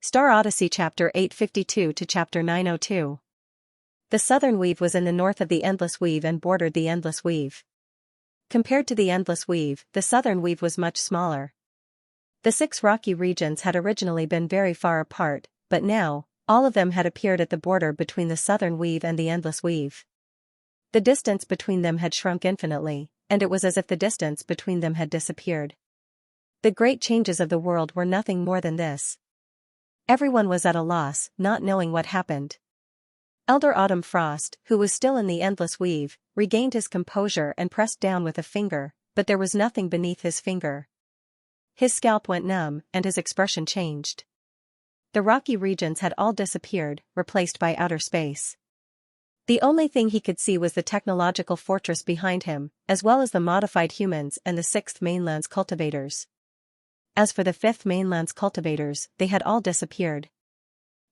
Star Odyssey Chapter 852 to Chapter 902. The southern weave was in the north of the endless weave and bordered the endless weave. Compared to the endless weave, the southern weave was much smaller. The 6 rocky regions had originally been very far apart, but now, all of them had appeared at the border between the southern weave and the endless weave. The distance between them had shrunk infinitely, and it was as if the distance between them had disappeared. The great changes of the world were nothing more than this. Everyone was at a loss, not knowing what happened. Elder Autumn Frost, who was still in the endless weave, regained his composure and pressed down with a finger, but there was nothing beneath his finger. His scalp went numb, and his expression changed. The rocky regions had all disappeared, replaced by outer space. The only thing he could see was the technological fortress behind him, as well as the modified humans and the 6th mainland's cultivators. As for the 5th mainland's cultivators, they had all disappeared.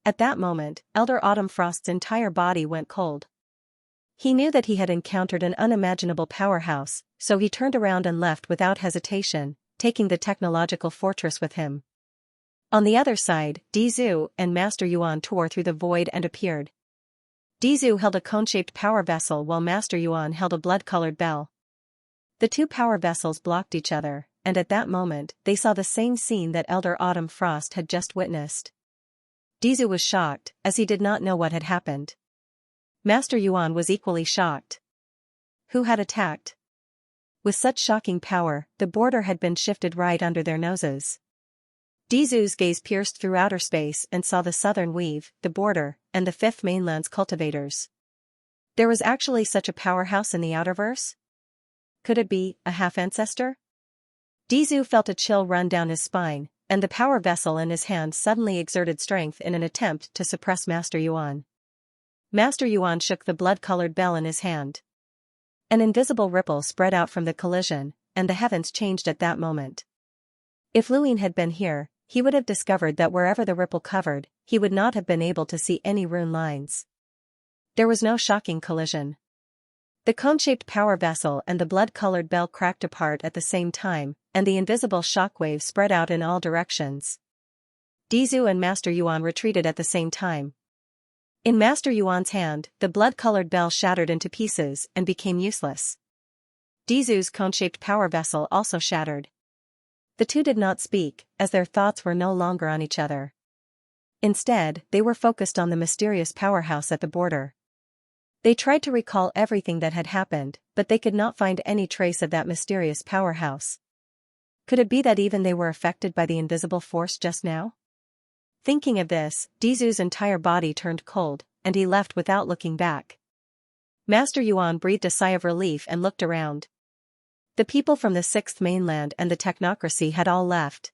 At that moment, Elder Autumn Frost's entire body went cold. He knew that he had encountered an unimaginable powerhouse, so he turned around and left without hesitation, taking the technological fortress with him. On the other side, Dizu and Master Yuan tore through the void and appeared. Dizu held a cone-shaped power vessel while Master Yuan held a blood-colored bell. The 2 power vessels blocked each other, and at that moment, they saw the same scene that Elder Autumn Frost had just witnessed. Dizu was shocked, as he did not know what had happened. Master Yuan was equally shocked. Who had attacked? With such shocking power, the border had been shifted right under their noses. Dizu's gaze pierced through outer space and saw the southern weave, the border, and the 5th mainland's cultivators. There was actually such a powerhouse in the outerverse? Could it be a half-ancestor? Dizu felt a chill run down his spine, and the power vessel in his hand suddenly exerted strength in an attempt to suppress Master Yuan. Master Yuan shook the blood-colored bell in his hand. An invisible ripple spread out from the collision, and the heavens changed at that moment. If Luin had been here, he would have discovered that wherever the ripple covered, he would not have been able to see any rune lines. There was no shocking collision. The cone-shaped power vessel and the blood-colored bell cracked apart at the same time, and the invisible shockwave spread out in all directions. Dizu and Master Yuan retreated at the same time. In Master Yuan's hand, the blood-colored bell shattered into pieces and became useless. Dizu's cone-shaped power vessel also shattered. The 2 did not speak, as their thoughts were no longer on each other. Instead, they were focused on the mysterious powerhouse at the border. They tried to recall everything that had happened, but they could not find any trace of that mysterious powerhouse. Could it be that even they were affected by the invisible force just now? Thinking of this, Dizu's entire body turned cold, and he left without looking back. Master Yuan breathed a sigh of relief and looked around. The people from the 6th mainland and the technocracy had all left.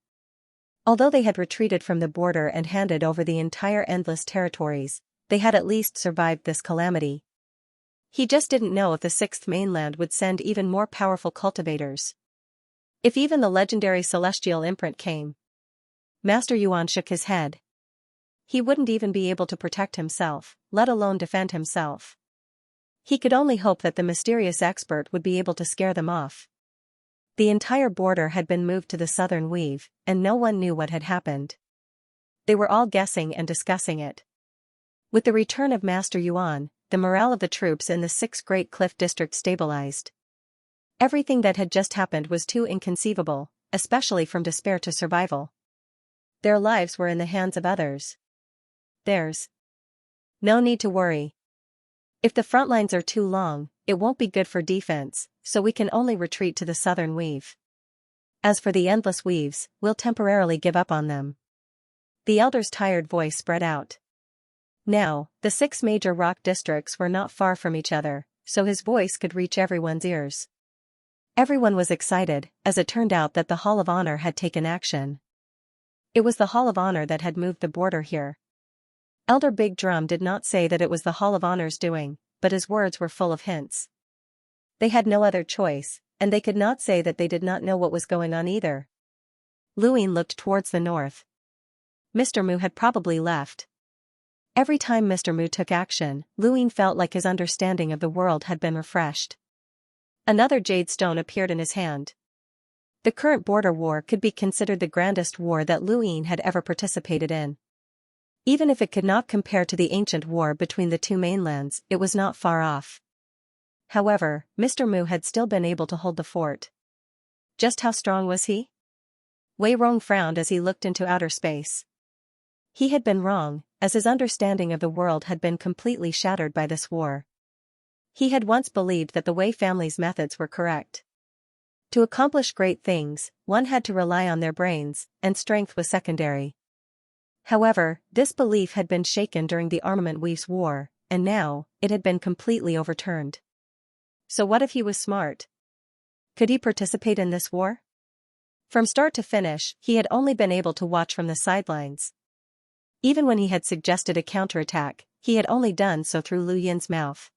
Although they had retreated from the border and handed over the entire endless territories, they had at least survived this calamity. He just didn't know if the 6th mainland would send even more powerful cultivators. If even the legendary celestial imprint came. Master Yuan shook his head. He wouldn't even be able to protect himself, let alone defend himself. He could only hope that the mysterious expert would be able to scare them off. The entire border had been moved to the southern weave, and no one knew what had happened. They were all guessing and discussing it. With the return of Master Yuan, the morale of the troops in the 6 Great Cliff District stabilized. Everything that had just happened was too inconceivable, especially from despair to survival. Their lives were in the hands of others. There's no need to worry. If the front lines are too long, it won't be good for defense, so we can only retreat to the southern weave. As for the endless weaves, we'll temporarily give up on them. The elder's tired voice spread out. Now, the 6 major rock districts were not far from each other, so his voice could reach everyone's ears. Everyone was excited, as it turned out that the Hall of Honor had taken action. It was the Hall of Honor that had moved the border here. Elder Big Drum did not say that it was the Hall of Honor's doing, but his words were full of hints. They had no other choice, and they could not say that they did not know what was going on either. Luin looked towards the north. Mr. Mu had probably left. Every time Mr. Mu took action, Luin felt like his understanding of the world had been refreshed. Another jade stone appeared in his hand. The current border war could be considered the grandest war that Luin had ever participated in. Even if it could not compare to the ancient war between the two mainlands, it was not far off. However, Mr. Mu had still been able to hold the fort. Just how strong was he? Wei Rong frowned as he looked into outer space. He had been wrong, as his understanding of the world had been completely shattered by this war. He had once believed that the Wei family's methods were correct. To accomplish great things, one had to rely on their brains, and strength was secondary. However, this belief had been shaken during the Armament Weaves War, and now, it had been completely overturned. So what if he was smart? Could he participate in this war? From start to finish, he had only been able to watch from the sidelines. Even when he had suggested a counterattack, he had only done so through Lu Yin's mouth.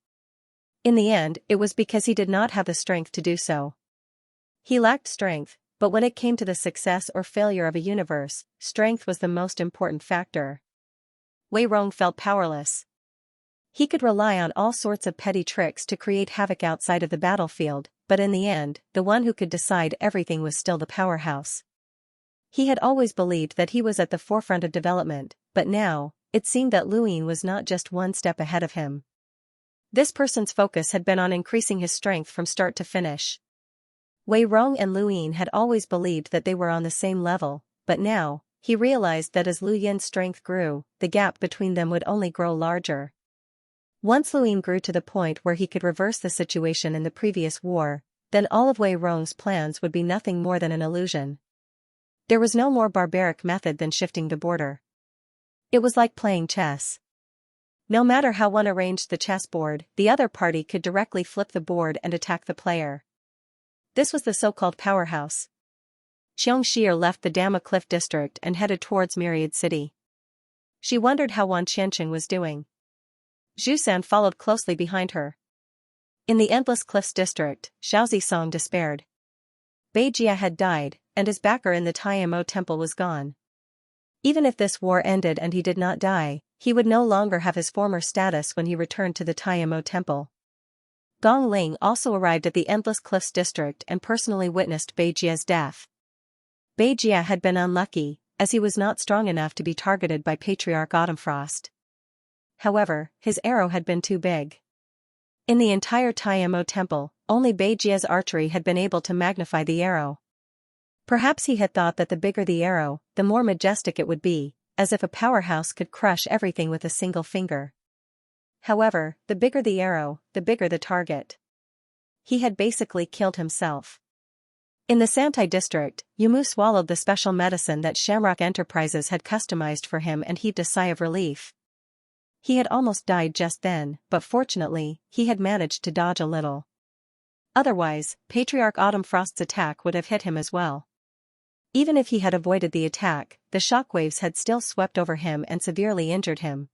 In the end, it was because he did not have the strength to do so. He lacked strength, but when it came to the success or failure of a universe, strength was the most important factor. Wei Rong felt powerless. He could rely on all sorts of petty tricks to create havoc outside of the battlefield, but in the end, the one who could decide everything was still the powerhouse. He had always believed that he was at the forefront of development, but now, it seemed that Lu Yin was not just one step ahead of him. This person's focus had been on increasing his strength from start to finish. Wei Rong and Lu Yin had always believed that they were on the same level, but now, he realized that as Lu Yin's strength grew, the gap between them would only grow larger. Once Lu Yin grew to the point where he could reverse the situation in the previous war, then all of Wei Rong's plans would be nothing more than an illusion. There was no more barbaric method than shifting the border. It was like playing chess. No matter how one arranged the chessboard, the other party could directly flip the board and attack the player. This was the so-called powerhouse. Xianxia left the Dama Cliff district and headed towards Myriad City. She wondered how Wan Qianqing was doing. Zhusan followed closely behind her. In the Endless Cliffs district, Xiao Zisong despaired. Bai Jia had died, and his backer in the Taimo temple was gone. Even if this war ended and he did not die, he would no longer have his former status when he returned to the Taimo temple. Gong Ling also arrived at the Endless Cliffs district and personally witnessed Bai Jia's death. Bai Jia had been unlucky, as he was not strong enough to be targeted by Patriarch Autumnfrost. However, his arrow had been too big. In the entire Taimo temple, only Bai Jia's archery had been able to magnify the arrow. Perhaps he had thought that the bigger the arrow, the more majestic it would be, as if a powerhouse could crush everything with a single finger. However, the bigger the arrow, the bigger the target. He had basically killed himself. In the Santai district, Yumu swallowed the special medicine that Shamrock Enterprises had customized for him and heaved a sigh of relief. He had almost died just then, but fortunately, he had managed to dodge a little. Otherwise, Patriarch Autumnfrost's attack would have hit him as well. Even if he had avoided the attack, the shockwaves had still swept over him and severely injured him.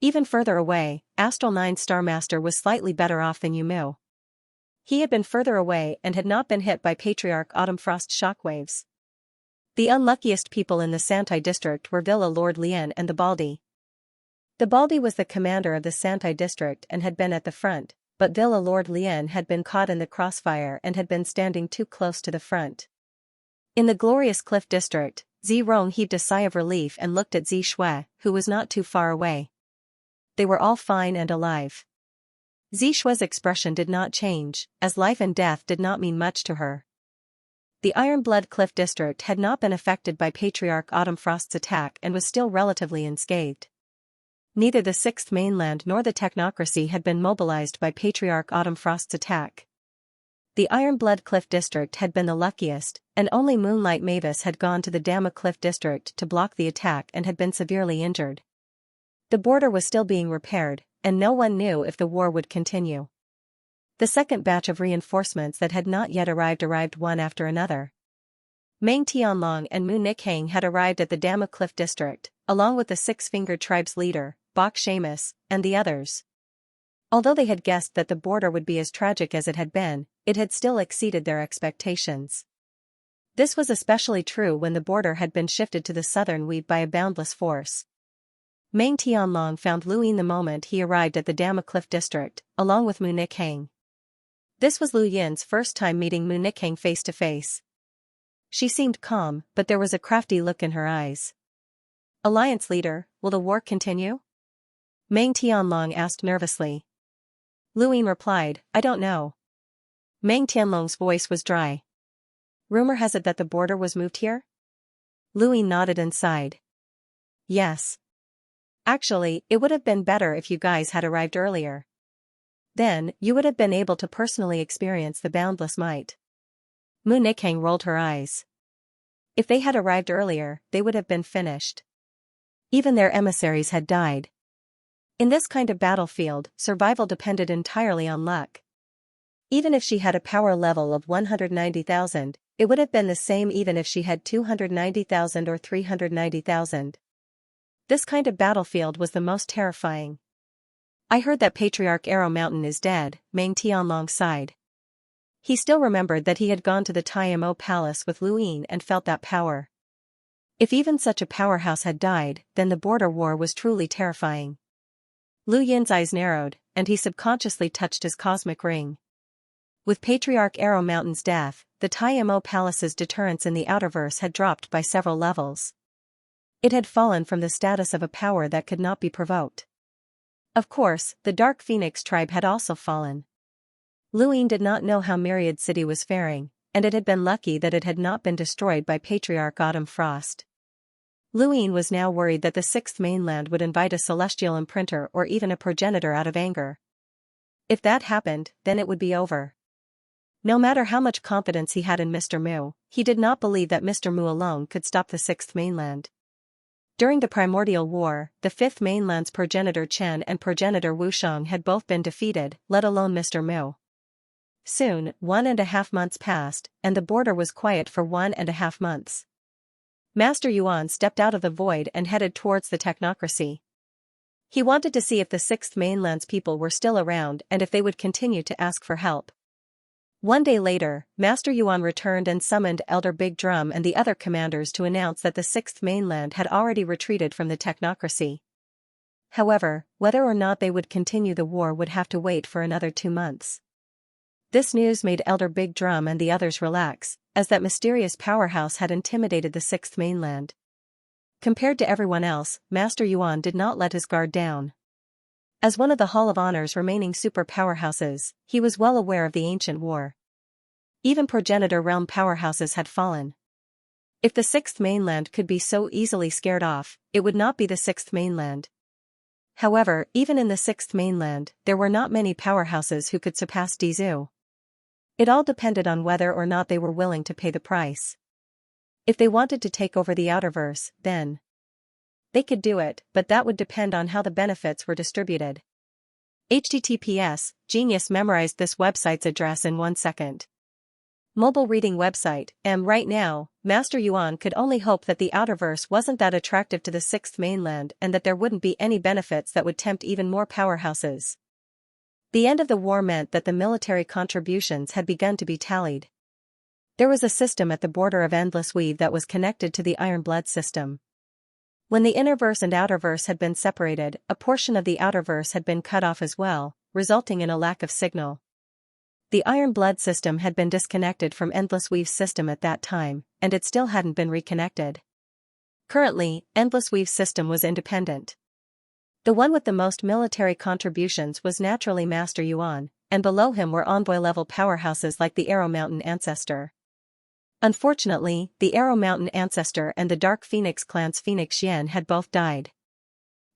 Even further away, Astral 9 Star Master was slightly better off than Yumu. He had been further away and had not been hit by Patriarch Autumnfrost's shockwaves. The unluckiest people in the Santai district were Villa Lord Lien and the Baldi. The Baldi was the commander of the Santai district and had been at the front, but Villa Lord Lien had been caught in the crossfire and had been standing too close to the front. In the Glorious Cliff district, Zi Rong heaved a sigh of relief and looked at Zi Shui, who was not too far away. They were all fine and alive. Zi Shui's expression did not change, as life and death did not mean much to her. The Ironblood Cliff district had not been affected by Patriarch Autumnfrost's attack and was still relatively unscathed. Neither the Sixth Mainland nor the Technocracy had been mobilized by Patriarch Autumnfrost's attack. The Ironblood Cliff district had been the luckiest, and only Moonlight Mavis had gone to the Dama Cliff district to block the attack and had been severely injured. The border was still being repaired, and no one knew if the war would continue. The second batch of reinforcements that had not yet arrived one after another. Meng Tianlong and Mu Nikhang had arrived at the Dama Cliff district, along with the Six-Fingered Tribe's leader, Bok Seamus, and the others. Although they had guessed that the border would be as tragic as it had still exceeded their expectations. This was especially true when the border had been shifted to the southern weave by a boundless force. Meng Tianlong found Lu Yin the moment he arrived at the Dama Cliff district, along with Mu Nikhang. This was Lu Yin's first time meeting Mu Nikhang face to face. She seemed calm, but there was a crafty look in her eyes. Alliance leader, will the war continue? Meng Tianlong asked nervously. Lu Ying replied, I don't know. Meng Tianlong's voice was dry. Rumor has it that the border was moved here? Lu Ying nodded and sighed. Yes. Actually, it would have been better if you guys had arrived earlier. Then, you would have been able to personally experience the boundless might. Mu Nikhang rolled her eyes. If they had arrived earlier, they would have been finished. Even their emissaries had died. In this kind of battlefield, survival depended entirely on luck. Even if she had a power level of 190,000, it would have been the same even if she had 290,000 or 390,000. This kind of battlefield was the most terrifying. I heard that Patriarch Arrow Mountain is dead, Meng Tianlong sighed. He still remembered that he had gone to the Taimo Palace with Lu Ying and felt that power. If even such a powerhouse had died, then the border war was truly terrifying. Lu Yin's eyes narrowed, and he subconsciously touched his cosmic ring. With Patriarch Arrow Mountain's death, the Taimo Palace's deterrence in the Outerverse had dropped by several levels. It had fallen from the status of a power that could not be provoked. Of course, the Dark Phoenix tribe had also fallen. Lu Ying did not know how Myriad City was faring, and it had been lucky that it had not been destroyed by Patriarch Autumn Frost. Lu Ying was now worried that the Sixth Mainland would invite a celestial imprinter or even a progenitor out of anger. If that happened, then it would be over. No matter how much confidence he had in Mr. Mu, he did not believe that Mr. Mu alone could stop the Sixth Mainland. During the Primordial War, the Fifth Mainland's progenitor Chen and progenitor Wusheng had both been defeated, let alone Mr. Mu. Soon, 1.5 months passed, and the border was quiet for 1.5 months. Master Yuan stepped out of the void and headed towards the technocracy. He wanted to see if the Sixth Mainland's people were still around and if they would continue to ask for help. One day later, Master Yuan returned and summoned Elder Big Drum and the other commanders to announce that the Sixth Mainland had already retreated from the technocracy. However, whether or not they would continue the war would have to wait for another 2 months. This news made Elder Big Drum and the others relax, as that mysterious powerhouse had intimidated the Sixth Mainland. Compared to everyone else, Master Yuan did not let his guard down. As one of the Hall of Honor's remaining super powerhouses, he was well aware of the ancient war. Even progenitor realm powerhouses had fallen. If the Sixth Mainland could be so easily scared off, it would not be the Sixth Mainland. However, even in the Sixth Mainland, there were not many powerhouses who could surpass Dezhou. It all depended on whether or not they were willing to pay the price. If they wanted to take over the Outerverse, then they could do it, but that would depend on how the benefits were distributed. HTTPS, Genius memorized this website's address in 1 second. Mobile reading website, right now, Master Yuan could only hope that the Outerverse wasn't that attractive to the Sixth Mainland and that there wouldn't be any benefits that would tempt even more powerhouses. The end of the war meant that the military contributions had begun to be tallied. There was a system at the border of Endless Weave that was connected to the Iron Blood system. When the Innerverse and Outerverse had been separated, a portion of the Outerverse had been cut off as well, resulting in a lack of signal. The Iron Blood system had been disconnected from Endless Weave's system at that time, and it still hadn't been reconnected. Currently, Endless Weave's system was independent. The one with the most military contributions was naturally Master Yuan, and below him were envoy-level powerhouses like the Arrow Mountain Ancestor. Unfortunately, the Arrow Mountain Ancestor and the Dark Phoenix clan's Phoenix Xian had both died.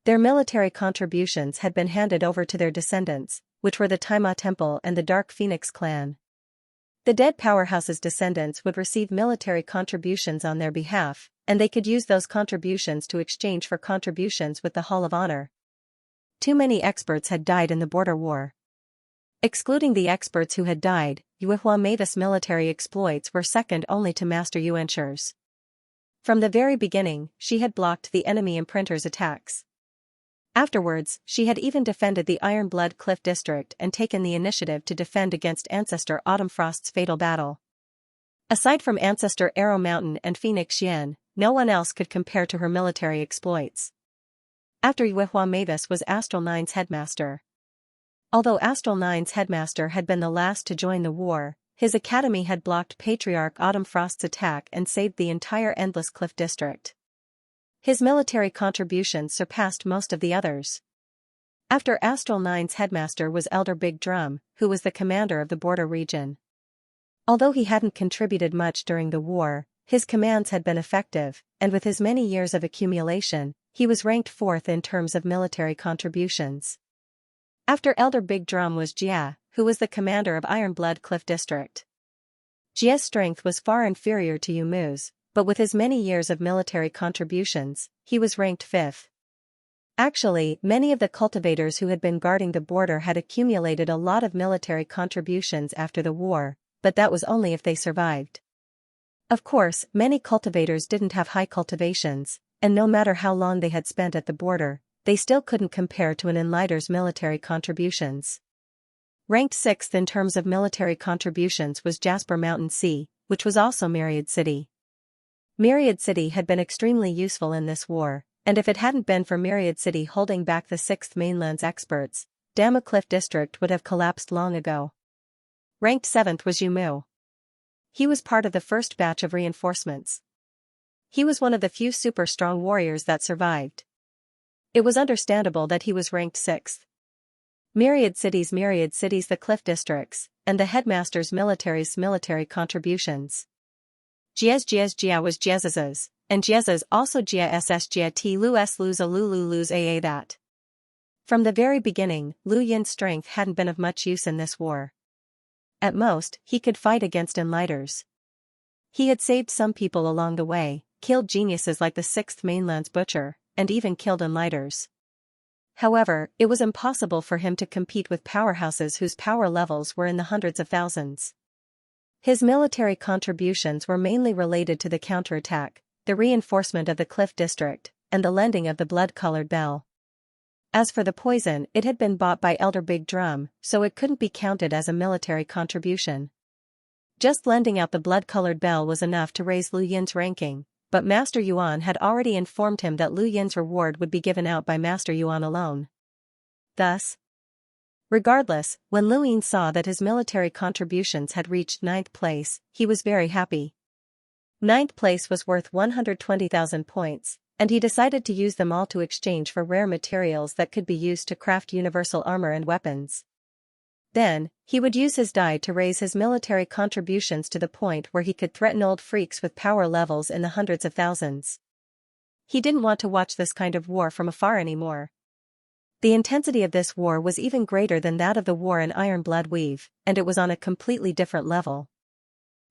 Their military contributions had been handed over to their descendants, which were the Taima Temple and the Dark Phoenix clan. The dead powerhouse's descendants would receive military contributions on their behalf, and they could use those contributions to exchange for contributions with the Hall of Honor. Too many experts had died in the border war. Excluding the experts who had died, Yuehua Mavis' military exploits were second only to Master Yuanshir's. From the very beginning, she had blocked the enemy imprinter's attacks. Afterwards, she had even defended the Iron Blood Cliff District and taken the initiative to defend against Ancestor Autumnfrost's fatal battle. Aside from Ancestor Arrow Mountain and Phoenix Xian, no one else could compare to her military exploits. After Yuehua Mavis was Astral Nine's headmaster. Although Astral Nine's headmaster had been the last to join the war, his academy had blocked Patriarch Autumnfrost's attack and saved the entire Endless Cliff District. His military contributions surpassed most of the others. After Astral 9's headmaster was Elder Big Drum, who was the commander of the border region. Although he hadn't contributed much during the war, his commands had been effective, and with his many years of accumulation, he was ranked 4th in terms of military contributions. After Elder Big Drum was Jia, who was the commander of Iron Blood Cliff District. Jia's strength was far inferior to Yumu's, but with his many years of military contributions, he was ranked 5th. Actually, many of the cultivators who had been guarding the border had accumulated a lot of military contributions after the war, but that was only if they survived. Of course, many cultivators didn't have high cultivations, and no matter how long they had spent at the border, they still couldn't compare to an enlighter's military contributions. Ranked 6th in terms of military contributions was Jasper Mountain Sea, which was also Myriad City. Myriad City had been extremely useful in this war, and if it hadn't been for Myriad City holding back the 6th Mainland's experts, Dama Cliff District would have collapsed long ago. Ranked 7th was Yumu. He was part of the first batch of reinforcements. He was one of the few super strong warriors that survived. It was understandable that he was ranked 6th. Myriad Cities, the Cliff Districts, and the headmaster's military contributions. Jia was Jiaza's, and Jiaza's also Jia SS Jia T Lu S Luza Lulu Luz AA that. From the very beginning, Lu Yin's strength hadn't been of much use in this war. At most, he could fight against enlighters. He had saved some people along the way, killed geniuses like the 6th Mainland's butcher, and even killed enlighters. However, it was impossible for him to compete with powerhouses whose power levels were in the hundreds of thousands. His military contributions were mainly related to the counterattack, the reinforcement of the Cliff District, and the lending of the blood-colored bell. As for the poison, it had been bought by Elder Big Drum, so it couldn't be counted as a military contribution. Just lending out the blood-colored bell was enough to raise Lu Yin's ranking, but Master Yuan had already informed him that Lu Yin's reward would be given out by Master Yuan alone. Thus, regardless, when Lu Yin saw that his military contributions had reached 9th place, he was very happy. 9th place was worth 120,000 points, and he decided to use them all to exchange for rare materials that could be used to craft universal armor and weapons. Then, he would use his dye to raise his military contributions to the point where he could threaten old freaks with power levels in the hundreds of thousands. He didn't want to watch this kind of war from afar anymore. The intensity of this war was even greater than that of the war in Iron Blood Weave, and it was on a completely different level.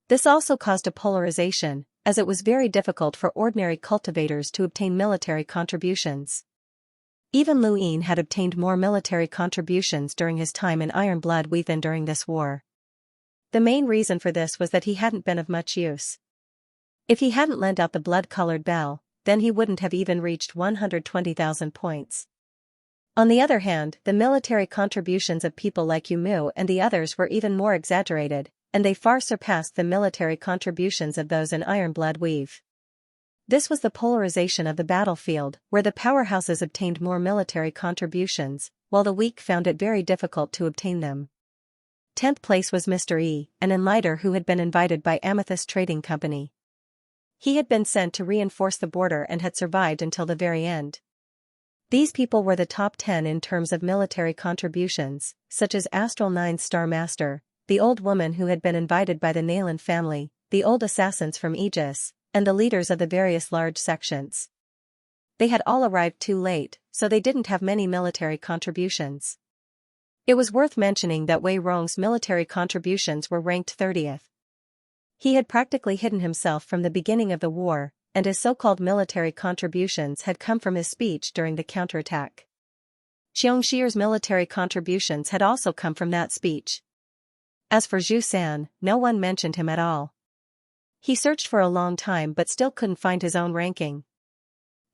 This also caused a polarization, as it was very difficult for ordinary cultivators to obtain military contributions. Even Lu Yin had obtained more military contributions during his time in Iron Blood Weave than during this war. The main reason for this was that he hadn't been of much use. If he hadn't lent out the blood-colored bell, then he wouldn't have even reached 120,000 points. On the other hand, the military contributions of people like Yumu and the others were even more exaggerated, and they far surpassed the military contributions of those in Iron Blood Weave. This was the polarization of the battlefield, where the powerhouses obtained more military contributions, while the weak found it very difficult to obtain them. 10th place was Mr. E, an enlighter who had been invited by Amethyst Trading Company. He had been sent to reinforce the border and had survived until the very end. These people were the top 10 in terms of military contributions, such as Astral 9's Star Master, the old woman who had been invited by the Nalan family, the old assassins from Aegis, and the leaders of the various large sections. They had all arrived too late, so they didn't have many military contributions. It was worth mentioning that Wei Rong's military contributions were ranked 30th. He had practically hidden himself from the beginning of the war, and his so-called military contributions had come from his speech during the counterattack. Xianxia's military contributions had also come from that speech. As for Zhu San, no one mentioned him at all. He searched for a long time but still couldn't find his own ranking.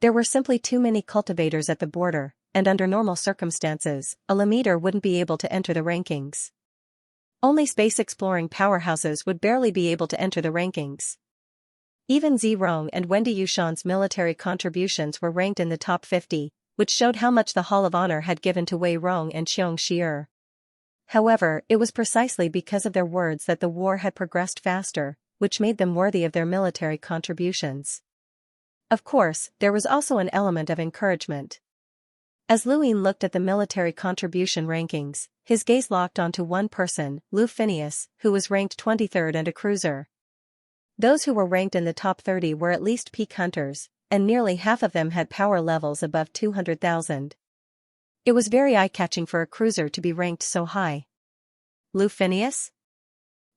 There were simply too many cultivators at the border, and under normal circumstances, a Lamiter wouldn't be able to enter the rankings. Only space-exploring powerhouses would barely be able to enter the rankings. Even Zirong and Wendy Yushan's military contributions were ranked in the top 50, which showed how much the Hall of Honor had given to Wei Rong and Xianxia. However, it was precisely because of their words that the war had progressed faster, which made them worthy of their military contributions. Of course, there was also an element of encouragement. As Luin looked at the military contribution rankings, his gaze locked onto one person, Lu Phineas, who was ranked 23rd and a cruiser. Those who were ranked in the top 30 were at least peak hunters, and nearly half of them had power levels above 200,000. It was very eye-catching for a cruiser to be ranked so high. Lu Phineas?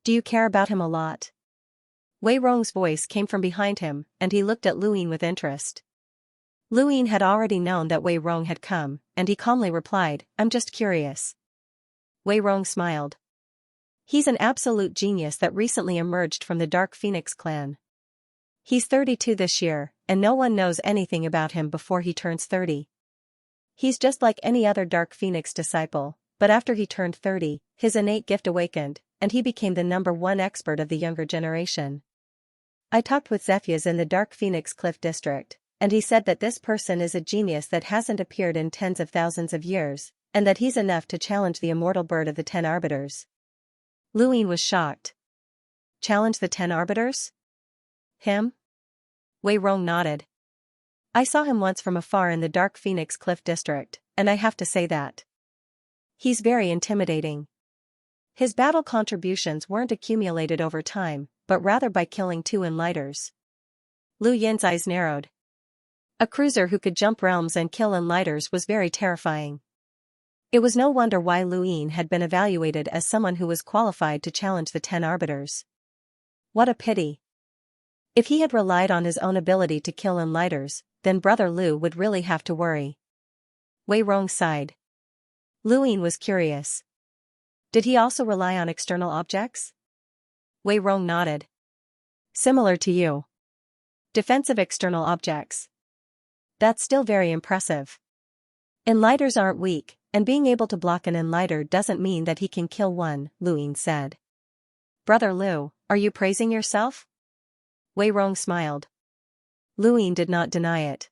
Do you care about him a lot? Wei Rong's voice came from behind him, and he looked at Luin with interest. Luin had already known that Wei Rong had come, and he calmly replied, "I'm just curious." Wei Rong smiled. He's an absolute genius that recently emerged from the Dark Phoenix clan. He's 32 this year, and no one knows anything about him before he turns 30. He's just like any other Dark Phoenix disciple, but after he turned 30, his innate gift awakened, and he became the #1 expert of the younger generation. I talked with Zephyas in the Dark Phoenix Cliff District, and he said that this person is a genius that hasn't appeared in tens of thousands of years, and that he's enough to challenge the immortal bird of the 10 arbiters. Luin was shocked. Challenge the 10 arbiters? Him? Wei Rong nodded. I saw him once from afar in the Dark Phoenix Cliff District, and I have to say that he's very intimidating. His battle contributions weren't accumulated over time, but rather by killing 2 enlighters. Lu Yin's eyes narrowed. A cruiser who could jump realms and kill enlighters was very terrifying. It was no wonder why Luin had been evaluated as someone who was qualified to challenge the 10 arbiters. What a pity. If he had relied on his own ability to kill enlighters, then Brother Lu would really have to worry. Wei Rong sighed. Luin was curious. Did he also rely on external objects? Wei Rong nodded. Similar to you. Defensive external objects. That's still very impressive. Enlighters aren't weak, and being able to block an enlighter doesn't mean that he can kill one, Luin said. Brother Lu, are you praising yourself? Wei Rong smiled. Luin did not deny it.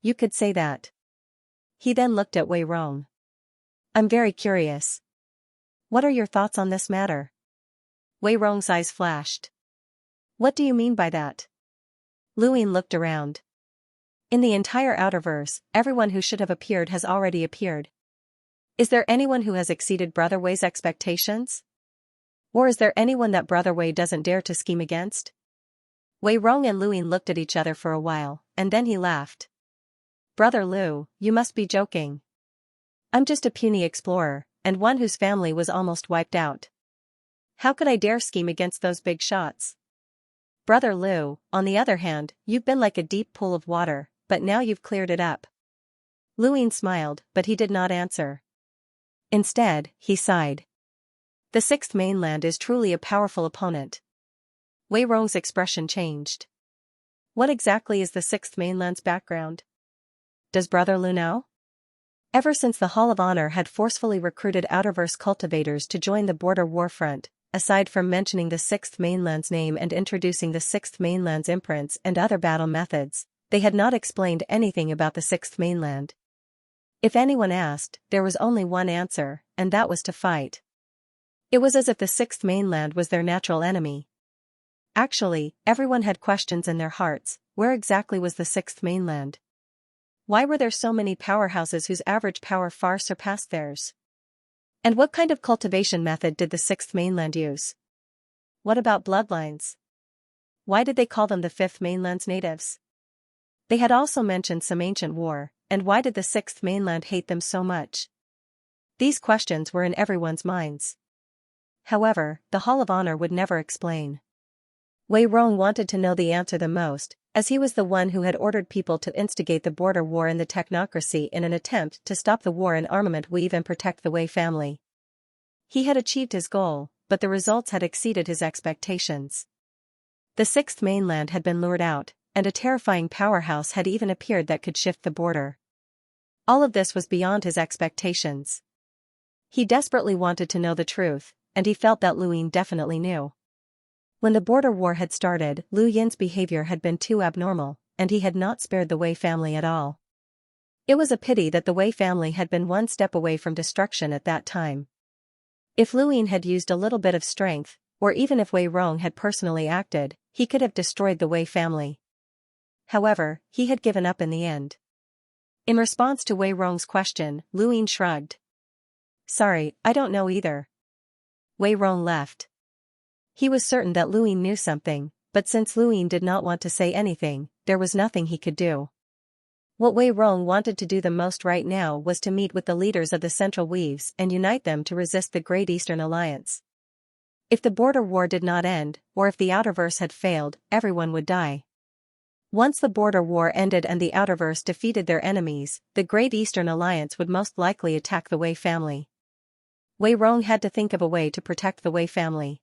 You could say that. He then looked at Wei Rong. I'm very curious. What are your thoughts on this matter? Wei Rong's eyes flashed. What do you mean by that? Luin looked around. In the entire Outerverse, everyone who should have appeared has already appeared. Is there anyone who has exceeded Brother Wei's expectations? Or is there anyone that Brother Wei doesn't dare to scheme against? Wei Rong and Luin looked at each other for a while, and then he laughed. Brother Lu, you must be joking. I'm just a puny explorer, and one whose family was almost wiped out. How could I dare scheme against those big shots? Brother Lu, on the other hand, you've been like a deep pool of water, but now you've cleared it up. Luin smiled, but he did not answer. Instead, he sighed. The 6th mainland is truly a powerful opponent. Wei Rong's expression changed. What exactly is the 6th mainland's background? Does Brother Lu know? Ever since the Hall of Honor had forcefully recruited Outerverse cultivators to join the border warfront, aside from mentioning the 6th mainland's name and introducing the 6th mainland's imprints and other battle methods, they had not explained anything about the 6th mainland. If anyone asked, there was only one answer, and that was to fight. It was as if the 6th mainland was their natural enemy. Actually, everyone had questions in their hearts. Where exactly was the 6th mainland? Why were there so many powerhouses whose average power far surpassed theirs? And what kind of cultivation method did the 6th mainland use? What about bloodlines? Why did they call them the 5th mainland's natives? They had also mentioned some ancient war, and why did the 6th mainland hate them so much? These questions were in everyone's minds. However, the Hall of Honor would never explain. Wei Rong wanted to know the answer the most, as he was the one who had ordered people to instigate the border war in the technocracy in an attempt to stop the war in armament weave and protect the Wei family. He had achieved his goal, but the results had exceeded his expectations. The 6th mainland had been lured out, and a terrifying powerhouse had even appeared that could shift the border. All of this was beyond his expectations. He desperately wanted to know the truth, and he felt that Luin definitely knew. When the border war had started, Lu Yin's behavior had been too abnormal, and he had not spared the Wei family at all. It was a pity that the Wei family had been one step away from destruction at that time. If Luin had used a little bit of strength, or even if Wei Rong had personally acted, he could have destroyed the Wei family. However, he had given up in the end. In response to Wei Rong's question, Lu Yin shrugged. Sorry, I don't know either. Wei Rong left. He was certain that Lu Yin knew something, but since Lu Yin did not want to say anything, there was nothing he could do. What Wei Rong wanted to do the most right now was to meet with the leaders of the Central Weaves and unite them to resist the Great Eastern Alliance. If the border war did not end, or if the Outerverse had failed, everyone would die. Once the border war ended and the Outerverse defeated their enemies, the Great Eastern Alliance would most likely attack the Wei family. Wei Rong had to think of a way to protect the Wei family.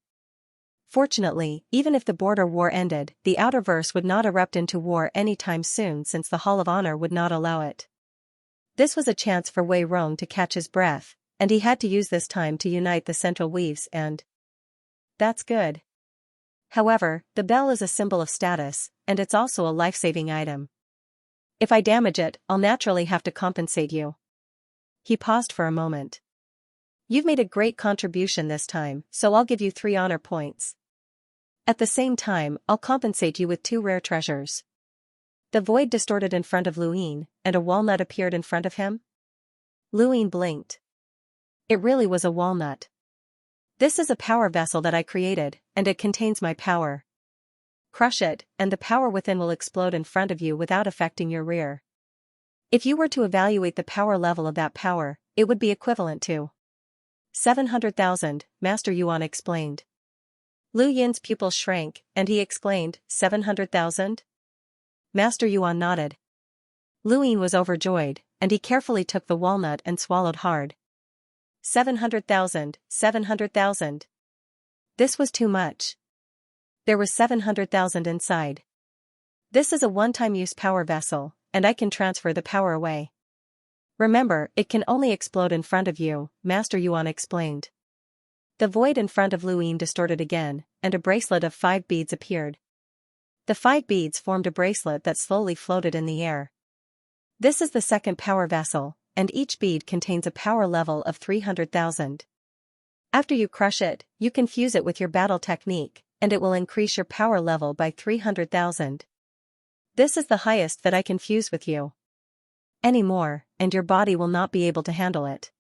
Fortunately, even if the border war ended, the Outerverse would not erupt into war anytime soon since the Hall of Honor would not allow it. This was a chance for Wei Rong to catch his breath, and he had to use this time to unite the Central Weaves and... That's good. However, the bell is a symbol of status, and it's also a life-saving item. If I damage it, I'll naturally have to compensate you. He paused for a moment. You've made a great contribution this time, so I'll give you 3 honor points. At the same time, I'll compensate you with 2 rare treasures. The void distorted in front of Lu Yin, and a walnut appeared in front of him. Lu Yin blinked. It really was a walnut. This is a power vessel that I created, and it contains my power. Crush it, and the power within will explode in front of you without affecting your rear. If you were to evaluate the power level of that power, it would be equivalent to 700,000, Master Yuan explained. Lu Yin's pupils shrank, and he explained, 700,000? Master Yuan nodded. Lu Yin was overjoyed, and he carefully took the walnut and swallowed hard. 700,000, 700,000. This was too much. There was 700,000 inside. This is a one-time use power vessel, and I can transfer the power away. Remember, it can only explode in front of you, Master Yuan explained. The void in front of Lu Yin distorted again, and a bracelet of 5 beads appeared. The 5 beads formed a bracelet that slowly floated in the air. This is the second power vessel, and each bead contains a power level of 300,000. After you crush it, you can fuse it with your battle technique, and it will increase your power level by 300,000. This is the highest that I can fuse with you. Any more, and your body will not be able to handle it.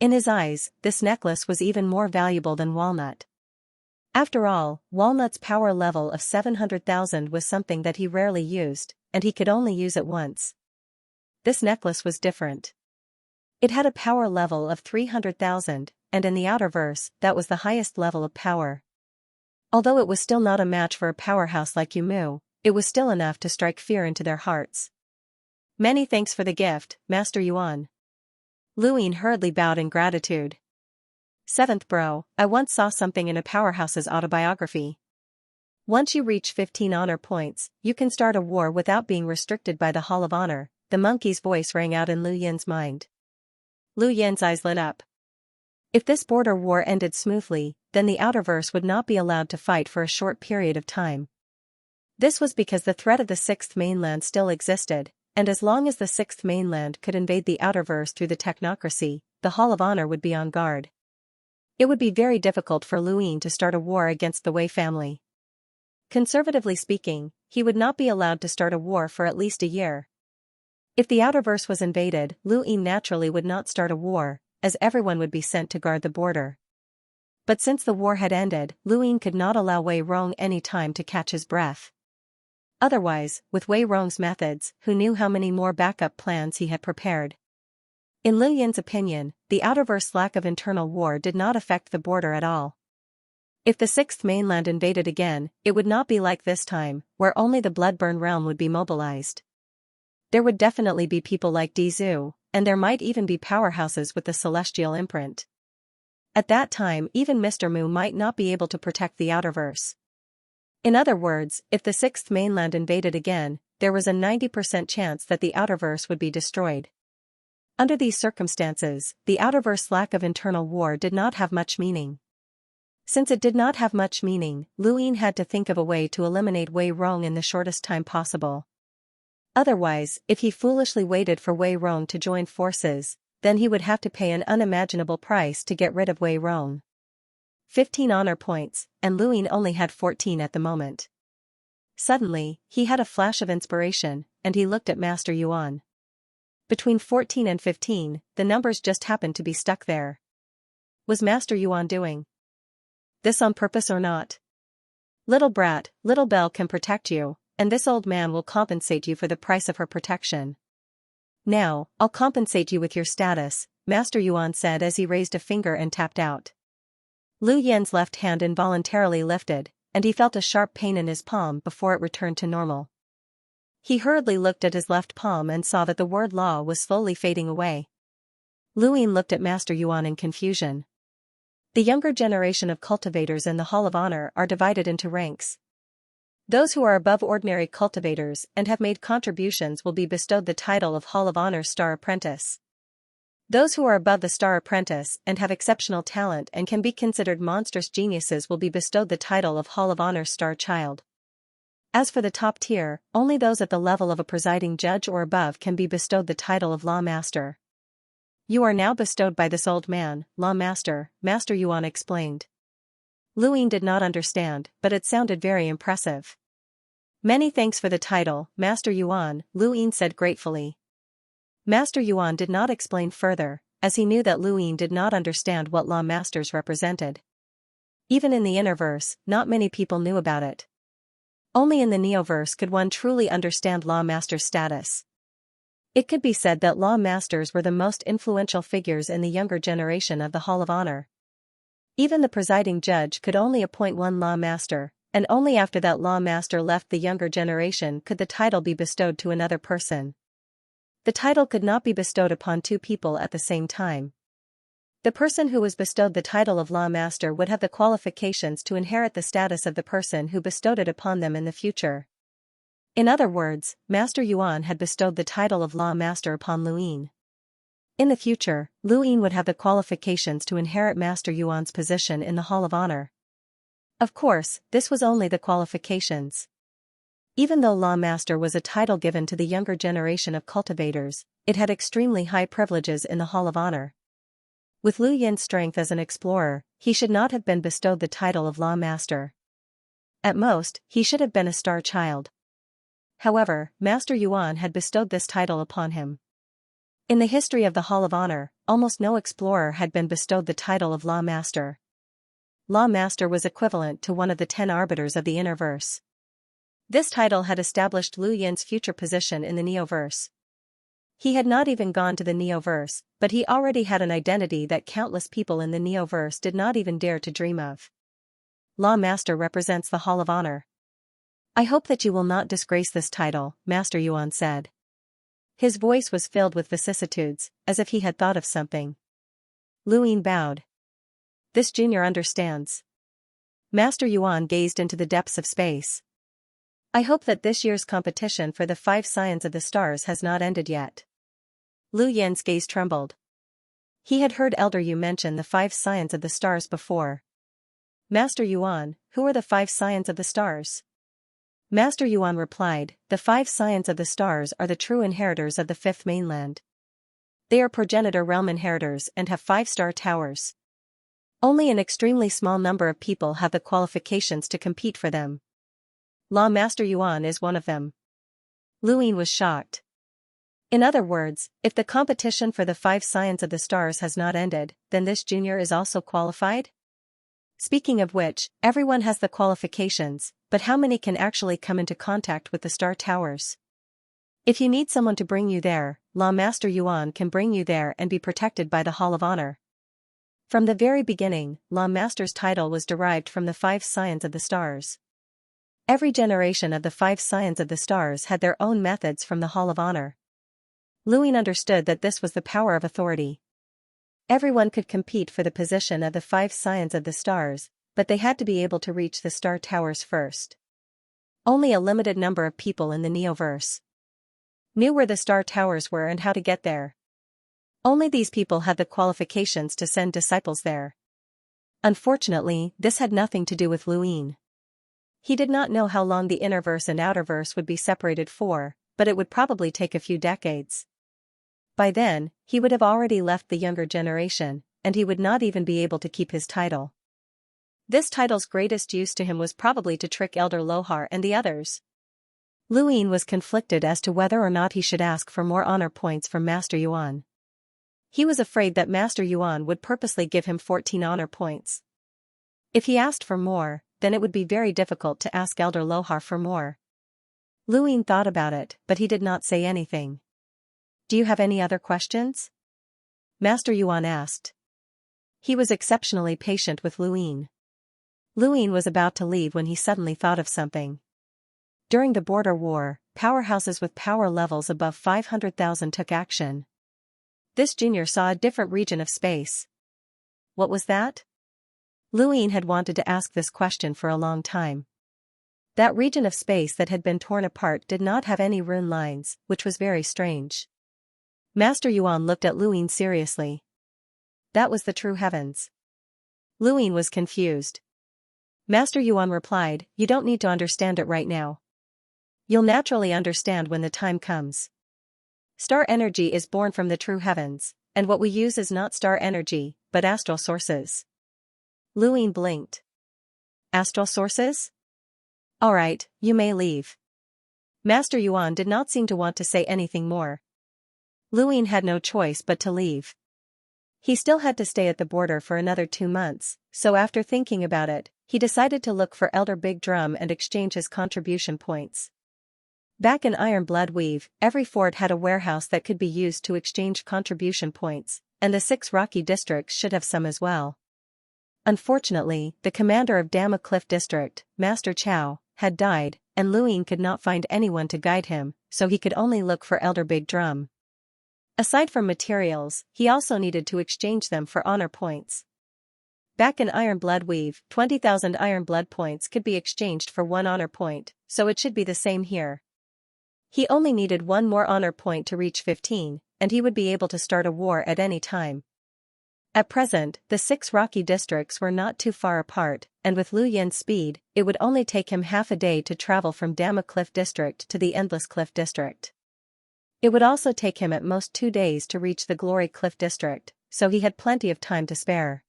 In his eyes, this necklace was even more valuable than walnut. After all, walnut's power level of 700,000 was something that he rarely used, and he could only use it once. This necklace was different. It had a power level of 300,000, and in the Outerverse, that was the highest level of power. Although it was still not a match for a powerhouse like Yumu, it was still enough to strike fear into their hearts. Many thanks for the gift, Master Yuan. Lu Yin hurriedly bowed in gratitude. 7th bro, I once saw something in a powerhouse's autobiography. Once you reach 15 honor points, you can start a war without being restricted by the Hall of Honor. The monkey's voice rang out in Lu Yin's mind. Lu Yin's eyes lit up. If this border war ended smoothly, then the Outerverse would not be allowed to fight for a short period of time. This was because the threat of the 6th mainland still existed, and as long as the 6th mainland could invade the Outerverse through the technocracy, the Hall of Honor would be on guard. It would be very difficult for Lu Yin to start a war against the Wei family. Conservatively speaking, he would not be allowed to start a war for at least a year. If the Outerverse was invaded, Lu Yin naturally would not start a war, as everyone would be sent to guard the border. But since the war had ended, Lu Yin could not allow Wei Rong any time to catch his breath. Otherwise, with Wei Rong's methods, who knew how many more backup plans he had prepared? In Lu Yin's opinion, the Outerverse lack of internal war did not affect the border at all. If the 6th mainland invaded again, it would not be like this time, where only the Bloodburn realm would be mobilized. There would definitely be people like Dizu, and there might even be powerhouses with the celestial imprint. At that time even Mr. Mu might not be able to protect the Outerverse. In other words, if the 6th mainland invaded again, there was a 90% chance that the Outerverse would be destroyed. Under these circumstances, the Outerverse lack of internal war did not have much meaning. Since it did not have much meaning, Lu Yin had to think of a way to eliminate Wei Rong in the shortest time possible. Otherwise, if he foolishly waited for Wei Rong to join forces, then he would have to pay an unimaginable price to get rid of Wei Rong. 15 honor points, and Lu Yin only had 14 at the moment. Suddenly, he had a flash of inspiration, and he looked at Master Yuan. Between 14 and 15, the numbers just happened to be stuck there. Was Master Yuan doing this on purpose or not? Little brat, little Belle can protect you, and this old man will compensate you for the price of her protection. Now, I'll compensate you with your status, Master Yuan said as he raised a finger and tapped out. Lu Yan's left hand involuntarily lifted, and he felt a sharp pain in his palm before it returned to normal. He hurriedly looked at his left palm and saw that the word law was slowly fading away. Lu Yan looked at Master Yuan in confusion. The younger generation of cultivators in the Hall of Honor are divided into ranks. Those who are above ordinary cultivators and have made contributions will be bestowed the title of Hall of Honor Star Apprentice. Those who are above the Star Apprentice and have exceptional talent and can be considered monstrous geniuses will be bestowed the title of Hall of Honor Star Child. As for the top tier, only those at the level of a presiding judge or above can be bestowed the title of Law Master. You are now bestowed by this old man, Law Master, Master Yuan explained. Lu Yan did not understand, but it sounded very impressive. Many thanks for the title, Master Yuan, Lu Yan said gratefully. Master Yuan did not explain further, as he knew that Lu Yan did not understand what Law Masters represented. Even in the Innerverse, not many people knew about it. Only in the Neoverse could one truly understand Law Master's status. It could be said that Law Masters were the most influential figures in the younger generation of the Hall of Honor. Even the presiding judge could only appoint one Law Master, and only after that Law Master left the younger generation could the title be bestowed to another person. The title could not be bestowed upon two people at the same time. The person who was bestowed the title of Law Master would have the qualifications to inherit the status of the person who bestowed it upon them in the future. In other words, Master Yuan had bestowed the title of Law Master upon Lu Yan. In the future, Lu Yan would have the qualifications to inherit Master Yuan's position in the Hall of Honor. Of course, this was only the qualifications. Even though Law Master was a title given to the younger generation of cultivators, it had extremely high privileges in the Hall of Honor. With Lu Yan's strength as an explorer, he should not have been bestowed the title of Law Master. At most, he should have been a Star Child. However, Master Yuan had bestowed this title upon him. In the history of the Hall of Honor, almost no explorer had been bestowed the title of Law Master. Law Master was equivalent to one of the 10 arbiters of the Innerverse. This title had established Lu Yan's future position in the Neoverse. He had not even gone to the Neoverse, but he already had an identity that countless people in the Neoverse did not even dare to dream of. Law Master represents the Hall of Honor. I hope that you will not disgrace this title, Master Yuan said. His voice was filled with vicissitudes, as if he had thought of something. Lu Yan bowed. This junior understands. Master Yuan gazed into the depths of space. I hope that this year's competition for the 5 Scions of the Stars has not ended yet. Lu Yan's gaze trembled. He had heard Elder Yu mention the 5 Scions of the Stars before. Master Yuan, who are the 5 Scions of the Stars? Master Yuan replied, the 5 Scions of the Stars are the true inheritors of the 5th mainland. They are progenitor realm inheritors and have 5-star towers. Only an extremely small number of people have the qualifications to compete for them. Law Master Yuan is one of them. Lu Yan was shocked. In other words, if the competition for the 5 Scions of the Stars has not ended, then this junior is also qualified? Speaking of which, everyone has the qualifications, but how many can actually come into contact with the Star Towers? If you need someone to bring you there, Law Master Yuan can bring you there and be protected by the Hall of Honor. From the very beginning, Law Master's title was derived from the 5 Scions of the Stars. Every generation of the 5 Scions of the Stars had their own methods from the Hall of Honor. Lu Yan understood that this was the power of authority. Everyone could compete for the position of the 5 Scions of the Stars, but they had to be able to reach the Star Towers first. Only a limited number of people in the Neoverse knew where the Star Towers were and how to get there. Only these people had the qualifications to send disciples there. Unfortunately, this had nothing to do with Lu Yan. He did not know how long the Innerverse and Outerverse would be separated for, but it would probably take a few decades. By then, he would have already left the younger generation, and he would not even be able to keep his title. This title's greatest use to him was probably to trick Elder Lohar and the others. Lu Yin was conflicted as to whether or not he should ask for more honor points from Master Yuan. He was afraid that Master Yuan would purposely give him 14 honor points. If he asked for more, then it would be very difficult to ask Elder Lohar for more. Lu Yin thought about it, but he did not say anything. Do you have any other questions? Master Yuan asked. He was exceptionally patient with Lu Yin. Lu Yin was about to leave when he suddenly thought of something. During the border war, powerhouses with power levels above 500,000 took action. This junior saw a different region of space. What was that? Lu Yin had wanted to ask this question for a long time. That region of space that had been torn apart did not have any rune lines, which was very strange. Master Yuan looked at Lu Yin seriously. That was the true heavens. Lu Yin was confused. Master Yuan replied, "You don't need to understand it right now. You'll naturally understand when the time comes. Star energy is born from the true heavens, and what we use is not star energy, but astral sources." Lu Yin blinked. Astral sources? Alright, you may leave. Master Yuan did not seem to want to say anything more. Lu Yin had no choice but to leave. He still had to stay at the border for another 2 months, so after thinking about it, he decided to look for Elder Big Drum and exchange his contribution points. Back in Iron Blood Weave, every fort had a warehouse that could be used to exchange contribution points, and the 6 rocky districts should have some as well. Unfortunately, the commander of Dama Cliff District, Master Chow, had died, and Lu Yin could not find anyone to guide him, so he could only look for Elder Big Drum. Aside from materials, he also needed to exchange them for honor points. Back in Iron Blood Weave, 20,000 Iron Blood points could be exchanged for 1 honor point, so it should be the same here. He only needed 1 more honor point to reach 15, and he would be able to start a war at any time. At present, the 6 rocky districts were not too far apart, and with Lu Yin's speed, it would only take him half a day to travel from Dama Cliff District to the Endless Cliff District. It would also take him at most 2 days to reach the Glory Cliff District, so he had plenty of time to spare.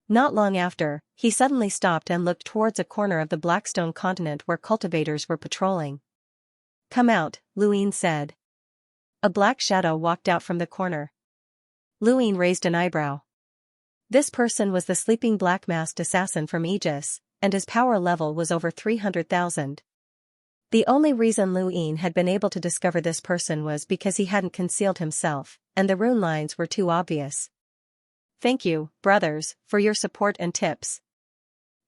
Not long after, he suddenly stopped and looked towards a corner of the Blackstone continent where cultivators were patrolling. "Come out," Lu Yin said. A black shadow walked out from the corner. Lu Yin raised an eyebrow. This person was the sleeping black-masked assassin from Aegis, and his power level was over 300,000. The only reason Lu Yin had been able to discover this person was because he hadn't concealed himself, and the rune lines were too obvious. "Thank you, brothers, for your support and tips.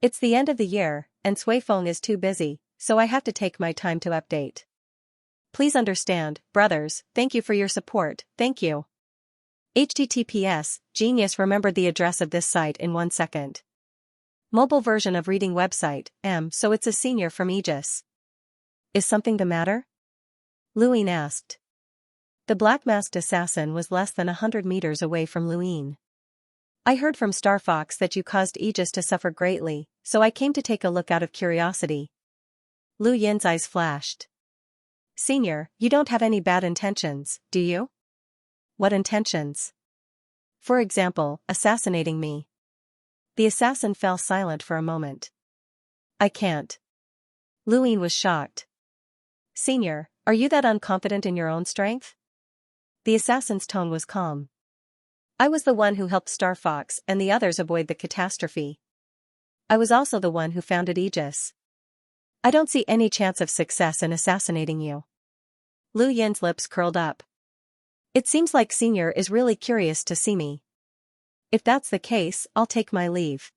It's the end of the year, and Suifeng is too busy, so I have to take my time to update. Please understand, brothers, thank you for your support, thank you. HTTPS, Genius remembered the address of this site in 1 second. Mobile version of reading website, so it's a senior from Aegis. Is something the matter? Lu Yin asked. The black-masked assassin was less than 100 meters away from Lu Yin. I heard from Star Fox that you caused Aegis to suffer greatly, so I came to take a look out of curiosity. Lu Yin's eyes flashed. Senior, you don't have any bad intentions, do you? What intentions? For example, assassinating me. The assassin fell silent for a moment. I can't. Lu Yin was shocked. Senior, are you that unconfident in your own strength? The assassin's tone was calm. I was the one who helped Star Fox and the others avoid the catastrophe. I was also the one who founded Aegis. I don't see any chance of success in assassinating you. Lu Yin's lips curled up. It seems like Senior is really curious to see me. If that's the case, I'll take my leave.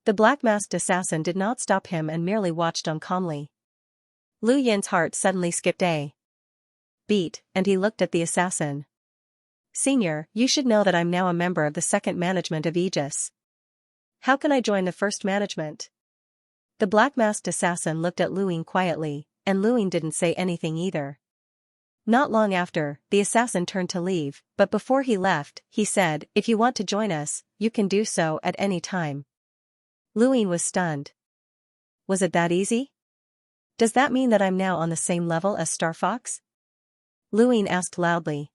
The black-masked assassin did not stop him and merely watched on calmly. Lu Yin's heart suddenly skipped a beat, and he looked at the assassin. Senior, you should know that I'm now a member of the second management of Aegis. How can I join the first management? The black-masked assassin looked at Lu Yin quietly, and Lu Yin didn't say anything either. Not long after, the assassin turned to leave, but before he left, he said, if you want to join us, you can do so at any time. Lu Yin was stunned. Was it that easy? Does that mean that I'm now on the same level as Star Fox? Lu Yin asked loudly.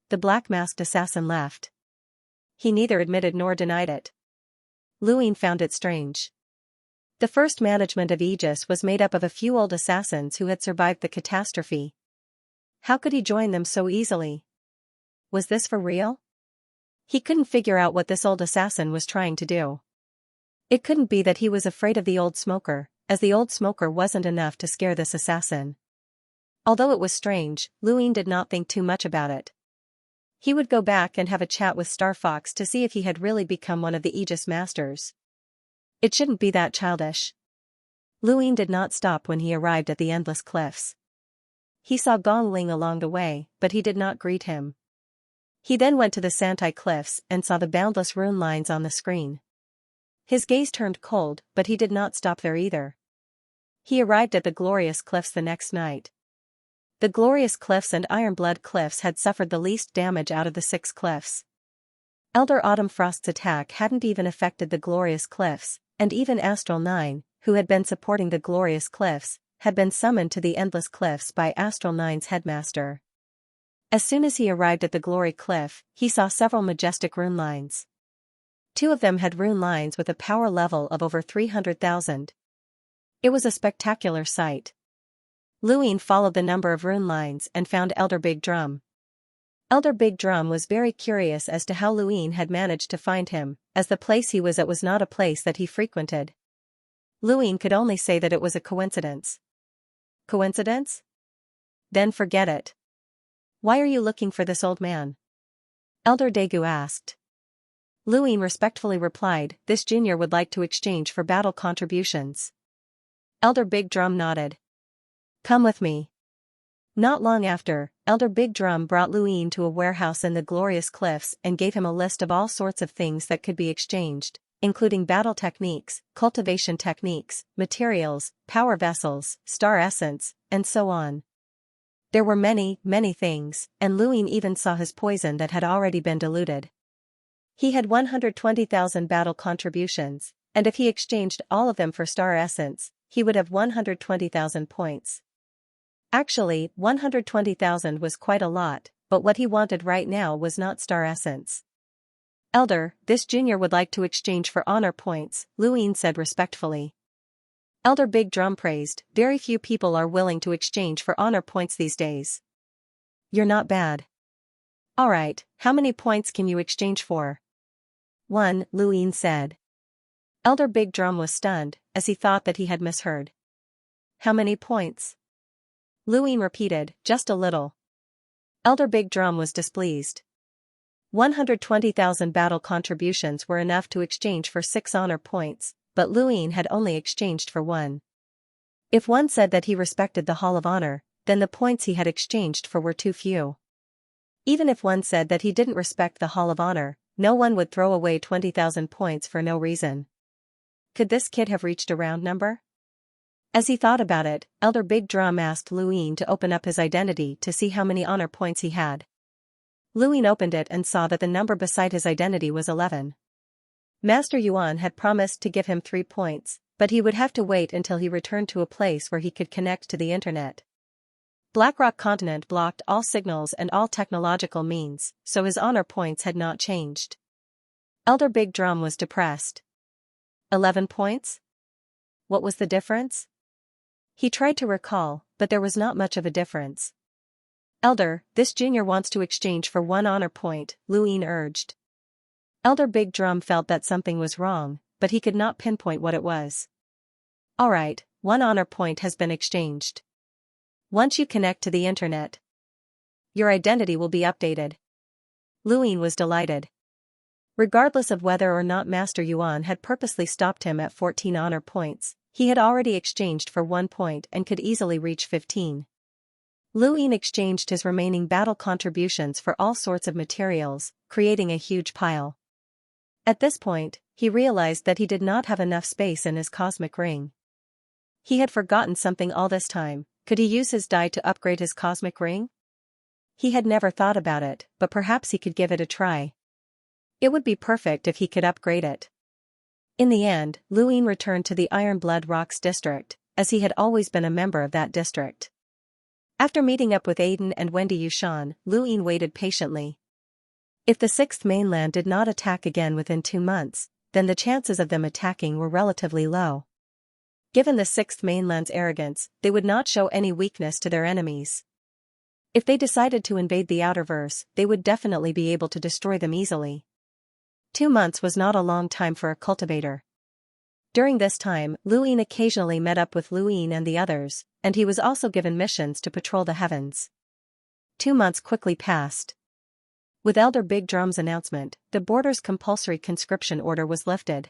The black-masked assassin left. He neither admitted nor denied it. Luine found it strange. The first management of Aegis was made up of a few old assassins who had survived the catastrophe. How could he join them so easily? Was this for real? He couldn't figure out what this old assassin was trying to do. It couldn't be that he was afraid of the old smoker, as the old smoker wasn't enough to scare this assassin. Although it was strange, Luine did not think too much about it. He would go back and have a chat with Star Fox to see if he had really become one of the Aegis masters. It shouldn't be that childish. Luine did not stop when he arrived at the Endless Cliffs. He saw Gong Ling along the way, but he did not greet him. He then went to the Santai Cliffs and saw the boundless rune lines on the screen. His gaze turned cold, but he did not stop there either. He arrived at the Glorious Cliffs the next night. The Glorious Cliffs and Ironblood Cliffs had suffered the least damage out of the 6 cliffs. Elder Autumn Frost's attack hadn't even affected the Glorious Cliffs, and even Astral 9, who had been supporting the Glorious Cliffs, had been summoned to the Endless Cliffs by Astral 9's headmaster. As soon as he arrived at the Glory Cliff, he saw several majestic rune lines. 2 of them had rune lines with a power level of over 300,000. It was a spectacular sight. Luine followed the number of rune lines and found Elder Big Drum. Elder Big Drum was very curious as to how Luine had managed to find him, as the place he was at was not a place that he frequented. Luine could only say that it was a coincidence. Coincidence? Then forget it. Why are you looking for this old man? Elder Daegu asked. Luine respectfully replied, this junior would like to exchange for battle contributions. Elder Big Drum nodded. Come with me. Not long after, Elder Big Drum brought Luine to a warehouse in the Glorious Cliffs and gave him a list of all sorts of things that could be exchanged, including battle techniques, cultivation techniques, materials, power vessels, star essence, and so on. There were many, many things, and Luine even saw his poison that had already been diluted. He had 120,000 battle contributions, and if he exchanged all of them for star essence, he would have 120,000 points. Actually, 120,000 was quite a lot, but what he wanted right now was not star essence. Elder, this junior would like to exchange for honor points, Luine said respectfully. Elder Big Drum praised, very few people are willing to exchange for honor points these days. You're not bad. Alright, how many points can you exchange for? 1, Luine said. Elder Big Drum was stunned, as he thought that he had misheard. How many points? Luine repeated, just a little. Elder Big Drum was displeased. 120,000 battle contributions were enough to exchange for 6 honor points, but Luine had only exchanged for 1. If one said that he respected the Hall of Honor, then the points he had exchanged for were too few. Even if one said that he didn't respect the Hall of Honor, no one would throw away 20,000 points for no reason. Could this kid have reached a round number? As he thought about it, Elder Big Drum asked Luine to open up his identity to see how many honor points he had. Luine opened it and saw that the number beside his identity was 11. Master Yuan had promised to give him 3 points, but he would have to wait until he returned to a place where he could connect to the internet. Blackrock Continent blocked all signals and all technological means, so his honor points had not changed. Elder Big Drum was depressed. 11 points? What was the difference? He tried to recall, but there was not much of a difference. Elder, this junior wants to exchange for 1 honor point, Luine urged. Elder Big Drum felt that something was wrong, but he could not pinpoint what it was. Alright, 1 honor point has been exchanged. Once you connect to the internet, your identity will be updated. Luine was delighted. Regardless of whether or not Master Yuan had purposely stopped him at 14 honor points, he had already exchanged for 1 point and could easily reach 15. Luine exchanged his remaining battle contributions for all sorts of materials, creating a huge pile. At this point, he realized that he did not have enough space in his cosmic ring. He had forgotten something all this time. Could he use his die to upgrade his cosmic ring? He had never thought about it, but perhaps he could give it a try. It would be perfect if he could upgrade it. In the end, Luine returned to the Ironblood Rocks district, as he had always been a member of that district. After meeting up with Aiden and Wendy Yushan, Luine waited patiently. If the 6th mainland did not attack again within 2 months, then the chances of them attacking were relatively low. Given the Sixth Mainland's arrogance, they would not show any weakness to their enemies. If they decided to invade the Outerverse, they would definitely be able to destroy them easily. 2 months was not a long time for a cultivator. During this time, Luin occasionally met up with Luin and the others, and he was also given missions to patrol the heavens. 2 months quickly passed. With Elder Big Drum's announcement, the border's compulsory conscription order was lifted.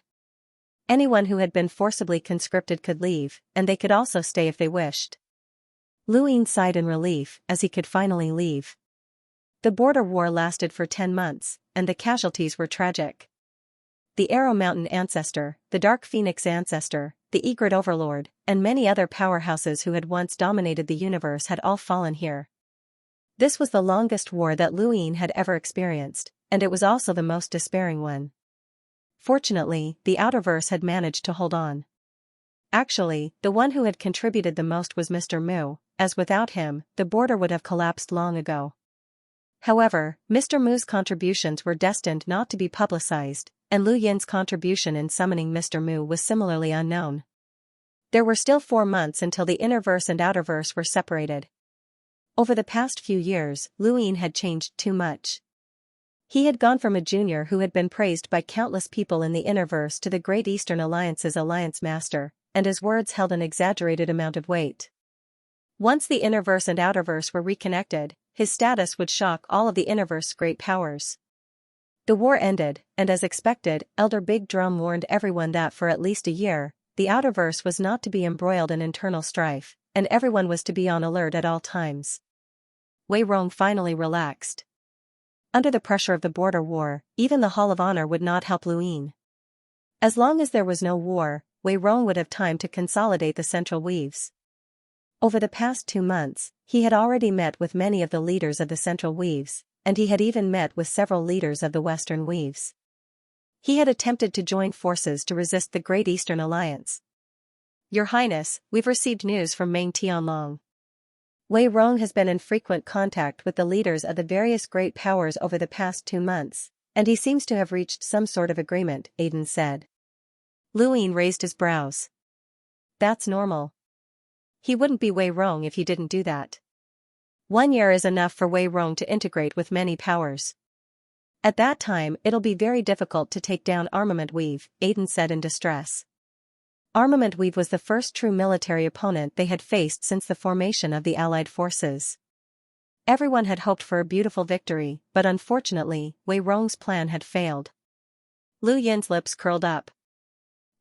Anyone who had been forcibly conscripted could leave, and they could also stay if they wished. Luin sighed in relief as he could finally leave. The border war lasted for 10 months, and the casualties were tragic. The Arrow Mountain Ancestor, the Dark Phoenix Ancestor, the Egret Overlord, and many other powerhouses who had once dominated the universe had all fallen here. This was the longest war that Luin had ever experienced, and it was also the most despairing one. Fortunately, the Outerverse had managed to hold on. Actually, the one who had contributed the most was Mr. Mu, as without him, the border would have collapsed long ago. However, Mr. Mu's contributions were destined not to be publicized, and Lu Yin's contribution in summoning Mr. Mu was similarly unknown. There were still 4 months until the Innerverse and Outerverse were separated. Over the past few years, Luin had changed too much. He had gone from a junior who had been praised by countless people in the Innerverse to the Great Eastern Alliance's Alliance Master, and his words held an exaggerated amount of weight. Once the Innerverse and Outerverse were reconnected, his status would shock all of the Innerverse's great powers. The war ended, and as expected, Elder Big Drum warned everyone that for at least a year, the Outerverse was not to be embroiled in internal strife, and everyone was to be on alert at all times. Wei Rong finally relaxed. Under the pressure of the border war, even the Hall of Honor would not help Luin. As long as there was no war, Wei Rong would have time to consolidate the Central Weaves. Over the past 2 months, he had already met with many of the leaders of the Central Weaves, and he had even met with several leaders of the Western Weaves. He had attempted to join forces to resist the Great Eastern Alliance. Your Highness, we've received news from Meng Tianlong. Wei Rong has been in frequent contact with the leaders of the various great powers over the past 2 months, and he seems to have reached some sort of agreement, Aiden said. Luin raised his brows. That's normal. He wouldn't be Wei Rong if he didn't do that. 1 year is enough for Wei Rong to integrate with many powers. At that time, it'll be very difficult to take down Armament Weave, Aiden said in distress. Armament Weave was the first true military opponent they had faced since the formation of the Allied forces. Everyone had hoped for a beautiful victory, but unfortunately, Wei Rong's plan had failed. Lu Yin's lips curled up.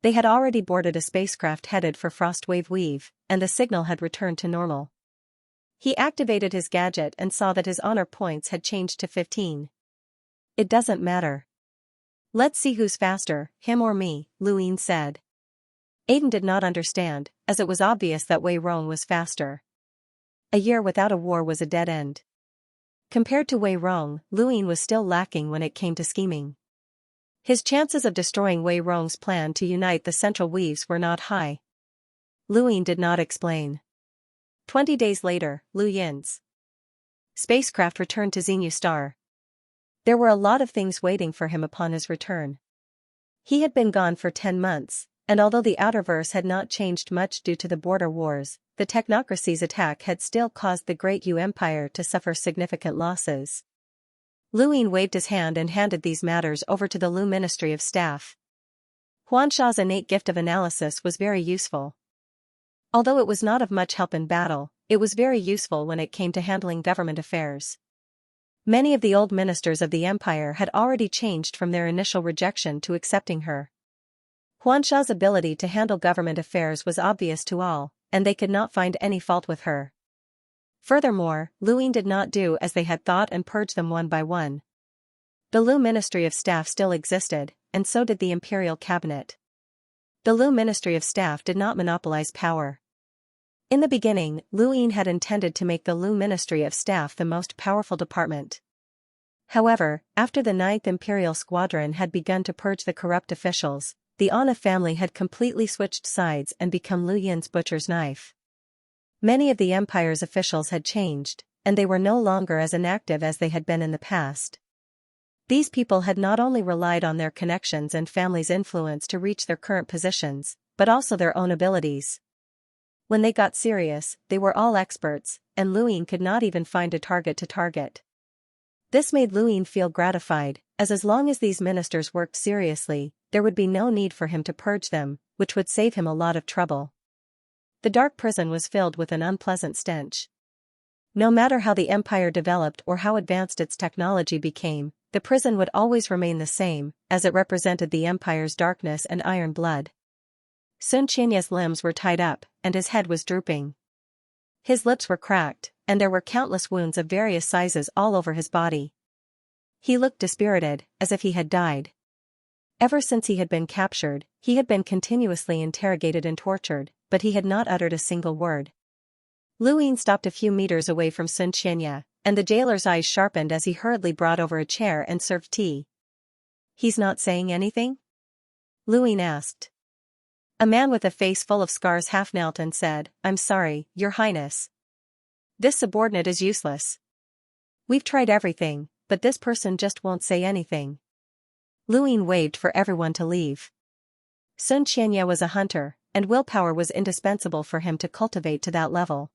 They had already boarded a spacecraft headed for Frostwave Weave, and the signal had returned to normal. He activated his gadget and saw that his honor points had changed to 15. It doesn't matter. Let's see who's faster, him or me, Luin said. Aiden did not understand, as it was obvious that Wei Rong was faster. A year without a war was a dead end. Compared to Wei Rong, Luin was still lacking when it came to scheming. His chances of destroying Wei Rong's plan to unite the Central Weaves were not high. Luin did not explain. 20 days later, Lu Yin's spacecraft returned to Xenu Star. There were a lot of things waiting for him upon his return. He had been gone for 10 months, and although the Outerverse had not changed much due to the border wars, the Technocracy's attack had still caused the Great Yu Empire to suffer significant losses. Luin waved his hand and handed these matters over to the Lu Ministry of Staff. Huansha's innate gift of analysis was very useful. Although it was not of much help in battle, it was very useful when it came to handling government affairs. Many of the old ministers of the empire had already changed from their initial rejection to accepting her. Huansha's ability to handle government affairs was obvious to all, and they could not find any fault with her. Furthermore, Luin did not do as they had thought and purge them one by one. The Lu Ministry of Staff still existed, and so did the Imperial Cabinet. The Lu Ministry of Staff did not monopolize power. In the beginning, Luin had intended to make the Lu Ministry of Staff the most powerful department. However, after the 9th Imperial Squadron had begun to purge the corrupt officials, the Anna family had completely switched sides and become Lu Yin's butcher's knife. Many of the Empire's officials had changed, and they were no longer as inactive as they had been in the past. These people had not only relied on their connections and family's influence to reach their current positions, but also their own abilities. When they got serious, they were all experts, and Luin could not even find a target to target. This made Luin feel gratified, as long as these ministers worked seriously, there would be no need for him to purge them, which would save him a lot of trouble. The dark prison was filled with an unpleasant stench. No matter how the empire developed or how advanced its technology became, the prison would always remain the same, as it represented the empire's darkness and iron blood. Xianxia's limbs were tied up, and his head was drooping. His lips were cracked, and there were countless wounds of various sizes all over his body. He looked dispirited, as if he had died. Ever since he had been captured, he had been continuously interrogated and tortured, but he had not uttered a single word. Luin stopped a few meters away from Xianxia, and the jailer's eyes sharpened as he hurriedly brought over a chair and served tea. "He's not saying anything?" Luin asked. A man with a face full of scars half knelt and said, "I'm sorry, Your Highness. This subordinate is useless. We've tried everything, but this person just won't say anything." Luin waved for everyone to leave. Xianxia was a hunter, and willpower was indispensable for him to cultivate to that level.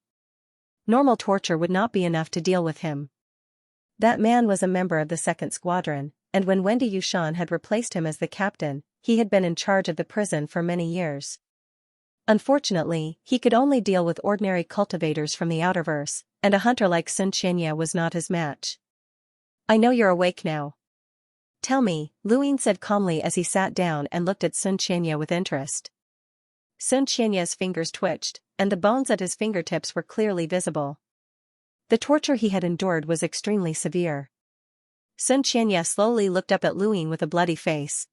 Normal torture would not be enough to deal with him. That man was a member of the 2nd Squadron, and when Wendy Yushan had replaced him as the captain, he had been in charge of the prison for many years. Unfortunately, he could only deal with ordinary cultivators from the outerverse, and a hunter like Xianxia was not his match. "I know you're awake now. Tell me," Luin said calmly as he sat down and looked at Xianxia with interest. Xianxia's fingers twitched, and the bones at his fingertips were clearly visible. The torture he had endured was extremely severe. Xianxia slowly looked up at Luin with a bloody face.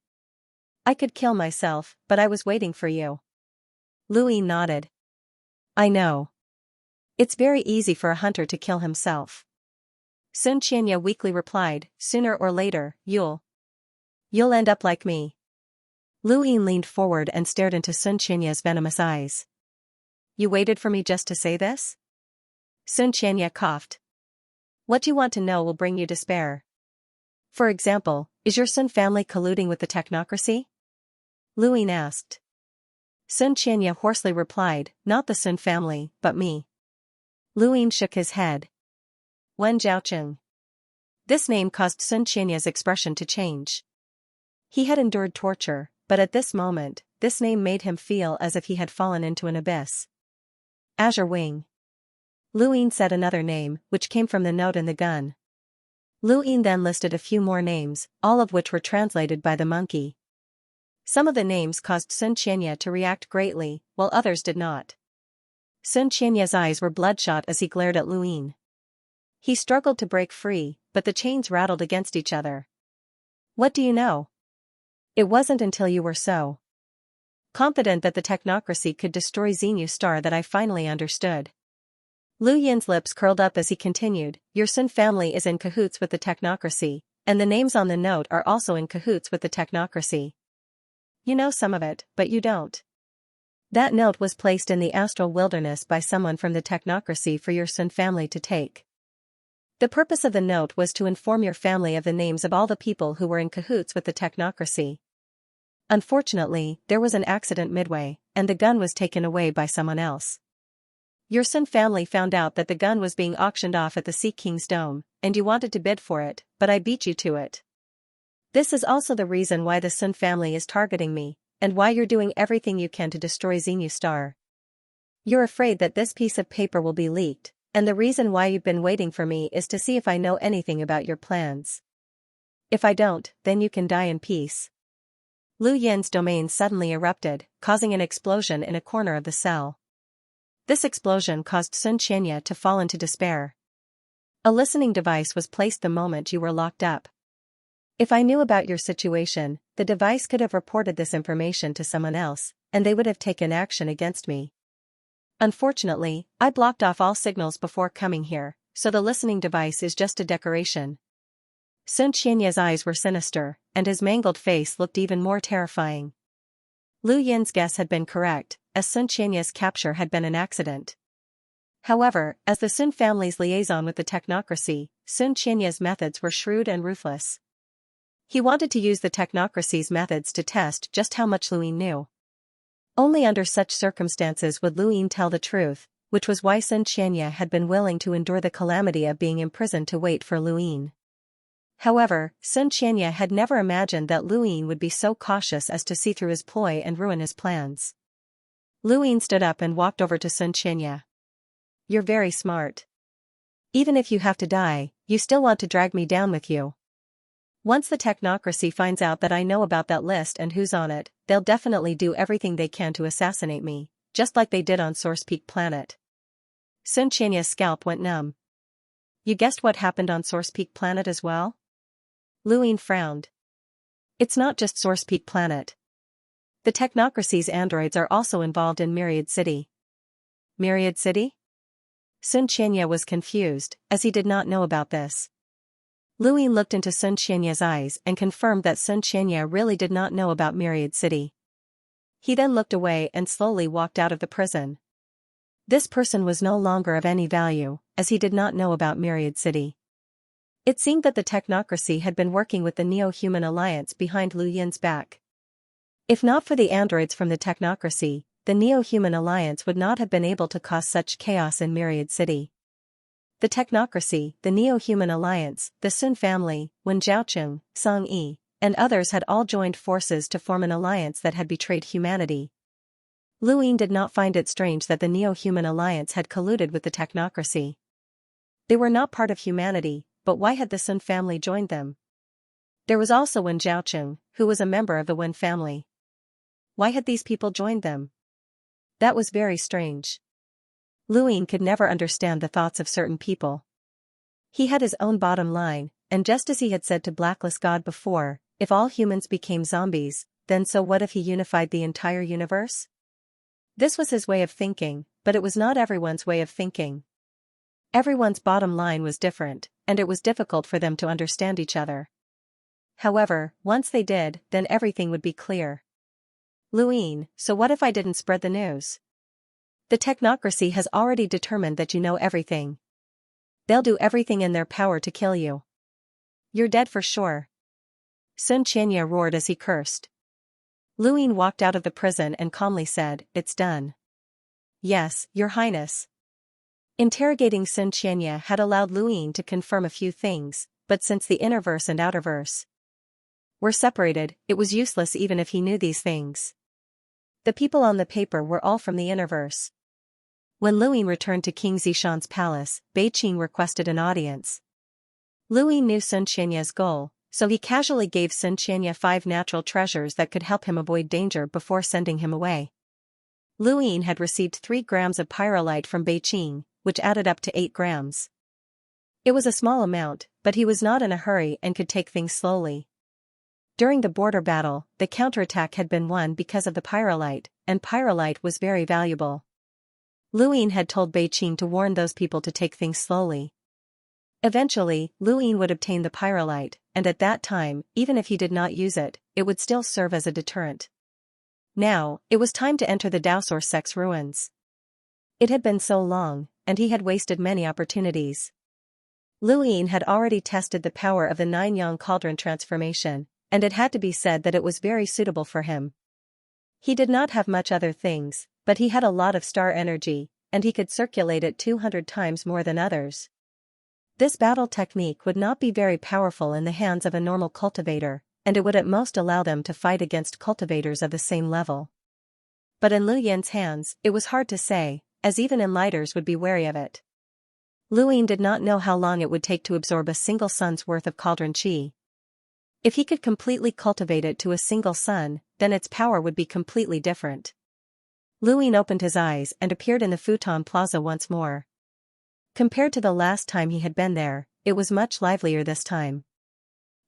"I could kill myself, but I was waiting for you." Luin nodded. "I know. It's very easy for a hunter to kill himself." Xianxia weakly replied, "Sooner or later, you'll end up like me." Luin leaned forward and stared into Xianxia's venomous eyes. "You waited for me just to say this?" Xianxia coughed. "What you want to know will bring you despair. For example, is your Sun family colluding with the technocracy?" Luin asked. Xianxia hoarsely replied, "Not the Sun family, but me." Luin shook his head. "Wen Zhaocheng." This name caused Xianxia's expression to change. He had endured torture, but at this moment, this name made him feel as if he had fallen into an abyss. "Azure Wing." Luin said another name, which came from the note in the gun. Luin then listed a few more names, all of which were translated by the monkey. Some of the names caused Xianxia to react greatly, while others did not. Xianxia's eyes were bloodshot as he glared at Luin. He struggled to break free, but the chains rattled against each other. "What do you know? It wasn't until you were so confident that the technocracy could destroy Xenu Star that I finally understood." Lu Yin's lips curled up as he continued, "Your Sun family is in cahoots with the technocracy, and the names on the note are also in cahoots with the technocracy. You know some of it, but you don't. That note was placed in the astral wilderness by someone from the technocracy for your Sun family to take. The purpose of the note was to inform your family of the names of all the people who were in cahoots with the technocracy. Unfortunately, there was an accident midway, and the gun was taken away by someone else. Your Sun family found out that the gun was being auctioned off at the Sea King's Dome, and you wanted to bid for it, but I beat you to it. This is also the reason why the Sun family is targeting me, and why you're doing everything you can to destroy Xenu Star. You're afraid that this piece of paper will be leaked, and the reason why you've been waiting for me is to see if I know anything about your plans. If I don't, then you can die in peace." Lu Yin's domain suddenly erupted, causing an explosion in a corner of the cell. This explosion caused Xianxia to fall into despair. "A listening device was placed the moment you were locked up. If I knew about your situation, the device could have reported this information to someone else, and they would have taken action against me. Unfortunately, I blocked off all signals before coming here, so the listening device is just a decoration." Xianxia's eyes were sinister, and his mangled face looked even more terrifying. Lu Yin's guess had been correct, as Xianxia's capture had been an accident. However, as the Sun family's liaison with the technocracy, Xianxia's methods were shrewd and ruthless. He wanted to use the technocracy's methods to test just how much Luin knew. Only under such circumstances would Luin tell the truth, which was why Xianxia had been willing to endure the calamity of being imprisoned to wait for Luin. However, Xianxia had never imagined that Luin would be so cautious as to see through his ploy and ruin his plans. Luin stood up and walked over to Xianxia. "You're very smart. Even if you have to die, you still want to drag me down with you. Once the technocracy finds out that I know about that list and who's on it, they'll definitely do everything they can to assassinate me, just like they did on Source Peak Planet." Xianxia's scalp went numb. "You guessed what happened on Source Peak Planet as well?" Luin frowned. "It's not just Source Peak Planet. The technocracy's androids are also involved in Myriad City." Myriad City? Xianxia was confused, as he did not know about this. Luin looked into Xianxia's eyes and confirmed that Xianxia really did not know about Myriad City. He then looked away and slowly walked out of the prison. This person was no longer of any value, as he did not know about Myriad City. It seemed that the technocracy had been working with the Neo-Human Alliance behind Lu Yin's back. If not for the androids from the technocracy, the Neo-Human Alliance would not have been able to cause such chaos in Myriad City. The technocracy, the Neo-Human Alliance, the Sun family, Wen Zhaocheng, Song Yi, and others had all joined forces to form an alliance that had betrayed humanity. Luin did not find it strange that the Neo-Human Alliance had colluded with the technocracy. They were not part of humanity, but why had the Sun family joined them? There was also Wen Zhaocheng, who was a member of the Wen family. Why had these people joined them? That was very strange. Luin could never understand the thoughts of certain people. He had his own bottom line, and just as he had said to Blacklist God before, if all humans became zombies, then so what if he unified the entire universe? This was his way of thinking, but it was not everyone's way of thinking. Everyone's bottom line was different, and it was difficult for them to understand each other. However, once they did, then everything would be clear. "Luin, so what if I didn't spread the news? The technocracy has already determined that you know everything. They'll do everything in their power to kill you. You're dead for sure." Xianxia roared as he cursed. Luin walked out of the prison and calmly said, "It's done." "Yes, Your Highness." Interrogating Xianxia had allowed Luin to confirm a few things, but since the innerverse and outerverse were separated, it was useless even if he knew these things. The people on the paper were all from the innerverse. When Luin returned to King Zishan's palace, Beiqing requested an audience. Luin knew Xianxia's goal, so he casually gave Xianxia 5 natural treasures that could help him avoid danger before sending him away. Luin had received 3 grams of pyrolite from Beiqing, which added up to 8 grams. It was a small amount, but he was not in a hurry and could take things slowly. During the border battle, the counterattack had been won because of the pyrolite, and pyrolite was very valuable. Luin had told Beiqing to warn those people to take things slowly. Eventually, Luin would obtain the pyrolite, and at that time, even if he did not use it, it would still serve as a deterrent. Now, it was time to enter the Daosor sect's ruins. It had been so long, and he had wasted many opportunities. Luin had already tested the power of the 9-yang cauldron transformation, and it had to be said that it was very suitable for him. He did not have much other things, but he had a lot of star energy, and he could circulate it 200 times more than others. This battle technique would not be very powerful in the hands of a normal cultivator, and it would at most allow them to fight against cultivators of the same level. But in Lu Yin's hands, it was hard to say, as even enlighters would be wary of it. Luin did not know how long it would take to absorb a single sun's worth of cauldron qi. If he could completely cultivate it to a single sun, then its power would be completely different. Luin opened his eyes and appeared in the Futon Plaza once more. Compared to the last time he had been there, it was much livelier this time.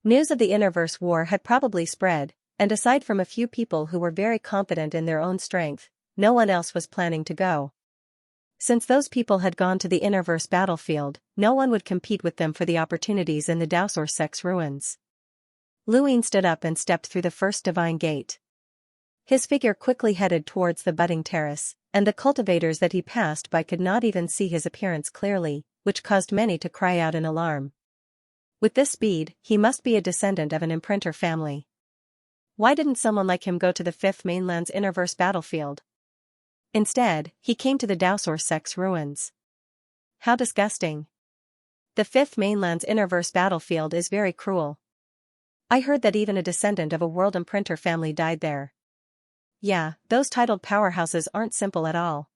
News of the Innerverse War had probably spread, and aside from a few people who were very confident in their own strength, no one else was planning to go. Since those people had gone to the Innerverse battlefield, no one would compete with them for the opportunities in the Daosor sect's ruins. Luin stood up and stepped through the first divine gate. His figure quickly headed towards the budding terrace, and the cultivators that he passed by could not even see his appearance clearly, which caused many to cry out in alarm. With this speed, he must be a descendant of an imprinter family. Why didn't someone like him go to the Fifth Mainland's Innerverse battlefield? Instead, he came to the Dowsource Sect's ruins. How disgusting. The Fifth Mainland's Innerverse battlefield is very cruel. I heard that even a descendant of a world imprinter family died there. Yeah, those titled powerhouses aren't simple at all.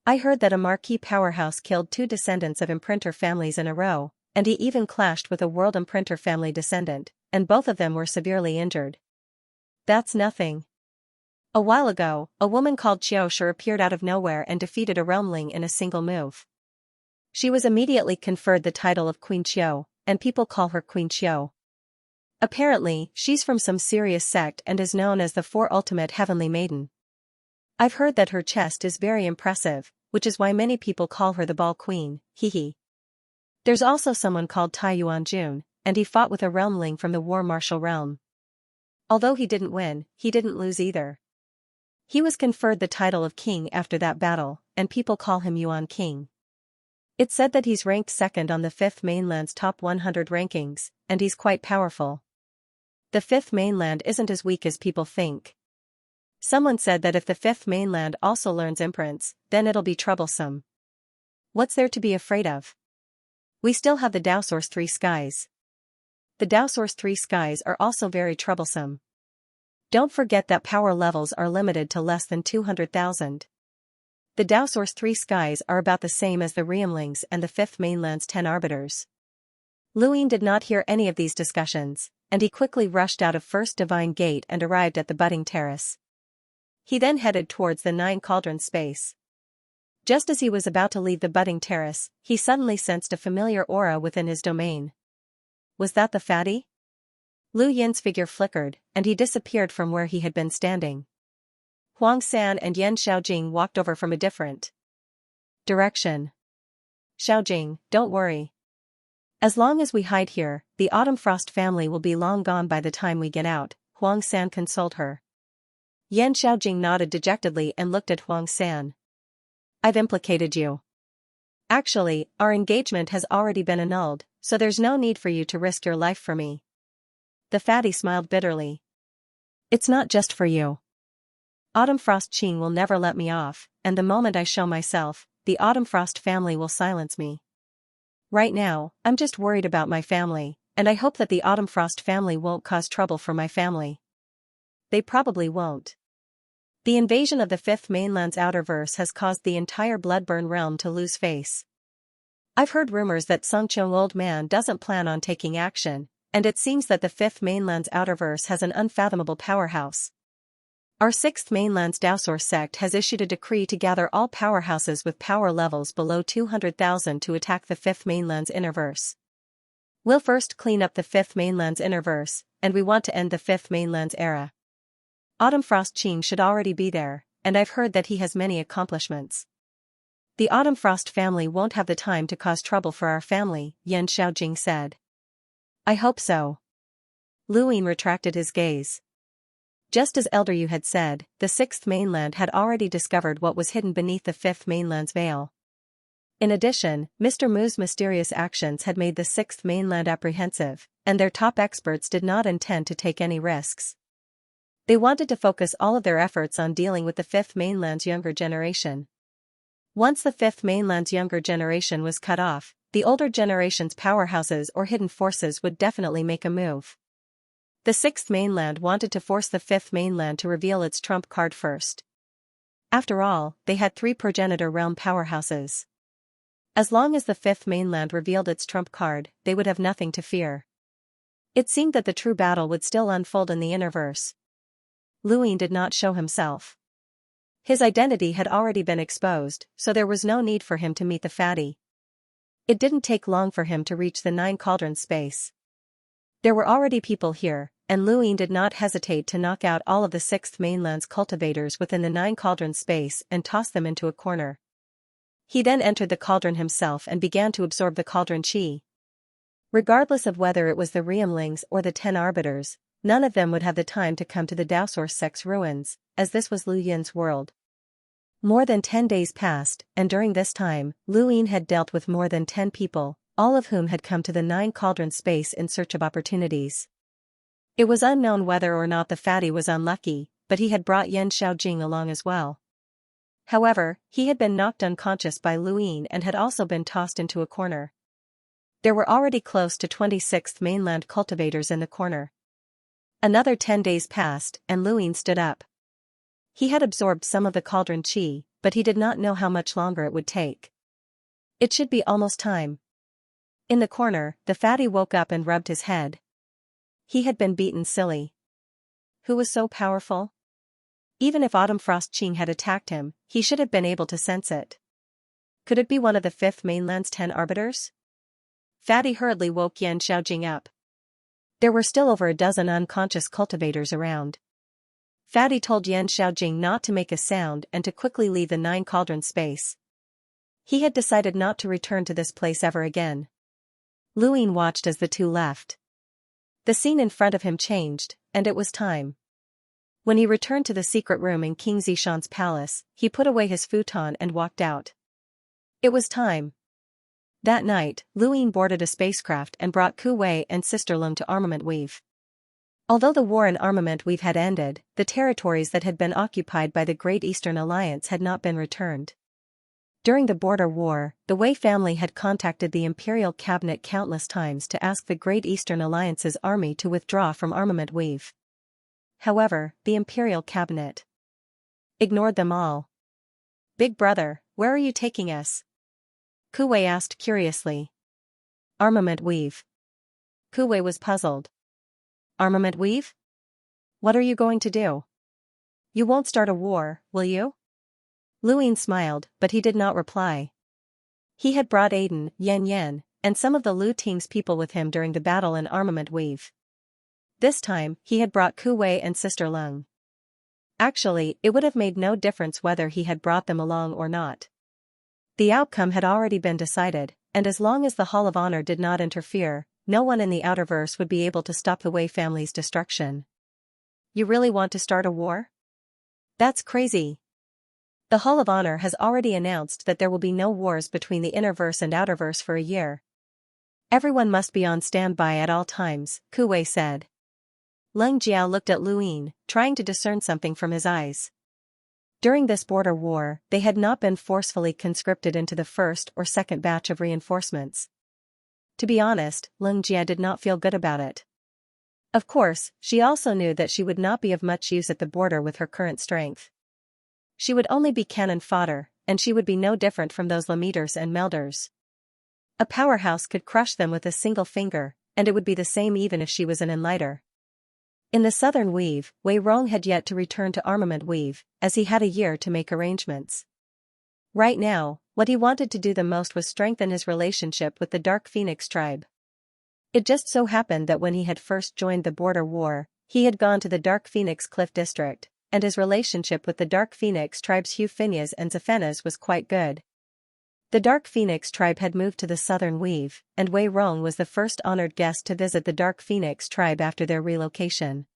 I heard that a marquee powerhouse killed 2 descendants of imprinter families in a row, and he even clashed with a world imprinter family descendant, and both of them were severely injured. That's nothing. A while ago, a woman called Xianxia appeared out of nowhere and defeated a realmling in a single move. She was immediately conferred the title of Queen Xiao, and people call her Queen Xiao. Apparently, she's from some serious sect and is known as the 4 Ultimate Heavenly Maiden. I've heard that her chest is very impressive, which is why many people call her the Ball Queen, hehe. There's also someone called Tai Yuanjun, and he fought with a realmling from the War Martial realm. Although he didn't win, he didn't lose either. He was conferred the title of King after that battle, and people call him Yuan King. It's said that he's ranked 2nd on the Fifth Mainland's top 100 rankings, and he's quite powerful. The Fifth Mainland isn't as weak as people think. Someone said that if the Fifth Mainland also learns imprints, then it'll be troublesome. What's there to be afraid of? We still have the Dowsource 3 skies. The Dowsource 3 skies are also very troublesome. Don't forget that power levels are limited to less than 200,000. The Dowsource 3 skies are about the same as the realmlings and the Fifth Mainland's 10 arbiters. Luin did not hear any of these discussions, and he quickly rushed out of First Divine Gate and arrived at the budding terrace. He then headed towards the 9 cauldrons space. Just as he was about to leave the budding terrace, he suddenly sensed a familiar aura within his domain. Was that the fatty? Lu Yin's figure flickered, and he disappeared from where he had been standing. Huang San and Yan Xiaojing walked over from a different direction. Xiaojing, don't worry. As long as we hide here, the Autumn Frost family will be long gone by the time we get out, Huang San consoled her. Yan Xiaojing nodded dejectedly and looked at Huang San. I've implicated you. Actually, our engagement has already been annulled, so there's no need for you to risk your life for me. The fatty smiled bitterly. It's not just for you. Autumn Frost Qing will never let me off, and the moment I show myself, the Autumn Frost family will silence me. Right now, I'm just worried about my family, and I hope that the Autumn Frost family won't cause trouble for my family. They probably won't. The invasion of the Fifth Mainland's Outerverse has caused the entire Bloodburn realm to lose face. I've heard rumors that Songqiong Old Man doesn't plan on taking action, and it seems that the Fifth Mainland's Outerverse has an unfathomable powerhouse. Our Sixth Mainland's Dowsource sect has issued a decree to gather all powerhouses with power levels below 200,000 to attack the Fifth Mainland's Innerverse. We'll first clean up the Fifth Mainland's Innerverse, and we want to end the Fifth Mainland's era. Autumn Frost Qing should already be there, and I've heard that he has many accomplishments. The Autumn Frost family won't have the time to cause trouble for our family, Yan Xiaojing said. I hope so. Luin retracted his gaze. Just as Elder Yu had said, the Sixth Mainland had already discovered what was hidden beneath the Fifth Mainland's veil. In addition, Mr. Mu's mysterious actions had made the Sixth Mainland apprehensive, and their top experts did not intend to take any risks. They wanted to focus all of their efforts on dealing with the Fifth Mainland's younger generation. Once the Fifth Mainland's younger generation was cut off, the older generation's powerhouses or hidden forces would definitely make a move. The Sixth Mainland wanted to force the Fifth Mainland to reveal its trump card first. After all, they had 3 progenitor realm powerhouses. As long as the Fifth Mainland revealed its trump card, they would have nothing to fear. It seemed that the true battle would still unfold in the Innerverse. Luin did not show himself. His identity had already been exposed, so there was no need for him to meet the fatty. It didn't take long for him to reach the 9 cauldrons space. There were already people here, and Luin did not hesitate to knock out all of the Sixth Mainland's cultivators within the 9 cauldrons space and toss them into a corner. He then entered the cauldron himself and began to absorb the cauldron qi. Regardless of whether it was the realmlings or the 10 arbiters, none of them would have the time to come to the Dowsource sect's ruins, as this was Lu Yin's world. More than 10 days passed, and during this time, Luin had dealt with more than 10 people, all of whom had come to the Nine Cauldrons space in search of opportunities. It was unknown whether or not the fatty was unlucky, but he had brought Xianxia along as well. However, he had been knocked unconscious by Luin and had also been tossed into a corner. There were already close to 26th mainland cultivators in the corner. Another 10 days passed, and Luin stood up. He had absorbed some of the cauldron chi, but he did not know how much longer it would take. It should be almost time. In the corner, the fatty woke up and rubbed his head. He had been beaten silly. Who was so powerful? Even if Autumn Frost Qing had attacked him, he should have been able to sense it. Could it be one of the 5th mainland's 10 arbiters? Fatty hurriedly woke Xianxia up. There were still over a dozen unconscious cultivators around. Fatty told Xianxia not to make a sound and to quickly leave the Nine Cauldrons space. He had decided not to return to this place ever again. Luin watched as the two left. The scene in front of him changed, and it was time. When he returned to the secret room in King Zishan's palace, he put away his futon and walked out. It was time. That night, Luin boarded a spacecraft and brought Ku Wei and Sister Lung to Armament Weave. Although the war in Armament Weave had ended, the territories that had been occupied by the Great Eastern Alliance had not been returned. During the border war, the Wei family had contacted the Imperial Cabinet countless times to ask the Great Eastern Alliance's army to withdraw from Armament Weave. However, the Imperial Cabinet ignored them all. "Big brother, where are you taking us?" Ku Wei asked curiously. "Armament Weave." Ku Wei was puzzled. "Armament Weave? What are you going to do? You won't start a war, will you?" Luin smiled, but he did not reply. He had brought Aiden, Yan, and some of the Lu team's people with him during the battle in Armament Weave. This time, he had brought Ku Wei and Sister Lung. Actually, it would have made no difference whether he had brought them along or not. The outcome had already been decided, and as long as the Hall of Honor did not interfere, no one in the Outerverse would be able to stop the Wei family's destruction. "You really want to start a war? That's crazy." The Hall of Honor has already announced that there will be no wars between the Innerverse and Outerverse for a year. "Everyone must be on standby at all times," Ku Wei said. Leng Jiao looked at Luin, trying to discern something from his eyes. During this border war, they had not been forcefully conscripted into the first or second batch of reinforcements. To be honest, Leng Jia did not feel good about it. Of course, she also knew that she would not be of much use at the border with her current strength. She would only be cannon fodder, and she would be no different from those Lemeters and Melders. A powerhouse could crush them with a single finger, and it would be the same even if she was an enlighter. In the Southern Weave, Wei Rong had yet to return to Armament Weave, as he had a year to make arrangements. Right now, what he wanted to do the most was strengthen his relationship with the Dark Phoenix tribe. It just so happened that when he had first joined the border war, he had gone to the Dark Phoenix Cliff District, and his relationship with the Dark Phoenix tribe's Hu Phineas and Zephenas was quite good. The Dark Phoenix tribe had moved to the Southern Weave, and Wei Rong was the first honored guest to visit the Dark Phoenix tribe after their relocation.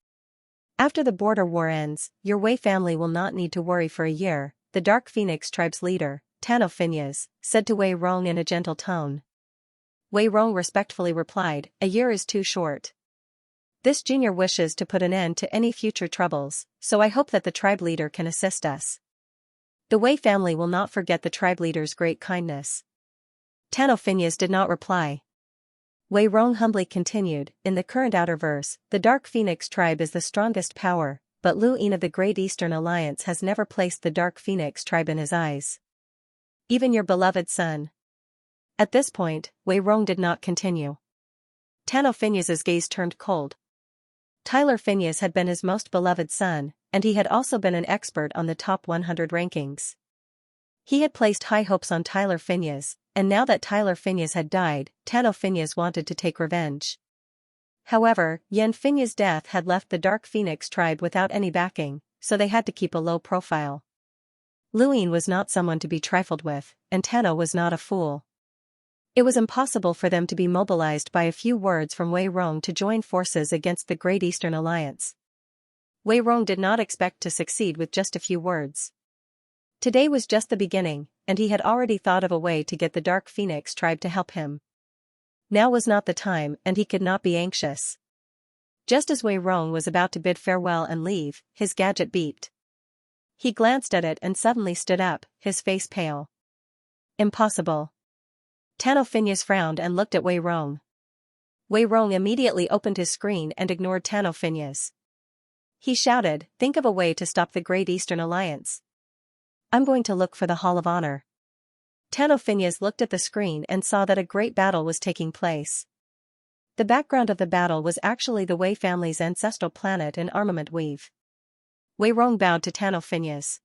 "After the border war ends, your Wei family will not need to worry for a year," the Dark Phoenix tribe's leader, Tano Phineas, said to Wei Rong in a gentle tone. Wei Rong respectfully replied, "A year is too short. This junior wishes to put an end to any future troubles, so I hope that the tribe leader can assist us. The Wei family will not forget the tribe leader's great kindness." Tano Phineas did not reply. Wei Rong humbly continued, "In the current Outerverse, the Dark Phoenix tribe is the strongest power, but Lu Yin of the Great Eastern Alliance has never placed the Dark Phoenix tribe in his eyes. Even your beloved son." At this point, Wei Rong did not continue. Tano Phineas's gaze turned cold. Tyler Phineas had been his most beloved son, and he had also been an expert on the top 100 rankings. He had placed high hopes on Tyler Phineas, and now that Tyler Phineas had died, Tano Phineas wanted to take revenge. However, Yan Phineas' death had left the Dark Phoenix tribe without any backing, so they had to keep a low profile. Luin was not someone to be trifled with, and Tano was not a fool. It was impossible for them to be mobilized by a few words from Wei Rong to join forces against the Great Eastern Alliance. Wei Rong did not expect to succeed with just a few words. Today was just the beginning, and he had already thought of a way to get the Dark Phoenix tribe to help him. Now was not the time and he could not be anxious. Just as Wei Rong was about to bid farewell and leave, his gadget beeped. He glanced at it and suddenly stood up, his face pale. Impossible. Tano Phineas frowned and looked at Wei Rong. Wei Rong immediately opened his screen and ignored Tano Phineas. He shouted, "Think of a way to stop the Great Eastern Alliance. I'm going to look for the Hall of Honor." Tano Phineas looked at the screen and saw that a great battle was taking place. The background of the battle was actually the Wei family's ancestral planet in Armament Weave. Wei Rong bowed to Tano Phineas.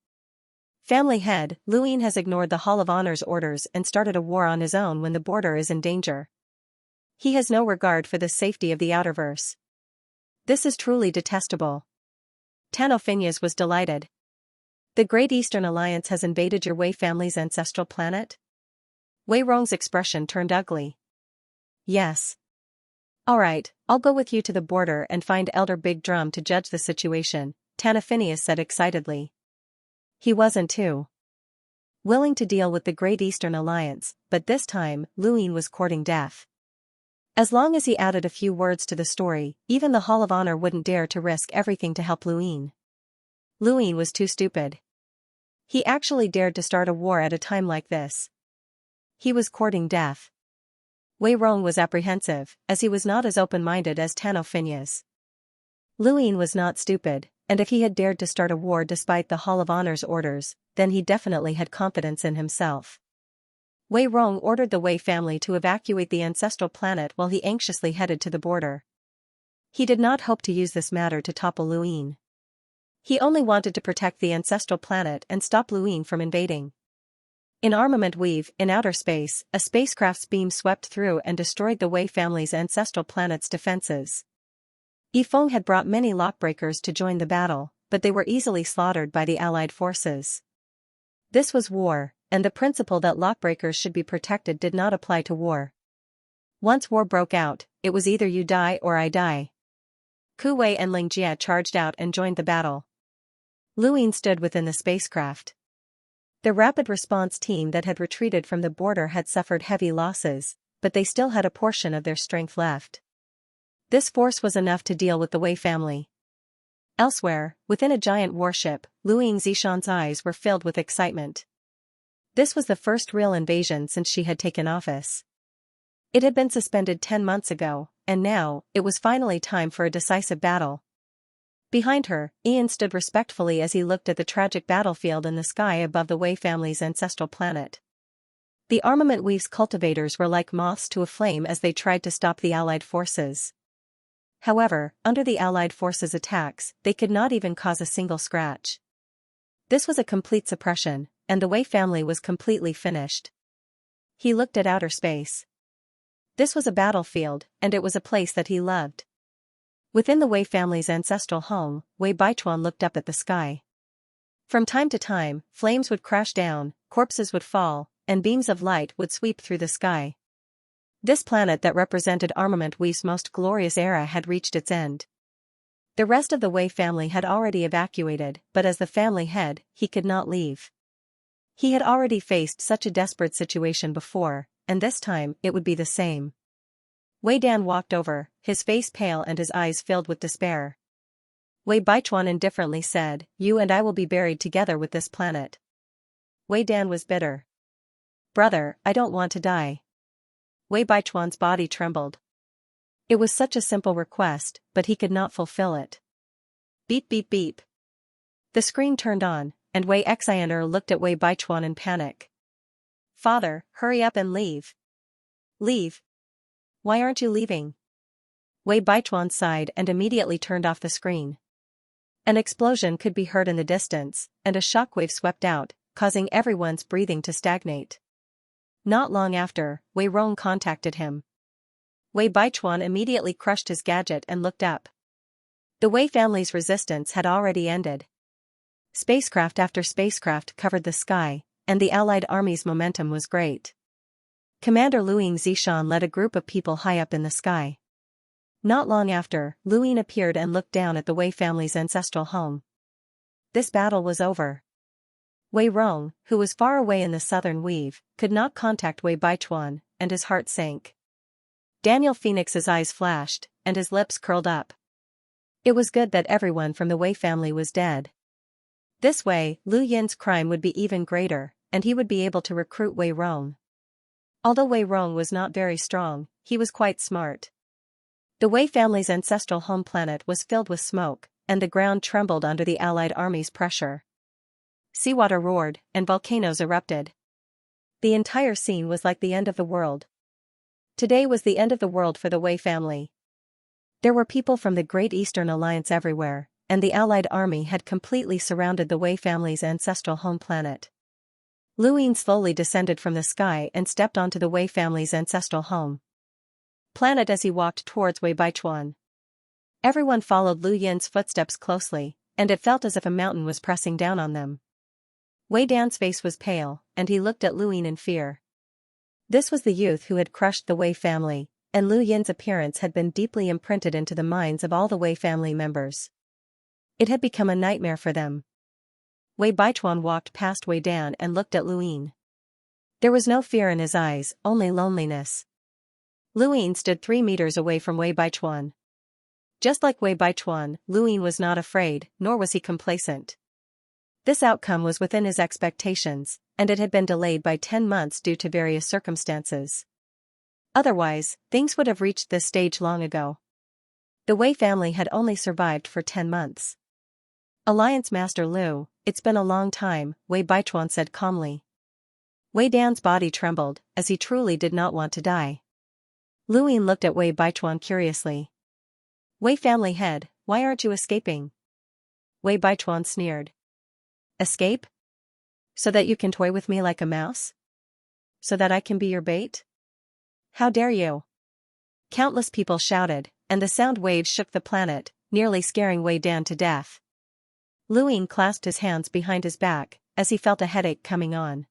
Family head, Luin has ignored the Hall of Honor's orders and started a war on his own when the border is in danger. He has no regard for the safety of the Outerverse. This is truly detestable. Tano Phineas was delighted. The Great Eastern Alliance has invaded your Wei family's ancestral planet? Wei Rong's expression turned ugly. Yes. Alright, I'll go with you to the border and find Elder Big Drum to judge the situation, Tano Phineas said excitedly. He wasn't too willing to deal with the Great Eastern Alliance, but this time, Luin was courting death. As long as he added a few words to the story, even the Hall of Honor wouldn't dare to risk everything to help Luin. Luin was too stupid. He actually dared to start a war at a time like this. He was courting death. Wei Rong was apprehensive, as he was not as open-minded as Tano Phineas. Luin was not stupid, and if he had dared to start a war despite the Hall of Honor's orders, then he definitely had confidence in himself. Wei Rong ordered the Wei family to evacuate the ancestral planet while he anxiously headed to the border. He did not hope to use this matter to topple Luin. He only wanted to protect the ancestral planet and stop Luin from invading. In Armament Weave, in outer space, a spacecraft's beam swept through and destroyed the Wei family's ancestral planet's defenses. Yifeng had brought many lockbreakers to join the battle, but they were easily slaughtered by the Allied forces. This was war, and the principle that lockbreakers should be protected did not apply to war. Once war broke out, it was either you die or I die. Ku Wei and Ling Jie charged out and joined the battle. Luin stood within the spacecraft. The rapid response team that had retreated from the border had suffered heavy losses, but they still had a portion of their strength left. This force was enough to deal with the Wei family. Elsewhere, within a giant warship, Luin Zishan's eyes were filled with excitement. This was the first real invasion since she had taken office. It had been suspended 10 months ago, and now, it was finally time for a decisive battle. Behind her, Ian stood respectfully as he looked at the tragic battlefield in the sky above the Wei family's ancestral planet. The Armament Weave's cultivators were like moths to a flame as they tried to stop the Allied forces. However, under the Allied forces' attacks, they could not even cause a single scratch. This was a complete suppression, and the Wei family was completely finished. He looked at outer space. This was a battlefield, and it was a place that he loved. Within the Wei family's ancestral home, Wei Baichuan looked up at the sky. From time to time, flames would crash down, corpses would fall, and beams of light would sweep through the sky. This planet that represented Armament Weave's most glorious era had reached its end. The rest of the Wei family had already evacuated, but as the family head, he could not leave. He had already faced such a desperate situation before, and this time, it would be the same. Wei Dan walked over, his face pale and his eyes filled with despair. Wei Baichuan indifferently said, "You and I will be buried together with this planet." Wei Dan was bitter. "Brother, I don't want to die." Wei Baichuan's body trembled. It was such a simple request, but he could not fulfill it. Beep beep beep. The screen turned on, and Wei Xianxia looked at Wei Baichuan in panic. "Father, hurry up and leave." "Leave? Why aren't you leaving?" Wei Baichuan sighed and immediately turned off the screen. An explosion could be heard in the distance, and a shockwave swept out, causing everyone's breathing to stagnate. Not long after, Wei Rong contacted him. Wei Baichuan immediately crushed his gadget and looked up. The Wei family's resistance had already ended. Spacecraft after spacecraft covered the sky, and the Allied army's momentum was great. Commander Luin Zishan led a group of people high up in the sky. Not long after, Luin appeared and looked down at the Wei family's ancestral home. This battle was over. Wei Rong, who was far away in the southern Weave, could not contact Wei Baichuan, and his heart sank. Daniel Phoenix's eyes flashed, and his lips curled up. It was good that everyone from the Wei family was dead. This way, Lu Yin's crime would be even greater, and he would be able to recruit Wei Rong. Although Wei Rong was not very strong, he was quite smart. The Wei family's ancestral home planet was filled with smoke, and the ground trembled under the Allied army's pressure. Seawater roared, and volcanoes erupted. The entire scene was like the end of the world. Today was the end of the world for the Wei family. There were people from the Great Eastern Alliance everywhere, and the Allied army had completely surrounded the Wei family's ancestral home planet. Lu Yin slowly descended from the sky and stepped onto the Wei family's ancestral home planet as he walked towards Wei Baichuan. Everyone followed Lu Yin's footsteps closely, and it felt as if a mountain was pressing down on them. Wei Dan's face was pale, and he looked at Lu Yin in fear. This was the youth who had crushed the Wei family, and Lu Yin's appearance had been deeply imprinted into the minds of all the Wei family members. It had become a nightmare for them. Wei Baichuan walked past Wei Dan and looked at Lu Yin. There was no fear in his eyes, only loneliness. Lu Yin stood 3 meters away from Wei Baichuan. Just like Wei Baichuan, Lu Yin was not afraid, nor was he complacent. This outcome was within his expectations, and it had been delayed by 10 months due to various circumstances. Otherwise, things would have reached this stage long ago. The Wei family had only survived for 10 months. Alliance Master Lu, it's been a long time, Wei Baichuan said calmly. Wei Dan's body trembled, as he truly did not want to die. Lu Yin looked at Wei Baichuan curiously. Wei family head, why aren't you escaping? Wei Baichuan sneered. Escape? So that you can toy with me like a mouse? So that I can be your bait? How dare you? Countless people shouted, and the sound waves shook the planet, nearly scaring Wei Dan to death. Lu Yin clasped his hands behind his back, as he felt a headache coming on.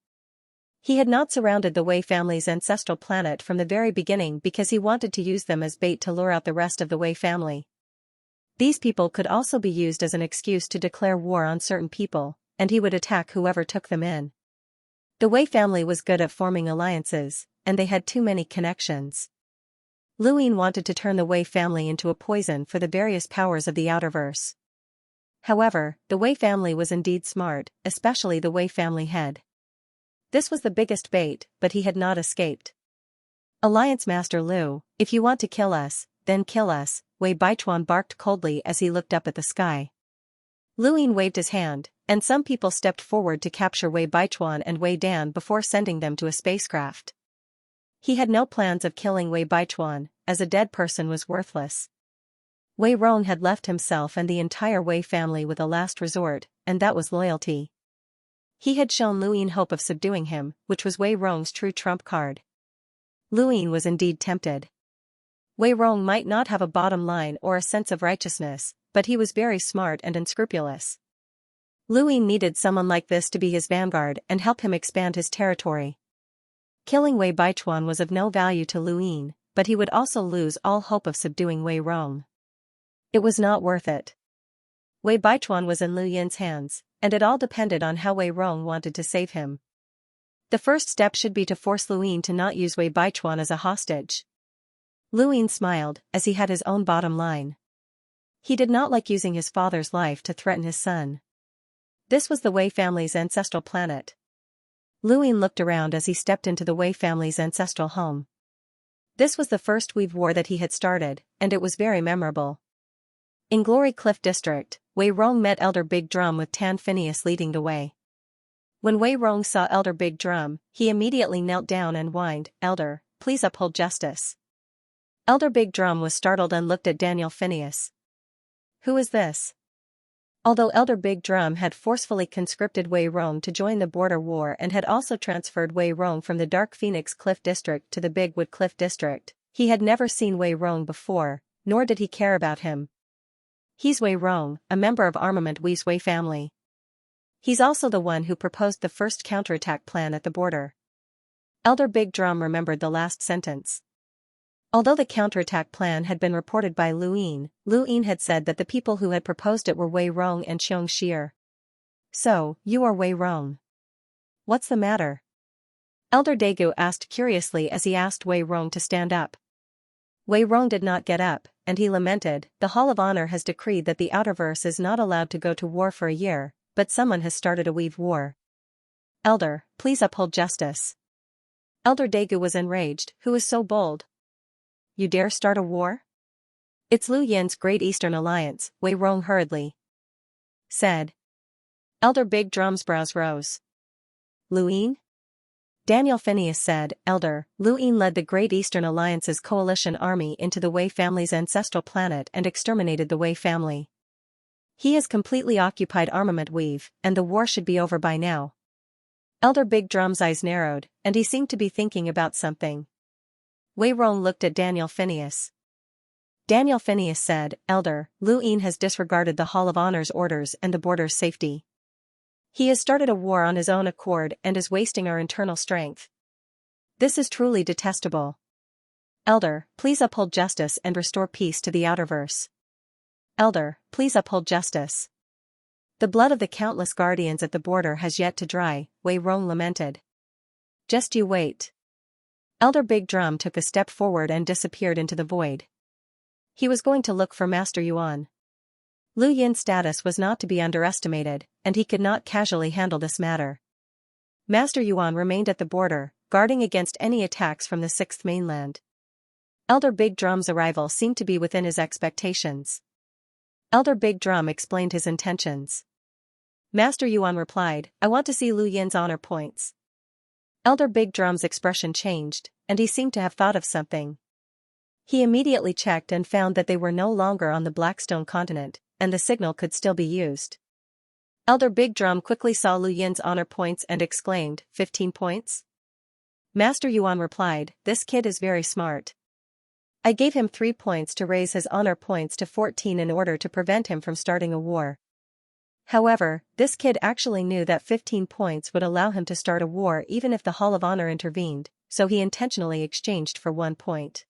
He had not surrounded the Wei family's ancestral planet from the very beginning because he wanted to use them as bait to lure out the rest of the Wei family. These people could also be used as an excuse to declare war on certain people, and he would attack whoever took them in. The Wei family was good at forming alliances, and they had too many connections. Lu Yin wanted to turn the Wei family into a poison for the various powers of the Outerverse. However, the Wei family was indeed smart, especially the Wei family head. This was the biggest bait, but he had not escaped. Alliance Master Lu, if you want to kill us, then kill us, Wei Baichuan barked coldly as he looked up at the sky. Lu Yin waved his hand, and some people stepped forward to capture Wei Baichuan and Wei Dan before sending them to a spacecraft. He had no plans of killing Wei Baichuan, as a dead person was worthless. Wei Rong had left himself and the entire Wei family with a last resort, and that was loyalty. He had shown Lu Yin hope of subduing him, which was Wei Rong's true trump card. Lu Yin was indeed tempted. Wei Rong might not have a bottom line or a sense of righteousness, but he was very smart and unscrupulous. Lu Yin needed someone like this to be his vanguard and help him expand his territory. Killing Wei Baichuan was of no value to Lu Yin, but he would also lose all hope of subduing Wei Rong. It was not worth it. Wei Baichuan was in Lu Yin's hands, and it all depended on how Wei Rong wanted to save him. The first step should be to force Lu Yin to not use Wei Baichuan as a hostage. Lu Yin smiled, as he had his own bottom line. He did not like using his father's life to threaten his son. This was the Wei family's ancestral planet. Lu Yin looked around as he stepped into the Wei family's ancestral home. This was the first Weave War that he had started, and it was very memorable. In Glory Cliff District, Wei Rong met Elder Big Drum with Tan Phineas leading the way. When Wei Rong saw Elder Big Drum, he immediately knelt down and whined, "Elder, please uphold justice." Elder Big Drum was startled and looked at Daniel Phineas. Who is this? Although Elder Big Drum had forcefully conscripted Wei Rong to join the border war and had also transferred Wei Rong from the Dark Phoenix Cliff District to the Big Wood Cliff District, he had never seen Wei Rong before, nor did he care about him. He's Wei Rong, a member of Armament Wee's Wei family. He's also the one who proposed the first counterattack plan at the border. Elder Big Drum remembered the last sentence. Although the counterattack plan had been reported by Lu Yin had said that the people who had proposed it were Wei Rong and Xianxia. So, you are Wei Rong. What's the matter? Elder Daegu asked curiously as he asked Wei Rong to stand up. Wei Rong did not get up, and he lamented, "The Hall of Honor has decreed that the Outerverse is not allowed to go to war for a year, but someone has started a weave war. Elder, please uphold justice." Elder Daegu was enraged. "Who is so bold? You dare start a war?" "It's Lu Yin's Great Eastern Alliance," Wei Rong hurriedly said. Elder Big Drum's brows rose. "Lu Yin?" Daniel Phineas said, "Elder, Lu Yin led the Great Eastern Alliance's coalition army into the Wei family's ancestral planet and exterminated the Wei family. He has completely occupied Armament Weave, and the war should be over by now." Elder Big Drum's eyes narrowed, and he seemed to be thinking about something. Wei Rong looked at Daniel Phineas. Daniel Phineas said, "Elder, Lu Yin has disregarded the Hall of Honor's orders and the border's safety. He has started a war on his own accord and is wasting our internal strength. This is truly detestable. Elder, please uphold justice and restore peace to the Outerverse. Elder, please uphold justice. The blood of the countless guardians at the border has yet to dry," Wei Rong lamented. "Just you wait." Elder Big Drum took a step forward and disappeared into the void. He was going to look for Master Yuan. Lu Yin's status was not to be underestimated, and he could not casually handle this matter. Master Yuan remained at the border, guarding against any attacks from the Sixth Mainland. Elder Big Drum's arrival seemed to be within his expectations. Elder Big Drum explained his intentions. Master Yuan replied, "I want to see Lu Yin's honor points." Elder Big Drum's expression changed, and he seemed to have thought of something. He immediately checked and found that they were no longer on the Blackstone continent, and the signal could still be used. Elder Big Drum quickly saw Lu Yin's honor points and exclaimed, 15 points? Master Yuan replied, "This kid is very smart. I gave him 3 points to raise his honor points to 14 in order to prevent him from starting a war. However, this kid actually knew that 15 points would allow him to start a war even if the Hall of Honor intervened, so he intentionally exchanged for 1 point.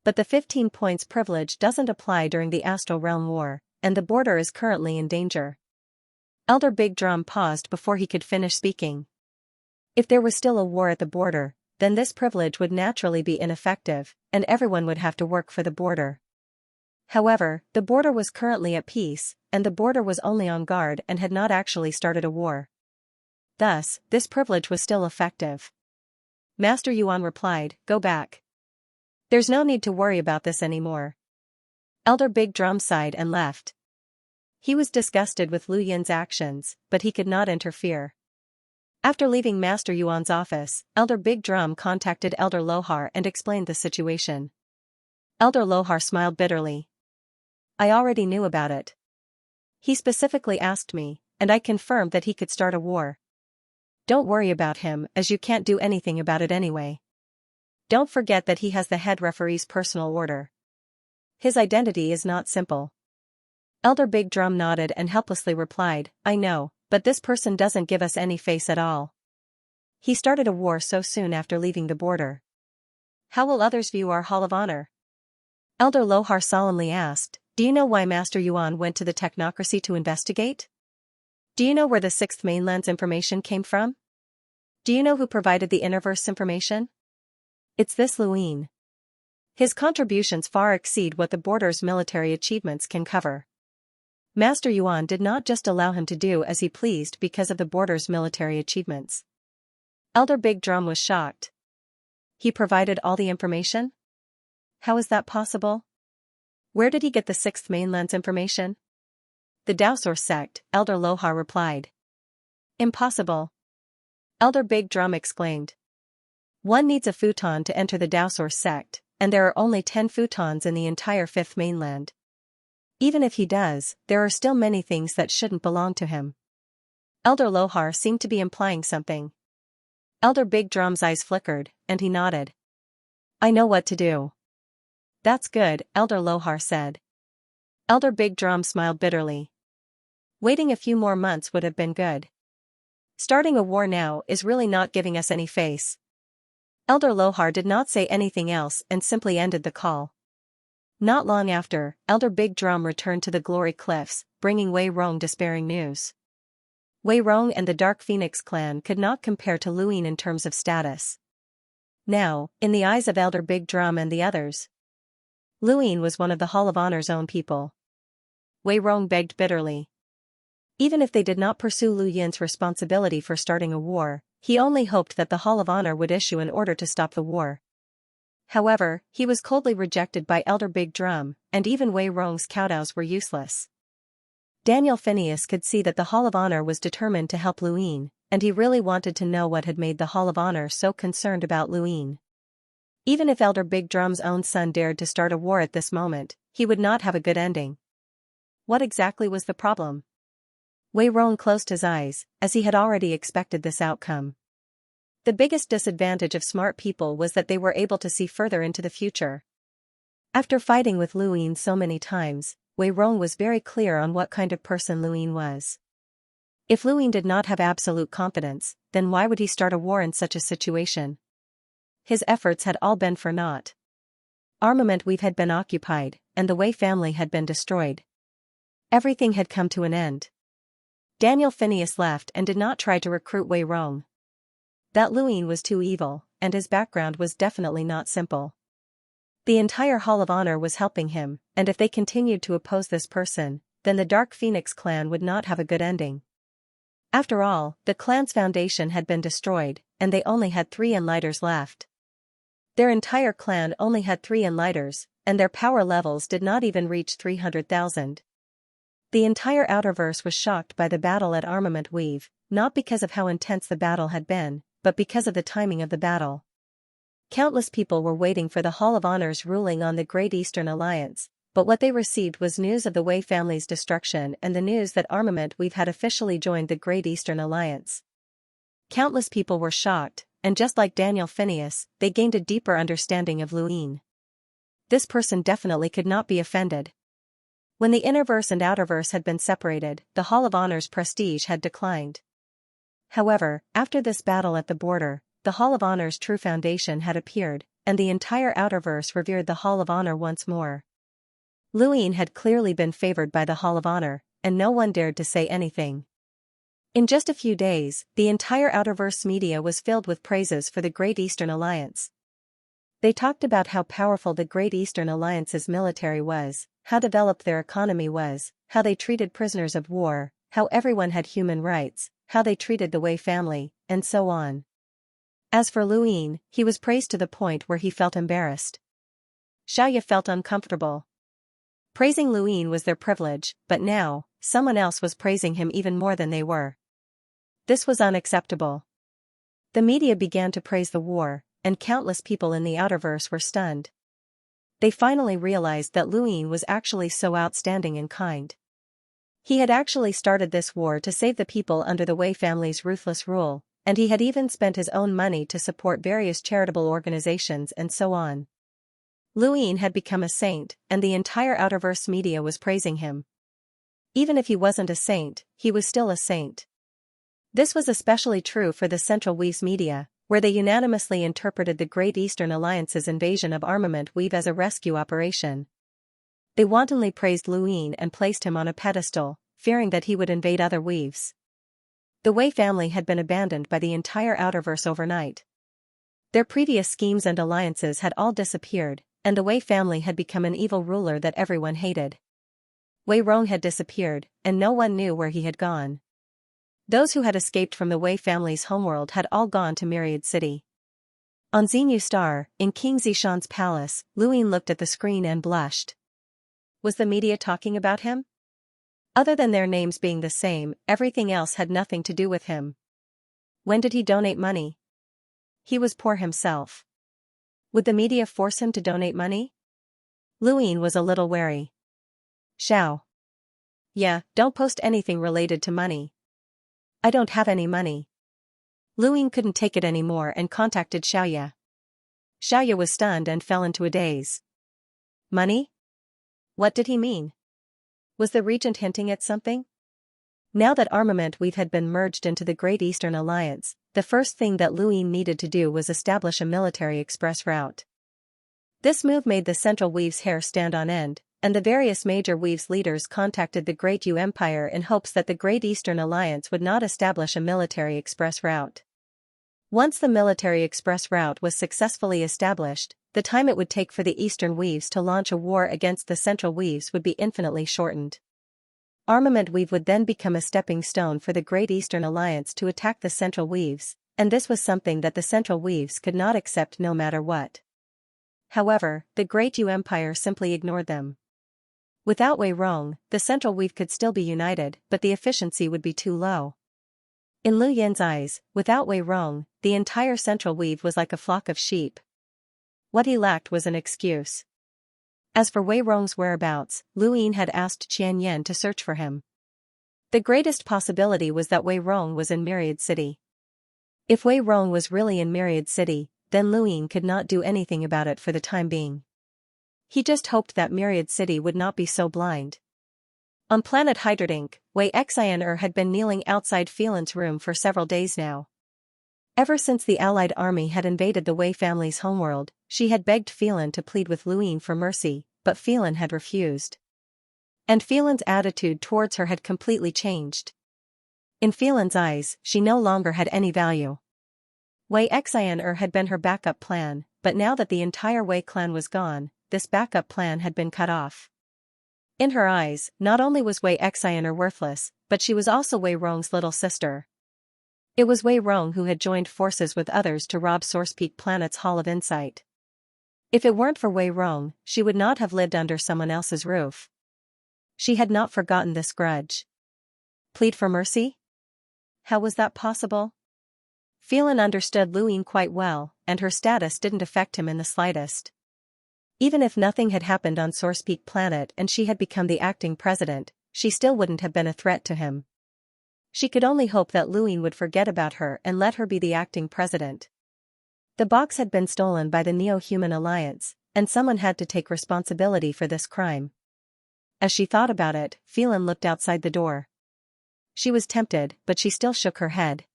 But the 15 points privilege doesn't apply during the Astral Realm War, and the border is currently in danger." Elder Big Drum paused before he could finish speaking. If there was still a war at the border, then this privilege would naturally be ineffective, and everyone would have to work for the border. However, the border was currently at peace, and the border was only on guard and had not actually started a war. Thus, this privilege was still effective. Master Yuan replied, "Go back. There's no need to worry about this anymore." Elder Big Drum sighed and left. He was disgusted with Lu Yin's actions, but he could not interfere. After leaving Master Yuan's office, Elder Big Drum contacted Elder Lohar and explained the situation. Elder Lohar smiled bitterly. "I already knew about it. He specifically asked me, and I confirmed that he could start a war. Don't worry about him, as you can't do anything about it anyway. Don't forget that he has the head referee's personal order. His identity is not simple." Elder Big Drum nodded and helplessly replied, "I know, but this person doesn't give us any face at all. He started a war so soon after leaving the border. How will others view our Hall of Honor?" Elder Lohar solemnly asked, "Do you know why Master Yuan went to the technocracy to investigate? Do you know where the Sixth Mainland's information came from? Do you know who provided the Innerverse information? It's this Lu Yin. His contributions far exceed what the border's military achievements can cover. Master Yuan did not just allow him to do as he pleased because of the border's military achievements." Elder Big Drum was shocked. "He provided all the information? How is that possible? Where did he get the Sixth Mainland's information?" "The Daosor sect," Elder Lohar replied. "Impossible!" Elder Big Drum exclaimed. "One needs a futon to enter the Daosor sect, and there are only 10 futons in the entire Fifth Mainland. Even if he does, there are still many things that shouldn't belong to him." Elder Lohar seemed to be implying something. Elder Big Drum's eyes flickered, and he nodded. "I know what to do." "That's good," Elder Lohar said. Elder Big Drum smiled bitterly. Waiting a few more months would have been good. Starting a war now is really not giving us any face. Elder Lohar did not say anything else and simply ended the call. Not long after, Elder Big Drum returned to the Glory Cliffs, bringing Wei Rong despairing news. Wei Rong and the Dark Phoenix clan could not compare to Lu Yin in terms of status. Now, in the eyes of Elder Big Drum and the others, Luin was one of the Hall of Honor's own people. Wei Rong begged bitterly. Even if they did not pursue Lu Yin's responsibility for starting a war, he only hoped that the Hall of Honor would issue an order to stop the war. However, he was coldly rejected by Elder Big Drum, and even Wei Rong's kowtows were useless. Daniel Phineas could see that the Hall of Honor was determined to help Luin, and he really wanted to know what had made the Hall of Honor so concerned about Luin. Even if Elder Big Drum's own son dared to start a war at this moment, he would not have a good ending. What exactly was the problem? Wei Rong closed his eyes, as he had already expected this outcome. The biggest disadvantage of smart people was that they were able to see further into the future. After fighting with Luin so many times, Wei Rong was very clear on what kind of person Luin was. If Luin did not have absolute confidence, then why would he start a war in such a situation? His efforts had all been for naught. Armament Weave had been occupied, and the Wei family had been destroyed. Everything had come to an end. Daniel Phineas left and did not try to recruit Wei Rong. That Luin was too evil, and his background was definitely not simple. The entire Hall of Honor was helping him, and if they continued to oppose this person, then the Dark Phoenix clan would not have a good ending. After all, the clan's foundation had been destroyed, and they only had 3 Enlighters left. Their entire clan only had 3 Enlighters, and their power levels did not even reach 300,000. The entire Outerverse was shocked by the battle at Armament Weave, not because of how intense the battle had been, but because of the timing of the battle. Countless people were waiting for the Hall of Honor's ruling on the Great Eastern Alliance, but what they received was news of the Wei family's destruction and the news that Armament Weave had officially joined the Great Eastern Alliance. Countless people were shocked, and just like Daniel Phineas, they gained a deeper understanding of Luin. This person definitely could not be offended. When the Innerverse and Outerverse had been separated, the Hall of Honor's prestige had declined. However, after this battle at the border, the Hall of Honor's true foundation had appeared, and the entire Outerverse revered the Hall of Honor once more. Luin had clearly been favored by the Hall of Honor, and no one dared to say anything. In just a few days, the entire Outerverse media was filled with praises for the Great Eastern Alliance. They talked about how powerful the Great Eastern Alliance's military was, how developed their economy was, how they treated prisoners of war, how everyone had human rights, how they treated the Wei family, and so on. As for Luin, he was praised to the point where he felt embarrassed. Xianxia felt uncomfortable. Praising Luin was their privilege, but now, someone else was praising him even more than they were. This was unacceptable. The media began to praise the war, and countless people in the Outerverse were stunned. They finally realized that Luin was actually so outstanding and kind. He had actually started this war to save the people under the Wei family's ruthless rule, and he had even spent his own money to support various charitable organizations and so on. Luin had become a saint, and the entire Outerverse media was praising him. Even if he wasn't a saint, he was still a saint. This was especially true for the Central Weave's media, where they unanimously interpreted the Great Eastern Alliance's invasion of Armament Weave as a rescue operation. They wantonly praised Luin and placed him on a pedestal, fearing that he would invade other weaves. The Wei family had been abandoned by the entire Outerverse overnight. Their previous schemes and alliances had all disappeared, and the Wei family had become an evil ruler that everyone hated. Wei Rong had disappeared, and no one knew where he had gone. Those who had escaped from the Wei family's homeworld had all gone to Myriad City. On Xinyu Star, in King Zishan's palace, Luin looked at the screen and blushed. Was the media talking about him? Other than their names being the same, everything else had nothing to do with him. When did he donate money? He was poor himself. Would the media force him to donate money? Luin was a little wary. Xiao. Yeah, don't post anything related to money. I don't have any money. Luin couldn't take it anymore and contacted Xianxia. Xianxia was stunned and fell into a daze. Money? What did he mean? Was the regent hinting at something? Now that Armament Weave had been merged into the Great Eastern Alliance, the first thing that Luin needed to do was establish a military express route. This move made the Central Weave's hair stand on end, and the various major Weave's leaders contacted the Great Yu Empire in hopes that the Great Eastern Alliance would not establish a military express route. Once the military express route was successfully established, the time it would take for the Eastern Weaves to launch a war against the Central Weaves would be infinitely shortened. Armament Weave would then become a stepping stone for the Great Eastern Alliance to attack the Central Weaves, and this was something that the Central Weaves could not accept no matter what. However, the Great Yu Empire simply ignored them. Without Wei Rong, the Central Weave could still be united, but the efficiency would be too low. In Lu Yin's eyes, without Wei Rong, the entire Central Weave was like a flock of sheep. What he lacked was an excuse. As for Wei Rong's whereabouts, Lu Yin had asked Qian Yan to search for him. The greatest possibility was that Wei Rong was in Myriad City. If Wei Rong was really in Myriad City, then Lu Yin could not do anything about it for the time being. He just hoped that Myriad City would not be so blind. On planet Hydrodink, Wei Xianxia had been kneeling outside Phelan's room for several days now. Ever since the Allied army had invaded the Wei family's homeworld, she had begged Phelan to plead with Lu Yin for mercy, but Phelan had refused. And Phelan's attitude towards her had completely changed. In Phelan's eyes, she no longer had any value. Wei Xianxia had been her backup plan, but now that the entire Wei clan was gone, this backup plan had been cut off. In her eyes, not only was Wei Xianxia worthless, but she was also Wei Rong's little sister. It was Wei Rong who had joined forces with others to rob Source Peak Planet's Hall of Insight. If it weren't for Wei Rong, she would not have lived under someone else's roof. She had not forgotten this grudge. Plead for mercy? How was that possible? Phelan understood Lu Yin quite well, and her status didn't affect him in the slightest. Even if nothing had happened on Source Peak Planet and she had become the acting president, she still wouldn't have been a threat to him. She could only hope that Lu Yin would forget about her and let her be the acting president. The box had been stolen by the Neo-Human Alliance, and someone had to take responsibility for this crime. As she thought about it, Phelan looked outside the door. She was tempted, but she still shook her head.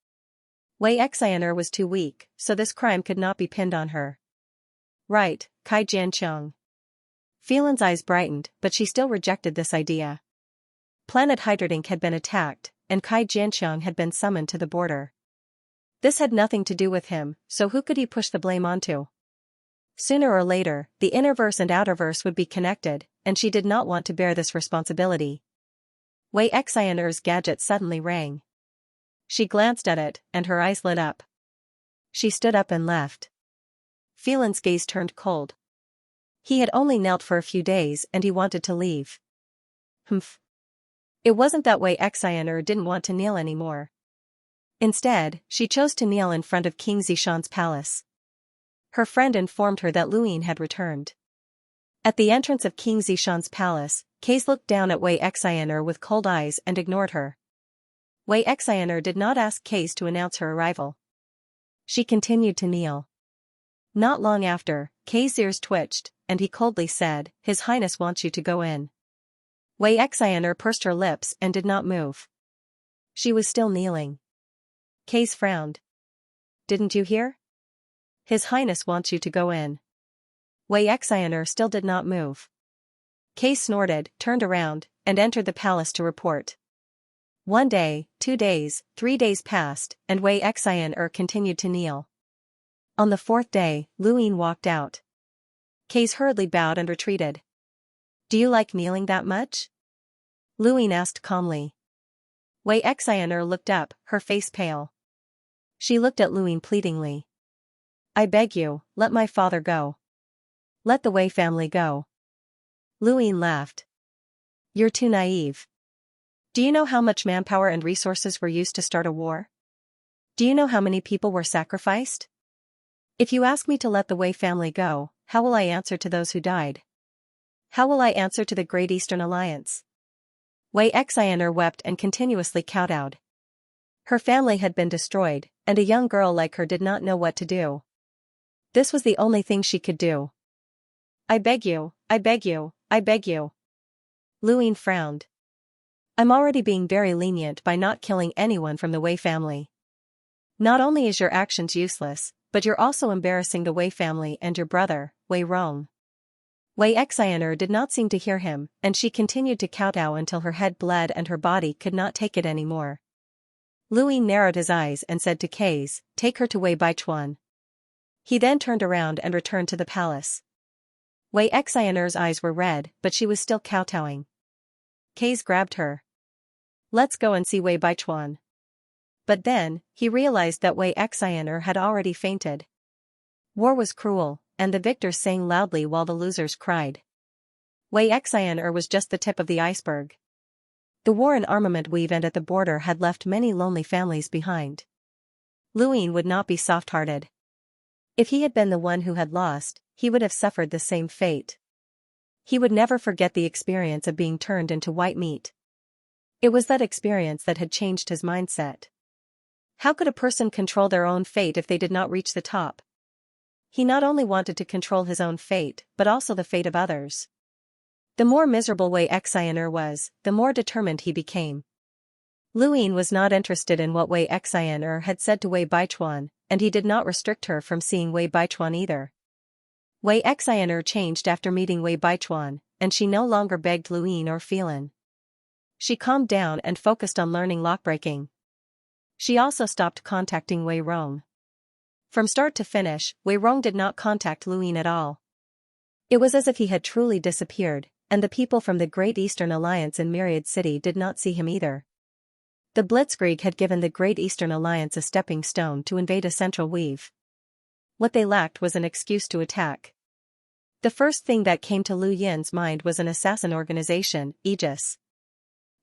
Wei Xianxia was too weak, so this crime could not be pinned on her. Right, Kai Jianqiang. Phelan's eyes brightened, but she still rejected this idea. Planet Hydrodink had been attacked, and Kai Jianqiang had been summoned to the border. This had nothing to do with him, so who could he push the blame onto? Sooner or later, the innerverse and outerverse would be connected, and she did not want to bear this responsibility. Wei Xianxia's gadget suddenly rang. She glanced at it, and her eyes lit up. She stood up and left. Phelan's gaze turned cold. He had only knelt for a few days and he wanted to leave. Humph. It wasn't that Wei Xianxia didn't want to kneel anymore. Instead, she chose to kneel in front of King Zishan's palace. Her friend informed her that Lu Yin had returned. At the entrance of King Zishan's palace, Case looked down at Wei Xianxia with cold eyes and ignored her. Wei Xianxia did not ask Case to announce her arrival. She continued to kneel. Not long after, Case's ears twitched, and he coldly said, "His Highness wants you to go in." Wei Xianxia pursed her lips and did not move. She was still kneeling. Case frowned. "Didn't you hear? His Highness wants you to go in." Wei Xianxia still did not move. Case snorted, turned around, and entered the palace to report. 1 day, 2 days, 3 days passed, and Wei Xianxia continued to kneel. On the 4th day, Lu Yin walked out. Case hurriedly bowed and retreated. "Do you like kneeling that much?" Lu Yin asked calmly. Wei Xianxia looked up, her face pale. She looked at Lu Yin pleadingly. "I beg you, let my father go. Let the Wei family go." Lu Yin laughed. "You're too naive. Do you know how much manpower and resources were used to start a war? Do you know how many people were sacrificed? If you ask me to let the Wei family go, how will I answer to those who died? How will I answer to the Great Eastern Alliance?" Wei Xianxia wept and continuously kowtowed. Her family had been destroyed, and a young girl like her did not know what to do. This was the only thing she could do. "I beg you, I beg you, I beg you." Lu Yin frowned. "I'm already being very lenient by not killing anyone from the Wei family. Not only is your actions useless, but you're also embarrassing the Wei family and your brother, Wei Rong." Wei Xianxia did not seem to hear him, and she continued to kowtow until her head bled and her body could not take it anymore. Lu Yin narrowed his eyes and said to Case, "Take her to Wei Baichuan." He then turned around and returned to the palace. Wei Xian'er's eyes were red, but she was still kowtowing. Kaze grabbed her. Let's go and see Wei Baichuan. But then, he realized that Wei Xian'er had already fainted. War was cruel, and the victors sang loudly while the losers cried. Wei Xian'er was just the tip of the iceberg. The war and armament weave and at the border had left many lonely families behind. Luin would not be soft-hearted. If he had been the one who had lost, he would have suffered the same fate. He would never forget the experience of being turned into white meat. It was that experience that had changed his mindset. How could a person control their own fate if they did not reach the top? He not only wanted to control his own fate, but also the fate of others. The more miserable Wei Xian'er was, the more determined he became. Luin was not interested in what Wei Xian'er had said to Wei Baichuan, and he did not restrict her from seeing Wei Baichuan either. Wei Xian'er changed after meeting Wei Baichuan, and she no longer begged Luin or Phelan. She calmed down and focused on learning lockbreaking. She also stopped contacting Wei Rong. From start to finish, Wei Rong did not contact Luin at all. It was as if he had truly disappeared, and the people from the Great Eastern Alliance in Myriad City did not see him either. The Blitzkrieg had given the Great Eastern Alliance a stepping stone to invade a central weave. What they lacked was an excuse to attack. The first thing that came to Lu Yin's mind was an assassin organization, Aegis.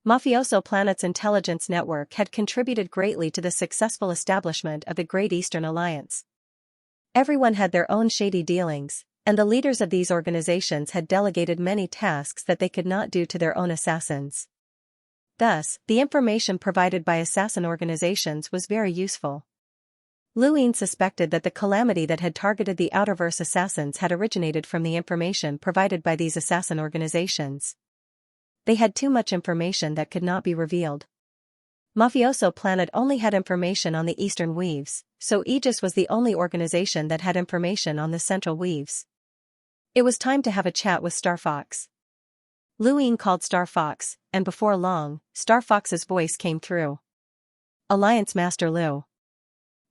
Mafioso Planet's intelligence network had contributed greatly to the successful establishment of the Great Eastern Alliance. Everyone had their own shady dealings, and the leaders of these organizations had delegated many tasks that they could not do to their own assassins. Thus, the information provided by assassin organizations was very useful. Luin suspected that the calamity that had targeted the Outerverse assassins had originated from the information provided by these assassin organizations. They had too much information that could not be revealed. Mafioso Planet only had information on the Eastern Weaves, so Aegis was the only organization that had information on the Central Weaves. It was time to have a chat with Star Fox. Luin called Star Fox, and before long, Star Fox's voice came through. Alliance Master Lu.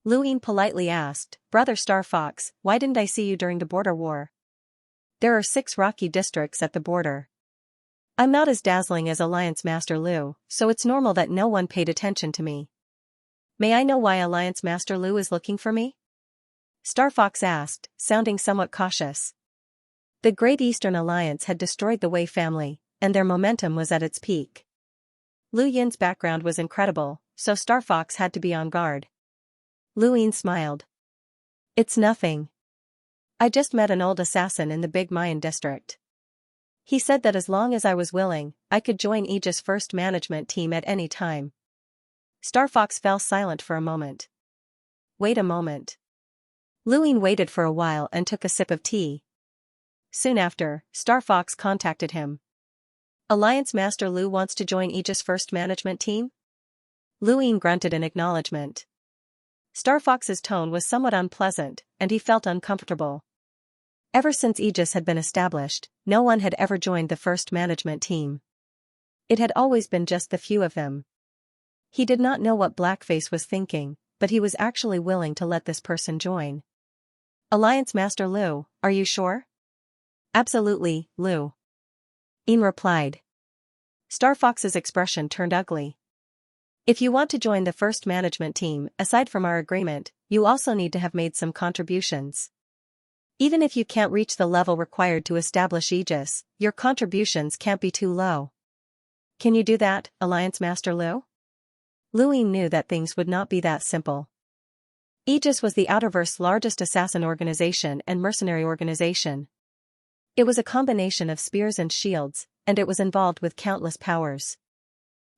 Luin politely asked, Brother Star Fox, why didn't I see you during the border war? There are 6 rocky districts at the border. I'm not as dazzling as Alliance Master Lu, so it's normal that no one paid attention to me. May I know why Alliance Master Lu is looking for me? Star Fox asked, sounding somewhat cautious. The Great Eastern Alliance had destroyed the Wei family, and their momentum was at its peak. Lu Yin's background was incredible, so Star Fox had to be on guard. Luin smiled. It's nothing. I just met an old assassin in the Big Mayan district. He said that as long as I was willing, I could join Aegis' first management team at any time. Star Fox fell silent for a moment. Wait a moment. Luin waited for a while and took a sip of tea. Soon after, Star Fox contacted him. Alliance Master Lu wants to join Aegis' first management team? Luin grunted in acknowledgement. Star Fox's tone was somewhat unpleasant, and he felt uncomfortable. Ever since Aegis had been established, no one had ever joined the first management team. It had always been just the few of them. He did not know what Blackface was thinking, but he was actually willing to let this person join. Alliance Master Lu, are you sure? Absolutely, Lu. Ian replied. Star Fox's expression turned ugly. If you want to join the first management team, aside from our agreement, you also need to have made some contributions. Even if you can't reach the level required to establish Aegis, your contributions can't be too low. Can you do that, Alliance Master Lu? Luin knew that things would not be that simple. Aegis was the Outerverse's largest assassin organization and mercenary organization. It was a combination of spears and shields, and it was involved with countless powers.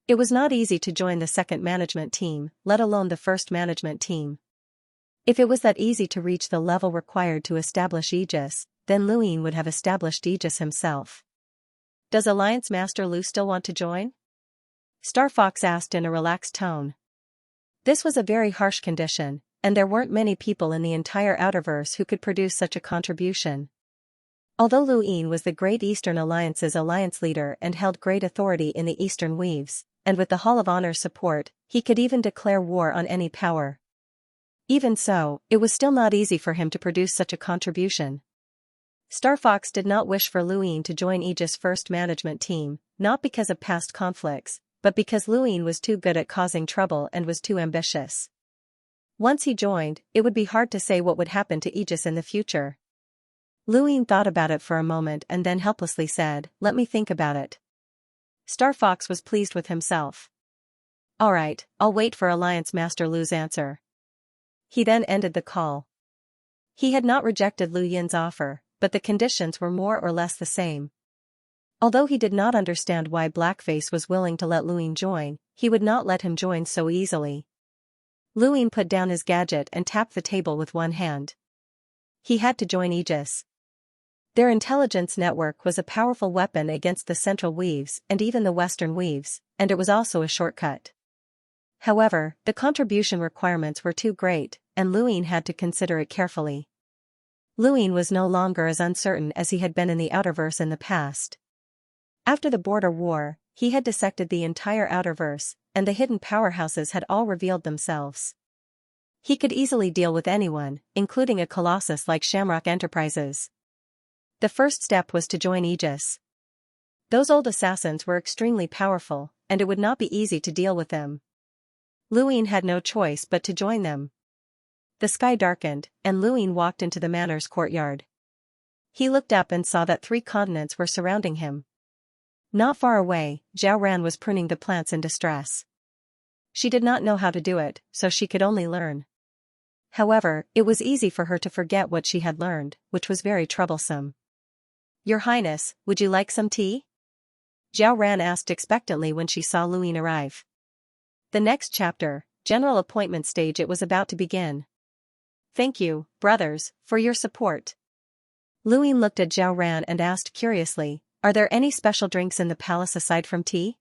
It was not easy to join the second management team, let alone the first management team. If it was that easy to reach the level required to establish Aegis, then Luin would have established Aegis himself. Does Alliance Master Lu still want to join? Star Fox asked in a relaxed tone. This was a very harsh condition, and there weren't many people in the entire Outerverse who could produce such a contribution. Although Luin was the Great Eastern Alliance's alliance leader and held great authority in the Eastern Weaves, and with the Hall of Honor's support, he could even declare war on any power. Even so, it was still not easy for him to produce such a contribution. Star Fox did not wish for Luin to join Aegis' first management team, not because of past conflicts, but because Luin was too good at causing trouble and was too ambitious. Once he joined, it would be hard to say what would happen to Aegis in the future. Luin thought about it for a moment and then helplessly said, "Let me think about it." Star Fox was pleased with himself. "Alright, I'll wait for Alliance Master Lu's answer." He then ended the call. He had not rejected Lu Yin's offer, but the conditions were more or less the same. Although he did not understand why Blackface was willing to let Luin join, he would not let him join so easily. Luin put down his gadget and tapped the table with one hand. He had to join Aegis. Their intelligence network was a powerful weapon against the Central Weaves and even the Western Weaves, and it was also a shortcut. However, the contribution requirements were too great, and Luin had to consider it carefully. Luin was no longer as uncertain as he had been in the Outerverse in the past. After the Border War, he had dissected the entire Outerverse, and the hidden powerhouses had all revealed themselves. He could easily deal with anyone, including a colossus like Shamrock Enterprises. The first step was to join Aegis. Those old assassins were extremely powerful, and it would not be easy to deal with them. Luin had no choice but to join them. The sky darkened, and Luin walked into the manor's courtyard. He looked up and saw that 3 continents were surrounding him. Not far away, Zhao Ran was pruning the plants in distress. She did not know how to do it, so she could only learn. However, it was easy for her to forget what she had learned, which was very troublesome. "Your Highness, would you like some tea?" Zhao Ran asked expectantly when she saw Luin arrive. The next chapter, General Appointment Stage. It was about to begin. "Thank you, brothers, for your support." Luin looked at Zhao Ran and asked curiously, "Are there any special drinks in the palace aside from tea?"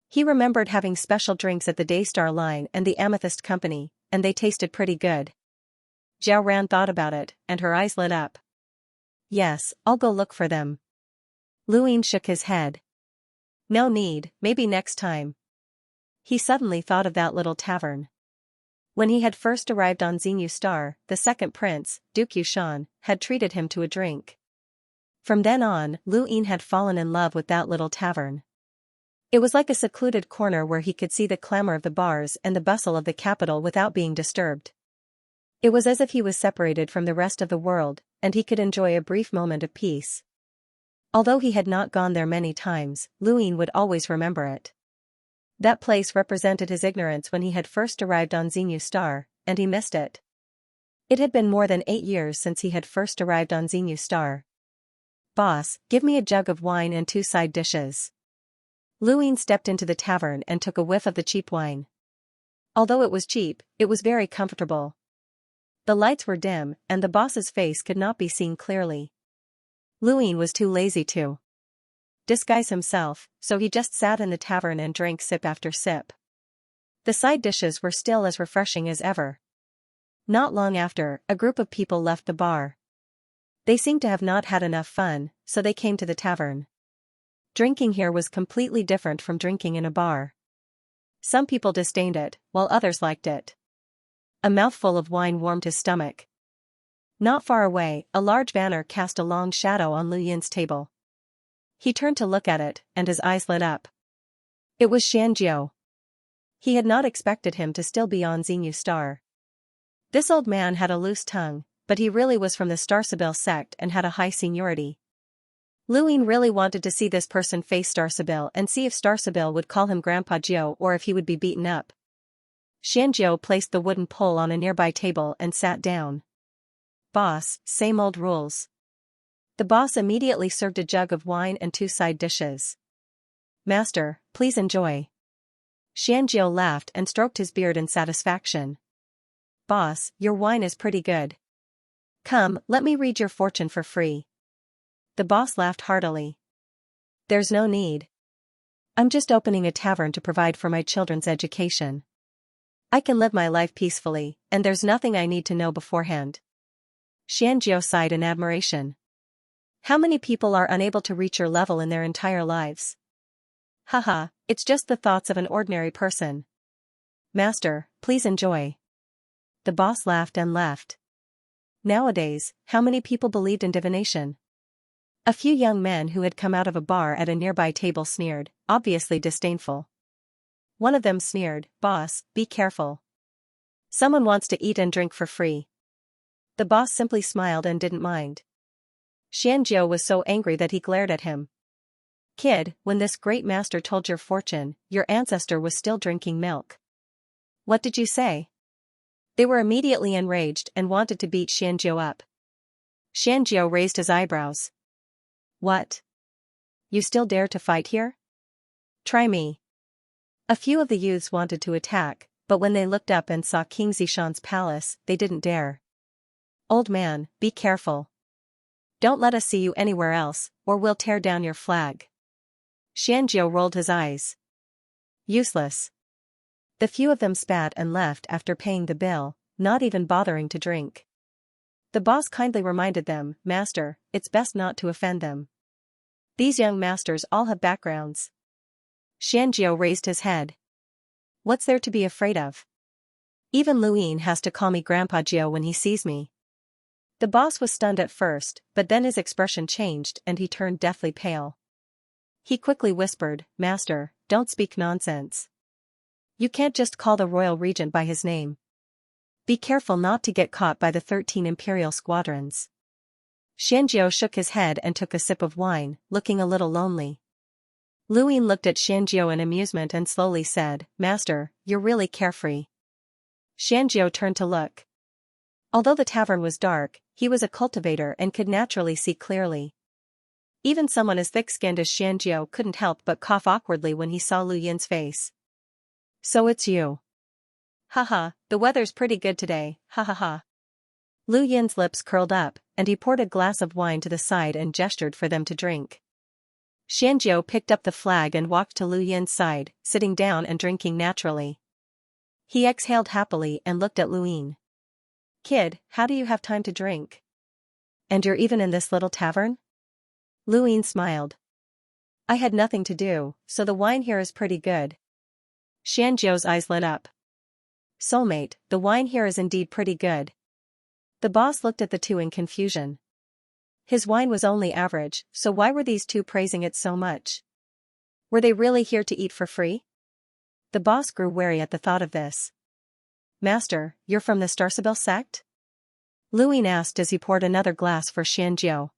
He remembered having special drinks at the Daystar Line and the Amethyst Company, and they tasted pretty good. Zhao Ran thought about it, and her eyes lit up. "Yes, I'll go look for them." Luin shook his head. "No need, maybe next time." He suddenly thought of that little tavern. When he had first arrived on Xinyu Star, the second prince, Duke Yushan, had treated him to a drink. From then on, Luin had fallen in love with that little tavern. It was like a secluded corner where he could see the clamor of the bars and the bustle of the capital without being disturbed. It was as if he was separated from the rest of the world, and he could enjoy a brief moment of peace. Although he had not gone there many times, Luin would always remember it. That place represented his ignorance when he had first arrived on Xinyu Star, and he missed it. It had been more than 8 years since he had first arrived on Xinyu Star. "Boss, give me a jug of wine and 2 side dishes." Luin stepped into the tavern and took a whiff of the cheap wine. Although it was cheap, it was very comfortable. The lights were dim, and the boss's face could not be seen clearly. Luin was too lazy to disguise himself, so he just sat in the tavern and drank sip after sip. The side dishes were still as refreshing as ever. Not long after, a group of people left the bar. They seemed to have not had enough fun, so they came to the tavern. Drinking here was completely different from drinking in a bar. Some people disdained it, while others liked it. A mouthful of wine warmed his stomach. Not far away, a large banner cast a long shadow on Lu Yin's table. He turned to look at it, and his eyes lit up. It was Xianxia. He had not expected him to still be on Xinyu Star. This old man had a loose tongue, but he really was from the Starsabil sect and had a high seniority. Luin really wanted to see this person face Starsabil and see if Starsabil would call him Grandpa Jiao or if he would be beaten up. Xianxia placed the wooden pole on a nearby table and sat down. "Boss, same old rules." The boss immediately served a jug of wine and 2 side dishes. "Master, please enjoy." Xianxia laughed and stroked his beard in satisfaction. "Boss, your wine is pretty good. Come, let me read your fortune for free." The boss laughed heartily. "There's no need. I'm just opening a tavern to provide for my children's education. I can live my life peacefully, and there's nothing I need to know beforehand." Xianxia sighed in admiration. "How many people are unable to reach your level in their entire lives?" "Haha, it's just the thoughts of an ordinary person." "Master, please enjoy." the boss laughed and left. Nowadays, how many people believed in divination? A few young men who had come out of a bar at a nearby table sneered, obviously disdainful. One of them sneered, "Boss, be careful. Someone wants to eat and drink for free." The boss simply smiled and didn't mind. Xianxia was so angry that he glared at him. "Kid, when this great master told your fortune, your ancestor was still drinking milk. What did you say?" They were immediately enraged and wanted to beat Xianxia up. Xianxia raised his eyebrows. "What? You still dare to fight here? Try me." A few of the youths wanted to attack, but when they looked up and saw King Zishan's palace, they didn't dare. "Old man, be careful. Don't let us see you anywhere else, or we'll tear down your flag." Xianxia rolled his eyes. Useless. The few of them spat and left after paying the bill, not even bothering to drink. The boss kindly reminded them, "Master, it's best not to offend them. These young masters all have backgrounds." Xianxia raised his head. "What's there to be afraid of? Even Luin has to call me Grandpa Gio when he sees me." The boss was stunned at first, but then his expression changed and he turned deathly pale. He quickly whispered, "Master, don't speak nonsense. You can't just call the royal regent by his name. Be careful not to get caught by the 13 imperial squadrons." Xianxia shook his head and took a sip of wine, looking a little lonely. Luin looked at Xianxia in amusement and slowly said, "Master, you're really carefree." Xianxia turned to look. Although the tavern was dark, he was a cultivator and could naturally see clearly. Even someone as thick-skinned as Xianxia couldn't help but cough awkwardly when he saw Lu Yin's face. "So it's you. Haha, the weather's pretty good today, ha ha ha." Lu Yin's lips curled up, and he poured a glass of wine to the side and gestured for them to drink. Xianxia picked up the flag and walked to Lu Yin's side, sitting down and drinking naturally. He exhaled happily and looked at Lu Yin. "Kid, how do you have time to drink? And you're even in this little tavern?" Lu Yin smiled. "I had nothing to do, so the wine here is pretty good." Xianxia's eyes lit up. "Soulmate, the wine here is indeed pretty good." The boss looked at the two in confusion. His wine was only average, so why were these two praising it so much? Were they really here to eat for free? The boss grew wary at the thought of this. "Master, you're from the Starsabil sect?" Lu Yin asked as he poured another glass for Xianxia.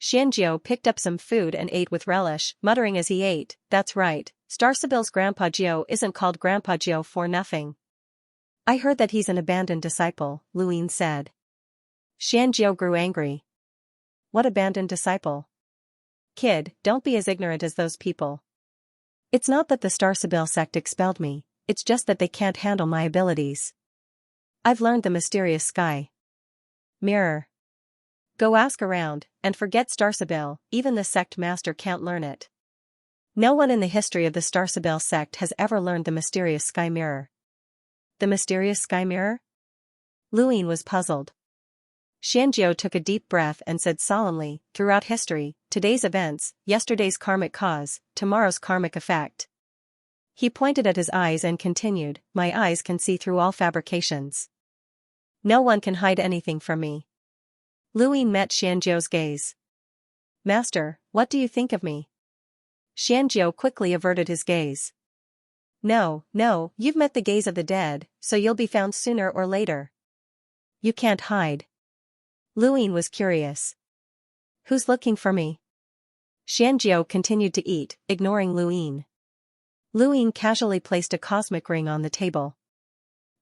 Xianxia picked up some food and ate with relish, muttering as he ate, "That's right, Starsabil's Grandpa Gio isn't called Grandpa Gio for nothing." "I heard that he's an abandoned disciple," Lu Yin said. Xianxia grew angry. "What abandoned disciple? Kid, don't be as ignorant as those people. It's not that the Starsabil sect expelled me, it's just that they can't handle my abilities. I've learned the mysterious sky mirror. Go ask around, and forget Starsabil, even the sect master can't learn it. No one in the history of the Starsabil sect has ever learned the mysterious sky mirror." "The mysterious sky mirror?" Lu Yin was puzzled. Xianxia took a deep breath and said solemnly, "Throughout history, today's events, yesterday's karmic cause, tomorrow's karmic effect." He pointed at his eyes and continued, "My eyes can see through all fabrications. No one can hide anything from me." Lu Yin met Xianxia's gaze. "Master, what do you think of me?" Xianxia quickly averted his gaze. No, you've met the gaze of the dead, so you'll be found sooner or later. You can't hide." Lu Yin was curious. "Who's looking for me?" Xianxia continued to eat, ignoring Lu Yin. Lu Yin casually placed a cosmic ring on the table.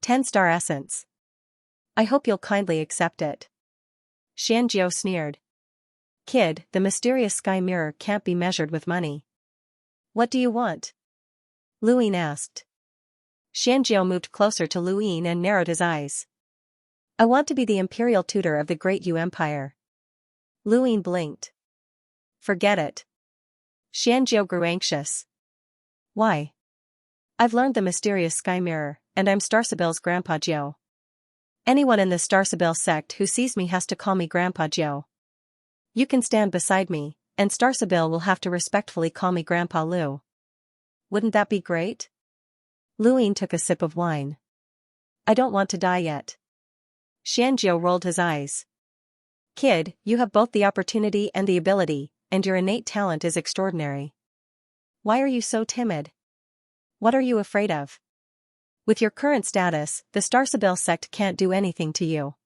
10-star essence. "I hope you'll kindly accept it." Xianxia sneered. "Kid, the mysterious sky mirror can't be measured with money." "What do you want?" Lu Yin asked. Xianxia moved closer to Lu Yin and narrowed his eyes. "I want to be the imperial tutor of the Great Yu Empire." Lu Yin blinked. "Forget it." Xianxia grew anxious. "Why?" "I've learned the mysterious sky mirror, and I'm Starsabil's Grandpa Gio. Anyone in the Starsabil sect who sees me has to call me Grandpa Gio. You can stand beside me, and Starsabil will have to respectfully call me Grandpa Lu. Wouldn't that be great?" Lu Yin took a sip of wine. I don't want to die yet. Xianxia rolled his eyes. Kid, you have both the opportunity and the ability, and your innate talent is extraordinary. Why are you so timid? What are you afraid of? With your current status, the Starsabil sect can't do anything to you.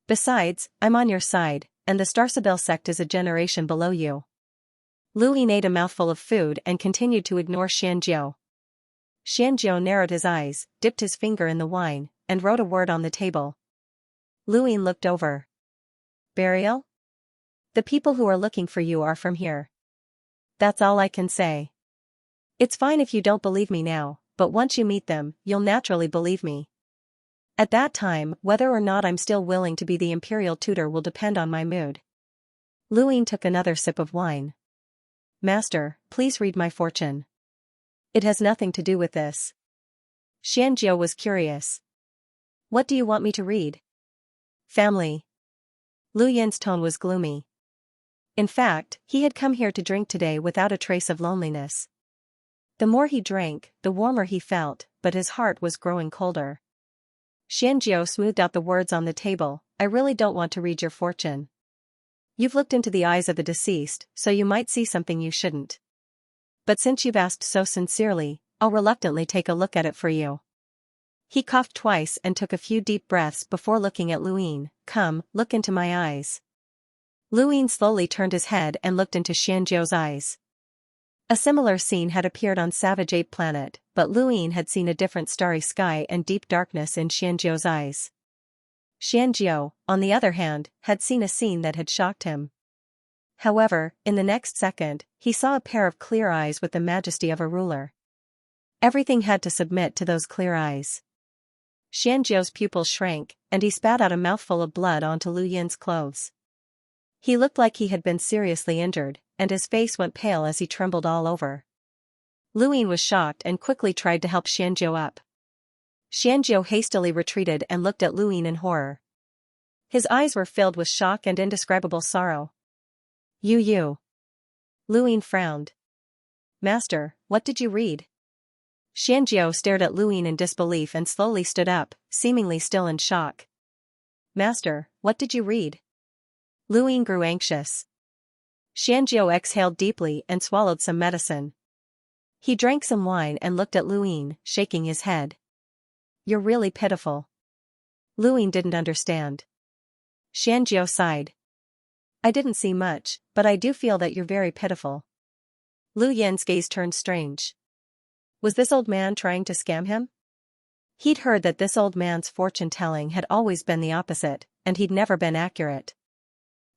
Besides, I'm on your side, and the Starsabil sect is a generation below you. Luin ate a mouthful of food and continued to ignore Xianxia. Xianxia narrowed his eyes, dipped his finger in the wine, and wrote a word on the table. Luin looked over. Burial? The people who are looking for you are from here. That's all I can say. It's fine if you don't believe me now, but once you meet them, you'll naturally believe me. At that time, whether or not I'm still willing to be the imperial tutor will depend on my mood. Luin took another sip of wine. Master, please read my fortune. It has nothing to do with this. Xianxia was curious. What do you want me to read? Family. Lu Yin's tone was gloomy. In fact, he had come here to drink today without a trace of loneliness. The more he drank, the warmer he felt, but his heart was growing colder. Xianxia smoothed out the words on the table. I really don't want to read your fortune. You've looked into the eyes of the deceased, so you might see something you shouldn't. But since you've asked so sincerely, I'll reluctantly take a look at it for you. He coughed twice and took a few deep breaths before looking at Luin. Come, look into my eyes. Luin slowly turned his head and looked into Xianxia's eyes. A similar scene had appeared on Savage Ape Planet, but Luin had seen a different starry sky and deep darkness in Xianxia's eyes. Xianxia, on the other hand, had seen a scene that had shocked him. However, in the next second, he saw a pair of clear eyes with the majesty of a ruler. Everything had to submit to those clear eyes. Xianxia's pupils shrank, and he spat out a mouthful of blood onto Lu Yin's clothes. He looked like he had been seriously injured, and his face went pale as he trembled all over. Luin was shocked and quickly tried to help Xianxia up. Xianxia hastily retreated and looked at Luin in horror. His eyes were filled with shock and indescribable sorrow. You. Luin frowned. Master, what did you read? Xianxia stared at Luin in disbelief and slowly stood up, seemingly still in shock. Master, what did you read? Luin grew anxious. Xianxia exhaled deeply and swallowed some medicine. He drank some wine and looked at Luin, shaking his head. You're really pitiful. Luin didn't understand. Xianxia sighed. I didn't see much, but I do feel that you're very pitiful. Lu Yin's gaze turned strange. Was this old man trying to scam him? He'd heard that this old man's fortune-telling had always been the opposite, and he'd never been accurate.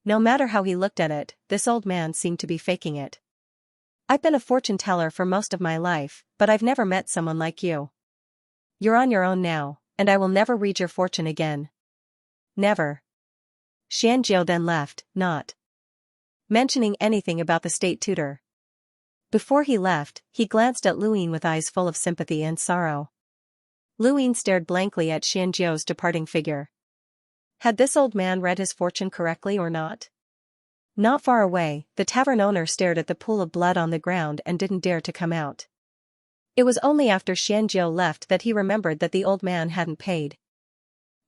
No matter how he looked at it, this old man seemed to be faking it. I've been a fortune-teller for most of my life, but I've never met someone like you. You're on your own now, and I will never read your fortune again. Never. Xianxia then left, not mentioning anything about the state tutor. Before he left, he glanced at Luin with eyes full of sympathy and sorrow. Luin stared blankly at Xianxia's departing figure. Had this old man read his fortune correctly or not? Not far away, the tavern owner stared at the pool of blood on the ground and didn't dare to come out. It was only after Xianxia left that he remembered that the old man hadn't paid.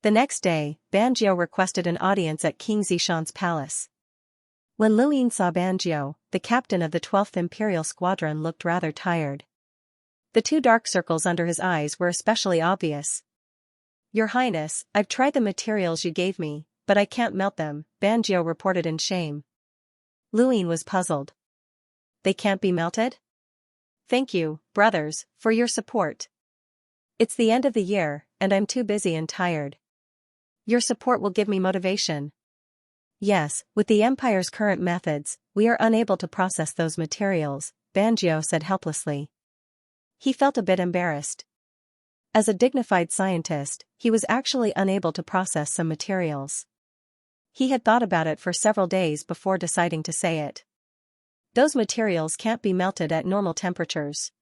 The next day, Banjiao requested an audience at King Zishan's palace. When Luin saw Banjiao, the captain of the 12th Imperial Squadron looked rather tired. The two dark circles under his eyes were especially obvious. Your Highness, I've tried the materials you gave me, but I can't melt them, Banjiao reported in shame. Luin was puzzled. They can't be melted? Thank you, brothers, for your support. It's the end of the year, and I'm too busy and tired. Your support will give me motivation. Yes, with the Empire's current methods, we are unable to process those materials, Banjiao said helplessly. He felt a bit embarrassed. As a dignified scientist, he was actually unable to process some materials. He had thought about it for several days before deciding to say it. Those materials can't be melted at normal temperatures.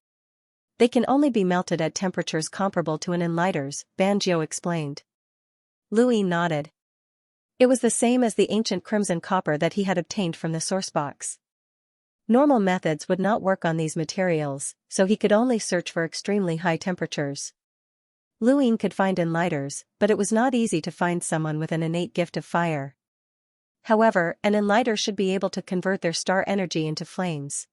They can only be melted at temperatures comparable to an enlighter's, Banjiao explained. Luin nodded. It was the same as the ancient crimson copper that he had obtained from the sourcebox. Normal methods would not work on these materials, so he could only search for extremely high temperatures. Luine could find enlighters, but it was not easy to find someone with an innate gift of fire. However, an enlighter should be able to convert their star energy into flames.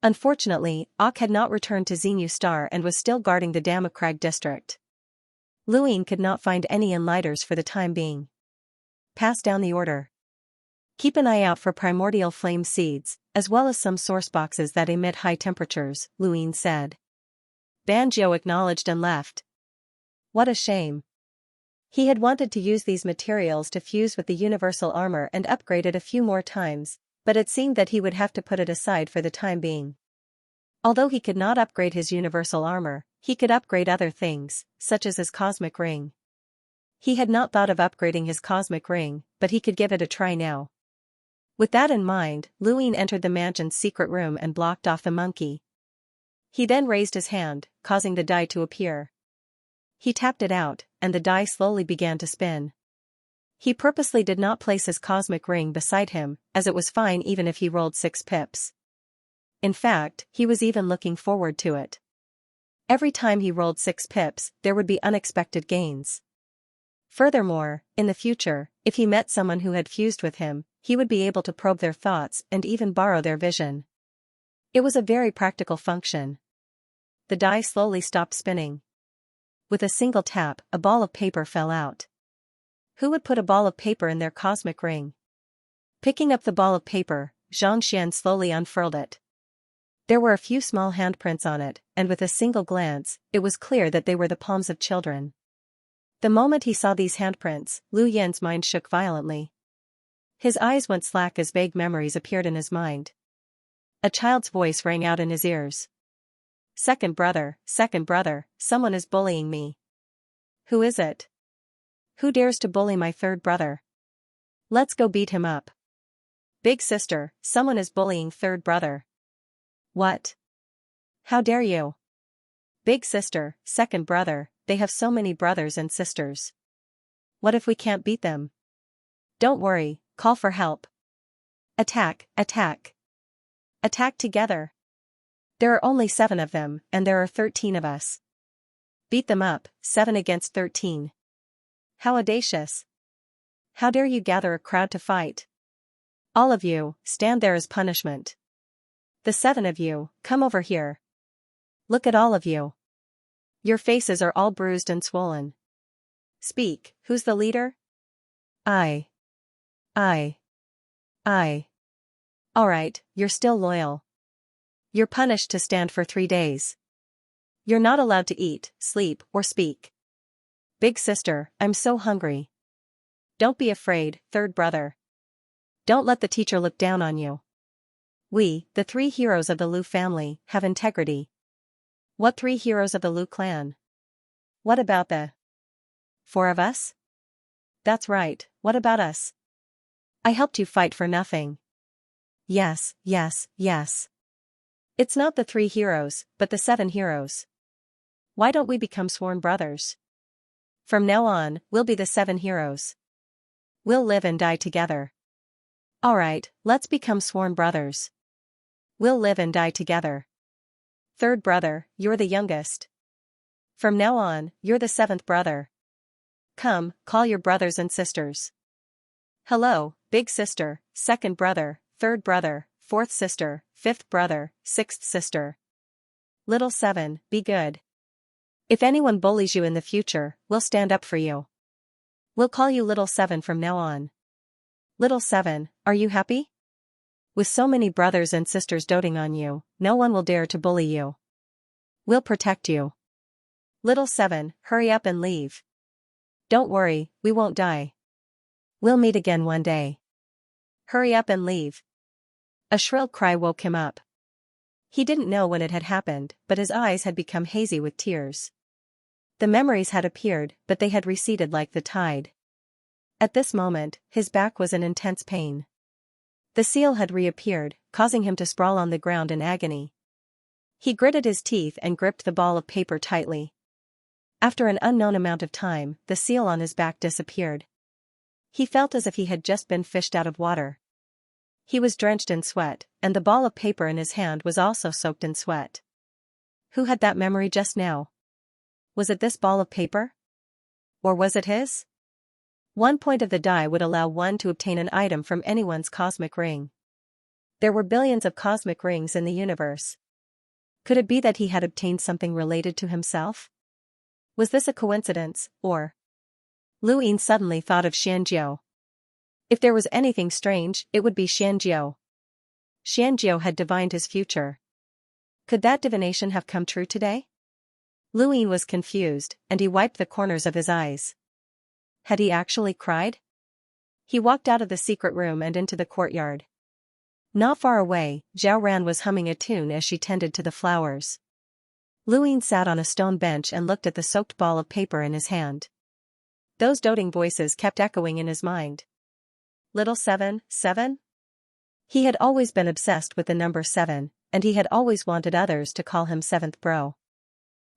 Unfortunately, Ak had not returned to Xenu Star and was still guarding the Damocrag district. Luine could not find any enlighters for the time being. Pass down the order. Keep an eye out for primordial flame seeds, as well as some source boxes that emit high temperatures, Luine said. Banjo acknowledged and left. What a shame. He had wanted to use these materials to fuse with the universal armor and upgrade it a few more times, but it seemed that he would have to put it aside for the time being. Although he could not upgrade his universal armor, he could upgrade other things, such as his cosmic ring. He had not thought of upgrading his cosmic ring, but he could give it a try now. With that in mind, Luine entered the mansion's secret room and blocked off the monkey. He then raised his hand, causing the die to appear. He tapped it out, and the die slowly began to spin. He purposely did not place his cosmic ring beside him, as it was fine even if he rolled 6 pips. In fact, he was even looking forward to it. Every time he rolled 6 pips, there would be unexpected gains. Furthermore, in the future, if he met someone who had fused with him, he would be able to probe their thoughts and even borrow their vision. It was a very practical function. The die slowly stopped spinning. With a single tap, a ball of paper fell out. Who would put a ball of paper in their cosmic ring? Picking up the ball of paper, Xianxia slowly unfurled it. There were a few small handprints on it, and with a single glance, it was clear that they were the palms of children. The moment he saw these handprints, Lu Yan's mind shook violently. His eyes went slack as vague memories appeared in his mind. A child's voice rang out in his ears. Second brother, someone is bullying me. Who is it? Who dares to bully my third brother? Let's go beat him up. Big sister, someone is bullying third brother. What? How dare you? Big sister, second brother, they have so many brothers and sisters. What if we can't beat them? Don't worry, call for help. Attack, attack. Attack together. There are only 7 of them, and there are 13 of us. Beat them up, 7 against 13. How audacious. How dare you gather a crowd to fight? All of you, stand there as punishment. The 7 of you, come over here. Look at all of you. Your faces are all bruised and swollen. Speak, who's the leader? I. Alright, you're still loyal. You're punished to stand for 3 days. You're not allowed to eat, sleep, or speak. Big sister, I'm so hungry. Don't be afraid, third brother. Don't let the teacher look down on you. We, the 3 heroes of the Lu family, have integrity. What 3 heroes of the Lu clan? What about the 4 of us? That's right, what about us? I helped you fight for nothing. Yes. It's not the 3 heroes, but the 7 heroes. Why don't we become sworn brothers? From now on, we'll be the 7 heroes. We'll live and die together. Alright, let's become sworn brothers. We'll live and die together. Third brother, you're the youngest. From now on, you're the 7th brother. Come, call your brothers and sisters. Hello, big sister, second brother, third brother, 4th sister, 5th brother, 6th sister. Little 7, be good. If anyone bullies you in the future, we'll stand up for you. We'll call you Little 7 from now on. Little 7, are you happy? With so many brothers and sisters doting on you, no one will dare to bully you. We'll protect you. Little 7, hurry up and leave. Don't worry, we won't die. We'll meet again one day. Hurry up and leave. A shrill cry woke him up. He didn't know when it had happened, but his eyes had become hazy with tears. The memories had appeared, but they had receded like the tide. At this moment, his back was in intense pain. The seal had reappeared, causing him to sprawl on the ground in agony. He gritted his teeth and gripped the ball of paper tightly. After an unknown amount of time, the seal on his back disappeared. He felt as if he had just been fished out of water. He was drenched in sweat, and the ball of paper in his hand was also soaked in sweat. Who had that memory just now? Was it this ball of paper? Or was it his? One point of the die would allow one to obtain an item from anyone's cosmic ring. There were billions of cosmic rings in the universe. Could it be that he had obtained something related to himself? Was this a coincidence, or? Lu Yin suddenly thought of Xianxia. If there was anything strange, it would be Xianxia. Xianxia had divined his future. Could that divination have come true today? Lu Yin was confused, and he wiped the corners of his eyes. Had he actually cried? He walked out of the secret room and into the courtyard. Not far away, Zhao Ran was humming a tune as she tended to the flowers. Lu Yin sat on a stone bench and looked at the soaked ball of paper in his hand. Those doting voices kept echoing in his mind. Little 7, 7? He had always been obsessed with the number 7, and he had always wanted others to call him Seventh Bro.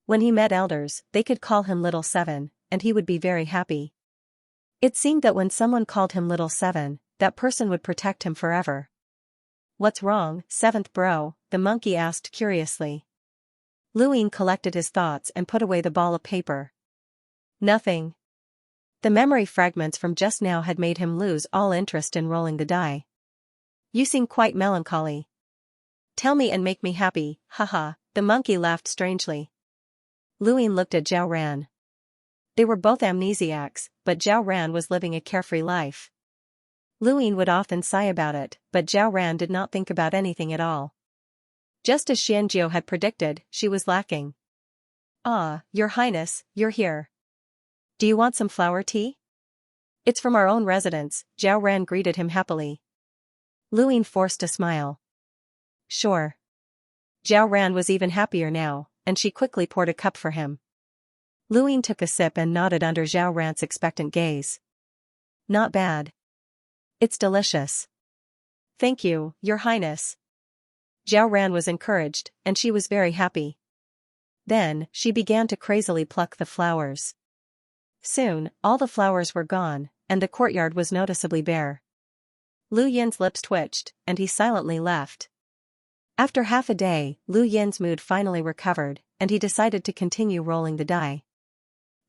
When he met elders, they could call him Little 7, and he would be very happy. It seemed that when someone called him Little 7, that person would protect him forever. What's wrong, Seventh Bro? The monkey asked curiously. Lu Yin collected his thoughts and put away the ball of paper. Nothing. The memory fragments from just now had made him lose all interest in rolling the die. You seem quite melancholy. Tell me and make me happy, haha, the monkey laughed strangely. Lu Yin looked at Zhao Ran. They were both amnesiacs, but Zhao Ran was living a carefree life. Lu Yin would often sigh about it, but Zhao Ran did not think about anything at all. Just as Xianxia had predicted, she was lacking. Ah, Your Highness, you're here. Do you want some flower tea? It's from our own residence, Zhao Ran greeted him happily. Lu Yin forced a smile. Sure. Zhao Ran was even happier now, and she quickly poured a cup for him. Lu Yin took a sip and nodded under Zhao Ran's expectant gaze. Not bad. It's delicious. Thank you, Your Highness. Zhao Ran was encouraged, and she was very happy. Then, she began to crazily pluck the flowers. Soon, all the flowers were gone, and the courtyard was noticeably bare. Lu Yin's lips twitched, and he silently left. After half a day, Lu Yin's mood finally recovered, and he decided to continue rolling the die.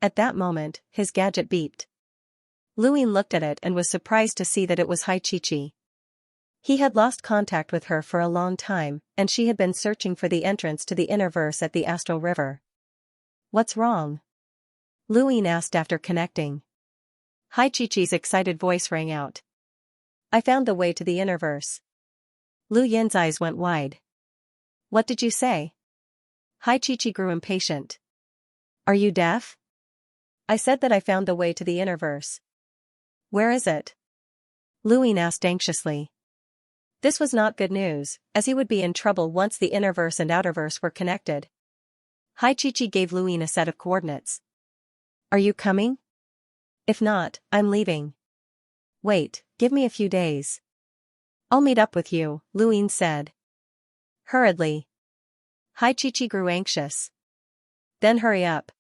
At that moment, his gadget beeped. Lu Yin looked at it and was surprised to see that it was Xianxia. He had lost contact with her for a long time, and she had been searching for the entrance to the inner verse at the Astral River. What's wrong? Lu Yin asked after connecting. Xianxia's excited voice rang out. I found the way to the inner verse. Lu Yin's eyes went wide. What did you say? Xianxia grew impatient. Are you deaf? I said that I found the way to the inner verse. Where is it? Lu Yin asked anxiously. This was not good news, as he would be in trouble once the inner verse and outer verse were connected. Xianxia gave Lu Yin a set of coordinates. Are you coming? If not, I'm leaving. Wait, give me a few days. I'll meet up with you, Lu Yin said. Hurriedly. Xianxia grew anxious. Then hurry up.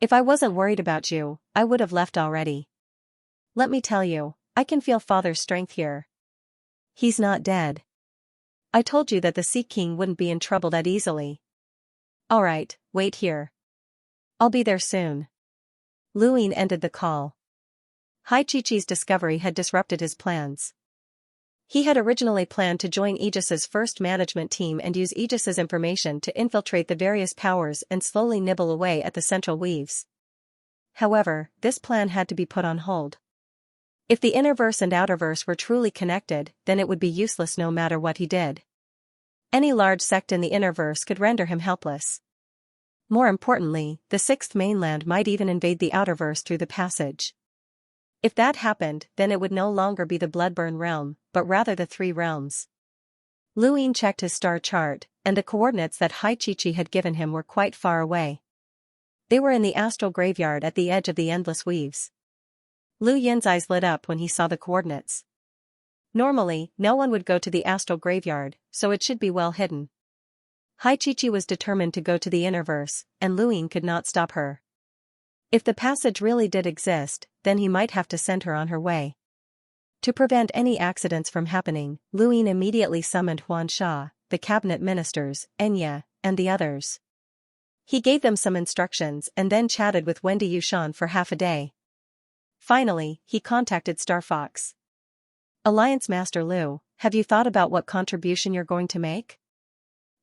If I wasn't worried about you, I would have left already. Let me tell you, I can feel Father's strength here. He's not dead. I told you that the Sea King wouldn't be in trouble that easily. Alright, wait here. I'll be there soon. Lu Yin ended the call. Xianxia's discovery had disrupted his plans. He had originally planned to join Aegis's first management team and use Aegis's information to infiltrate the various powers and slowly nibble away at the central weaves. However, this plan had to be put on hold. If the inner verse and outer verse were truly connected, then it would be useless no matter what he did. Any large sect in the inner verse could render him helpless. More importantly, the sixth mainland might even invade the outer verse through the passage. If that happened, then it would no longer be the Bloodburn realm, but rather the three realms. Lu Yin checked his star chart, and the coordinates that Xianxia had given him were quite far away. They were in the astral graveyard at the edge of the endless weaves. Lu Yin's eyes lit up when he saw the coordinates. Normally, no one would go to the astral graveyard, so it should be well hidden. Xianxia was determined to go to the inner verse, and Lu Yin could not stop her. If the passage really did exist, then he might have to send her on her way. To prevent any accidents from happening, Lu Yin immediately summoned Xianxia, the cabinet ministers, Xianxia, and the others. He gave them some instructions and then chatted with Wendy Yushan for half a day. Finally, he contacted Star Fox. Alliance Master Lu, have you thought about what contribution you're going to make?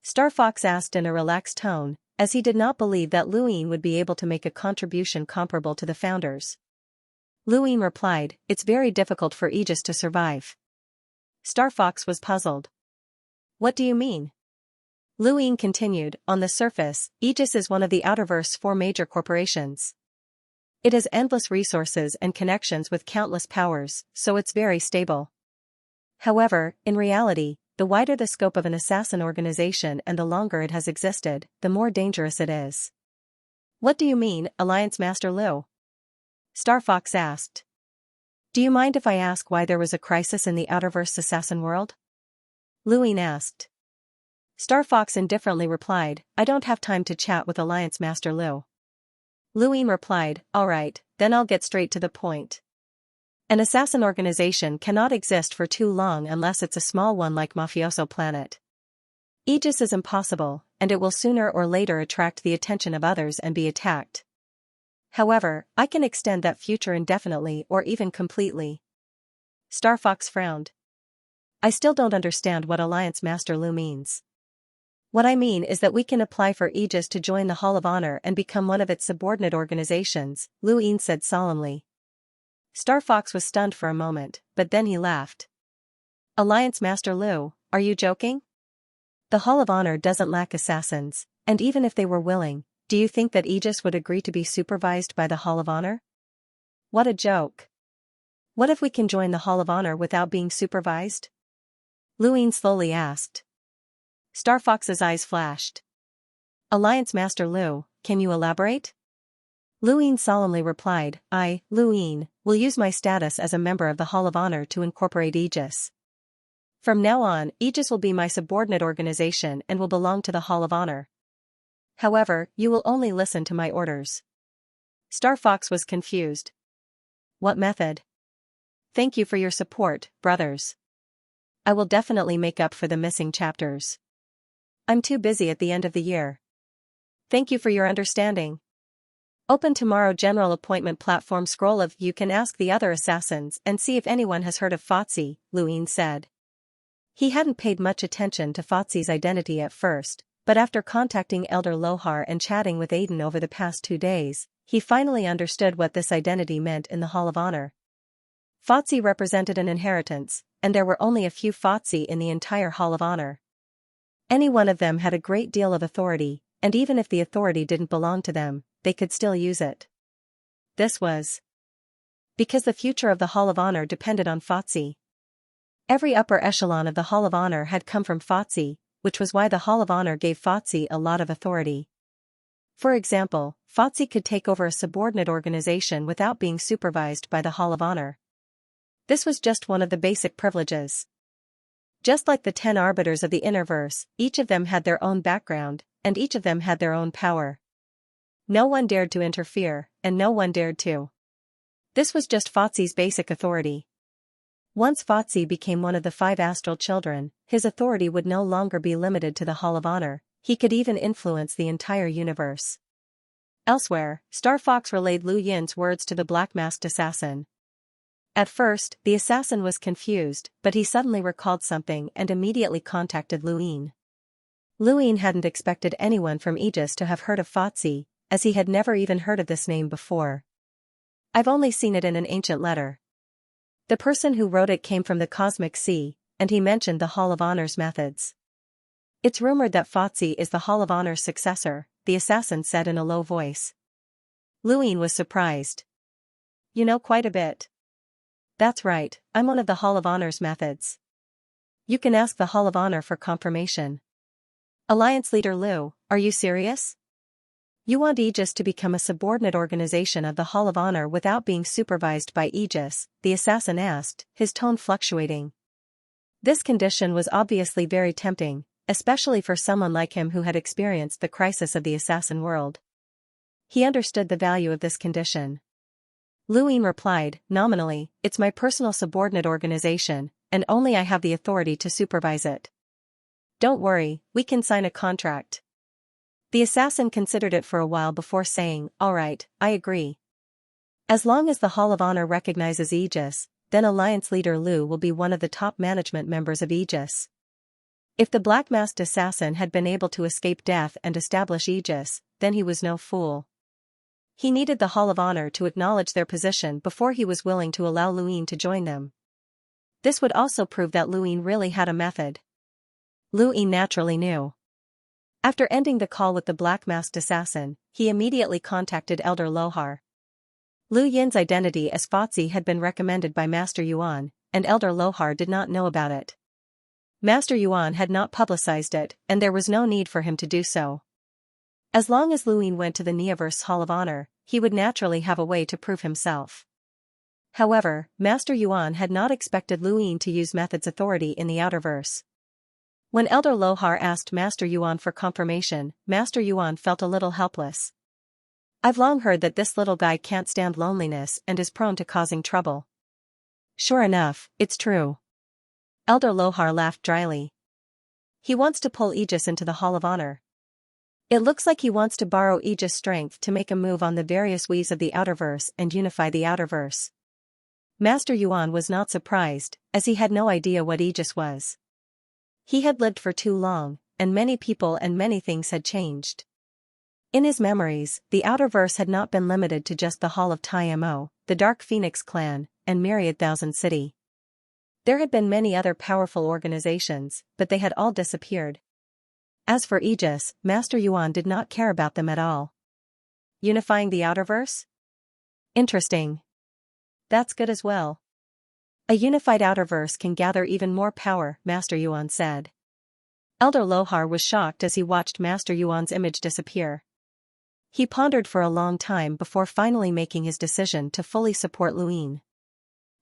Star Fox asked in a relaxed tone, as he did not believe that Lu Ying would be able to make a contribution comparable to the founders. Lu Ying replied, it's very difficult for Aegis to survive. Star Fox was puzzled. What do you mean? Lu Ying continued, on the surface, Aegis is one of the Outerverse's 4 major corporations. It has endless resources and connections with countless powers, so it's very stable. However, in reality, the wider the scope of an assassin organization and the longer it has existed, the more dangerous it is. What do you mean, Alliance Master Lu? Star Fox asked. Do you mind if I ask why there was a crisis in the Outerverse assassin world? Lu Ying asked. Star Fox indifferently replied, I don't have time to chat with Alliance Master Lu. Lu Ying replied, alright, then I'll get straight to the point. An assassin organization cannot exist for too long unless it's a small one like Mafioso Planet. Aegis is impossible, and it will sooner or later attract the attention of others and be attacked. However, I can extend that future indefinitely or even completely. Star Fox frowned. I still don't understand what Alliance Master Lu means. What I mean is that we can apply for Aegis to join the Hall of Honor and become one of its subordinate organizations, Lu Ying said solemnly. Star Fox was stunned for a moment, but then he laughed. Alliance Master Lu, are you joking? The Hall of Honor doesn't lack assassins, and even if they were willing, do you think that Aegis would agree to be supervised by the Hall of Honor? What a joke. What if we can join the Hall of Honor without being supervised? Lu Ying slowly asked. Star Fox's eyes flashed. Alliance Master Lu, can you elaborate? Lu Ying solemnly replied, I, Lu Ying, will use my status as a member of the Hall of Honor to incorporate Aegis. From now on, Aegis will be my subordinate organization and will belong to the Hall of Honor. However, you will only listen to my orders. Star Fox was confused. What method? Thank you for your support, brothers. I will definitely make up for the missing chapters. I'm too busy at the end of the year. Thank you for your understanding. Open tomorrow general appointment platform scroll of you can ask the other assassins and see if anyone has heard of Fotzi, Lu Ying said. He hadn't paid much attention to Fotzi's identity at first, but after contacting Elder Lohar and chatting with Aiden over the past 2 days, he finally understood what this identity meant in the Hall of Honor. Fotzi represented an inheritance, and there were only a few Fotzi in the entire Hall of Honor. Any one of them had a great deal of authority, and even if the authority didn't belong to them, they could still use it. This was because the future of the Hall of Honor depended on Fotzi. Every upper echelon of the Hall of Honor had come from Fotzi, which was why the Hall of Honor gave Fotzi a lot of authority. For example, Fotzi could take over a subordinate organization without being supervised by the Hall of Honor. This was just one of the basic privileges. Just like the 10 arbiters of the Innerverse, each of them had their own background, and each of them had their own power. No one dared to interfere, and no one dared to. This was just Fotzi's basic authority. Once Fotzi became one of the 5 astral children, his authority would no longer be limited to the Hall of Honor, he could even influence the entire universe. Elsewhere, Star Fox relayed Lu Yin's words to the black-masked assassin. At first, the assassin was confused, but he suddenly recalled something and immediately contacted Lu Ying. Lu Ying hadn't expected anyone from Aegis to have heard of Fotzi, as he had never even heard of this name before. I've only seen it in an ancient letter. The person who wrote it came from the Cosmic Sea, and he mentioned the Hall of Honor's methods. It's rumored that Fotzi is the Hall of Honor's successor, the assassin said in a low voice. Lu Ying was surprised. You know quite a bit. That's right, I'm one of the Hall of Honor's methods. You can ask the Hall of Honor for confirmation. Alliance Leader Lu, are you serious? You want Aegis to become a subordinate organization of the Hall of Honor without being supervised by Aegis, the assassin asked, his tone fluctuating. This condition was obviously very tempting, especially for someone like him who had experienced the crisis of the assassin world. He understood the value of this condition. Lu Ying replied, nominally, it's my personal subordinate organization, and only I have the authority to supervise it. Don't worry, we can sign a contract. The assassin considered it for a while before saying, "All right, I agree. As long as the Hall of Honor recognizes Aegis, then Alliance leader Lu will be one of the top management members of Aegis." If the black-masked assassin had been able to escape death and establish Aegis, then he was no fool. He needed the Hall of Honor to acknowledge their position before he was willing to allow Luin to join them. This would also prove that Luin really had a method. Luin naturally knew. After ending the call with the black-masked assassin, he immediately contacted Elder Lohar. Lu Yin's identity as Fatsi had been recommended by Master Yuan, and Elder Lohar did not know about it. Master Yuan had not publicized it, and there was no need for him to do so. As long as Luin went to the Neoverse Hall of Honor, he would naturally have a way to prove himself. However, Master Yuan had not expected Luin to use Method's authority in the Outerverse. When Elder Lohar asked Master Yuan for confirmation, Master Yuan felt a little helpless. "I've long heard that this little guy can't stand loneliness and is prone to causing trouble." "Sure enough, it's true." Elder Lohar laughed dryly. "He wants to pull Aegis into the Hall of Honor. It looks like he wants to borrow Aegis' strength to make a move on the various Wi's of the Outerverse and unify the Outerverse." Master Yuan was not surprised, as he had no idea what Aegis was. He had lived for too long, and many people and many things had changed. In his memories, the Outerverse had not been limited to just the Hall of Mo, the Dark Phoenix clan, and Myriad Thousand City. There had been many other powerful organizations, but they had all disappeared. As for Aegis, Master Yuan did not care about them at all. Unifying the Outerverse? Interesting. That's good as well. A unified Outerverse can gather even more power, Master Yuan said. Elder Lohar was shocked as he watched Master Yuan's image disappear. He pondered for a long time before finally making his decision to fully support Luin.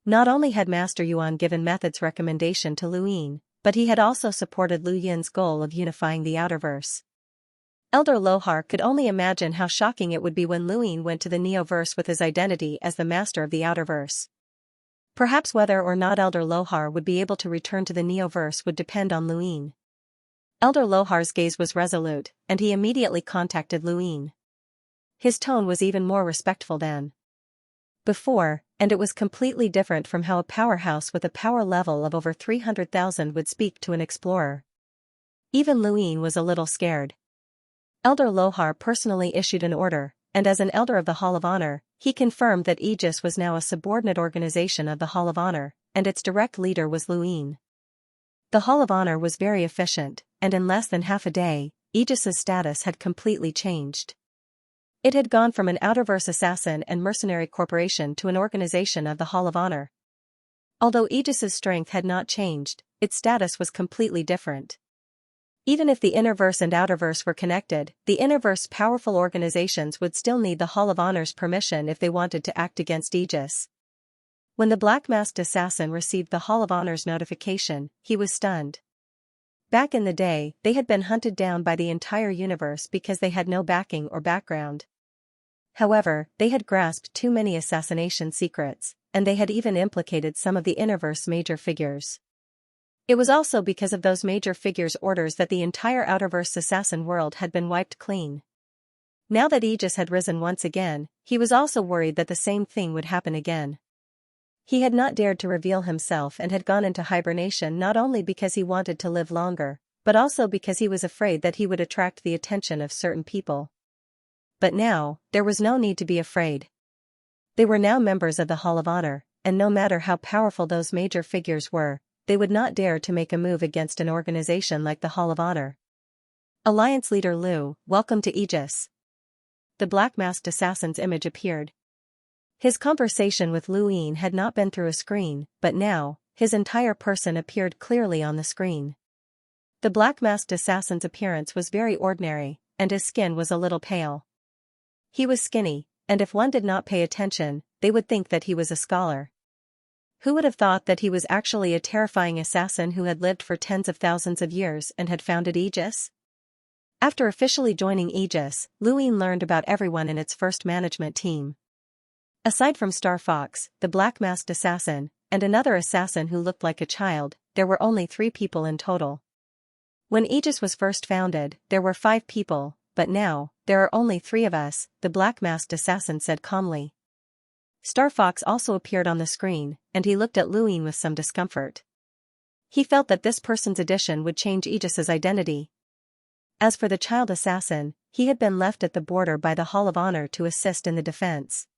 Not only had Master Yuan given Method's recommendation to Luin, but he had also supported Lu Yin's goal of unifying the Outerverse. Elder Lohar could only imagine how shocking it would be when Luin went to the Neoverse with his identity as the master of the Outerverse. Perhaps whether or not Elder Lohar would be able to return to the Neoverse would depend on Luin. Elder Lohar's gaze was resolute, and he immediately contacted Luin. His tone was even more respectful than before, and it was completely different from how a powerhouse with a power level of over 300,000 would speak to an explorer. Even Luin was a little scared. Elder Lohar personally issued an order, and as an elder of the Hall of Honor, he confirmed that Aegis was now a subordinate organization of the Hall of Honor, and its direct leader was Luin. The Hall of Honor was very efficient, and in less than half a day, Aegis's status had completely changed. It had gone from an Outerverse assassin and mercenary corporation to an organization of the Hall of Honor. Although Aegis's strength had not changed, its status was completely different. Even if the Innerverse and Outerverse were connected, the Innerverse powerful organizations would still need the Hall of Honor's permission if they wanted to act against Aegis. When the black-masked assassin received the Hall of Honor's notification, he was stunned. Back in the day, they had been hunted down by the entire universe because they had no backing or background. However, they had grasped too many assassination secrets, and they had even implicated some of the Innerverse major figures. It was also because of those major figures' orders that the entire Outerverse assassin world had been wiped clean. Now that Aegis had risen once again, he was also worried that the same thing would happen again. He had not dared to reveal himself and had gone into hibernation not only because he wanted to live longer, but also because he was afraid that he would attract the attention of certain people. But now, there was no need to be afraid. They were now members of the Hall of Honor, and no matter how powerful those major figures were, they would not dare to make a move against an organization like the Hall of Honor. Alliance leader Lu, welcome to Aegis. The black-masked assassin's image appeared. His conversation with Luin had not been through a screen, but now, his entire person appeared clearly on the screen. The black-masked assassin's appearance was very ordinary, and his skin was a little pale. He was skinny, and if one did not pay attention, they would think that he was a scholar. Who would have thought that he was actually a terrifying assassin who had lived for tens of thousands of years and had founded Aegis? After officially joining Aegis, Luin learned about everyone in its first management team. Aside from Star Fox, the black-masked assassin, and another assassin who looked like a child, there were only 3 people in total. When Aegis was first founded, there were 5 people, but now, there are only 3 of us, the black-masked assassin said calmly. Star Fox also appeared on the screen, and he looked at Luin with some discomfort. He felt that this person's addition would change Aegis's identity. As for the child assassin, he had been left at the border by the Hall of Honor to assist in the defense.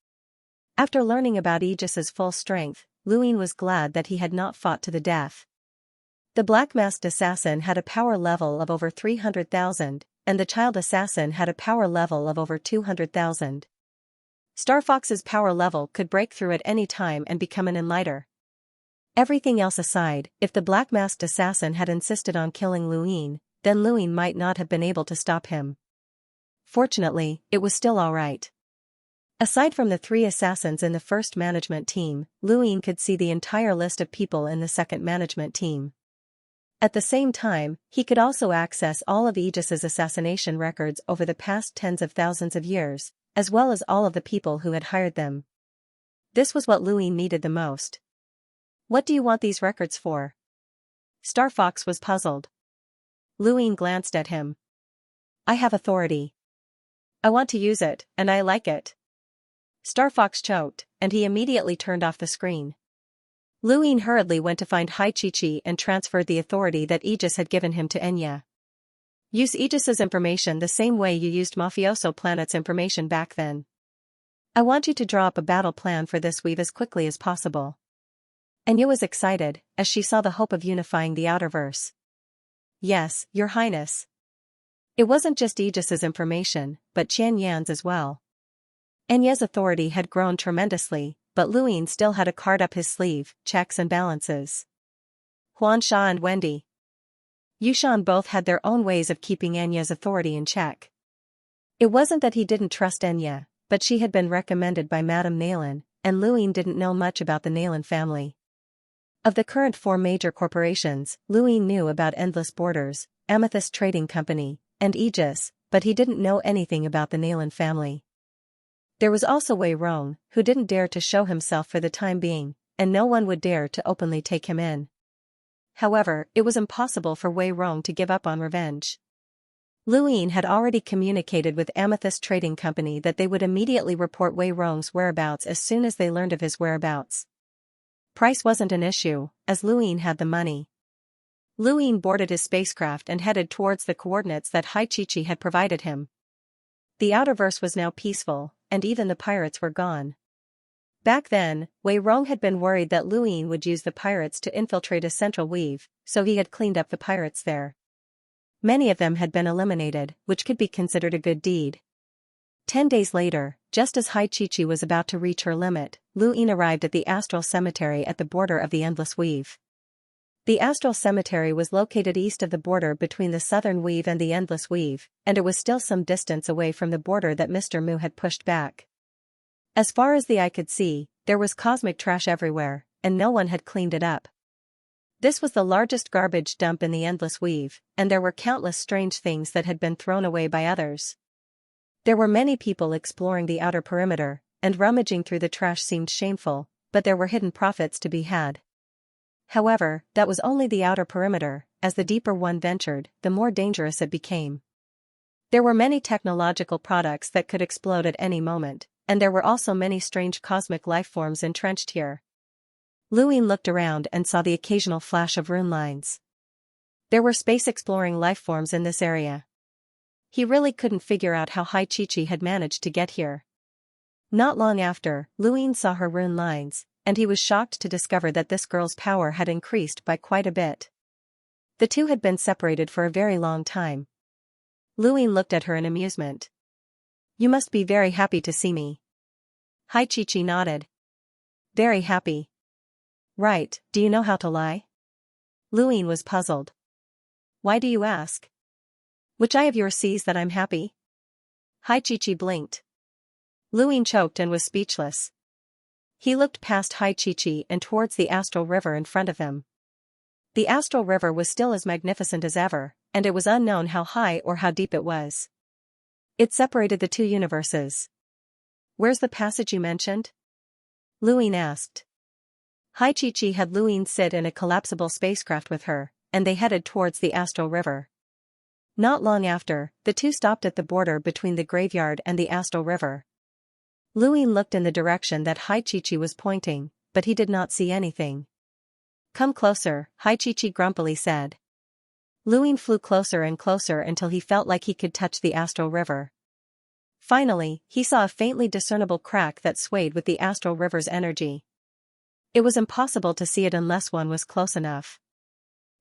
After learning about Aegis's full strength, Luin was glad that he had not fought to the death. The black-masked assassin had a power level of over 300,000, and the child assassin had a power level of over 200,000. Star Fox's power level could break through at any time and become an enlighter. Everything else aside, if the black-masked assassin had insisted on killing Luin, then Luin might not have been able to stop him. Fortunately, it was still alright. Aside from the 3 assassins in the first management team, Luin could see the entire list of people in the second management team. At the same time, he could also access all of Aegis's assassination records over the past tens of thousands of years, as well as all of the people who had hired them. This was what Luin needed the most. What do you want these records for? Star Fox was puzzled. Luin glanced at him. I have authority. I want to use it, and I like it. Star Fox choked, and he immediately turned off the screen. Luin hurriedly went to find Xianxia and transferred the authority that Aegis had given him to Xianxia. Use Aegis's information the same way you used Mafioso Planet's information back then. I want you to draw up a battle plan for this weave as quickly as possible. Xianxia was excited, as she saw the hope of unifying the Outerverse. Yes, Your Highness. It wasn't just Aegis's information, but Qian Yan's as well. Xianxia's authority had grown tremendously, but Luin still had a card up his sleeve: checks and balances. Xianxia and Wendy Yushan both had their own ways of keeping Xianxia's authority in check. It wasn't that he didn't trust Xianxia, but she had been recommended by Madame Naylan, and Luin didn't know much about the Naylan family. Of the current 4 major corporations, Luin knew about Endless Borders, Amethyst Trading Company, and Aegis, but he didn't know anything about the Naylan family. There was also Wei Rong, who didn't dare to show himself for the time being, and no one would dare to openly take him in. However, it was impossible for Wei Rong to give up on revenge. Luin had already communicated with Amethyst Trading Company that they would immediately report Wei Rong's whereabouts as soon as they learned of his whereabouts. Price wasn't an issue, as Luin had the money. Luin boarded his spacecraft and headed towards the coordinates that Xianxia had provided him. The Outerverse was now peaceful, and even the pirates were gone. Back then, Wei Rong had been worried that Luin would use the pirates to infiltrate a central weave, so he had cleaned up the pirates there. Many of them had been eliminated, which could be considered a good deed. 10 days later, just as Xianxia was about to reach her limit, Luin arrived at the Astral Cemetery at the border of the Endless Weave. The Astral Cemetery was located east of the border between the Southern Weave and the Endless Weave, and it was still some distance away from the border that Mr. Mu had pushed back. As far as the eye could see, there was cosmic trash everywhere, and no one had cleaned it up. This was the largest garbage dump in the Endless Weave, and there were countless strange things that had been thrown away by others. There were many people exploring the outer perimeter, and rummaging through the trash seemed shameful, but there were hidden profits to be had. However, that was only the outer perimeter. As the deeper one ventured, the more dangerous it became. There were many technological products that could explode at any moment, and there were also many strange cosmic lifeforms entrenched here. Luin looked around and saw the occasional flash of rune lines. There were space-exploring lifeforms in this area. He really couldn't figure out how Xianxia had managed to get here. Not long after, Luin saw her rune lines, and he was shocked to discover that this girl's power had increased by quite a bit. The two had been separated for a very long time. Luin looked at her in amusement. You must be very happy to see me. Xianxia nodded. Very happy. Right, do you know how to lie? Luin was puzzled. Why do you ask? Which eye of yours sees that I'm happy? Xianxia blinked. Luin choked and was speechless. He looked past Xianxia and towards the astral river in front of him. The astral river was still as magnificent as ever, and it was unknown how high or how deep it was. It separated the two universes. Where's the passage you mentioned? Luin asked. Xianxia had Luin sit in a collapsible spacecraft with her, and they headed towards the astral river. Not long after, the two stopped at the border between the graveyard and the Astal River. Luin looked in the direction that Haichichi was pointing, but he did not see anything. "Come closer," Haichichi grumpily said. Luin flew closer and closer until he felt like he could touch the Astral River. Finally, he saw a faintly discernible crack that swayed with the Astral River's energy. It was impossible to see it unless one was close enough.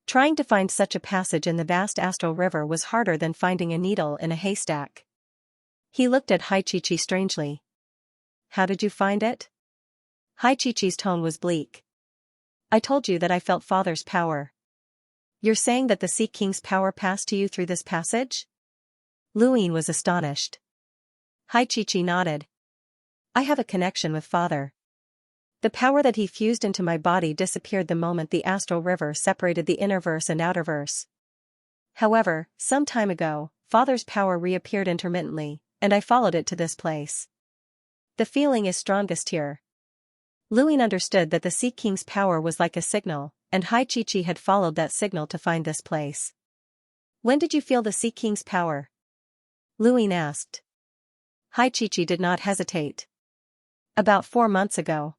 Trying to find such a passage in the vast Astral River was harder than finding a needle in a haystack. He looked at Haichichi strangely. "How did you find it?" Haichichi's tone was bleak. "I told you that I felt Father's power." "You're saying that the Sea King's power passed to you through this passage?" Luin was astonished. Haichichi nodded. "I have a connection with Father. The power that he fused into my body disappeared the moment the Astral River separated the innerverse and outerverse. However, some time ago, Father's power reappeared intermittently, and I followed it to this place. The feeling is strongest here." Luin understood that the Sea King's power was like a signal, and Haichichi had followed that signal to find this place. "When did you feel the Sea King's power?" Luin asked. Haichichi did not hesitate. "About 4 months ago."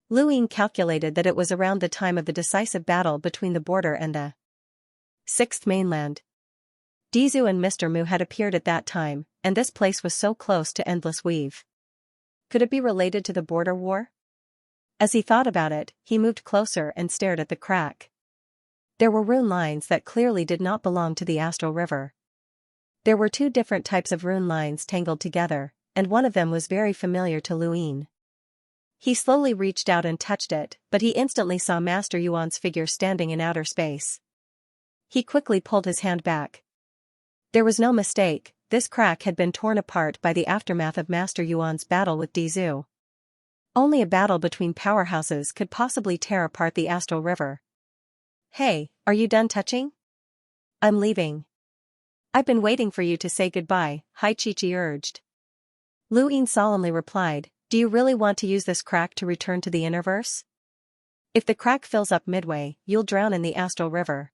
Luin calculated that it was around the time of the decisive battle between the border and the Sixth Mainland. Dizu and Mr. Mu had appeared at that time, and this place was so close to Endless Weave. Could it be related to the border war? As he thought about it, he moved closer and stared at the crack. There were rune lines that clearly did not belong to the Astral River. There were 2 different types of rune lines tangled together, and one of them was very familiar to Luin. He slowly reached out and touched it, but he instantly saw Master Yuan's figure standing in outer space. He quickly pulled his hand back. There was no mistake, this crack had been torn apart by the aftermath of Master Yuan's battle with Dizu. Only a battle between powerhouses could possibly tear apart the Astral River. "Hey, are you done touching? I'm leaving." "I've been waiting for you to say goodbye," Haichichi urged. Luin solemnly replied, "Do you really want to use this crack to return to the innerverse? If the crack fills up midway, you'll drown in the Astral River."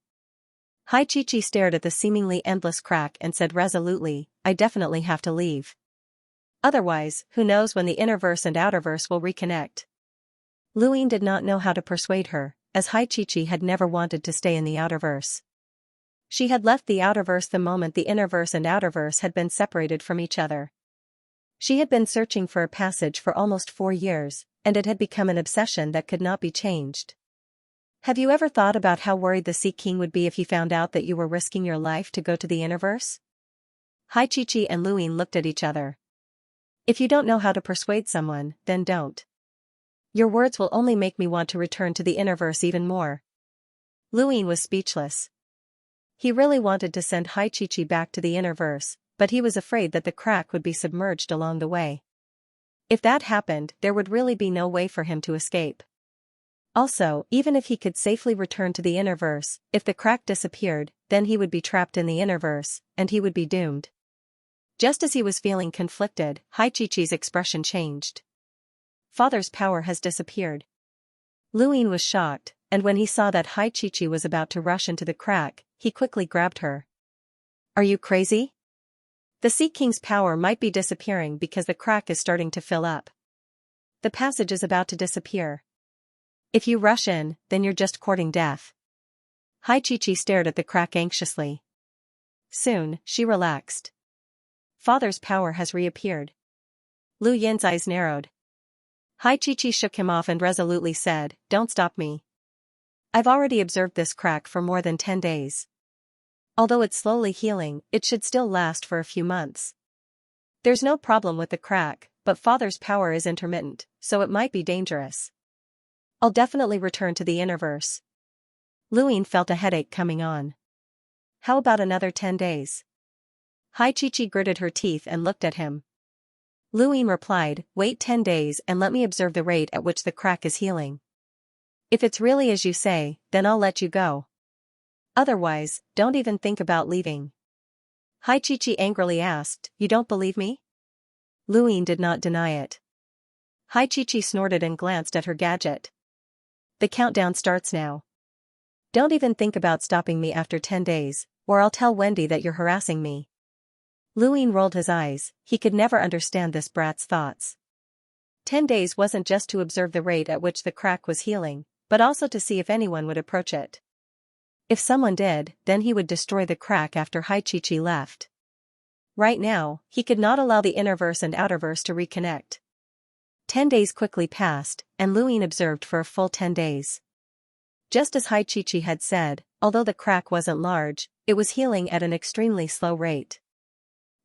Haichichi stared at the seemingly endless crack and said resolutely, "I definitely have to leave. Otherwise, who knows when the innerverse and outerverse will reconnect." Luin did not know how to persuade her, as Haichichi had never wanted to stay in the outerverse. She had left the outerverse the moment the innerverse and outerverse had been separated from each other. She had been searching for a passage for almost 4 years, and it had become an obsession that could not be changed. "Have you ever thought about how worried the Sea King would be if he found out that you were risking your life to go to the innerverse?" Haichichi and Luin looked at each other. "If you don't know how to persuade someone, then don't. Your words will only make me want to return to the innerverse even more." Luin was speechless. He really wanted to send Haichichi back to the innerverse, but he was afraid that the crack would be submerged along the way. If that happened, there would really be no way for him to escape. Also, even if he could safely return to the innerverse, if the crack disappeared, then he would be trapped in the innerverse, and he would be doomed. Just as he was feeling conflicted, Haichichi's expression changed. "Father's power has disappeared." Luin was shocked, and when he saw that Haichichi was about to rush into the crack, he quickly grabbed her. "Are you crazy? The Sea King's power might be disappearing because the crack is starting to fill up. The passage is about to disappear. If you rush in, then you're just courting death." Haichichi stared at the crack anxiously. Soon, she relaxed. "Father's power has reappeared." Lu Yin's eyes narrowed. Haichichi shook him off and resolutely said, "Don't stop me. I've already observed this crack for more than 10 days. Although it's slowly healing, it should still last for a few months. There's no problem with the crack, but Father's power is intermittent, so it might be dangerous. I'll definitely return to the innerverse." Luin felt a headache coming on. "How about another 10 days? Haichichi gritted her teeth and looked at him. Luin replied, "Wait 10 days and let me observe the rate at which the crack is healing. If it's really as you say, then I'll let you go. Otherwise, don't even think about leaving." Haichichi angrily asked, "You don't believe me?" Luin did not deny it. Haichichi snorted and glanced at her gadget. "The countdown starts now." Don't even think about stopping me after 10 days, or I'll tell Wendy that you're harassing me. Luin rolled his eyes, he could never understand this brat's thoughts. 10 days wasn't just to observe the rate at which the crack was healing, but also to see if anyone would approach it. If someone did, then he would destroy the crack after Xianxia left. Right now, he could not allow the innerverse and outerverse to reconnect. 10 days quickly passed, and Luin observed for a full 10 days. Just as Xianxia had said, although the crack wasn't large, it was healing at an extremely slow rate.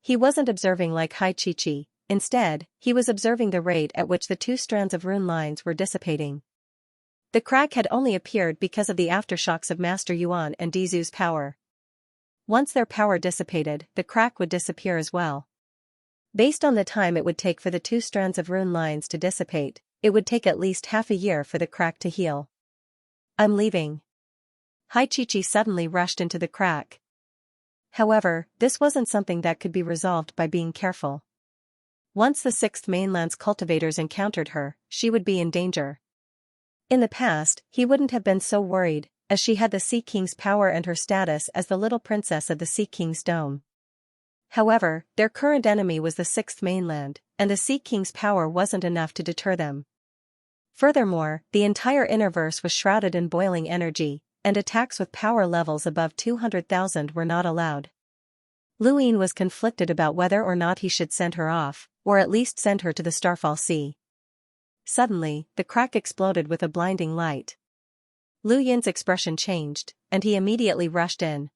He wasn't observing like Xianxia, instead, he was observing the rate at which the two strands of rune lines were dissipating. The crack had only appeared because of the aftershocks of Master Yuan and Dizu's power. Once their power dissipated, the crack would disappear as well. Based on the time it would take for the two strands of rune lines to dissipate, it would take at least half a year for the crack to heal. I'm leaving. Xianxia suddenly rushed into the crack. However, this wasn't something that could be resolved by being careful. Once the Sixth Mainland's cultivators encountered her, she would be in danger. In the past, he wouldn't have been so worried, as she had the Sea King's power and her status as the little princess of the Sea King's dome. However, their current enemy was the Sixth Mainland, and the Sea King's power wasn't enough to deter them. Furthermore, the entire innerverse was shrouded in boiling energy, and attacks with power levels above 200,000 were not allowed. Luin was conflicted about whether or not he should send her off, or at least send her to the Starfall Sea. Suddenly, the crack exploded with a blinding light. Lu Yin's expression changed, and he immediately rushed in.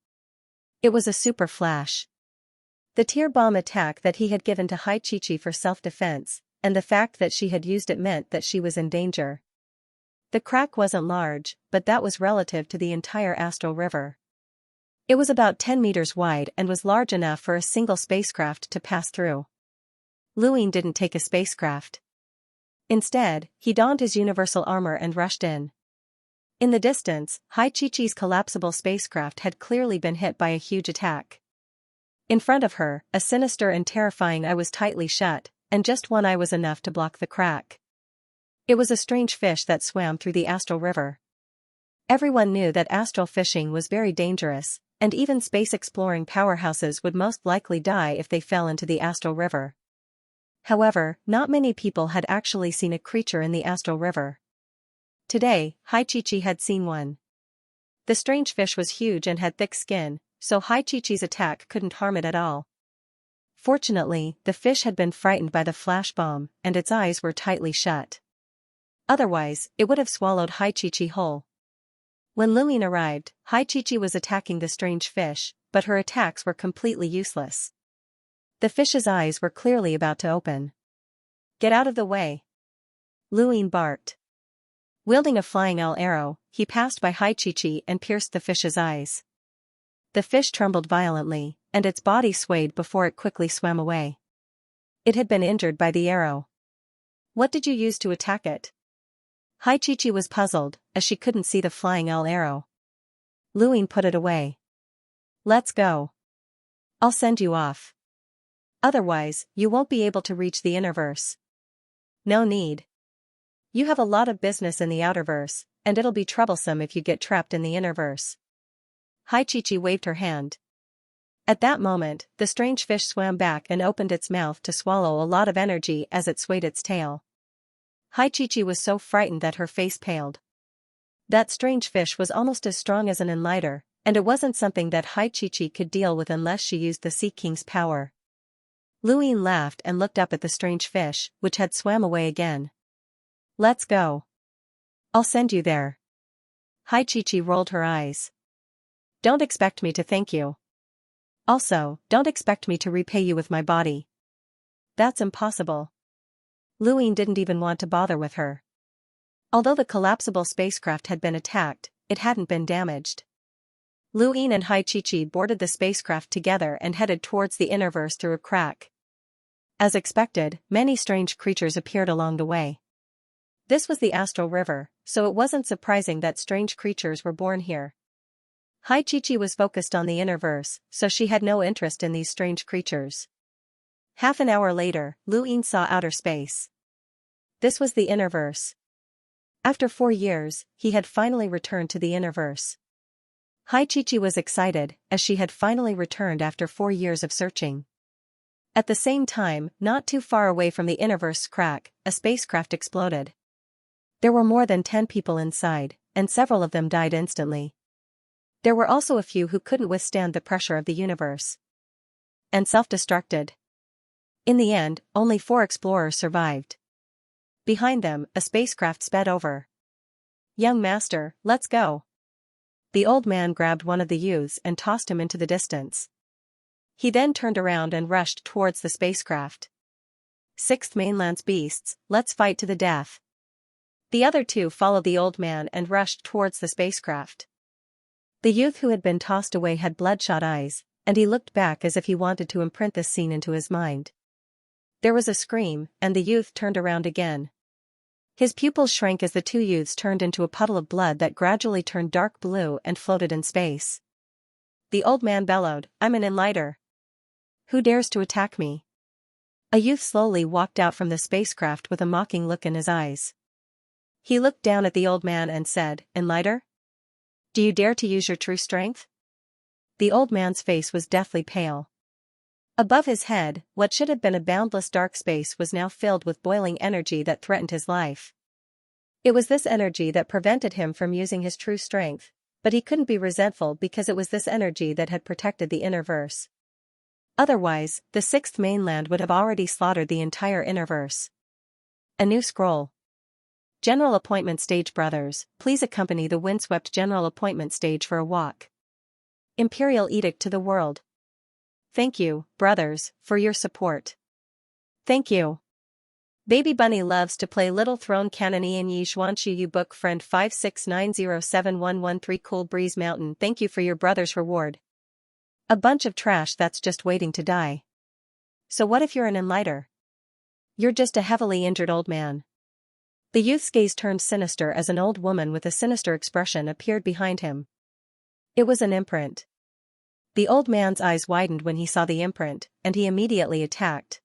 It was a super flash. The tear bomb attack that he had given to Xianxia for self-defense, and the fact that she had used it meant that she was in danger. The crack wasn't large, but that was relative to the entire Astral River. It was about 10 meters wide and was large enough for a single spacecraft to pass through. Luin didn't take a spacecraft. Instead, he donned his universal armor and rushed in. In the distance, Xianxia's collapsible spacecraft had clearly been hit by a huge attack. In front of her, a sinister and terrifying eye was tightly shut, and just one eye was enough to block the crack. It was a strange fish that swam through the Astral River. Everyone knew that astral fishing was very dangerous, and even space-exploring powerhouses would most likely die if they fell into the Astral River. However, not many people had actually seen a creature in the Astral River. Today, Xianxia had seen one. The strange fish was huge and had thick skin, so Xianxia's attack couldn't harm it at all. Fortunately, the fish had been frightened by the flash bomb, and its eyes were tightly shut. Otherwise, it would have swallowed Xianxia whole. When Luin arrived, Xianxia was attacking the strange fish, but her attacks were completely useless. The fish's eyes were clearly about to open. Get out of the way! Luin barked. Wielding a flying owl arrow, he passed by Xianxia and pierced the fish's eyes. The fish trembled violently, and its body swayed before it quickly swam away. It had been injured by the arrow. What did you use to attack it? Xianxia was puzzled, as she couldn't see the flying owl arrow. Luin put it away. Let's go. I'll send you off. Otherwise, you won't be able to reach the innerverse. No need. You have a lot of business in the outerverse, and it'll be troublesome if you get trapped in the innerverse. Xianxia waved her hand. At that moment, the strange fish swam back and opened its mouth to swallow a lot of energy as it swayed its tail. Xianxia was so frightened that her face paled. That strange fish was almost as strong as an enlighter, and it wasn't something that Xianxia could deal with unless she used the Sea King's power. Luin laughed and looked up at the strange fish, which had swam away again. Let's go. I'll send you there. Xianxia rolled her eyes. Don't expect me to thank you. Also, don't expect me to repay you with my body. That's impossible. Luin didn't even want to bother with her. Although the collapsible spacecraft had been attacked, it hadn't been damaged. Luin and Xianxia boarded the spacecraft together and headed towards the innerverse through a crack. As expected, many strange creatures appeared along the way. This was the Astral River, so it wasn't surprising that strange creatures were born here. Xianxia was focused on the innerverse, so she had no interest in these strange creatures. Half an hour later, Luin saw outer space. This was the innerverse. After 4 years, he had finally returned to the innerverse. Xianxia was excited, as she had finally returned after 4 years of searching. At the same time, not too far away from the Innerverse crack, a spacecraft exploded. There were more than 10 people inside, and several of them died instantly. There were also a few who couldn't withstand the pressure of the universe and self-destructed. In the end, only 4 explorers survived. Behind them, a spacecraft sped over. "Young master, let's go." The old man grabbed one of the youths and tossed him into the distance. He then turned around and rushed towards the spacecraft. "Sixth Mainland's beasts, let's fight to the death." The other 2 followed the old man and rushed towards the spacecraft. The youth who had been tossed away had bloodshot eyes, and he looked back as if he wanted to imprint this scene into his mind. There was a scream, and the youth turned around again. His pupils shrank as the 2 youths turned into a puddle of blood that gradually turned dark blue and floated in space. The old man bellowed, "I'm an enlighter. Who dares to attack me?" A youth slowly walked out from the spacecraft with a mocking look in his eyes. He looked down at the old man and said, "Enlighter? Do you dare to use your true strength?" The old man's face was deathly pale. Above his head, what should have been a boundless dark space was now filled with boiling energy that threatened his life. It was this energy that prevented him from using his true strength, but he couldn't be resentful because it was this energy that had protected the Innerverse. Otherwise, the 6th Mainland would have already slaughtered the entire Innerverse. A new scroll. General Appointment Stage. Brothers, please accompany the windswept General Appointment Stage for a walk. Imperial Edict to the world. Thank you, brothers, for your support. Thank you. Baby Bunny loves to play Little Throne Canonian Yi Xianxia You Book Friend 569071113 Cool Breeze Mountain. Thank you for your brother's reward. A bunch of trash that's just waiting to die. So what if you're an enlighter? You're just a heavily injured old man. The youth's gaze turned sinister as an old woman with a sinister expression appeared behind him. It was an imprint. The old man's eyes widened when he saw the imprint, and he immediately attacked.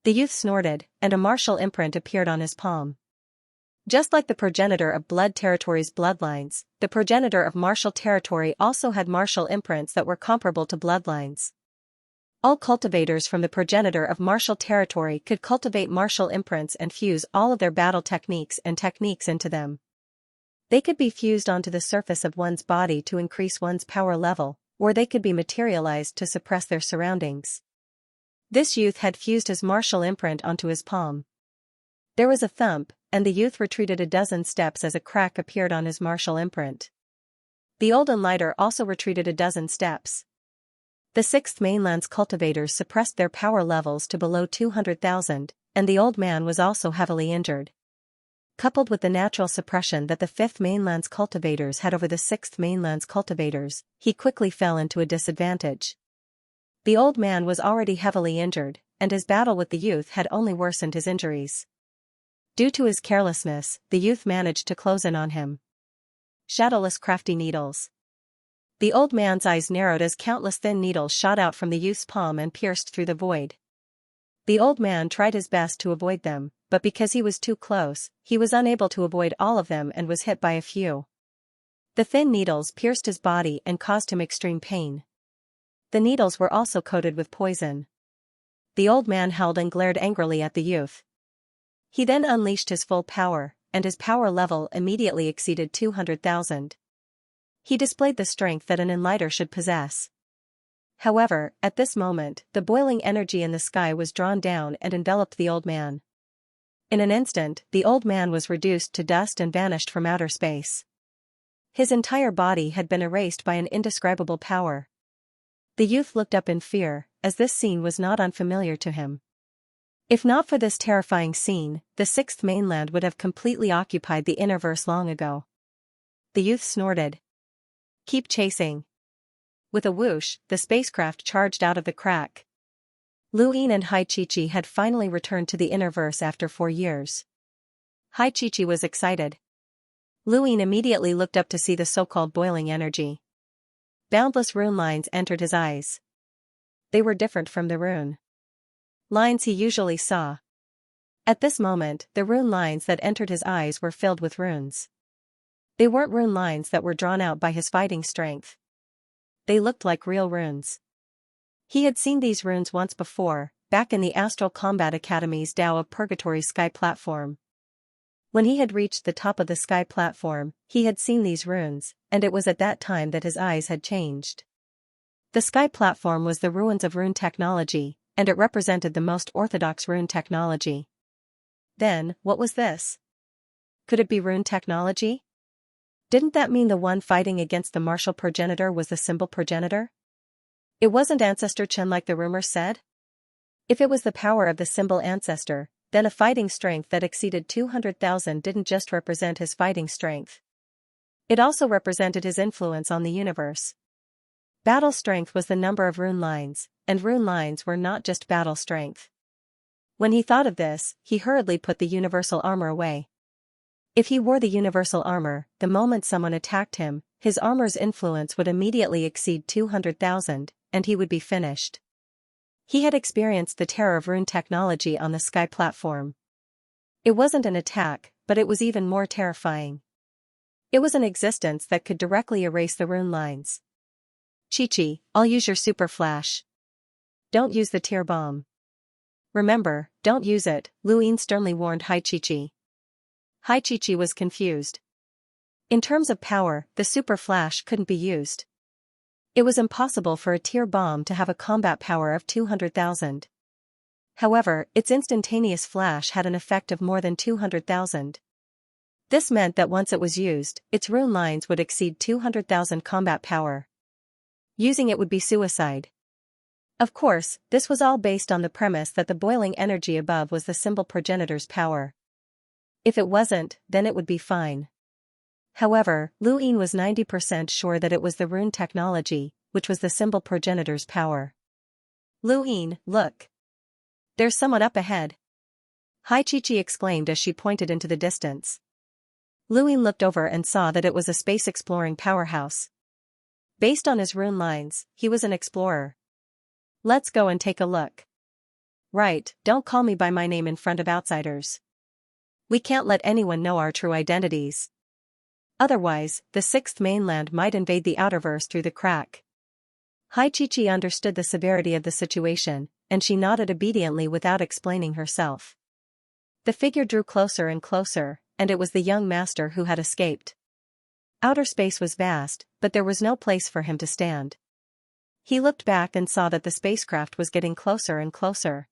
The youth snorted, and a martial imprint appeared on his palm. Just like the progenitor of Blood Territory's bloodlines, the progenitor of Martial Territory also had martial imprints that were comparable to bloodlines. All cultivators from the progenitor of Martial Territory could cultivate martial imprints and fuse all of their battle techniques and techniques into them. They could be fused onto the surface of one's body to increase one's power level, or they could be materialized to suppress their surroundings. This youth had fused his martial imprint onto his palm. There was a thump, and the youth retreated a dozen steps as a crack appeared on his martial imprint. The old enlighter also retreated a dozen steps. The 6th Mainland's cultivators suppressed their power levels to below 200,000, and the old man was also heavily injured. Coupled with the natural suppression that the 5th Mainland's cultivators had over the 6th Mainland's cultivators, he quickly fell into a disadvantage. The old man was already heavily injured, and his battle with the youth had only worsened his injuries. Due to his carelessness, the youth managed to close in on him. Shadowless crafty needles. The old man's eyes narrowed as countless thin needles shot out from the youth's palm and pierced through the void. The old man tried his best to avoid them, but because he was too close, he was unable to avoid all of them and was hit by a few. The thin needles pierced his body and caused him extreme pain. The needles were also coated with poison. The old man held and glared angrily at the youth. He then unleashed his full power, and his power level immediately exceeded 200,000. He displayed the strength that an enlighter should possess. However, at this moment, the boiling energy in the sky was drawn down and enveloped the old man. In an instant, the old man was reduced to dust and vanished from outer space. His entire body had been erased by an indescribable power. The youth looked up in fear, as this scene was not unfamiliar to him. If not for this terrifying scene, the 6th Mainland would have completely occupied the Innerverse long ago. The youth snorted. "Keep chasing." With a whoosh, the spacecraft charged out of the crack. Luin and Xianxia had finally returned to the Innerverse after 4 years. Xianxia was excited. Luin immediately looked up to see the so-called boiling energy. Boundless rune lines entered his eyes. They were different from the rune lines he usually saw. At this moment, the rune lines that entered his eyes were filled with runes. They weren't rune lines that were drawn out by his fighting strength. They looked like real runes. He had seen these runes once before, back in the Astral Combat Academy's Tao of Purgatory sky platform. When he had reached the top of the sky platform, he had seen these runes, and it was at that time that his eyes had changed. The sky platform was the ruins of rune technology, and it represented the most orthodox rune technology. Then, what was this? Could it be rune technology? Didn't that mean the one fighting against the martial progenitor was the symbol progenitor? It wasn't Ancestor Chen like the rumor said? If it was the power of the symbol ancestor, then a fighting strength that exceeded 200,000 didn't just represent his fighting strength. It also represented his influence on the universe. Battle strength was the number of rune lines, and rune lines were not just battle strength. When he thought of this, he hurriedly put the universal armor away. If he wore the universal armor, the moment someone attacked him, his armor's influence would immediately exceed 200,000, and he would be finished. He had experienced the terror of rune technology on the sky platform. It wasn't an attack, but it was even more terrifying. It was an existence that could directly erase the rune lines. Chi-Chi, I'll use your super flash. Don't use the tear bomb. Remember, don't use it, Lu Yin sternly warned Hai Chi-Chi. Hai Chi-Chi was confused. In terms of power, the super flash couldn't be used. It was impossible for a tear bomb to have a combat power of 200,000. However, its instantaneous flash had an effect of more than 200,000. This meant that once it was used, its rune lines would exceed 200,000 combat power. Using it would be suicide. Of course, this was all based on the premise that the boiling energy above was the symbol progenitor's power. If it wasn't, then it would be fine. However, Lu Yin was 90% sure that it was the rune technology, which was the symbol progenitor's power. Lu Yin, look. There's someone up ahead. Hai Chi-Chi exclaimed as she pointed into the distance. Lu Yin looked over and saw that it was a space-exploring powerhouse. Based on his rune lines, he was an explorer. Let's go and take a look. Right, don't call me by my name in front of outsiders. We can't let anyone know our true identities. Otherwise, the sixth mainland might invade the outerverse through the crack. Hai Chi-Chi understood the severity of the situation, and she nodded obediently without explaining herself. The figure drew closer and closer, and it was the young master who had escaped. Outer space was vast, but there was no place for him to stand. He looked back and saw that the spacecraft was getting closer and closer.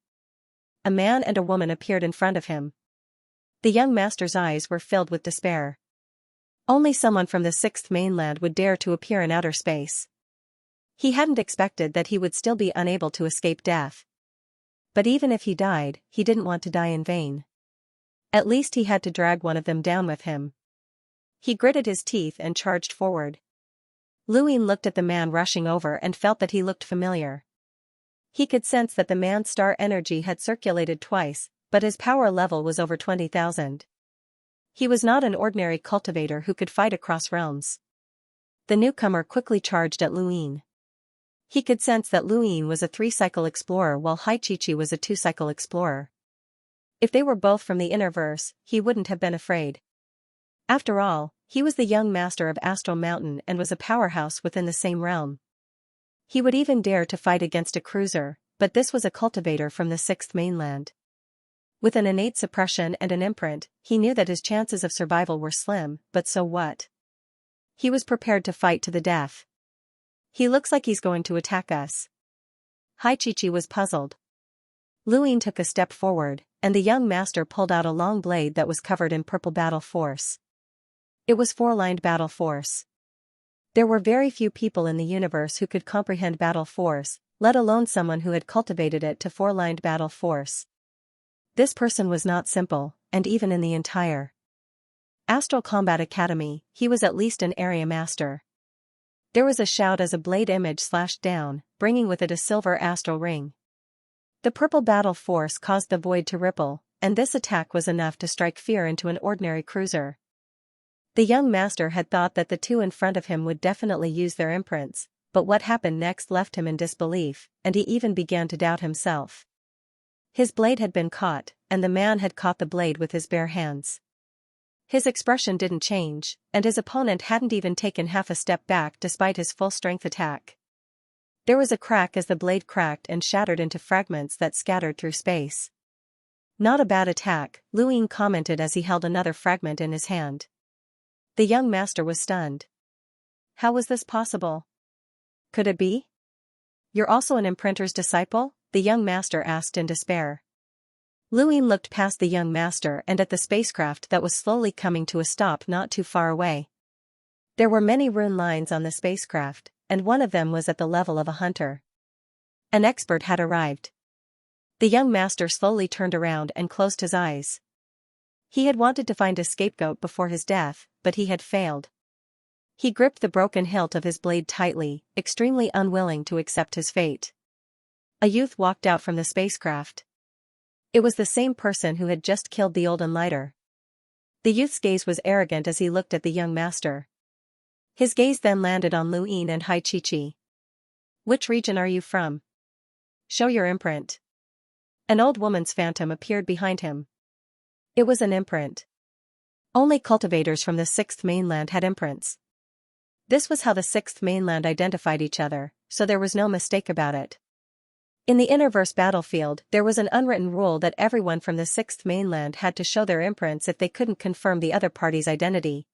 A man and a woman appeared in front of him. The young master's eyes were filled with despair. Only someone from the sixth mainland would dare to appear in outer space. He hadn't expected that he would still be unable to escape death. But even if he died, he didn't want to die in vain. At least he had to drag one of them down with him. He gritted his teeth and charged forward. Lu Yin looked at the man rushing over and felt that he looked familiar. He could sense that the man's star energy had circulated twice, but his power level was over 20,000. He was not an ordinary cultivator who could fight across realms. The newcomer quickly charged at Lu Yin. He could sense that Lu Yin was a 3-cycle explorer while Hai Chi-Chi was a 2-cycle explorer. If they were both from the innerverse, he wouldn't have been afraid. After all, he was the young master of Astral Mountain and was a powerhouse within the same realm. He would even dare to fight against a cruiser, but this was a cultivator from the sixth mainland. With an innate suppression and an imprint, he knew that his chances of survival were slim, but so what? He was prepared to fight to the death. He looks like he's going to attack us. Hai Chi-Chi was puzzled. Lu Yin took a step forward, and the young master pulled out a long blade that was covered in purple battle force. It was 4-lined battle force. There were very few people in the universe who could comprehend battle force, let alone someone who had cultivated it to 4-lined battle force. This person was not simple, and even in the entire Astral Combat Academy, he was at least an area master. There was a shout as a blade image slashed down, bringing with it a silver astral ring. The purple battle force caused the void to ripple, and this attack was enough to strike fear into an ordinary cruiser. The young master had thought that the two in front of him would definitely use their imprints, but what happened next left him in disbelief, and he even began to doubt himself. His blade had been caught, and the man had caught the blade with his bare hands. His expression didn't change, and his opponent hadn't even taken half a step back despite his full-strength attack. There was a crack as the blade cracked and shattered into fragments that scattered through space. "Not a bad attack," Lu Ying commented as he held another fragment in his hand. The young master was stunned. How was this possible? Could it be? You're also an imprinter's disciple? The young master asked in despair. Lu Ying looked past the young master and at the spacecraft that was slowly coming to a stop not too far away. There were many rune lines on the spacecraft, and one of them was at the level of a hunter. An expert had arrived. The young master slowly turned around and closed his eyes. He had wanted to find a scapegoat before his death, but he had failed. He gripped the broken hilt of his blade tightly, extremely unwilling to accept his fate. A youth walked out from the spacecraft. It was the same person who had just killed the old enlighter. The youth's gaze was arrogant as he looked at the young master. His gaze then landed on Lu Ying and Xianxia. Which region are you from? Show your imprint. An old woman's phantom appeared behind him. It was an imprint. Only cultivators from the Sixth Mainland had imprints. This was how the Sixth Mainland identified each other, so there was no mistake about it. In the Innerverse battlefield, there was an unwritten rule that everyone from the Sixth Mainland had to show their imprints if they couldn't confirm the other party's identity.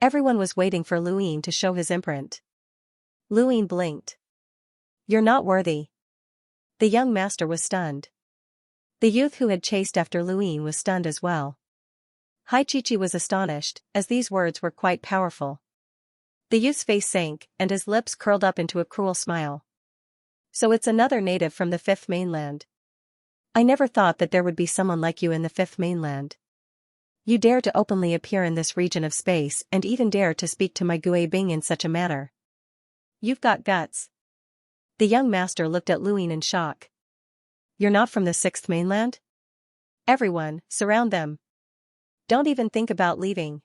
Everyone was waiting for Lu Ying to show his imprint. Lu Ying blinked. You're not worthy. The young master was stunned. The youth who had chased after Lu Ying was stunned as well. Xianxia was astonished, as these words were quite powerful. The youth's face sank, and his lips curled up into a cruel smile. So it's another native from the Fifth Mainland. I never thought that there would be someone like you in the Fifth Mainland. You dare to openly appear in this region of space and even dare to speak to my Gui Bing in such a manner. You've got guts. The young master looked at Lu Ying in shock. You're not from the Sixth Mainland? Everyone, surround them. Don't even think about leaving.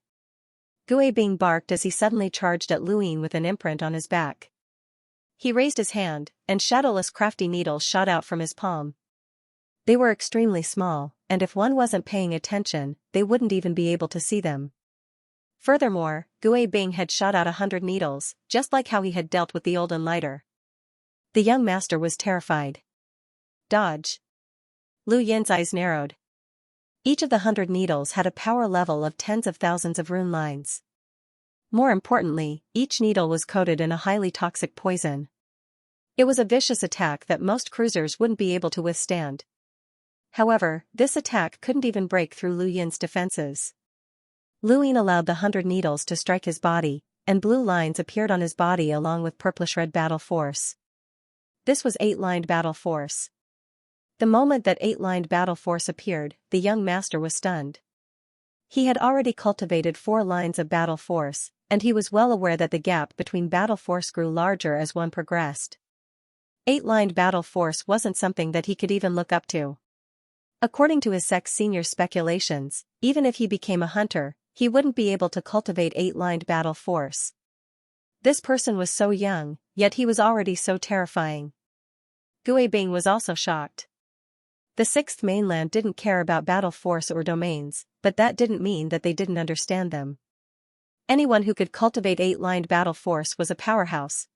Gui Bing barked as he suddenly charged at Lu Ying with an imprint on his back. He raised his hand, and shadowless crafty needles shot out from his palm. They were extremely small, and if one wasn't paying attention, they wouldn't even be able to see them. Furthermore, Gui Bing had shot out 100 needles, just like how he had dealt with the old enlighter. The young master was terrified. Dodge. Lu Yin's eyes narrowed. Each of the 100 needles had a power level of tens of thousands of rune lines. More importantly, each needle was coated in a highly toxic poison. It was a vicious attack that most cruisers wouldn't be able to withstand. However, this attack couldn't even break through Lu Yin's defenses. Lu Yin allowed the 100 needles to strike his body, and blue lines appeared on his body along with purplish-red battle force. This was 8-lined battle force. The moment that 8-lined battle force appeared, the young master was stunned. He had already cultivated 4 lines of battle force, and he was well aware that the gap between battle force grew larger as one progressed. 8-lined battle force wasn't something that he could even look up to. According to his sex senior's speculations, even if he became a hunter, he wouldn't be able to cultivate 8-lined battle force. This person was so young, yet he was already so terrifying. Gui Bing was also shocked. The Sixth Mainland didn't care about battle force or domains, but that didn't mean that they didn't understand them. Anyone who could cultivate 8-lined battle force was a powerhouse.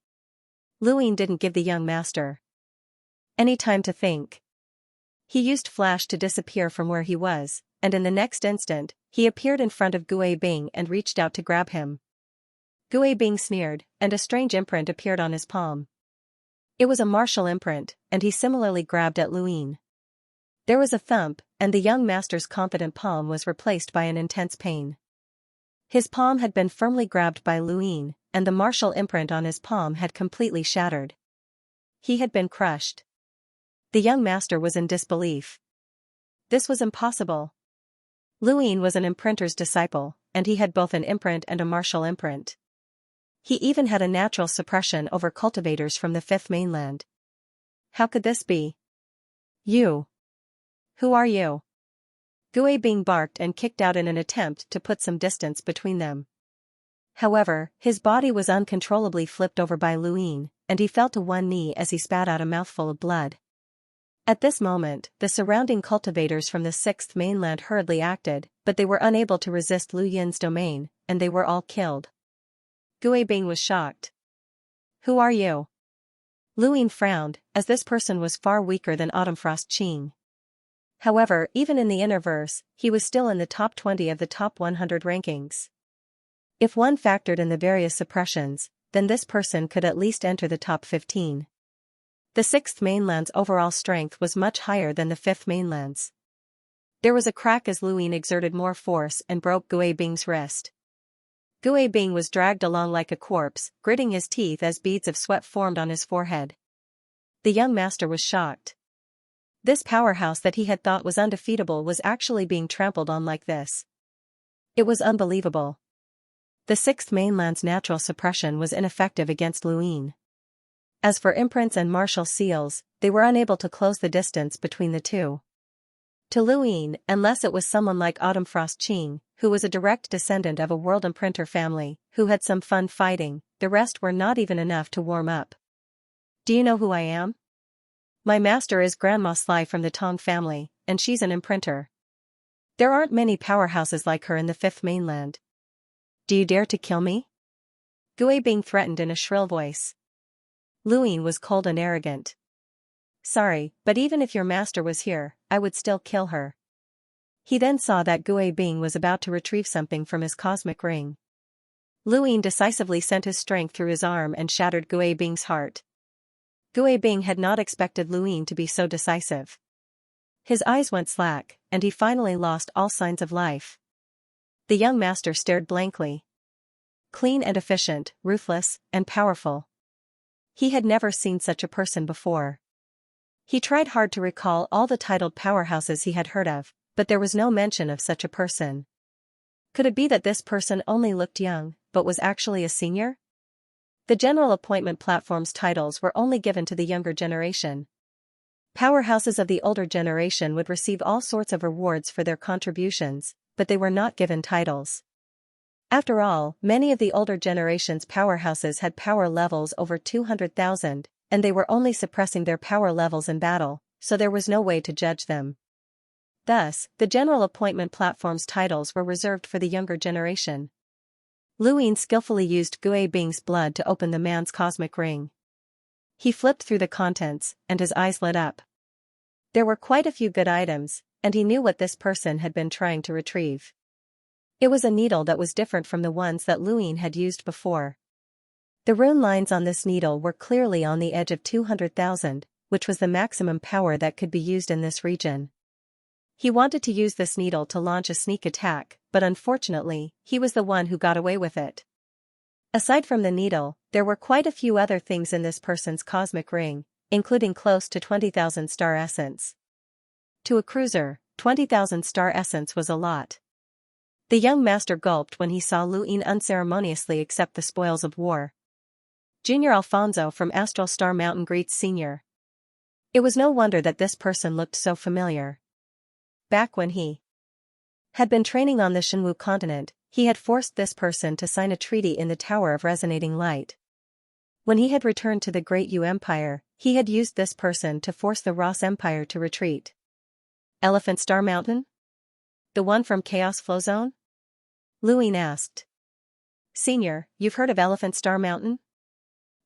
Lu Ying didn't give the young master any time to think. He used flash to disappear from where he was, and in the next instant, he appeared in front of Gui Bing and reached out to grab him. Gui Bing sneered, and a strange imprint appeared on his palm. It was a martial imprint, and he similarly grabbed at Lu Ying. There was a thump, and the young master's confident palm was replaced by an intense pain. His palm had been firmly grabbed by Lu Ying, and the martial imprint on his palm had completely shattered. He had been crushed. The young master was in disbelief. This was impossible. Lu Ying was an imprinter's disciple, and he had both an imprint and a martial imprint. He even had a natural suppression over cultivators from the Fifth Mainland. How could this be? You. Who are you? Gui Bing barked and kicked out in an attempt to put some distance between them. However, his body was uncontrollably flipped over by Lu Ying, and he fell to one knee as he spat out a mouthful of blood. At this moment, the surrounding cultivators from the Sixth Mainland hurriedly acted, but they were unable to resist Lu Yin's domain, and they were all killed. Gui Bing was shocked. Who are you? Lu Yin frowned, as this person was far weaker than Autumnfrost Qing. However, even in the Innerverse, he was still in the top 20 of the top 100 rankings. If one factored in the various suppressions, then this person could at least enter the top 15. The 6th mainland's overall strength was much higher than the 5th mainland's. There was a crack as Lu Yin exerted more force and broke Gui Bing's wrist. Gui Bing was dragged along like a corpse, gritting his teeth as beads of sweat formed on his forehead. The young master was shocked. This powerhouse that he had thought was undefeatable was actually being trampled on like this. It was unbelievable. The 6th mainland's natural suppression was ineffective against Lu Yin. As for imprints and martial seals, they were unable to close the distance between the two. To Lu Yin, unless it was someone like Autumnfrost Qing, who was a direct descendant of a world imprinter family, who had some fun fighting, the rest were not even enough to warm up. Do you know who I am? My master is Grandma Sly from the Tong family, and she's an imprinter. There aren't many powerhouses like her in the 5th mainland. Do you dare to kill me? Gui Bing threatened in a shrill voice. Lu Yin was cold and arrogant. Sorry, but even if your master was here, I would still kill her. He then saw that Gui Bing was about to retrieve something from his cosmic ring. Lu Yin decisively sent his strength through his arm and shattered Gui Bing's heart. Gui Bing had not expected Lu Yin to be so decisive. His eyes went slack, and he finally lost all signs of life. The young master stared blankly. Clean and efficient, ruthless, and powerful. He had never seen such a person before. He tried hard to recall all the titled powerhouses he had heard of, but there was no mention of such a person. Could it be that this person only looked young, but was actually a senior? The general appointment platform's titles were only given to the younger generation. Powerhouses of the older generation would receive all sorts of rewards for their contributions, but they were not given titles. After all, many of the older generation's powerhouses had power levels over 200,000, and they were only suppressing their power levels in battle, so there was no way to judge them. Thus, the general appointment platform's titles were reserved for the younger generation. Lu Yin skillfully used Gui Bing's blood to open the man's cosmic ring. He flipped through the contents, and his eyes lit up. There were quite a few good items, and he knew what this person had been trying to retrieve. It was a needle that was different from the ones that Lu Yin had used before. The rune lines on this needle were clearly on the edge of 200,000, which was the maximum power that could be used in this region. He wanted to use this needle to launch a sneak attack, but unfortunately, he was the one who got away with it. Aside from the needle, there were quite a few other things in this person's cosmic ring, including close to 20,000 star essence. To a cruiser, 20,000 star essence was a lot. The young master gulped when he saw Lu Yin unceremoniously accept the spoils of war. Junior Alfonso from Astral Star Mountain greets Senior. It was no wonder that this person looked so familiar. Back when he had been training on the Shenwu continent, he had forced this person to sign a treaty in the Tower of Resonating Light. When he had returned to the Great Yu Empire, he had used this person to force the Ross Empire to retreat. Elephant Star Mountain? The one from Chaos Flow Zone? Lu Yin asked. Senior, you've heard of Elephant Star Mountain?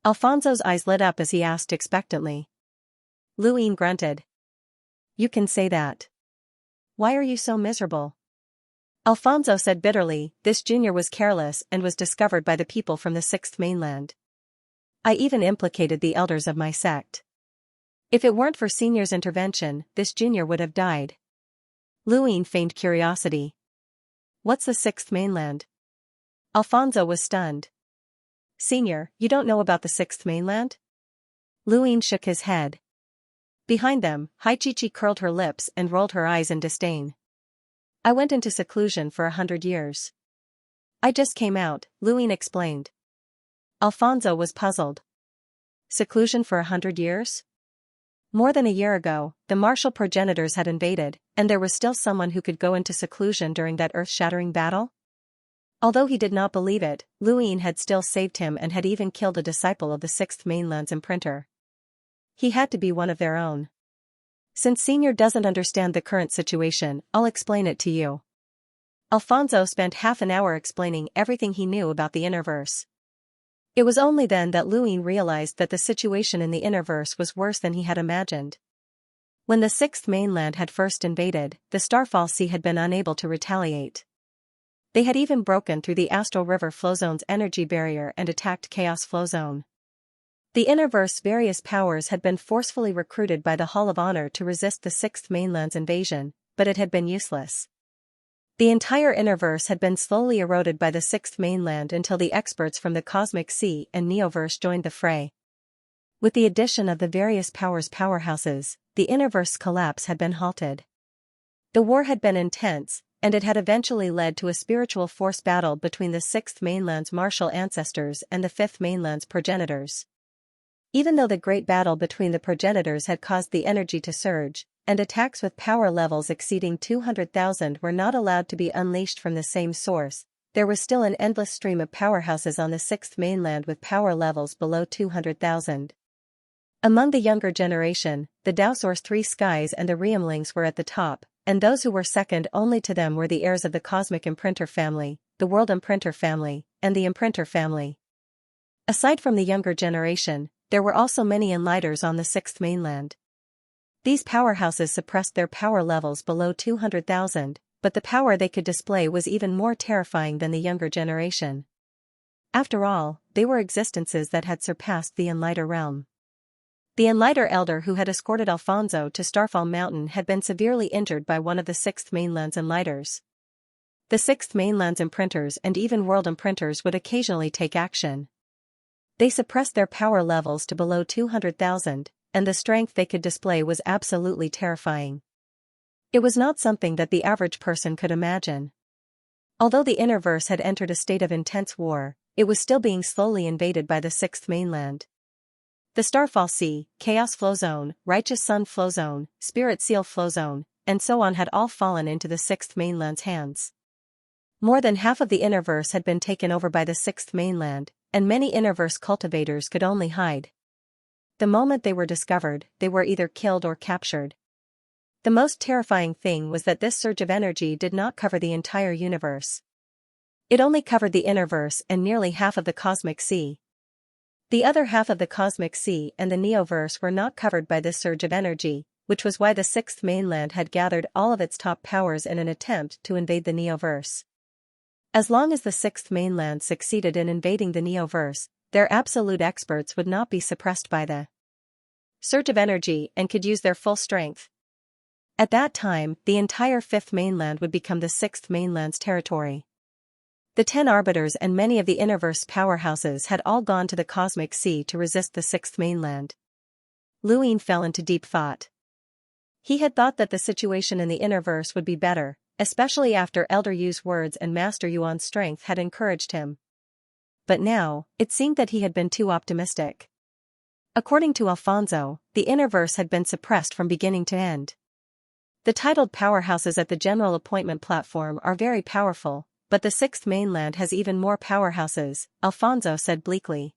Alfonso's eyes lit up as he asked expectantly. Lu Yin grunted. You can say that. Why are you so miserable? Alfonso said bitterly, this junior was careless and was discovered by the people from the 6th mainland. I even implicated the elders of my sect. If it weren't for Senior's intervention, this junior would have died. Lu Yin feigned curiosity. What's the 6th mainland? Alfonso was stunned. Senior, you don't know about the 6th mainland? Lu Yin shook his head. Behind them, Haichichi curled her lips and rolled her eyes in disdain. I went into seclusion for 100 years. I just came out, Lu Yin explained. Alfonso was puzzled. Seclusion for 100 years? More than a year ago, the martial progenitors had invaded, and there was still someone who could go into seclusion during that earth-shattering battle? Although he did not believe it, Lu Yin had still saved him and had even killed a disciple of the 6th mainland's imprinter. He had to be one of their own. Since Senior doesn't understand the current situation, I'll explain it to you. Alfonso spent half an hour explaining everything he knew about the Innerverse. It was only then that Luyên realized that the situation in the Innerverse was worse than he had imagined. When the Sixth Mainland had first invaded, the Starfall Sea had been unable to retaliate. They had even broken through the Astral River Flowzone's energy barrier and attacked Chaos Flowzone. The Innerverse's various powers had been forcefully recruited by the Hall of Honor to resist the Sixth Mainland's invasion, but it had been useless. The entire Innerverse had been slowly eroded by the Sixth Mainland until the experts from the Cosmic Sea and Neoverse joined the fray. With the addition of the various powerhouses, the Innerverse's collapse had been halted. The war had been intense, and it had eventually led to a spiritual force battle between the Sixth Mainland's martial ancestors and the Fifth Mainland's progenitors. Even though the great battle between the progenitors had caused the energy to surge, and attacks with power levels exceeding 200,000 were not allowed to be unleashed from the same source, there was still an endless stream of powerhouses on the Sixth Mainland with power levels below 200,000. Among the younger generation, the Dowsource Three Skies and the Realmlings were at the top, and those who were second only to them were the heirs of the Cosmic Imprinter family, the World Imprinter family, and the Imprinter family. Aside from the younger generation, there were also many Enlighters on the Sixth Mainland. These powerhouses suppressed their power levels below 200,000, but the power they could display was even more terrifying than the younger generation. After all, they were existences that had surpassed the Enlighter realm. The Enlighter elder who had escorted Alfonso to Starfall Mountain had been severely injured by one of the Sixth Mainland's Enlighters. The Sixth Mainland's imprinters and even world imprinters would occasionally take action. They suppressed their power levels to below 200,000, and the strength they could display was absolutely terrifying. It was not something that the average person could imagine. Although the Innerverse had entered a state of intense war, it was still being slowly invaded by the Sixth Mainland. The Starfall Sea, Chaos Flowzone, Righteous Sun Flowzone, Spirit Seal Flowzone, and so on had all fallen into the Sixth Mainland's hands. More than half of the Innerverse had been taken over by the Sixth Mainland, and many Innerverse cultivators could only hide. The moment they were discovered, they were either killed or captured. The most terrifying thing was that this surge of energy did not cover the entire universe. It only covered the Innerverse and nearly half of the Cosmic Sea. The other half of the Cosmic Sea and the Neoverse were not covered by this surge of energy, which was why the Sixth Mainland had gathered all of its top powers in an attempt to invade the Neoverse. As long as the Sixth Mainland succeeded in invading the Neoverse, their absolute experts would not be suppressed by the surge of energy and could use their full strength. At that time, the entire Fifth Mainland would become the Sixth Mainland's territory. The 10 Arbiters and many of the Innerverse powerhouses had all gone to the Cosmic Sea to resist the Sixth Mainland. Luyên fell into deep thought. He had thought that the situation in the Innerverse would be better, especially after Elder Yu's words and Master Yuan's strength had encouraged him. But now, it seemed that he had been too optimistic. According to Alfonso, the Innerverse had been suppressed from beginning to end. The titled powerhouses at the General Appointment platform are very powerful, but the Sixth Mainland has even more powerhouses, Alfonso said bleakly.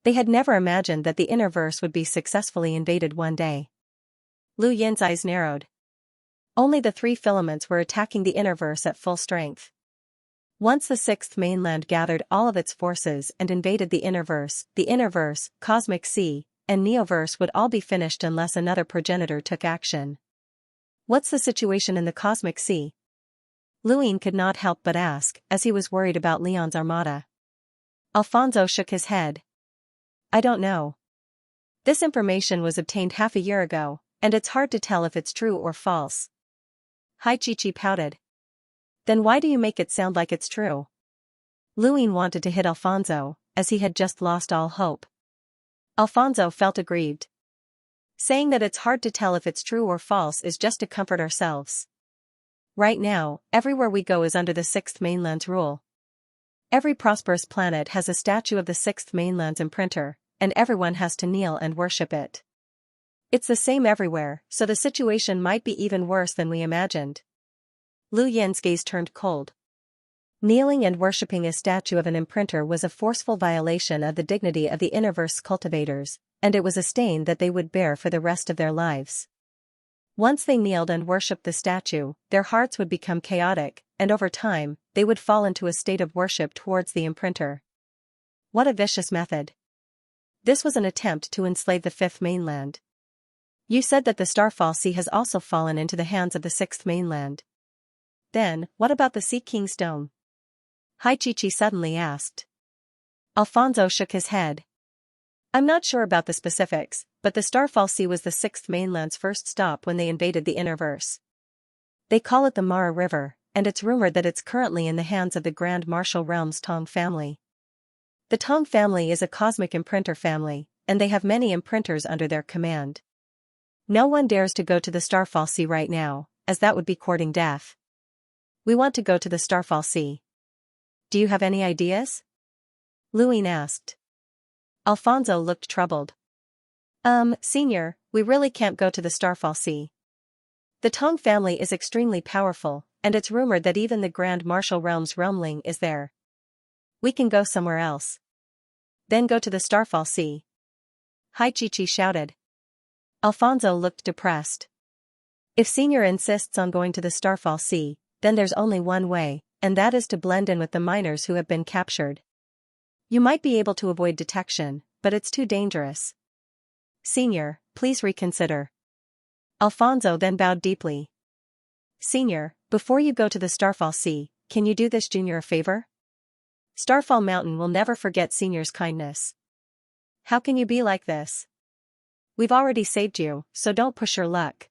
They had never imagined that the Innerverse would be successfully invaded one day. Luyén's eyes narrowed. Only the 3 filaments were attacking the Innerverse at full strength. Once the Sixth Mainland gathered all of its forces and invaded the Innerverse, Cosmic Sea, and Neoverse would all be finished unless another progenitor took action. What's the situation in the Cosmic Sea? Luyên could not help but ask, as he was worried about Leon's armada. Alfonso shook his head. I don't know. This information was obtained half a year ago, and it's hard to tell if it's true or false. Hai Chi pouted. Then why do you make it sound like it's true? Luyên wanted to hit Alfonso, as he had just lost all hope. Alfonso felt aggrieved. Saying that it's hard to tell if it's true or false is just to comfort ourselves. Right now, everywhere we go is under the Sixth Mainland's rule. Every prosperous planet has a statue of the Sixth Mainland's imprinter, and everyone has to kneel and worship it. It's the same everywhere, so the situation might be even worse than we imagined. Luyén's gaze turned cold. Kneeling and worshipping a statue of an imprinter was a forceful violation of the dignity of the Innerverse cultivators, and it was a stain that they would bear for the rest of their lives. Once they kneeled and worshipped the statue, their hearts would become chaotic, and over time, they would fall into a state of worship towards the imprinter. What a vicious method. This was an attempt to enslave the fifth mainland. You said that the Starfall Sea has also fallen into the hands of the sixth mainland. Then, what about the Sea King's Dome? Xianxia suddenly asked. Alfonso shook his head. I'm not sure about the specifics, but the Starfall Sea was the sixth mainland's first stop when they invaded the Innerverse. They call it the Mara River, and it's rumored that it's currently in the hands of the Grand Martial Realm's Tong family. The Tong family is a cosmic imprinter family, and they have many imprinters under their command. No one dares to go to the Starfall Sea right now, as that would be courting death. We want to go to the Starfall Sea. Do you have any ideas? Luin asked. Alfonso looked troubled. Senior, we really can't go to the Starfall Sea. The Tong family is extremely powerful, and it's rumored that even the Grand Martial Realm's Realmling is there. We can go somewhere else. Then go to the Starfall Sea. Xianxia shouted. Alfonso looked depressed. If Senior insists on going to the Starfall Sea, then there's only one way, and that is to blend in with the miners who have been captured. You might be able to avoid detection, but it's too dangerous. Senior, please reconsider. Alfonso then bowed deeply. Senior, before you go to the Starfall Sea, can you do this junior a favor? Starfall Mountain will never forget Senior's kindness. How can you be like this? We've already saved you, so don't push your luck.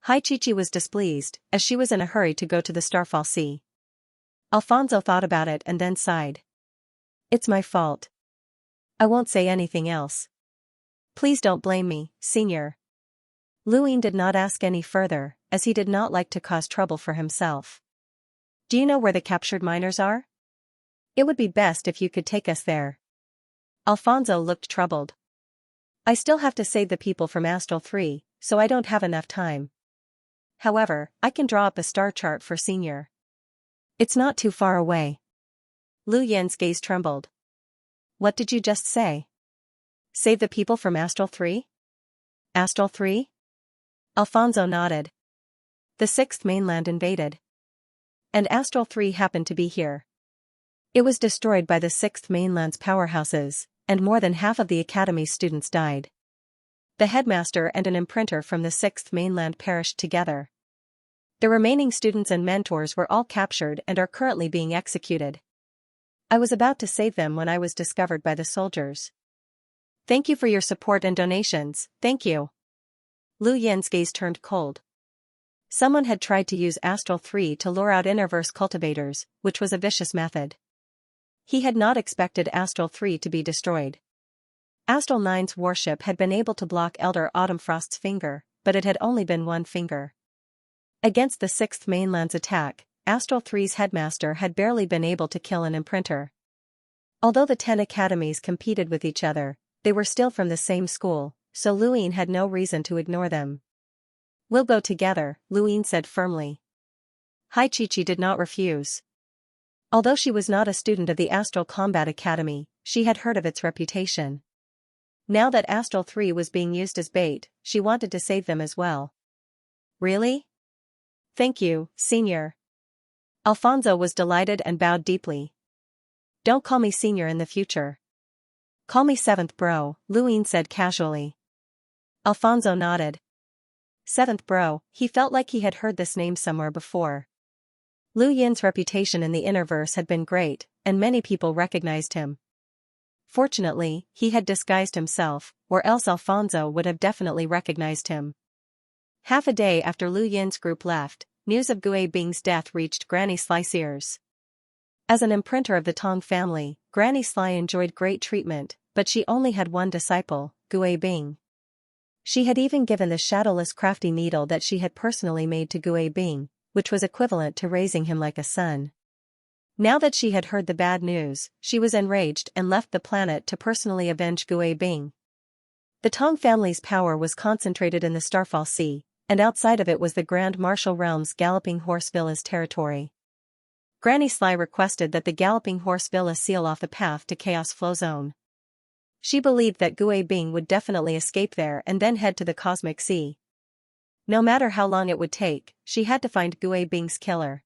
Xianxia was displeased, as she was in a hurry to go to the Starfall Sea. Alfonso thought about it and then sighed. It's my fault. I won't say anything else. Please don't blame me, Senior. Luin did not ask any further, as he did not like to cause trouble for himself. Do you know where the captured miners are? It would be best if you could take us there. Alfonso looked troubled. I still have to save the people from Astral 3, so I don't have enough time. However, I can draw up a star chart for Senior. It's not too far away. Lu Yan's gaze trembled. What did you just say? Save the people from Astral 3? Astral 3? Alfonso nodded. The sixth mainland invaded. And Astral 3 happened to be here. It was destroyed by the sixth mainland's powerhouses, and more than half of the Academy's students died. The headmaster and an imprinter from the sixth mainland perished together. The remaining students and mentors were all captured and are currently being executed. I was about to save them when I was discovered by the soldiers. Thank you for your support and donations, thank you. Lu Yan's gaze turned cold. Someone had tried to use Astral 3 to lure out Innerverse cultivators, which was a vicious method. He had not expected Astral 3 to be destroyed. Astral 9's warship had been able to block Elder Autumnfrost's finger, but it had only been one finger. Against the sixth mainland's attack, Astral 3's headmaster had barely been able to kill an imprinter. Although the 10 academies competed with each other, they were still from the same school, so Luin had no reason to ignore them. We'll go together, Luin said firmly. Xianxia did not refuse. Although she was not a student of the Astral Combat Academy, she had heard of its reputation. Now that Astral 3 was being used as bait, she wanted to save them as well. Really? Thank you, Senior. Alfonso was delighted and bowed deeply. Don't call me Senior in the future. Call me Seventh Bro, Luin said casually. Alfonso nodded. Seventh Bro, he felt like he had heard this name somewhere before. Lu Yin's reputation in the Innerverse had been great, and many people recognized him. Fortunately, he had disguised himself, or else Alfonso would have definitely recognized him. Half a day after Lu Yin's group left, news of Gui Bing's death reached Granny Sly's ears. As an imprinter of the Tong family, Granny Sly enjoyed great treatment, but she only had one disciple, Gui Bing. She had even given the shadowless crafty needle that she had personally made to Gui Bing, which was equivalent to raising him like a son. Now that she had heard the bad news, she was enraged and left the planet to personally avenge Gui Bing. The Tong family's power was concentrated in the Starfall Sea, and outside of it was the Grand Martial Realm's Galloping Horse Villa's territory. Granny Sly requested that the Galloping Horse Villa seal off the path to Chaos Flow Zone. She believed that Gui Bing would definitely escape there and then head to the Cosmic Sea. No matter how long it would take, she had to find Gui Bing's killer.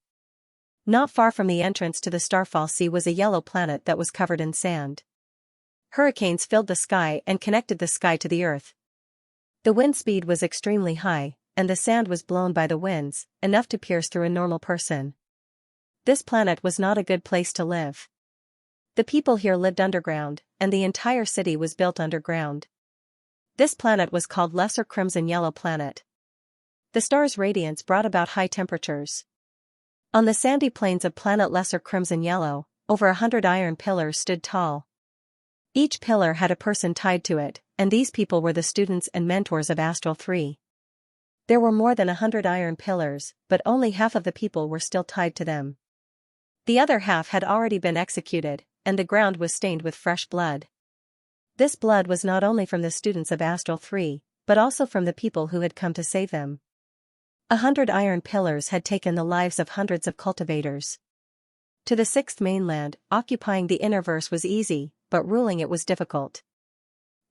Not far from the entrance to the Starfall Sea was a yellow planet that was covered in sand. Hurricanes filled the sky and connected the sky to the earth. The wind speed was extremely high, and the sand was blown by the winds, enough to pierce through a normal person. This planet was not a good place to live. The people here lived underground, and the entire city was built underground. This planet was called Lesser Crimson Yellow Planet. The star's radiance brought about high temperatures. On the sandy plains of planet Lesser Crimson Yellow, over 100 iron pillars stood tall. Each pillar had a person tied to it, and these people were the students and mentors of Astral 3. There were more than 100 iron pillars, but only half of the people were still tied to them. The other half had already been executed, and the ground was stained with fresh blood. This blood was not only from the students of Astral 3, but also from the people who had come to save them. 100 iron pillars had taken the lives of hundreds of cultivators. To the sixth mainland, occupying the Innerverse was easy, but ruling it was difficult.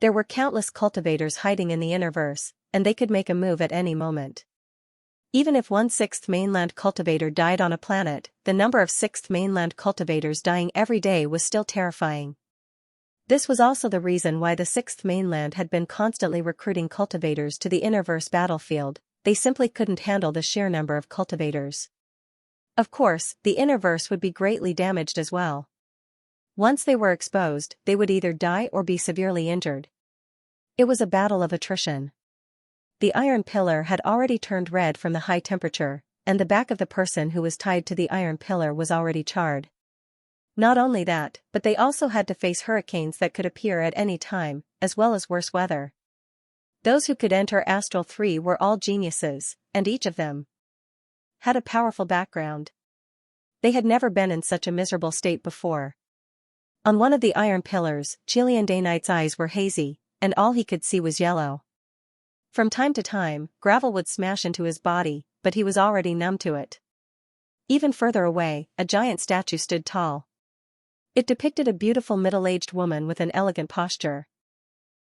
There were countless cultivators hiding in the Innerverse, and they could make a move at any moment. Even if one sixth mainland cultivator died on a planet, the number of sixth mainland cultivators dying every day was still terrifying. This was also the reason why the sixth mainland had been constantly recruiting cultivators to the Innerverse battlefield. They simply couldn't handle the sheer number of cultivators. Of course, the Innerverse would be greatly damaged as well. Once they were exposed, they would either die or be severely injured. It was a battle of attrition. The iron pillar had already turned red from the high temperature, and the back of the person who was tied to the iron pillar was already charred. Not only that, but they also had to face hurricanes that could appear at any time, as well as worse weather. Those who could enter Astral 3 were all geniuses, and each of them had a powerful background. They had never been in such a miserable state before. On one of the iron pillars, Chilean Day Knight's eyes were hazy, and all he could see was yellow. From time to time, gravel would smash into his body, but he was already numb to it. Even further away, a giant statue stood tall. It depicted a beautiful middle-aged woman with an elegant posture.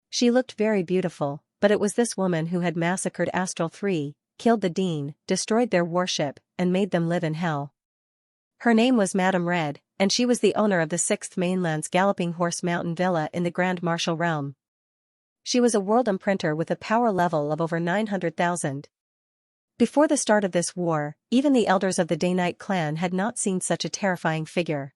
She looked very beautiful, but it was this woman who had massacred Astral 3, killed the Dean, destroyed their warship, and made them live in hell. Her name was Madame Red, and she was the owner of the Sixth Mainland's Galloping Horse Mountain Villa in the Grand Marshal Realm. She was a world imprinter with a power level of over 900,000. Before the start of this war, even the elders of the Day-Night clan had not seen such a terrifying figure.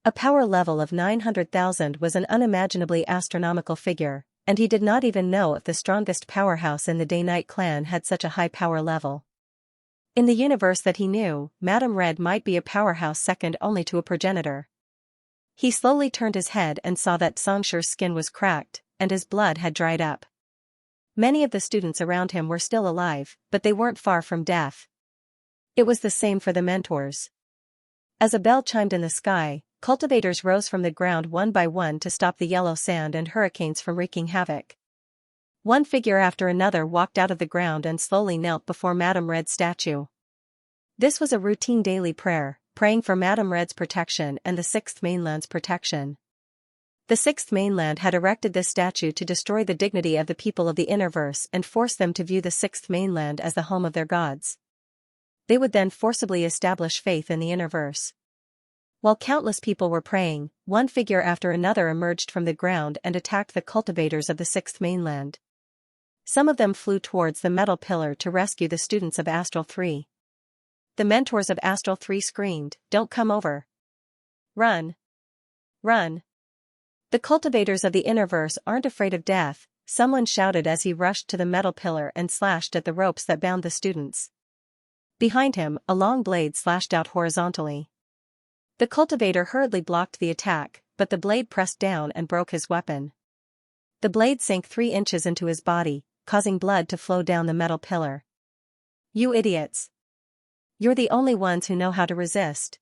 A power level of 900,000 was an unimaginably astronomical figure, and he did not even know if the strongest powerhouse in the Day-Night clan had such a high power level. In the universe that he knew, Madame Red might be a powerhouse second only to a progenitor. He slowly turned his head and saw that Xianxia's skin was cracked, and his blood had dried up. Many of the students around him were still alive, but they weren't far from death. It was the same for the mentors. As a bell chimed in the sky, cultivators rose from the ground one by one to stop the yellow sand and hurricanes from wreaking havoc. One figure after another walked out of the ground and slowly knelt before Madame Red's statue. This was a routine daily prayer, praying for Madame Red's protection and the Sixth Mainland's protection. The Sixth Mainland had erected this statue to destroy the dignity of the people of the Innerverse and force them to view the Sixth Mainland as the home of their gods. They would then forcibly establish faith in the Innerverse. While countless people were praying, one figure after another emerged from the ground and attacked the cultivators of the Sixth Mainland. Some of them flew towards the metal pillar to rescue the students of Astral 3. The mentors of Astral 3 screamed, "Don't come over! Run! Run!" The cultivators of the Innerverse aren't afraid of death, someone shouted as he rushed to the metal pillar and slashed at the ropes that bound the students. Behind him, a long blade slashed out horizontally. The cultivator hurriedly blocked the attack, but the blade pressed down and broke his weapon. The blade sank 3 inches into his body, causing blood to flow down the metal pillar. "You idiots! You're the only ones who know how to resist.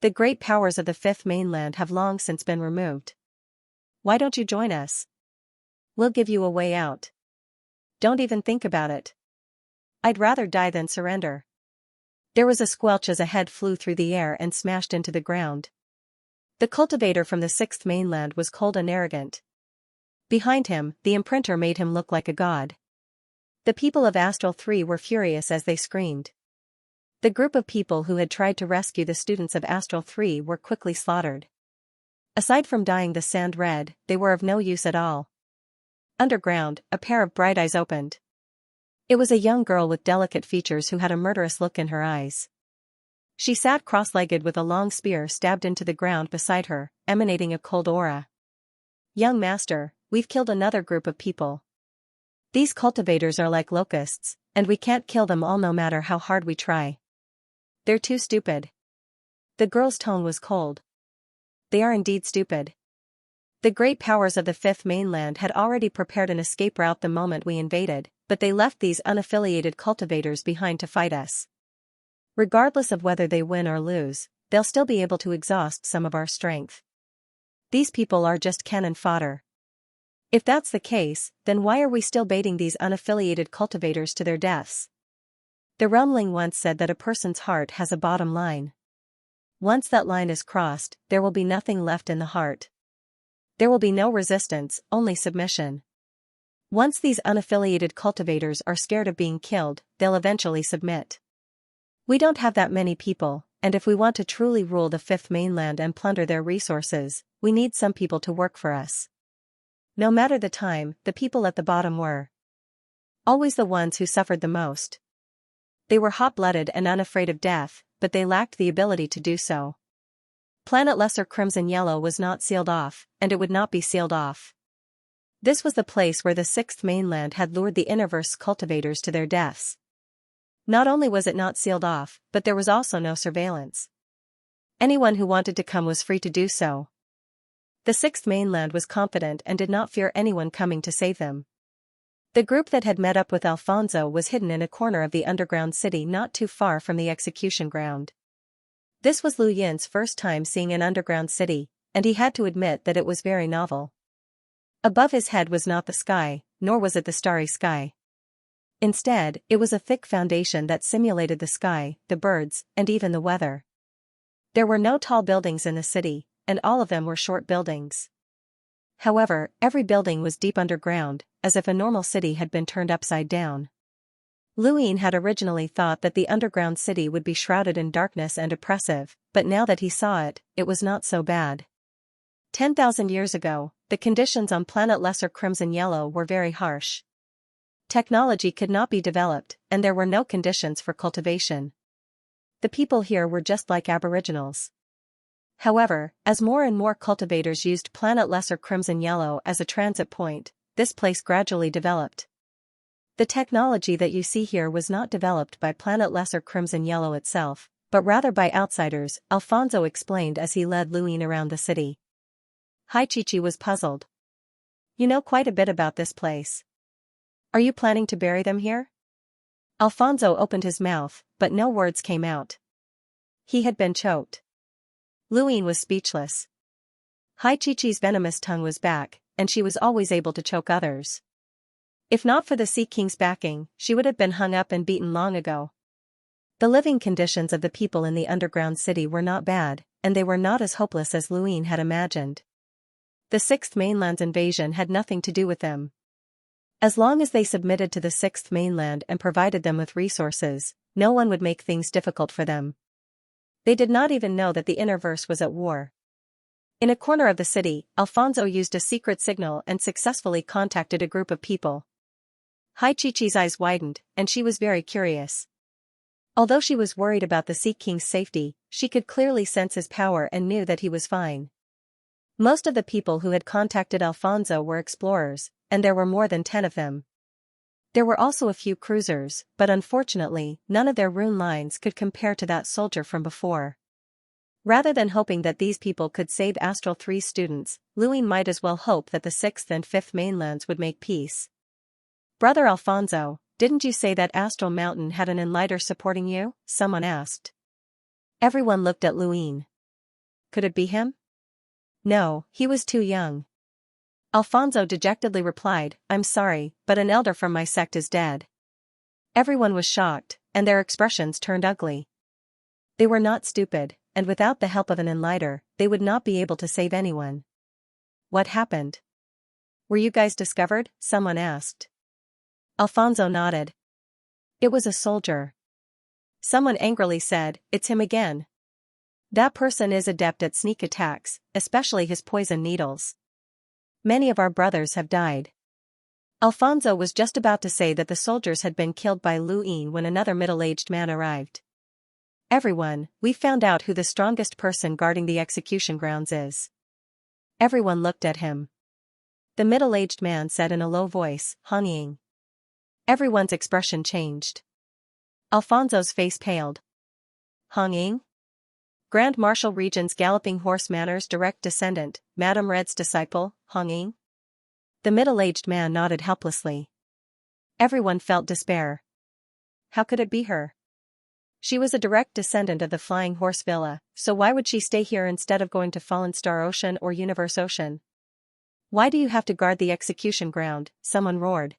The great powers of the Fifth Mainland have long since been removed. Why don't you join us? We'll give you a way out. Don't even think about it. I'd rather die than surrender." There was a squelch as a head flew through the air and smashed into the ground. The cultivator from the Sixth Mainland was cold and arrogant. Behind him, the imprinter made him look like a god. The people of Astral 3 were furious as they screamed. The group of people who had tried to rescue the students of Astral 3 were quickly slaughtered. Aside from dyeing the sand red, they were of no use at all. Underground, a pair of bright eyes opened. It was a young girl with delicate features who had a murderous look in her eyes. She sat cross-legged with a long spear stabbed into the ground beside her, emanating a cold aura. "Young master, we've killed another group of people. These cultivators are like locusts, and we can't kill them all no matter how hard we try. They're too stupid." The girl's tone was cold. "They are indeed stupid. The great powers of the Fifth Mainland had already prepared an escape route the moment we invaded, but they left these unaffiliated cultivators behind to fight us. Regardless of whether they win or lose, they'll still be able to exhaust some of our strength. These people are just cannon fodder. If that's the case, then why are we still baiting these unaffiliated cultivators to their deaths?" The Realmling once said that a person's heart has a bottom line. Once that line is crossed, there will be nothing left in the heart. There will be no resistance, only submission. Once these unaffiliated cultivators are scared of being killed, they'll eventually submit. We don't have that many people, and if we want to truly rule the Fifth Mainland and plunder their resources, we need some people to work for us. No matter the time, the people at the bottom were always the ones who suffered the most. They were hot-blooded and unafraid of death, but they lacked the ability to do so. Planet Lesser Crimson Yellow was not sealed off, and it would not be sealed off. This was the place where the Sixth Mainland had lured the Innerverse cultivators to their deaths. Not only was it not sealed off, but there was also no surveillance. Anyone who wanted to come was free to do so. The Sixth Mainland was confident and did not fear anyone coming to save them. The group that had met up with Alfonso was hidden in a corner of the underground city not too far from the execution ground. This was Lu Yin's first time seeing an underground city, and he had to admit that it was very novel. Above his head was not the sky, nor was it the starry sky. Instead, it was a thick foundation that simulated the sky, the birds, and even the weather. There were no tall buildings in the city, and all of them were short buildings. However, every building was deep underground, as if a normal city had been turned upside down. Lu Yin had originally thought that the underground city would be shrouded in darkness and oppressive, but now that he saw it, it was not so bad. 10,000 years ago, the conditions on planet Lesser Crimson Yellow were very harsh. Technology could not be developed, and there were no conditions for cultivation. The people here were just like aboriginals. However, as more and more cultivators used planet Lesser Crimson Yellow as a transit point, this place gradually developed. The technology that you see here was not developed by planet Lesser Crimson Yellow itself, but rather by outsiders, Alfonso explained as he led Lu Yin around the city. Xianxia was puzzled. "You know quite a bit about this place. Are you planning to bury them here?" Alfonso opened his mouth, but no words came out. He had been choked. Lu Yin was speechless. Xianxia's venomous tongue was back, and she was always able to choke others. If not for the Sea King's backing, she would have been hung up and beaten long ago. The living conditions of the people in the underground city were not bad, and they were not as hopeless as Lu Yin had imagined. The Sixth Mainland's invasion had nothing to do with them. As long as they submitted to the Sixth Mainland and provided them with resources, no one would make things difficult for them. They did not even know that the Innerverse was at war. In a corner of the city, Alfonso used a secret signal and successfully contacted a group of people. Xianxia's eyes widened, and she was very curious. Although she was worried about the Sea King's safety, she could clearly sense his power and knew that he was fine. Most of the people who had contacted Alfonso were explorers, and there were more than 10 of them. There were also a few cruisers, but unfortunately, none of their rune lines could compare to that soldier from before. Rather than hoping that these people could save Astral 3 students, Lu Yin might as well hope that the Sixth and Fifth Mainlands would make peace. "Brother Alfonso, didn't you say that Astral Mountain had an enlighter supporting you?" someone asked. Everyone looked at Lu Yin. Could it be him? No, he was too young. Alfonso dejectedly replied, "I'm sorry, but an elder from my sect is dead." Everyone was shocked, and their expressions turned ugly. They were not stupid, and without the help of an enlighter, they would not be able to save anyone. "What happened? Were you guys discovered?" someone asked. Alfonso nodded. It was a soldier. Someone angrily said, "It's him again. That person is adept at sneak attacks, especially his poison needles. Many of our brothers have died." Alfonso was just about to say that the soldiers had been killed by Lu Yin when another middle-aged man arrived. "Everyone, we've found out who the strongest person guarding the execution grounds is." Everyone looked at him. The middle-aged man said in a low voice, "Han Ying." Everyone's expression changed. Alfonso's face paled. "Han Ying? Grand Marshal Regent's Galloping Horse Manor's direct descendant, Madame Red's disciple, Han Ying?" The middle-aged man nodded helplessly. Everyone felt despair. How could it be her? She was a direct descendant of the Flying Horse Villa, so why would she stay here instead of going to Fallen Star Ocean or Universe Ocean? "Why do you have to guard the execution ground?" someone roared.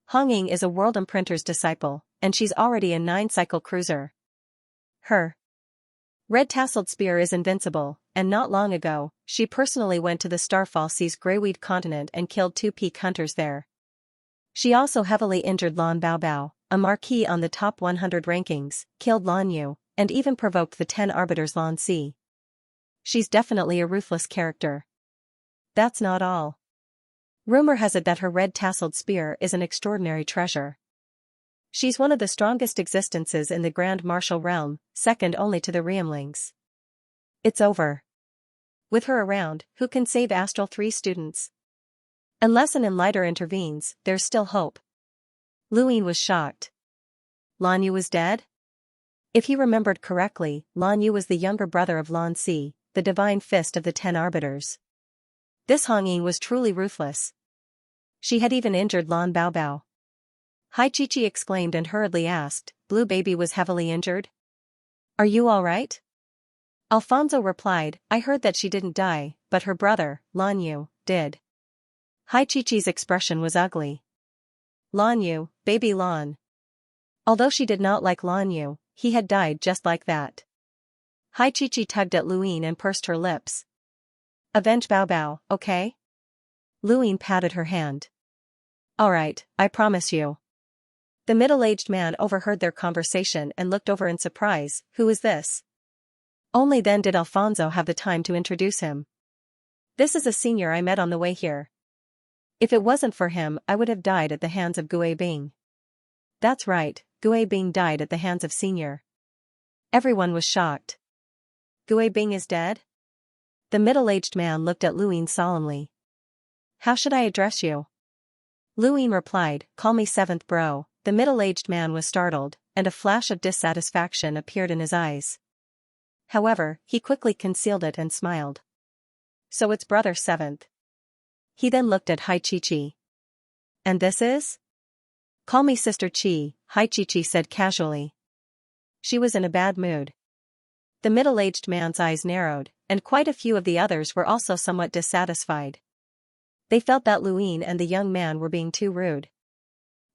"Han Ying is a World Imprinter's disciple, and she's already a 9-cycle cruiser. Her red-tasseled spear is invincible, and not long ago, she personally went to the Starfall Sea's Greyweed continent and killed 2 peak hunters there. She also heavily injured Lan Baobao, a marquis on the top 100 rankings, killed Lan Yu, and even provoked the 10 arbiters Lan Si. She's definitely a ruthless character." That's not all. Rumor has it that her red-tasseled spear is an extraordinary treasure. She's one of the strongest existences in the Grand Martial realm, second only to the Riemlings. It's over. With her around, who can save Astral 3 students? Unless an enlighter intervenes, there's still hope. Lu Yin was shocked. Lan Yu was dead? If he remembered correctly, Lan Yu was the younger brother of Lan Si, the divine fist of the 10 arbiters. This Han Ying was truly ruthless. She had even injured Lan Baobao. Hai Chi exclaimed and hurriedly asked, "Blue Baby was heavily injured? Are you all right?" Alfonso replied, "I heard that she didn't die, but her brother, Lan Yu, did." Hai Chi's expression was ugly. Lan Yu, baby Lan. Although she did not like Lan Yu, he had died just like that. Hai Chi tugged at Lu Yin and pursed her lips. "Avenge Baobao, okay?" Lu Yin patted her hand. "All right, I promise you." The middle-aged man overheard their conversation and looked over in surprise. "Who is this?" Only then did Alfonso have the time to introduce him. "This is a senior I met on the way here. If it wasn't for him, I would have died at the hands of Gue Bing." That's right, Gue Bing died at the hands of senior. Everyone was shocked. "Gue Bing is dead?" The middle-aged man looked at Lu Yin solemnly. "How should I address you?" Lu Yin replied, "Call me 7th bro." The middle-aged man was startled, and a flash of dissatisfaction appeared in his eyes. However, he quickly concealed it and smiled. "So it's brother 7th. He then looked at Hai Chi. "And this is?" "Call me Sister Chi," Hai Chi said casually. She was in a bad mood. The middle-aged man's eyes narrowed, and quite a few of the others were also somewhat dissatisfied. They felt that Lu Yin and the young man were being too rude.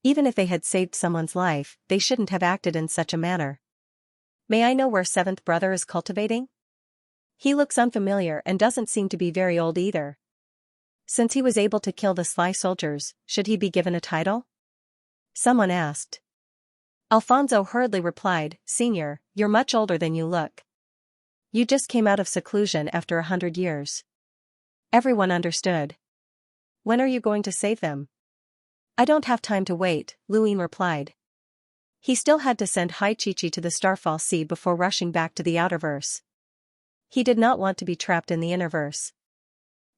Even if they had saved someone's life, they shouldn't have acted in such a manner. "May I know where 7th brother is cultivating? He looks unfamiliar and doesn't seem to be very old either. Since he was able to kill the sly soldiers, should he be given a title?" someone asked. Alfonso hurriedly replied, "Senior, you're much older than you look. You just came out of seclusion after 100 years. Everyone understood. When are you going to save them?" "I don't have time to wait," Lu Yin replied. He still had to send Hai Chi to the Starfall Sea before rushing back to the Outerverse. He did not want to be trapped in the Innerverse.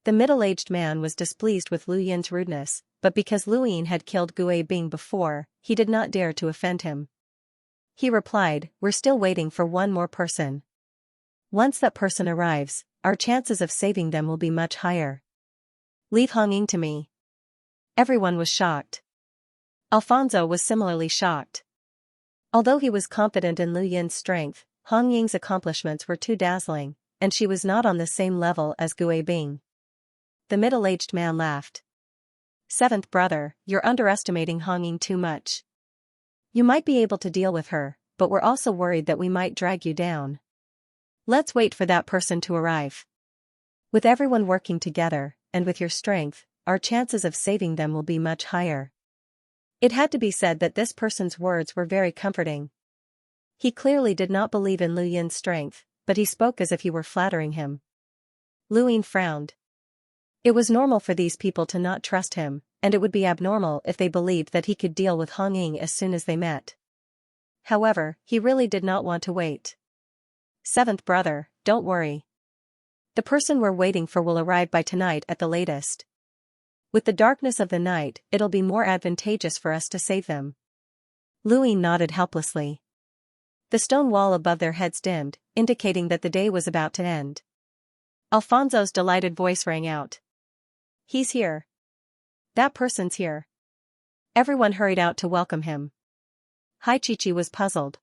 The middle-aged man was displeased with Lu Yin's rudeness, but because Lu Yin had killed Gue Bing before, he did not dare to offend him. He replied, "We're still waiting for one more person. Once that person arrives, our chances of saving them will be much higher. Leave Han Ying to me." Everyone was shocked. Alfonso was similarly shocked. Although he was confident in Lu Yin's strength, Han Ying's accomplishments were too dazzling, and she was not on the same level as Gue Bing. The middle-aged man laughed. "7th brother, you're underestimating Han Ying too much. You might be able to deal with her, but we're also worried that we might drag you down. Let's wait for that person to arrive. With everyone working together, and with your strength, our chances of saving them will be much higher." It had to be said that this person's words were very comforting. He clearly did not believe in Lu Yin's strength, but he spoke as if he were flattering him. Lu Yin frowned. It was normal for these people to not trust him, and it would be abnormal if they believed that he could deal with Hong Ying as soon as they met. However, he really did not want to wait. Seventh brother, don't worry. The person we're waiting for will arrive by tonight at the latest. With the darkness of the night, it'll be more advantageous for us to save them. Lu Yin nodded helplessly. The stone wall above their heads dimmed, indicating that the day was about to end. Alfonso's delighted voice rang out. He's here. That person's here. Everyone hurried out to welcome him. Hai Chichi was puzzled.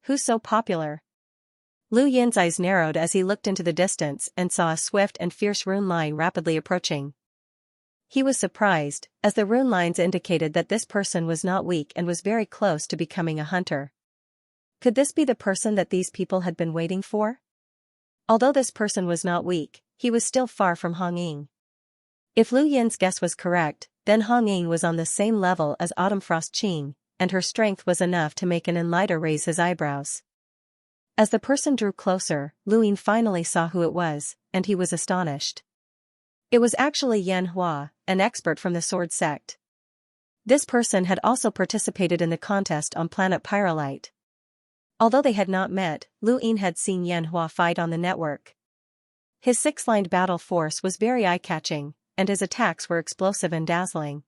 Who's so popular? Lu Yin's eyes narrowed as he looked into the distance and saw a swift and fierce rune line rapidly approaching. He was surprised, as the rune lines indicated that this person was not weak and was very close to becoming a hunter. Could this be the person that these people had been waiting for? Although this person was not weak, he was still far from Hong Ying. If Lu Yin's guess was correct, then Hong Ying was on the same level as Autumn Frost Qing, and her strength was enough to make an enlighter raise his eyebrows. As the person drew closer, Lu Yin finally saw who it was, and he was astonished. It was actually Yan Hua, an expert from the Sword Sect. This person had also participated in the contest on planet Pyrolite. Although they had not met, Lu Yin had seen Yan Hua fight on the network. His six-lined battle force was very eye-catching, and his attacks were explosive and dazzling.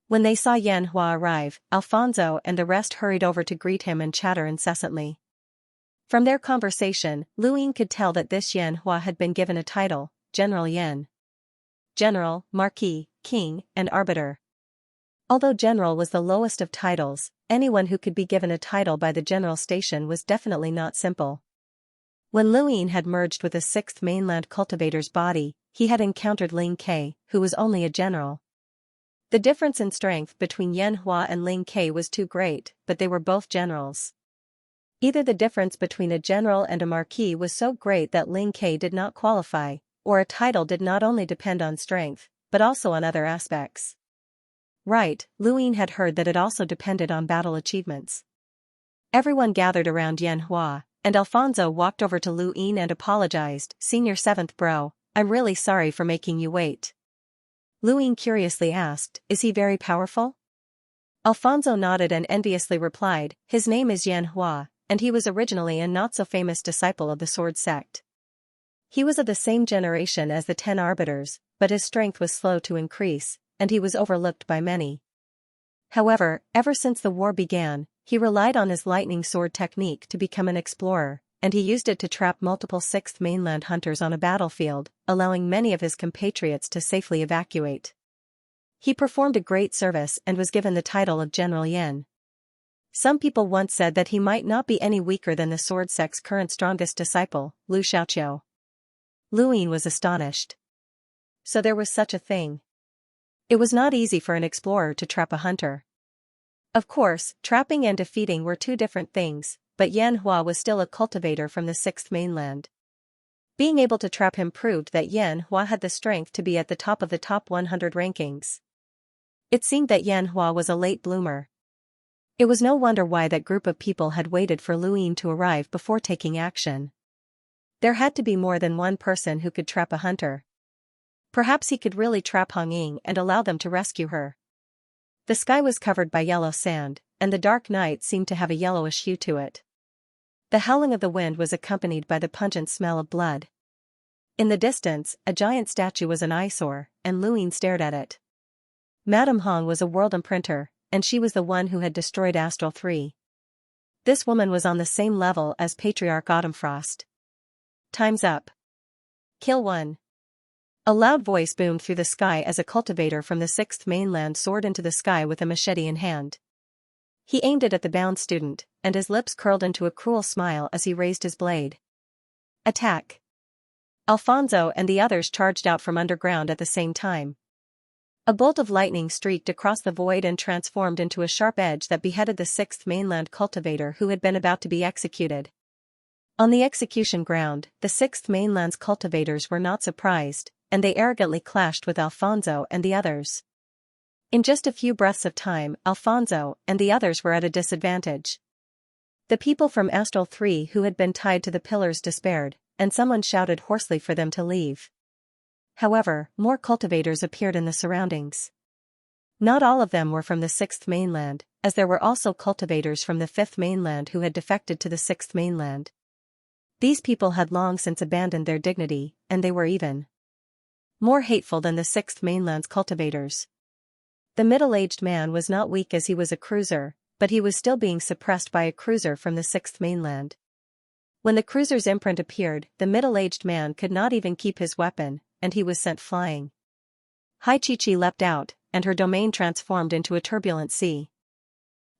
When they saw Yan Hua arrive, Alfonso and the rest hurried over to greet him and chatter incessantly. From their conversation, Lu Yin could tell that this Yan Hua had been given a title, General Yan. General, Marquis, King, and Arbiter. Although General was the lowest of titles, anyone who could be given a title by the general station was definitely not simple. When Lu Yin had merged with a 6th mainland cultivator's body, he had encountered Ling Ke, who was only a general. The difference in strength between Yan Hua and Ling Ke was too great, but they were both generals. Either the difference between a general and a marquis was so great that Ling Ke did not qualify, or a title did not only depend on strength, but also on other aspects. Right, Lu Yin had heard that it also depended on battle achievements. Everyone gathered around Yan Hua, and Alfonso walked over to Lu Yin and apologized. Senior 7th bro, I'm really sorry for making you wait. Lu Yin curiously asked, is he very powerful? Alfonso nodded and enviously replied, his name is Yan Hua, and he was originally a not-so-famous disciple of the Sword Sect. He was of the same generation as the 10 Arbiters, but his strength was slow to increase, and he was overlooked by many. However, ever since the war began, he relied on his lightning sword technique to become an explorer, and he used it to trap multiple 6th mainland hunters on a battlefield, allowing many of his compatriots to safely evacuate. He performed a great service and was given the title of General Yan. Some people once said that he might not be any weaker than the Sword Sect's current strongest disciple, Lu Xiaoqiu. Lu Yin was astonished. So there was such a thing. It was not easy for an explorer to trap a hunter. Of course, trapping and defeating were two different things, but Yan Hua was still a cultivator from the 6th mainland. Being able to trap him proved that Yan Hua had the strength to be at the top of the top 100 rankings. It seemed that Yan Hua was a late bloomer. It was no wonder why that group of people had waited for Lu Yin to arrive before taking action. There had to be more than one person who could trap a hunter. Perhaps he could really trap Hong Ying and allow them to rescue her. The sky was covered by yellow sand, and the dark night seemed to have a yellowish hue to it. The howling of the wind was accompanied by the pungent smell of blood. In the distance, a giant statue was an eyesore, and Lu Yin stared at it. Madame Hong was a world imprinter, and she was the one who had destroyed Astral 3. This woman was on the same level as Patriarch Autumn Frost. Time's up. Kill one. A loud voice boomed through the sky as a cultivator from the 6th mainland soared into the sky with a machete in hand. He aimed it at the bound student, and his lips curled into a cruel smile as he raised his blade. Attack! Alfonso and the others charged out from underground at the same time. A bolt of lightning streaked across the void and transformed into a sharp edge that beheaded the 6th mainland cultivator who had been about to be executed. On the execution ground, the 6th mainland's cultivators were not surprised, and they arrogantly clashed with Alfonso and the others. In just a few breaths of time, Alfonso and the others were at a disadvantage. The people from Astral 3 who had been tied to the pillars despaired, and someone shouted hoarsely for them to leave. However, more cultivators appeared in the surroundings. Not all of them were from the 6th mainland, as there were also cultivators from the 5th mainland who had defected to the 6th mainland. These people had long since abandoned their dignity, and they were even more hateful than the 6th mainland's cultivators. The middle-aged man was not weak as he was a cruiser, but he was still being suppressed by a cruiser from the 6th mainland. When the cruiser's imprint appeared, the middle-aged man could not even keep his weapon, and he was sent flying. Xianxia leapt out, and her domain transformed into a turbulent sea.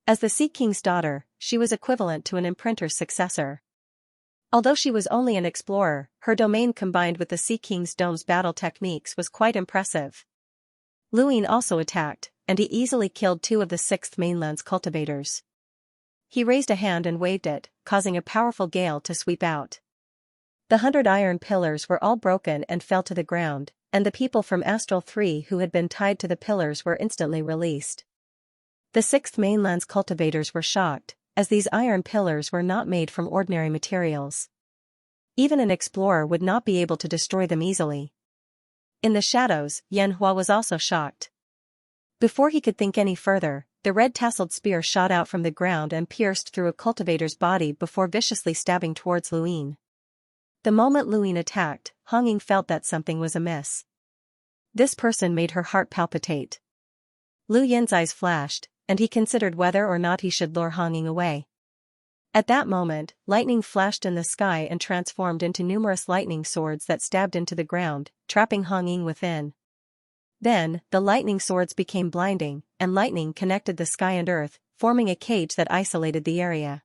As the Sea King's daughter, she was equivalent to an imprinter's successor. Although she was only an explorer, her domain combined with the Sea King's dome's battle techniques was quite impressive. Luin also attacked, and he easily killed 2 of the 6th mainland's cultivators. He raised a hand and waved it, causing a powerful gale to sweep out. The 100 iron pillars were all broken and fell to the ground, and the people from Astral 3 who had been tied to the pillars were instantly released. The 6th mainland's cultivators were shocked, as these iron pillars were not made from ordinary materials. Even an explorer would not be able to destroy them easily. In the shadows, Xianxia was also shocked. Before he could think any further, the red-tasseled spear shot out from the ground and pierced through a cultivator's body before viciously stabbing towards Luin. The moment Luin attacked, Honging felt that something was amiss. This person made her heart palpitate. Lu Yin's eyes flashed, and he considered whether or not he should lure Honging away. At that moment, lightning flashed in the sky and transformed into numerous lightning swords that stabbed into the ground, trapping Honging within. Then, the lightning swords became blinding, and lightning connected the sky and earth, forming a cage that isolated the area.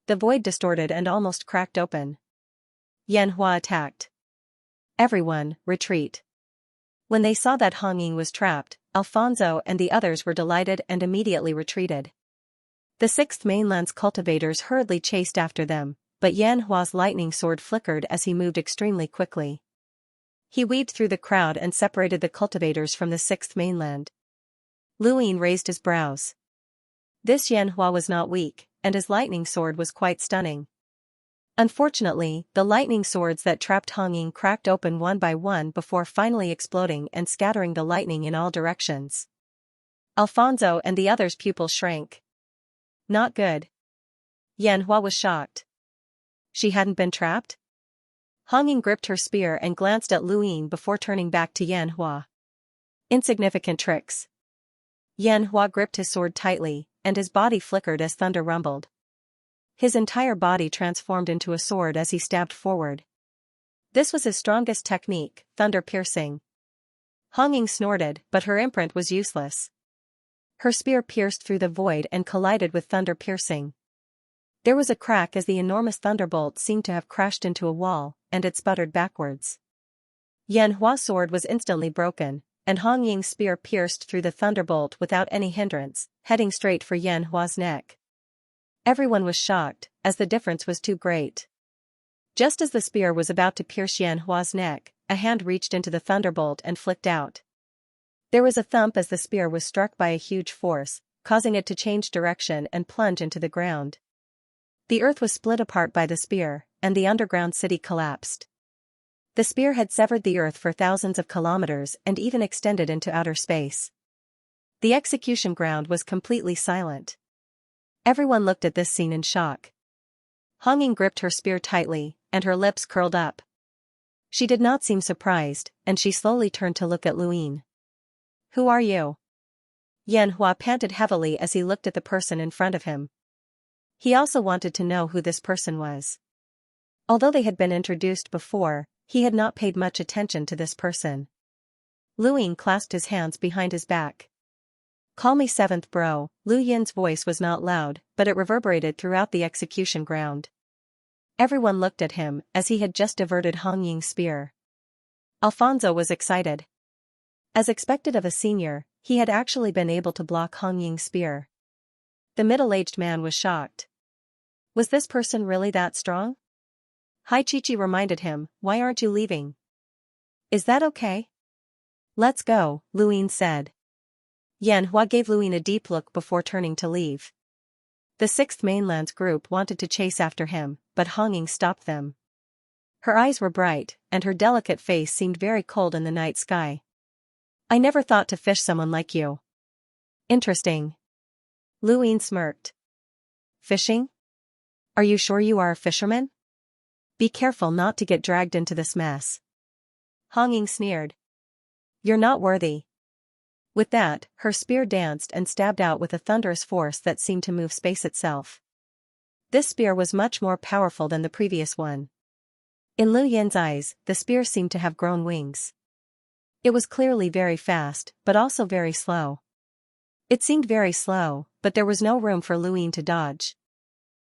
The void distorted and almost cracked open. Xianxia attacked. Everyone, retreat. When they saw that Honging was trapped, Alfonso and the others were delighted and immediately retreated. The 6th mainland's cultivators hurriedly chased after them, but Xianhua's lightning sword flickered as he moved extremely quickly. He weaved through the crowd and separated the cultivators from the 6th mainland. Luin raised his brows. This Xianxia was not weak, and his lightning sword was quite stunning. Unfortunately, the lightning swords that trapped Honging cracked open one by one before finally exploding and scattering the lightning in all directions. Alfonso and the others' pupils shrank. Not good. Xianxia was shocked. She hadn't been trapped? Honging gripped her spear and glanced at Luin before turning back to Xianxia. Insignificant tricks. Xianxia gripped his sword tightly, and his body flickered as thunder rumbled. His entire body transformed into a sword as he stabbed forward. This was his strongest technique, thunder piercing. Honging snorted, but her imprint was useless. Her spear pierced through the void and collided with thunder piercing. There was a crack as the enormous thunderbolt seemed to have crashed into a wall, and it sputtered backwards. Xianhua's sword was instantly broken, and Hongying's spear pierced through the thunderbolt without any hindrance, heading straight for Xianhua's neck. Everyone was shocked, as the difference was too great. Just as the spear was about to pierce Xianhua's neck, a hand reached into the thunderbolt and flicked out. There was a thump as the spear was struck by a huge force, causing it to change direction and plunge into the ground. The earth was split apart by the spear, and the underground city collapsed. The spear had severed the earth for thousands of kilometers and even extended into outer space. The execution ground was completely silent. Everyone looked at this scene in shock. Honging gripped her spear tightly, and her lips curled up. She did not seem surprised, and she slowly turned to look at Luin. "Who are you?" Xianxia panted heavily as he looked at the person in front of him. He also wanted to know who this person was. Although they had been introduced before, he had not paid much attention to this person. Luin clasped his hands behind his back. "Call me Seventh Bro." Lu Yin's voice was not loud, but it reverberated throughout the execution ground. Everyone looked at him, as he had just diverted Hongying's spear. Alfonso was excited. As expected of a senior, he had actually been able to block Hongying's spear. The middle-aged man was shocked. Was this person really that strong? Xianxia reminded him, "Why aren't you leaving?" "Is that okay?" "Let's go," Luin said. Yanhua gave Luin a deep look before turning to leave. The 6th Mainland's group wanted to chase after him, but Honging stopped them. Her eyes were bright, and her delicate face seemed very cold in the night sky. I never thought to fish someone like you. Interesting. Luin smirked. Fishing? Are you sure you are a fisherman? Be careful not to get dragged into this mess. Honging sneered. You're not worthy. With that, her spear danced and stabbed out with a thunderous force that seemed to move space itself. This spear was much more powerful than the previous one. In Lu Yin's eyes, the spear seemed to have grown wings. It was clearly very fast, but also very slow. It seemed very slow, but there was no room for Lu Yin to dodge.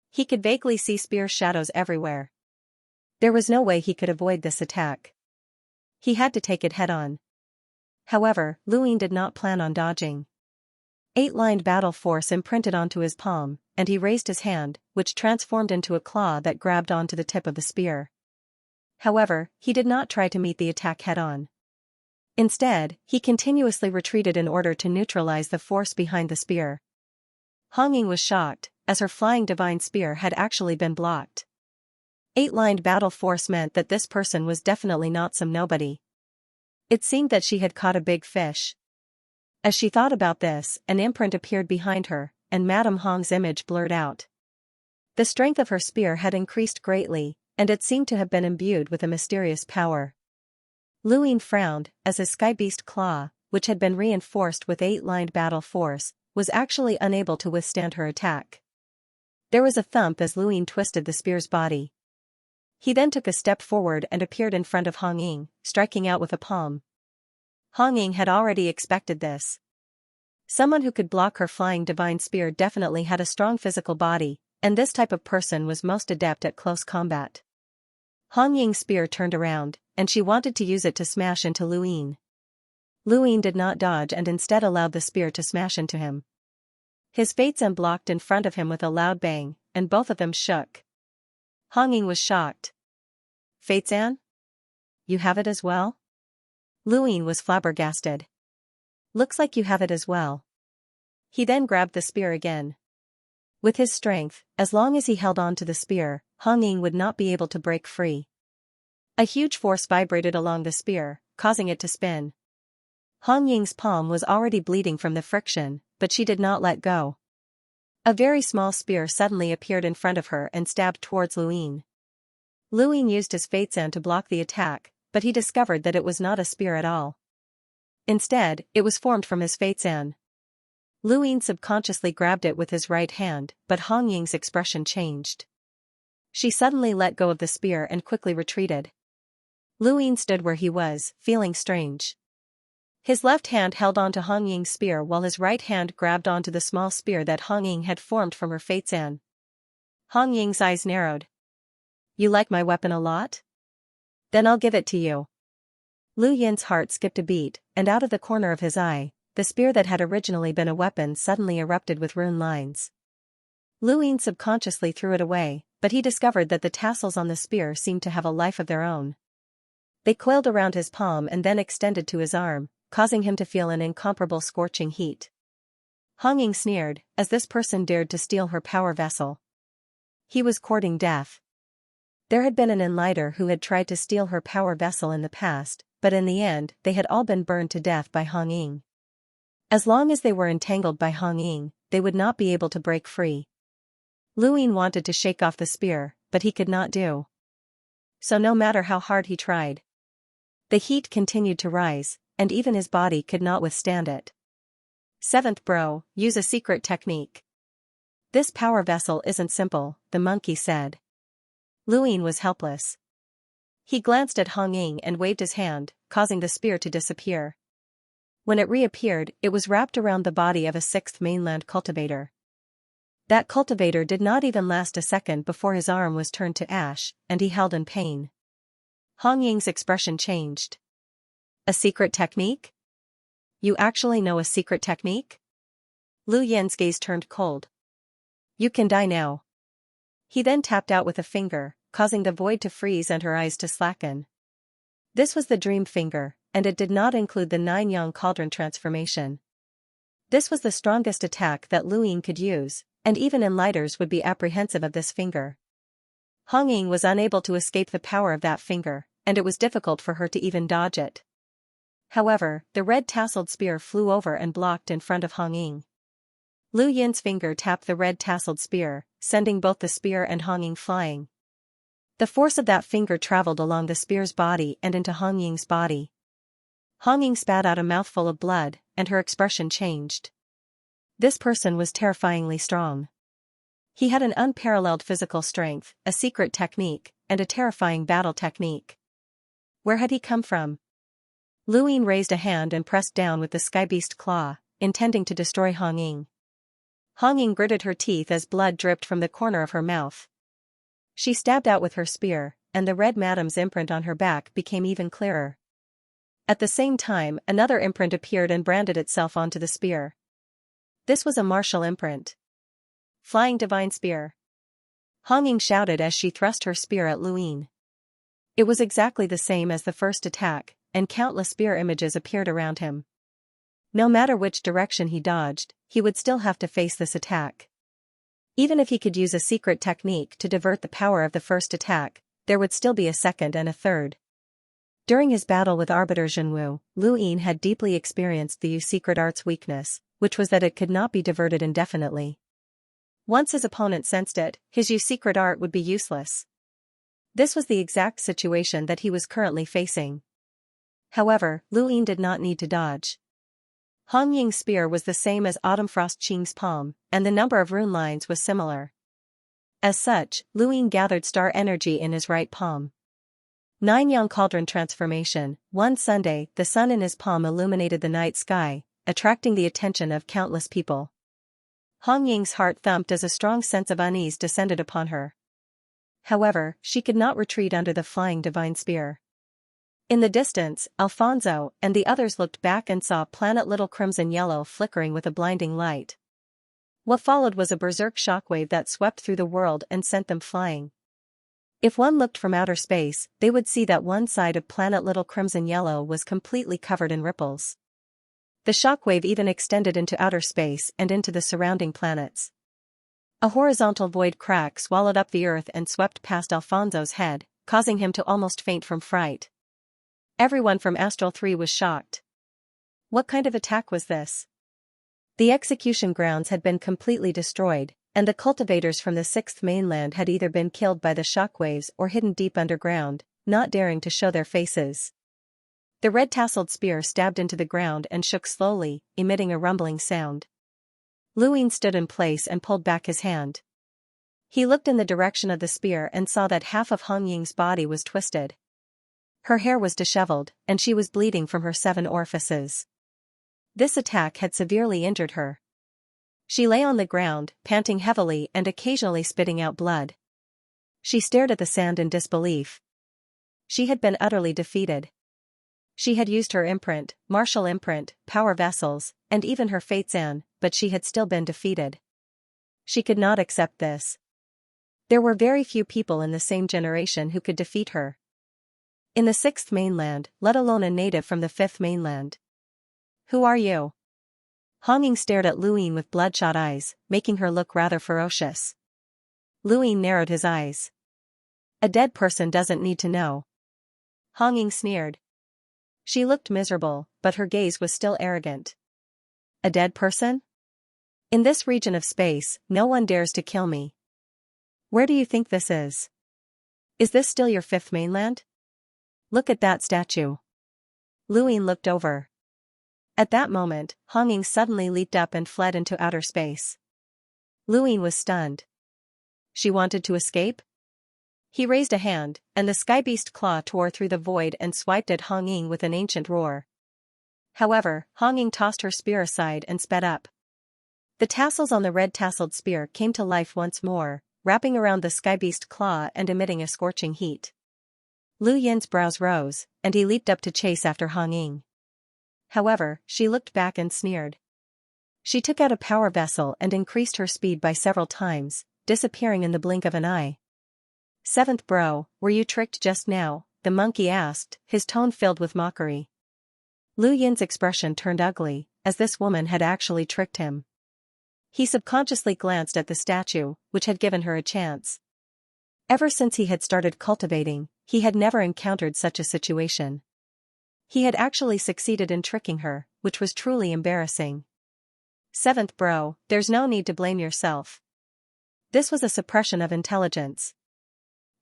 He could vaguely see spear shadows everywhere. There was no way he could avoid this attack. He had to take it head-on. However, Lu Yin did not plan on dodging. 8-lined battle force imprinted onto his palm, and he raised his hand, which transformed into a claw that grabbed onto the tip of the spear. However, he did not try to meet the attack head-on. Instead, he continuously retreated in order to neutralize the force behind the spear. Honging was shocked, as her flying divine spear had actually been blocked. 8-lined battle force meant that this person was definitely not some nobody. It seemed that she had caught a big fish. As she thought about this, an imprint appeared behind her, and Madame Hong's image blurred out. The strength of her spear had increased greatly, and it seemed to have been imbued with a mysterious power. Lu Yin frowned, as his sky beast claw, which had been reinforced with 8-lined battle force, was actually unable to withstand her attack. There was a thump as Lu Yin twisted the spear's body. He then took a step forward and appeared in front of Honging, striking out with a palm. Honging had already expected this. Someone who could block her flying divine spear definitely had a strong physical body, and this type of person was most adept at close combat. Hongying's spear turned around, and she wanted to use it to smash into Lu Yin. Lu Yin did not dodge and instead allowed the spear to smash into him. His Fatesan blocked in front of him with a loud bang, and both of them shook. Honging was shocked. Fatesan? You have it as well? Lu Yin was flabbergasted. Looks like you have it as well. He then grabbed the spear again. With his strength, as long as he held on to the spear, Honging would not be able to break free. A huge force vibrated along the spear, causing it to spin. Hongying's palm was already bleeding from the friction, but she did not let go. A very small spear suddenly appeared in front of her and stabbed towards Lu Yin. Lu Yin used his Fatesan to block the attack, but he discovered that it was not a spear at all. Instead, it was formed from his Fatesan. Lu Yin subconsciously grabbed it with his right hand, but Hongying's expression changed. She suddenly let go of the spear and quickly retreated. Lu Yin stood where he was, feeling strange. His left hand held onto Hongying's spear while his right hand grabbed onto the small spear that Hongying had formed from her Fatesan. Hongying's eyes narrowed. You like my weapon a lot? Then I'll give it to you. Lu Yin's heart skipped a beat, and out of the corner of his eye, the spear that had originally been a weapon suddenly erupted with rune lines. Lu Yin subconsciously threw it away, but he discovered that the tassels on the spear seemed to have a life of their own. They coiled around his palm and then extended to his arm, causing him to feel an incomparable scorching heat. Honging sneered, as this person dared to steal her power vessel. He was courting death. There had been an enlighter who had tried to steal her power vessel in the past, but in the end they had all been burned to death by Honging. As long as they were entangled by Honging, they would not be able to break free. Lu Yin wanted to shake off the spear, but he could not do so no matter how hard he tried. The heat continued to rise, and even his body could not withstand it. 7th bro, use a secret technique. This power vessel isn't simple, the monkey said. Lu Yin was helpless. He glanced at Honging and waved his hand, causing the spear to disappear. When it reappeared, it was wrapped around the body of a 6th mainland cultivator. That cultivator did not even last a second before his arm was turned to ash, and he held in pain. Hongying's expression changed. A secret technique? You actually know a secret technique? Lu Yin's gaze turned cold. You can die now. He then tapped out with a finger, causing the void to freeze and her eyes to slacken. This was the dream finger, and it did not include the 9-yang cauldron transformation. This was the strongest attack that Lu Ying could use, and even enlighters would be apprehensive of this finger. Hong Ying was unable to escape the power of that finger, and it was difficult for her to even dodge it. However, the red-tasseled spear flew over and blocked in front of Hong Ying. Lu Yin's finger tapped the red-tasseled spear, sending both the spear and Hong Ying flying. The force of that finger traveled along the spear's body and into Hong Ying's body. Hong Ying spat out a mouthful of blood, and her expression changed. This person was terrifyingly strong. He had an unparalleled physical strength, a secret technique, and a terrifying battle technique. Where had he come from? Lu Ying raised a hand and pressed down with the skybeast claw, intending to destroy Hong Ying. Hong Ying gritted her teeth as blood dripped from the corner of her mouth. She stabbed out with her spear, and the red madam's imprint on her back became even clearer. At the same time, another imprint appeared and branded itself onto the spear. This was a martial imprint. Flying Divine Spear. Hong Ying shouted as she thrust her spear at Lu Ying. It was exactly the same as the first attack, and countless spear images appeared around him. No matter which direction he dodged, he would still have to face this attack. Even if he could use a secret technique to divert the power of the first attack, there would still be a second and a third. During his battle with Arbiter Zhenwu, Lu Ying had deeply experienced the Yu's secret art's weakness, which was that it could not be diverted indefinitely. Once his opponent sensed it, his Yu's secret art would be useless. This was the exact situation that he was currently facing. However, Lu Ying did not need to dodge. Hong Ying's spear was the same as Autumn Frost Qing's palm, and the number of rune lines was similar. As such, Lu Ying gathered star energy in his right palm. 9 Yang Cauldron Transformation. One Sunday, the sun in his palm illuminated the night sky, attracting the attention of countless people. Hong Ying's heart thumped as a strong sense of unease descended upon her. However, she could not retreat under the flying divine spear. In the distance, Alfonso and the others looked back and saw planet Little Crimson Yellow flickering with a blinding light. What followed was a berserk shockwave that swept through the world and sent them flying. If one looked from outer space, they would see that one side of planet Little Crimson Yellow was completely covered in ripples. The shockwave even extended into outer space and into the surrounding planets. A horizontal void crack swallowed up the earth and swept past Alfonso's head, causing him to almost faint from fright. Everyone from Astral 3 was shocked. What kind of attack was this? The execution grounds had been completely destroyed, and the cultivators from the 6th mainland had either been killed by the shockwaves or hidden deep underground, not daring to show their faces. The red-tasseled spear stabbed into the ground and shook slowly, emitting a rumbling sound. Lu Ying stood in place and pulled back his hand. He looked in the direction of the spear and saw that half of Hong Ying's body was twisted. Her hair was disheveled, and she was bleeding from her 7 orifices. This attack had severely injured her. She lay on the ground, panting heavily and occasionally spitting out blood. She stared at the sand in disbelief. She had been utterly defeated. She had used her imprint, martial imprint, power vessels, and even her fate's an, but she had still been defeated. She could not accept this. There were very few people in the same generation who could defeat her. In the 6th mainland, let alone a native from the 5th mainland. Who are you? Hong Ying stared at Lu Ying with bloodshot eyes, making her look rather ferocious. Lu Ying narrowed his eyes. A dead person doesn't need to know. Hong Ying sneered. She looked miserable, but her gaze was still arrogant. A dead person? In this region of space, no one dares to kill me. Where do you think this is? Is this still your 5th mainland? Look at that statue. Lu Ying looked over. At that moment, Hong Ying suddenly leaped up and fled into outer space. Lu Ying was stunned. She wanted to escape? He raised a hand, and the skybeast claw tore through the void and swiped at Hong Ying with an ancient roar. However, Hong Ying tossed her spear aside and sped up. The tassels on the red-tasseled spear came to life once more, wrapping around the skybeast claw and emitting a scorching heat. Lu Yin's brows rose, and he leaped up to chase after Hong Ying. However, she looked back and sneered. She took out a power vessel and increased her speed by several times, disappearing in the blink of an eye. "7th bro, were you tricked just now?" the monkey asked, his tone filled with mockery. Lu Yin's expression turned ugly, as this woman had actually tricked him. He subconsciously glanced at the statue, which had given her a chance. Ever since he had started cultivating, he had never encountered such a situation. He had actually succeeded in tricking her, which was truly embarrassing. 7th bro, there's no need to blame yourself. This was a suppression of intelligence.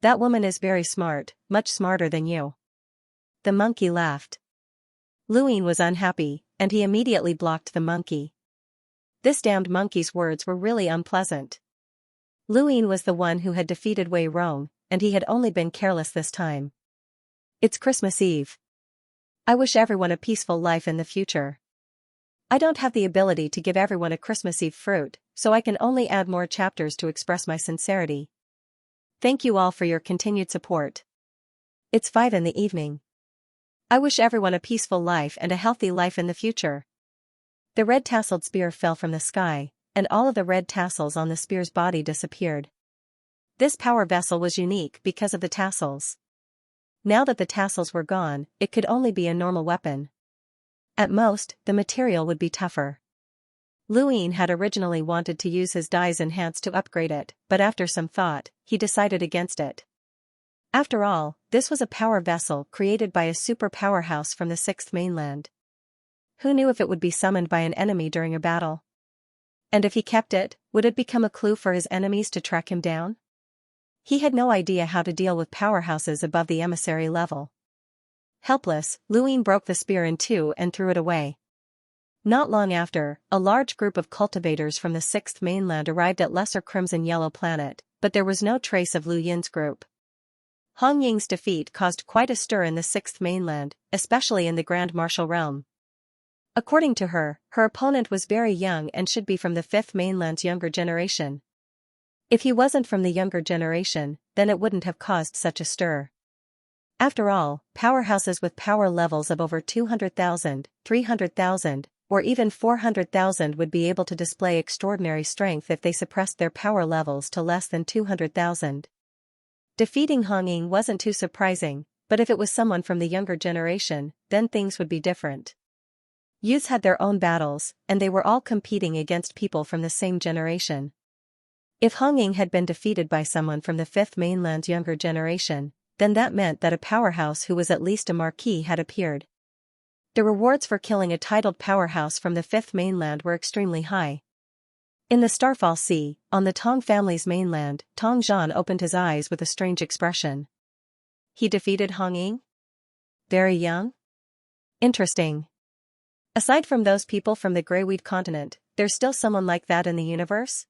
That woman is very smart, much smarter than you. The monkey laughed. Luin was unhappy, and he immediately blocked the monkey. This damned monkey's words were really unpleasant. Luin was the one who had defeated Wei Rong, and he had only been careless this time. It's Christmas Eve. I wish everyone a peaceful life in the future. I don't have the ability to give everyone a Christmas Eve fruit, so I can only add more chapters to express my sincerity. Thank you all for your continued support. It's 5 in the evening. I wish everyone a peaceful life and a healthy life in the future. The red tasseled spear fell from the sky, and all of the red tassels on the spear's body disappeared. This power vessel was unique because of the tassels. Now that the tassels were gone, it could only be a normal weapon. At most, the material would be tougher. Luin had originally wanted to use his Dai's enhance to upgrade it, but after some thought, he decided against it. After all, this was a power vessel created by a super powerhouse from the 6th mainland. Who knew if it would be summoned by an enemy during a battle? And if he kept it, would it become a clue for his enemies to track him down? He had no idea how to deal with powerhouses above the emissary level. Helpless, Luin broke the spear in two and threw it away. Not long after, a large group of cultivators from the 6th mainland arrived at Lesser Crimson Yellow Planet, but there was no trace of Lu Yin's group. Hong Ying's defeat caused quite a stir in the 6th mainland, especially in the Grand Martial realm. According to her, her opponent was very young and should be from the 5th mainland's younger generation. If he wasn't from the younger generation, then it wouldn't have caused such a stir. After all, powerhouses with power levels of over 200,000, 300,000, or even 400,000 would be able to display extraordinary strength if they suppressed their power levels to less than 200,000. Defeating Hong Ying wasn't too surprising, but if it was someone from the younger generation, then things would be different. Youths had their own battles, and they were all competing against people from the same generation. If Hong Ying had been defeated by someone from the 5th mainland's younger generation, then that meant that a powerhouse who was at least a marquis had appeared. The rewards for killing a titled powerhouse from the 5th mainland were extremely high. In the Starfall Sea, on the Tong family's mainland, Tong Zhan opened his eyes with a strange expression. He defeated Hong Ying? Very young? Interesting. Aside from those people from the Greyweed continent, there's still someone like that in the universe?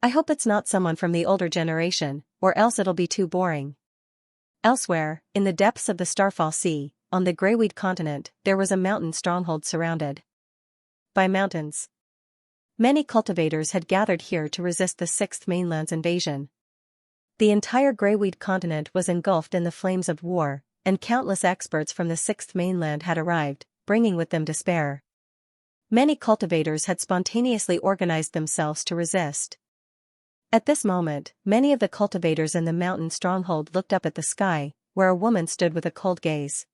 I hope it's not someone from the older generation, or else it'll be too boring. Elsewhere, in the depths of the Starfall Sea, on the Greyweed continent, there was a mountain stronghold surrounded by mountains. Many cultivators had gathered here to resist the 6th mainland's invasion. The entire Greyweed continent was engulfed in the flames of war, and countless experts from the 6th mainland had arrived, bringing with them despair. Many cultivators had spontaneously organized themselves to resist. At this moment, many of the cultivators in the mountain stronghold looked up at the sky, where a woman stood with a cold gaze.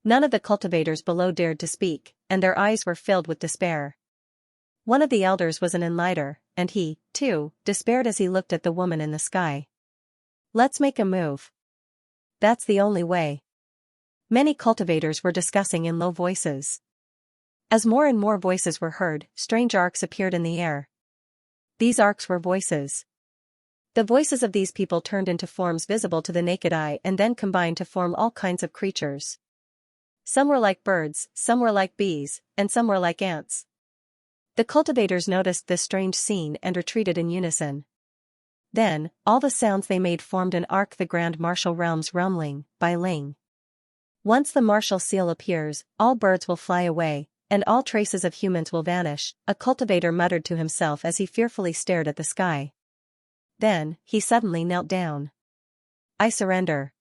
None of the cultivators below dared to speak, and their eyes were filled with despair. One of the elders was an enlighter, and he, too, despaired as he looked at the woman in the sky. Let's make a move. That's the only way. Many cultivators were discussing in low voices. As more and more voices were heard, strange arcs appeared in the air. These arcs were voices. The voices of these people turned into forms visible to the naked eye and then combined to form all kinds of creatures. Some were like birds, some were like bees, and some were like ants. The cultivators noticed this strange scene and retreated in unison. Then, all the sounds they made formed an arc the Grand Martial Realm's Realmling, by Ling. Once the martial seal appears, all birds will fly away, and all traces of humans will vanish, a cultivator muttered to himself as he fearfully stared at the sky. Then, he suddenly knelt down. I surrender.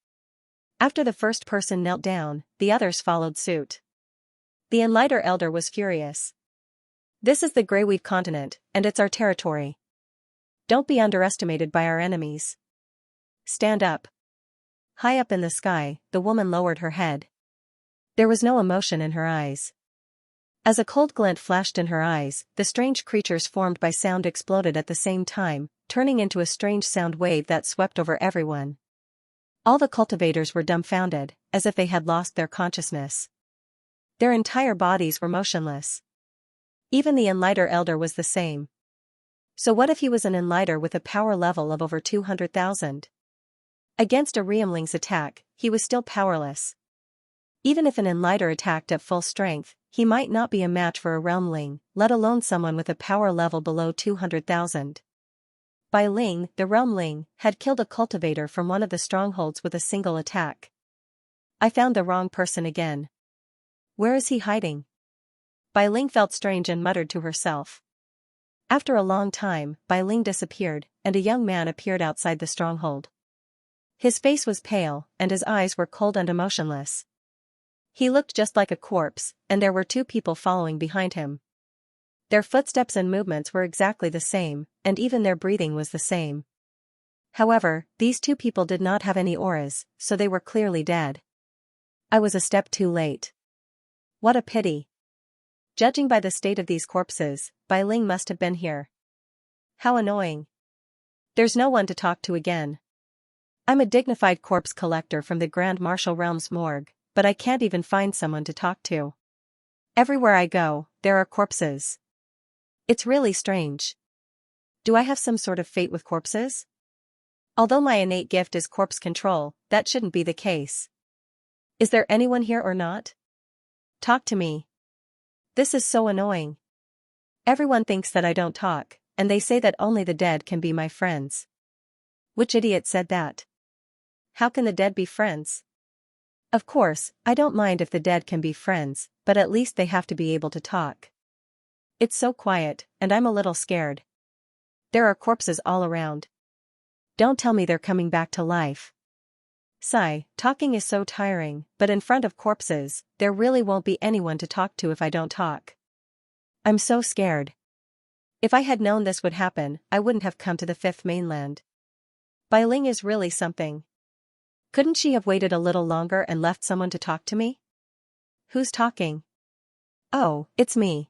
After the first person knelt down, the others followed suit. The Enlighter elder was furious. This is the Greyweed continent, and it's our territory. Don't be underestimated by our enemies. Stand up. High up in the sky, the woman lowered her head. There was no emotion in her eyes. As a cold glint flashed in her eyes, the strange creatures formed by sound exploded at the same time, turning into a strange sound wave that swept over everyone. All the cultivators were dumbfounded, as if they had lost their consciousness. Their entire bodies were motionless. Even the Enlighter Elder was the same. So what if he was an Enlighter with a power level of over 200,000? Against a Realmling's attack, he was still powerless. Even if an Enlighter attacked at full strength, he might not be a match for a Realmling, let alone someone with a power level below 200,000. Bai Ling, the Realmling, had killed a cultivator from one of the strongholds with a single attack. I found the wrong person again. Where is he hiding? Bai Ling felt strange and muttered to herself. After a long time, Bai Ling disappeared, and a young man appeared outside the stronghold. His face was pale, and his eyes were cold and emotionless. He looked just like a corpse, and there were two people following behind him. Their footsteps and movements were exactly the same, and even their breathing was the same. However, these two people did not have any auras, so they were clearly dead. I was a step too late. What a pity. Judging by the state of these corpses, Bai Ling must have been here. How annoying. There's no one to talk to again. I'm a dignified corpse collector from the Grand Marshal Realm's morgue, but I can't even find someone to talk to. Everywhere I go, there are corpses. It's really strange. Do I have some sort of fate with corpses? Although my innate gift is corpse control, that shouldn't be the case. Is there anyone here or not? Talk to me. This is so annoying. Everyone thinks that I don't talk, and they say that only the dead can be my friends. Which idiot said that? How can the dead be friends? Of course, I don't mind if the dead can be friends, but at least they have to be able to talk. It's so quiet, and I'm a little scared. There are corpses all around. Don't tell me they're coming back to life. Sigh, talking is so tiring, but in front of corpses, there really won't be anyone to talk to if I don't talk. I'm so scared. If I had known this would happen, I wouldn't have come to the Fifth Mainland. Bai Ling is really something. Couldn't she have waited a little longer and left someone to talk to me? Who's talking? Oh, it's me.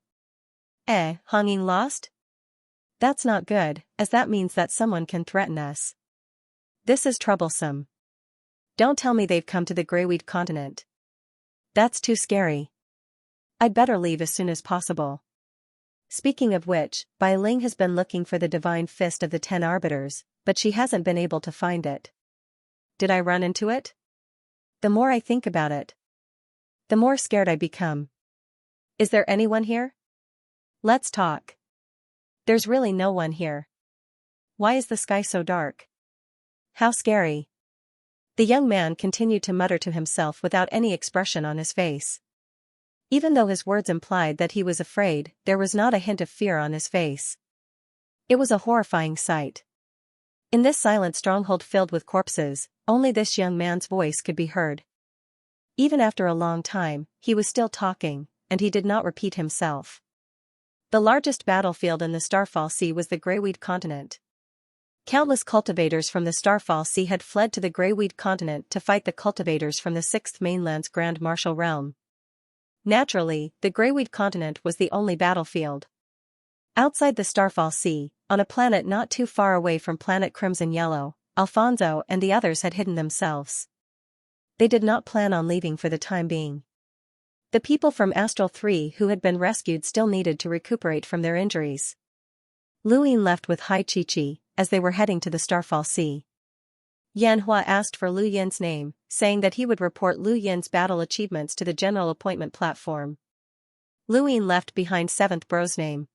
Honging lost? That's not good, as that means that someone can threaten us. This is troublesome. Don't tell me they've come to the Greyweed continent. That's too scary. I'd better leave as soon as possible. Speaking of which, Bai Ling has been looking for the Divine Fist of the 10 Arbiters, but she hasn't been able to find it. Did I run into it? The more I think about it, the more scared I become. Is there anyone here? Let's talk. There's really no one here. Why is the sky so dark? How scary. The young man continued to mutter to himself without any expression on his face. Even though his words implied that he was afraid, there was not a hint of fear on his face. It was a horrifying sight. In this silent stronghold filled with corpses, only this young man's voice could be heard. Even after a long time, he was still talking, and he did not repeat himself. The largest battlefield in the Starfall Sea was the Greyweed continent. Countless cultivators from the Starfall Sea had fled to the Greyweed continent to fight the cultivators from the Sixth Mainland's Grand Marshal Realm. Naturally, the Greyweed continent was the only battlefield. Outside the Starfall Sea, on a planet not too far away from planet Crimson Yellow, Alfonso and the others had hidden themselves. They did not plan on leaving for the time being. The people from Astral 3 who had been rescued still needed to recuperate from their injuries. Lu Yin left with Hai Chi-Chi, as they were heading to the Starfall Sea. Yan Hua asked for Lu Yin's name, saying that he would report Lu Yin's battle achievements to the general appointment platform. Lu Yin left behind Seventh Bro's name.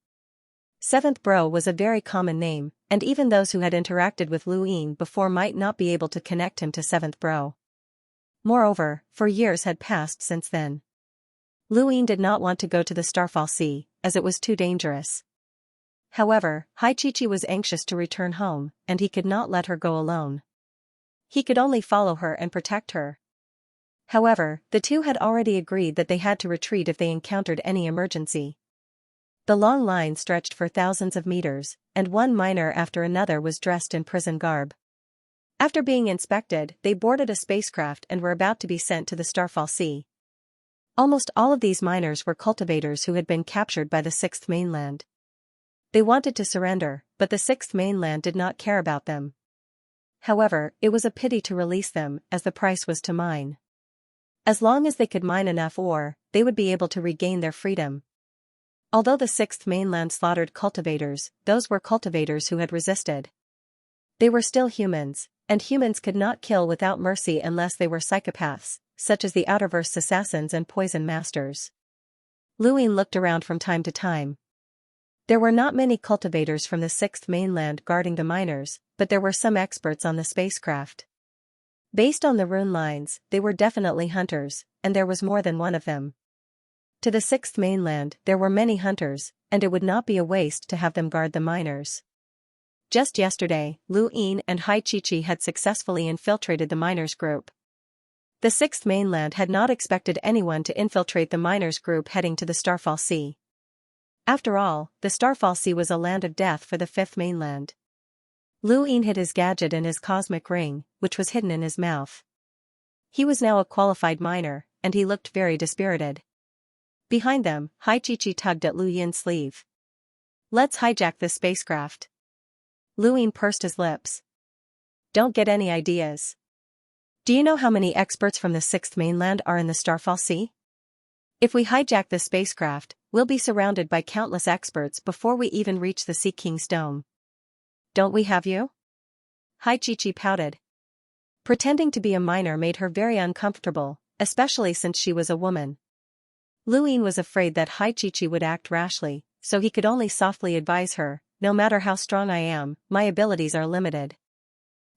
Seventh Bro was a very common name, and even those who had interacted with Lu Yin before might not be able to connect him to Seventh Bro. Moreover, 4 years had passed since then. Lu Yin did not want to go to the Starfall Sea, as it was too dangerous. However, Hai Chi-Chi was anxious to return home, and he could not let her go alone. He could only follow her and protect her. However, the two had already agreed that they had to retreat if they encountered any emergency. The long line stretched for thousands of meters, and one miner after another was dressed in prison garb. After being inspected, they boarded a spacecraft and were about to be sent to the Starfall Sea. Almost all of these miners were cultivators who had been captured by the Sixth Mainland. They wanted to surrender, but the Sixth Mainland did not care about them. However, it was a pity to release them, as the price was to mine. As long as they could mine enough ore, they would be able to regain their freedom. Although the Sixth Mainland slaughtered cultivators, those were cultivators who had resisted. They were still humans, and humans could not kill without mercy unless they were psychopaths, such as the Outerverse assassins and poison masters. Luin looked around from time to time. There were not many cultivators from the Sixth Mainland guarding the miners, but there were some experts on the spacecraft. Based on the rune lines, they were definitely hunters, and there was more than one of them. To the Sixth Mainland, there were many hunters, and it would not be a waste to have them guard the miners. Just yesterday, Lu Yin and Hai Chi had successfully infiltrated the miners' group. The Sixth Mainland had not expected anyone to infiltrate the miners' group heading to the Starfall Sea. After all, the Starfall Sea was a land of death for the Fifth Mainland. Lu Yin hid his gadget in his cosmic ring, which was hidden in his mouth. He was now a qualified miner, and he looked very dispirited. Behind them, Hai Chi tugged at Lu Yin's sleeve. "Let's hijack this spacecraft." Lu Yin pursed his lips. "Don't get any ideas. Do you know how many experts from the Sixth Mainland are in the Starfall Sea? If we hijack this spacecraft, we'll be surrounded by countless experts before we even reach the Sea King's dome. Don't we have you?" Hai Chi pouted. Pretending to be a miner made her very uncomfortable, especially since she was a woman. Lu Yin was afraid that Hai Chi would act rashly, so he could only softly advise her, "No matter how strong I am, my abilities are limited.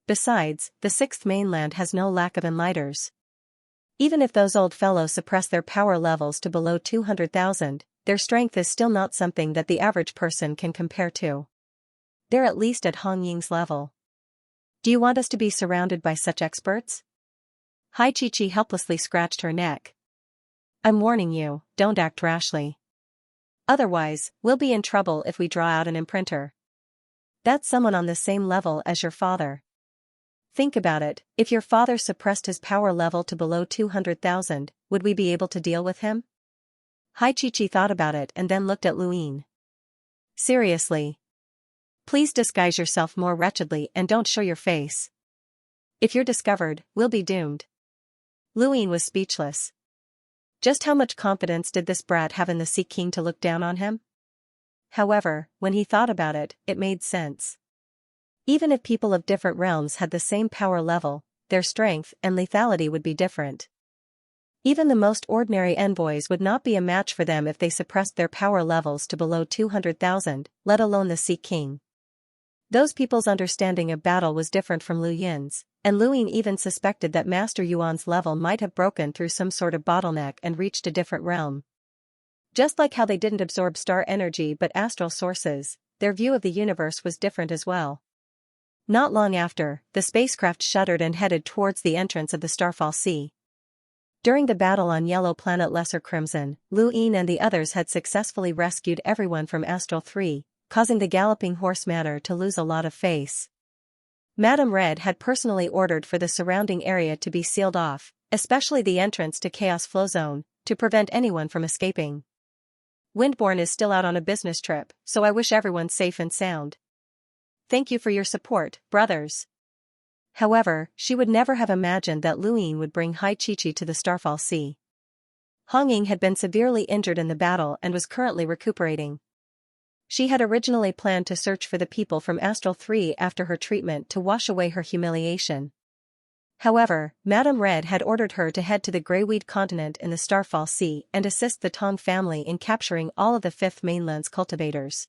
Besides, the Sixth Mainland has no lack of enlighters. Even if those old fellows suppress their power levels to below 200,000, their strength is still not something that the average person can compare to. They're at least at Hong Ying's level. Do you want us to be surrounded by such experts?" Hai Chi helplessly scratched her neck. "I'm warning you, don't act rashly. Otherwise, we'll be in trouble if we draw out an imprinter. That's someone on the same level as your father. Think about it, if your father suppressed his power level to below 200,000, would we be able to deal with him?" Hai Chi thought about it and then looked at Lu Yin. "Seriously. Please disguise yourself more wretchedly and don't show your face. If you're discovered, we'll be doomed." Lu Yin was speechless. Just how much confidence did this brat have in the Sea King to look down on him? However, when he thought about it, it made sense. Even if people of different realms had the same power level, their strength and lethality would be different. Even the most ordinary envoys would not be a match for them if they suppressed their power levels to below 200,000, let alone the Sea King. Those people's understanding of battle was different from Lu Yin's, and Lu Yin even suspected that Master Yuan's level might have broken through some sort of bottleneck and reached a different realm. Just like how they didn't absorb star energy but astral sources, their view of the universe was different as well. Not long after, the spacecraft shuddered and headed towards the entrance of the Starfall Sea. During the battle on Yellow Planet Lesser Crimson, Lu Yin and the others had successfully rescued everyone from Astral 3, causing the Galloping Horse Manor to lose a lot of face. Madame Red had personally ordered for the surrounding area to be sealed off, especially the entrance to Chaos Flow Zone, to prevent anyone from escaping. Windborne is still out on a business trip, so I wish everyone safe and sound. Thank you for your support, brothers." However, she would never have imagined that Lu Yin would bring Hai Chi to the Starfall Sea. Hong Ying had been severely injured in the battle and was currently recuperating. She had originally planned to search for the people from Astral 3 after her treatment to wash away her humiliation. However, Madame Red had ordered her to head to the Greyweed continent in the Starfall Sea and assist the Tong family in capturing all of the Fifth Mainland's cultivators.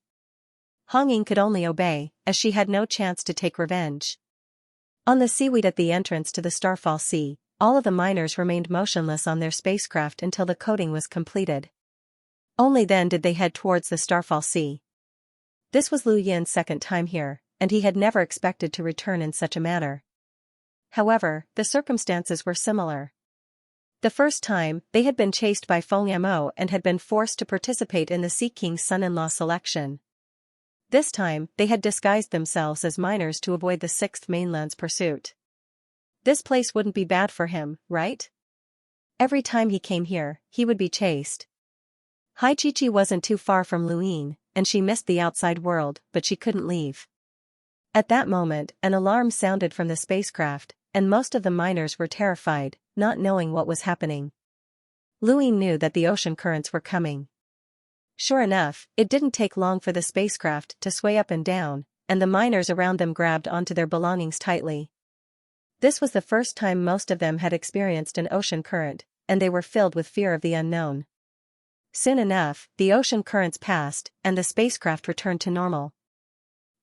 Hong Ying could only obey, as she had no chance to take revenge. On the seaweed at the entrance to the Starfall Sea, all of the miners remained motionless on their spacecraft until the coating was completed. Only then did they head towards the Starfall Sea. This was Lu Yin's second time here, and he had never expected to return in such a manner. However, the circumstances were similar. The first time, they had been chased by Feng Yamo and had been forced to participate in the Sea King's son-in-law selection. This time, they had disguised themselves as miners to avoid the Sixth Mainland's pursuit. This place wouldn't be bad for him, right? Every time he came here, he would be chased. Xianxia wasn't too far from Luin, and she missed the outside world, but she couldn't leave. At that moment, an alarm sounded from the spacecraft, and most of the miners were terrified, not knowing what was happening. Luin knew that the ocean currents were coming. Sure enough, it didn't take long for the spacecraft to sway up and down, and the miners around them grabbed onto their belongings tightly. This was the first time most of them had experienced an ocean current, and they were filled with fear of the unknown. Soon enough, the ocean currents passed, and the spacecraft returned to normal.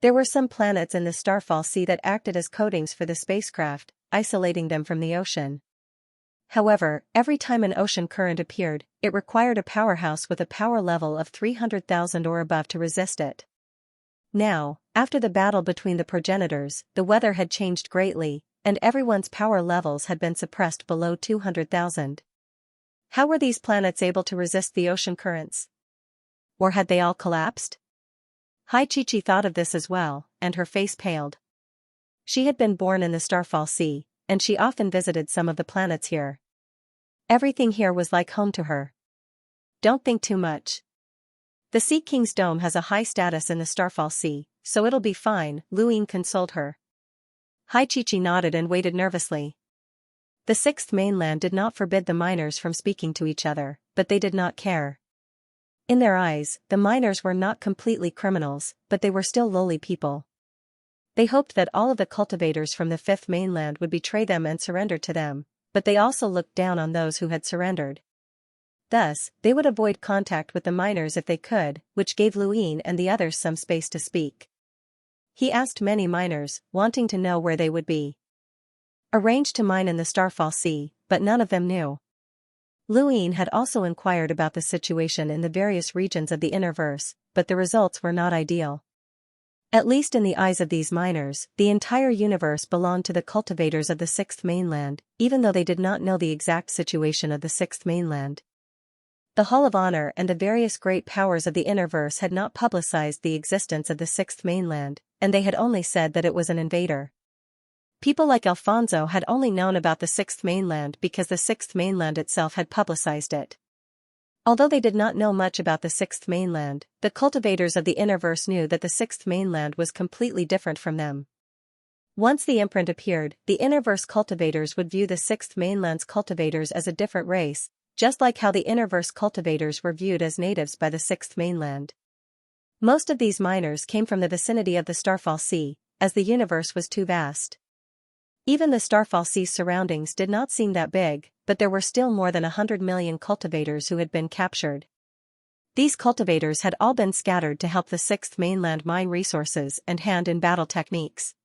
There were some planets in the Starfall Sea that acted as coatings for the spacecraft, isolating them from the ocean. However, every time an ocean current appeared, it required a powerhouse with a power level of 300,000 or above to resist it. Now, after the battle between the progenitors, the weather had changed greatly, and everyone's power levels had been suppressed below 200,000. How were these planets able to resist the ocean currents? Or had they all collapsed? Xianxia thought of this as well, and her face paled. She had been born in the Starfall Sea, and she often visited some of the planets here. Everything here was like home to her. Don't think too much. The Sea King's dome has a high status in the Starfall Sea, so it'll be fine, Luin consoled her. Xianxia nodded and waited nervously. The sixth mainland did not forbid the miners from speaking to each other, but they did not care. In their eyes, the miners were not completely criminals, but they were still lowly people. They hoped that all of the cultivators from the fifth mainland would betray them and surrender to them, but they also looked down on those who had surrendered. Thus, they would avoid contact with the miners if they could, which gave Luin and the others some space to speak. He asked many miners, wanting to know where they would be arranged to mine in the Starfall Sea, but none of them knew. Luin had also inquired about the situation in the various regions of the Innerverse, but the results were not ideal. At least in the eyes of these miners, the entire universe belonged to the cultivators of the sixth mainland, even though they did not know the exact situation of the sixth mainland. The Hall of Honor and the various great powers of the Innerverse had not publicized the existence of the sixth mainland, and they had only said that it was an invader. People like Alfonso had only known about the sixth mainland because the sixth mainland itself had publicized it. Although they did not know much about the sixth mainland, the cultivators of the Innerverse knew that the sixth mainland was completely different from them. Once the imprint appeared, the Innerverse cultivators would view the sixth mainland's cultivators as a different race, just like how the Innerverse cultivators were viewed as natives by the sixth mainland. Most of these miners came from the vicinity of the Starfall Sea, as the universe was too vast. Even the Starfall Sea's surroundings did not seem that big, but there were still more than 100 million cultivators who had been captured. These cultivators had all been scattered to help the sixth mainland mine resources and hand-in battle techniques.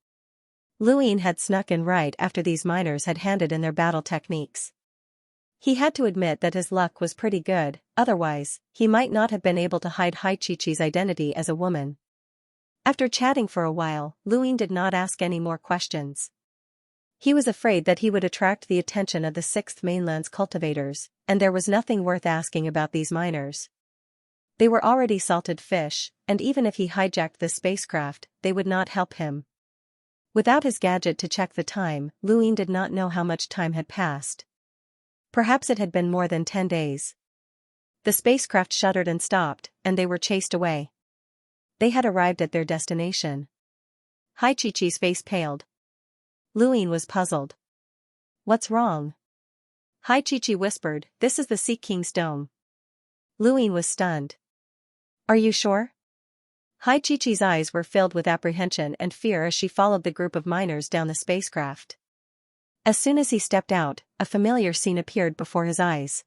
Luin had snuck in right after these miners had handed in their battle techniques. He had to admit that his luck was pretty good, otherwise, he might not have been able to hide Xianxia's identity as a woman. After chatting for a while, Luin did not ask any more questions. He was afraid that he would attract the attention of the sixth mainland's cultivators, and there was nothing worth asking about these miners. They were already salted fish, and even if he hijacked the spacecraft, they would not help him. Without his gadget to check the time, Luin did not know how much time had passed. Perhaps it had been more than 10 days. The spacecraft shuddered and stopped, and they were chased away. They had arrived at their destination. Xianxia's face paled. Luin was puzzled. What's wrong? Xianxia whispered, this is the Sea King's dome. Luin was stunned. Are you sure? Xianxia's eyes were filled with apprehension and fear as she followed the group of miners down the spacecraft. As soon as he stepped out, a familiar scene appeared before his eyes.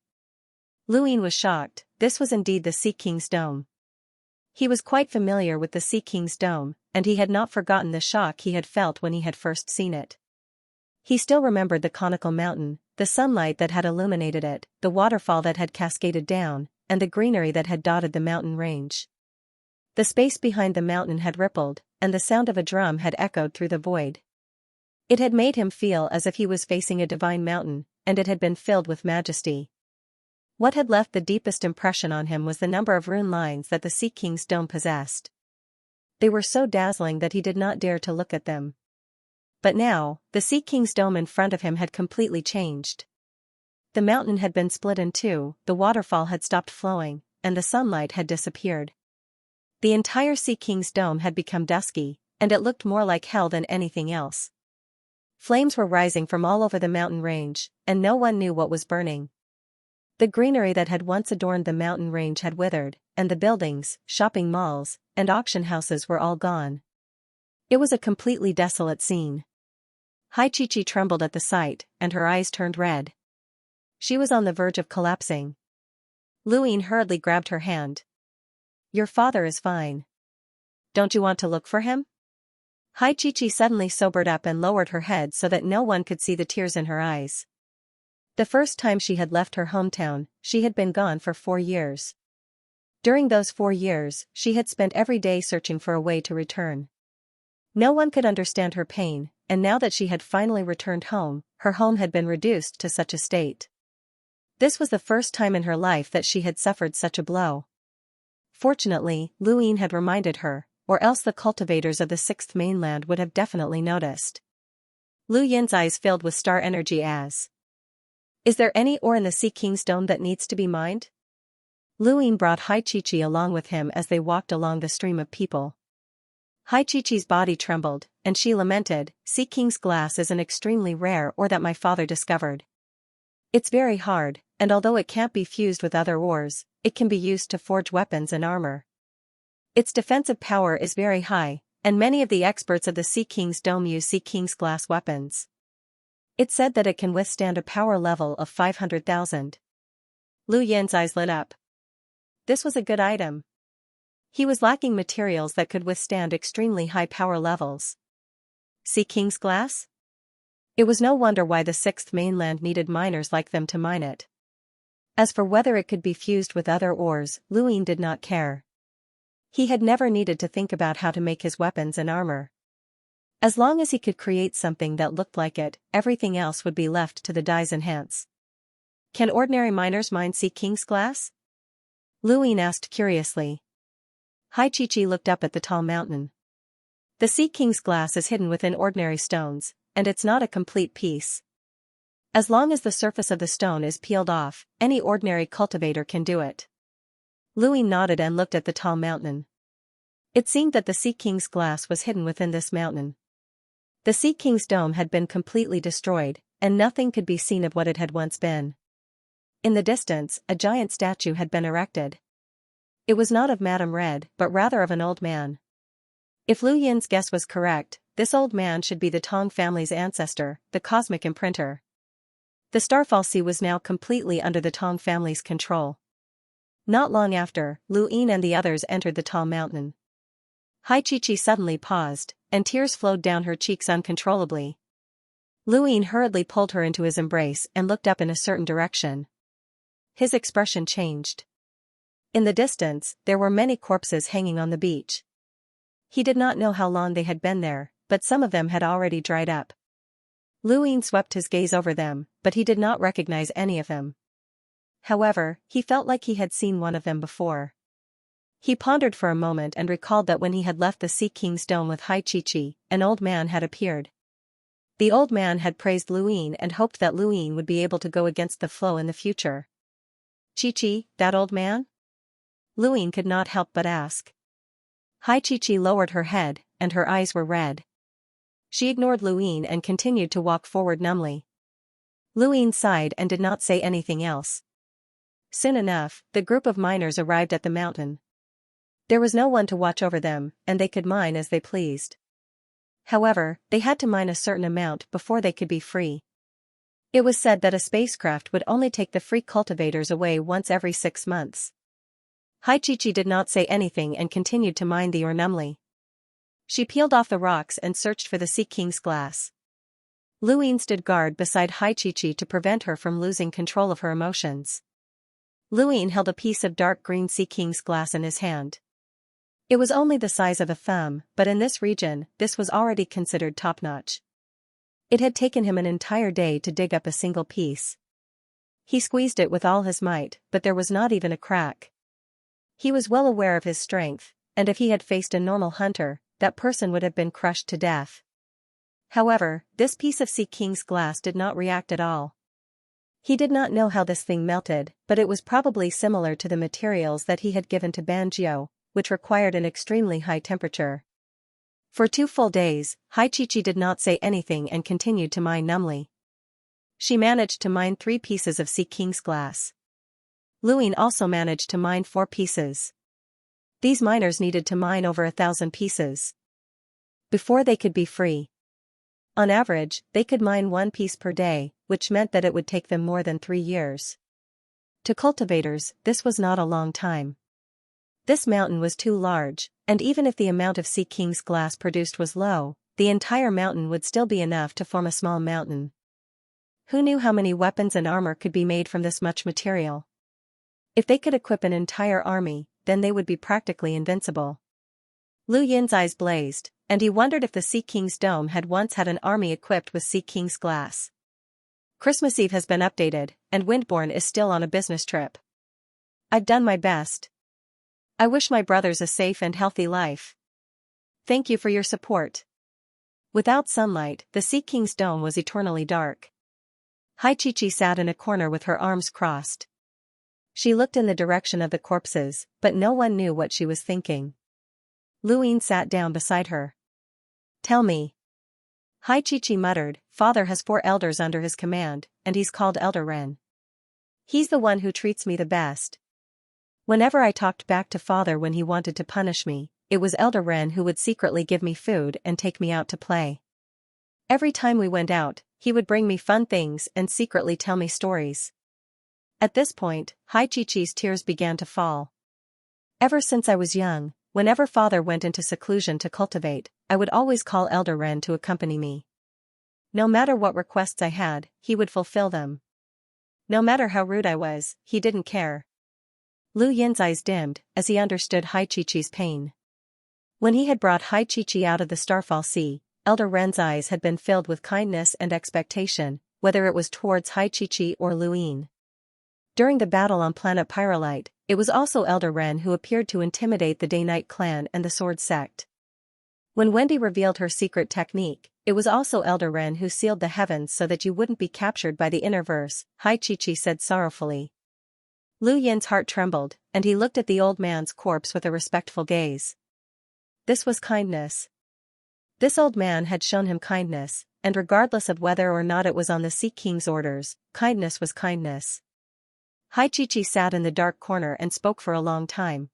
Luin was shocked, this was indeed the Sea King's dome. He was quite familiar with the Sea King's dome, and he had not forgotten the shock he had felt when he had first seen it. He still remembered the conical mountain, the sunlight that had illuminated it, the waterfall that had cascaded down, and the greenery that had dotted the mountain range. The space behind the mountain had rippled, and the sound of a drum had echoed through the void. It had made him feel as if he was facing a divine mountain, and it had been filled with majesty. What had left the deepest impression on him was the number of rune lines that the Sea King's dome possessed. They were so dazzling that he did not dare to look at them. But now, the Sea King's dome in front of him had completely changed. The mountain had been split in two, the waterfall had stopped flowing, and the sunlight had disappeared. The entire Sea King's dome had become dusky, and it looked more like hell than anything else. Flames were rising from all over the mountain range, and no one knew what was burning. The greenery that had once adorned the mountain range had withered, and the buildings, shopping malls, and auction houses were all gone. It was a completely desolate scene. Xianxia trembled at the sight, and her eyes turned red. She was on the verge of collapsing. Luine hurriedly grabbed her hand. "Your father is fine. Don't you want to look for him?" Xianxia suddenly sobered up and lowered her head so that no one could see the tears in her eyes. The first time she had left her hometown, she had been gone for 4 years. During those 4 years, she had spent every day searching for a way to return. No one could understand her pain, and now that she had finally returned home, her home had been reduced to such a state. This was the first time in her life that she had suffered such a blow. Fortunately, Luine had reminded her, or else the cultivators of the Sixth Mainland would have definitely noticed. Lu Yin's eyes filled with star energy as, "Is there any ore in the Sea King's dome that needs to be mined?" Luine brought Xianxia along with him as they walked along the stream of people. Xianxia's body trembled, and she lamented, "Sea King's glass is an extremely rare ore that my father discovered. It's very hard, and although it can't be fused with other ores, it can be used to forge weapons and armor. Its defensive power is very high, and many of the experts of the Sea King's dome use Sea King's glass weapons. It's said that it can withstand a power level of 500,000. Lu Yin's eyes lit up. This was a good item. He was lacking materials that could withstand extremely high power levels. Sea King's glass? It was no wonder why the Sixth Mainland needed miners like them to mine it. As for whether it could be fused with other ores, Luine did not care. He had never needed to think about how to make his weapons and armor. As long as he could create something that looked like it, everything else would be left to the dyes and hands. "Can ordinary miners mine Sea King's glass?" Luine asked curiously. Xianxia looked up at the tall mountain. "The Sea King's glass is hidden within ordinary stones, and it's not a complete piece. As long as the surface of the stone is peeled off, any ordinary cultivator can do it." Luine nodded and looked at the tall mountain. It seemed that the Sea King's glass was hidden within this mountain. The Sea King's dome had been completely destroyed, and nothing could be seen of what it had once been. In the distance, a giant statue had been erected. It was not of Madame Red, but rather of an old man. If Lu Yin's guess was correct, this old man should be the Tong family's ancestor, the cosmic imprinter. The Starfall Sea was now completely under the Tong family's control. Not long after, Lu Yin and the others entered the tall mountain. Xianxia suddenly paused, and tears flowed down her cheeks uncontrollably. Lu Yin hurriedly pulled her into his embrace and looked up in a certain direction. His expression changed. In the distance, there were many corpses hanging on the beach. He did not know how long they had been there, but some of them had already dried up. Lu Yin swept his gaze over them, but he did not recognize any of them. However, he felt like he had seen one of them before. He pondered for a moment and recalled that when he had left the Sea King's dome with Xianxia, an old man had appeared. The old man had praised Lu Yin and hoped that Lu Yin would be able to go against the flow in the future. "Chi-Chi, that old man?" Lu Yin could not help but ask. Xianxia lowered her head, and her eyes were red. She ignored Lu Yin and continued to walk forward numbly. Lu Yin sighed and did not say anything else. Soon enough, the group of miners arrived at the mountain. There was no one to watch over them, and they could mine as they pleased. However, they had to mine a certain amount before they could be free. It was said that a spacecraft would only take the free cultivators away once every 6 months. Xianxia did not say anything and continued to mine the ore numbly. She peeled off the rocks and searched for the Sea King's glass. Lu Yin stood guard beside Xianxia to prevent her from losing control of her emotions. Lu Yin held a piece of dark green Sea King's glass in his hand. It was only the size of a thumb, but in this region, this was already considered top-notch. It had taken him an entire day to dig up a single piece. He squeezed it with all his might, but there was not even a crack. He was well aware of his strength, and if he had faced a normal hunter, that person would have been crushed to death. However, this piece of Sea King's glass did not react at all. He did not know how this thing melted, but it was probably similar to the materials that he had given to Banjiu, which required an extremely high temperature. For 2 full days, Haichichi did not say anything and continued to mine numbly. She managed to mine 3 pieces of Sea King's glass. Luin also managed to mine 4 pieces. These miners needed to mine over 1,000 pieces before they could be free. On average, they could mine 1 piece per day, which meant that it would take them more than 3 years. To cultivators, this was not a long time. This mountain was too large, and even if the amount of Sea King's glass produced was low, the entire mountain would still be enough to form a small mountain. Who knew how many weapons and armor could be made from this much material? If they could equip an entire army, then they would be practically invincible. Lu Yin's eyes blazed, and he wondered if the Sea King's dome had once had an army equipped with Sea King's glass. Christmas Eve has been updated, and Windborne is still on a business trip. I've done my best. I wish my brothers a safe and healthy life. Thank you for your support. Without sunlight, the Sea King's dome was eternally dark. Haichichi sat in a corner with her arms crossed. She looked in the direction of the corpses, but no one knew what she was thinking. Luin sat down beside her. Tell me. Haichichi muttered, Father has 4 elders under his command, and he's called Elder Ren. He's the one who treats me the best. Whenever I talked back to Father when he wanted to punish me, it was Elder Ren who would secretly give me food and take me out to play. Every time we went out, he would bring me fun things and secretly tell me stories. At this point, Haichichi's tears began to fall. Ever since I was young, whenever Father went into seclusion to cultivate, I would always call Elder Ren to accompany me. No matter what requests I had, he would fulfill them. No matter how rude I was, he didn't care. Lu Yin's eyes dimmed, as he understood Haichichi's pain. When he had brought Haichichi out of the Starfall Sea, Elder Ren's eyes had been filled with kindness and expectation, whether it was towards Haichichi or Luin. During the battle on planet Pyrolite, it was also Elder Ren who appeared to intimidate the Day-Night clan and the Sword Sect. When Wendy revealed her secret technique, it was also Elder Ren who sealed the heavens so that you wouldn't be captured by the Innerverse, Haichichi said sorrowfully. Lu Yin's heart trembled, and he looked at the old man's corpse with a respectful gaze. This was kindness. This old man had shown him kindness, and regardless of whether or not it was on the Sea King's orders, kindness was kindness. Haichichi sat in the dark corner and spoke for a long time.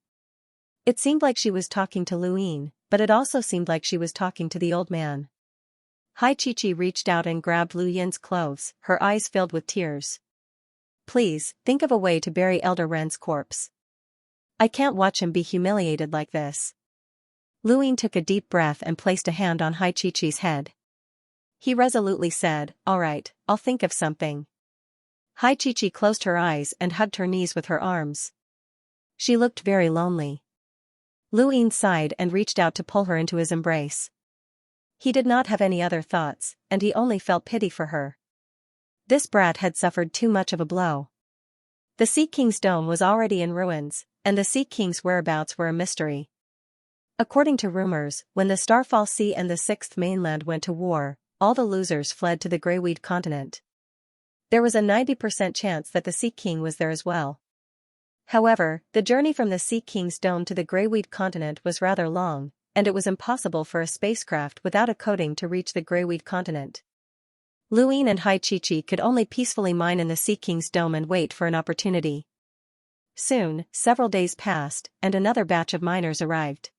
It seemed like she was talking to Luin, but it also seemed like she was talking to the old man. Haichichi reached out and grabbed Lu Yin's clothes, her eyes filled with tears. Please, think of a way to bury Elder Ren's corpse. I can't watch him be humiliated like this. Luin took a deep breath and placed a hand on Haichichi's head. He resolutely said, All right, I'll think of something. Haichichi closed her eyes and hugged her knees with her arms. She looked very lonely. Luin sighed and reached out to pull her into his embrace. He did not have any other thoughts, and he only felt pity for her. This brat had suffered too much of a blow. The Sea King's dome was already in ruins, and the Sea King's whereabouts were a mystery. According to rumors, when the Starfall Sea and the 6th Mainland went to war, all the losers fled to the Greyweed continent. There was a 90% chance that the Sea King was there as well. However, the journey from the Sea King's dome to the Greyweed continent was rather long, and it was impossible for a spacecraft without a coating to reach the Greyweed continent. Luin and Haichichi could only peacefully mine in the Sea King's dome and wait for an opportunity. Soon, several days passed, and another batch of miners arrived.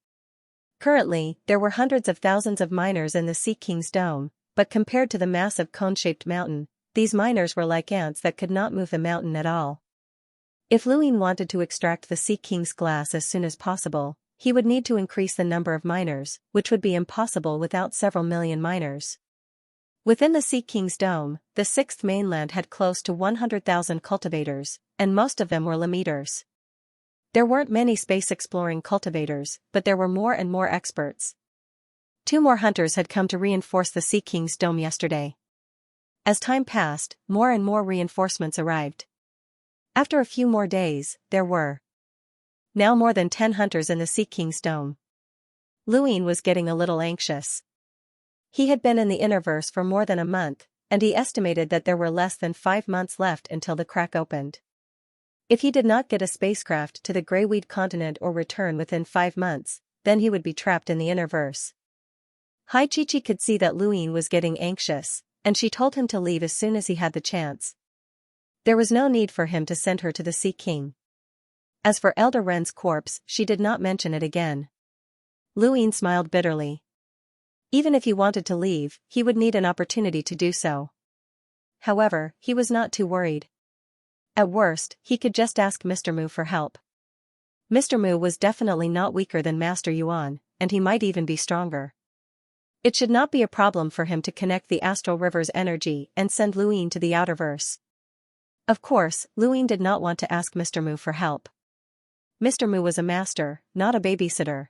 Currently, there were hundreds of thousands of miners in the Sea King's dome, but compared to the massive cone-shaped mountain, these miners were like ants that could not move the mountain at all. If Luin wanted to extract the Sea King's glass as soon as possible, he would need to increase the number of miners, which would be impossible without several million miners. Within the Sea King's dome, the 6th Mainland had close to 100,000 cultivators, and most of them were limiters. There weren't many space-exploring cultivators, but there were more and more experts. 2 more hunters had come to reinforce the Sea King's dome yesterday. As time passed, more and more reinforcements arrived. After a few more days, there were now more than 10 hunters in the Sea King's dome. Luin was getting a little anxious. He had been in the Innerverse for more than a month, and he estimated that there were less than 5 months left until the crack opened. If he did not get a spacecraft to the Greyweed continent or return within 5 months, then he would be trapped in the Innerverse. Hai Chi could see that Luin was getting anxious, and she told him to leave as soon as he had the chance. There was no need for him to send her to the Sea King. As for Elder Ren's corpse, she did not mention it again. Luin smiled bitterly. Even if he wanted to leave, he would need an opportunity to do so. However, he was not too worried. At worst, he could just ask Mr. Mu for help. Mr. Mu was definitely not weaker than Master Yuan, and he might even be stronger. It should not be a problem for him to connect the Astral River's energy and send Luin to the Outerverse. Of course, Luin did not want to ask Mr. Mu for help. Mr. Mu was a master, not a babysitter.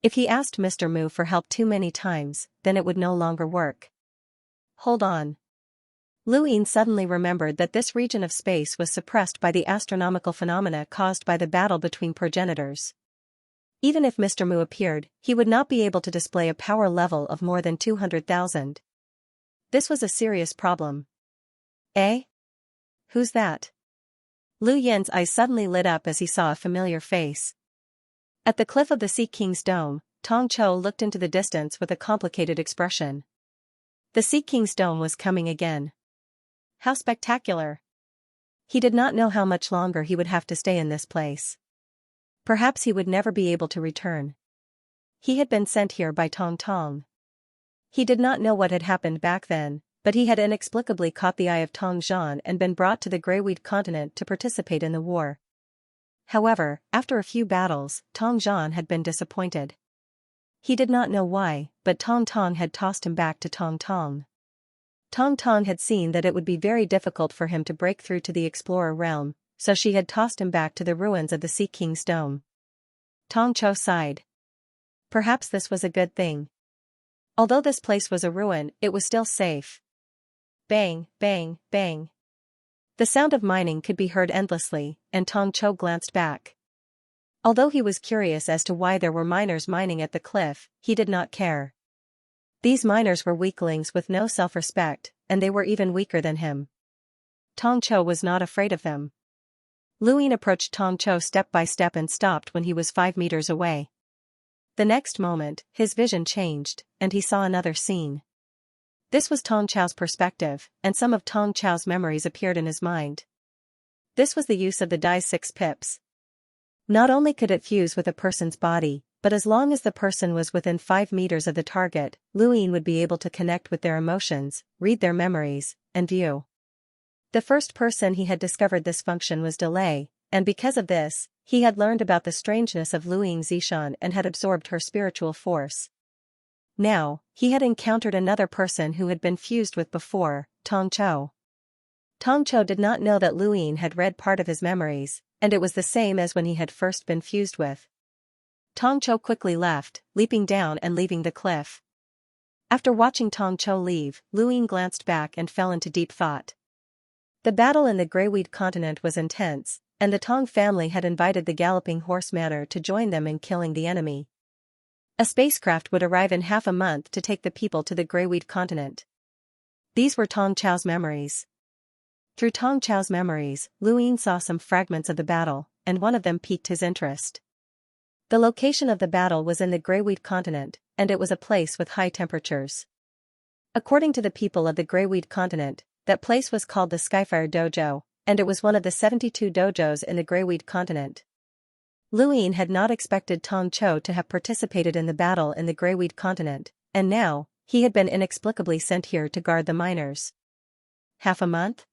If he asked Mr. Mu for help too many times, then it would no longer work. Hold on. Luin suddenly remembered that this region of space was suppressed by the astronomical phenomena caused by the battle between progenitors. Even if Mr. Mu appeared, he would not be able to display a power level of more than 200,000. This was a serious problem. Eh? Who's that? Lu Yin's eyes suddenly lit up as he saw a familiar face. At the cliff of the Sea King's dome, Tong Chou looked into the distance with a complicated expression. The Sea King's dome was coming again. How spectacular! He did not know how much longer he would have to stay in this place. Perhaps he would never be able to return. He had been sent here by Tong Tong. He did not know what had happened back then, but he had inexplicably caught the eye of Tong Zhan and been brought to the Greyweed continent to participate in the war. However, after a few battles, Tong Zhan had been disappointed. He did not know why, but Tong Tong had tossed him back to Tong Tong. Tong Tong had seen that it would be very difficult for him to break through to the Explorer realm, so she had tossed him back to the ruins of the Sea King's dome. Tong Chou sighed. Perhaps this was a good thing. Although this place was a ruin, it was still safe. Bang, bang, bang. The sound of mining could be heard endlessly, and Tong Chou glanced back. Although he was curious as to why there were miners mining at the cliff, he did not care. These miners were weaklings with no self-respect, and they were even weaker than him. Tong Chou was not afraid of them. Luin approached Tong Chou step by step and stopped when he was 5 meters away. The next moment, his vision changed, and he saw another scene. This was Tong Chou's perspective, and some of Tong Chou's memories appeared in his mind. This was the use of the Dai's 6 pips. Not only could it fuse with a person's body, but as long as the person was within 5 meters of the target, Luin would be able to connect with their emotions, read their memories, and view. The first person he had discovered this function was Delay, and because of this, he had learned about the strangeness of Luin Zishan and had absorbed her spiritual force. Now, he had encountered another person who had been fused with before, Tong Chou. Tong Chou did not know that Luin had read part of his memories, and it was the same as when he had first been fused with. Tong Chou quickly left, leaping down and leaving the cliff. After watching Tong Chou leave, Luin glanced back and fell into deep thought. The battle in the Greyweed continent was intense, and the Tong family had invited the Galloping Horse Manor to join them in killing the enemy. A spacecraft would arrive in half a month to take the people to the Greyweed continent. These were Tong Chou's memories. Through Tong Chou's memories, Luin saw some fragments of the battle, and one of them piqued his interest. The location of the battle was in the Greyweed continent, and it was a place with high temperatures. According to the people of the Greyweed continent, that place was called the Skyfire Dojo, and it was one of the 72 dojos in the Greyweed continent. Luin had not expected Tong Chou to have participated in the battle in the Greyweed continent, and now, he had been inexplicably sent here to guard the miners. Half a month?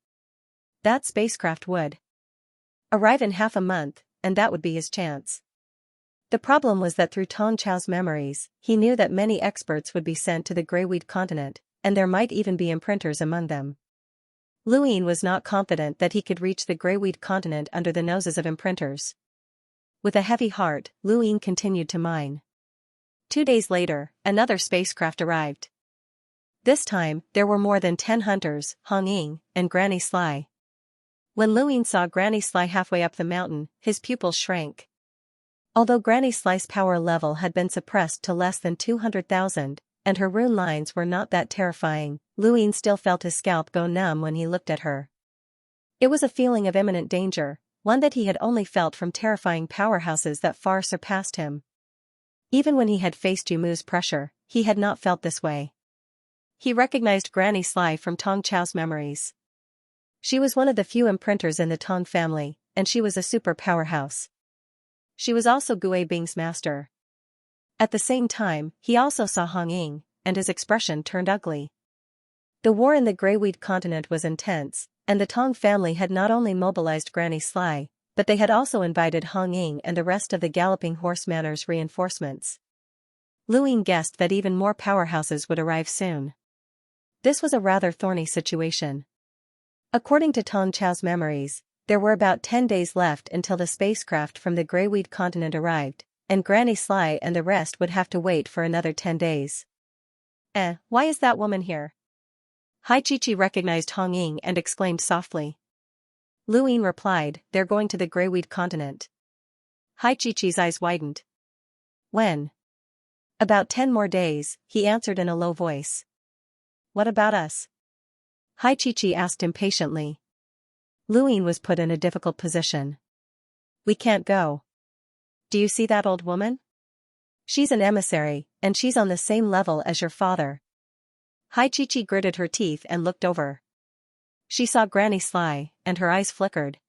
That spacecraft would arrive in half a month, and that would be his chance. The problem was that through Tong Chou's memories, he knew that many experts would be sent to the Greyweed continent, and there might even be imprinters among them. Luin was not confident that he could reach the Greyweed continent under the noses of imprinters. With a heavy heart, Luin continued to mine. 2 days later, another spacecraft arrived. This time, there were more than 10 hunters, Hong Ying, and Granny Sly. When Luin saw Granny Sly halfway up the mountain, his pupils shrank. Although Granny Sly's power level had been suppressed to less than 200,000, and her rune lines were not that terrifying, Luin still felt his scalp go numb when he looked at her. It was a feeling of imminent danger, one that he had only felt from terrifying powerhouses that far surpassed him. Even when he had faced Yumu's pressure, he had not felt this way. He recognized Granny Sly from Tong Chao's memories. She was one of the few imprinters in the Tong family, and she was a super powerhouse. She was also Gui Bing's master. At the same time, he also saw Hong Ying, and his expression turned ugly. The war in the Greyweed continent was intense, and the Tong family had not only mobilized Granny Sly, but they had also invited Hong Ying and the rest of the Galloping Horse Manor's reinforcements. Luin guessed that even more powerhouses would arrive soon. This was a rather thorny situation. According to Tong Chao's memories, there were about 10 days left until the spacecraft from the Greyweed continent arrived, and Granny Sly and the rest would have to wait for another 10 days. Why is that woman here? Hai Chi recognized Hong Ying and exclaimed softly. Luin replied, they're going to the Greyweed continent. Hai Chi's eyes widened. When? About 10 more days, he answered in a low voice. What about us? Hai Chi asked impatiently. Luin was put in a difficult position. We can't go. Do you see that old woman? She's an emissary, and she's on the same level as your father. Hai Chi gritted her teeth and looked over. She saw Granny Sly, and her eyes flickered.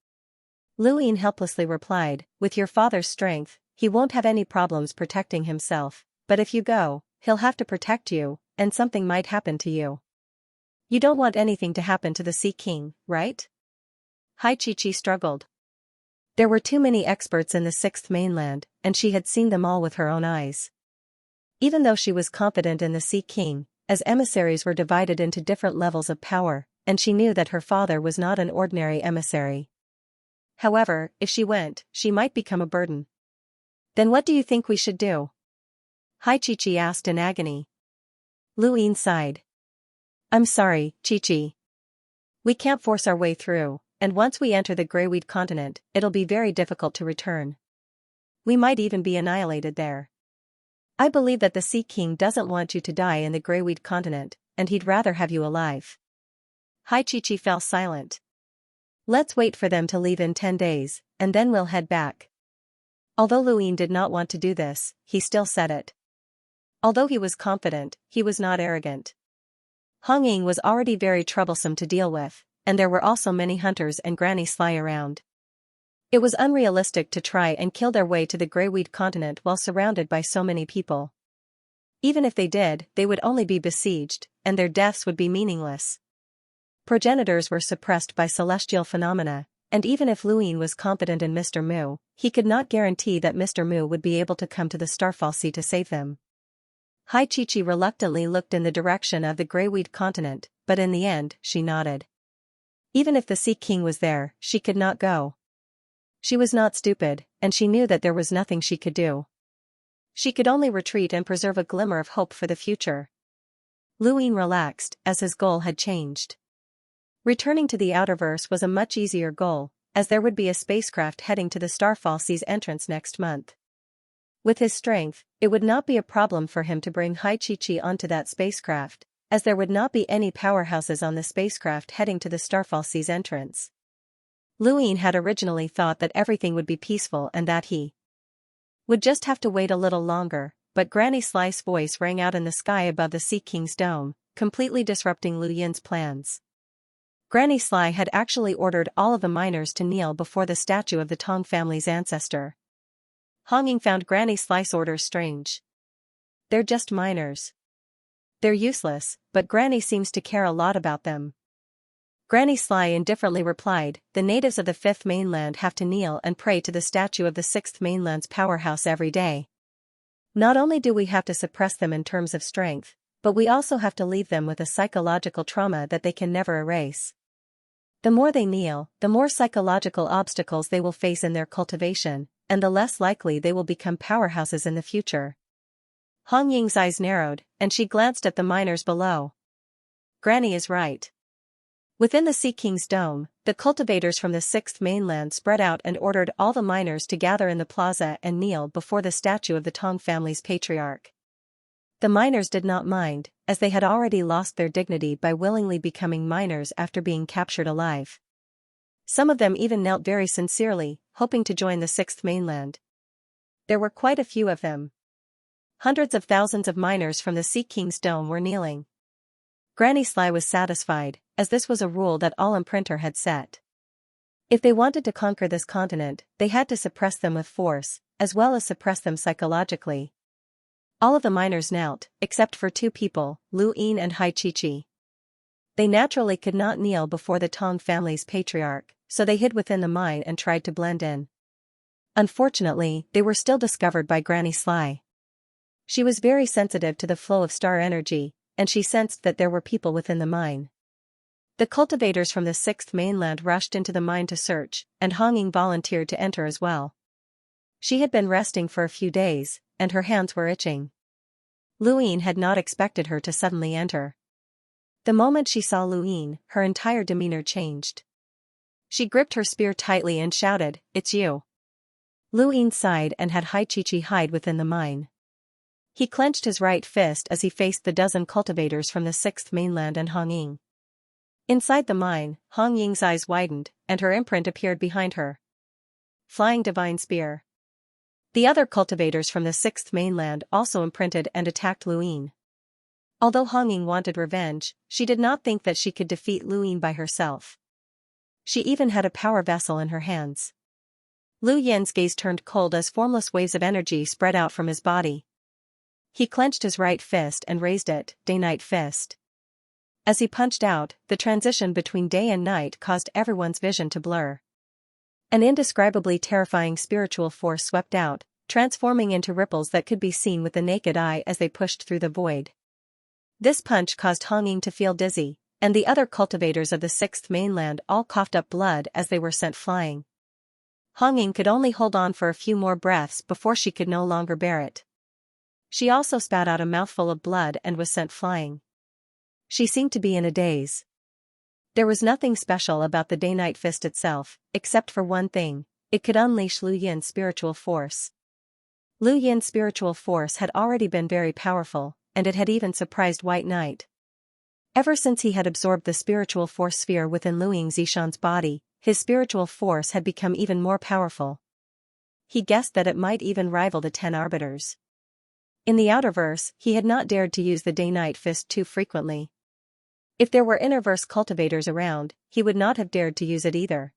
Luin helplessly replied, with your father's strength, he won't have any problems protecting himself, but if you go, he'll have to protect you, and something might happen to you. You don't want anything to happen to the Sea King, right? Hai Chi struggled. There were too many experts in the Sixth Mainland, and she had seen them all with her own eyes. Even though she was confident in the Sea King, as emissaries were divided into different levels of power, and she knew that her father was not an ordinary emissary. However, if she went, she might become a burden. Then what do you think we should do? Hai Chi asked in agony. Luin sighed. I'm sorry, Chi. We can't force our way through, and once we enter the Greyweed continent, it'll be very difficult to return. We might even be annihilated there. I believe that the Sea King doesn't want you to die in the Greyweed continent, and he'd rather have you alive. Hai Chi fell silent. Let's wait for them to leave in 10 days, and then we'll head back. Although Luin did not want to do this, he still said it. Although he was confident, he was not arrogant. Hong Ying was already very troublesome to deal with, and there were also many hunters and Granny Sly around. It was unrealistic to try and kill their way to the Greyweed continent while surrounded by so many people. Even if they did, they would only be besieged, and their deaths would be meaningless. Progenitors were suppressed by celestial phenomena, and even if Luin was confident in Mr. Mu, he could not guarantee that Mr. Mu would be able to come to the Starfall Sea to save them. Hai Chi reluctantly looked in the direction of the Greyweed continent, but in the end, she nodded. Even if the Sea King was there, she could not go. She was not stupid, and she knew that there was nothing she could do. She could only retreat and preserve a glimmer of hope for the future. Luin relaxed, as his goal had changed. Returning to the Outerverse was a much easier goal, as there would be a spacecraft heading to the Starfall Sea's entrance next month. With his strength, it would not be a problem for him to bring Hai Chi onto that spacecraft, as there would not be any powerhouses on the spacecraft heading to the Starfall Sea's entrance. Luin had originally thought that everything would be peaceful and that he would just have to wait a little longer, but Granny Sly's voice rang out in the sky above the Sea King's dome, completely disrupting Lu Yin's plans. Granny Sly had actually ordered all of the miners to kneel before the statue of the Tong family's ancestor. Hong Ying found Granny Sly's orders strange. They're just miners. They're useless, but Granny seems to care a lot about them. Granny Sly indifferently replied, the natives of the Fifth Mainland have to kneel and pray to the statue of the Sixth Mainland's powerhouse every day. Not only do we have to suppress them in terms of strength, but we also have to leave them with a psychological trauma that they can never erase. The more they kneel, the more psychological obstacles they will face in their cultivation, and the less likely they will become powerhouses in the future. Hong Ying's eyes narrowed, and she glanced at the miners below. Granny is right. Within the Sea King's dome, the cultivators from the Sixth Mainland spread out and ordered all the miners to gather in the plaza and kneel before the statue of the Tong family's patriarch. The miners did not mind, as they had already lost their dignity by willingly becoming miners after being captured alive. Some of them even knelt very sincerely, hoping to join the sixth mainland. There were quite a few of them. Hundreds of thousands of miners from the Sea King's dome were kneeling. Granny Sly was satisfied, as this was a rule that all imprinter had set. If they wanted to conquer this continent, they had to suppress them with force, as well as suppress them psychologically. All of the miners knelt, except for two people, Lu Yin and Hai Chi-Chi. They naturally could not kneel before the Tong family's patriarch, so they hid within the mine and tried to blend in. Unfortunately, they were still discovered by Granny Sly. She was very sensitive to the flow of star energy, and she sensed that there were people within the mine. The cultivators from the sixth mainland rushed into the mine to search, and Hong Ying volunteered to enter as well. She had been resting for a few days, and her hands were itching. Lu Yin had not expected her to suddenly enter. The moment she saw Lu Yin, her entire demeanor changed. She gripped her spear tightly and shouted, "It's you." Lu Yin sighed and had Hai Chi-Chi hide within the mine. He clenched his right fist as he faced the dozen cultivators from the sixth mainland and Hong Ying. Inside the mine, Hong Ying's eyes widened, and her imprint appeared behind her. Flying Divine Spear. The other cultivators from the sixth mainland also imprinted and attacked Lu Yin. Although Hong Ying wanted revenge, she did not think that she could defeat Lu Yin by herself. She even had a power vessel in her hands. Lu Yin's gaze turned cold as formless waves of energy spread out from his body. He clenched his right fist and raised it, Day-Night Fist. As he punched out, the transition between day and night caused everyone's vision to blur. An indescribably terrifying spiritual force swept out, transforming into ripples that could be seen with the naked eye as they pushed through the void. This punch caused Hong Ying to feel dizzy, and the other cultivators of the sixth mainland all coughed up blood as they were sent flying. Hong Ying could only hold on for a few more breaths before she could no longer bear it. She also spat out a mouthful of blood and was sent flying. She seemed to be in a daze. There was nothing special about the Day-Night Fist itself, except for one thing: it could unleash Lu Yin's spiritual force. Lu Yin's spiritual force had already been very powerful, and it had even surprised White Knight. Ever since he had absorbed the spiritual force sphere within Lu Ying Zishan's body, his spiritual force had become even more powerful. He guessed that it might even rival the 10 Arbiters. In the Outerverse, he had not dared to use the Day-Night Fist too frequently. If there were Innerverse cultivators around, he would not have dared to use it either.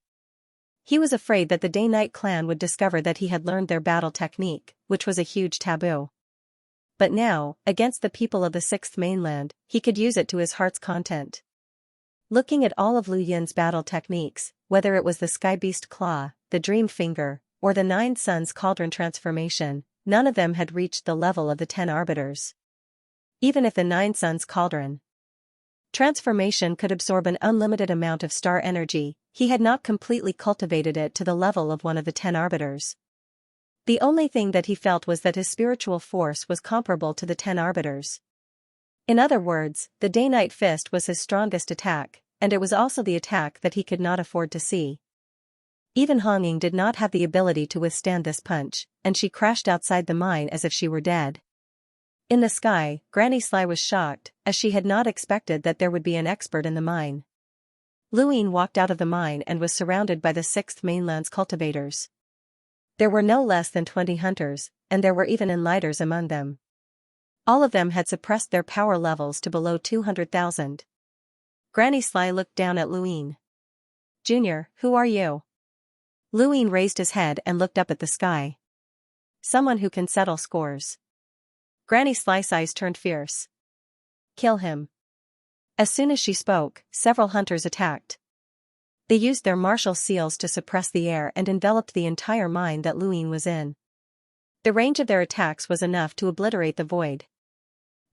He was afraid that the Day-Night clan would discover that he had learned their battle technique, which was a huge taboo. But now, against the people of the sixth mainland, he could use it to his heart's content. Looking at all of Lu Yin's battle techniques, whether it was the Sky Beast Claw, the Dream Finger, or the Nine Suns Cauldron transformation, none of them had reached the level of the 10 Arbiters. Even if the Nine Suns Cauldron transformation could absorb an unlimited amount of star energy, he had not completely cultivated it to the level of one of the 10 Arbiters. The only thing that he felt was that his spiritual force was comparable to the 10 Arbiters. In other words, the Day-Night Fist was his strongest attack, and it was also the attack that he could not afford to see. Even Hong Ying did not have the ability to withstand this punch, and she crashed outside the mine as if she were dead. In the sky, Granny Sly was shocked, as she had not expected that there would be an expert in the mine. Lu Yin walked out of the mine and was surrounded by the sixth mainland's cultivators. There were no less than 20 hunters, and there were even enlighters among them. All of them had suppressed their power levels to below 200,000. Granny Sly looked down at Lu Yin. "Junior, who are you?" Lu Yin raised his head and looked up at the sky. "Someone who can settle scores." Granny Sly's eyes turned fierce. "Kill him." As soon as she spoke, several hunters attacked. They used their martial seals to suppress the air and enveloped the entire mine that Lu Yin was in. The range of their attacks was enough to obliterate the void.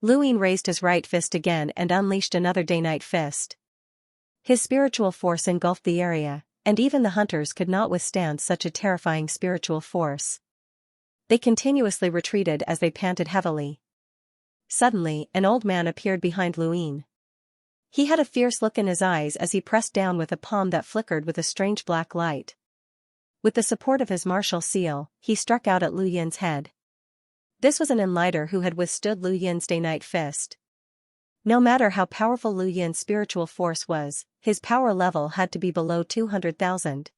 Lu Yin raised his right fist again and unleashed another Day-Night Fist. His spiritual force engulfed the area, and even the hunters could not withstand such a terrifying spiritual force. They continuously retreated as they panted heavily. Suddenly, an old man appeared behind Lu Yin. He had a fierce look in his eyes as he pressed down with a palm that flickered with a strange black light. With the support of his martial seal, he struck out at Lu Yin's head. This was an enlighter who had withstood Lu Yin's day-night fist. No matter how powerful Lu Yin's spiritual force was, his power level had to be below 200,000.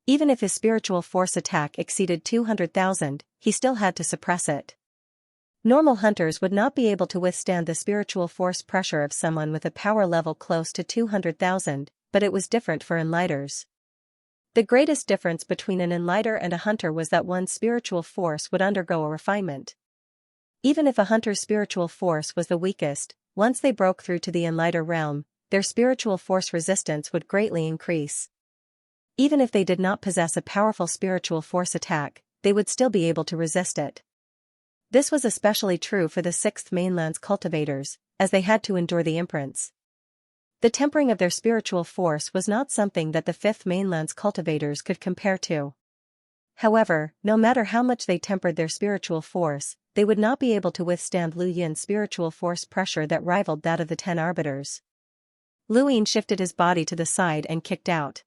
Even if his spiritual force attack exceeded 200,000, he still had to suppress it. Normal hunters would not be able to withstand the spiritual force pressure of someone with a power level close to 200,000, but it was different for enlighters. The greatest difference between an enlighter and a hunter was that one's spiritual force would undergo a refinement. Even if a hunter's spiritual force was the weakest, once they broke through to the enlighter realm, their spiritual force resistance would greatly increase. Even if they did not possess a powerful spiritual force attack, they would still be able to resist it. This was especially true for the Sixth Mainland's cultivators, as they had to endure the imprints. The tempering of their spiritual force was not something that the Fifth Mainland's cultivators could compare to. However, no matter how much they tempered their spiritual force, they would not be able to withstand Lu Yin's spiritual force pressure that rivaled that of the 10 arbiters. Lu Yin shifted his body to the side and kicked out.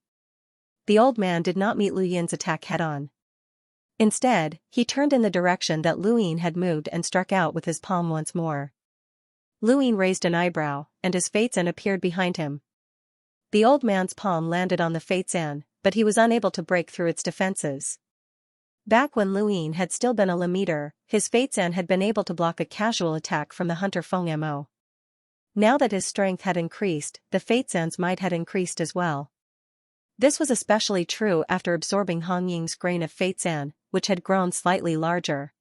The old man did not meet Lu Yin's attack head-on. Instead, he turned in the direction that Lu Yin had moved and struck out with his palm once more. Lu Yin raised an eyebrow, and his Fates-an appeared behind him. The old man's palm landed on the Fates-an, but he was unable to break through its defenses. Back when Lu Yin had still been a Lemiter, his Fates-an had been able to block a casual attack from the hunter Feng Mo. Now that his strength had increased, the Fates-an's might had increased as well. This was especially true after absorbing Hong Ying's grain of Fates-an, which had grown slightly larger.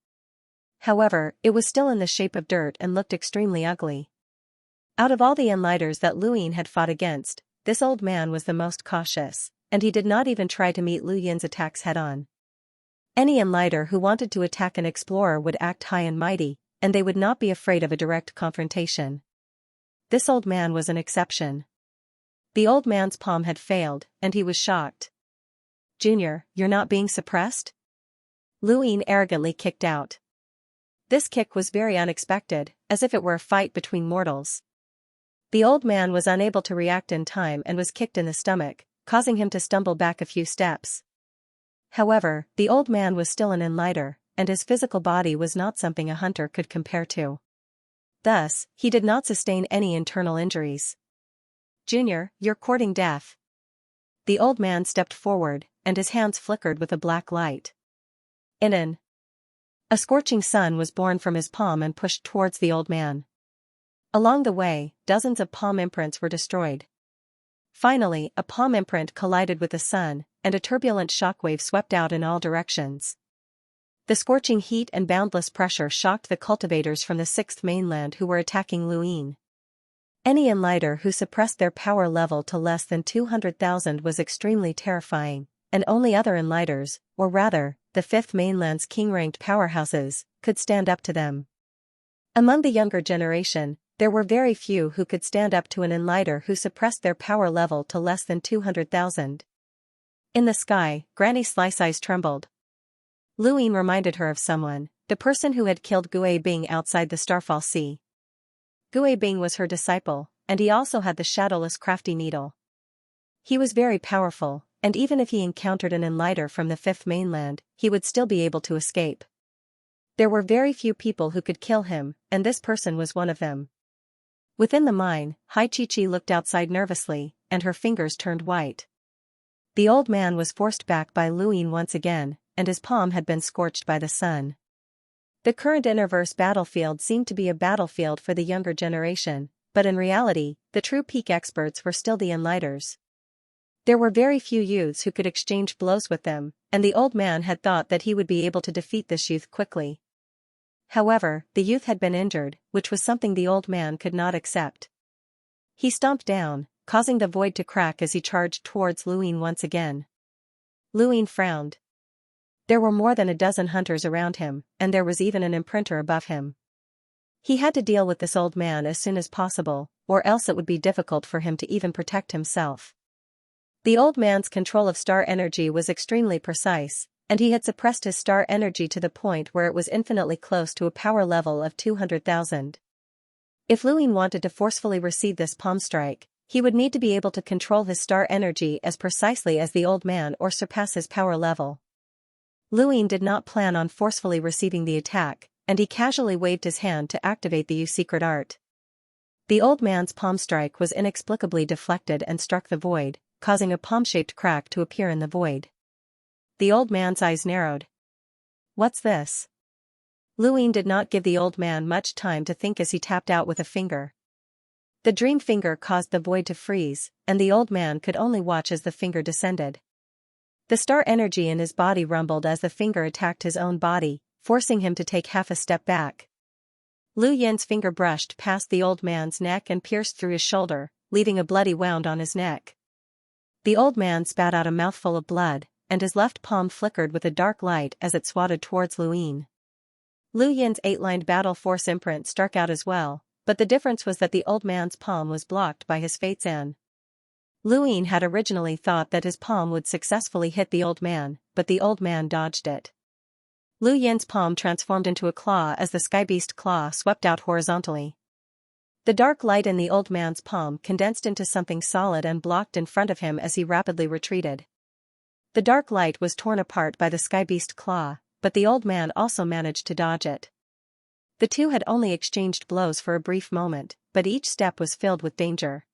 However, it was still in the shape of dirt and looked extremely ugly. Out of all the enlighters that Lu Yin had fought against, this old man was the most cautious, and he did not even try to meet Lu Yin's attacks head-on. Any enlighter who wanted to attack an explorer would act high and mighty, and they would not be afraid of a direct confrontation. This old man was an exception. The old man's palm had failed, and he was shocked. "Junior, you're not being suppressed?" Lu Yin arrogantly kicked out. This kick was very unexpected, as if it were a fight between mortals. The old man was unable to react in time and was kicked in the stomach, causing him to stumble back a few steps. However, the old man was still an enlighter, and his physical body was not something a hunter could compare to. Thus, he did not sustain any internal injuries. "Junior, you're courting death." The old man stepped forward, and his hands flickered with a black light. A scorching sun was born from his palm and pushed towards the old man. Along the way, dozens of palm imprints were destroyed. Finally, a palm imprint collided with the sun, and a turbulent shockwave swept out in all directions. The scorching heat and boundless pressure shocked the cultivators from the Sixth Mainland who were attacking Lu Yin. Any enlighter who suppressed their power level to less than 200,000 was extremely terrifying, and only other enlighters, or rather, the Fifth Mainland's king-ranked powerhouses, could stand up to them. Among the younger generation, there were very few who could stand up to an enlighter who suppressed their power level to less than 200,000. In the sky, Granny Slice Eyes trembled. Lu Yin reminded her of someone, the person who had killed Gui Bing outside the Starfall Sea. Gui Bing was her disciple, and he also had the shadowless crafty needle. He was very powerful, and even if he encountered an enlighter from the Fifth Mainland, he would still be able to escape. There were very few people who could kill him, and this person was one of them. Within the mine, Hai Chi-Chi looked outside nervously, and her fingers turned white. The old man was forced back by Lu Yin once again, and his palm had been scorched by the sun. The current Interverse battlefield seemed to be a battlefield for the younger generation, but in reality, the true peak experts were still the enlighters. There were very few youths who could exchange blows with them, and the old man had thought that he would be able to defeat this youth quickly. However, the youth had been injured, which was something the old man could not accept. He stomped down, causing the void to crack as he charged towards Lu Yin once again. Lu Yin frowned. There were more than a dozen hunters around him, and there was even an imprinter above him. He had to deal with this old man as soon as possible, or else it would be difficult for him to even protect himself. The old man's control of star energy was extremely precise, and he had suppressed his star energy to the point where it was infinitely close to a power level of 200,000. If Lu Yin wanted to forcefully receive this palm strike, he would need to be able to control his star energy as precisely as the old man or surpass his power level. Lu Yin did not plan on forcefully receiving the attack, and he casually waved his hand to activate the secret art. The old man's palm strike was inexplicably deflected and struck the void, causing a palm-shaped crack to appear in the void. The old man's eyes narrowed. What's this? Luin did not give the old man much time to think as he tapped out with a finger. The dream finger caused the void to freeze, and the old man could only watch as the finger descended. The star energy in his body rumbled as the finger attacked his own body, forcing him to take half a step back. Lu Yin's finger brushed past the old man's neck and pierced through his shoulder, leaving a bloody wound on his neck. The old man spat out a mouthful of blood, and his left palm flickered with a dark light as it swatted towards Luin. Lu Yin's 8-lined battle force imprint struck out as well, but the difference was that the old man's palm was blocked by his Fate's An. Luin had originally thought that his palm would successfully hit the old man, but the old man dodged it. Lu Yin's palm transformed into a claw as the sky-beast claw swept out horizontally. The dark light in the old man's palm condensed into something solid and blocked in front of him as he rapidly retreated. The dark light was torn apart by the sky-beast claw, but the old man also managed to dodge it. The two had only exchanged blows for a brief moment, but each step was filled with danger.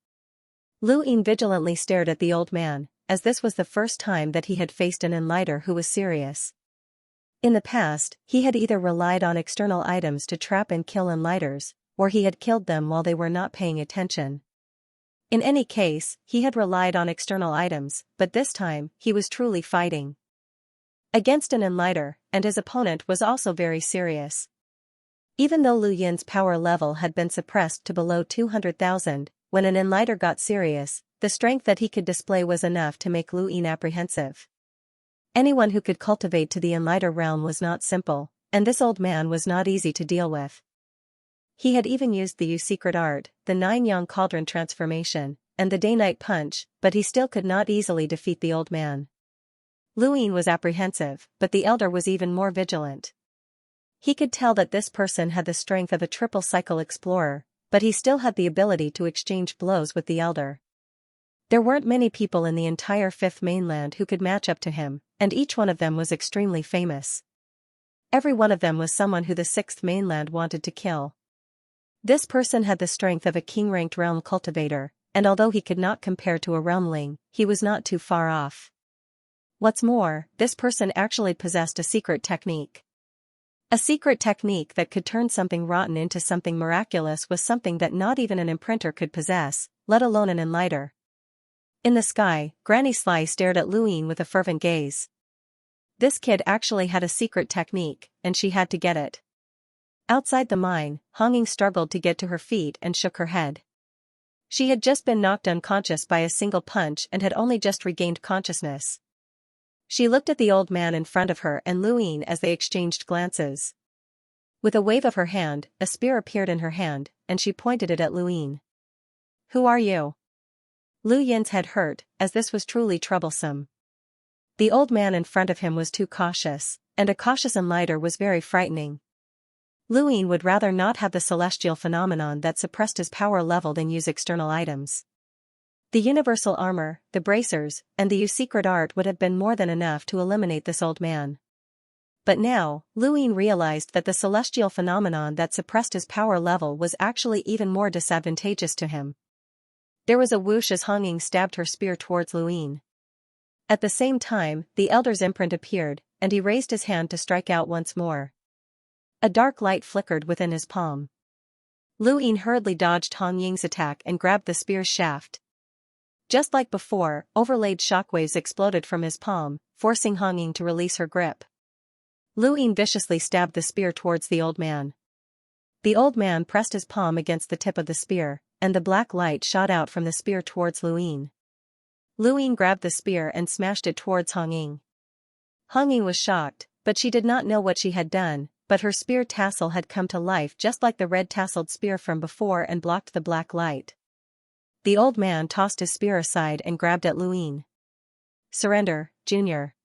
Lu Yin vigilantly stared at the old man, as this was the first time that he had faced an enlighter who was serious. In the past, he had either relied on external items to trap and kill enlighters, or he had killed them while they were not paying attention. In any case, he had relied on external items, but this time, he was truly fighting against an enlighter, and his opponent was also very serious. Even though Lu Yin's power level had been suppressed to below 200,000, when an enlighter got serious, the strength that he could display was enough to make Lu Yin apprehensive. Anyone who could cultivate to the enlighter realm was not simple, and this old man was not easy to deal with. He had even used the secret art, the 9-yang cauldron transformation, and the day-night punch, but he still could not easily defeat the old man. Lu Yin was apprehensive, but the elder was even more vigilant. He could tell that this person had the strength of a triple-cycle explorer, but he still had the ability to exchange blows with the elder. There weren't many people in the entire Fifth Mainland who could match up to him, and each one of them was extremely famous. Every one of them was someone who the Sixth Mainland wanted to kill. This person had the strength of a king-ranked realm cultivator, and although he could not compare to a realmling, he was not too far off. What's more, this person actually possessed a secret technique. A secret technique that could turn something rotten into something miraculous was something that not even an imprinter could possess, let alone an enlighter. In the sky, Granny Sly stared at Lu Yin with a fervent gaze. This kid actually had a secret technique, and she had to get it. Outside the mine, Hong Ying struggled to get to her feet and shook her head. She had just been knocked unconscious by a single punch and had only just regained consciousness. She looked at the old man in front of her and Lu Yin as they exchanged glances. With a wave of her hand, a spear appeared in her hand, and she pointed it at Lu Yin. "Who are you?" Lu Yin's head hurt, as this was truly troublesome. The old man in front of him was too cautious, and a cautious enlighter was very frightening. Lu Yin would rather not have the celestial phenomenon that suppressed his power level than use external items. The universal armor, the bracers, and the secret art would have been more than enough to eliminate this old man. But now, Lu Yin realized that the celestial phenomenon that suppressed his power level was actually even more disadvantageous to him. There was a whoosh as Hong Ying stabbed her spear towards Lu Yin. At the same time, the elder's imprint appeared, and he raised his hand to strike out once more. A dark light flickered within his palm. Lu Yin hurriedly dodged Hong Ying's attack and grabbed the spear's shaft. Just like before, overlaid shockwaves exploded from his palm, forcing Hong Ying to release her grip. Lu Yin viciously stabbed the spear towards the old man. The old man pressed his palm against the tip of the spear, and the black light shot out from the spear towards Lu Yin. Lu Yin grabbed the spear and smashed it towards Hong Ying. Hong Ying was shocked, but she did not know what she had done, but her spear tassel had come to life just like the red-tasseled spear from before and blocked the black light. The old man tossed his spear aside and grabbed at Lu Yin. "Surrender, Junior."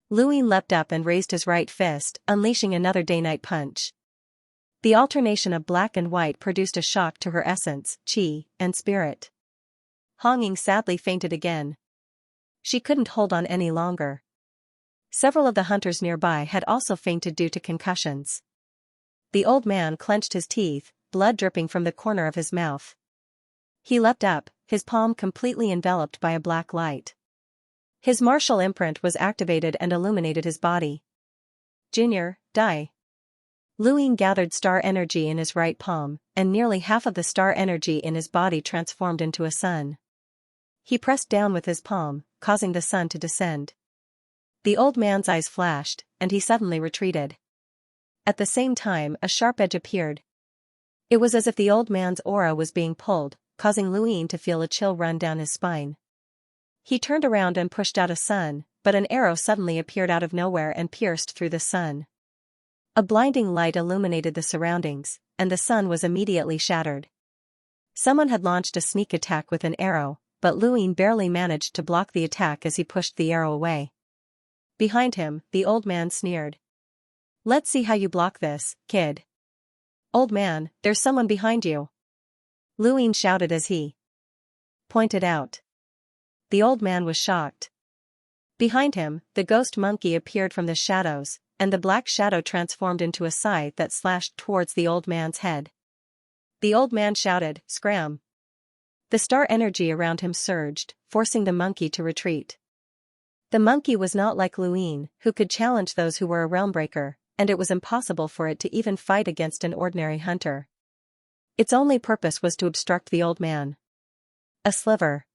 Lu Yin leapt up and raised his right fist, unleashing another day-night punch. The alternation of black and white produced a shock to her essence, chi, and spirit. Hong Ying sadly fainted again. She couldn't hold on any longer. Several of the hunters nearby had also fainted due to concussions. The old man clenched his teeth, blood dripping from the corner of his mouth. He leapt up, his palm completely enveloped by a black light. His martial imprint was activated and illuminated his body. Junior, die. Luin gathered star energy in his right palm, and nearly half of the star energy in his body transformed into a sun. He pressed down with his palm, causing the sun to descend. The old man's eyes flashed, and he suddenly retreated. At the same time, a sharp edge appeared. It was as if the old man's aura was being pulled, causing Luin to feel a chill run down his spine. He turned around and pushed out a sun, but an arrow suddenly appeared out of nowhere and pierced through the sun. A blinding light illuminated the surroundings, and the sun was immediately shattered. Someone had launched a sneak attack with an arrow, but Luin barely managed to block the attack as he pushed the arrow away. Behind him, the old man sneered. Let's see how you block this, kid. Old man, there's someone behind you. Luin shouted as he pointed out. The old man was shocked. Behind him, the ghost monkey appeared from the shadows, and the black shadow transformed into a scythe that slashed towards the old man's head. The old man shouted, "Scram!" The star energy around him surged, forcing the monkey to retreat. The monkey was not like Luin, who could challenge those who were a realmbreaker, and it was impossible for it to even fight against an ordinary hunter. Its only purpose was to obstruct the old man. A sliver.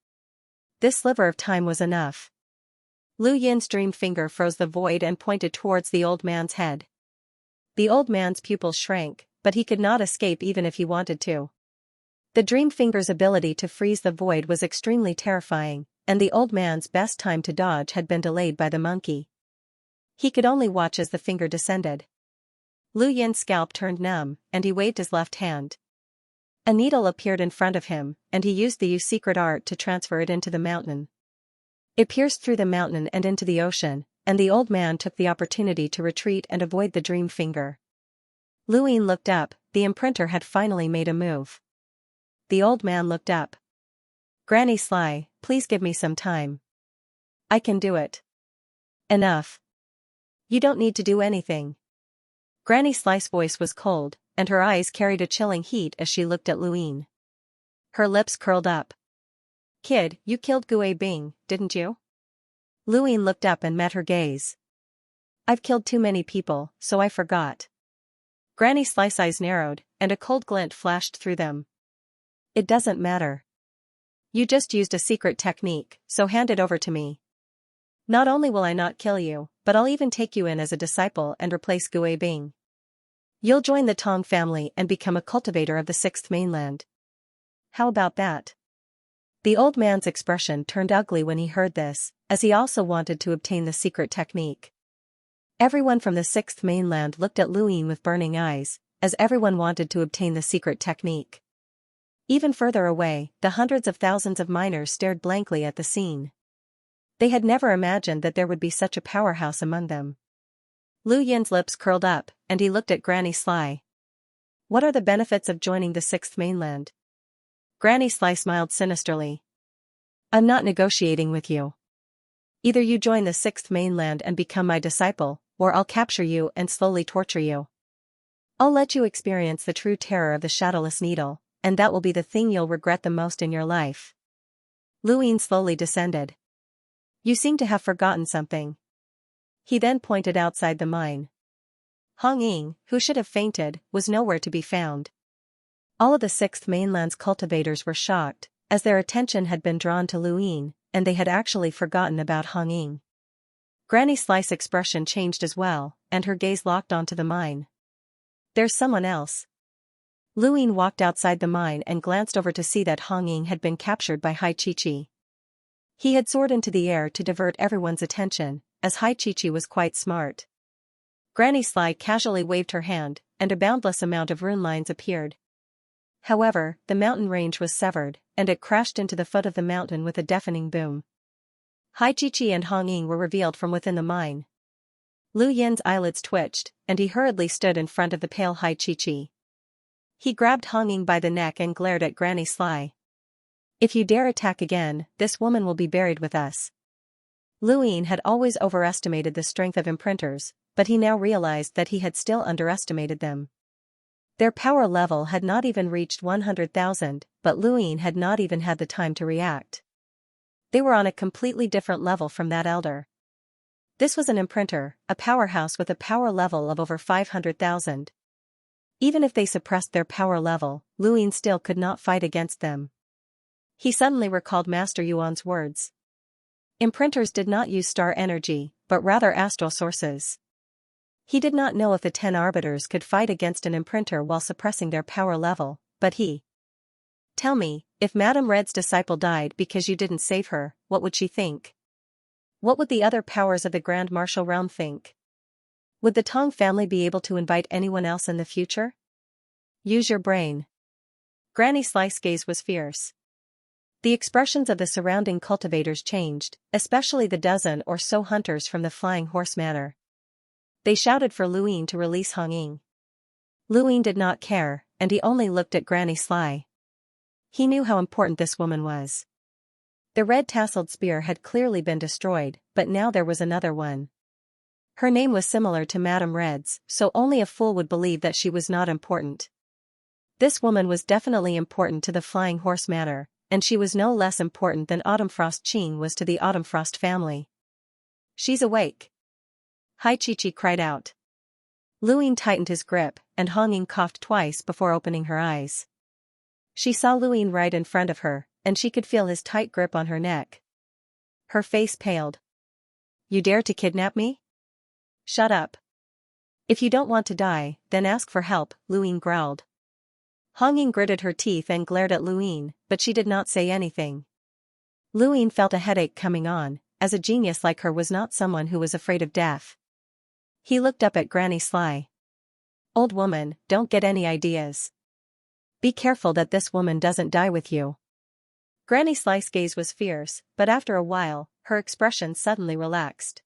This sliver of time was enough. Lu Yin's dream finger froze the void and pointed towards the old man's head. The old man's pupils shrank, but he could not escape even if he wanted to. The dream finger's ability to freeze the void was extremely terrifying, and the old man's best time to dodge had been delayed by the monkey. He could only watch as the finger descended. Lu Yin's scalp turned numb, and he waved his left hand. A needle appeared in front of him, and he used the secret art to transfer it into the mountain. It pierced through the mountain and into the ocean, and the old man took the opportunity to retreat and avoid the dream finger. Luin looked up, the imprinter had finally made a move. The old man looked up. Granny Sly, please give me some time. I can do it. Enough. You don't need to do anything. Granny Sly's voice was cold, and her eyes carried a chilling heat as she looked at Luin. Her lips curled up. Kid, you killed Gue Bing, didn't you? Luin looked up and met her gaze. I've killed too many people, so I forgot. Granny Sly's eyes narrowed, and a cold glint flashed through them. It doesn't matter. You just used a secret technique, so hand it over to me. Not only will I not kill you, but I'll even take you in as a disciple and replace Gue Bing. You'll join the Tong family and become a cultivator of the Sixth Mainland. How about that? The old man's expression turned ugly when he heard this, as he also wanted to obtain the secret technique. Everyone from the Sixth Mainland looked at Luin with burning eyes, as everyone wanted to obtain the secret technique. Even further away, the hundreds of thousands of miners stared blankly at the scene. They had never imagined that there would be such a powerhouse among them. Lu Yin's lips curled up, and he looked at Granny Sly. What are the benefits of joining the Sixth Mainland? Granny Sly smiled sinisterly. I'm not negotiating with you. Either you join the Sixth Mainland and become my disciple, or I'll capture you and slowly torture you. I'll let you experience the true terror of the Shadowless Needle, and that will be the thing you'll regret the most in your life. Luin slowly descended. You seem to have forgotten something. He then pointed outside the mine. Hong Ying, who should have fainted, was nowhere to be found. All of the Sixth Mainland's cultivators were shocked, as their attention had been drawn to Luin, and they had actually forgotten about Hong Ying. Granny Sly's expression changed as well, and her gaze locked onto the mine. There's someone else. Luin walked outside the mine and glanced over to see that Hong Ying had been captured by Hai Chi-Chi. He had soared into the air to divert everyone's attention, as Hai Chi-Chi was quite smart. Granny Sly casually waved her hand, and a boundless amount of rune lines appeared. However, the mountain range was severed, and it crashed into the foot of the mountain with a deafening boom. Hai Chi-Chi and Hong Ying were revealed from within the mine. Lu Yin's eyelids twitched, and he hurriedly stood in front of the pale Hai Chi-Chi. He grabbed Hong Ying by the neck and glared at Granny Sly. If you dare attack again, this woman will be buried with us. Luin had always overestimated the strength of imprinters, but he now realized that he had still underestimated them. Their power level had not even reached 100,000, but Luin had not even had the time to react. They were on a completely different level from that elder. This was an imprinter, a powerhouse with a power level of over 500,000. Even if they suppressed their power level, Luin still could not fight against them. He suddenly recalled Master Yuan's words. Imprinters did not use star energy, but rather astral sources. He did not know if the 10 arbiters could fight against an imprinter while suppressing their power level, but he. Tell me, if Madame Red's disciple died because you didn't save her, what would she think? What would the other powers of the Grand Martial realm think? Would the Tong family be able to invite anyone else in the future? Use your brain. Granny Slice's gaze was fierce. The expressions of the surrounding cultivators changed, especially the dozen or so hunters from the Flying Horse Manor. They shouted for Luin to release Hongying. Luin did not care, and he only looked at Granny Sly. He knew how important this woman was. The red-tasseled spear had clearly been destroyed, but now there was another one. Her name was similar to Madame Red's, so only a fool would believe that she was not important. This woman was definitely important to the Flying Horse Manor, and she was no less important than Autumnfrost Qing was to the Autumnfrost family. She's awake. Hai Chi-Chi cried out. Luin tightened his grip, and Hongying coughed twice before opening her eyes. She saw Luin right in front of her, and she could feel his tight grip on her neck. Her face paled. You dare to kidnap me? Shut up. If you don't want to die, then ask for help, Luin growled. Hongying gritted her teeth and glared at Luin, but she did not say anything. Luin felt a headache coming on, as a genius like her was not someone who was afraid of death. He looked up at Granny Sly. Old woman, don't get any ideas. Be careful that this woman doesn't die with you. Granny Sly's gaze was fierce, but after a while, her expression suddenly relaxed.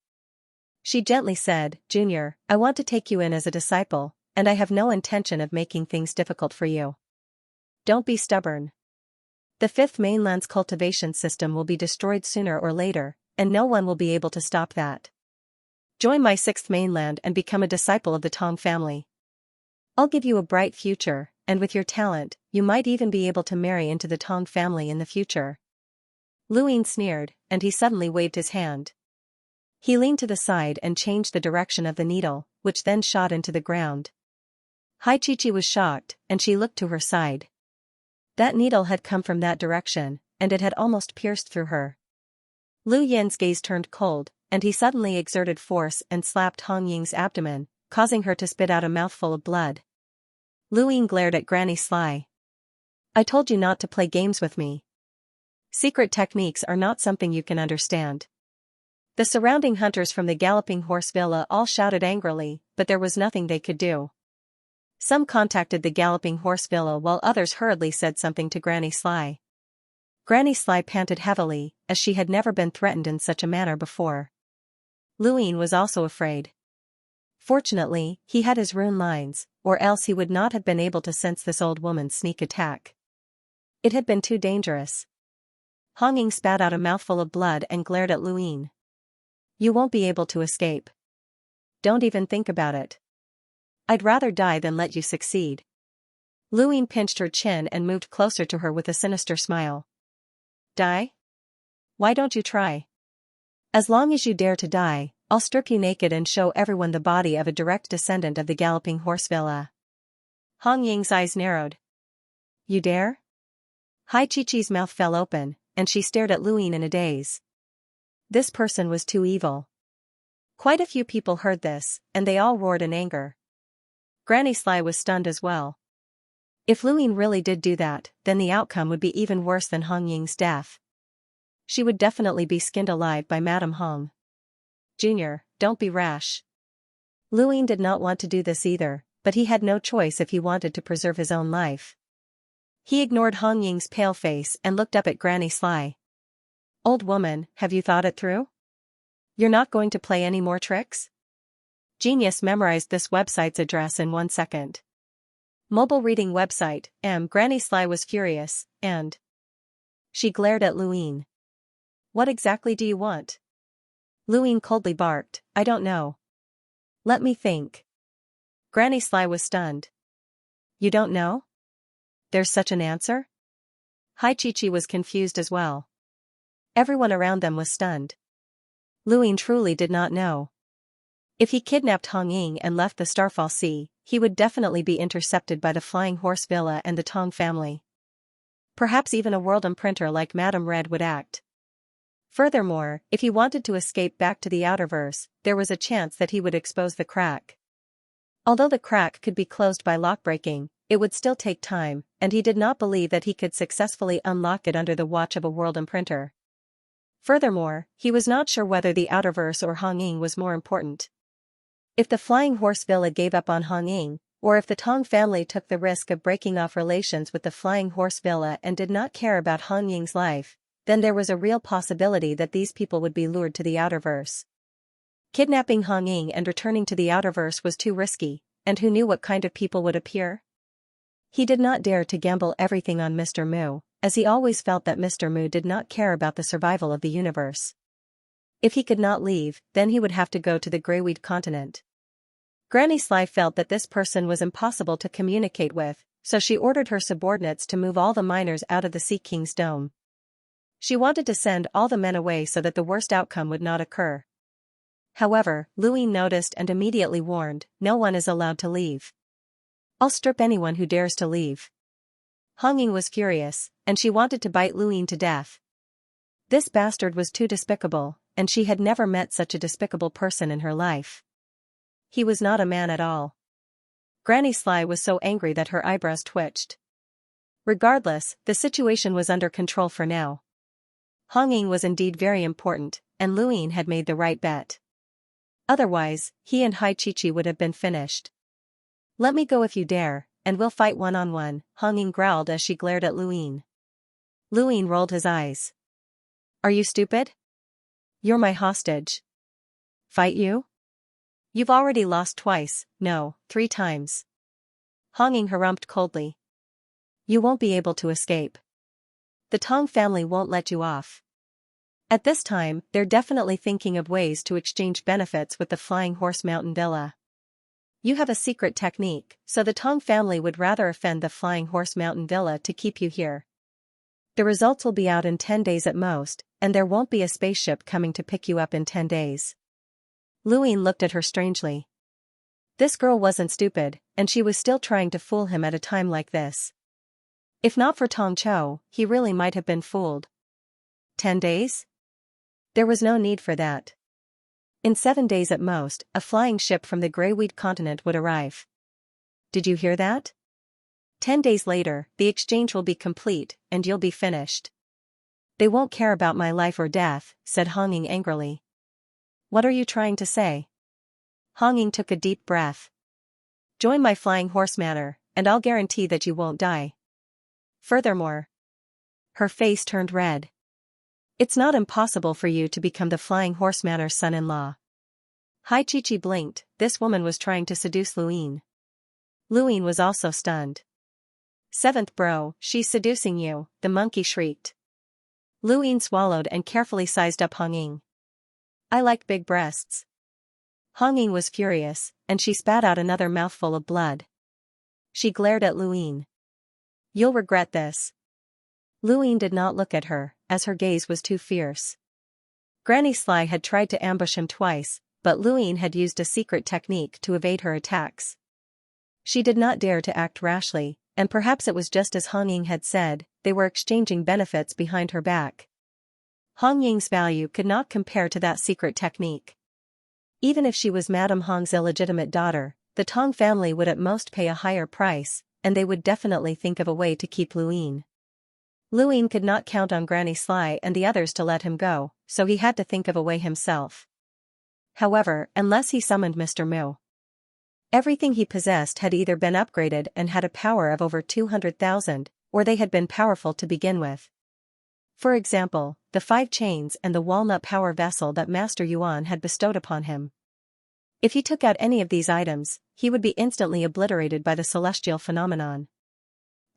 She gently said, Junior, I want to take you in as a disciple, and I have no intention of making things difficult for you. Don't be stubborn. The Fifth Mainland's cultivation system will be destroyed sooner or later, and no one will be able to stop that. Join my Sixth Mainland and become a disciple of the Tong family. I'll give you a bright future, and with your talent, you might even be able to marry into the Tong family in the future. Luin sneered, and he suddenly waved his hand. He leaned to the side and changed the direction of the needle, which then shot into the ground. Hai Chi-Chi was shocked, and she looked to her side. That needle had come from that direction, and it had almost pierced through her. Lu Yin's gaze turned cold, and he suddenly exerted force and slapped Hongying's abdomen, causing her to spit out a mouthful of blood. Luin glared at Granny Sly. I told you not to play games with me. Secret techniques are not something you can understand. The surrounding hunters from the Galloping Horse Villa all shouted angrily, but there was nothing they could do. Some contacted the Galloping Horse Villa while others hurriedly said something to Granny Sly. Granny Sly panted heavily, as she had never been threatened in such a manner before. Luin was also afraid. Fortunately, he had his rune lines, or else he would not have been able to sense this old woman's sneak attack. It had been too dangerous. Hongying spat out a mouthful of blood and glared at Luin. You won't be able to escape. Don't even think about it. I'd rather die than let you succeed. Luin pinched her chin and moved closer to her with a sinister smile. Die? Why don't you try? As long as you dare to die, I'll strip you naked and show everyone the body of a direct descendant of the Galloping Horse Villa. Hongying's eyes narrowed. You dare? Hai Chi-Chi's mouth fell open, and she stared at Luin in a daze. This person was too evil. Quite a few people heard this, and they all roared in anger. Granny Sly was stunned as well. If Luin really did do that, then the outcome would be even worse than Hongying's death. She would definitely be skinned alive by Madame Hong. Junior, don't be rash. Luin did not want to do this either, but he had no choice if he wanted to preserve his own life. He ignored Hongying's pale face and looked up at Granny Sly. Old woman, have you thought it through? You're not going to play any more tricks? Genius memorized this website's address in 1 second. Mobile reading website, Granny Sly was furious, and she glared at Luin. What exactly do you want? Luin coldly barked, I don't know. Let me think. Granny Sly was stunned. You don't know? There's such an answer? Chi was confused as well. Everyone around them was stunned. Luin truly did not know. If he kidnapped Hong Ying and left the Starfall Sea, he would definitely be intercepted by the Flying Horse Villa and the Tong family. Perhaps even a world imprinter like Madame Red would act. Furthermore, if he wanted to escape back to the Outerverse, there was a chance that he would expose the crack. Although the crack could be closed by lockbreaking, it would still take time, and he did not believe that he could successfully unlock it under the watch of a world imprinter. Furthermore, he was not sure whether the Outerverse or Hong Ying was more important. If the Flying Horse Villa gave up on Hong Ying, or if the Tong family took the risk of breaking off relations with the Flying Horse Villa and did not care about Hong Ying's life, then there was a real possibility that these people would be lured to the Outerverse. Kidnapping Hong Ying and returning to the Outerverse was too risky, and who knew what kind of people would appear? He did not dare to gamble everything on Mr. Mu, as he always felt that Mr. Mu did not care about the survival of the universe. If he could not leave, then he would have to go to the Greyweed continent. Granny Sly felt that this person was impossible to communicate with, so she ordered her subordinates to move all the miners out of the Sea King's dome. She wanted to send all the men away so that the worst outcome would not occur. However, Luin noticed and immediately warned, no one is allowed to leave. I'll strip anyone who dares to leave. Hong Ying was furious, and she wanted to bite Luin to death. This bastard was too despicable, and she had never met such a despicable person in her life. He was not a man at all. Granny Sly was so angry that her eyebrows twitched. Regardless, the situation was under control for now. Hong Ying was indeed very important, and Luin had made the right bet. Otherwise, he and Chi would have been finished. Let me go if you dare, and we'll fight one-on-one, Hong Ying growled as she glared at Luin. Luin rolled his eyes. Are you stupid? You're my hostage. Fight you? You've already lost twice, no, 3 times. Hong Ying harumphed coldly. You won't be able to escape. The Tong family won't let you off. At this time, they're definitely thinking of ways to exchange benefits with the Flying Horse Mountain Villa. You have a secret technique, so the Tong family would rather offend the Flying Horse Mountain Villa to keep you here. The results will be out in 10 days at most, and there won't be a spaceship coming to pick you up in 10 days. Luin looked at her strangely. This girl wasn't stupid, and she was still trying to fool him at a time like this. If not for Tong Chou, he really might have been fooled. 10 days? There was no need for that. In 7 days at most, a flying ship from the Greyweed continent would arrive. Did you hear that? 10 days later, the exchange will be complete, and you'll be finished. They won't care about my life or death, said Hong Ying angrily. What are you trying to say? Hong Ying took a deep breath. Join my Flying Horse Manor, and I'll guarantee that you won't die. Furthermore. Her face turned red. It's not impossible for you to become the Flying Horse Manor's son-in-law. Chi blinked, this woman was trying to seduce Luin. Luin was also stunned. 7th bro, she's seducing you, the monkey shrieked. Luin swallowed and carefully sized up Hong Ying. I like big breasts. Hong Ying was furious, and she spat out another mouthful of blood. She glared at Luin. You'll regret this. Luin did not look at her, as her gaze was too fierce. Granny Sly had tried to ambush him twice, but Luin had used a secret technique to evade her attacks. She did not dare to act rashly, and perhaps it was just as Hong Ying had said, they were exchanging benefits behind her back. Hong Ying's value could not compare to that secret technique. Even if she was Madame Hong's illegitimate daughter, the Tong family would at most pay a higher price, and they would definitely think of a way to keep Luin. Luin could not count on Granny Sly and the others to let him go, so he had to think of a way himself. However, unless he summoned Mr. Mu. Everything he possessed had either been upgraded and had a power of over 200,000, or they had been powerful to begin with. For example, the 5 chains and the walnut power vessel that Master Yuan had bestowed upon him. If he took out any of these items, he would be instantly obliterated by the celestial phenomenon.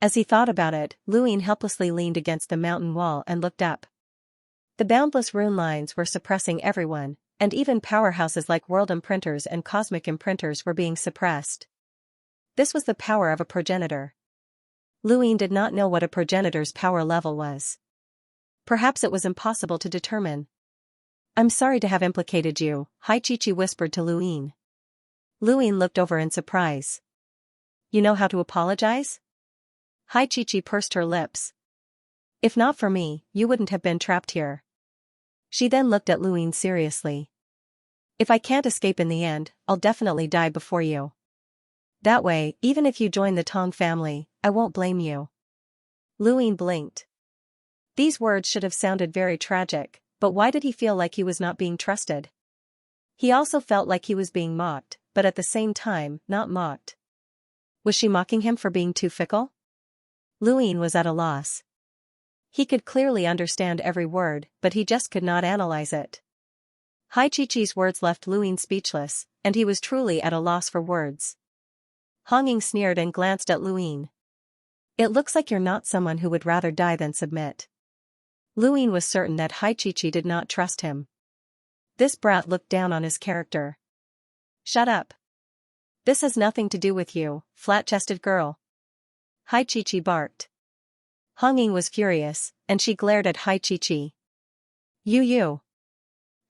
As he thought about it, Luin helplessly leaned against the mountain wall and looked up. The boundless rune lines were suppressing everyone, and even powerhouses like world imprinters and cosmic imprinters were being suppressed. This was the power of a progenitor. Luine did not know what a progenitor's power level was. Perhaps it was impossible to determine. I'm sorry to have implicated you, Xianxia whispered to Luine. Luine looked over in surprise. You know how to apologize? Xianxia pursed her lips. If not for me, you wouldn't have been trapped here. She then looked at Luine seriously. If I can't escape in the end, I'll definitely die before you. That way, even if you join the Tong family, I won't blame you. Luine blinked. These words should have sounded very tragic, but why did he feel like he was not being trusted? He also felt like he was being mocked, but at the same time, not mocked. Was she mocking him for being too fickle? Luine was at a loss. He could clearly understand every word, but he just could not analyze it. Xianxia's words left Luine speechless, and he was truly at a loss for words. Honging sneered and glanced at Luine. It looks like you're not someone who would rather die than submit. Luine was certain that Xianxia did not trust him. This brat looked down on his character. Shut up. This has nothing to do with you, flat-chested girl. Xianxia barked. Honging was furious, and she glared at Xianxia. You.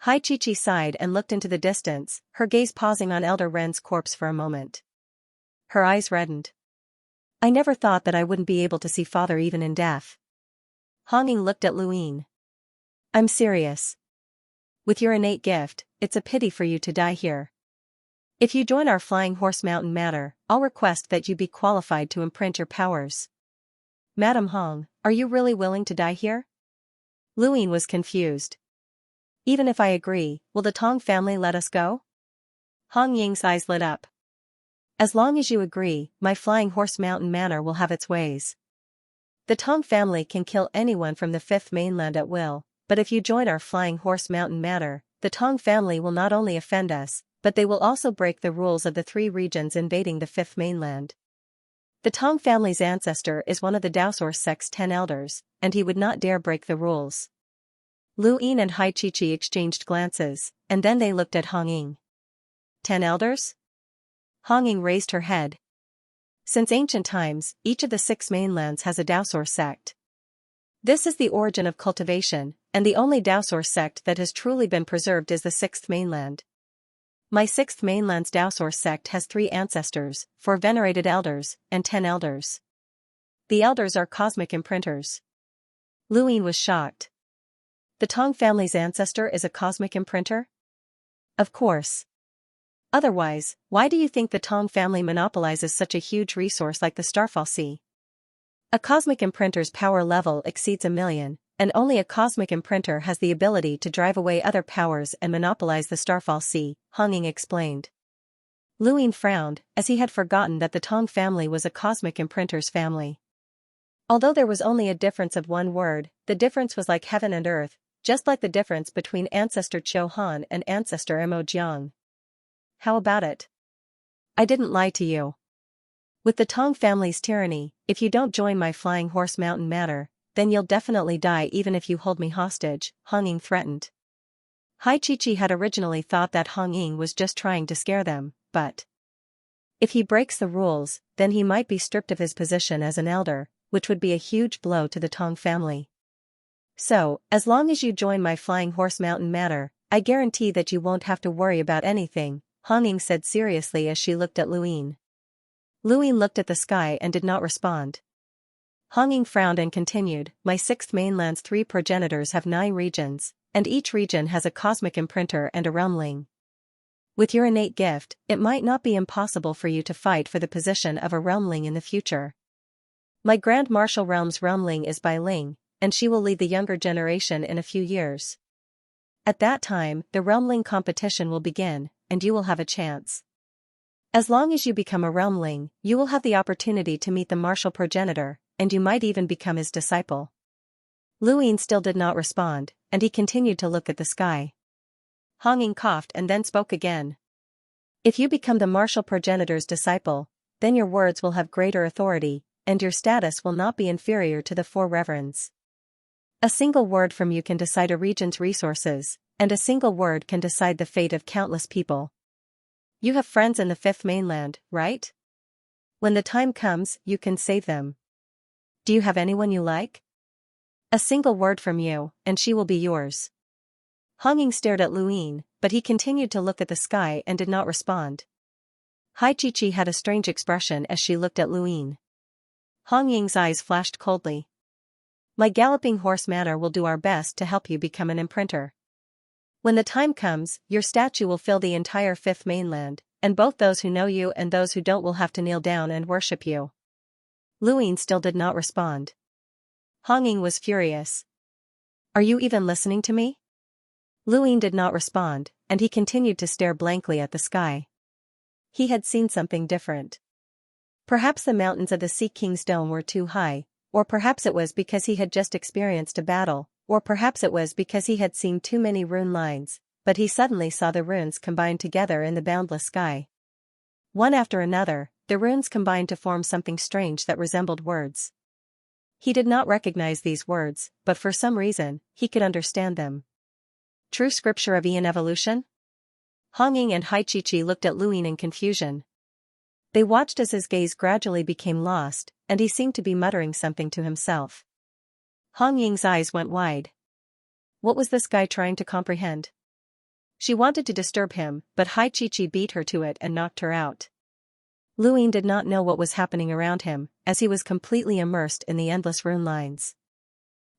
Xianxia sighed and looked into the distance, her gaze pausing on Elder Ren's corpse for a moment. Her eyes reddened. I never thought that I wouldn't be able to see father even in death. Honging looked at Luine. I'm serious. With your innate gift, it's a pity for you to die here. If you join our Flying Horse Mountain matter, I'll request that you be qualified to imprint your powers. Madam Hong, are you really willing to die here? Luine was confused. Even if I agree, will the Tong family let us go? Hong Ying's eyes lit up. As long as you agree, my Flying Horse Mountain manor will have its ways. The Tong family can kill anyone from the Fifth Mainland at will, but if you join our Flying Horse Mountain manor, the Tong family will not only offend us, but they will also break the rules of the 3 regions invading the Fifth Mainland. The Tong family's ancestor is one of the Daosaur sect's 10 elders, and he would not dare break the rules. Luine and Xianxia exchanged glances, and then they looked at Honging. 10 elders? Honging raised her head. Since ancient times, each of the 6 mainlands has a Daosaur sect. This is the origin of cultivation, and the only Daosaur sect that has truly been preserved is the 6th mainland. My 6th mainland's Daosaur sect has 3 ancestors, 4 venerated elders, and 10 elders. The elders are cosmic imprinters. Luine was shocked. The Tong family's ancestor is a cosmic imprinter? Of course. Otherwise, why do you think the Tong family monopolizes such a huge resource like the Starfall Sea? A cosmic imprinter's power level exceeds 1 million, and only a cosmic imprinter has the ability to drive away other powers and monopolize the Starfall Sea, Honging explained. Luine frowned, as he had forgotten that the Tong family was a cosmic imprinter's family. Although there was only a difference of 1 word, the difference was like heaven and earth, just like the difference between Ancestor Qiu Han and Ancestor Mo Jiang. How about it? I didn't lie to you. With the Tong family's tyranny, if you don't join my Flying Horse Mountain matter, then you'll definitely die even if you hold me hostage, Honging threatened. Xianxia had originally thought that Honging was just trying to scare them, but if he breaks the rules, then he might be stripped of his position as an elder, which would be a huge blow to the Tong family. So, as long as you join my Flying Horse Mountain matter, I guarantee that you won't have to worry about anything, Honging said seriously as she looked at Luine. Luine looked at the sky and did not respond. Honging frowned and continued, my 6th mainland's 3 progenitors have 9 regions, and each region has a cosmic imprinter and a realmling. With your innate gift, it might not be impossible for you to fight for the position of a realmling in the future. My Grand Marshal Realm's realmling is Bai Ling, and she will lead the younger generation in a few years. At that time, the realmling competition will begin, and you will have a chance. As long as you become a realmling, you will have the opportunity to meet the martial progenitor, and you might even become his disciple. Luine still did not respond, and he continued to look at the sky. Honging coughed and then spoke again. If you become the martial progenitor's disciple, then your words will have greater authority, and your status will not be inferior to the 4 reverends. A single word from you can decide a region's resources, and a single word can decide the fate of countless people. You have friends in the 5th mainland, right? When the time comes, you can save them. Do you have anyone you like? A single word from you, and she will be yours. Honging stared at Luin, but he continued to look at the sky and did not respond. Hai Chi had a strange expression as she looked at Luin. Hong Ying's eyes flashed coldly. My galloping horse manner will do our best to help you become an imprinter. When the time comes, your statue will fill the entire fifth mainland, and both those who know you and those who don't will have to kneel down and worship you. Luin still did not respond. Hong Ying was furious. Are you even listening to me? Luin did not respond, and he continued to stare blankly at the sky. He had seen something different. Perhaps the mountains of the Sea King's dome were too high, or perhaps it was because he had just experienced a battle, or perhaps it was because he had seen too many rune lines, but he suddenly saw the runes combined together in the boundless sky. One after another, the runes combined to form something strange that resembled words. He did not recognize these words, but for some reason, he could understand them. True scripture of Aeon evolution? Hong Ying and Hai Chi looked at Luin in confusion. They watched as his gaze gradually became lost, and he seemed to be muttering something to himself. Hong Ying's eyes went wide. What was this guy trying to comprehend? She wanted to disturb him, but Hai Chi beat her to it and knocked her out. Luin did not know what was happening around him, as he was completely immersed in the endless rune lines.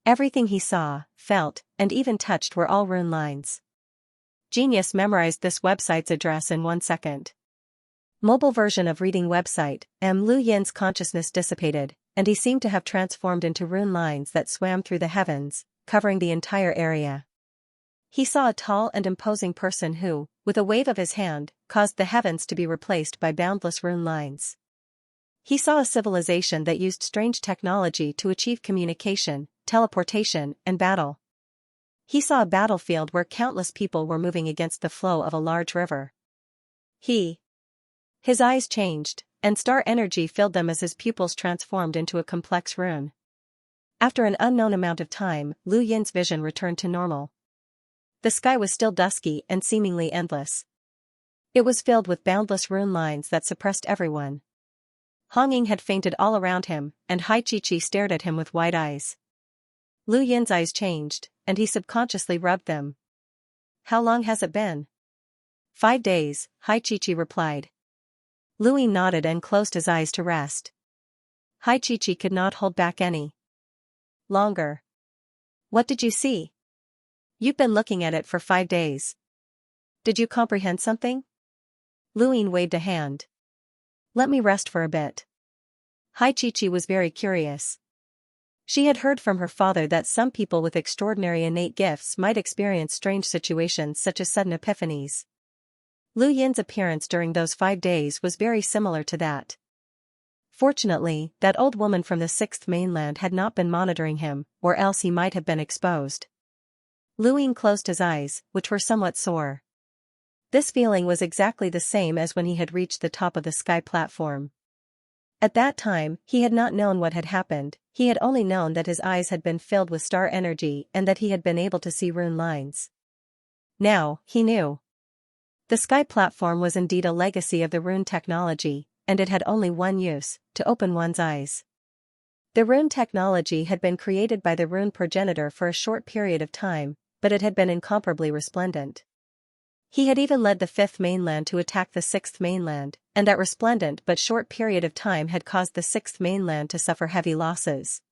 Everything he saw, felt, and even touched were all rune lines. Genius memorized this website's address in 1 second. Mobile version of reading website. Lu Yin's consciousness dissipated, and he seemed to have transformed into rune lines that swam through the heavens, covering the entire area. He saw a tall and imposing person who, with a wave of his hand, caused the heavens to be replaced by boundless rune lines. He saw a civilization that used strange technology to achieve communication, teleportation, and battle. He saw a battlefield where countless people were moving against the flow of a large river. His eyes changed, and star energy filled them as his pupils transformed into a complex rune. After an unknown amount of time, Lu Yin's vision returned to normal. The sky was still dusky and seemingly endless. It was filled with boundless rune lines that suppressed everyone. Hong Ying had fainted all around him, and Hai Chi stared at him with wide eyes. Lu Yin's eyes changed, and he subconsciously rubbed them. How long has it been? 5 days, Hai Chi replied. Luin nodded and closed his eyes to rest. Hai Chi could not hold back any longer. What did you see? You've been looking at it for 5 days. Did you comprehend something? Luin waved a hand. Let me rest for a bit. Hai Chi was very curious. She had heard from her father that some people with extraordinary innate gifts might experience strange situations such as sudden epiphanies. Lu Yin's appearance during those 5 days was very similar to that. Fortunately, that old woman from the 6th mainland had not been monitoring him, or else he might have been exposed. Luin closed his eyes, which were somewhat sore. This feeling was exactly the same as when he had reached the top of the sky platform. At that time, he had not known what had happened, he had only known that his eyes had been filled with star energy and that he had been able to see rune lines. Now, he knew. The sky platform was indeed a legacy of the rune technology, and it had only one use, to open one's eyes. The rune technology had been created by the rune progenitor for a short period of time, but it had been incomparably resplendent. He had even led the 5th mainland to attack the 6th mainland, and that resplendent but short period of time had caused the 6th mainland to suffer heavy losses.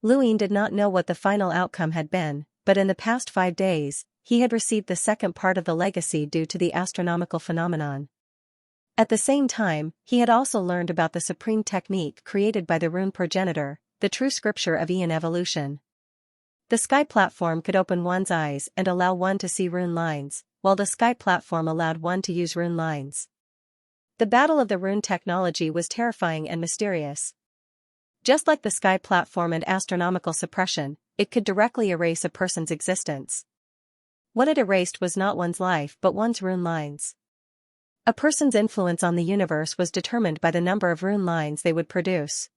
Luin did not know what the final outcome had been, but in the past 5 days, he had received the second part of the legacy due to the astronomical phenomenon. At the same time, he had also learned about the supreme technique created by the rune progenitor, the true scripture of Aeon evolution. The sky platform could open one's eyes and allow one to see rune lines, while the sky platform allowed one to use rune lines. The battle of the rune technology was terrifying and mysterious. Just like the sky platform and astronomical suppression, it could directly erase a person's existence. What it erased was not one's life but one's rune lines. A person's influence on the universe was determined by the number of rune lines they would produce.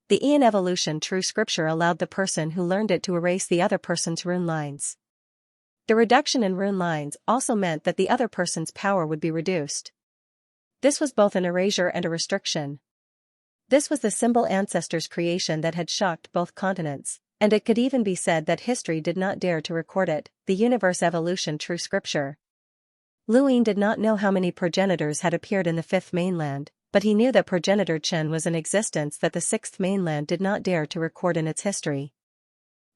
The Aeon evolution true scripture allowed the person who learned it to erase the other person's rune lines. The reduction in rune lines also meant that the other person's power would be reduced. This was both an erasure and a restriction. This was the symbol ancestors' creation that had shocked both continents, and it could even be said that history did not dare to record it, the universe evolution true scripture. Luin did not know how many progenitors had appeared in the fifth mainland, but he knew that progenitor Chen was an existence that the sixth mainland did not dare to record in its history.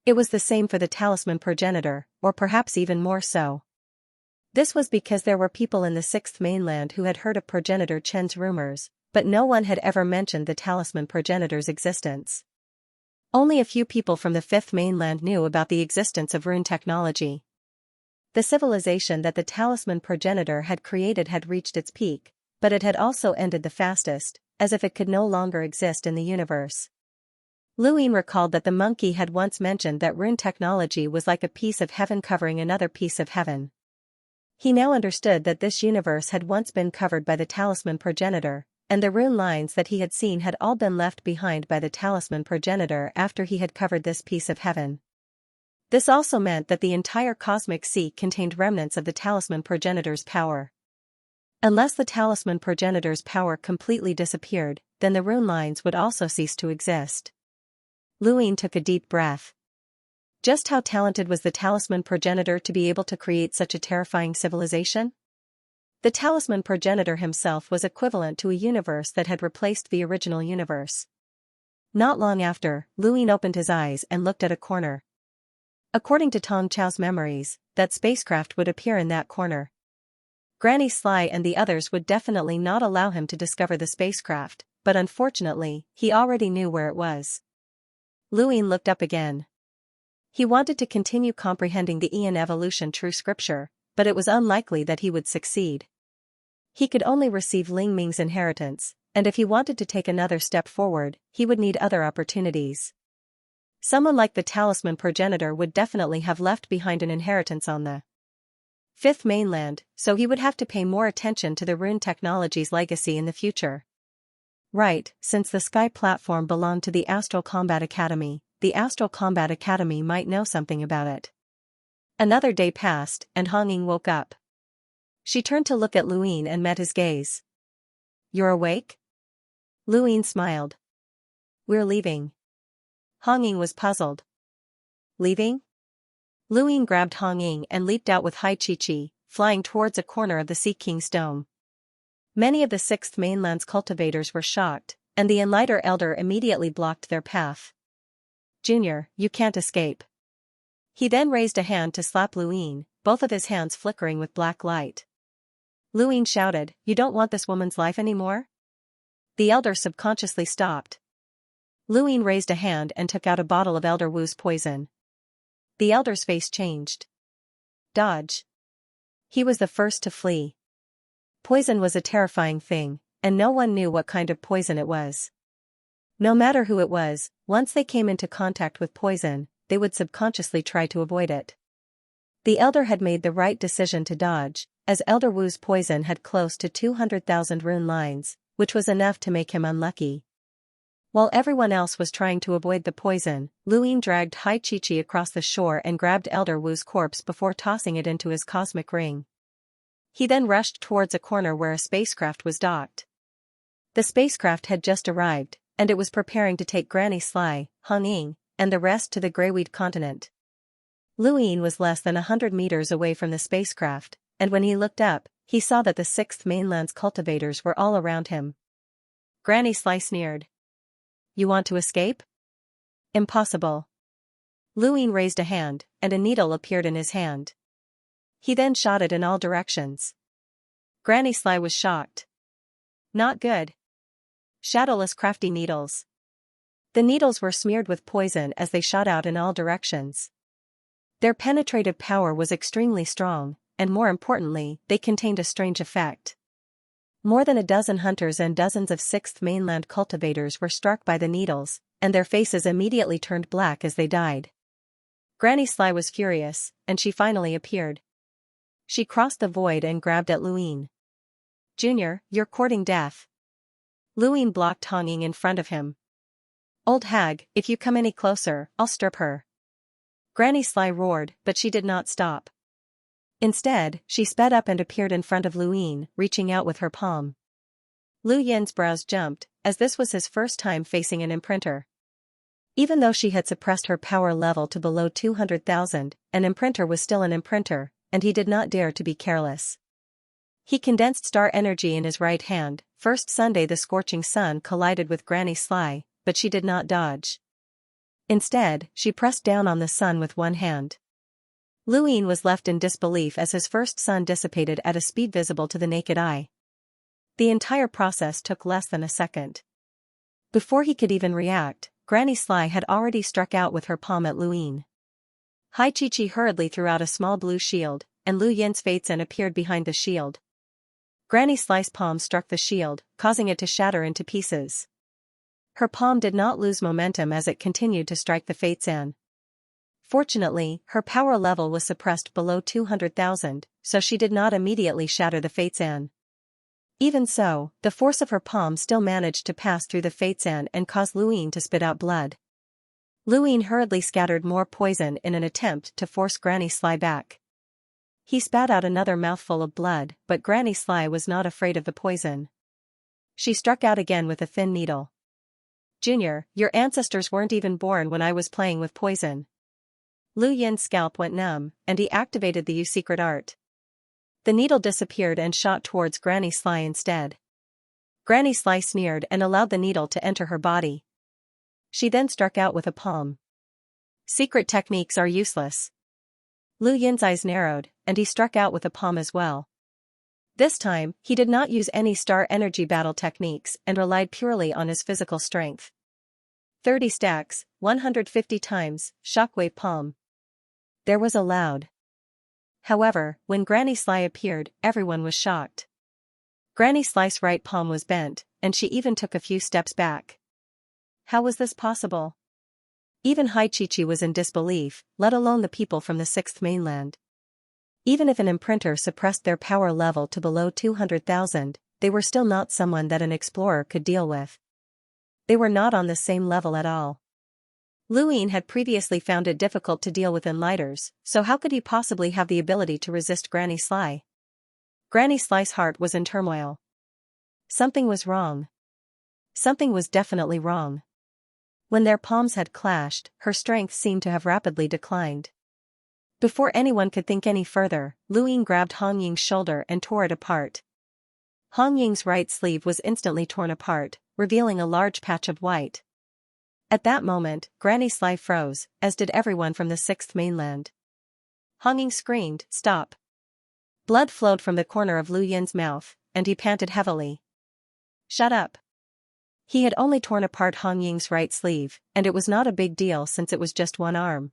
It was the same for the talisman progenitor, or perhaps even more so. This was because there were people in the sixth mainland who had heard of progenitor Chen's rumors, but no one had ever mentioned the talisman progenitor's existence. Only a few people from the fifth mainland knew about the existence of rune technology. The civilization that the talisman progenitor had created had reached its peak, but it had also ended the fastest, as if it could no longer exist in the universe. Luin recalled that the monkey had once mentioned that rune technology was like a piece of heaven covering another piece of heaven. He now understood that this universe had once been covered by the talisman progenitor, and the rune lines that he had seen had all been left behind by the talisman progenitor after he had covered this piece of heaven. This also meant that the entire cosmic sea contained remnants of the talisman progenitor's power. Unless the talisman progenitor's power completely disappeared, then the rune lines would also cease to exist. Luin took a deep breath. Just how talented was the talisman progenitor to be able to create such a terrifying civilization? The talisman progenitor himself was equivalent to a universe that had replaced the original universe. Not long after, Luin opened his eyes and looked at a corner. According to Tong Chao's memories, that spacecraft would appear in that corner. Granny Sly and the others would definitely not allow him to discover the spacecraft, but unfortunately, he already knew where it was. Luin looked up again. He wanted to continue comprehending the Aeon evolution true scripture, but it was unlikely that he would succeed. He could only receive Ling Ming's inheritance, and if he wanted to take another step forward, he would need other opportunities. Someone like the talisman progenitor would definitely have left behind an inheritance on the fifth mainland, so he would have to pay more attention to the rune technology's legacy in the future. Right, since the Sky platform belonged to the Astral Combat Academy, the Astral Combat Academy might know something about it. Another day passed, and Hong Ying woke up. She turned to look at Luin and met his gaze. "You're awake?" Luin smiled. "We're leaving." Hong Ying was puzzled. "Leaving?" Luin grabbed Hong Ying and leaped out with Hai Chi-Chi, flying towards a corner of the Sea King's dome. Many of the sixth mainland's cultivators were shocked, and the Enlighter elder immediately blocked their path. "Junior, you can't escape." He then raised a hand to slap Luin, both of his hands flickering with black light. Luin shouted, "You don't want this woman's life anymore?" The elder subconsciously stopped. Luin raised a hand and took out a bottle of Elder Wu's poison. The elder's face changed. "Dodge." He was the first to flee. Poison was a terrifying thing, and no one knew what kind of poison it was. No matter who it was, once they came into contact with poison, they would subconsciously try to avoid it. The elder had made the right decision to dodge, as Elder Wu's poison had close to 200,000 rune lines, which was enough to make him unlucky. While everyone else was trying to avoid the poison, Luin dragged Hai Chi-Chi across the shore and grabbed Elder Wu's corpse before tossing it into his cosmic ring. He then rushed towards a corner where a spacecraft was docked. The spacecraft had just arrived, and it was preparing to take Granny Sly, Hong Ying, and the rest to the Greyweed continent. Luin was less than 100 meters away from the spacecraft, and when he looked up, he saw that the sixth mainland's cultivators were all around him. Granny Sly sneered. "You want to escape?" "Impossible." Luin raised a hand, and a needle appeared in his hand. He then shot it in all directions. Granny Sly was shocked. "Not good." Shadowless crafty needles. The needles were smeared with poison as they shot out in all directions. Their penetrative power was extremely strong, and more importantly, they contained a strange effect. More than a dozen hunters and dozens of sixth mainland cultivators were struck by the needles, and their faces immediately turned black as they died. Granny Sly was furious, and she finally appeared. She crossed the void and grabbed at Luin. "Junior, you're courting death." Luin blocked Hong Ying in front of him. "Old hag, if you come any closer, I'll strip her." Granny Sly roared, but she did not stop. Instead, she sped up and appeared in front of Luin, reaching out with her palm. Lu Yin's brows jumped, as this was his first time facing an imprinter. Even though she had suppressed her power level to below 200,000, an imprinter was still an imprinter, and he did not dare to be careless. He condensed star energy in his right hand. First Sunday the scorching sun collided with Granny Sly, but she did not dodge. Instead, she pressed down on the sun with one hand. Lu Yin was left in disbelief as his first sun dissipated at a speed visible to the naked eye. The entire process took less than a second. Before he could even react, Granny Sly had already struck out with her palm at Lu Yin. Hai Chi hurriedly threw out a small blue shield, and Lu Yin's Fatesun appeared behind the shield. Granny Sly's palm struck the shield, causing it to shatter into pieces. Her palm did not lose momentum as it continued to strike the Fatesun. Fortunately, her power level was suppressed below 200,000, so she did not immediately shatter the Fatesun. Even so, the force of her palm still managed to pass through the Fatesun and cause Lu Yin to spit out blood. Lu Yin hurriedly scattered more poison in an attempt to force Granny Sly back. He spat out another mouthful of blood, but Granny Sly was not afraid of the poison. She struck out again with a thin needle. "Junior, your ancestors weren't even born when I was playing with poison." Lu Yin's scalp went numb, and he activated the secret art. The needle disappeared and shot towards Granny Sly instead. Granny Sly sneered and allowed the needle to enter her body. She then struck out with a palm. Secret techniques are useless. Lu Yin's eyes narrowed, and he struck out with a palm as well. This time, he did not use any star energy battle techniques and relied purely on his physical strength. 30 stacks, 150 times, shockwave palm. There was a loud. However, when Granny Sly appeared, everyone was shocked. Granny Sly's right palm was bent, and she even took a few steps back. How was this possible? Even Hai Chi was in disbelief, let alone the people from the 6th mainland. Even if an imprinter suppressed their power level to below 200,000, they were still not someone that an explorer could deal with. They were not on the same level at all. Lu Yin had previously found it difficult to deal with enlighters, so how could he possibly have the ability to resist Granny Sly? Granny Sly's heart was in turmoil. Something was wrong. Something was definitely wrong. When their palms had clashed, her strength seemed to have rapidly declined. Before anyone could think any further, Lu Yin grabbed Hong Ying's shoulder and tore it apart. Hong Ying's right sleeve was instantly torn apart, revealing a large patch of white. At that moment, Granny Sly froze, as did everyone from the 6th mainland. Hong Ying screamed, "Stop!" Blood flowed from the corner of Lu Yin's mouth, and he panted heavily. "Shut up!" He had only torn apart Hong Ying's right sleeve, and it was not a big deal since it was just one arm.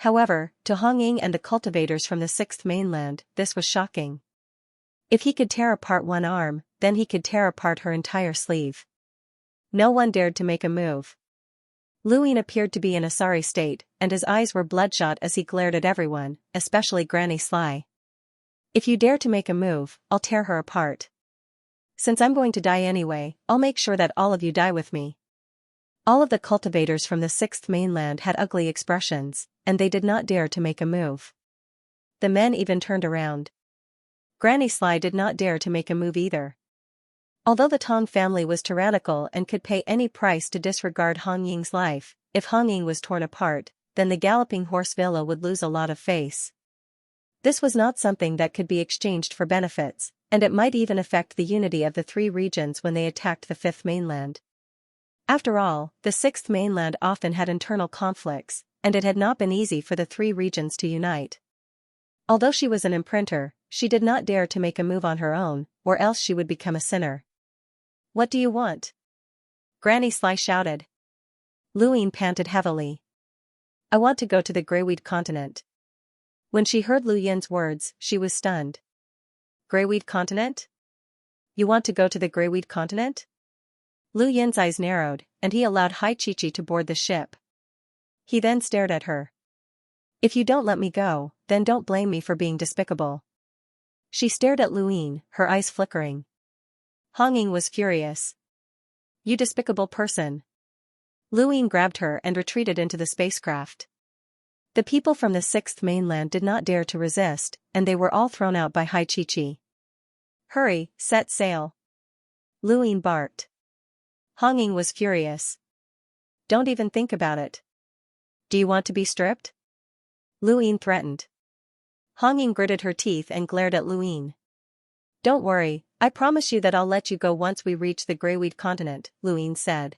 However, to Hong Ying and the cultivators from the 6th mainland, this was shocking. If he could tear apart one arm, then he could tear apart her entire sleeve. No one dared to make a move. Lu Yin appeared to be in a sorry state, and his eyes were bloodshot as he glared at everyone, especially Granny Sly. "If you dare to make a move, I'll tear her apart. Since I'm going to die anyway, I'll make sure that all of you die with me." All of the cultivators from the 6th mainland had ugly expressions, and they did not dare to make a move. The men even turned around. Granny Sly did not dare to make a move either. Although the Tong family was tyrannical and could pay any price to disregard Hong Ying's life, if Hong Ying was torn apart, then the Galloping Horse Villa would lose a lot of face. This was not something that could be exchanged for benefits, and it might even affect the unity of the 3 regions when they attacked the 5th mainland. After all, the 6th mainland often had internal conflicts, and it had not been easy for the 3 regions to unite. Although she was an imprinter, she did not dare to make a move on her own, or else she would become a sinner. "What do you want?" Granny Sly shouted. Lu Yin panted heavily. "I want to go to the Greyweed continent." When she heard Lu Yin's words, she was stunned. "Greyweed continent? You want to go to the Greyweed continent?" Lu Yin's eyes narrowed, and he allowed Hai Chi to board the ship. He then stared at her. "If you don't let me go, then don't blame me for being despicable." She stared at Lu Yin, her eyes flickering. Hong Ying was furious. "You despicable person." Lu Yin grabbed her and retreated into the spacecraft. The people from the 6th mainland did not dare to resist, and they were all thrown out by Hai Chi. "Hurry, set sail." Luine barked. Honging was furious. Don't even think about it. Do you want to be stripped? Luine threatened. Honging gritted her teeth and glared at Luine. Don't worry, I promise you that I'll let you go once we reach the Greyweed continent, Luine said.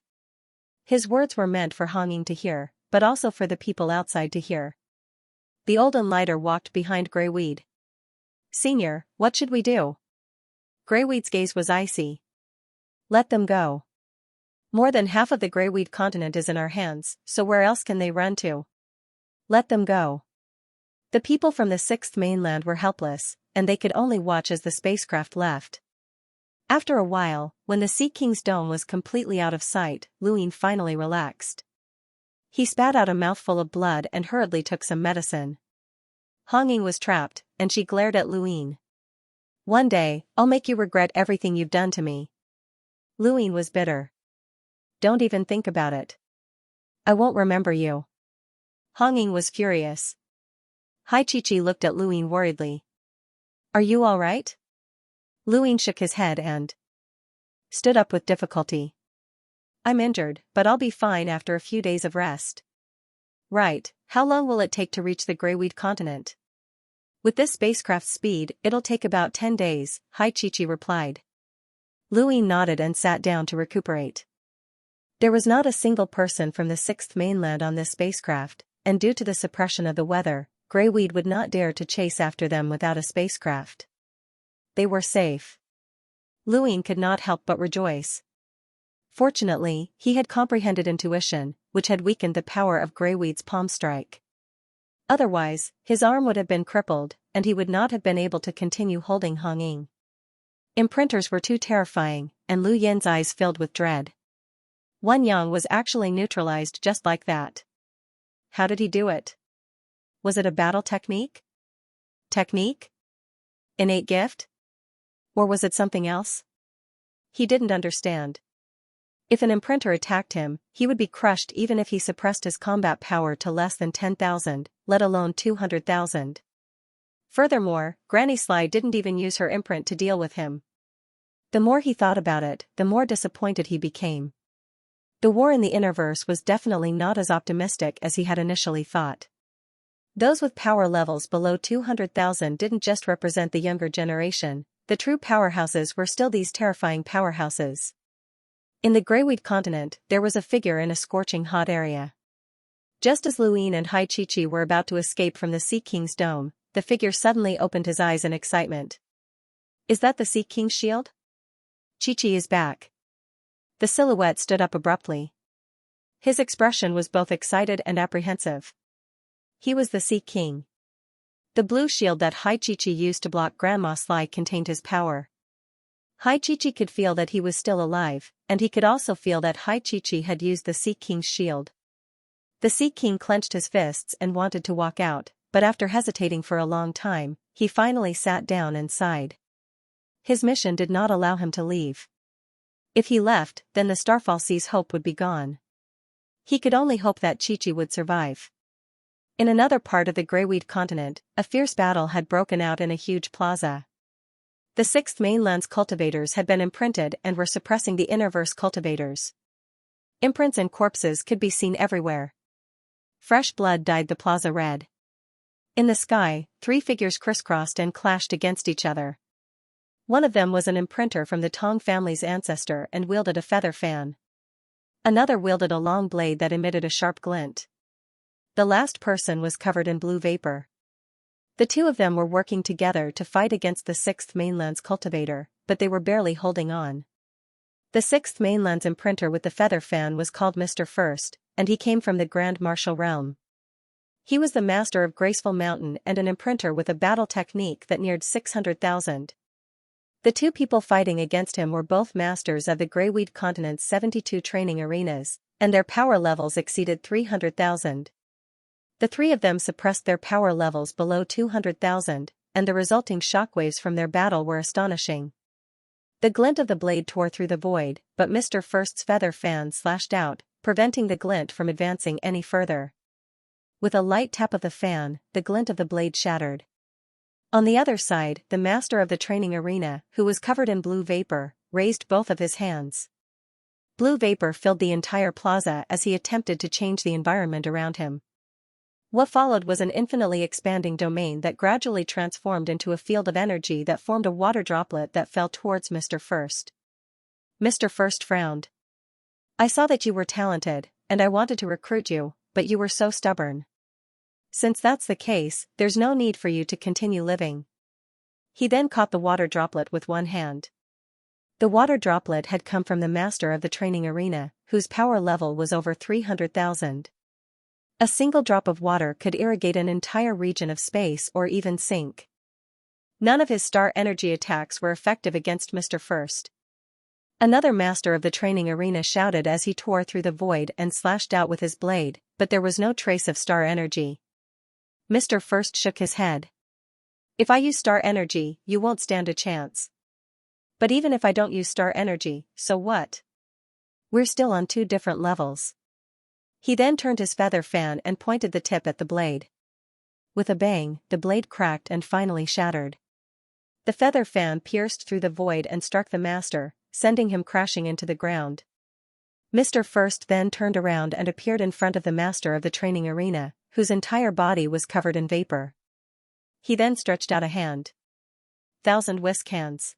His words were meant for Honging to hear, but also for the people outside to hear. The old enlighter walked behind Greyweed. Senior, what should we do? Greyweed's gaze was icy. Let them go. More than half of the Greyweed continent is in our hands, so where else can they run to? Let them go. The people from the sixth mainland were helpless, and they could only watch as the spacecraft left. After a while, when the Sea King's dome was completely out of sight, Luine finally relaxed. He spat out a mouthful of blood and hurriedly took some medicine. Honging was trapped, and she glared at Luine. One day, I'll make you regret everything you've done to me. Luine was bitter. Don't even think about it. I won't remember you. Honging was furious. Hai Chi looked at Luine worriedly. Are you all right? Luine shook his head and stood up with difficulty. I'm injured, but I'll be fine after a few days of rest. Right, how long will it take to reach the Greyweed continent? With this spacecraft's speed, it'll take about 10 days, Hai Chi replied. Luine nodded and sat down to recuperate. There was not a single person from the sixth mainland on this spacecraft, and due to the suppression of the weather, Greyweed would not dare to chase after them without a spacecraft. They were safe. Luine could not help but rejoice. Fortunately, he had comprehended intuition, which had weakened the power of Greyweed's palm strike. Otherwise, his arm would have been crippled, and he would not have been able to continue holding Honging. Imprinters were too terrifying, and Lu Yin's eyes filled with dread. Wan Yang was actually neutralized just like that. How did he do it? Was it a battle technique? Technique? Innate gift? Or was it something else? He didn't understand. If an imprinter attacked him, he would be crushed even if he suppressed his combat power to less than 10,000, let alone 200,000. Furthermore, Granny Sly didn't even use her imprint to deal with him. The more he thought about it, the more disappointed he became. The war in the Innerverse was definitely not as optimistic as he had initially thought. Those with power levels below 200,000 didn't just represent the younger generation, the true powerhouses were still these terrifying powerhouses. In the Greyweed continent, there was a figure in a scorching hot area. Just as Luine and Hai Chi were about to escape from the Sea King's dome, the figure suddenly opened his eyes in excitement. Is that the Sea King's shield? Chi is back. The silhouette stood up abruptly. His expression was both excited and apprehensive. He was the Sea King. The blue shield that Hai Chi used to block Grandma Sly contained his power. Hai Chi could feel that he was still alive, and he could also feel that Hai Chi had used the Sea King's shield. The Sea King clenched his fists and wanted to walk out, but after hesitating for a long time, he finally sat down and sighed. His mission did not allow him to leave. If he left, then the Starfall Sea's hope would be gone. He could only hope that Chi would survive. In another part of the Greyweed continent, a fierce battle had broken out in a huge plaza. The sixth mainland's cultivators had been imprinted and were suppressing the Innerverse cultivators. Imprints and corpses could be seen everywhere. Fresh blood dyed the plaza red. In the sky, 3 figures crisscrossed and clashed against each other. One of them was an imprinter from the Tong family's ancestor and wielded a feather fan. Another wielded a long blade that emitted a sharp glint. The last person was covered in blue vapor. The two of them were working together to fight against the sixth mainland's cultivator, but they were barely holding on. The sixth mainland's imprinter with the feather fan was called Mr. First, and he came from the Grand Martial realm. He was the master of Graceful Mountain and an imprinter with a battle technique that neared 600,000. The two people fighting against him were both masters of the Greyweed continent's 72 training arenas, and their power levels exceeded 300,000. The 3 of them suppressed their power levels below 200,000, and the resulting shockwaves from their battle were astonishing. The glint of the blade tore through the void, but Mr. First's feather fan slashed out, preventing the glint from advancing any further. With a light tap of the fan, the glint of the blade shattered. On the other side, the master of the training arena, who was covered in blue vapor, raised both of his hands. Blue vapor filled the entire plaza as he attempted to change the environment around him. What followed was an infinitely expanding domain that gradually transformed into a field of energy that formed a water droplet that fell towards Mr. First. Mr. First frowned. "I saw that you were talented, and I wanted to recruit you, but you were so stubborn. Since that's the case, there's no need for you to continue living." He then caught the water droplet with one hand. The water droplet had come from the master of the training arena, whose power level was over 300,000. A single drop of water could irrigate an entire region of space or even sink. None of his star energy attacks were effective against Mr. First. Another master of the training arena shouted as he tore through the void and slashed out with his blade, but there was no trace of star energy. Mr. First shook his head. "If I use star energy, you won't stand a chance. But even if I don't use star energy, so what? We're still on two different levels." He then turned his feather fan and pointed the tip at the blade. With a bang, the blade cracked and finally shattered. The feather fan pierced through the void and struck the master, sending him crashing into the ground. Mr. First then turned around and appeared in front of the master of the training arena, whose entire body was covered in vapor. He then stretched out a hand. "1,000 whisk hands."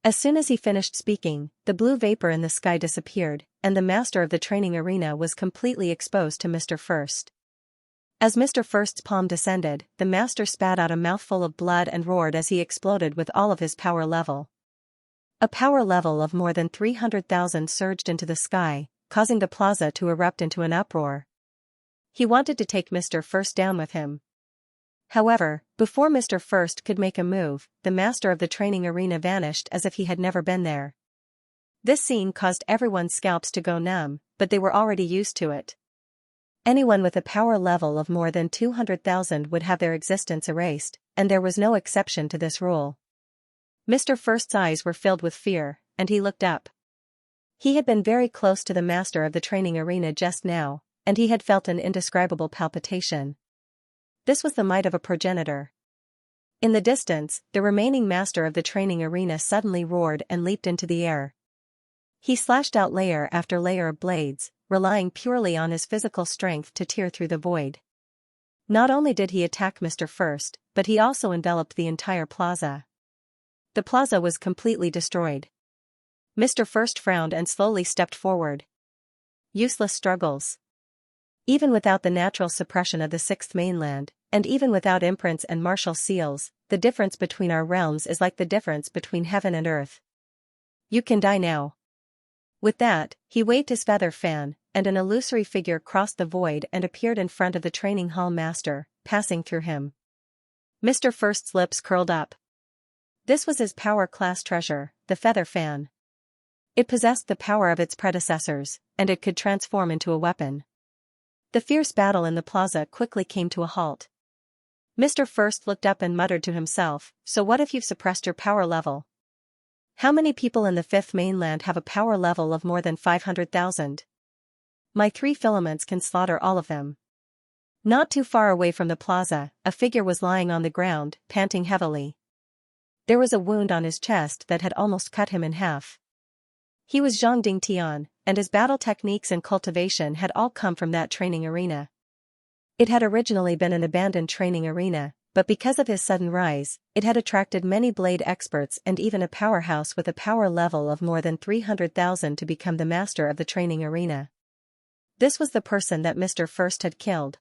As soon as he finished speaking, the blue vapor in the sky disappeared, and the master of the training arena was completely exposed to Mr. First. As Mr. First's palm descended, the master spat out a mouthful of blood and roared as he exploded with all of his power level. A power level of more than 300,000 surged into the sky, causing the plaza to erupt into an uproar. He wanted to take Mr. First down with him. However, before Mr. First could make a move, the master of the training arena vanished as if he had never been there. This scene caused everyone's scalps to go numb, but they were already used to it. Anyone with a power level of more than 200,000 would have their existence erased, and there was no exception to this rule. Mr. First's eyes were filled with fear, and he looked up. He had been very close to the master of the training arena just now, and he had felt an indescribable palpitation. This was the might of a progenitor. In the distance, the remaining master of the training arena suddenly roared and leaped into the air. He slashed out layer after layer of blades, relying purely on his physical strength to tear through the void. Not only did he attack Mr. First, but he also enveloped the entire plaza. The plaza was completely destroyed. Mr. First frowned and slowly stepped forward. Useless struggles. Even without the natural suppression of the sixth mainland, and even without imprints and martial seals, the difference between our realms is like the difference between heaven and earth. You can die now. With that, he waved his feather fan, and an illusory figure crossed the void and appeared in front of the training hall master, passing through him. Mr. First's lips curled up. This was his power class treasure, the feather fan. It possessed the power of its predecessors, and it could transform into a weapon. The fierce battle in the plaza quickly came to a halt. Mr. First looked up and muttered to himself, "So what if you've suppressed your power level? How many people in the fifth mainland have a power level of more than 500,000? My 3 filaments can slaughter all of them." Not too far away from the plaza, a figure was lying on the ground, panting heavily. There was a wound on his chest that had almost cut him in half. He was Zhang Tian, and his battle techniques and cultivation had all come from that training arena. It had originally been an abandoned training arena, but because of his sudden rise, it had attracted many blade experts and even a powerhouse with a power level of more than 300,000 to become the master of the training arena. This was the person that Mr. First had killed.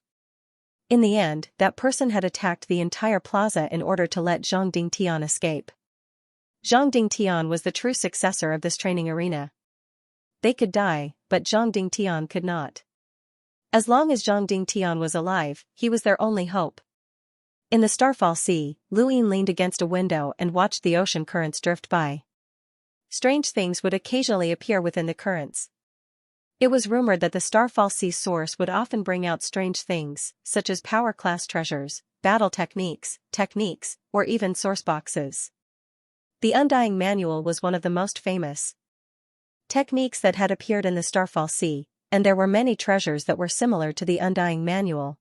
In the end, that person had attacked the entire plaza in order to let Zhang Tian escape. Zhang Tian was the true successor of this training arena. They could die, but Zhang Tian could not. As long as Zhang Tian was alive, he was their only hope. In the Starfall Sea, Lu Yin leaned against a window and watched the ocean currents drift by. Strange things would occasionally appear within the currents. It was rumored that the Starfall Sea source would often bring out strange things, such as power class treasures, battle techniques, or even source boxes. The Undying Manual was one of the most famous techniques that had appeared in the Starfall Sea, and there were many treasures that were similar to the Undying Manual.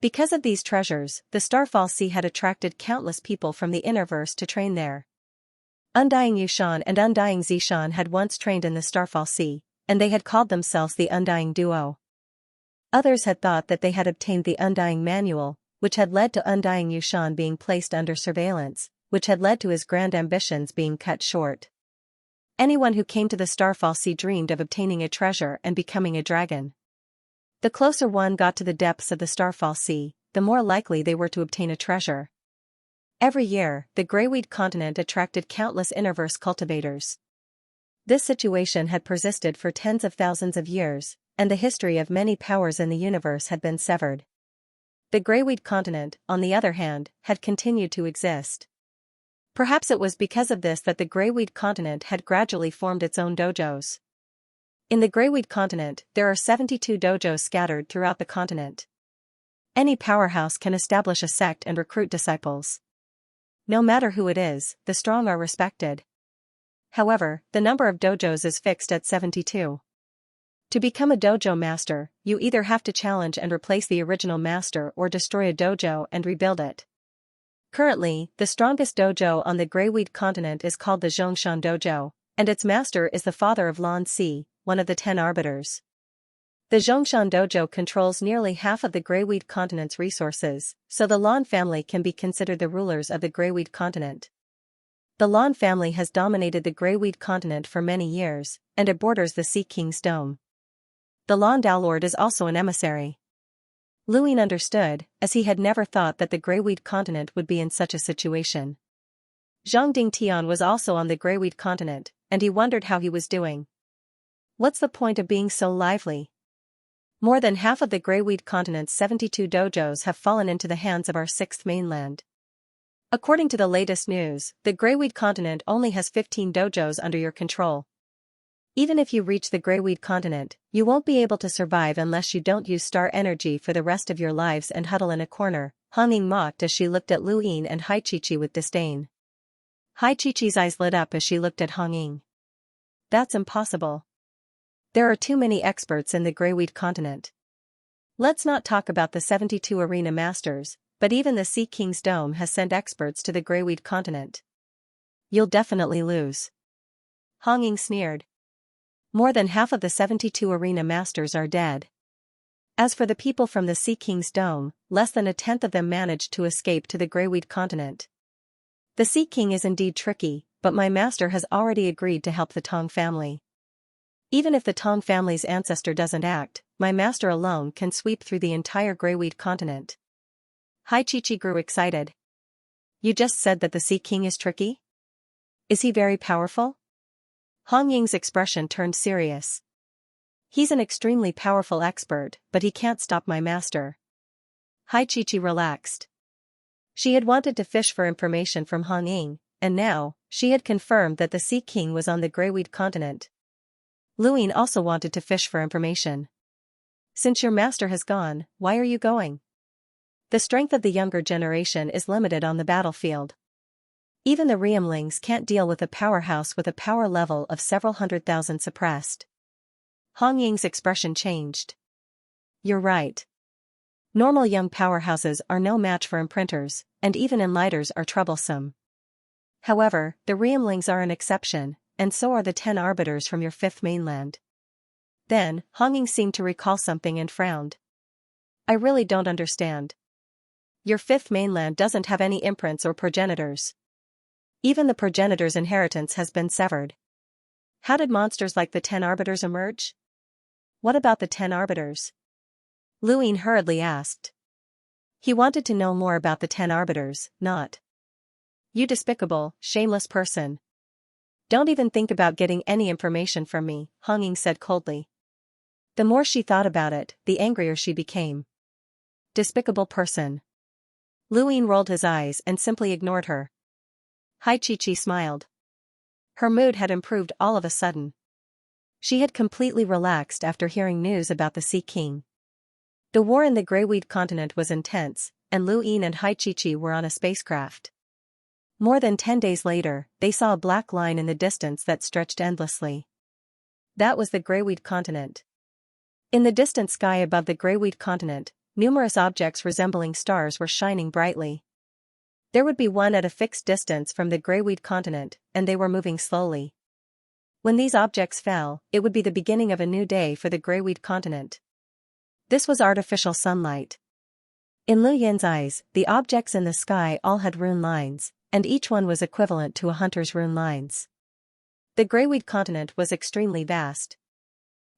Because of these treasures, the Starfall Sea had attracted countless people from the Innerverse to train there. Undying Yushan and Undying Zishan had once trained in the Starfall Sea, and they had called themselves the Undying Duo. Others had thought that they had obtained the Undying Manual, which had led to Undying Yushan being placed under surveillance, which had led to his grand ambitions being cut short. Anyone who came to the Starfall Sea dreamed of obtaining a treasure and becoming a dragon. The closer one got to the depths of the Starfall Sea, the more likely they were to obtain a treasure. Every year, the Greyweed continent attracted countless Innerverse cultivators. This situation had persisted for tens of thousands of years, and the history of many powers in the universe had been severed. The Greyweed continent, on the other hand, had continued to exist. Perhaps it was because of this that the Greyweed continent had gradually formed its own dojos. In the Greyweed continent, there are 72 dojos scattered throughout the continent. Any powerhouse can establish a sect and recruit disciples. No matter who it is, the strong are respected. However, the number of dojos is fixed at 72. To become a dojo master, you either have to challenge and replace the original master or destroy a dojo and rebuild it. Currently, the strongest dojo on the Greyweed continent is called the Xianxia Dojo, and its master is the father of Lan Si, one of the 10 arbiters. The Xianxia Dojo controls nearly half of the Greyweed continent's resources, so the Lan family can be considered the rulers of the Greyweed continent. The Lan family has dominated the Greyweed continent for many years, and it borders the Sea King's dome. The Lan Lord is also an emissary. Luin understood, as he had never thought that the Greyweed continent would be in such a situation. Zhang Dingtian was also on the Greyweed continent, and he wondered how he was doing. What's the point of being so lively? More than half of the Greyweed continent's 72 dojos have fallen into the hands of our 6th mainland. According to the latest news, the Greyweed continent only has 15 dojos under your control. Even if you reach the Greyweed continent, you won't be able to survive unless you don't use star energy for the rest of your lives and huddle in a corner, Hong Ying mocked as she looked at Lu Yin and Hai Chi with disdain. Hai Chi's eyes lit up as she looked at Hong Ying. That's impossible. There are too many experts in the Greyweed continent. Let's not talk about the 72 arena masters, but even the Sea King's dome has sent experts to the Greyweed continent. You'll definitely lose. Hong Ying sneered. More than half of the 72 arena masters are dead. As for the people from the Sea King's dome, less than a tenth of them managed to escape to the Greyweed continent. The Sea King is indeed tricky, but my master has already agreed to help the Tong family. Even if the Tong family's ancestor doesn't act, my master alone can sweep through the entire Greyweed continent. Hai Chi grew excited. You just said that the Sea King is tricky? Is he very powerful? Hong Ying's expression turned serious. He's an extremely powerful expert, but he can't stop my master. Hai Chi relaxed. She had wanted to fish for information from Hong Ying, and now, she had confirmed that the Sea King was on the Greyweed continent. Luin also wanted to fish for information. Since your master has gone, why are you going? The strength of the younger generation is limited on the battlefield. Even the Riemlings can't deal with a powerhouse with a power level of several 100,000 suppressed. Hong Ying's expression changed. You're right. Normal young powerhouses are no match for imprinters, and even enlighters are troublesome. However, the Riemlings are an exception, and so are the 10 arbiters from your 5th mainland. Then, Hong Ying seemed to recall something and frowned. I really don't understand. Your 5th mainland doesn't have any imprints or progenitors. Even the progenitor's inheritance has been severed. How did monsters like the 10 arbiters emerge? What about the 10 arbiters? Luin hurriedly asked. He wanted to know more about the 10 arbiters, not. You despicable, shameless person. Don't even think about getting any information from me, Hong Ying said coldly. The more she thought about it, the angrier she became. Despicable person. Luin rolled his eyes and simply ignored her. Hai Chi smiled. Her mood had improved all of a sudden. She had completely relaxed after hearing news about the Sea King. The war in the Greyweed continent was intense, and Luin and Hai Chi were on a spacecraft. More than 10 days later, they saw a black line in the distance that stretched endlessly. That was the Greyweed continent. In the distant sky above the Greyweed continent, numerous objects resembling stars were shining brightly. There would be one at a fixed distance from the greyweed continent, and they were moving slowly. When these objects fell, it would be the beginning of a new day for the greyweed continent. This was artificial sunlight. In Lu Yin's eyes, the objects in the sky all had rune lines, and each one was equivalent to a hunter's rune lines. The greyweed continent was extremely vast.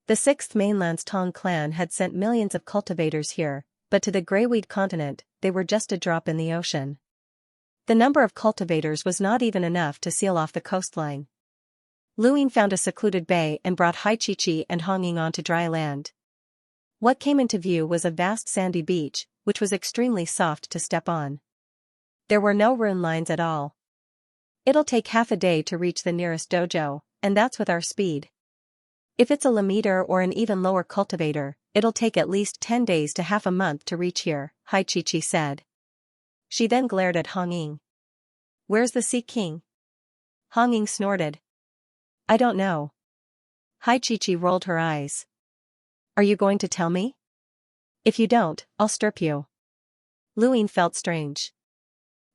The Sixth Mainland's Tong clan had sent millions of cultivators here, but to the greyweed continent, they were just a drop in the ocean. The number of cultivators was not even enough to seal off the coastline. Lu Yin found a secluded bay and brought Hai Chi and Hong Ying onto dry land. What came into view was a vast sandy beach, which was extremely soft to step on. There were no rune lines at all. It'll take half a day to reach the nearest dojo, and that's with our speed. If it's a Lamiter or an even lower cultivator, it'll take at least 10 days to half a month to reach here, Hai Chi said. She then glared at Hong Ying. Where's the Sea King? Hong Ying snorted. I don't know. Hai Chi rolled her eyes. Are you going to tell me? If you don't, I'll strip you. Lu Yin felt strange.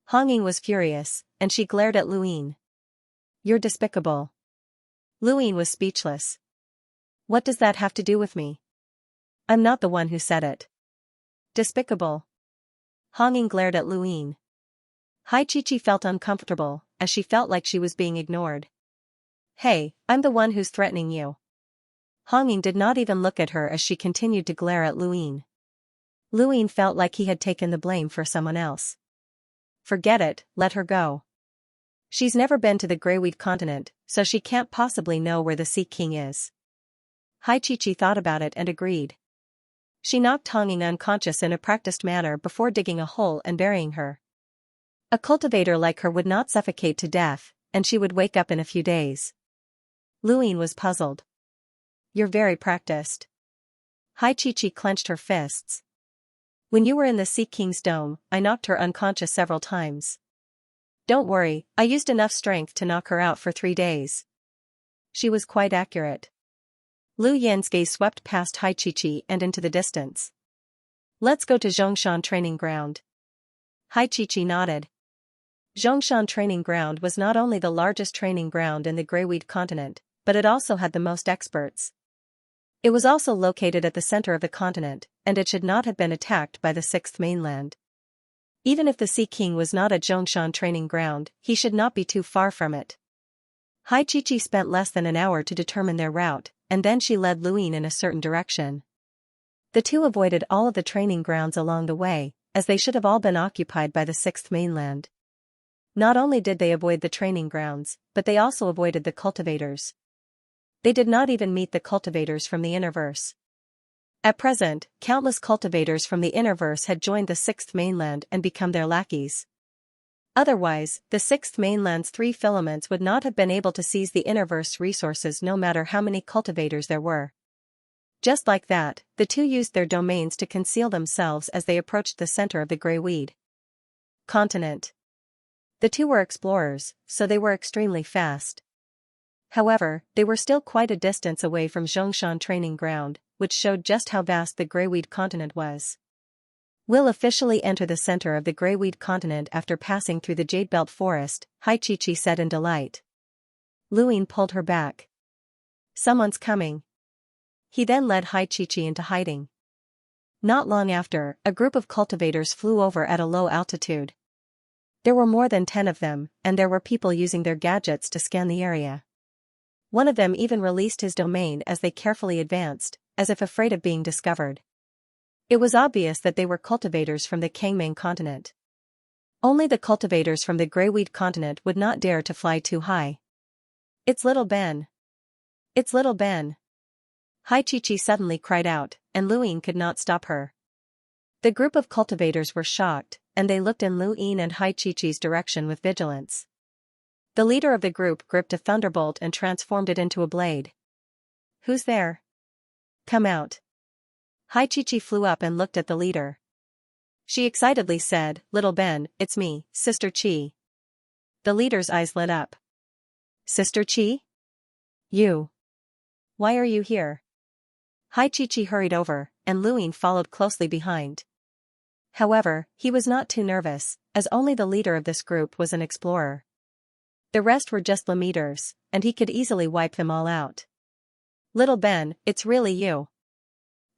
Hong Ying was furious, and she glared at Lu Yin. You're despicable. Lu Yin was speechless. What does that have to do with me? I'm not the one who said it. Despicable. Hong Ying glared at Lu Yin. Hai Chi felt uncomfortable, as she felt like she was being ignored. Hey, I'm the one who's threatening you. Hong Ying did not even look at her as she continued to glare at Lu Yin. Lu Yin felt like he had taken the blame for someone else. Forget it, let her go. She's never been to the greyweed continent, so she can't possibly know where the Sea King is. Hai Chi thought about it and agreed. She knocked Hong Ying unconscious in a practiced manner before digging a hole and burying her. A cultivator like her would not suffocate to death, and she would wake up in a few days. Lu Yin was puzzled. You're very practiced. Hai Chi clenched her fists. When you were in the Sea King's dome, I knocked her unconscious several times. Don't worry, I used enough strength to knock her out for 3 days. She was quite accurate. Lu Yin's gaze swept past Hai Chi and into the distance. Let's go to Zhongshan training ground. Hai Chi nodded. Zhongshan training ground was not only the largest training ground in the greyweed continent, but it also had the most experts. It was also located at the center of the continent, and it should not have been attacked by the Sixth Mainland. Even if the Sea King was not at Zhongshan training ground, he should not be too far from it. Hai Chi spent less than an hour to determine their route, and then she led Lu Yin in a certain direction. The two avoided all of the training grounds along the way, as they should have all been occupied by the Sixth Mainland. Not only did they avoid the training grounds, but they also avoided the cultivators. They did not even meet the cultivators from the Innerverse. At present, countless cultivators from the Innerverse had joined the Sixth Mainland and become their lackeys. Otherwise, the Sixth Mainland's 3 filaments would not have been able to seize the Innerverse resources no matter how many cultivators there were. Just like that, the two used their domains to conceal themselves as they approached the center of the greyweed continent. The two were explorers, so they were extremely fast. However, they were still quite a distance away from Zhongshan training ground, which showed just how vast the greyweed continent was. We'll officially enter the center of the greyweed continent after passing through the Jade Belt forest, Hai Chi said in delight. Lu Yin pulled her back. Someone's coming. He then led Hai Chi into hiding. Not long after, a group of cultivators flew over at a low altitude. There were more than 10 of them, and there were people using their gadgets to scan the area. One of them even released his domain as they carefully advanced, as if afraid of being discovered. It was obvious that they were cultivators from the Kangming continent. Only the cultivators from the greyweed continent would not dare to fly too high. It's little Ben. It's little Ben. Hai Chi suddenly cried out, and Lu Yin could not stop her. The group of cultivators were shocked, and they looked in Lu Yin and Hai Chi's direction with vigilance. The leader of the group gripped a thunderbolt and transformed it into a blade. Who's there? Come out. Hai Chi flew up and looked at the leader. She excitedly said, Little Ben, it's me, Sister Chi. The leader's eyes lit up. Sister Chi? You. Why are you here? Hai Chi hurried over, and Lu Yin followed closely behind. However, he was not too nervous, as only the leader of this group was an explorer. The rest were just leaders, and he could easily wipe them all out. "Little Ben, it's really you."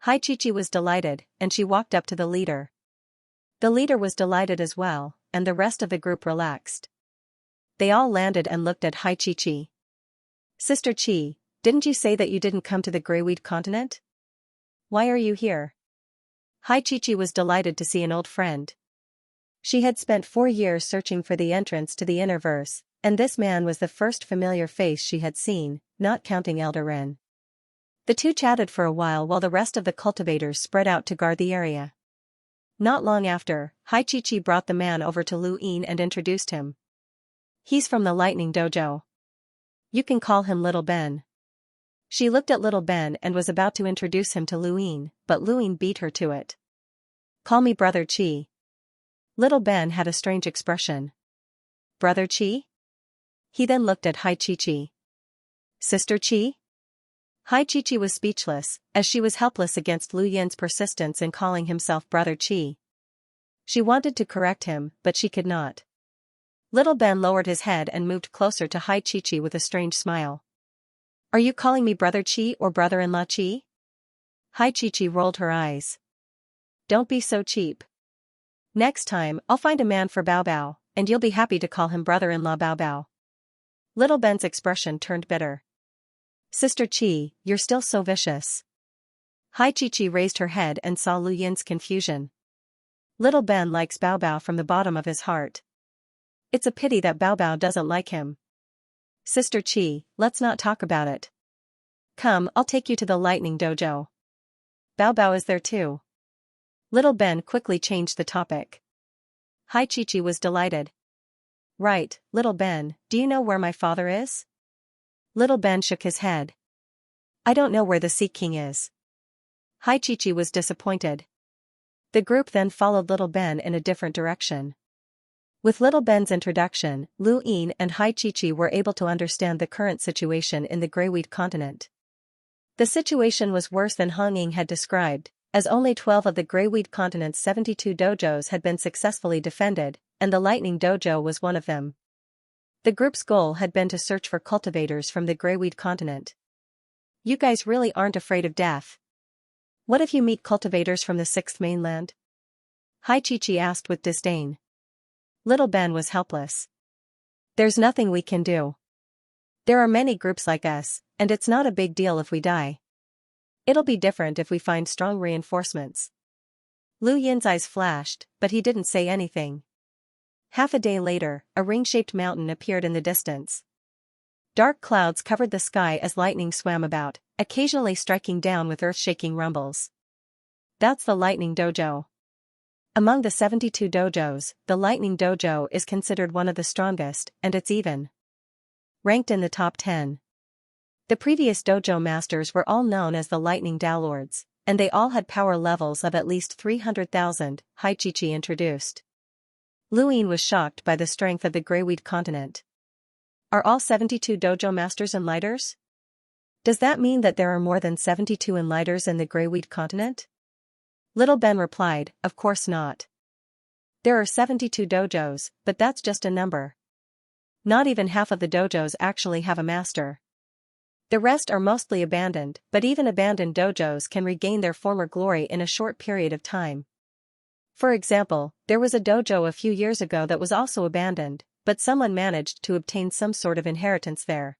Chi was delighted, and she walked up to the leader. The leader was delighted as well, and the rest of the group relaxed. They all landed and looked at Chi. "Sister Chi, didn't you say that you didn't come to the Greyweed continent? Why are you here?" Chi was delighted to see an old friend. She had spent 4 years searching for the entrance to the Innerverse, and this man was the first familiar face she had seen, not counting Elder Ren. The two chatted for a while the rest of the cultivators spread out to guard the area. Not long after, Chi brought the man over to Lu Yin and introduced him. "He's from the Lightning Dojo. You can call him Little Ben." She looked at Little Ben and was about to introduce him to Lu Yin, but Lu Yin beat her to it. "Call me Brother Chi." Little Ben had a strange expression. "Brother Chi?" He then looked at Chi. "Sister Chi?" Chi was speechless, as she was helpless against Lu Yin's persistence in calling himself Brother Chi. She wanted to correct him, but she could not. Little Ben lowered his head and moved closer to Chi with a strange smile. "Are you calling me Brother Chi or brother-in-law Chi?" Chi rolled her eyes. "Don't be so cheap. Next time, I'll find a man for Bao Bao, and you'll be happy to call him brother-in-law Bao Bao." Little Ben's expression turned bitter. "Sister Chi, you're still so vicious." Chi raised her head and saw Lu Yin's confusion. Little Ben likes Bao Bao from the bottom of his heart. It's a pity that Bao Bao doesn't like him. "Sister Chi, let's not talk about it. Come, I'll take you to the Lightning Dojo. Bao Bao is there too." Little Ben quickly changed the topic. Chi was delighted. "Right, Little Ben, do you know where my father is?" Little Ben shook his head. "I don't know where the Sea King is." Chi was disappointed. The group then followed Little Ben in a different direction. With Little Ben's introduction, Lu Yin and Chi were able to understand the current situation in the Greyweed continent. The situation was worse than Hong Ying had described, as only 12 of the Greyweed continent's 72 dojos had been successfully defended, and the Lightning Dojo was one of them. The group's goal had been to search for cultivators from the Greyweed continent. "You guys really aren't afraid of death? What if you meet cultivators from the 6th mainland?" Chi asked with disdain. Little Ben was helpless. "There's nothing we can do. There are many groups like us, and it's not a big deal if we die. It'll be different if we find strong reinforcements." Lu Yin's eyes flashed, but he didn't say anything. Half a day later, a ring-shaped mountain appeared in the distance. Dark clouds covered the sky as lightning swam about, occasionally striking down with earth-shaking rumbles. "That's the Lightning Dojo." Among the 72 dojos, the Lightning Dojo is considered one of the strongest, and it's even ranked in the top 10. The previous dojo masters were all known as the Lightning Downlords, and they all had power levels of at least 300,000, Chi introduced. Lu Yin was shocked by the strength of the Greyweed continent. "Are all 72 dojo masters enlighters? Does that mean that there are more than 72 enlighters in the Greyweed continent?" Little Ben replied, "Of course not. There are 72 dojos, but that's just a number. Not even half of the dojos actually have a master. The rest are mostly abandoned, but even abandoned dojos can regain their former glory in a short period of time. For example, there was a dojo a few years ago that was also abandoned, but someone managed to obtain some sort of inheritance there.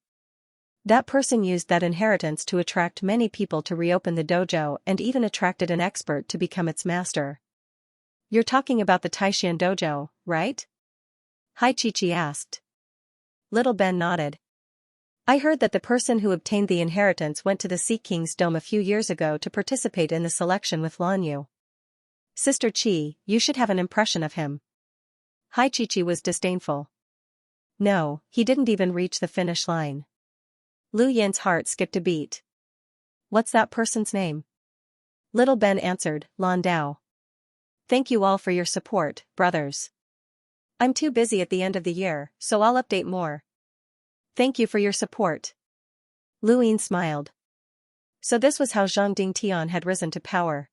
That person used that inheritance to attract many people to reopen the dojo and even attracted an expert to become its master." "You're talking about the Taishan Dojo, right?" Chi asked. Little Ben nodded. "I heard that the person who obtained the inheritance went to the Sea King's dome a few years ago to participate in the selection with Lan Yu. Sister Chi, you should have an impression of him." Chi was disdainful. "No, he didn't even reach the finish line." Lu Yin's heart skipped a beat. "What's that person's name?" Little Ben answered, "Lan Dao. Thank you all for your support, brothers. I'm too busy at the end of the year, so I'll update more. Thank you for your support." Lu Yin smiled. So this was how Zhang Dingtian had risen to power.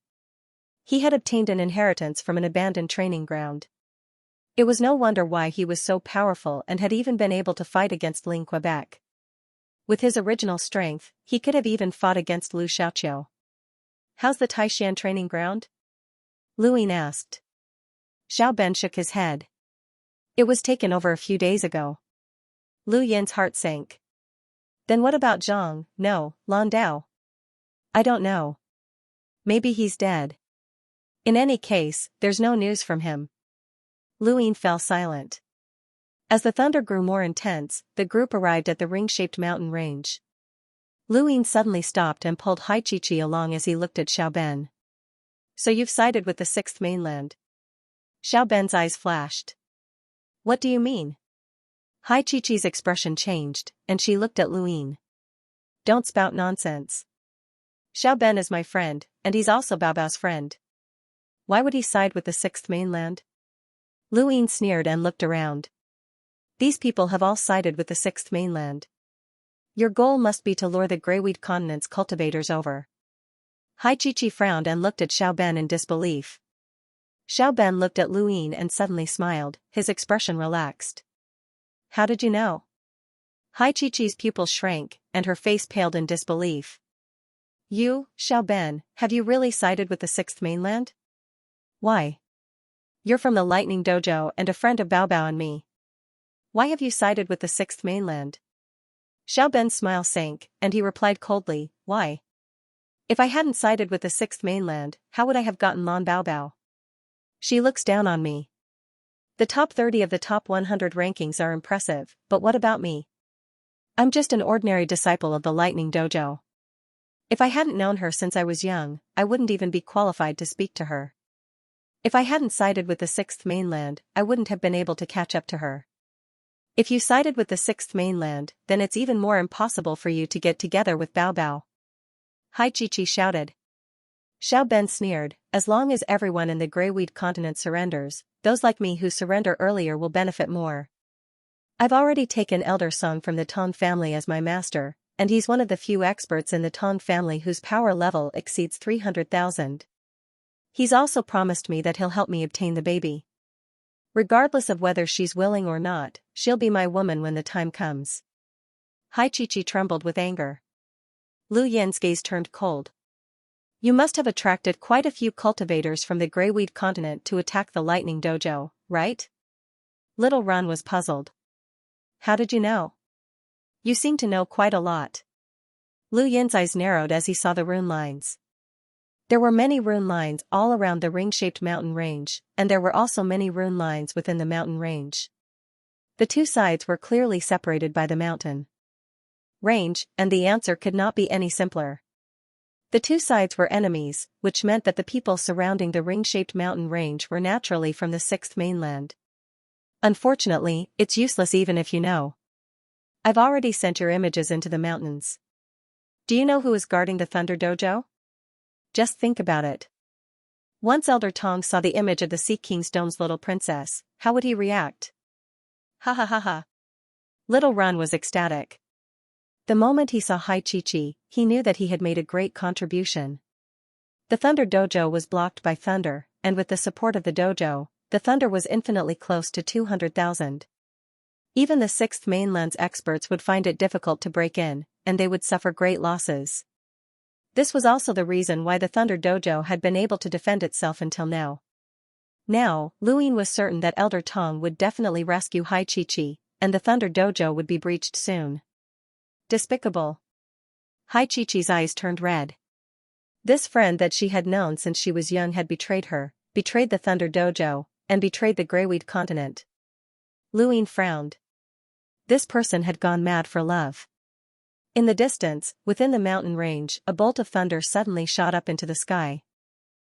He had obtained an inheritance from an abandoned training ground. It was no wonder why he was so powerful and had even been able to fight against Ling Quebec. With his original strength, he could have even fought against Lu Xiaoqiu. How's the Taishan training ground? Lu Yin asked. Xiao Ben shook his head. It was taken over a few days ago. Lu Yin's heart sank. Then what about Zhang, no, Lan Dao? I don't know. Maybe he's dead. In any case, there's no news from him. Lu Yin fell silent. As the thunder grew more intense, the group arrived at the ring-shaped mountain range. Lu Yin suddenly stopped and pulled Hai Chi along as he looked at Xiao Ben. So you've sided with the Sixth Mainland? Xiao Ben's eyes flashed. What do you mean? Hai Chi's expression changed, and she looked at Lu Yin. Don't spout nonsense. Xiao Ben is my friend, and he's also Bao Bao's friend. Why would he side with the Sixth Mainland? Lu Yin sneered and looked around. These people have all sided with the Sixth Mainland. Your goal must be to lure the Greyweed Continent's cultivators over. Hai Chi frowned and looked at Xiao Ben in disbelief. Xiao Ben looked at Lu Yin and suddenly smiled, his expression relaxed. How did you know? Hai Chi's pupils shrank, and her face paled in disbelief. You, Xiao Ben, have you really sided with the Sixth Mainland? Why? You're from the Lightning Dojo and a friend of Bao Bao and me. Why have you sided with the Sixth Mainland? Xiao Ben's smile sank, and he replied coldly, why? If I hadn't sided with the Sixth Mainland, how would I have gotten Lan Bao Bao? She looks down on me. The top 30 of the top 100 rankings are impressive, but what about me? I'm just an ordinary disciple of the Lightning Dojo. If I hadn't known her since I was young, I wouldn't even be qualified to speak to her. If I hadn't sided with the Sixth Mainland, I wouldn't have been able to catch up to her. If you sided with the Sixth Mainland, then it's even more impossible for you to get together with Bao Bao. Hai Chi shouted. Xiao Ben sneered, as long as everyone in the Greyweed Continent surrenders, those like me who surrender earlier will benefit more. I've already taken Elder Song from the Tong family as my master, and he's one of the few experts in the Tong family whose power level exceeds 300,000. He's also promised me that he'll help me obtain the baby. Regardless of whether she's willing or not, she'll be my woman when the time comes. Hai Chi trembled with anger. Lu Yin's gaze turned cold. You must have attracted quite a few cultivators from the Greyweed Continent to attack the Lightning Dojo, right? Little Ran was puzzled. How did you know? You seem to know quite a lot. Lu Yin's eyes narrowed as he saw the rune lines. There were many rune lines all around the ring-shaped mountain range, and there were also many rune lines within the mountain range. The two sides were clearly separated by the mountain range, and the answer could not be any simpler. The two sides were enemies, which meant that the people surrounding the ring-shaped mountain range were naturally from the Sixth Mainland. Unfortunately, it's useless even if you know. I've already sent your images into the mountains. Do you know who is guarding the Thunder Dojo? Just think about it. Once Elder Tong saw the image of the Sea King Stone's little princess, how would he react? Ha ha ha ha. Little Ran was ecstatic. The moment he saw Hai Chi, he knew that he had made a great contribution. The Thunder Dojo was blocked by thunder, and with the support of the dojo, the thunder was infinitely close to 200,000. Even the Sixth Mainland's experts would find it difficult to break in, and they would suffer great losses. This was also the reason why the Thunder Dojo had been able to defend itself until now. Now, Lu Yin was certain that Elder Tong would definitely rescue Hai Chi, and the Thunder Dojo would be breached soon. Despicable. Hai Chi's eyes turned red. This friend that she had known since she was young had betrayed her, betrayed the Thunder Dojo, and betrayed the Greyweed Continent. Lu Yin frowned. This person had gone mad for love. In the distance, within the mountain range, a bolt of thunder suddenly shot up into the sky.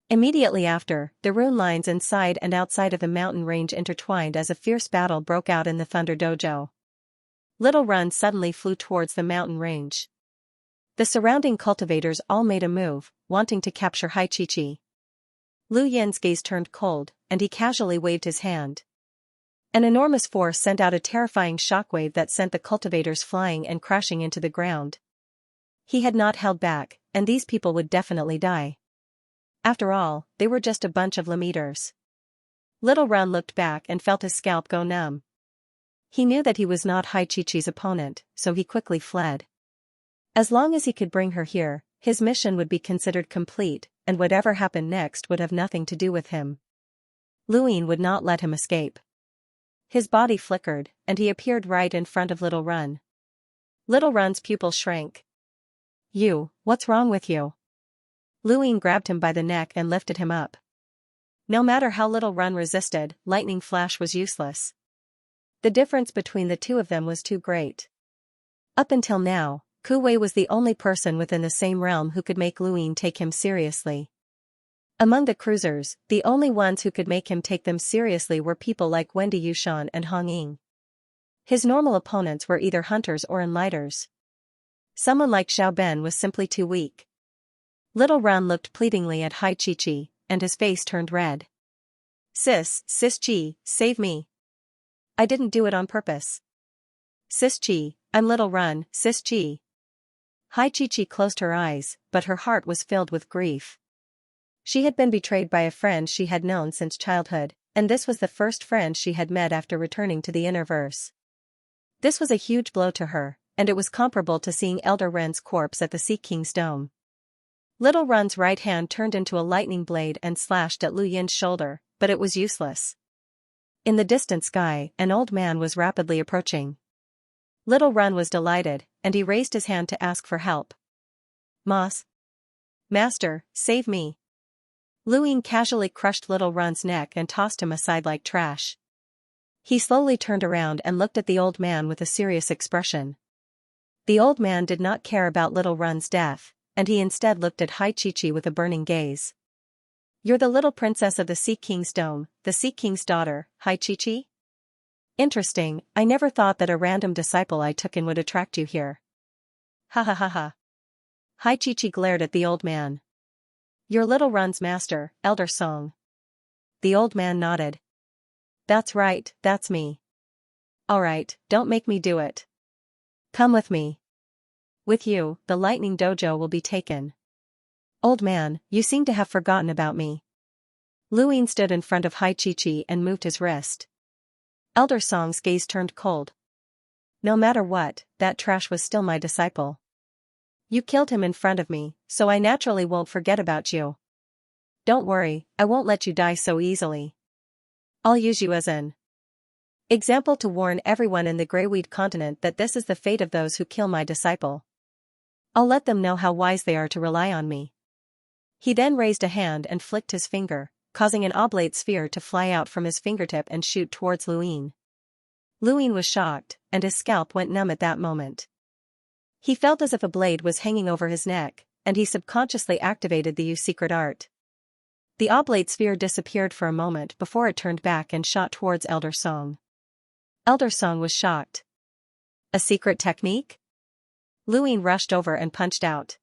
Immediately after, the rune lines inside and outside of the mountain range intertwined as a fierce battle broke out in the Thunder Dojo. Little Ran suddenly flew towards the mountain range. The surrounding cultivators all made a move, wanting to capture Hai Chi. Lu Yin's gaze turned cold, and he casually waved his hand. An enormous force sent out a terrifying shockwave that sent the cultivators flying and crashing into the ground. He had not held back, and these people would definitely die. After all, they were just a bunch of Lemeters. Little Run looked back and felt his scalp go numb. He knew that he was not Hai-Chi-Chi's opponent, so he quickly fled. As long as he could bring her here, his mission would be considered complete, and whatever happened next would have nothing to do with him. Luin would not let him escape. His body flickered, and he appeared right in front of Little Run. Little Run's pupil shrank. What's wrong with you? Luin grabbed him by the neck and lifted him up. No matter how Little Run resisted, Lightning Flash was useless. The difference between the two of them was too great. Up until now, Ku Wei was the only person within the same realm who could make Luin take him seriously. Among the cruisers, the only ones who could make him take them seriously were people like Wendy Yushan and Hong Ying. His normal opponents were either hunters or enlighters. Someone like Xiao Ben was simply too weak. Little Run looked pleadingly at Hai-Chi-Chi, and his face turned red. Sis Chi, save me. I didn't do it on purpose. Sis Chi, I'm Little Run, Sis Chi. Hai-Chi-Chi closed her eyes, but her heart was filled with grief. She had been betrayed by a friend she had known since childhood, and this was the first friend she had met after returning to the Innerverse. This was a huge blow to her, and it was comparable to seeing Elder Ren's corpse at the Sea King's dome. Little Run's right hand turned into a lightning blade and slashed at Lu Yin's shoulder, but it was useless. In the distant sky, an old man was rapidly approaching. Little Run was delighted, and he raised his hand to ask for help. Master, save me. Lu Yin casually crushed Little Run's neck and tossed him aside like trash. He slowly turned around and looked at the old man with a serious expression. The old man did not care about Little Run's death, and he instead looked at Hai-Chi-Chi with a burning gaze. You're the little princess of the Sea King's dome, the Sea King's daughter, Hai-Chi-Chi? Interesting, I never thought that a random disciple I took in would attract you here. Ha ha ha ha. Hai-Chi-Chi glared at the old man. You're Little Run's master, Elder Song. The old man nodded. That's right, that's me. Alright, don't make me do it. Come with me. With you, the Lightning Dojo will be taken. Old man, you seem to have forgotten about me. Lu Yin stood in front of Hai-Chi-Chi and moved his wrist. Elder Song's gaze turned cold. No matter what, that trash was still my disciple. You killed him in front of me, so I naturally won't forget about you. Don't worry, I won't let you die so easily. I'll use you as an example to warn everyone in the Greyweed continent that this is the fate of those who kill my disciple. I'll let them know how wise they are to rely on me. He then raised a hand and flicked his finger, causing an oblate sphere to fly out from his fingertip and shoot towards Lu Yin. Lu Yin was shocked, and his scalp went numb at that moment. He felt as if a blade was hanging over his neck, and he subconsciously activated the secret art. The oblate sphere disappeared for a moment before it turned back and shot towards Elder Song. Elder Song was shocked. A secret technique? Lu Yin rushed over and punched out.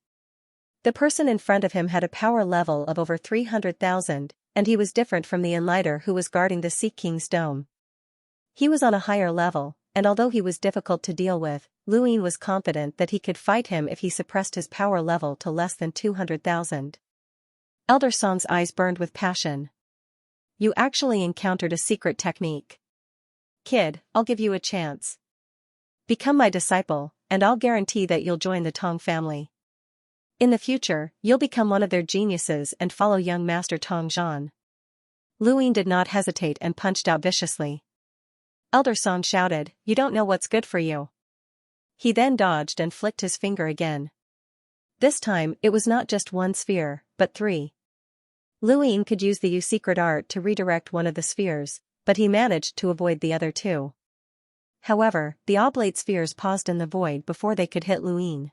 The person in front of him had a power level of over 300,000, and he was different from the Enlighter who was guarding the Sea King's dome. He was on a higher level, and although he was difficult to deal with, Lu Yin was confident that he could fight him if he suppressed his power level to less than 200,000. Elder Song's eyes burned with passion. You actually encountered a secret technique. Kid, I'll give you a chance. Become my disciple, and I'll guarantee that you'll join the Tong family. In the future, you'll become one of their geniuses and follow young Master Tong Zhan. Lu Yin did not hesitate and punched out viciously. Elder Song shouted, You don't know what's good for you. He then dodged and flicked his finger again. This time, it was not just one sphere, but 3. Lu Yin could use the secret art to redirect one of the spheres, but he managed to avoid the other 2. However, the oblate spheres paused in the void before they could hit Lu Yin.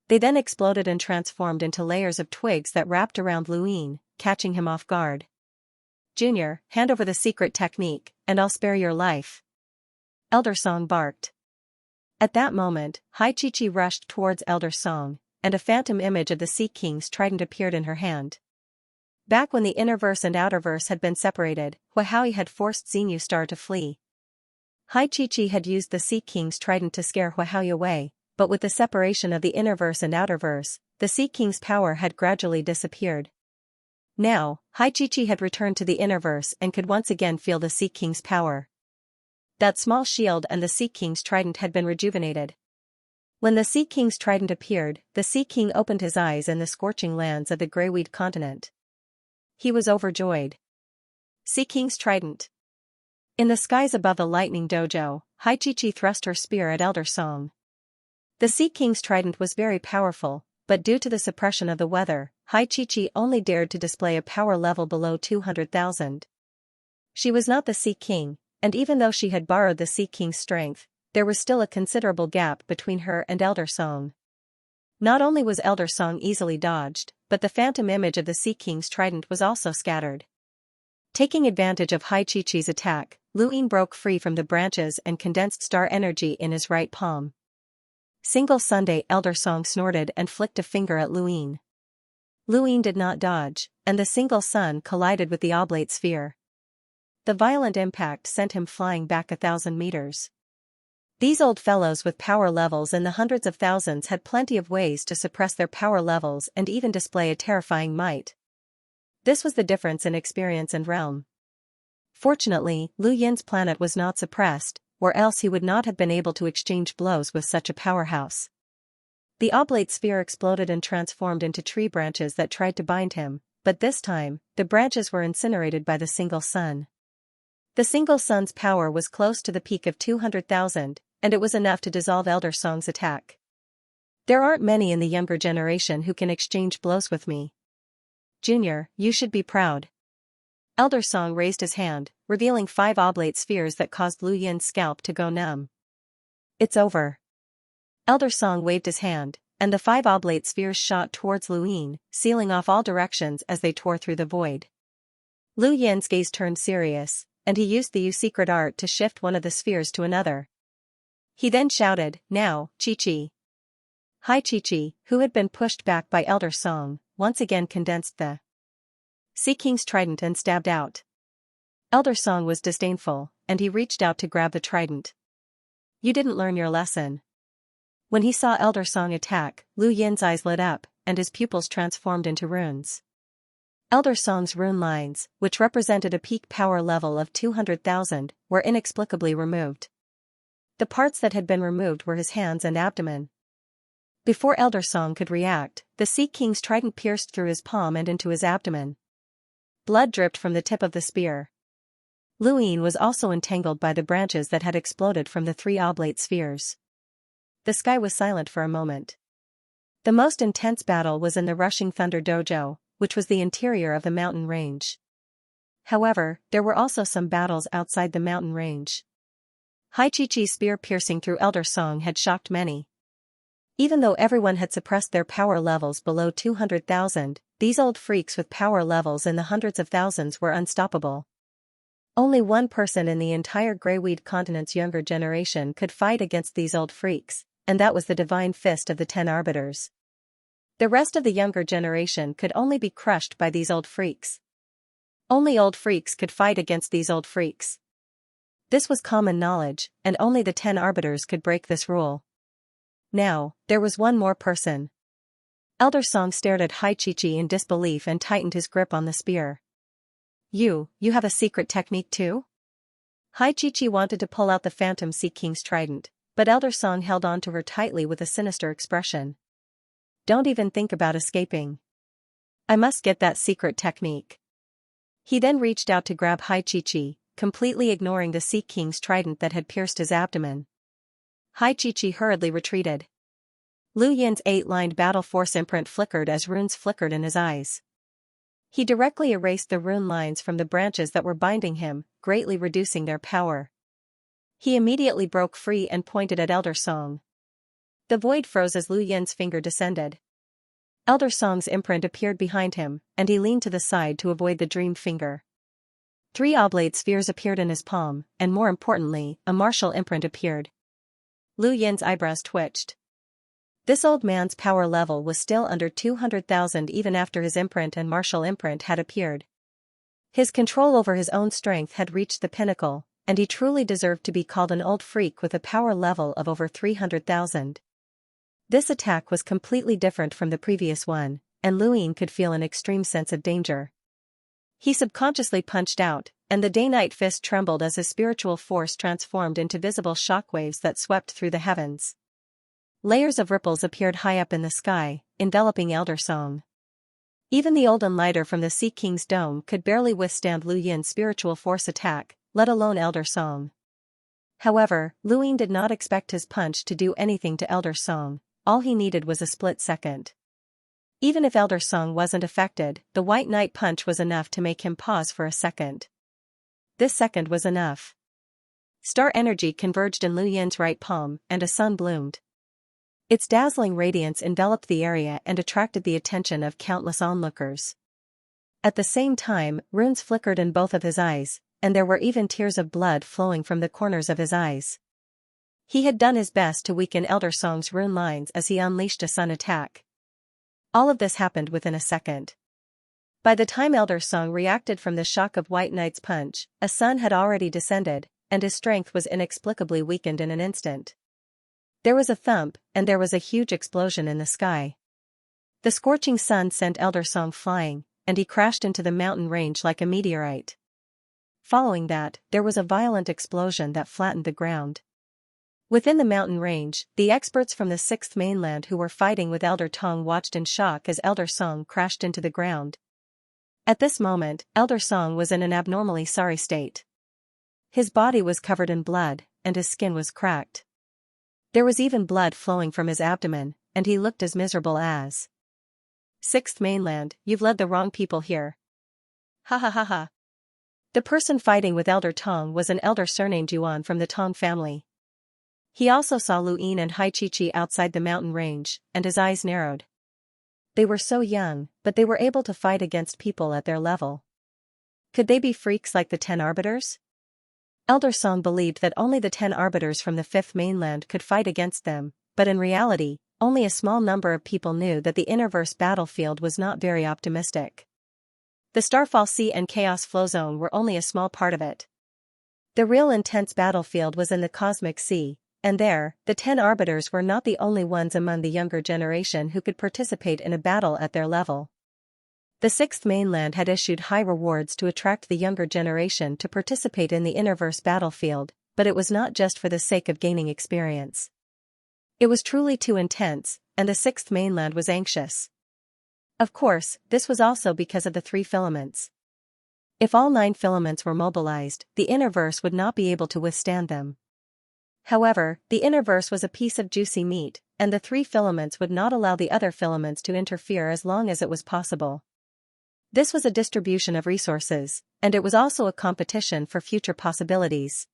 They then exploded and transformed into layers of twigs that wrapped around Lu Yin, catching him off guard. Junior, hand over the secret technique, and I'll spare your life. Elder Song barked. At that moment, Hai-Chi-Chi rushed towards Elder Song, and a phantom image of the Sea King's trident appeared in her hand. Back when the Innerverse and Outerverse had been separated, Huahui had forced Xinyu Star to flee. Hai-Chi-Chi had used the Sea King's trident to scare Huahui away, but with the separation of the Innerverse and Outerverse, the Sea King's power had gradually disappeared. Now, Haichichi had returned to the Innerverse and could once again feel the Sea King's power. That small shield and the Sea King's trident had been rejuvenated. When the Sea King's trident appeared, the Sea King opened his eyes in the scorching lands of the Greyweed continent. He was overjoyed. Sea King's trident. In the skies above the lightning dojo, Haichichi thrust her spear at Elder Song. The Sea King's trident was very powerful, but due to the suppression of the weather, Haichichi only dared to display a power level below 200,000. She was not the Sea King, and even though she had borrowed the Sea King's strength, there was still a considerable gap between her and Elder Song. Not only was Elder Song easily dodged, but the phantom image of the Sea King's trident was also scattered. Taking advantage of Haichichi's attack, Luin broke free from the branches and condensed star energy in his right palm. Single Sunday, Elder Song snorted and flicked a finger at Luin. Luin did not dodge, and the single sun collided with the oblate sphere. The violent impact sent him flying back 1,000 meters. These old fellows with power levels in the hundreds of thousands had plenty of ways to suppress their power levels and even display a terrifying might. This was the difference in experience and realm. Fortunately, Lu Yin's planet was not suppressed, or else he would not have been able to exchange blows with such a powerhouse. The oblate sphere exploded and transformed into tree branches that tried to bind him, but this time, the branches were incinerated by the single sun. The single sun's power was close to the peak of 200,000, and it was enough to dissolve Elder Song's attack. There aren't many in the younger generation who can exchange blows with me. Junior, you should be proud. Elder Song raised his hand, revealing 5 oblate spheres that caused Lu Yin's scalp to go numb. It's over. Elder Song waved his hand, and the 5 oblate spheres shot towards Lu Yin, sealing off all directions as they tore through the void. Lu Yin's gaze turned serious, and he used the secret art to shift one of the spheres to another. He then shouted, "Now, Chi-Chi." Haichichi, who had been pushed back by Elder Song, once again condensed the Sea King's trident and stabbed out. Elder Song was disdainful, and he reached out to grab the trident. You didn't learn your lesson. When he saw Elder Song attack, Lu Yin's eyes lit up, and his pupils transformed into runes. Elder Song's rune lines, which represented a peak power level of 200,000, were inexplicably removed. The parts that had been removed were his hands and abdomen. Before Elder Song could react, the Sea King's trident pierced through his palm and into his abdomen. Blood dripped from the tip of the spear. Lu Yin was also entangled by the branches that had exploded from the 3 oblate spheres. The sky was silent for a moment. The most intense battle was in the Rushing Thunder Dojo, which was the interior of the mountain range. However, there were also some battles outside the mountain range. Haichichi's spear piercing through Elder Song had shocked many. Even though everyone had suppressed their power levels below 200,000, these old freaks with power levels in the hundreds of thousands were unstoppable. Only one person in the entire Greyweed continent's younger generation could fight against these old freaks, and that was the divine fist of the 10 arbiters. The rest of the younger generation could only be crushed by these old freaks. Only old freaks could fight against these old freaks. This was common knowledge, and only the 10 arbiters could break this rule. Now, there was one more person. Elder Song stared at Haichichi in disbelief and tightened his grip on the spear. You have a secret technique too? Haichichi wanted to pull out the phantom Sea King's trident, but Elder Song held on to her tightly with a sinister expression. Don't even think about escaping. I must get that secret technique. He then reached out to grab Haichichi, completely ignoring the Sea King's trident that had pierced his abdomen. Haichichi hurriedly retreated. Lu Yin's 8-lined battle force imprint flickered as runes flickered in his eyes. He directly erased the rune lines from the branches that were binding him, greatly reducing their power. He immediately broke free and pointed at Elder Song. The void froze as Lu Yin's finger descended. Elder Song's imprint appeared behind him, and he leaned to the side to avoid the dream finger. 3 oblate spheres appeared in his palm, and more importantly, a martial imprint appeared. Lu Yin's eyebrows twitched. This old man's power level was still under 200,000 even after his imprint and martial imprint had appeared. His control over his own strength had reached the pinnacle, and he truly deserved to be called an old freak with a power level of over 300,000. This attack was completely different from the previous one, and Lu Yin could feel an extreme sense of danger. He subconsciously punched out, and the day-night fist trembled as his spiritual force transformed into visible shockwaves that swept through the heavens. Layers of ripples appeared high up in the sky, enveloping Elder Song. Even the Olden Lighter from the Sea King's dome could barely withstand Lu Yin's spiritual force attack, let alone Elder Song. However, Lu Yin did not expect his punch to do anything to Elder Song. All he needed was a split second. Even if Elder Song wasn't affected, the White Knight punch was enough to make him pause for a second. This second was enough. Star energy converged in Lu Yin's right palm, and a sun bloomed. Its dazzling radiance enveloped the area and attracted the attention of countless onlookers. At the same time, runes flickered in both of his eyes, and there were even tears of blood flowing from the corners of his eyes. He had done his best to weaken Elder Song's rune lines as he unleashed a sun attack. All of this happened within a second. By the time Elder Song reacted from the shock of White Knight's punch, a sun had already descended, and his strength was inexplicably weakened in an instant. There was a thump, and there was a huge explosion in the sky. The scorching sun sent Elder Song flying, and he crashed into the mountain range like a meteorite. Following that, there was a violent explosion that flattened the ground. Within the mountain range, the experts from the 6th mainland who were fighting with Elder Tong watched in shock as Elder Song crashed into the ground. At this moment, Elder Song was in an abnormally sorry state. His body was covered in blood, and his skin was cracked. There was even blood flowing from his abdomen, and he looked as miserable as. 6th mainland, you've led the wrong people here. Ha ha ha ha. The person fighting with Elder Tong was an elder surnamed Yuan from the Tong family. He also saw Lu Yin and Hai Chi outside the mountain range, and his eyes narrowed. They were so young, but they were able to fight against people at their level. Could they be freaks like the 10 Arbiters? Elder Song believed that only the 10 Arbiters from the 5th mainland could fight against them, but in reality, only a small number of people knew that the Innerverse battlefield was not very optimistic. The Starfall Sea and Chaos Flow Zone were only a small part of it. The real intense battlefield was in the Cosmic Sea, and there, the 10 Arbiters were not the only ones among the younger generation who could participate in a battle at their level. The 6th mainland had issued high rewards to attract the younger generation to participate in the Innerverse battlefield, but it was not just for the sake of gaining experience. It was truly too intense, and the 6th mainland was anxious. Of course, this was also because of the 3 filaments. If all 9 filaments were mobilized, the Innerverse would not be able to withstand them. However, the Innerverse was a piece of juicy meat, and the 3 filaments would not allow the other filaments to interfere as long as it was possible. This was a distribution of resources, and it was also a competition for future possibilities.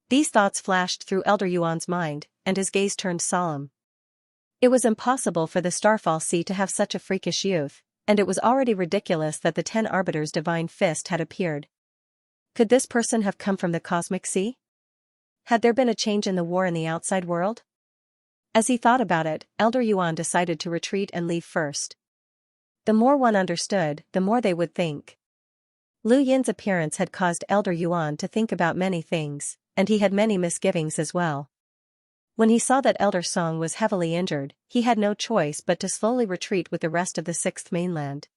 These thoughts flashed through Elder Yuan's mind, and his gaze turned solemn. It was impossible for the Starfall Sea to have such a freakish youth, and it was already ridiculous that the 10 Arbiters' divine fist had appeared. Could this person have come from the Cosmic Sea? Had there been a change in the war in the outside world? As he thought about it, Elder Yuan decided to retreat and leave first. The more one understood, the more they would think. Lu Yin's appearance had caused Elder Yuan to think about many things, and he had many misgivings as well. When he saw that Elder Song was heavily injured, he had no choice but to slowly retreat with the rest of the 6th mainland.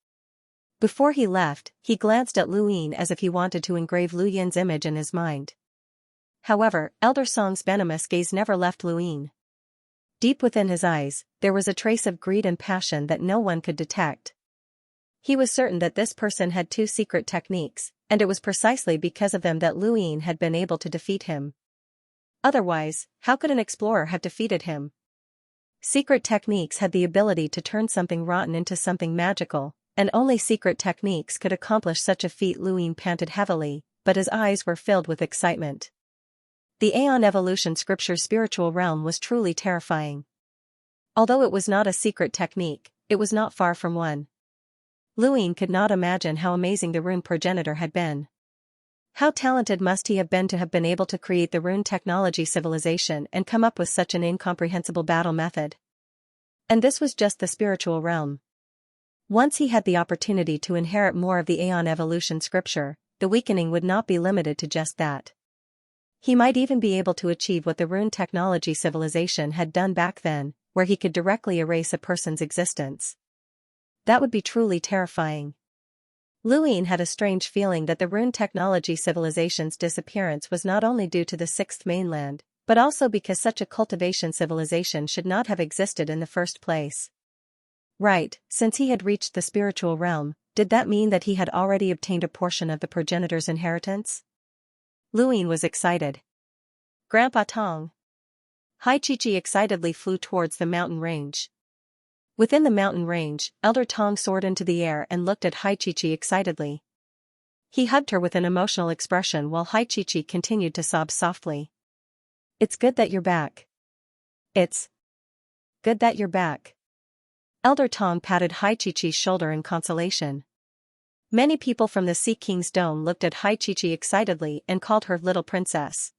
Before he left, he glanced at Lu Yin as if he wanted to engrave Lu Yin's image in his mind. However, Elder Song's venomous gaze never left Lu Yin. Deep within his eyes, there was a trace of greed and passion that no one could detect. He was certain that this person had 2 secret techniques, and it was precisely because of them that Lu Yin had been able to defeat him. Otherwise, how could an explorer have defeated him? Secret techniques had the ability to turn something rotten into something magical, and only secret techniques could accomplish such a feat. Lu Yin panted heavily, but his eyes were filled with excitement. The Aeon Evolution Scripture's spiritual realm was truly terrifying. Although it was not a secret technique, it was not far from one. Lu Yin could not imagine how amazing the rune progenitor had been. How talented must he have been able to create the rune technology civilization and come up with such an incomprehensible battle method. And this was just the spiritual realm. Once he had the opportunity to inherit more of the Aeon Evolution Scripture, the weakening would not be limited to just that. He might even be able to achieve what the rune technology civilization had done back then, where he could directly erase a person's existence. That would be truly terrifying. Luine had a strange feeling that the rune technology civilization's disappearance was not only due to the sixth mainland, but also because such a cultivation civilization should not have existed in the first place. Right, since he had reached the spiritual realm, did that mean that he had already obtained a portion of the progenitor's inheritance? Luine was excited. Grandpa Tong. Hai Chi excitedly flew towards the mountain range. Within the mountain range, Elder Tong soared into the air and looked at Hai Chi excitedly. He hugged her with an emotional expression while Hai Chi continued to sob softly. It's good that you're back. It's good that you're back. Elder Tong patted Hai Chi's shoulder in consolation. Many people from the Sea King's dome looked at Hai Chi excitedly and called her Little Princess.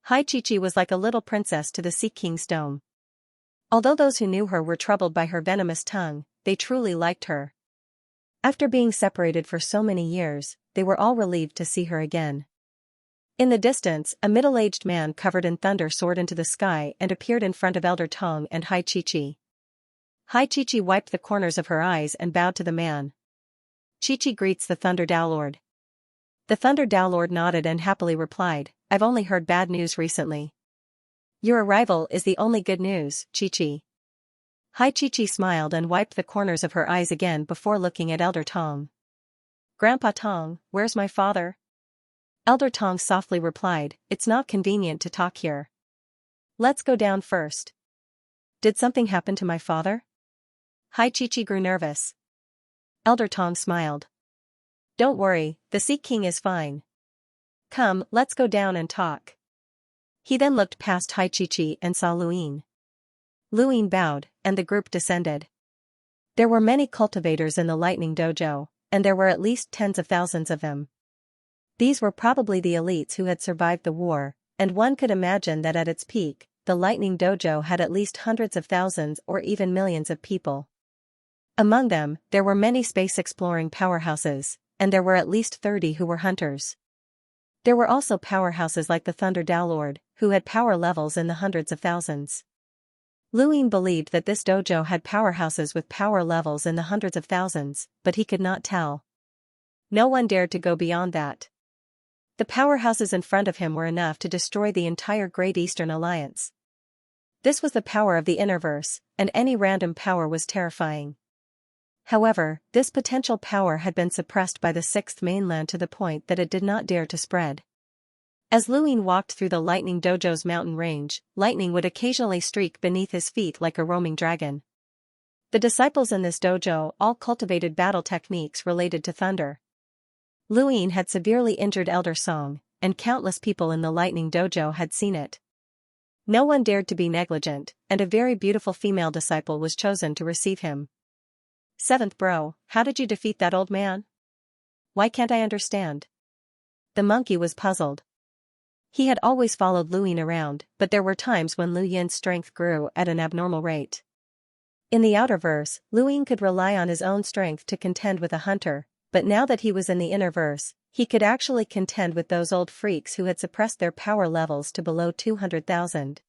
Hai Chi was like a little princess to the Sea King's dome. Although those who knew her were troubled by her venomous tongue, they truly liked her. After being separated for so many years, they were all relieved to see her again. In the distance, a middle-aged man covered in thunder soared into the sky and appeared in front of Elder Tong and Hai Chi. Hai Chi wiped the corners of her eyes and bowed to the man. Chi greets the Thunder Downlord. The Thunder Downlord nodded and happily replied, I've only heard bad news recently. Your arrival is the only good news, Chi. Hai Chi smiled and wiped the corners of her eyes again before looking at Elder Tong. Grandpa Tong, where's my father? Elder Tong softly replied, it's not convenient to talk here. Let's go down first. Did something happen to my father? Hai Chi grew nervous. Elder Tong smiled. Don't worry, the Sea King is fine. Come, let's go down and talk. He then looked past Hai Chi and saw Luine. Luine bowed, and the group descended. There were many cultivators in the Lightning Dojo, and there were at least tens of thousands of them. These were probably the elites who had survived the war, and one could imagine that at its peak, the Lightning Dojo had at least hundreds of thousands or even millions of people. Among them, there were many space-exploring powerhouses, and there were at least 30 who were hunters. There were also powerhouses like the Thunder Downlord, who had power levels in the hundreds of thousands. Luine believed that this dojo had powerhouses with power levels in the hundreds of thousands, but he could not tell. No one dared to go beyond that. The powerhouses in front of him were enough to destroy the entire Great Eastern Alliance. This was the power of the Innerverse, and any random power was terrifying. However, this potential power had been suppressed by the sixth mainland to the point that it did not dare to spread. As Luine walked through the Lightning Dojo's mountain range, lightning would occasionally streak beneath his feet like a roaming dragon. The disciples in this dojo all cultivated battle techniques related to thunder. Luine had severely injured Elder Song, and countless people in the Lightning Dojo had seen it. No one dared to be negligent, and a very beautiful female disciple was chosen to receive him. Seventh bro, how did you defeat that old man? Why can't I understand? The monkey was puzzled. He had always followed Luine around, but there were times when Lu Yin's strength grew at an abnormal rate. In the outer verse, Luine could rely on his own strength to contend with a hunter, but now that he was in the inner verse, he could actually contend with those old freaks who had suppressed their power levels to below 200,000.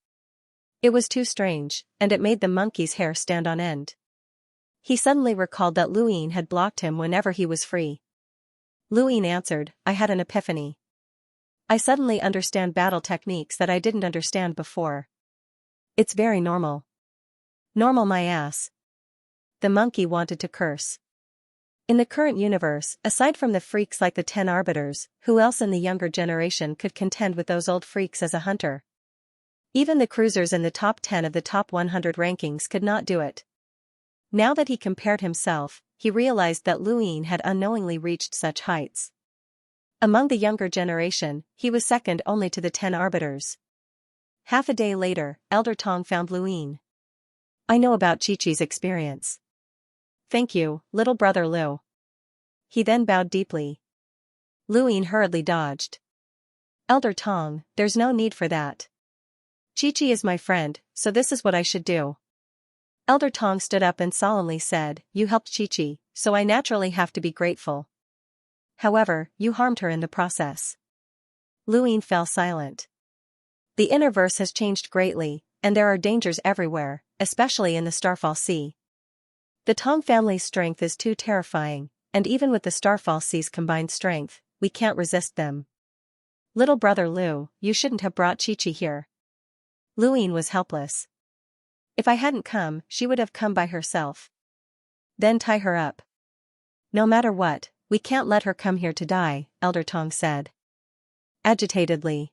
It was too strange, and it made the monkey's hair stand on end. He suddenly recalled that Luine had blocked him whenever he was free. Luine answered, I had an epiphany. I suddenly understand battle techniques that I didn't understand before. It's very normal. Normal my ass. The monkey wanted to curse. In the current universe, aside from the freaks like the 10 Arbiters, who else in the younger generation could contend with those old freaks as a hunter? Even the cruisers in the top 10 of the top 100 rankings could not do it. Now that he compared himself, he realized that Luine had unknowingly reached such heights. Among the younger generation, he was second only to the 10 Arbiters. Half a day later, Elder Tong found Luine. I know about Chi-Chi's experience. Thank you, little brother Lu. He then bowed deeply. Luine hurriedly dodged. Elder Tong, there's no need for that. Chi-Chi is my friend, so this is what I should do. Elder Tong stood up and solemnly said, you helped Chi-Chi, so I naturally have to be grateful. However, you harmed her in the process. Luine fell silent. The inner verse has changed greatly, and there are dangers everywhere, especially in the Starfall Sea. The Tong family's strength is too terrifying, and even with the Starfall Sea's combined strength, we can't resist them. Little brother Lu, you shouldn't have brought Qiqi here. Luyin was helpless. If I hadn't come, she would have come by herself. Then tie her up. No matter what, we can't let her come here to die, Elder Tong said. Agitatedly.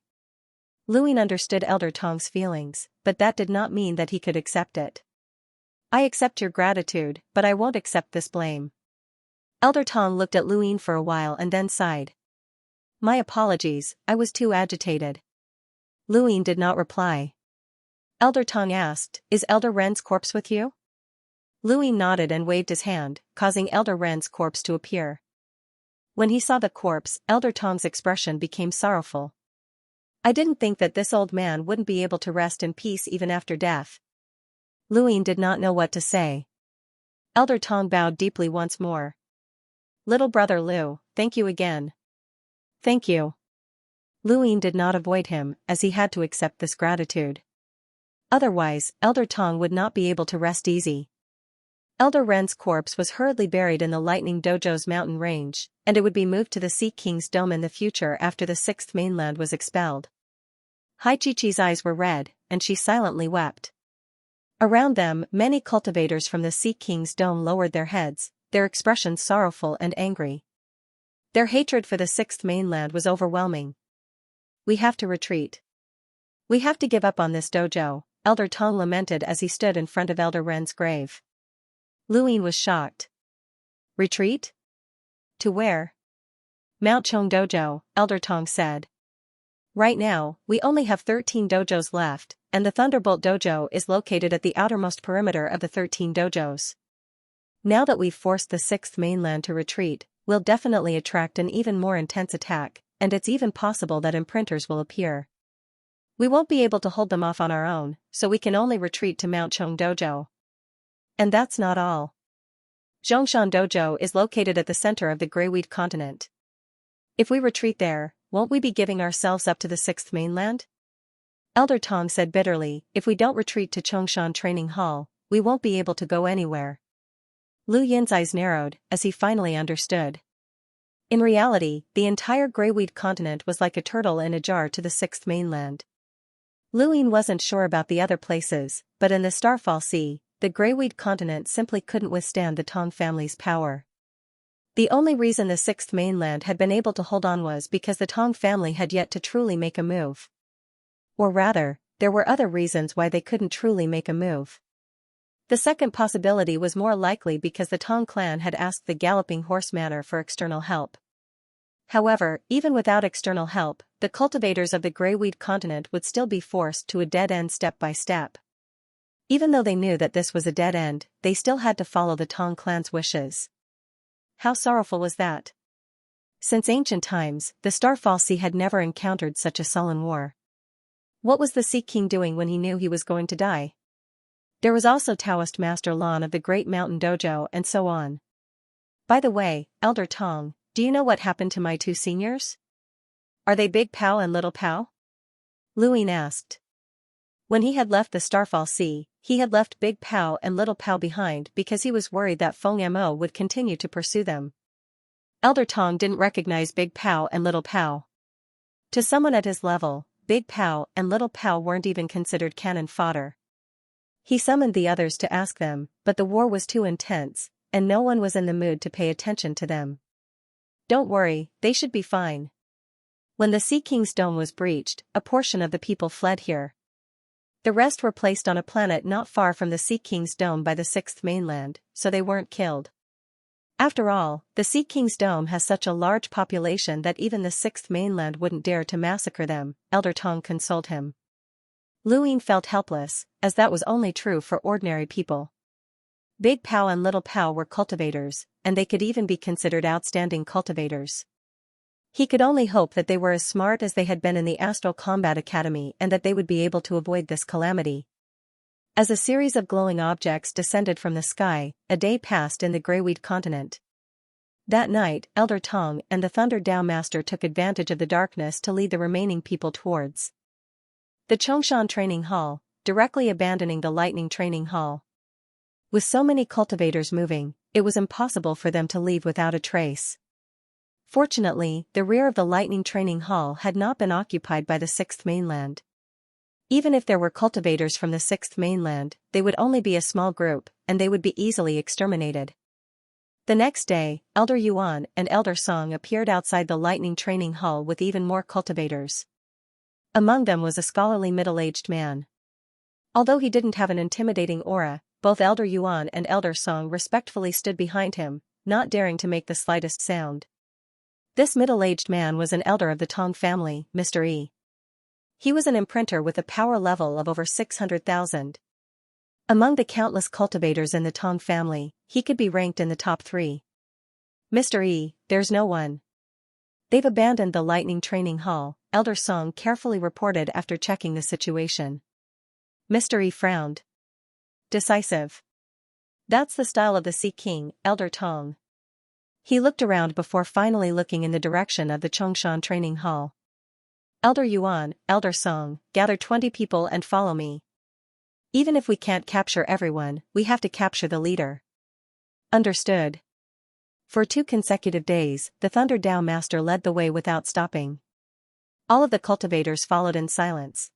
Luyin understood Elder Tong's feelings, but that did not mean that he could accept it. I accept your gratitude, but I won't accept this blame. Elder Tong looked at Luyin for a while and then sighed. My apologies, I was too agitated. Luyin did not reply. Elder Tong asked, is Elder Ren's corpse with you? Luyin nodded and waved his hand, causing Elder Ren's corpse to appear. When he saw the corpse, Elder Tong's expression became sorrowful. I didn't think that this old man wouldn't be able to rest in peace even after death. Luyin did not know what to say. Elder Tong bowed deeply once more. Little brother Lu, thank you again. Thank you. Luyin did not avoid him, as he had to accept this gratitude. Otherwise, Elder Tong would not be able to rest easy. Elder Ren's corpse was hurriedly buried in the Lightning Dojo's mountain range, and it would be moved to the Sea King's dome in the future after the Sixth Mainland was expelled. Hai Qiqi's eyes were red, and she silently wept. Around them, many cultivators from the Sea King's dome lowered their heads, their expressions sorrowful and angry. Their hatred for the Sixth Mainland was overwhelming. We have to retreat. We have to give up on this dojo, Elder Tong lamented as he stood in front of Elder Ren's grave. Luyin was shocked. Retreat? To where? Mount Chong Dojo, Elder Tong said. Right now, we only have 13 dojos left, and the Thunderbolt Dojo is located at the outermost perimeter of the 13 dojos. Now that we've forced the Sixth Mainland to retreat, we'll definitely attract an even more intense attack, and it's even possible that imprinters will appear. We won't be able to hold them off on our own, so we can only retreat to Mount Chong Dojo. And that's not all. Zhongshan Dojo is located at the center of the Greyweed continent. If we retreat there, won't we be giving ourselves up to the Sixth Mainland? Elder Tong said bitterly, if we don't retreat to Chongshan Training Hall, we won't be able to go anywhere. Lu Yin's eyes narrowed, as he finally understood. In reality, the entire Greyweed continent was like a turtle in a jar to the Sixth Mainland. Lu Yin wasn't sure about the other places, but in the Starfall Sea, the Greyweed continent simply couldn't withstand the Tong family's power. The only reason the Sixth Mainland had been able to hold on was because the Tong family had yet to truly make a move. Or rather, there were other reasons why they couldn't truly make a move. The second possibility was more likely because the Tong clan had asked the Galloping Horse Manor for external help. However, even without external help, the cultivators of the Greyweed continent would still be forced to a dead end step by step. Even though they knew that this was a dead end, they still had to follow the Tong clan's wishes. How sorrowful was that? Since ancient times, the Starfall Sea had never encountered such a sullen war. What was the Sea King doing when he knew he was going to die? There was also Taoist Master Lan of the Great Mountain Dojo and so on. By the way, Elder Tong, do you know what happened to my two seniors? Are they Big Pao and Little Pao? Lu Yin asked. When he had left the Starfall Sea, he had left Big Pao and Little Pao behind because he was worried that Feng Mo would continue to pursue them. Elder Tong didn't recognize Big Pao and Little Pao. To someone at his level, Big Pao and Little Pao weren't even considered cannon fodder. He summoned the others to ask them, but the war was too intense, and no one was in the mood to pay attention to them. Don't worry, they should be fine. When the Sea King's dome was breached, a portion of the people fled here. The rest were placed on a planet not far from the Sea King's dome by the Sixth Mainland, so they weren't killed. After all, the Sea King's dome has such a large population that even the Sixth Mainland wouldn't dare to massacre them, Elder Tong consoled him. Lu Yin felt helpless, as that was only true for ordinary people. Big Pao and Little Pao were cultivators, and they could even be considered outstanding cultivators. He could only hope that they were as smart as they had been in the Astral Combat Academy and that they would be able to avoid this calamity. As a series of glowing objects descended from the sky, a day passed in the Greyweed continent. That night, Elder Tong and the Thunder Dao Master took advantage of the darkness to lead the remaining people towards the Chongshan Training Hall, directly abandoning the Lightning Training Hall. With so many cultivators moving, it was impossible for them to leave without a trace. Fortunately, the rear of the lightning training hall had not been occupied by the sixth mainland. Even if there were cultivators from the sixth mainland, they would only be a small group, and they would be easily exterminated. The next day, Elder Yuan and Elder Song appeared outside the lightning training hall with even more cultivators. Among them was a scholarly middle-aged man. Although he didn't have an intimidating aura, both Elder Yuan and Elder Song respectfully stood behind him, not daring to make the slightest sound. This middle-aged man was an elder of the Tong family, Mr. E. He was an imprinter with a power level of over 600,000. Among the countless cultivators in the Tong family, he could be ranked in the top 3. Mr. E, there's no one. They've abandoned the lightning training hall, Elder Song carefully reported after checking the situation. Mr. E frowned. Decisive. That's the style of the Sea King, Elder Tong. He looked around before finally looking in the direction of the Chongshan training hall. Elder Yuan, Elder Song, gather 20 people and follow me. Even if we can't capture everyone, we have to capture the leader. Understood. For 2 consecutive days, the Thunder Dao Master led the way without stopping. All of the cultivators followed in silence.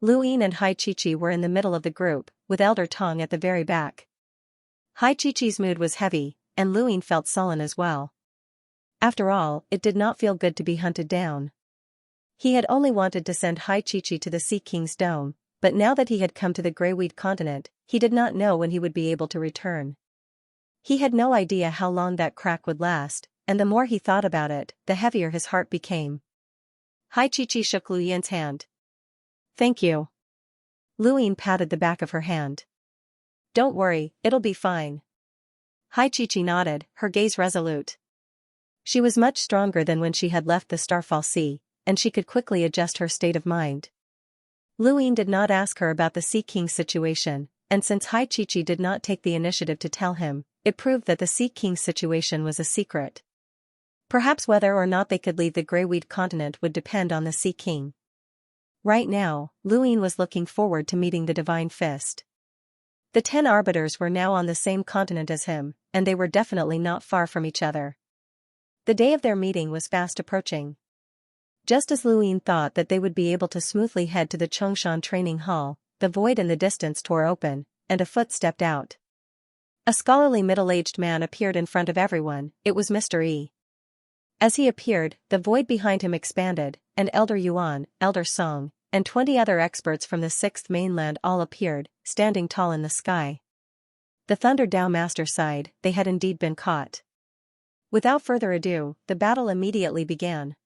Lu Yin and Hai Chi were in the middle of the group, with Elder Tong at the very back. Hai Chi's mood was heavy, and Lu Yin felt sullen as well. After all, it did not feel good to be hunted down. He had only wanted to send Hai Chi to the Sea King's dome, but now that he had come to the Greyweed continent, he did not know when he would be able to return. He had no idea how long that crack would last, and the more he thought about it, the heavier his heart became. Hai Chi shook Lu Yin's hand. Thank you. Lu Yin patted the back of her hand. Don't worry, it'll be fine. Hai Chi nodded, her gaze resolute. She was much stronger than when she had left the Starfall Sea, and she could quickly adjust her state of mind. Lu Yin did not ask her about the Sea King's situation, and since Hai Chi did not take the initiative to tell him, it proved that the Sea King's situation was a secret. Perhaps whether or not they could leave the Greyweed continent would depend on the Sea King. Right now, Lu Yin was looking forward to meeting the Divine Fist. The 10 arbiters were now on the same continent as him, and they were definitely not far from each other. The day of their meeting was fast approaching. Just as Lu Yin thought that they would be able to smoothly head to the Chongshan training hall, the void in the distance tore open, and a foot stepped out. A scholarly middle-aged man appeared in front of everyone. It was Mr. E. As he appeared, the void behind him expanded, and Elder Yuan, Elder Song, and 20 other experts from the sixth mainland all appeared, standing tall in the sky. The Thunder Dao Master sighed, they had indeed been caught. Without further ado, the battle immediately began.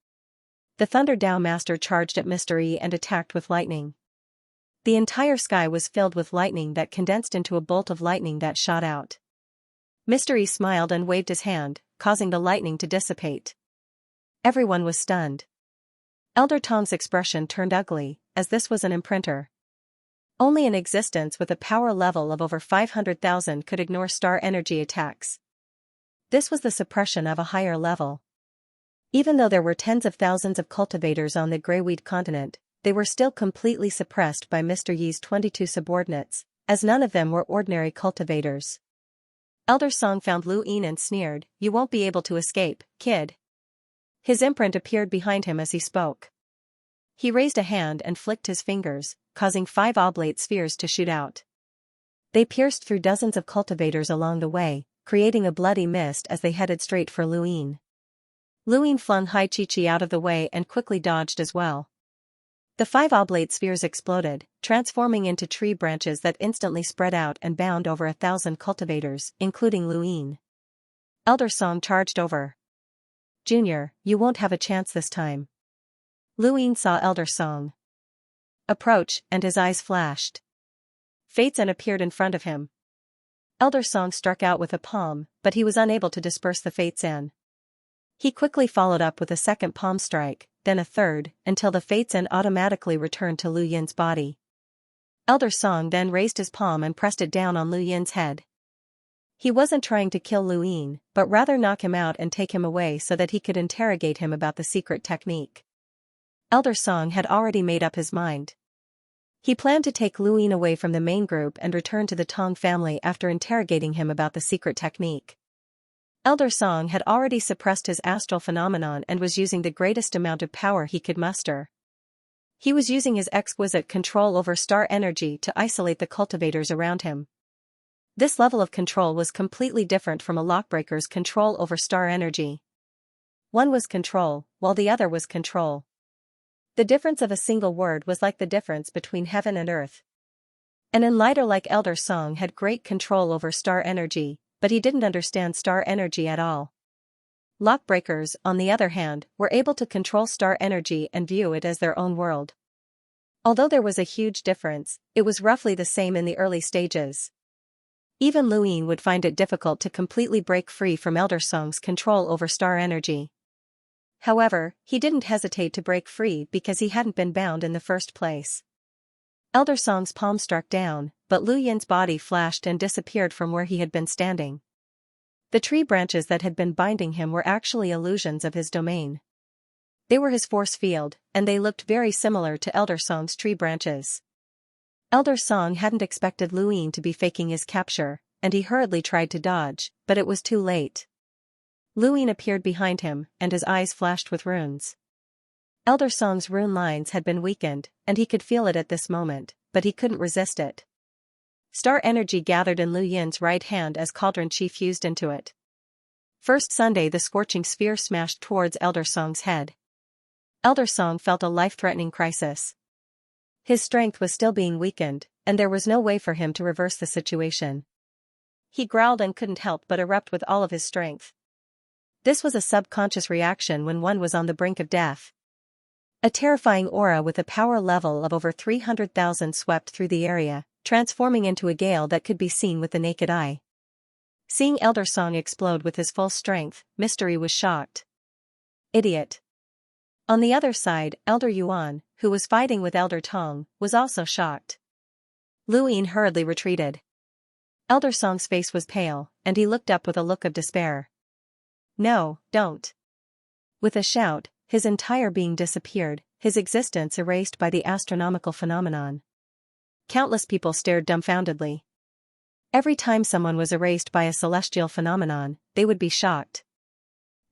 The Thunder Dao Master charged at Mr. E and attacked with lightning. The entire sky was filled with lightning that condensed into a bolt of lightning that shot out. Mr. E smiled and waved his hand, causing the lightning to dissipate. Everyone was stunned. Elder Tong's expression turned ugly, as this was an imprinter. Only an existence with a power level of over 500,000 could ignore star energy attacks. This was the suppression of a higher level. Even though there were tens of thousands of cultivators on the Greyweed continent, they were still completely suppressed by Mr. Yi's 22 subordinates, as none of them were ordinary cultivators. Elder Song found Lu Yin and sneered, "You won't be able to escape, kid." His imprint appeared behind him as he spoke. He raised a hand and flicked his fingers, causing 5 oblate spheres to shoot out. They pierced through dozens of cultivators along the way, creating a bloody mist as they headed straight for Lu Yin. Lu Yin flung Hai Chi out of the way and quickly dodged as well. The 5 oblate spheres exploded, transforming into tree branches that instantly spread out and bound over 1,000 cultivators, including Lu Yin. Elder Song charged over. "Junior, you won't have a chance this time." Lu Yin saw Elder Song approach, and his eyes flashed. Fates appeared in front of him. Elder Song struck out with a palm, but he was unable to disperse the Fates. He quickly followed up with a second palm strike, then a third, until the Fates automatically returned to Lu Yin's body. Elder Song then raised his palm and pressed it down on Lu Yin's head. He wasn't trying to kill Lu Yin, but rather knock him out and take him away so that he could interrogate him about the secret technique. Elder Song had already made up his mind. He planned to take Luin away from the main group and return to the Tong family after interrogating him about the secret technique. Elder Song had already suppressed his astral phenomenon and was using the greatest amount of power he could muster. He was using his exquisite control over star energy to isolate the cultivators around him. This level of control was completely different from a lockbreaker's control over star energy. One was control, while the other was control. The difference of a single word was like the difference between heaven and earth. An enlighter like Elder Song had great control over star energy, but he didn't understand star energy at all. Lockbreakers, on the other hand, were able to control star energy and view it as their own world. Although there was a huge difference, it was roughly the same in the early stages. Even Luin would find it difficult to completely break free from Elder Song's control over star energy. However, he didn't hesitate to break free because he hadn't been bound in the first place. Elder Song's palm struck down, but Lu Yin's body flashed and disappeared from where he had been standing. The tree branches that had been binding him were actually illusions of his domain. They were his force field, and they looked very similar to Elder Song's tree branches. Elder Song hadn't expected Lu Yin to be faking his capture, and he hurriedly tried to dodge, but it was too late. Lu Yin appeared behind him, and his eyes flashed with runes. Elder Song's rune lines had been weakened, and he could feel it at this moment, but he couldn't resist it. Star energy gathered in Lu Yin's right hand as cauldron chi fused into it. First Sunday the scorching sphere smashed towards Elder Song's head. Elder Song felt a life-threatening crisis. His strength was still being weakened, and there was no way for him to reverse the situation. He growled and couldn't help but erupt with all of his strength. This was a subconscious reaction when one was on the brink of death. A terrifying aura with a power level of over 300,000 swept through the area, transforming into a gale that could be seen with the naked eye. Seeing Elder Song explode with his full strength, Mystery was shocked. Idiot. On the other side, Elder Yuan, who was fighting with Elder Tong, was also shocked. Lu Yin hurriedly retreated. Elder Song's face was pale, and he looked up with a look of despair. No, don't. With a shout, his entire being disappeared, his existence erased by the astronomical phenomenon. Countless people stared dumbfoundedly. Every time someone was erased by a celestial phenomenon, they would be shocked.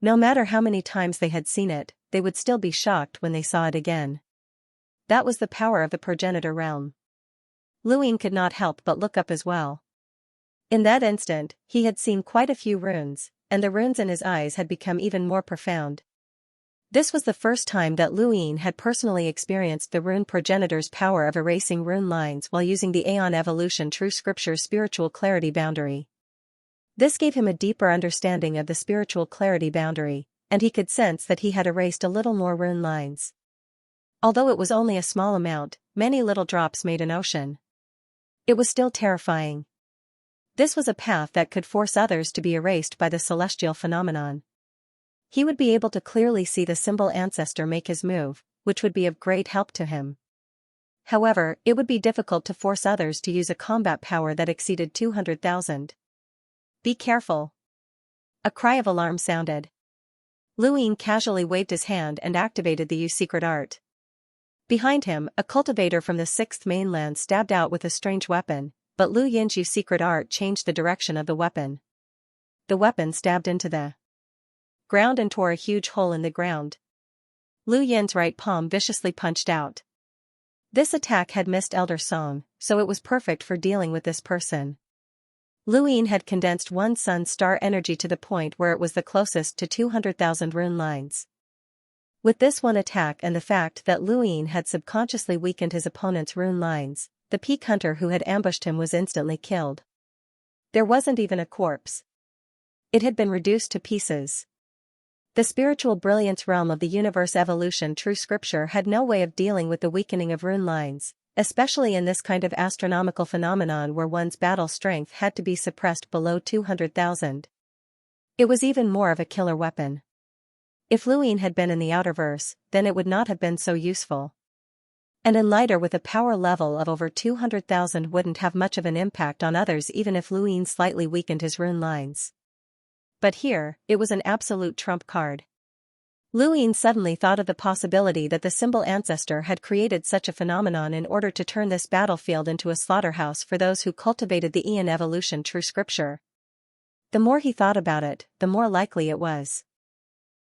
No matter how many times they had seen it, they would still be shocked when they saw it again. That was the power of the progenitor realm. Lu Yin could not help but look up as well. In that instant, he had seen quite a few runes, and the runes in his eyes had become even more profound. This was the first time that Lu Yin had personally experienced the rune progenitor's power of erasing rune lines while using the Aeon Evolution True Scripture's spiritual clarity boundary. This gave him a deeper understanding of the spiritual clarity boundary, and he could sense that he had erased a little more rune lines. Although it was only a small amount, many little drops made an ocean. It was still terrifying. This was a path that could force others to be erased by the celestial phenomenon. He would be able to clearly see the symbol ancestor make his move, which would be of great help to him. However, it would be difficult to force others to use a combat power that exceeded 200,000. Be careful. A cry of alarm sounded. Lu Yin casually waved his hand and activated the Use secret art. Behind him, a cultivator from the 6th mainland stabbed out with a strange weapon, but Lu Yin's Use secret art changed the direction of the weapon. The weapon stabbed into the ground and tore a huge hole in the ground. Lu Yin's right palm viciously punched out. This attack had missed Elder Song, so it was perfect for dealing with this person. Lu Yin had condensed one sun star energy to the point where it was the closest to 200,000 rune lines. With this one attack and the fact that Lu Yin had subconsciously weakened his opponent's rune lines, the peak hunter who had ambushed him was instantly killed. There wasn't even a corpse. It had been reduced to pieces. The spiritual brilliance realm of the universe evolution true scripture had no way of dealing with the weakening of rune lines, especially in this kind of astronomical phenomenon where one's battle strength had to be suppressed below 200,000. It was even more of a killer weapon. If Lu Yin had been in the outerverse, then it would not have been so useful. An enlighter with a power level of over 200,000 wouldn't have much of an impact on others even if Lu Yin slightly weakened his rune lines. But here, it was an absolute trump card. Lu Yin suddenly thought of the possibility that the symbol ancestor had created such a phenomenon in order to turn this battlefield into a slaughterhouse for those who cultivated the Aeon evolution true scripture. The more he thought about it, the more likely it was.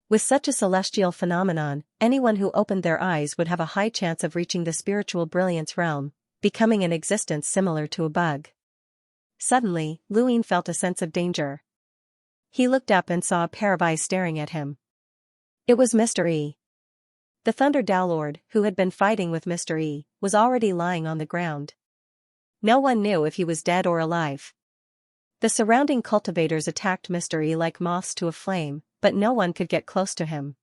With such a celestial phenomenon, anyone who opened their eyes would have a high chance of reaching the spiritual brilliance realm, becoming an existence similar to a bug. Suddenly, Lu Yin felt a sense of danger. He looked up and saw a pair of eyes staring at him. It was Mr. E. The Thunder Dowlord, who had been fighting with Mr. E, was already lying on the ground. No one knew if he was dead or alive. The surrounding cultivators attacked Mr. E like moths to a flame, but no one could get close to him.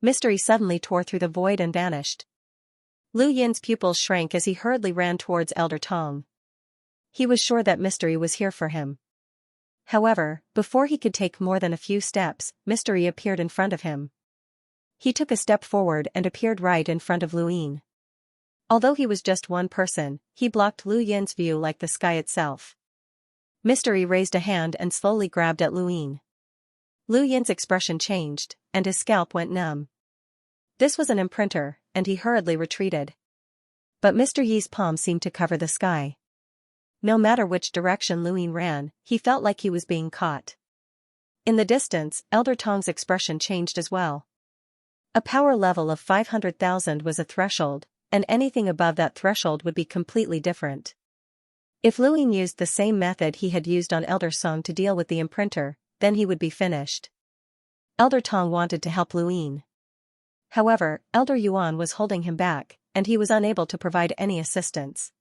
Mr. E suddenly tore through the void and vanished. Lu Yin's pupils shrank as he hurriedly ran towards Elder Tong. He was sure that Mr. E was here for him. However, before he could take more than a few steps, Mr. E appeared in front of him. He took a step forward and appeared right in front of Lu Yin. Although he was just one person, he blocked Lu Yin's view like the sky itself. Mr. E raised a hand and slowly grabbed at Lu Yin. Lu Yin's expression changed, and his scalp went numb. This was an imprinter, and he hurriedly retreated. But Mr. Yi's palm seemed to cover the sky. No matter which direction Lu Yin ran, he felt like he was being caught. In the distance, Elder Tong's expression changed as well. A power level of 500,000 was a threshold, and anything above that threshold would be completely different. If Lu Yin used the same method he had used on Elder Song to deal with the imprinter, then he would be finished. Elder Tong wanted to help Lu Yin. However, Elder Yuan was holding him back, and he was unable to provide any assistance.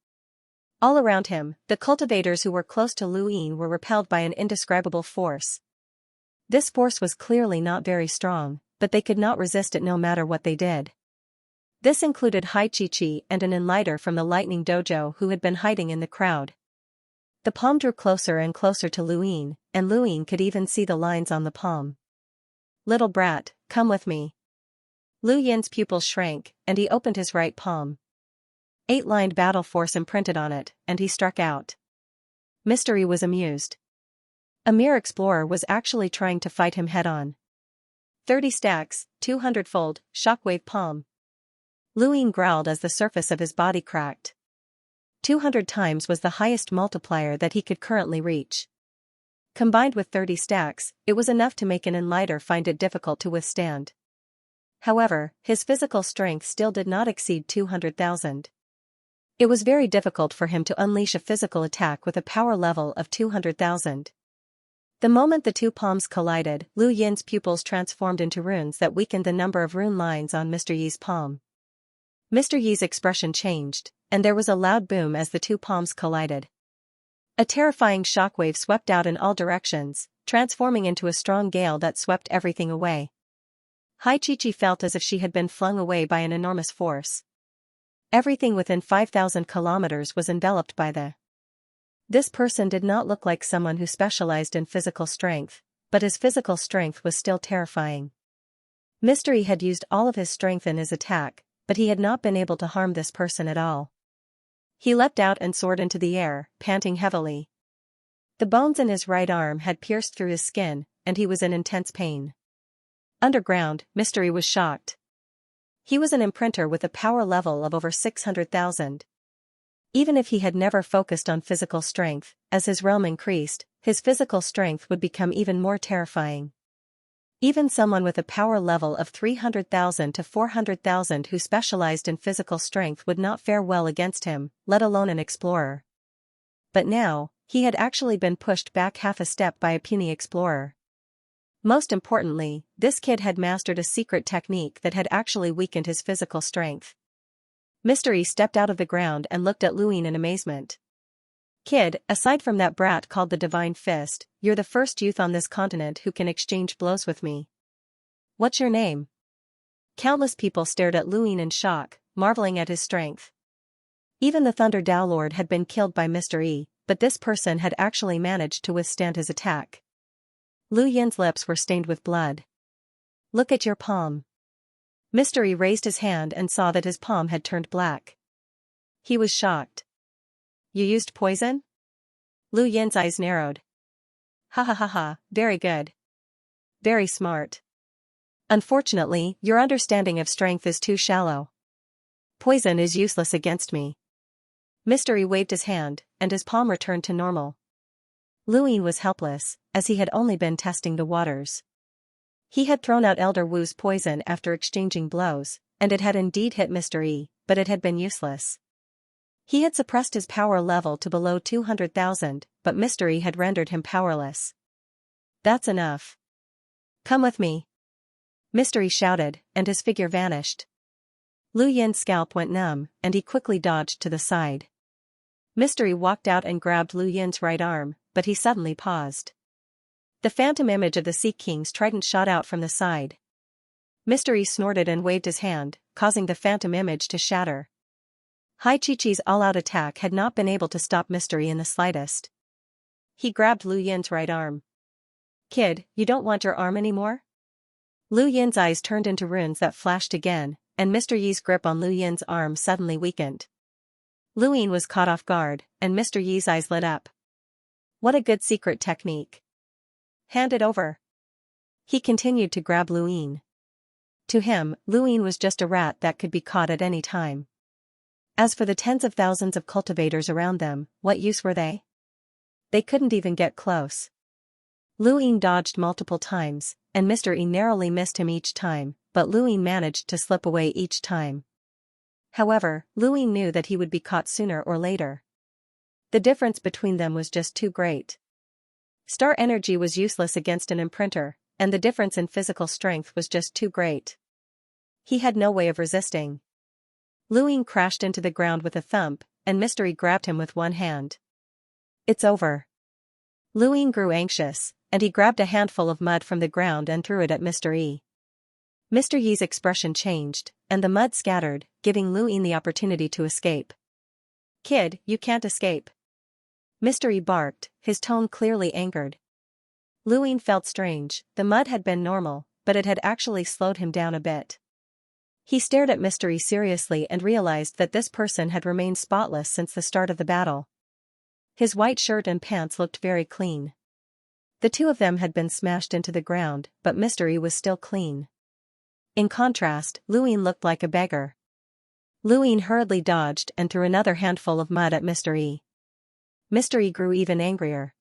All around him, the cultivators who were close to Lu Yin were repelled by an indescribable force. This force was clearly not very strong, but they could not resist it no matter what they did. This included Hai Chi-Chi and an enlighter from the Lightning Dojo who had been hiding in the crowd. The palm drew closer and closer to Lu Yin, and Lu Yin could even see the lines on the palm. "Little brat, come with me." Lu Yin's pupils shrank, and he opened his right palm. 8-lined battle force imprinted on it, and he struck out. Mr. E was amused. A mere explorer was actually trying to fight him head-on. 30 stacks, 200-fold, shockwave palm. Lu Yin growled as the surface of his body cracked. 200 times was the highest multiplier that he could currently reach. Combined with 30 stacks, it was enough to make an enlighter find it difficult to withstand. However, his physical strength still did not exceed 200,000. It was very difficult for him to unleash a physical attack with a power level of 200,000. The moment the two palms collided, Lu Yin's pupils transformed into runes that weakened the number of rune lines on Mr. Yi's palm. Mr. Yi's expression changed, and there was a loud boom as the two palms collided. A terrifying shockwave swept out in all directions, transforming into a strong gale that swept everything away. Hai Chi-Chi felt as if she had been flung away by an enormous force. Everything within 5,000 kilometers was enveloped by This person did not look like someone who specialized in physical strength, but his physical strength was still terrifying. Mr. E had used all of his strength in his attack, but he had not been able to harm this person at all. He leapt out and soared into the air, panting heavily. The bones in his right arm had pierced through his skin, and he was in intense pain. Underground, Mr. E was shocked. He was an imprinter with a power level of over 600,000. Even if he had never focused on physical strength, as his realm increased, his physical strength would become even more terrifying. Even someone with a power level of 300,000 to 400,000 who specialized in physical strength would not fare well against him, let alone an explorer. But now, he had actually been pushed back half a step by a puny explorer. Most importantly, this kid had mastered a secret technique that had actually weakened his physical strength. Mr. E stepped out of the ground and looked at Lu Yin in amazement. "Kid, aside from that brat called the Divine Fist, you're the first youth on this continent who can exchange blows with me. What's your name?" Countless people stared at Lu Yin in shock, marveling at his strength. Even the Thunder Dowlord had been killed by Mr. E, but this person had actually managed to withstand his attack. Lu Yin's lips were stained with blood. "Look at your palm." Mr. E raised his hand and saw that his palm had turned black. He was shocked. "You used poison?" Lu Yin's eyes narrowed. "Ha ha ha ha, very good. Very smart. Unfortunately, your understanding of strength is too shallow. Poison is useless against me. Mystery waved his hand, and his palm returned to normal. Luin was helpless, as he had only been testing the waters. He had thrown out Elder Wu's poison after exchanging blows, and it had indeed hit Mr. E, but it had been useless. He had suppressed his power level to below 200,000, but Mr. E had rendered him powerless. That's enough. Come with me. Mr. E shouted, and his figure vanished. Lu Yin's scalp went numb, and he quickly dodged to the side. Mr. E walked out and grabbed Lu Yin's right arm, but he suddenly paused. The phantom image of the Sea King's trident shot out from the side. Mr. E snorted and waved his hand, causing the phantom image to shatter. Hai Chi-Chi's all-out attack had not been able to stop Mr. E in the slightest. He grabbed Lu Yin's right arm. Kid, you don't want your arm anymore? Lu Yin's eyes turned into runes that flashed again, and Mr. Yi's grip on Lu Yin's arm suddenly weakened. Lu Yin was caught off guard, and Mr. Yi's eyes lit up. What a good secret technique. Hand it over. He continued to grab Lu Yin. To him, Lu Yin was just a rat that could be caught at any time. As for the tens of thousands of cultivators around them, what use were they? They couldn't even get close. Lu Yin dodged multiple times, and Mr. E narrowly missed him each time, but Lu Yin managed to slip away each time. However, Lu Yin knew that he would be caught sooner or later. The difference between them was just too great. Star energy was useless against an imprinter, and the difference in physical strength was just too great. He had no way of resisting. Lu Yin crashed into the ground with a thump, and Mr. E grabbed him with one hand. It's over. Lu Yin grew anxious, and he grabbed a handful of mud from the ground and threw it at Mr. E. Mr. Yi's expression changed, and the mud scattered, giving Lu Yin the opportunity to escape. Kid, you can't escape. Mr. E barked, his tone clearly angered. Lu Yin felt strange. The mud had been normal, but it had actually slowed him down a bit. He stared at Mr. E seriously and realized that this person had remained spotless since the start of the battle. His white shirt and pants looked very clean. The two of them had been smashed into the ground, but Mr. E was still clean. In contrast, Lu Yin looked like a beggar. Lu Yin hurriedly dodged and threw another handful of mud at Mr. E. Mr. E grew even angrier.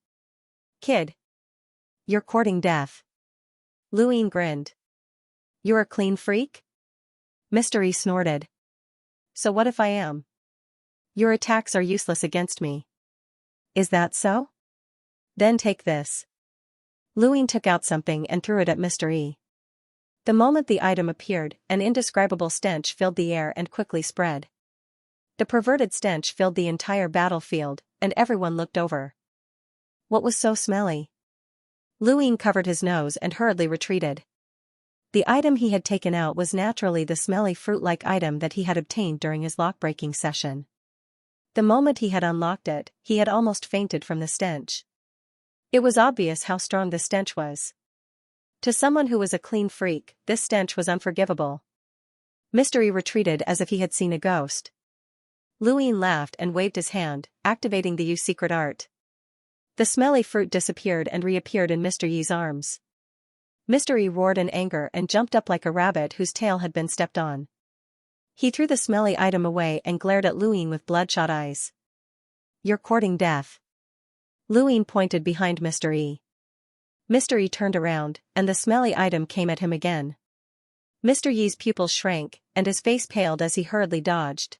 Kid. You're courting death. Lu Yin grinned. You're a clean freak? Mr. E snorted. So what if I am? Your attacks are useless against me. Is that so? Then take this. Lu Yin took out something and threw it at Mr. E. The moment the item appeared, an indescribable stench filled the air and quickly spread. The perverted stench filled the entire battlefield, and everyone looked over. What was so smelly? Lu Yin covered his nose and hurriedly retreated. The item he had taken out was naturally the smelly fruit-like item that he had obtained during his lock-breaking session. The moment he had unlocked it, he had almost fainted from the stench. It was obvious how strong the stench was. To someone who was a clean freak, this stench was unforgivable. Mr. E retreated as if he had seen a ghost. Lu Yin laughed and waved his hand, activating the Yu secret art. The smelly fruit disappeared and reappeared in Mr. Yi's arms. Mr. E roared in anger and jumped up like a rabbit whose tail had been stepped on. He threw the smelly item away and glared at Lu Yin with bloodshot eyes. You're courting death. Lu Yin pointed behind Mr. E. Mr. E turned around, and the smelly item came at him again. Mr. Yi's pupils shrank, and his face paled as he hurriedly dodged.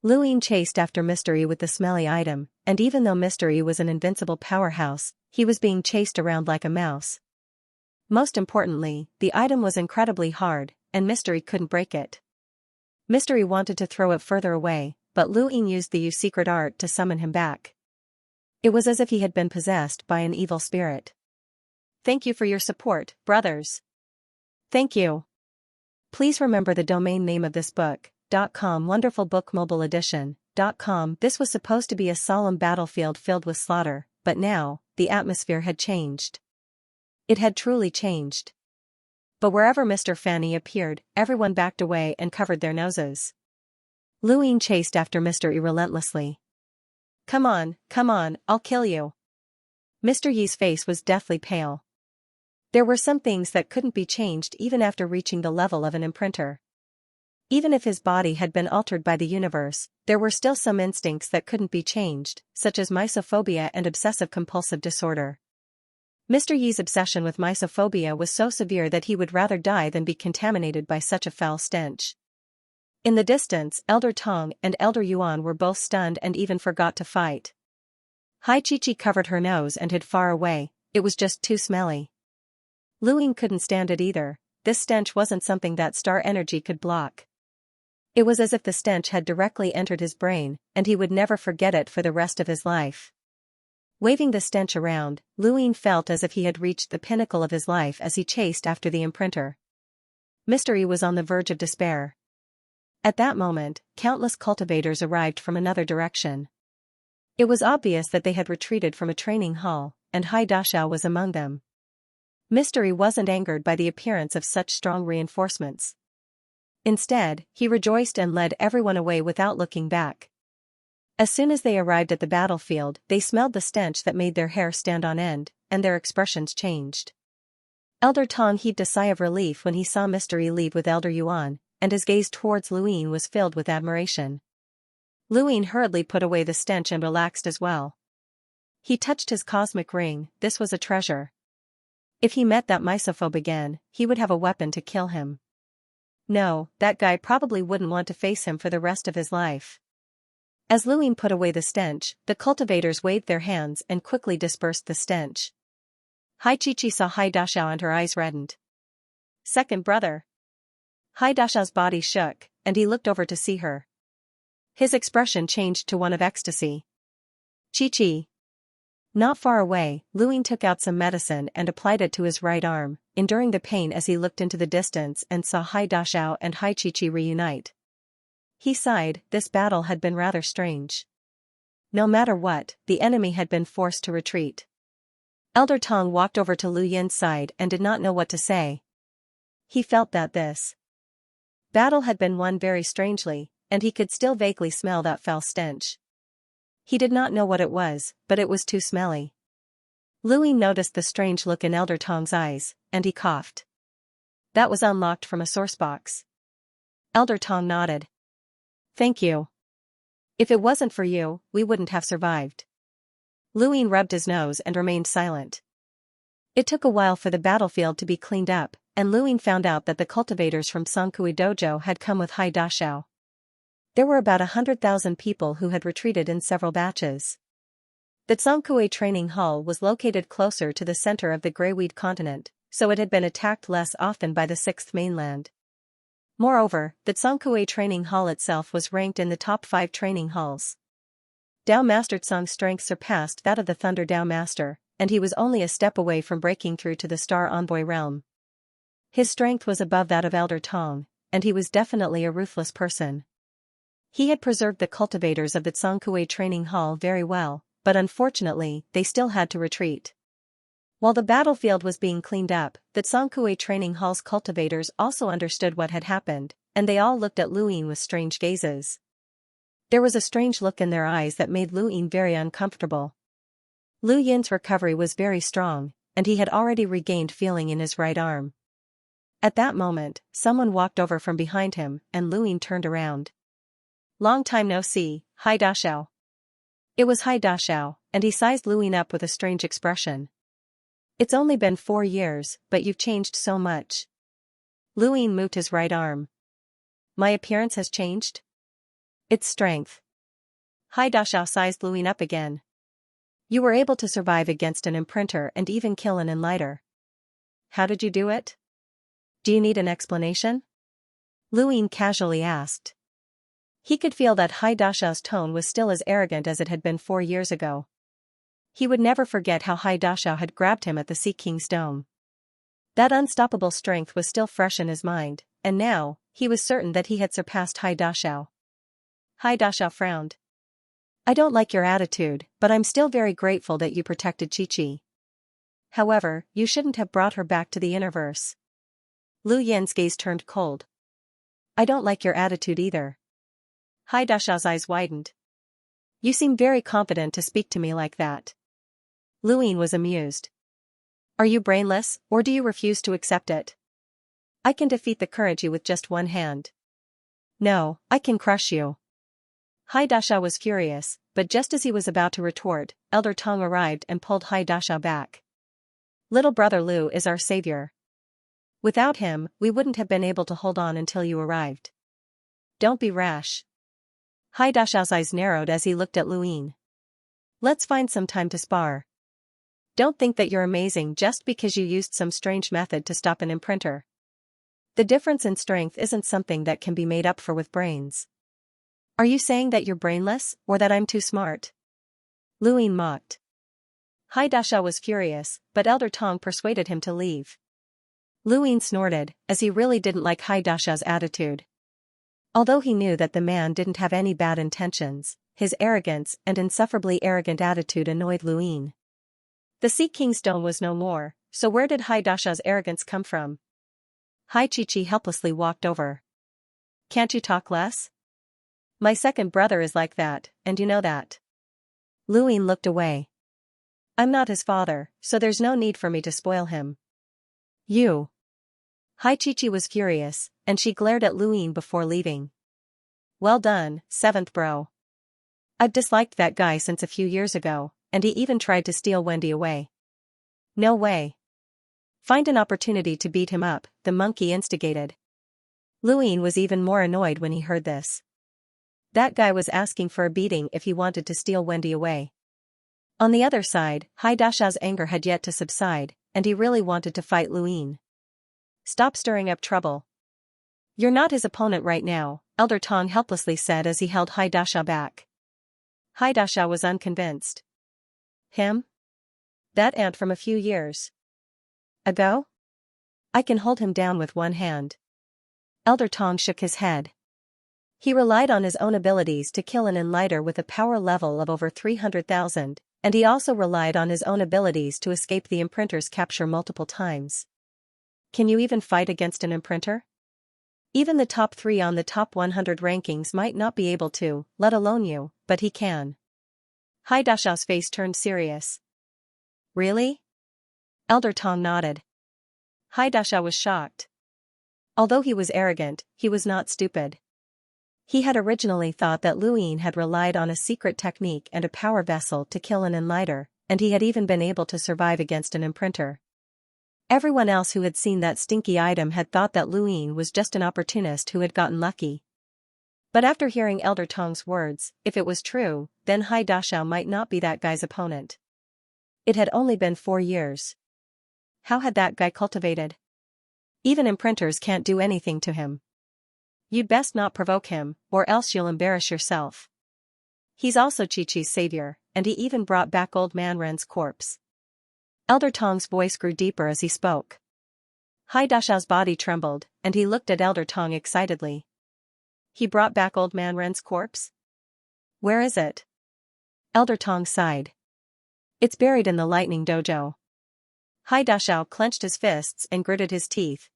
Lu Yin chased after Mr. E with the smelly item, and even though Mr. E was an invincible powerhouse, he was being chased around like a mouse. Most importantly, the item was incredibly hard, and Mr. E couldn't break it. Mr. E wanted to throw it further away, but Lu Yin used the Yu secret art to summon him back. It was as if he had been possessed by an evil spirit. Thank you for your support, brothers. Thank you. Please remember the domain name of this book, .com Wonderful Book Mobile Edition, .com. This was supposed to be a solemn battlefield filled with slaughter, but now, the atmosphere had changed. It had truly changed. But wherever Mr. Fanny appeared, everyone backed away and covered their noses. Lu Yin chased after Mr. E relentlessly. Come on, I'll kill you. Mr. Yi's face was deathly pale. There were some things that couldn't be changed even after reaching the level of an imprinter. Even if his body had been altered by the universe, there were still some instincts that couldn't be changed, such as misophobia and obsessive-compulsive disorder. Mr. Yi's obsession with misophobia was so severe that he would rather die than be contaminated by such a foul stench. In the distance, Elder Tong and Elder Yuan were both stunned and even forgot to fight. Hai Chi covered her nose and hid far away, it was just too smelly. Lu Ying couldn't stand it either, this stench wasn't something that star energy could block. It was as if the stench had directly entered his brain, and he would never forget it for the rest of his life. Waving the stench around, Lu Ying felt as if he had reached the pinnacle of his life as he chased after the imprinter. Mr. Yi was on the verge of despair. At that moment, countless cultivators arrived from another direction. It was obvious that they had retreated from a training hall, and Hai Dashao was among them. Mr. Yi wasn't angered by the appearance of such strong reinforcements. Instead, he rejoiced and led everyone away without looking back. As soon as they arrived at the battlefield, they smelled the stench that made their hair stand on end, and their expressions changed. Elder Tong heaved a sigh of relief when he saw Mr. Yi leave with Elder Yuan, and his gaze towards Lu Ying was filled with admiration. Lu Ying hurriedly put away the stench and relaxed as well. He touched his cosmic ring, this was a treasure. If he met that misophobe again, he would have a weapon to kill him. No, that guy probably wouldn't want to face him for the rest of his life. As Lu Ying put away the stench, the cultivators waved their hands and quickly dispersed the stench. Hai Chi saw Hai Dashao and her eyes reddened. Second brother. Hai Dashao's body shook, and he looked over to see her. His expression changed to one of ecstasy. Chi. Not far away, Lu Ying took out some medicine and applied it to his right arm, enduring the pain as he looked into the distance and saw Hai Dashao and Hai Chi reunite. He sighed, this battle had been rather strange. No matter what, the enemy had been forced to retreat. Elder Tong walked over to Lu Yin's side and did not know what to say. He felt that this battle had been won very strangely, and he could still vaguely smell that foul stench. He did not know what it was, but it was too smelly. Lu Ying noticed the strange look in Elder Tong's eyes, and he coughed. That was unlocked from a source box. Elder Tong nodded. Thank you. If it wasn't for you, we wouldn't have survived. Lu Ying rubbed his nose and remained silent. It took a while for the battlefield to be cleaned up, and Lu Ying found out that the cultivators from Songkui Dojo had come with Hai Dashao. There were about 100,000 people who had retreated in several batches. The Songkui training hall was located closer to the center of the Greyweed continent, so it had been attacked less often by the 6th mainland. Moreover, the Songkui training hall itself was ranked in the top 5 training halls. Dao Master Tsong's strength surpassed that of the Thunder Dao Master, and he was only a step away from breaking through to the Star Envoy realm. His strength was above that of Elder Tong, and he was definitely a ruthless person. He had preserved the cultivators of the Songkui training hall very well, but unfortunately, they still had to retreat. While the battlefield was being cleaned up, the Songkui training hall's cultivators also understood what had happened, and they all looked at Lu Ying with strange gazes. There was a strange look in their eyes that made Lu Ying very uncomfortable. Lu Yin's recovery was very strong, and he had already regained feeling in his right arm. At that moment, someone walked over from behind him, and Lu Ying turned around. Long time no see, Hai Dashao. It was Hai Dashao, and he sized Lu Ying up with a strange expression. It's only been 4 years, but you've changed so much. Lu Ying moved his right arm. My appearance has changed? It's strength. Hai Dashao sized Lu Ying up again. You were able to survive against an imprinter and even kill an enlighter. How did you do it? Do you need an explanation? Lu Ying casually asked. He could feel that Hai Dashao's tone was still as arrogant as it had been 4 years ago. He would never forget how Hai Dashao had grabbed him at the Sea King's dome. That unstoppable strength was still fresh in his mind, and now, he was certain that he had surpassed Hai Dashao. Hai Dashao frowned. I don't like your attitude, but I'm still very grateful that you protected Chi. However, you shouldn't have brought her back to the Innerverse. Lu Yin's gaze turned cold. I don't like your attitude either. Hai Dashao's eyes widened. You seem very confident to speak to me like that. Lu Ying was amused. Are you brainless, or do you refuse to accept it? I can defeat the current you with just one hand. No, I can crush you. Haidasha was furious, but just as he was about to retort, Elder Tong arrived and pulled Haidasha back. Little brother Lu is our savior. Without him, we wouldn't have been able to hold on until you arrived. Don't be rash. Haidasha's eyes narrowed as he looked at Luin. Let's find some time to spar. Don't think that you're amazing just because you used some strange method to stop an imprinter. The difference in strength isn't something that can be made up for with brains. Are you saying that you're brainless, or that I'm too smart? Luin mocked. Haidasha was furious, but Elder Tong persuaded him to leave. Luin snorted, as he really didn't like Haidasha's attitude. Although he knew that the man didn't have any bad intentions, his arrogance and insufferably arrogant attitude annoyed Luin. The Sea King's stone was no more, so where did Haidasha's arrogance come from? Hai Chi helplessly walked over. Can't you talk less? My second brother is like that, and you know that. Luin looked away. I'm not his father, so there's no need for me to spoil him. You. Hai Chi was furious, and she glared at Luin before leaving. Well done, seventh bro. I've disliked that guy since a few years ago, and he even tried to steal Wendy away. No way. Find an opportunity to beat him up, the monkey instigated. Luin was even more annoyed when he heard this. That guy was asking for a beating if he wanted to steal Wendy away. On the other side, Haidasha's anger had yet to subside, and he really wanted to fight Luin. Stop stirring up trouble. You're not his opponent right now, Elder Tong helplessly said as he held Haidasha back. Haidasha was unconvinced. Him? That ant from a few years ago? I can hold him down with one hand. Elder Tong shook his head. He relied on his own abilities to kill an enlighter with a power level of over 300,000, and he also relied on his own abilities to escape the imprinter's capture multiple times. Can you even fight against an imprinter? Even the top 3 on the top 100 rankings might not be able to, let alone you, but he can. Haidasha's face turned serious. Really? Elder Tong nodded. Haidasha was shocked. Although he was arrogant, he was not stupid. He had originally thought that Luin had relied on a secret technique and a power vessel to kill an enlighter, and he had even been able to survive against an imprinter. Everyone else who had seen that stinky item had thought that Luin was just an opportunist who had gotten lucky. But after hearing Elder Tong's words, if it was true, then Haidasha might not be that guy's opponent. It had only been 4 years. How had that guy cultivated? Even imprinters can't do anything to him. You'd best not provoke him, or else you'll embarrass yourself. He's also Chi-Chi's savior, and he even brought back old man Ren's corpse. Elder Tong's voice grew deeper as he spoke. Haidasha's body trembled, and he looked at Elder Tong excitedly. He brought back old man Ren's corpse? Where is it? Elder Tong sighed. It's buried in the lightning dojo. Haidasha clenched his fists and gritted his teeth.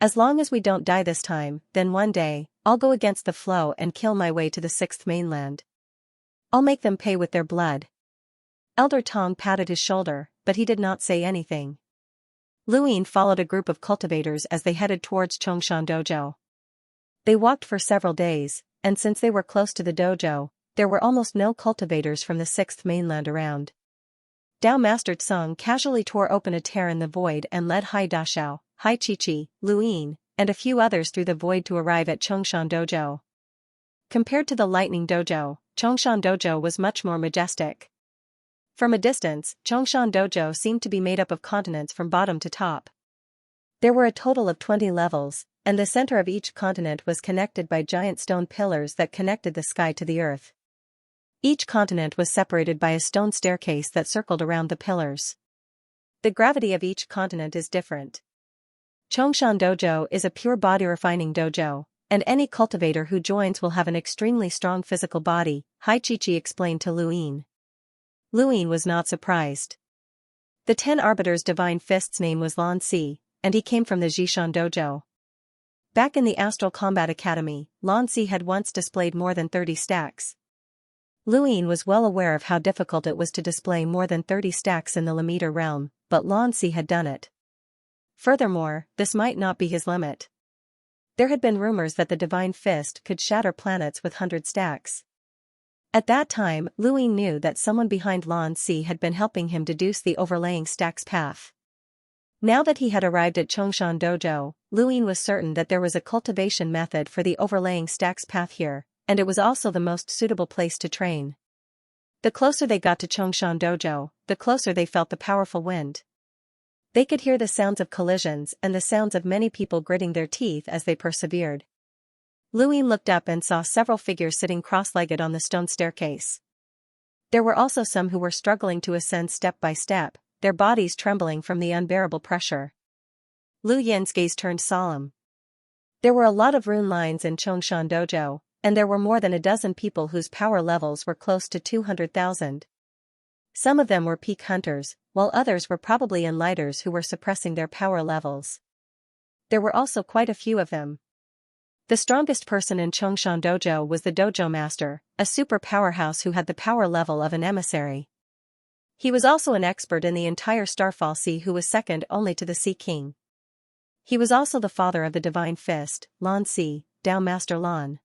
As long as we don't die this time, then one day, I'll go against the flow and kill my way to the 6th mainland. I'll make them pay with their blood. Elder Tong patted his shoulder, but he did not say anything. Luin followed a group of cultivators as they headed towards Chongshan Dojo. They walked for several days, and since they were close to the dojo, there were almost no cultivators from the 6th mainland around. Dao Master Tsung casually tore open a tear in the void and led Haidasha, Hai Chi, Luin, and a few others through the void to arrive at Chongshan Dojo. Compared to the Lightning Dojo, Chongshan Dojo was much more majestic. From a distance, Chongshan Dojo seemed to be made up of continents from bottom to top. There were a total of 20 levels, and the center of each continent was connected by giant stone pillars that connected the sky to the earth. Each continent was separated by a stone staircase that circled around the pillars. The gravity of each continent is different. Chongshan Dojo is a pure body refining dojo, and any cultivator who joins will have an extremely strong physical body, Hai Chi explained to Luin. Luin was not surprised. The 10 Arbiter's Divine Fist's name was Lan Si, and he came from the Zhishan Dojo. Back in the Astral Combat Academy, Lan Si had once displayed more than 30 stacks. Luin was well aware of how difficult it was to display more than 30 stacks in the Lamiter realm, but Lan Si had done it. Furthermore, this might not be his limit. There had been rumors that the Divine Fist could shatter planets with 100 stacks. At that time, Luin knew that someone behind Lan Si had been helping him deduce the overlaying stacks path. Now that he had arrived at Chongshan Dojo, Luin was certain that there was a cultivation method for the overlaying stacks path here, and it was also the most suitable place to train. The closer they got to Chongshan Dojo, the closer they felt the powerful wind. They could hear the sounds of collisions and the sounds of many people gritting their teeth as they persevered. Luin looked up and saw several figures sitting cross-legged on the stone staircase. There were also some who were struggling to ascend step by step, their bodies trembling from the unbearable pressure. Lu Yin's gaze turned solemn. There were a lot of rune lines in Chongshan Dojo, and there were more than a dozen people whose power levels were close to 200,000. Some of them were peak hunters, while others were probably enlighters who were suppressing their power levels. There were also quite a few of them. The strongest person in Chongshan Dojo was the Dojo Master, a super powerhouse who had the power level of an emissary. He was also an expert in the entire Starfall Sea, who was second only to the Sea King. He was also the father of the Divine Fist, Lan Si, Dao Master Lan.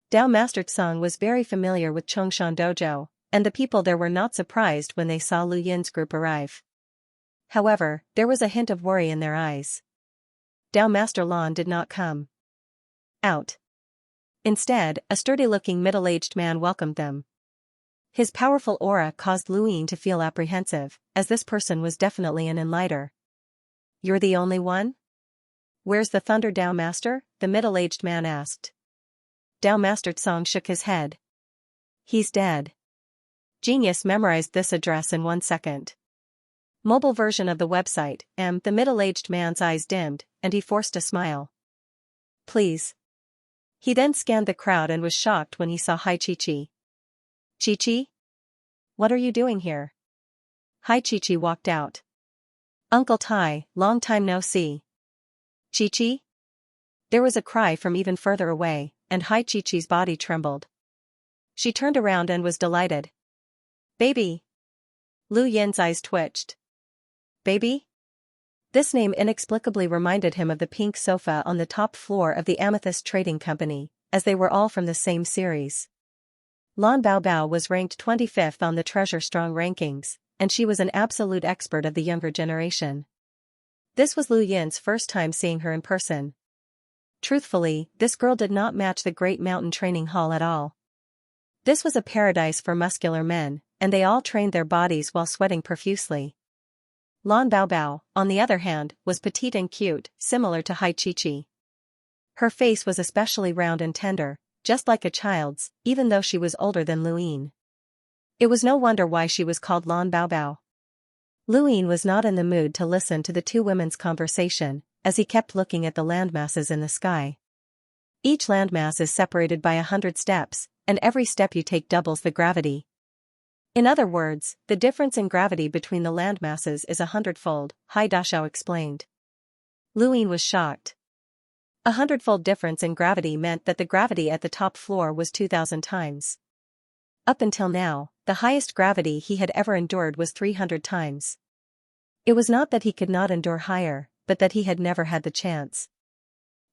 Dao Master Tsang was very familiar with Chongshan Dojo, and the people there were not surprised when they saw Lu Yin's group arrive. However, there was a hint of worry in their eyes. Dao Master Lan did not come out. Instead, a sturdy-looking middle-aged man welcomed them. His powerful aura caused Luin to feel apprehensive, as this person was definitely an enlighter. "You're the only one? Where's the Thunder Dao Master?" the middle-aged man asked. Dao Master Tsang shook his head. "He's dead." Genius memorized this address in 1 second. Mobile version of the website, the middle-aged man's eyes dimmed, and he forced a smile. "Please." He then scanned the crowd and was shocked when he saw Hai Chi-Chi. "Chi-Chi? What are you doing here?" Hai Chi-Chi walked out. "Uncle Tai, long time no see." "Chi-Chi?" There was a cry from even further away, and Hai Chi-Chi's body trembled. She turned around and was delighted. "Baby!" Lu Yin's eyes twitched. "Baby?" This name inexplicably reminded him of the pink sofa on the top floor of the Amethyst Trading Company, as they were all from the same series. Lan Baobao was ranked 25th on the Treasure Strong rankings, and she was an absolute expert of the younger generation. This was Lu Yin's first time seeing her in person. Truthfully, this girl did not match the Great Mountain Training Hall at all. This was a paradise for muscular men, and they all trained their bodies while sweating profusely. Lan Baobao, on the other hand, was petite and cute, similar to Hai Chi-Chi. Her face was especially round and tender, just like a child's, even though she was older than Luin. It was no wonder why she was called Lan Baobao. Luin was not in the mood to listen to the two women's conversation, as he kept looking at the landmasses in the sky. Each landmass is separated by 100 steps, and every step you take doubles the gravity. In other words, the difference in gravity between the landmasses is 100-fold, Hai Dashao explained. Luin was shocked. 100-fold difference in gravity meant that the gravity at the top floor was 2,000 times. Up until now, the highest gravity he had ever endured was 300 times. It was not that he could not endure higher, but that he had never had the chance.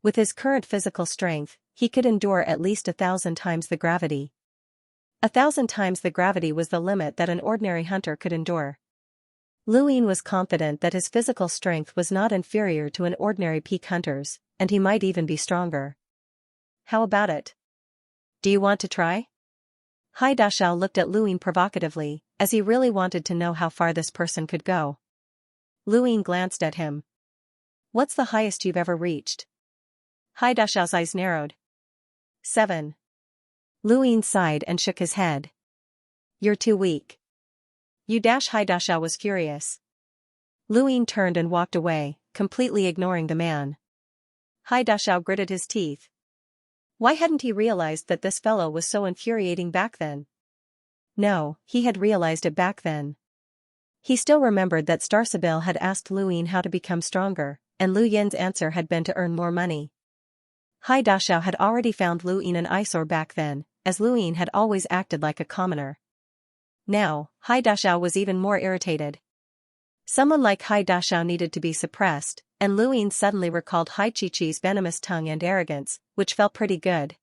With his current physical strength, he could endure at least 1,000 times the gravity. 1,000 times the gravity was the limit that an ordinary hunter could endure. Luin was confident that his physical strength was not inferior to an ordinary peak hunter's, and he might even be stronger. "How about it? Do you want to try?" Hai Dashao looked at Luin provocatively, as he really wanted to know how far this person could go. Luin glanced at him. "What's the highest you've ever reached?" Hai Dashao's eyes narrowed. 7. Luin sighed and shook his head. "You're too weak." Hai Dashao was furious. Luin turned and walked away, completely ignoring the man. Hai Dashao gritted his teeth. Why hadn't he realized that this fellow was so infuriating back then? No, he had realized it back then. He still remembered that Star Sibyl had asked Luin how to become stronger, and Lu Yin's answer had been to earn more money. Hai Dashao had already found Luin an eyesore back then, as Luin had always acted like a commoner. Now, Hai Dashao was even more irritated. Someone like Hai Dashao needed to be suppressed, and Luyin suddenly recalled Hai Chi-Chi's venomous tongue and arrogance, which felt pretty good.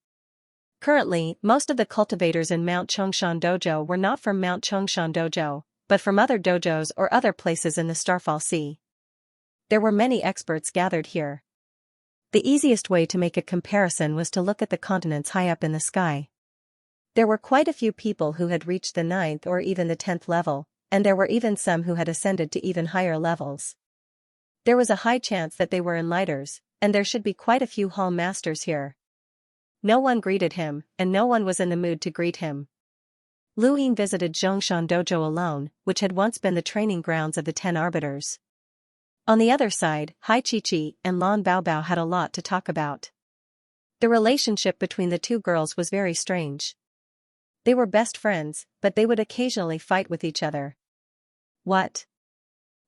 Currently, most of the cultivators in Mount Chongshan Dojo were not from Mount Chongshan Dojo, but from other dojos or other places in the Starfall Sea. There were many experts gathered here. The easiest way to make a comparison was to look at the continents high up in the sky. There were quite a few people who had reached the 9th or even the 10th level, and there were even some who had ascended to even higher levels. There was a high chance that they were enlighters, and there should be quite a few hall masters here. No one greeted him, and no one was in the mood to greet him. Luyin visited Zhongshan Dojo alone, which had once been the training grounds of the 10 arbiters. On the other side, Hai Chi-Chi and Lan Baobao had a lot to talk about. The relationship between the two girls was very strange. They were best friends, but they would occasionally fight with each other. What?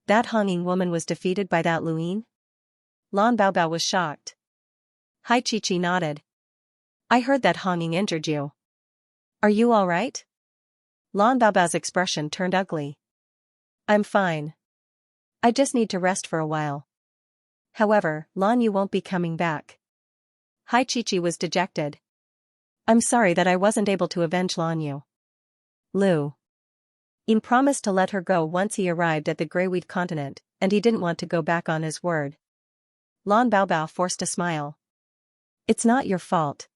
That Honging woman was defeated by that Luyin? Lan Baobao was shocked. Hai Chi-Chi nodded. I heard that Honging injured you. Are you alright? Lan Baobao's expression turned ugly. I'm fine. I just need to rest for a while. However, Lan Yu won't be coming back. Hai Chi-Chi was dejected. I'm sorry that I wasn't able to avenge Lan Yu. Lu Yin promised to let her go once he arrived at the Greyweed continent, and he didn't want to go back on his word. Lan Baobao forced a smile. It's not your fault.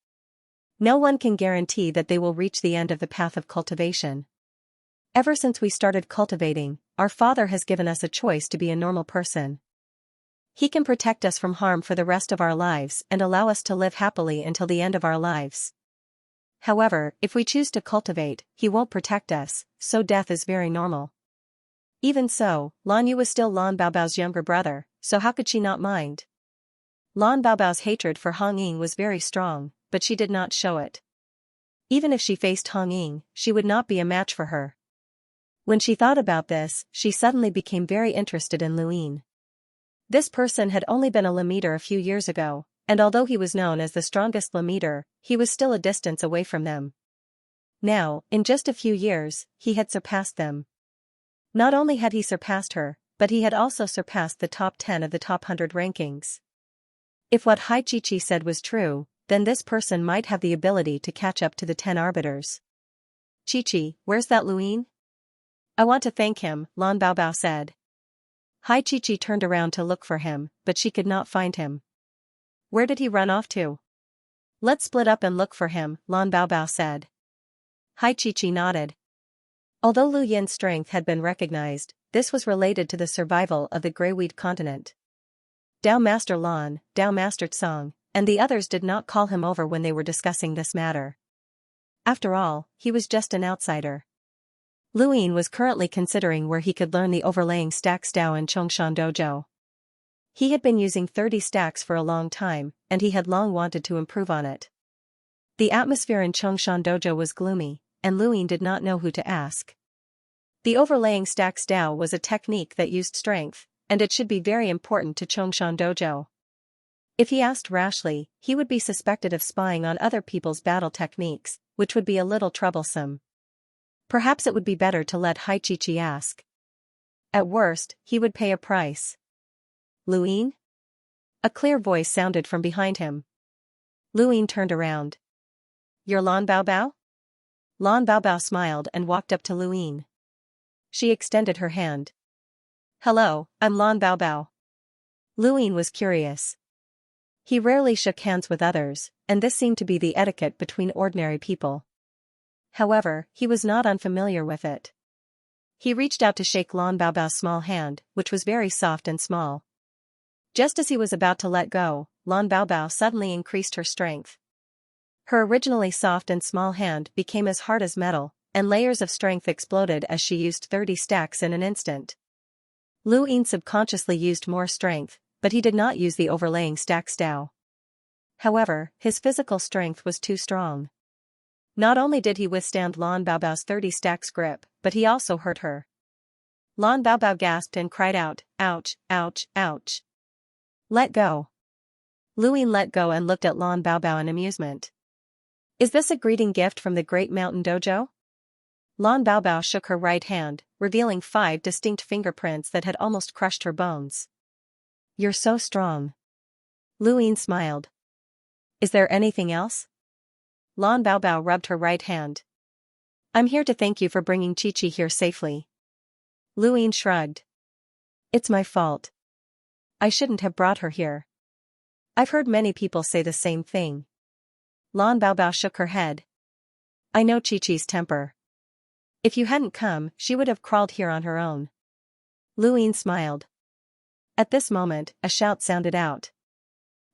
No one can guarantee that they will reach the end of the path of cultivation. Ever since we started cultivating, our Father has given us a choice to be a normal person. He can protect us from harm for the rest of our lives and allow us to live happily until the end of our lives. However, if we choose to cultivate, he won't protect us, so death is very normal. Even so, Lan Yu was still Lan Baobao's younger brother, so how could she not mind? Lan Baobao's hatred for Honging was very strong, but she did not show it. Even if she faced Honging, she would not be a match for her. When she thought about this, she suddenly became very interested in Luyin. This person had only been a Lamiter a few years ago, and although he was known as the strongest Lamiter, he was still a distance away from them. Now, in just a few years, he had surpassed them. Not only had he surpassed her, but he had also surpassed the top 10 of the top 100 rankings. If what Hai Chi-Chi said was true, then this person might have the ability to catch up to the 10 arbiters. Chi-Chi, where's that Luyin? I want to thank him, Lan Baobao said. Hai Chi-Chi turned around to look for him, but she could not find him. Where did he run off to? Let's split up and look for him, Lan Baobao said. Hai Chi-Chi nodded. Although Lu Yin's strength had been recognized, this was related to the survival of the Greyweed continent. Dao Master Lan, Dao Master Tsong, and the others did not call him over when they were discussing this matter. After all, he was just an outsider. Luyin was currently considering where he could learn the overlaying stacks Dao in Chongshan Dojo. He had been using 30 stacks for a long time, and he had long wanted to improve on it. The atmosphere in Chongshan Dojo was gloomy, and Luyin did not know who to ask. The overlaying stacks Dao was a technique that used strength, and it should be very important to Chongshan Dojo. If he asked rashly, he would be suspected of spying on other people's battle techniques, which would be a little troublesome. Perhaps it would be better to let Hai Chi-Chi ask. At worst, he would pay a price. Luyin? A clear voice sounded from behind him. Luyin turned around. You're Lan Baobao? Lan Baobao smiled and walked up to Luyin. She extended her hand. Hello, I'm Lan Baobao. Luyin was curious. He rarely shook hands with others, and this seemed to be the etiquette between ordinary people. However, he was not unfamiliar with it. He reached out to shake Lan Baobao's small hand, which was very soft and small. Just as he was about to let go, Lan Baobao suddenly increased her strength. Her originally soft and small hand became as hard as metal, and layers of strength exploded as she used 30 stacks in an instant. Luyin subconsciously used more strength, but he did not use the overlaying stacks Dao. However, his physical strength was too strong. Not only did he withstand Lan Baobao's 30 stacks grip, but he also hurt her. Lan Baobao gasped and cried out, ouch, ouch, ouch. Let go. Luyin let go and looked at Lan Baobao in amusement. Is this a greeting gift from the Great Mountain Dojo? Lan Baobao shook her right hand, revealing 5 distinct fingerprints that had almost crushed her bones. You're so strong. Lu Yin smiled. Is there anything else? Lan Baobao rubbed her right hand. I'm here to thank you for bringing Chi-Chi here safely. Lu Yin shrugged. It's my fault. I shouldn't have brought her here. I've heard many people say the same thing. Lan Baobao shook her head. I know Chi-Chi's temper. If you hadn't come, she would have crawled here on her own. Lu Yin smiled. At this moment, a shout sounded out.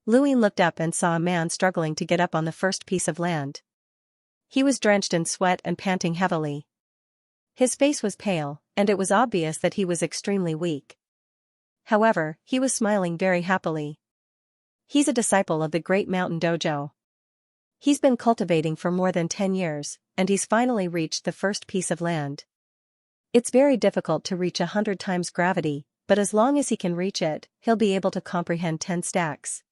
Lu Yin looked up and saw a man struggling to get up on the first piece of land. He was drenched in sweat and panting heavily. His face was pale, and it was obvious that he was extremely weak. However, he was smiling very happily. He's a disciple of the Great Mountain Dojo. He's been cultivating for more than 10 years, and he's finally reached the first piece of land. It's very difficult to reach 100 times gravity, but as long as he can reach it, he'll be able to comprehend 10 stacks.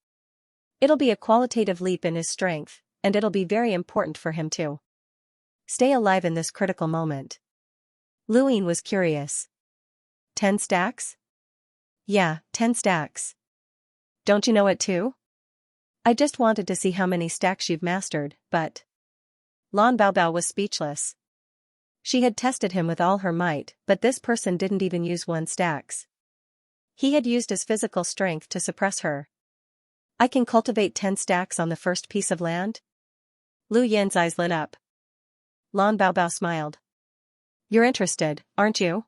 It'll be a qualitative leap in his strength, and it'll be very important for him to stay alive in this critical moment. Lu Yin was curious. 10 stacks? Yeah, 10 stacks. Don't you know it too? I just wanted to see how many stacks you've mastered, but... Lan Baobao was speechless. She had tested him with all her might, but this person didn't even use 1 stacks. He had used his physical strength to suppress her. I can cultivate 10 stacks on the first piece of land? Lu Yin's eyes lit up. Lan Baobao smiled. You're interested, aren't you?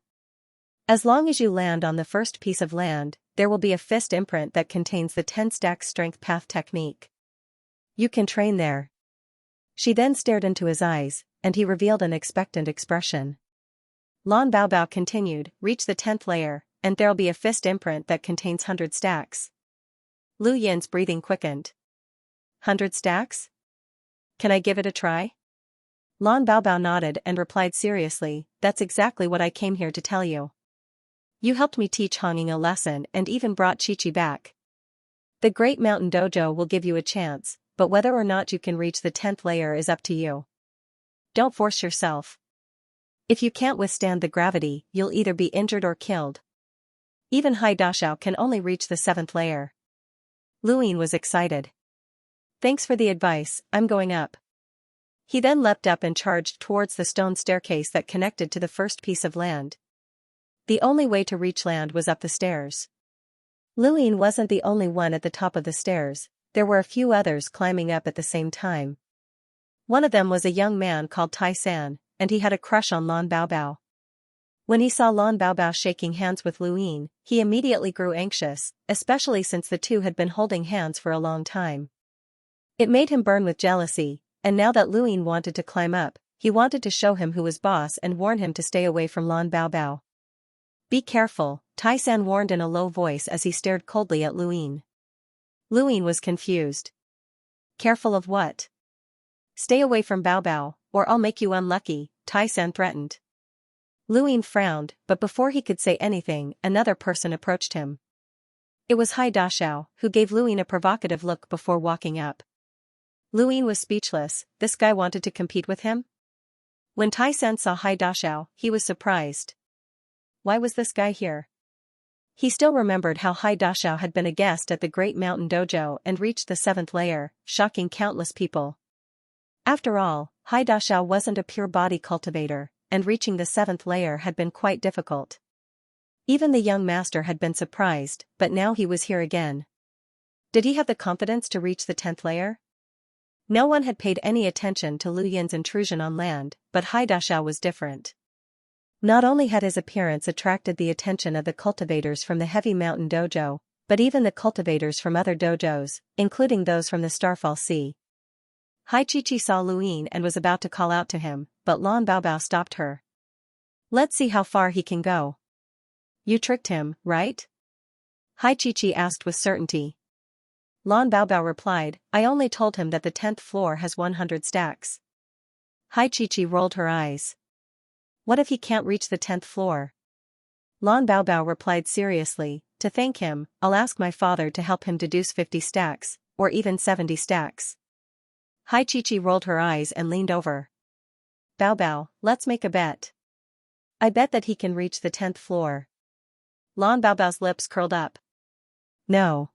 As long as you land on the first piece of land, there will be a fist imprint that contains the 10 stack strength path technique. You can train there. She then stared into his eyes, and he revealed an expectant expression. Lan Baobao continued, reach the 10th layer, and there'll be a fist imprint that contains 100 stacks. Lu Yin's breathing quickened. 100 stacks? Can I give it a try? Lan Baobao nodded and replied seriously, that's exactly what I came here to tell you. You helped me teach Honging a lesson and even brought Chi-Chi back. The Great Mountain Dojo will give you a chance, but whether or not you can reach the 10th layer is up to you. Don't force yourself. If you can't withstand the gravity, you'll either be injured or killed. Even Hai Dashao can only reach the 7th layer. Lu Yin was excited. Thanks for the advice, I'm going up. He then leapt up and charged towards the stone staircase that connected to the first piece of land. The only way to reach land was up the stairs. Lu Yin wasn't the only one at the top of the stairs, there were a few others climbing up at the same time. One of them was a young man called Tai San, and he had a crush on Lan Baobao. When he saw Lan Baobao shaking hands with Lu Yin, he immediately grew anxious, especially since the two had been holding hands for a long time. It made him burn with jealousy, and now that Lu Yin wanted to climb up, he wanted to show him who was boss and warn him to stay away from Lan Baobao. Be careful, Tai San warned in a low voice as he stared coldly at Lu Yin. Lu Yin was confused. Careful of what? Stay away from Baobao, or I'll make you unlucky, Tai San threatened. Lu Yin frowned, but before he could say anything, another person approached him. It was Hai Dashao, who gave Lu Yin a provocative look before walking up. Lu Yin was speechless, this guy wanted to compete with him? When Tai San saw Hai Dashao, he was surprised. Why was this guy here? He still remembered how Hai Dashao had been a guest at the Great Mountain Dojo and reached the 7th layer, shocking countless people. After all, Hai Dashao wasn't a pure body cultivator, and reaching the 7th layer had been quite difficult. Even the young master had been surprised, but now he was here again. Did he have the confidence to reach the 10th layer? No one had paid any attention to Lu Yin's intrusion on land, but Hai Dashao was different. Not only had his appearance attracted the attention of the cultivators from the Heavy Mountain Dojo, but even the cultivators from other dojos, including those from the Starfall Sea. Hai Chi-Chi saw Lu Yin and was about to call out to him, but Lan Baobao stopped her. Let's see how far he can go. You tricked him, right? Hai Chi-Chi asked with certainty. Lan Baobao replied, I only told him that the 10th floor has 100 stacks. Hai Chi-Chi rolled her eyes. What if he can't reach the 10th floor? Lan Baobao replied seriously, to thank him, I'll ask my father to help him deduce 50 stacks, or even 70 stacks. Hai Chi-Chi rolled her eyes and leaned over. Bao Bao, let's make a bet. I bet that he can reach the 10th floor. Lan Bao Bao's lips curled up. No.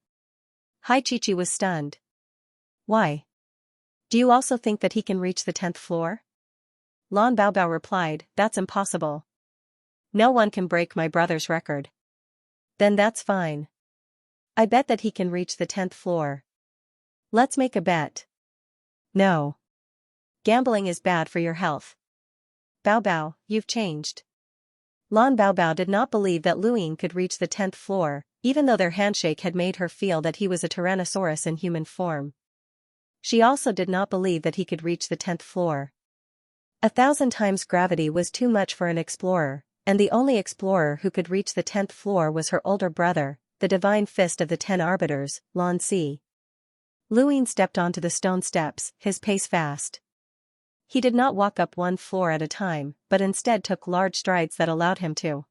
Hai Chi was stunned. Why? Do you also think that he can reach the 10th floor? Lan Bao Bao replied, that's impossible. No one can break my brother's record. Then that's fine. I bet that he can reach the 10th floor. Let's make a bet. No. Gambling is bad for your health. Bao Bao, you've changed. Lan Bao Bao did not believe that Luyin could reach the 10th floor, even though their handshake had made her feel that he was a tyrannosaurus in human form. She also did not believe that he could reach the 10th floor. 1,000 times gravity was too much for an explorer, and the only explorer who could reach the 10th floor was her older brother, the divine fist of the 10 arbiters, Lan Si. Luyin stepped onto the stone steps, his pace fast. He did not walk up one floor at a time, but instead took large strides that allowed him to.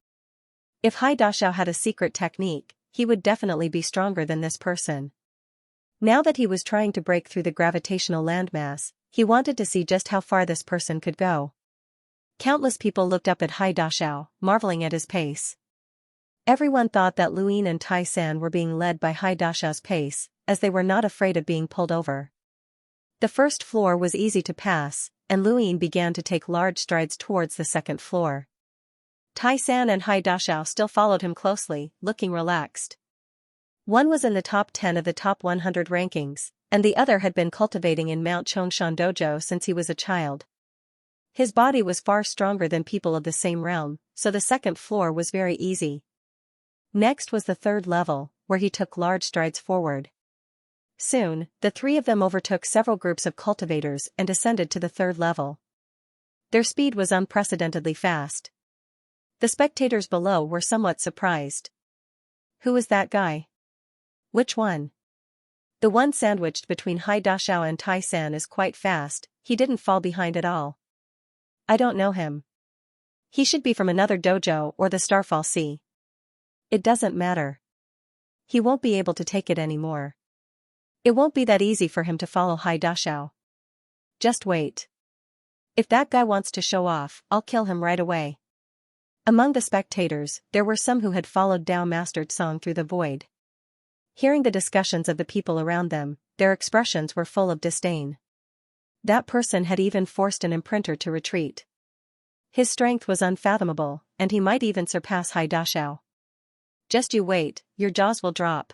If Hai Dashao had a secret technique, he would definitely be stronger than this person. Now that he was trying to break through the gravitational landmass, he wanted to see just how far this person could go. Countless people looked up at Hai Dashao, marveling at his pace. Everyone thought that Luyin and Tai San were being led by Hai Dashao's pace, as they were not afraid of being pulled over. The first floor was easy to pass, and Luyin began to take large strides towards the second floor. Tai San and Hai Dashao still followed him closely, looking relaxed. One was in the top 10 of the top 100 rankings, and the other had been cultivating in Mount Chongshan Dojo since he was a child. His body was far stronger than people of the same realm, so the second floor was very easy. Next was the third level, where he took large strides forward. Soon, the three of them overtook several groups of cultivators and ascended to the third level. Their speed was unprecedentedly fast. The spectators below were somewhat surprised. Who was that guy? Which one? The one sandwiched between Hai Dashao and Tai San is quite fast, he didn't fall behind at all. I don't know him. He should be from another dojo or the Starfall Sea. It doesn't matter. He won't be able to take it anymore. It won't be that easy for him to follow Hai Dashao. Just wait. If that guy wants to show off, I'll kill him right away. Among the spectators, there were some who had followed Dao Mastered Song through the void. Hearing the discussions of the people around them, their expressions were full of disdain. That person had even forced an imprinter to retreat. His strength was unfathomable, and he might even surpass Hai Dashao. Just you wait, your jaws will drop.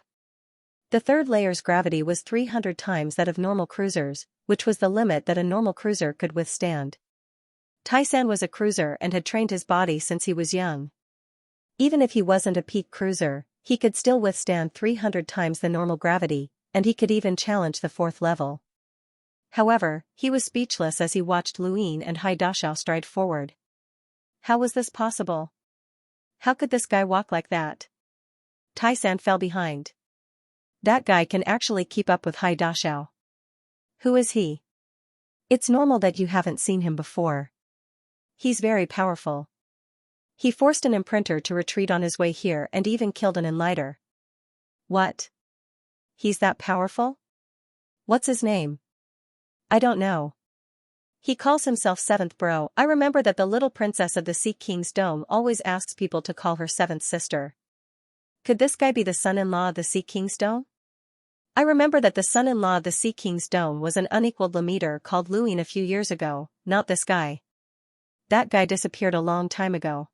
The third layer's gravity was 300 times that of normal cruisers, which was the limit that a normal cruiser could withstand. Tai San was a cruiser and had trained his body since he was young. Even if he wasn't a peak cruiser, he could still withstand 300 times the normal gravity, and he could even challenge the fourth level. However, he was speechless as he watched Luyin and Hai Dashao stride forward. How was this possible? How could this guy walk like that? Tai San fell behind. That guy can actually keep up with Hai Dashao. Who is he? It's normal that you haven't seen him before. He's very powerful. He forced an imprinter to retreat on his way here and even killed an enlighter. What? He's that powerful? What's his name? I don't know. He calls himself Seventh Bro. I remember that the little princess of the Sea King's Dome always asks people to call her seventh sister. Could this guy be the son-in-law of the Sea King's Dome? I remember that the son-in-law of the Sea King's Dome was an unequaled Lameter called Luyin a few years ago, not this guy. That guy disappeared a long time ago.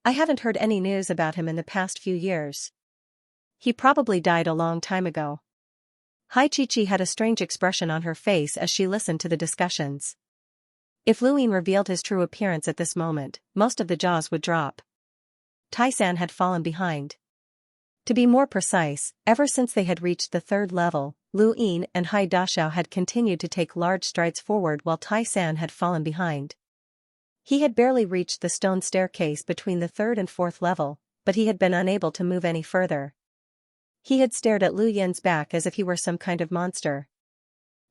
I haven't heard any news about him in the past few years. He probably died a long time ago. Hai Chi had a strange expression on her face as she listened to the discussions. If Luyin revealed his true appearance at this moment, most of the jaws would drop. Tai San had fallen behind. To be more precise, ever since they had reached the third level, Luyin and Hai Dashao had continued to take large strides forward while Tai San had fallen behind. He had barely reached the stone staircase between the third and fourth level, but he had been unable to move any further. He had stared at Luyin's back as if he were some kind of monster.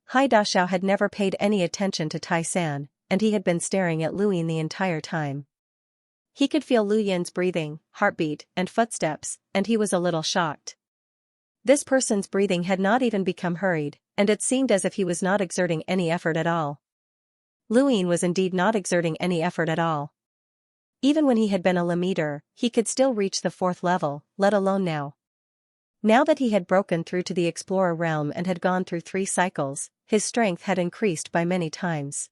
Hai Dashao had never paid any attention to Tai San, and he had been staring at Luyin the entire time. He could feel Luyin's breathing, heartbeat, and footsteps, and he was a little shocked. This person's breathing had not even become hurried, and it seemed as if he was not exerting any effort at all. Luin was indeed not exerting any effort at all. Even when he had been a Lemmeter, he could still reach the 4th level, let alone now. Now that he had broken through to the Explorer realm and had gone through 3 cycles, his strength had increased by many times.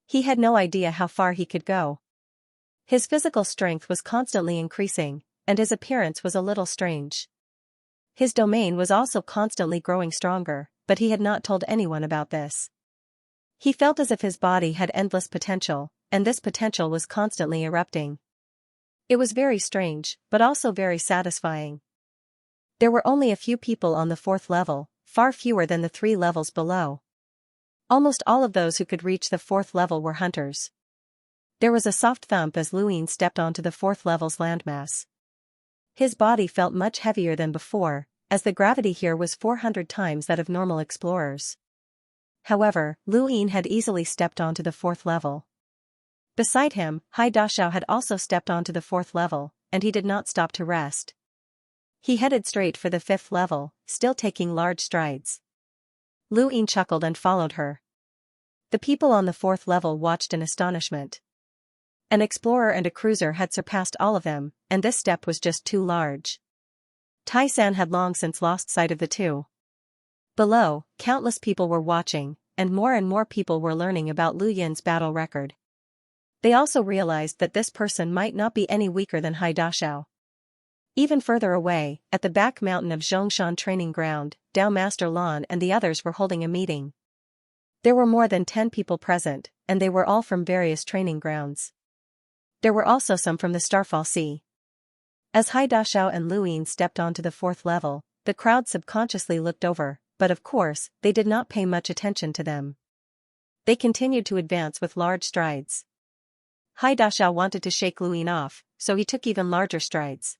He had no idea how far he could go. His physical strength was constantly increasing, and his appearance was a little strange. His domain was also constantly growing stronger, but he had not told anyone about this. He felt as if his body had endless potential, and this potential was constantly erupting. It was very strange, but also very satisfying. There were only a few people on the 4th level, far fewer than the 3 levels below. Almost all of those who could reach the 4th level were hunters. There was a soft thump as Luin stepped onto the 4th level's landmass. His body felt much heavier than before, as the gravity here was 400 times that of normal explorers. However, Luin had easily stepped onto the 4th level. Beside him, Hai Dashao had also stepped onto the 4th level, and he did not stop to rest. He headed straight for the 5th level, still taking large strides. Luin chuckled and followed her. The people on the 4th level watched in astonishment. An explorer and a cruiser had surpassed all of them, and this step was just too large. Tai-san had long since lost sight of the two. Below, countless people were watching, and more people were learning about Lu Yin's battle record. They also realized that this person might not be any weaker than Hai Dashao. Even further away, at the back mountain of Zhongshan training ground, Dao Master Lan and the others were holding a meeting. There were more than 10 people present, and they were all from various training grounds. There were also some from the Starfall Sea. As Hai Dashao and Luin stepped onto the 4th level, the crowd subconsciously looked over, but of course, they did not pay much attention to them. They continued to advance with large strides. Hai Dashao wanted to shake Luin off, so he took even larger strides.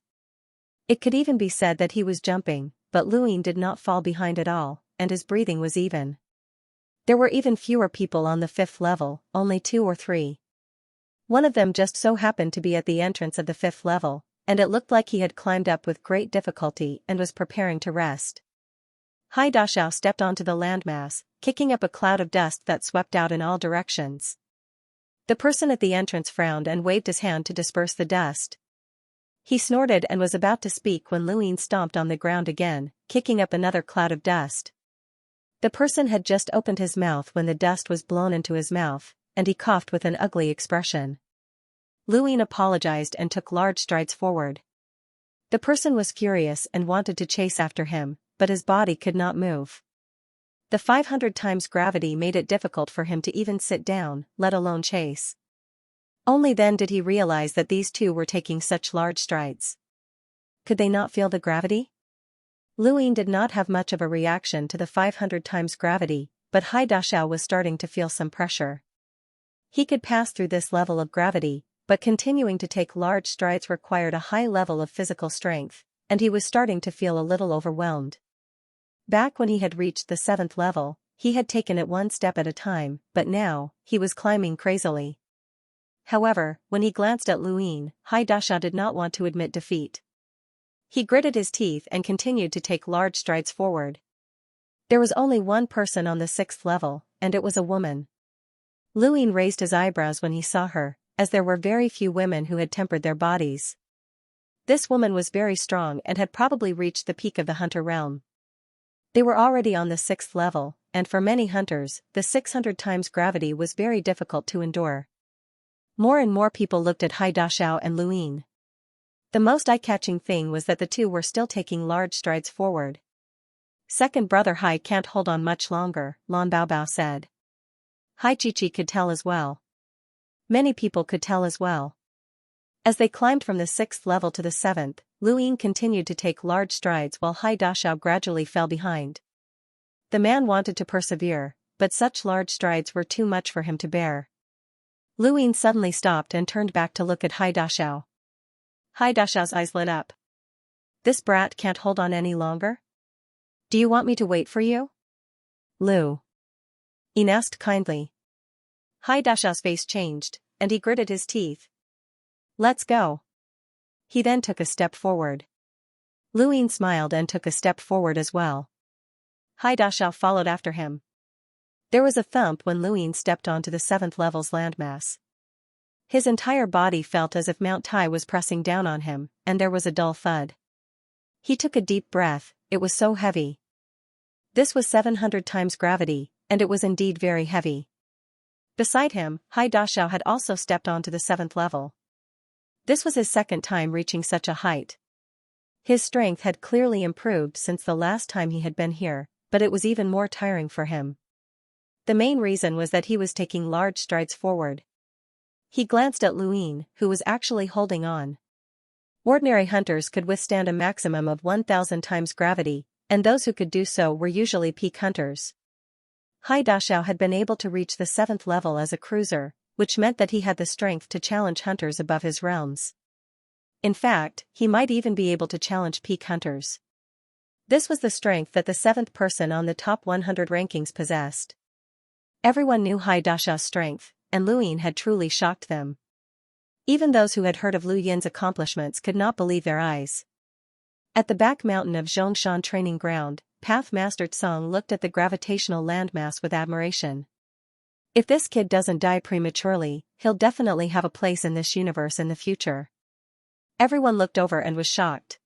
It could even be said that he was jumping, but Luin did not fall behind at all, and his breathing was even. There were even fewer people on the 5th level, only 2 or 3. One of them just so happened to be at the entrance of the 5th level, and it looked like he had climbed up with great difficulty and was preparing to rest. Hai Dashao stepped onto the landmass, kicking up a cloud of dust that swept out in all directions. The person at the entrance frowned and waved his hand to disperse the dust. He snorted and was about to speak when Luin stomped on the ground again, kicking up another cloud of dust. The person had just opened his mouth when the dust was blown into his mouth, and he coughed with an ugly expression. Luin apologized and took large strides forward. The person was furious and wanted to chase after him, but his body could not move. The 500 times gravity made it difficult for him to even sit down, let alone chase. Only then did he realize that these two were taking such large strides. Could they not feel the gravity? Luin did not have much of a reaction to the 500 times gravity, but Hai Dashao was starting to feel some pressure. He could pass through this level of gravity, but continuing to take large strides required a high level of physical strength, and he was starting to feel a little overwhelmed. Back when he had reached the 7th level, he had taken it one step at a time, but now, he was climbing crazily. However, when he glanced at Luin, Hai Dashao did not want to admit defeat. He gritted his teeth and continued to take large strides forward. There was only one person on the 6th level, and it was a woman. Luin raised his eyebrows when he saw her, as there were very few women who had tempered their bodies. This woman was very strong and had probably reached the peak of the hunter realm. They were already on the 6th level, and for many hunters, the 600 times gravity was very difficult to endure. More and more people looked at Hai Dashao and Luin. The most eye-catching thing was that the two were still taking large strides forward. Second brother Hai can't hold on much longer, Lan Baobao said. Hai Chichi could tell as well. Many people could tell as well. As they climbed from the 6th level to the 7th, Luin continued to take large strides while Hai Dashao gradually fell behind. The man wanted to persevere, but such large strides were too much for him to bear. Luin suddenly stopped and turned back to look at Hai Dashao. Hai Dashao's eyes lit up. This brat can't hold on any longer? Do you want me to wait for you? Lu Yin asked kindly. Hai Dashao's face changed, and he gritted his teeth. Let's go. He then took a step forward. Luin smiled and took a step forward as well. Hai Dashao followed after him. There was a thump when Luin stepped onto the 7th level's landmass. His entire body felt as if Mount Tai was pressing down on him, and there was a dull thud. He took a deep breath, it was so heavy. This was 700 times gravity, and it was indeed very heavy. Beside him, Hai Dashao had also stepped onto the 7th level. This was his second time reaching such a height. His strength had clearly improved since the last time he had been here, but it was even more tiring for him. The main reason was that he was taking large strides forward. He glanced at Luin, who was actually holding on. Ordinary hunters could withstand a maximum of 1,000 times gravity, and those who could do so were usually peak hunters. Hai Dashao had been able to reach the 7th level as a cruiser, which meant that he had the strength to challenge hunters above his realms. In fact, he might even be able to challenge peak hunters. This was the strength that the 7th person on the top 100 rankings possessed. Everyone knew Hai Dashao's strength, and Luin had truly shocked them. Even those who had heard of Lu Yin's accomplishments could not believe their eyes. At the back mountain of Zhongshan training ground, Path Master Tsong looked at the gravitational landmass with admiration. If this kid doesn't die prematurely, he'll definitely have a place in this universe in the future. Everyone looked over and was shocked.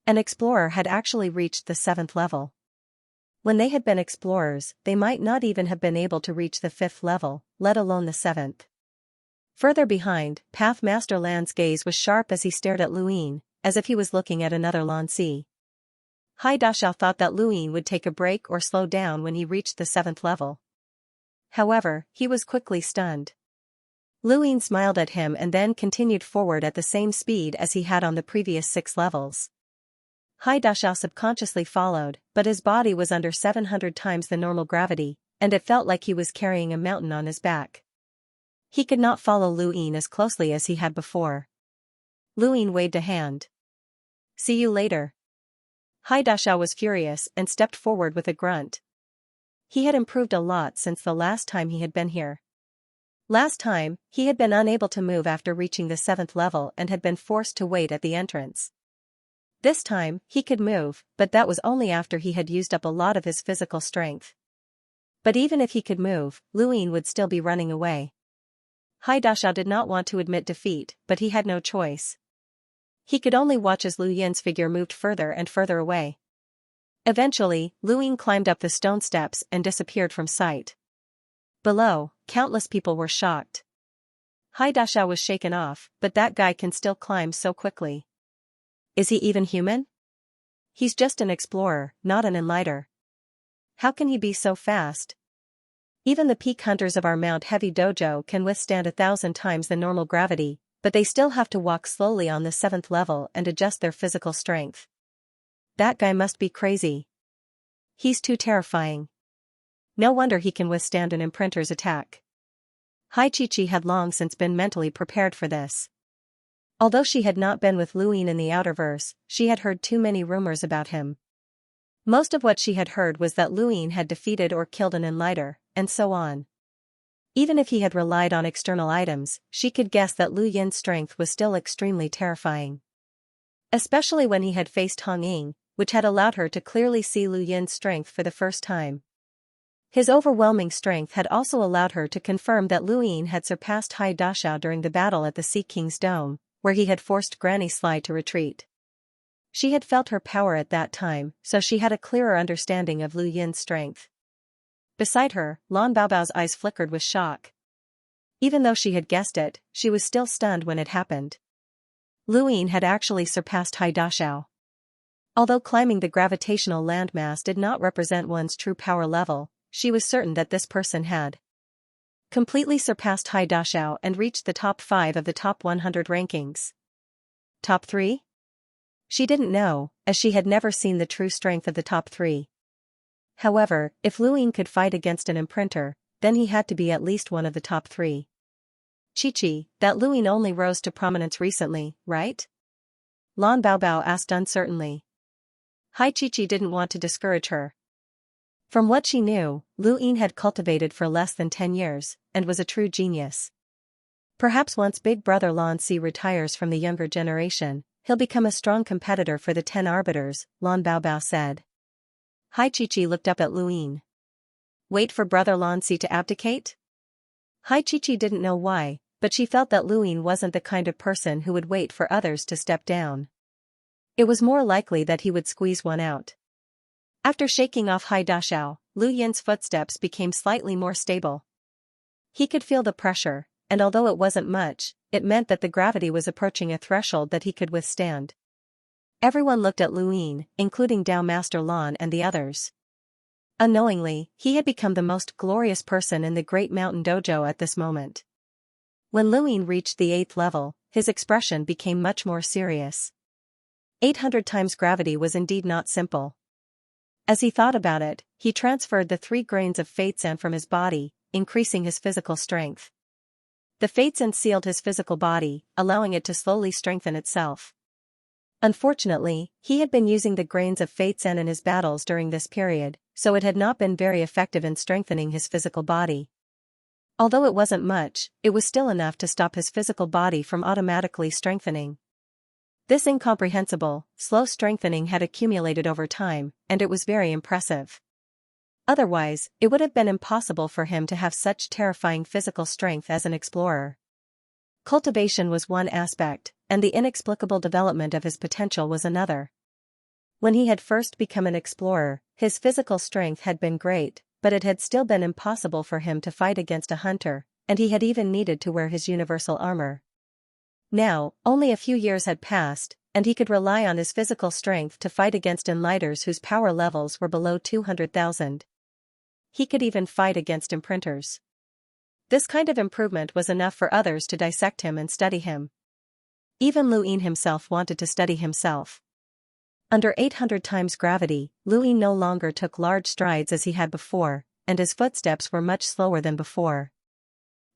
An explorer had actually reached the 7th level. When they had been explorers, they might not even have been able to reach the 5th level, let alone the 7th. Further behind, Path Master Lan's gaze was sharp as he stared at Luin, as if he was looking at another Lan Si. Hai Dashao thought that Luin would take a break or slow down when he reached the 7th level. However, he was quickly stunned. Luin smiled at him and then continued forward at the same speed as he had on the previous 6 levels. Hai Dashao subconsciously followed, but his body was under 700 times the normal gravity, and it felt like he was carrying a mountain on his back. He could not follow Luin as closely as he had before. Luin waved a hand. "See you later." Hai Dashao was furious and stepped forward with a grunt. He had improved a lot since the last time he had been here. Last time, he had been unable to move after reaching the 7th level and had been forced to wait at the entrance. This time, he could move, but that was only after he had used up a lot of his physical strength. But even if he could move, Luin would still be running away. Hai Dashao did not want to admit defeat, but he had no choice. He could only watch as Lu Yin's figure moved further and further away. Eventually, Luin climbed up the stone steps and disappeared from sight. Below, countless people were shocked. Hai Dashao was shaken off, but that guy can still climb so quickly. Is he even human? He's just an explorer, not an enlighter. How can he be so fast? Even the peak hunters of our Mount Heavy Dojo can withstand 1,000 times the normal gravity, but they still have to walk slowly on the 7th level and adjust their physical strength. That guy must be crazy. He's too terrifying. No wonder he can withstand an imprinter's attack. Hai Chi had long since been mentally prepared for this. Although she had not been with Luin in the Outerverse, she had heard too many rumors about him. Most of what she had heard was that Luin had defeated or killed an enlighter, and so on. Even if he had relied on external items, she could guess that Lu Yin's strength was still extremely terrifying. Especially when he had faced Hong Ying, which had allowed her to clearly see Lu Yin's strength for the first time. His overwhelming strength had also allowed her to confirm that Luin had surpassed Hai Dashao during the battle at the Sea King's Dome, where he had forced Granny Sly to retreat. She had felt her power at that time, so she had a clearer understanding of Lu Yin's strength. Beside her, Lan Baobao's eyes flickered with shock. Even though she had guessed it, she was still stunned when it happened. Luin had actually surpassed Hai Dashao. Although climbing the gravitational landmass did not represent one's true power level, she was certain that this person had completely surpassed Hai Dashao and reached the top 5 of the top 100 rankings. Top 3? She didn't know, as she had never seen the true strength of the top 3. However, if Luin could fight against an imprinter, then he had to be at least one of the top 3. Chi, that Luin only rose to prominence recently, right? Lan Baobao asked uncertainly. Hai Chi didn't want to discourage her. From what she knew, Luin had cultivated for less than 10 years, and was a true genius. Perhaps once Big Brother Lan Si retires from the younger generation, he'll become a strong competitor for the 10 arbiters, Lan Baobao said. Hai Chi looked up at Luin. Wait for Brother Lanzi to abdicate? Hai Chichi didn't know why, but she felt that Luyin wasn't the kind of person who would wait for others to step down. It was more likely that he would squeeze one out. After shaking off Hai Dashao, Lu Yin's footsteps became slightly more stable. He could feel the pressure, and although it wasn't much, it meant that the gravity was approaching a threshold that he could withstand. Everyone looked at Lu Yin, including Dao Master Lan and the others. Unknowingly, he had become the most glorious person in the Great Mountain Dojo at this moment. When Lu Yin reached the 8th level, his expression became much more serious. 800 times gravity was indeed not simple. As he thought about it, he transferred the 3 grains of fate sand from his body, increasing his physical strength. The fate sand sealed his physical body, allowing it to slowly strengthen itself. Unfortunately, he had been using the grains of fate sand in his battles during this period, so it had not been very effective in strengthening his physical body. Although it wasn't much, it was still enough to stop his physical body from automatically strengthening. This incomprehensible, slow strengthening had accumulated over time, and it was very impressive. Otherwise, it would have been impossible for him to have such terrifying physical strength as an explorer. Cultivation was one aspect, and the inexplicable development of his potential was another. When he had first become an explorer, his physical strength had been great, but it had still been impossible for him to fight against a hunter, and he had even needed to wear his universal armor. Now, only a few years had passed, and he could rely on his physical strength to fight against enlighters whose power levels were below 200,000. He could even fight against imprinters. This kind of improvement was enough for others to dissect him and study him. Even Lu Yin himself wanted to study himself. Under 800 times gravity, Lu Yin no longer took large strides as he had before, and his footsteps were much slower than before.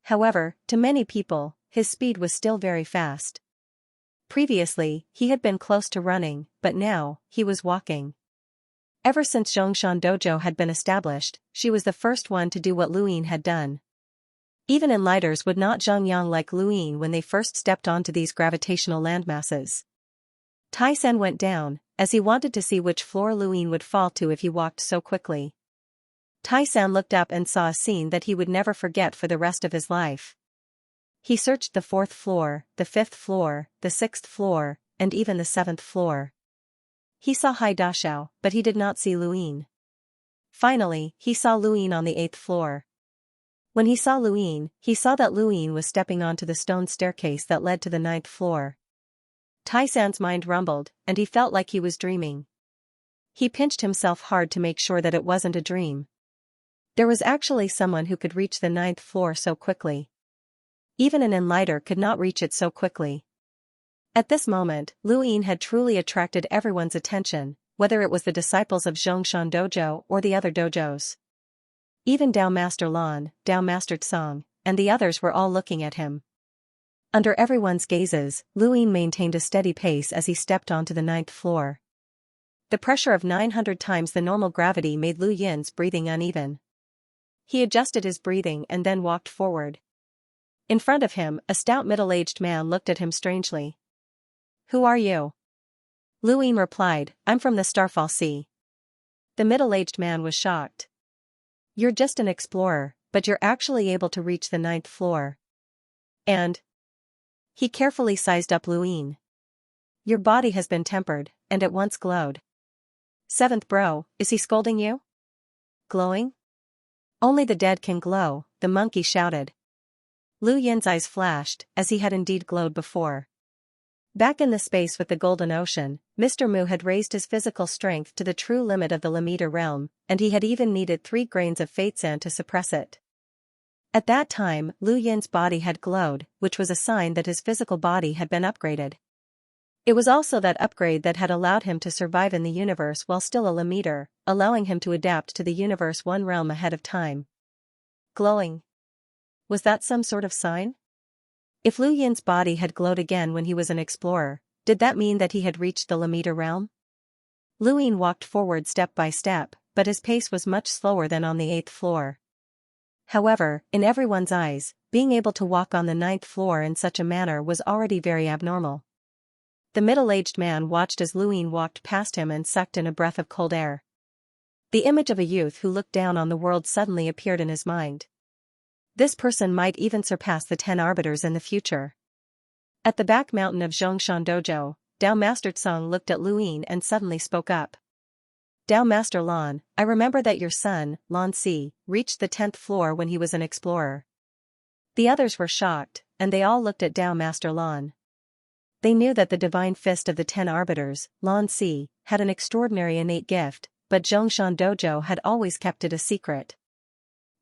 However, to many people, his speed was still very fast. Previously, he had been close to running, but now, he was walking. Ever since Xianxia Dojo had been established, she was the first one to do what Lu Yin had done. Even enlighters would not zhongyang like Lu Yin when they first stepped onto these gravitational landmasses. Tai San went down, as he wanted to see which floor Lu Yin would fall to if he walked so quickly. Tai San looked up and saw a scene that he would never forget for the rest of his life. He searched the 4th floor, the 5th floor, the 6th floor, and even the 7th floor. He saw Hai Dashao, but he did not see Lu Yin. Finally, he saw Lu Yin on the 8th floor. When he saw Lu Yin, he saw that Lu Yin was stepping onto the stone staircase that led to the 9th floor. Tai San's mind rumbled, and he felt like he was dreaming. He pinched himself hard to make sure that it wasn't a dream. There was actually someone who could reach the 9th floor so quickly. Even an enlighter could not reach it so quickly. At this moment, Lu Yin had truly attracted everyone's attention, whether it was the disciples of Xianxia Dojo or the other dojos. Even Dao Master Lan, Dao Master Tsang, and the others were all looking at him. Under everyone's gazes, Lu Yin maintained a steady pace as he stepped onto the 9th floor. The pressure of 900 times the normal gravity made Lu Yin's breathing uneven. He adjusted his breathing and then walked forward. In front of him, a stout middle-aged man looked at him strangely. "Who are you?" Lu Yin replied, "I'm from the Starfall Sea." The middle-aged man was shocked. "You're just an explorer, but you're actually able to reach the 9th floor. And..." He carefully sized up Lu Yin. "Your body has been tempered, and it once glowed." "7th bro, is he scolding you?" "Glowing? Only the dead can glow," the monkey shouted. Lu Yin's eyes flashed, as he had indeed glowed before. Back in the space with the golden ocean, Mr. Mu had raised his physical strength to the true limit of the Lamita realm, and he had even needed 3 grains of fate sand to suppress it. At that time, Lu Yin's body had glowed, which was a sign that his physical body had been upgraded. It was also that upgrade that had allowed him to survive in the universe while still a Lamiter, allowing him to adapt to the universe one realm ahead of time. Glowing. Was that some sort of sign? If Lu Yin's body had glowed again when he was an explorer, did that mean that he had reached the Lamita realm? Lu Yin walked forward step by step, but his pace was much slower than on the 8th floor. However, in everyone's eyes, being able to walk on the 9th floor in such a manner was already very abnormal. The middle-aged man watched as Lu Yin walked past him and sucked in a breath of cold air. The image of a youth who looked down on the world suddenly appeared in his mind. This person might even surpass the 10 arbiters in the future. At the back mountain of Xianxia Dojo, Dao Master Tsung looked at Lu Yin and suddenly spoke up. Dao Master Lan, I remember that your son, Lan Si, reached the 10th floor when he was an explorer. The others were shocked, and they all looked at Dao Master Lan. They knew that the divine fist of the 10 arbiters, Lan Si, had an extraordinary innate gift, but Zhongshan Dojo had always kept it a secret.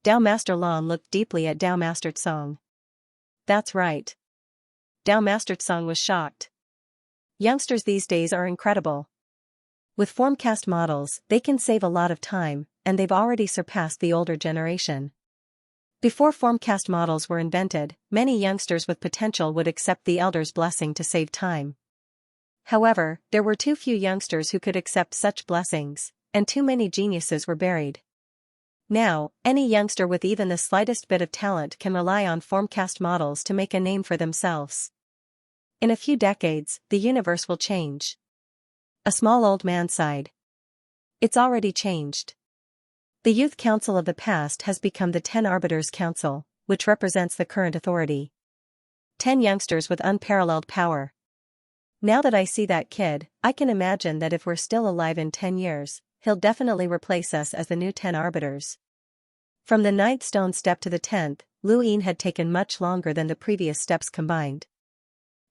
Dao Master Lan looked deeply at Dao Master Tsung. That's right. Dao Master Tsung was shocked. Youngsters these days are incredible. With formcast models, they can save a lot of time, and they've already surpassed the older generation. Before formcast models were invented, many youngsters with potential would accept the elders' blessing to save time. However, there were too few youngsters who could accept such blessings, and too many geniuses were buried. Now, any youngster with even the slightest bit of talent can rely on formcast models to make a name for themselves. In a few decades, the universe will change. A small old man sighed. It's already changed. The Youth Council of the past has become the 10 Arbiters Council, which represents the current authority. 10 youngsters with unparalleled power. Now that I see that kid, I can imagine that if we're still alive in 10 years, he'll definitely replace us as the new 10 arbiters. From the 9th stone step to the 10th, Lu Yin had taken much longer than the previous steps combined.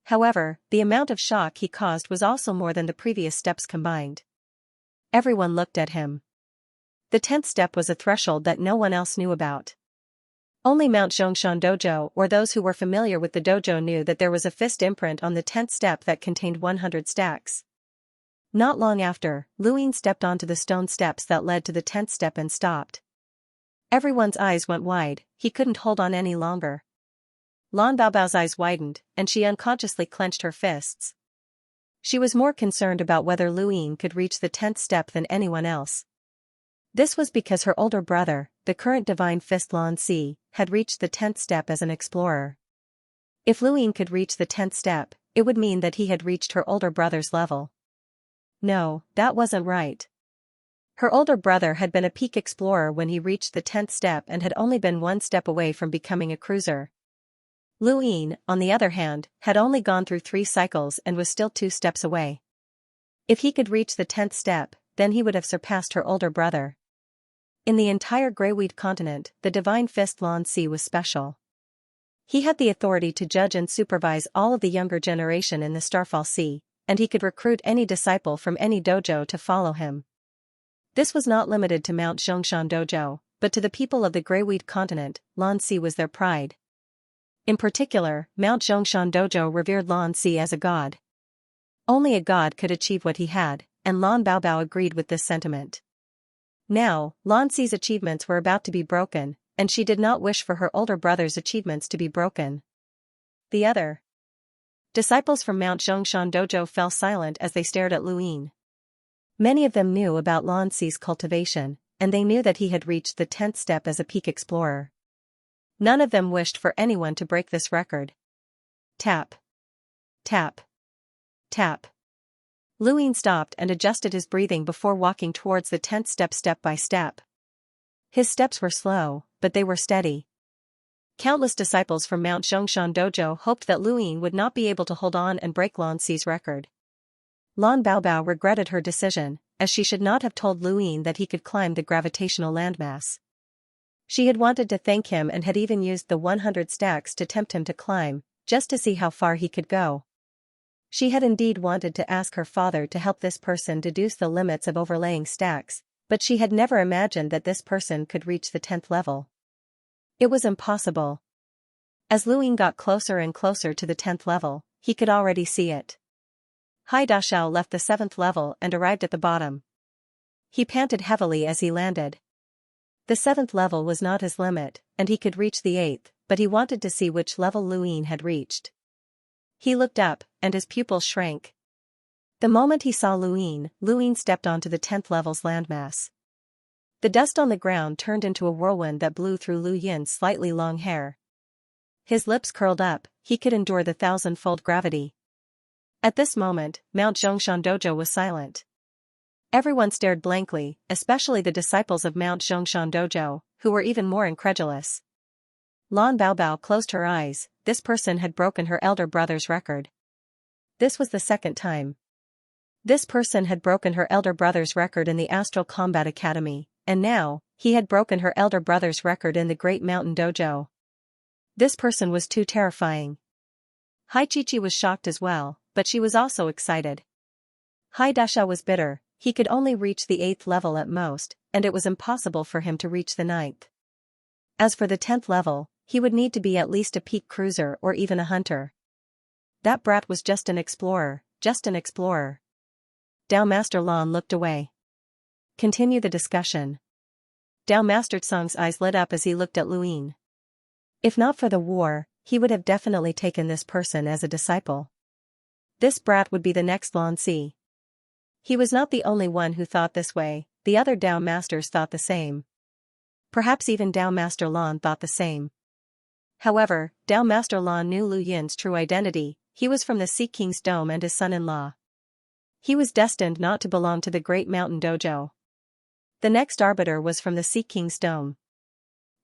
However, the amount of shock he caused was also more than the previous steps combined. Everyone looked at him. The 10th step was a threshold that no one else knew about. Only Mount Zhongshan Dojo or those who were familiar with the dojo knew that there was a fist imprint on the 10th step that contained 100 stacks. Not long after, Lu Yin stepped onto the stone steps that led to the 10th step and stopped. Everyone's eyes went wide, he couldn't hold on any longer. Lan Baobao's eyes widened, and she unconsciously clenched her fists. She was more concerned about whether Lu Yin could reach the 10th step than anyone else. This was because her older brother, the current divine fist Lan Si, had reached the 10th step as an explorer. If Lu Yin could reach the 10th step, it would mean that he had reached her older brother's level. No, that wasn't right. Her older brother had been a peak explorer when he reached the 10th step and had only been one step away from becoming a cruiser. Lu Yin, on the other hand, had only gone through 3 cycles and was still 2 steps away. If he could reach the 10th step, then he would have surpassed her older brother. In the entire Greyweed continent, the divine fist Lan Si was special. He had the authority to judge and supervise all of the younger generation in the Starfall Sea, and he could recruit any disciple from any dojo to follow him. This was not limited to Mount Zhongshan Dojo, but to the people of the Greyweed continent, Lan Si was their pride. In particular, Mount Zhongshan Dojo revered Lan Si as a god. Only a god could achieve what he had, and Lan Baobao agreed with this sentiment. Now, Lan Si's achievements were about to be broken, and she did not wish for her older brother's achievements to be broken. The other disciples from Mount Zhongshan Dojo fell silent as they stared at Lu Yin. Many of them knew about Lan Si's cultivation, and they knew that he had reached the 10th step as a peak explorer. None of them wished for anyone to break this record. Tap. Tap. Tap. Lu Yin stopped and adjusted his breathing before walking towards the 10th step by step. His steps were slow, but they were steady. Countless disciples from Mount Zhongshan Dojo hoped that Lu Yin would not be able to hold on and break Lan Si's record. Lan Baobao regretted her decision, as she should not have told Lu Yin that he could climb the gravitational landmass. She had wanted to thank him and had even used the 100 stacks to tempt him to climb, just to see how far he could go. She had indeed wanted to ask her father to help this person deduce the limits of overlaying stacks, but she had never imagined that this person could reach the 10th level. It was impossible. As Lu Yin got closer and closer to the 10th level, he could already see it. Hai Dashao left the 7th level and arrived at the bottom. He panted heavily as he landed. The 7th level was not his limit, and he could reach the 8th, but he wanted to see which level Lu Yin had reached. He looked up, and his pupils shrank. The moment he saw Lu Yin stepped onto the 10th level's landmass. The dust on the ground turned into a whirlwind that blew through Lu Yin's slightly long hair. His lips curled up, he could endure the 1,000-fold gravity. At this moment, Mount Zhongshan Dojo was silent. Everyone stared blankly, especially the disciples of Mount Xianxia Dojo, who were even more incredulous. Lan Baobao closed her eyes. This person had broken her elder brother's record. This was the second time. This person had broken her elder brother's record in the Astral Combat Academy, and now, he had broken her elder brother's record in the Great Mountain Dojo. This person was too terrifying. Xianxia was shocked as well, but she was also excited. Dasha was bitter. He could only reach the 8th level at most, and it was impossible for him to reach the 9th. As for the 10th level, he would need to be at least a peak cruiser or even a hunter. That brat was just an explorer, just an explorer. Dao Master Lan looked away. Continue the discussion. Dao Master Tsung's eyes lit up as he looked at Luin. If not for the war, he would have definitely taken this person as a disciple. This brat would be the next Lan Si. He was not the only one who thought this way, the other Dao Masters thought the same. Perhaps even Dao Master Lan thought the same. However, Dao Master Lan knew Lu Yin's true identity. He was from the Sea King's Dome and his son-in-law. He was destined not to belong to the Great Mountain Dojo. The next arbiter was from the Sea King's Dome.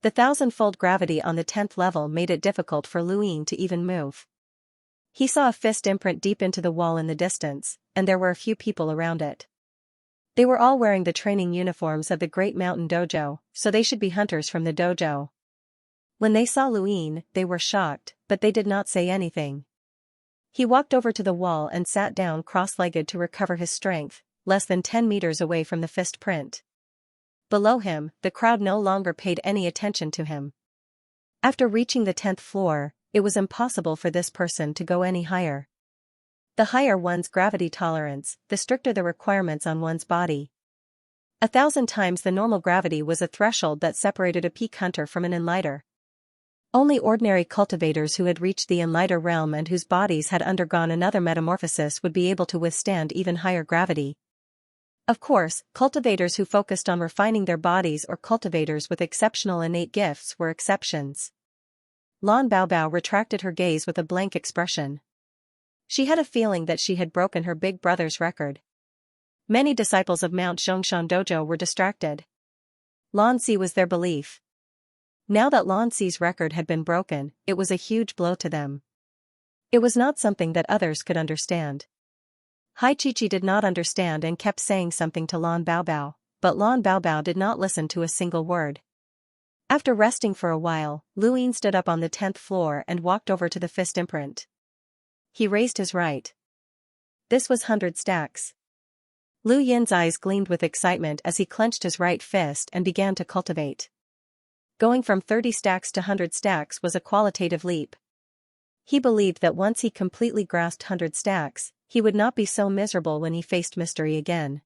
The 1,000-fold gravity on the 10th level made it difficult for Lu Yin to even move. He saw a fist imprint deep into the wall in the distance, and there were a few people around it. They were all wearing the training uniforms of the Great Mountain Dojo, so they should be hunters from the dojo. When they saw Lu Yin, they were shocked, but they did not say anything. He walked over to the wall and sat down cross-legged to recover his strength, less than 10 meters away from the fist print. Below him, the crowd no longer paid any attention to him. After reaching the 10th floor, it was impossible for this person to go any higher. The higher one's gravity tolerance, the stricter the requirements on one's body. 1,000 times the normal gravity was a threshold that separated a peak hunter from an enlighter. Only ordinary cultivators who had reached the enlighter realm and whose bodies had undergone another metamorphosis would be able to withstand even higher gravity. Of course, cultivators who focused on refining their bodies or cultivators with exceptional innate gifts were exceptions. Lan Baobao retracted her gaze with a blank expression. She had a feeling that she had broken her big brother's record. Many disciples of Mount Xianxia Dojo were distracted. Lan Si was their belief. Now that Lan Si's record had been broken, it was a huge blow to them. It was not something that others could understand. Xianxia did not understand and kept saying something to Lan Baobao, but Lan Baobao did not listen to a single word. After resting for a while, Lu Yin stood up on the 10th floor and walked over to the fist imprint. He raised his right. This was 100 stacks. Lu Yin's eyes gleamed with excitement as he clenched his right fist and began to cultivate. Going from 30 stacks to 100 stacks was a qualitative leap. He believed that once he completely grasped 100 stacks, he would not be so miserable when he faced mystery again.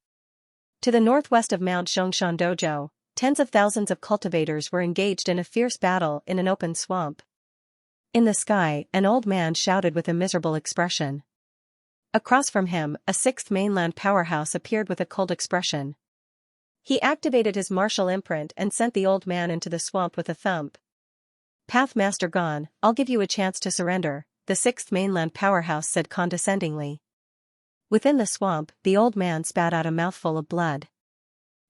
To the northwest of Mount Xianxia Dojo, tens of thousands of cultivators were engaged in a fierce battle in an open swamp. In the sky, an old man shouted with a miserable expression. Across from him, a 6th mainland powerhouse appeared with a cold expression. He activated his martial imprint and sent the old man into the swamp with a thump. Pathmaster gone, I'll give you a chance to surrender, the 6th mainland powerhouse said condescendingly. Within the swamp, the old man spat out a mouthful of blood.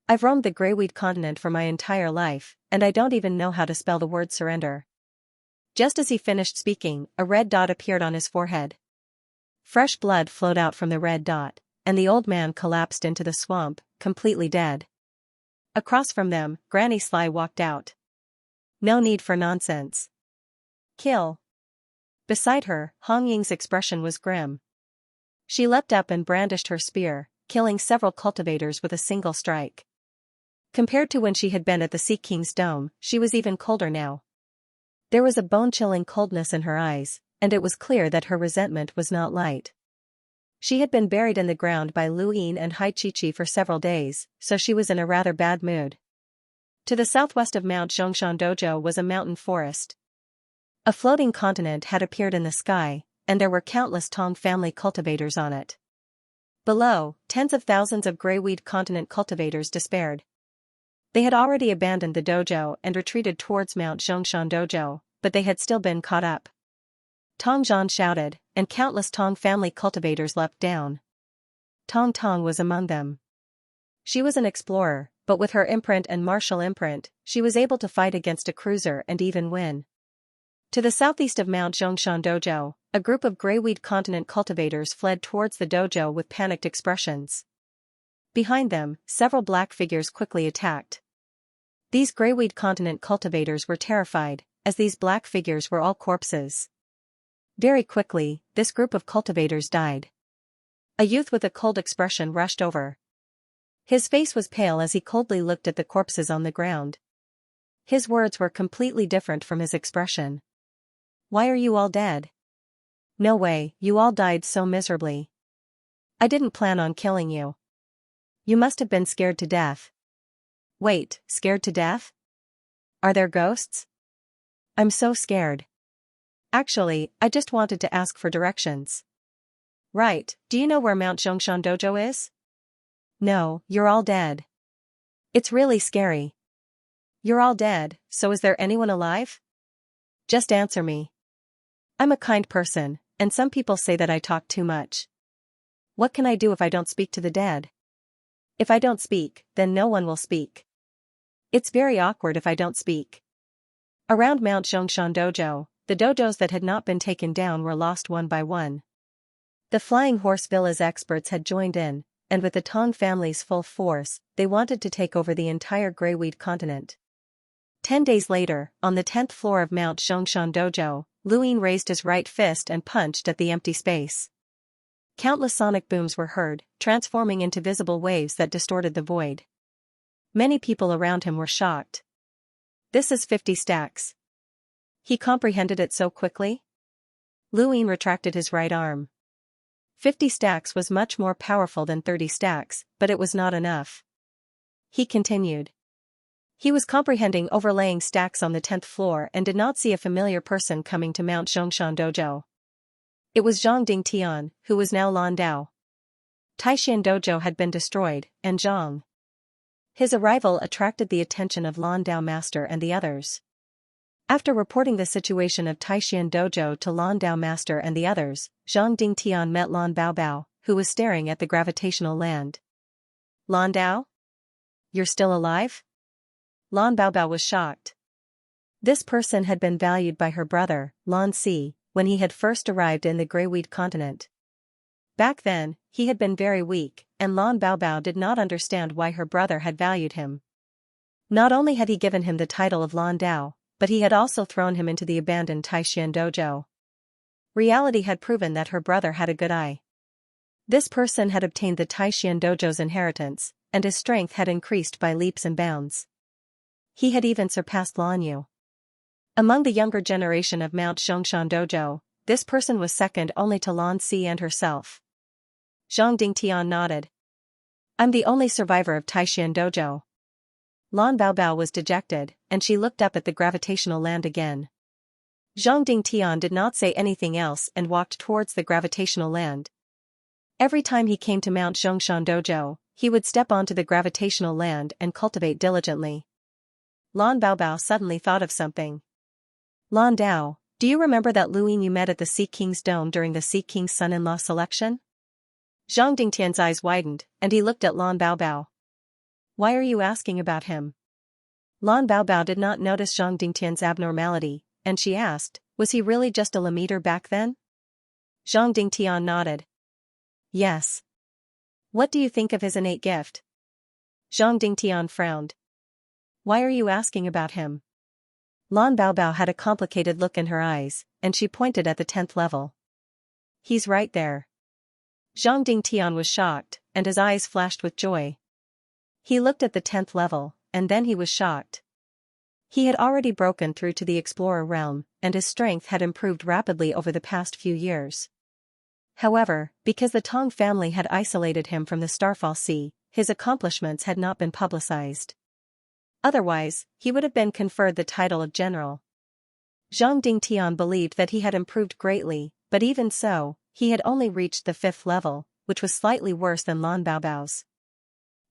I've roamed the Greyweed continent for my entire life, and I don't even know how to spell the word surrender. Just as he finished speaking, a red dot appeared on his forehead. Fresh blood flowed out from the red dot, and the old man collapsed into the swamp, completely dead. Across from them, Granny Sly walked out. No need for nonsense. Kill. Beside her, Hong Ying's expression was grim. She leapt up and brandished her spear, killing several cultivators with a single strike. Compared to when she had been at the Sea King's Dome, she was even colder now. There was a bone-chilling coldness in her eyes, and it was clear that her resentment was not light. She had been buried in the ground by Lu Yin and Xianxia for several days, so she was in a rather bad mood. To the southwest of Mount Xianxia Dojo was a mountain forest. A floating continent had appeared in the sky, and there were countless Tong family cultivators on it. Below, tens of thousands of Greyweed continent cultivators despaired. They had already abandoned the dojo and retreated towards Mount Xianxia Dojo, but they had still been caught up. Tong Zhan shouted, and countless Tong family cultivators leapt down. Tong Tong was among them. She was an explorer, but with her imprint and martial imprint, she was able to fight against a cruiser and even win. To the southeast of Mount Xianxia Dojo, a group of Greyweed Continent cultivators fled towards the dojo with panicked expressions. Behind them, several black figures quickly attacked. These Greyweed Continent cultivators were terrified, as these black figures were all corpses. Very quickly, this group of cultivators died. A youth with a cold expression rushed over. His face was pale as he coldly looked at the corpses on the ground. His words were completely different from his expression. "Why are you all dead? No way, you all died so miserably. I didn't plan on killing you. You must have been scared to death." "Wait, scared to death? Are there ghosts? I'm so scared. Actually, I just wanted to ask for directions." "Right, do you know where Mount Xianxia Dojo is?" "No, you're all dead. It's really scary." "You're all dead, so is there anyone alive? Just answer me. I'm a kind person, and some people say that I talk too much. What can I do if I don't speak to the dead? If I don't speak, then no one will speak. It's very awkward if I don't speak." Around Mount Xianxia Dojo, the dojos that had not been taken down were lost one by one. The Flying Horse Villa's experts had joined in, and with the Tong family's full force, they wanted to take over the entire Greyweed continent. 10 days later, on the 10th floor of Mount Xianxia Dojo, Luin raised his right fist and punched at the empty space. Countless sonic booms were heard, transforming into visible waves that distorted the void. Many people around him were shocked. "This is 50 stacks. He comprehended it so quickly?" Luin retracted his right arm. 50 stacks was much more powerful than 30 stacks, but it was not enough. He continued. He was comprehending overlaying stacks on the 10th floor and did not see a familiar person coming to Mount Xianxia Dojo. It was Zhang Dingtian, who was now Lan Dao. Taishan Dojo had been destroyed, and Zhang. His arrival attracted the attention of Lan Dao Master and the others. After reporting the situation of Taishan Dojo to Lan Dao Master and the others, Zhang Dingtian met Lan Baobao, who was staring at the gravitational land. "Lan Dao? You're still alive?" Lan Baobao was shocked. This person had been valued by her brother, Lan Si, when he had first arrived in the Greyweed continent. Back then, he had been very weak, and Lan Baobao did not understand why her brother had valued him. Not only had he given him the title of Lan Dao, but he had also thrown him into the abandoned Taishan Dojo. Reality had proven that her brother had a good eye. This person had obtained the Taishan Dojo's inheritance, and his strength had increased by leaps and bounds. He had even surpassed Lan Yu. Among the younger generation of Mount Xianxia Dojo, this person was second only to Lan Si and herself. Zhang Dingtian nodded. "I'm the only survivor of Taishan Dojo." Lan Baobao was dejected, and she looked up at the gravitational land again. Zhang Dingtian did not say anything else and walked towards the gravitational land. Every time he came to Mount Xianxia Dojo, he would step onto the gravitational land and cultivate diligently. Lan Baobao suddenly thought of something. "Lan Dao, do you remember that Luin you met at the Sea King's Dome during the Sea King's son-in-law selection?" Zhang Dingtian's eyes widened, and he looked at Lan Baobao. "Why are you asking about him?" Lan Baobao did not notice Zhang Dingtian's abnormality, and she asked, "Was he really just a Lemiter back then?" Zhang Dingtian nodded. "Yes. What do you think of his innate gift?" Zhang Dingtian frowned. "Why are you asking about him?" Lan Baobao had a complicated look in her eyes, and she pointed at the 10th level. "He's right there." Zhang Dingtian was shocked, and his eyes flashed with joy. He looked at the 10th level, and then he was shocked. He had already broken through to the explorer realm, and his strength had improved rapidly over the past few years. However, because the Tong family had isolated him from the Starfall Sea, his accomplishments had not been publicized. Otherwise, he would have been conferred the title of general. Zhang Dingtian believed that he had improved greatly, but even so, he had only reached the 5th level, which was slightly worse than Lan Baobao's.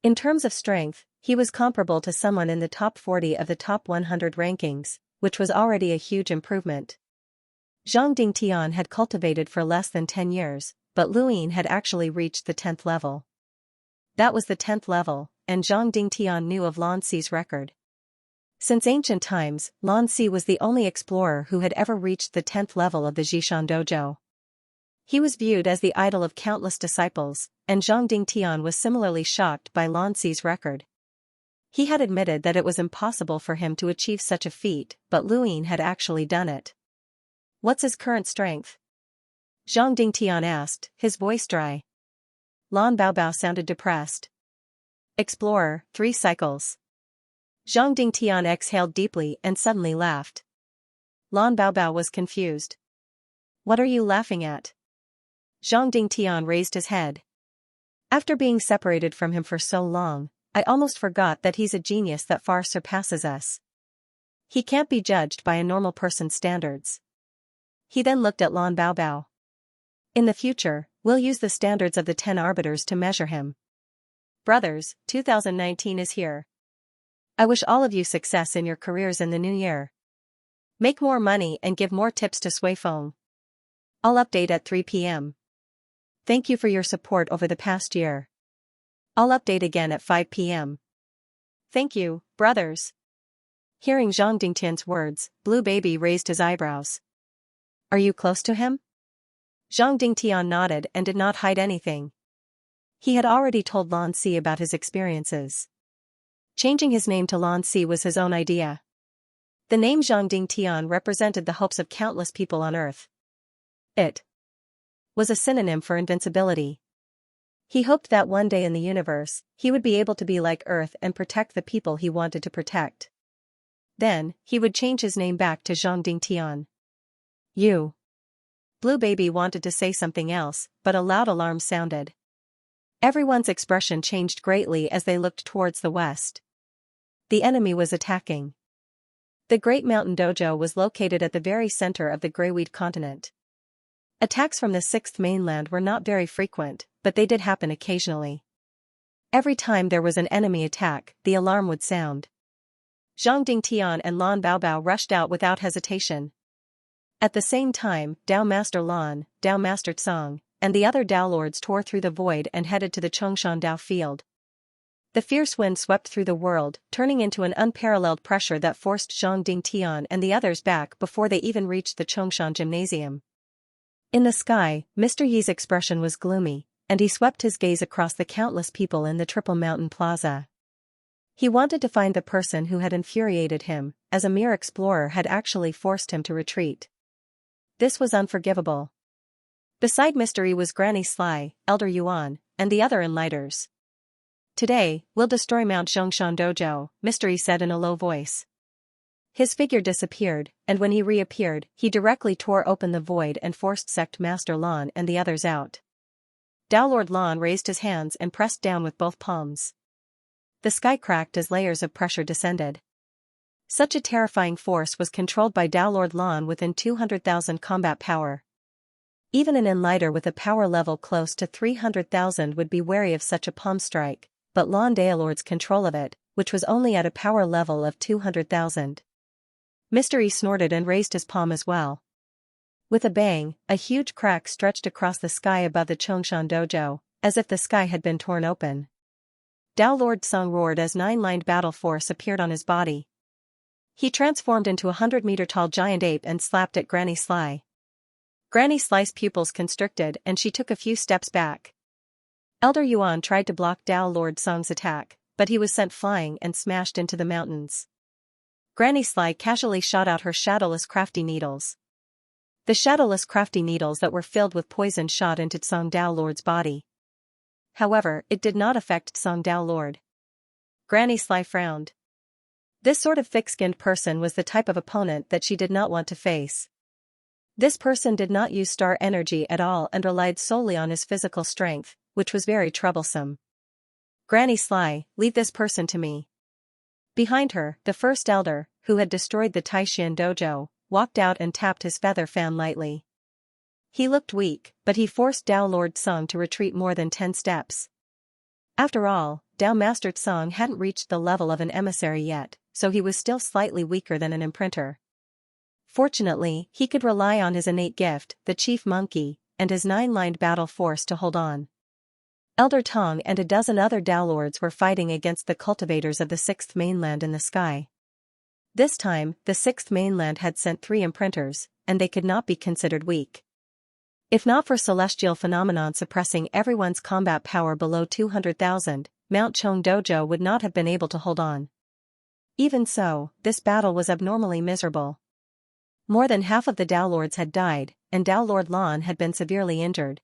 In terms of strength, he was comparable to someone in the top 40 of the top 100 rankings, which was already a huge improvement. Zhang Dingtian had cultivated for less than 10 years, but Luin had actually reached the 10th level. That was the 10th level, and Zhang Dingtian knew of Lan Si's record. Since ancient times, Lan Si was the only explorer who had ever reached the 10th level of the Zhishan Dojo. He was viewed as the idol of countless disciples, and Zhang Dingtian was similarly shocked by Lan Si's record. He had admitted that it was impossible for him to achieve such a feat, but Luyin had actually done it. What's his current strength? Zhang Dingtian asked, his voice dry. Lan Baobao sounded depressed. Explorer, 3 cycles. Zhang Dingtian exhaled deeply and suddenly laughed. Lan Baobao was confused. What are you laughing at? Zhang Dingtian raised his head. After being separated from him for so long, I almost forgot that he's a genius that far surpasses us. He can't be judged by a normal person's standards. He then looked at Lan Baobao. In the future, we'll use the standards of the 10 arbiters to measure him. Brothers, 2019 is here. I wish all of you success in your careers in the new year. Make more money and give more tips to Suifeng. I'll update at 3 p.m. Thank you for your support over the past year. I'll update again at 5 p.m. Thank you, brothers. Hearing Zhang Dingtian's words, Blue Baby raised his eyebrows. Are you close to him? Zhang Dingtian nodded and did not hide anything. He had already told Lan Si about his experiences. Changing his name to Lan Si was his own idea. The name Zhang Dingtian represented the hopes of countless people on Earth. It was a synonym for invincibility. He hoped that one day in the universe, he would be able to be like Earth and protect the people he wanted to protect. Then, he would change his name back to Zhang Dingtian. You. Blue Baby wanted to say something else, but a loud alarm sounded. Everyone's expression changed greatly as they looked towards the west. The enemy was attacking. The Great Mountain Dojo was located at the very center of the Greyweed continent. Attacks from the 6th mainland were not very frequent, but they did happen occasionally. Every time there was an enemy attack, the alarm would sound. Zhang Dingtian and Lan Baobao rushed out without hesitation. At the same time, Dao Master Lan, Dao Master Tsang, and the other Dao Lords tore through the void and headed to the Chongshan Dao field. The fierce wind swept through the world, turning into an unparalleled pressure that forced Zhang Dingtian and the others back before they even reached the Chongshan Gymnasium. In the sky, Mr. Yi's expression was gloomy, and he swept his gaze across the countless people in the Triple Mountain Plaza. He wanted to find the person who had infuriated him, as a mere explorer had actually forced him to retreat. This was unforgivable. Beside Mr. Yi was Granny Sly, Elder Yuan, and the other Enlighters. Today, we'll destroy Mount Zhongshan Dojo, Mr. Yi said in a low voice. His figure disappeared, and when he reappeared, he directly tore open the void and forced Sect Master Lan and the others out. Dao Lord Lan raised his hands and pressed down with both palms. The sky cracked as layers of pressure descended. Such a terrifying force was controlled by Dao Lord Lan within 200,000 combat power. Even an Enlighter with a power level close to 300,000 would be wary of such a palm strike, but Lan Daolord's control of it, which was only at a power level of 200,000. Mr. Yi snorted and raised his palm as well. With a bang, a huge crack stretched across the sky above the Chongshan Dojo, as if the sky had been torn open. Dao Lord Sung roared as 9-lined battle force appeared on his body. He transformed into a 100-meter-tall giant ape and slapped at Granny Sly. Granny Sly's pupils constricted and she took a few steps back. Elder Yuan tried to block Dao Lord Sung's attack, but he was sent flying and smashed into the mountains. Granny Sly casually shot out her shadowless crafty needles. The shadowless crafty needles that were filled with poison shot into Tsang Dao Lord's body. However, it did not affect Tsang Dao Lord. Granny Sly frowned. This sort of thick-skinned person was the type of opponent that she did not want to face. This person did not use star energy at all and relied solely on his physical strength, which was very troublesome. Granny Sly, leave this person to me. Behind her, the first elder, who had destroyed the Taishan Dojo, walked out and tapped his feather fan lightly. He looked weak, but he forced Dao Lord Sung to retreat more than 10 steps. After all, Dao Master Tsang hadn't reached the level of an emissary yet, so he was still slightly weaker than an imprinter. Fortunately, he could rely on his innate gift, the chief monkey, and his 9-lined battle force to hold on. Elder Tong and a dozen other Dao lords were fighting against the cultivators of the sixth mainland in the sky. This time, the sixth mainland had sent 3 imprinters, and they could not be considered weak. If not for celestial phenomenon suppressing everyone's combat power below 200,000, Mount Chong Dojo would not have been able to hold on. Even so, this battle was abnormally miserable. More than half of the Dao lords had died, and Dao Lord Lan had been severely injured.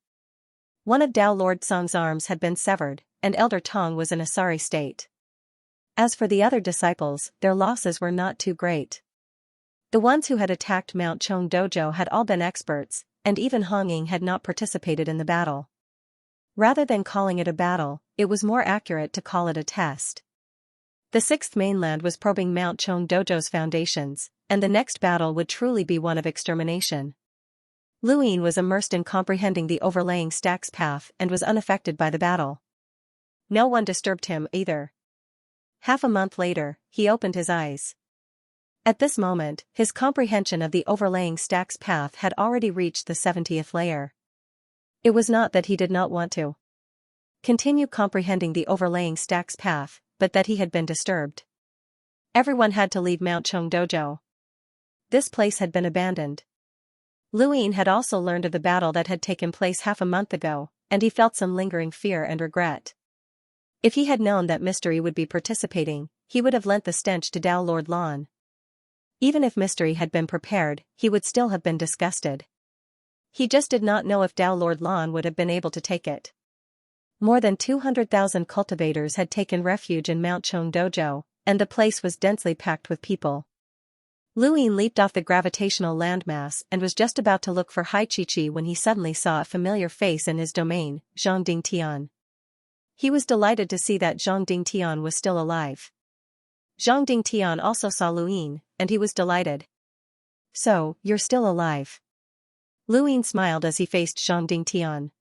One of Dao Lord Song's arms had been severed, and Elder Tong was in a sorry state. As for the other disciples, their losses were not too great. The ones who had attacked Mount Chong Dojo had all been experts, and even Honging had not participated in the battle. Rather than calling it a battle, it was more accurate to call it a test. The sixth mainland was probing Mount Chong Dojo's foundations, and the next battle would truly be one of extermination. Luin was immersed in comprehending the overlaying stacks path and was unaffected by the battle. No one disturbed him either. Half a month later, he opened his eyes. At this moment, his comprehension of the overlaying stacks path had already reached the 70th layer. It was not that he did not want to continue comprehending the overlaying stacks path, but that he had been disturbed. Everyone had to leave Mount Chong Dojo. This place had been abandoned. Luin had also learned of the battle that had taken place half a month ago, and he felt some lingering fear and regret. If he had known that Mystery would be participating, he would have lent the stench to Dao Lord Lan. Even if Mystery had been prepared, he would still have been disgusted. He just did not know if Dao Lord Lan would have been able to take it. More than 200,000 cultivators had taken refuge in Mount Chong Dojo, and the place was densely packed with people. Luin leaped off the gravitational landmass and was just about to look for Hai Chi-Chi when he suddenly saw a familiar face in his domain, Zhang Dingtian. He was delighted to see that Zhang Dingtian was still alive. Zhang Dingtian also saw Luin, and he was delighted. "So, you're still alive." Luin smiled as he faced Zhang Dingtian.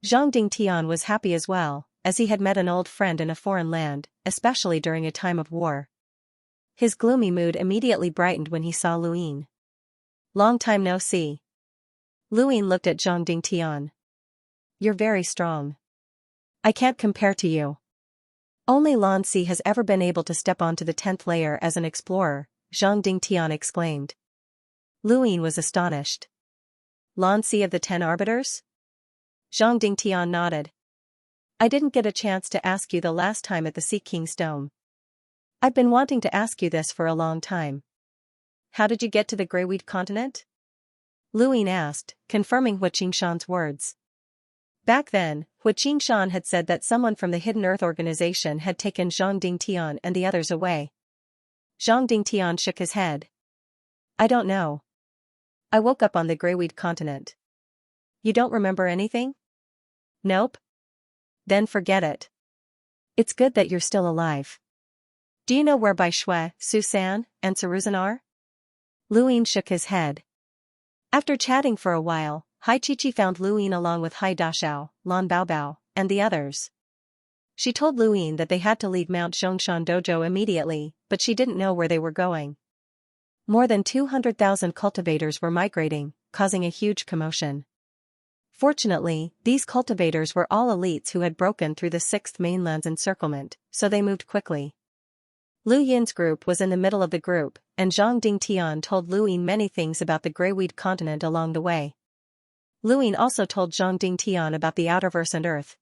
Zhang Dingtian was happy as well, as he had met an old friend in a foreign land, especially during a time of war. His gloomy mood immediately brightened when he saw Luin. "Long time no see." Luin looked at Zhang Dingtian. "You're very strong. I can't compare to you." "Only Lan Si has ever been able to step onto the 10th layer as an explorer," Zhang Dingtian exclaimed. Luin was astonished. "Lan Si of the 10 Arbiters?" Zhang Dingtian nodded. "I didn't get a chance to ask you the last time at the Sea King's Dome. I've been wanting to ask you this for a long time. How did you get to the Greyweed continent?" Luin asked, confirming Hua Qingshan's words. Back then, Hua Qingshan had said that someone from the Hidden Earth organization had taken Zhang Dingtian and the others away. Zhang Dingtian shook his head. "I don't know. I woke up on the Greyweed continent." "You don't remember anything?" "Nope." "Then forget it. It's good that you're still alive. Do you know where Bai Shui, Susan, and Saruzan are?" Luin shook his head. After chatting for a while, Hai Chi-Chi found Luin along with Hai Dashao, Lan Baobao, and the others. She told Luin that they had to leave Mount Zhongshan Dojo immediately, but she didn't know where they were going. More than 200,000 cultivators were migrating, causing a huge commotion. Fortunately, these cultivators were all elites who had broken through the sixth mainland's encirclement, so they moved quickly. Lu Yin's group was in the middle of the group, and Zhang Dingtian told Luin many things about the Greyweed continent along the way. Luin also told Zhang Dingtian about the Outerverse and Earth.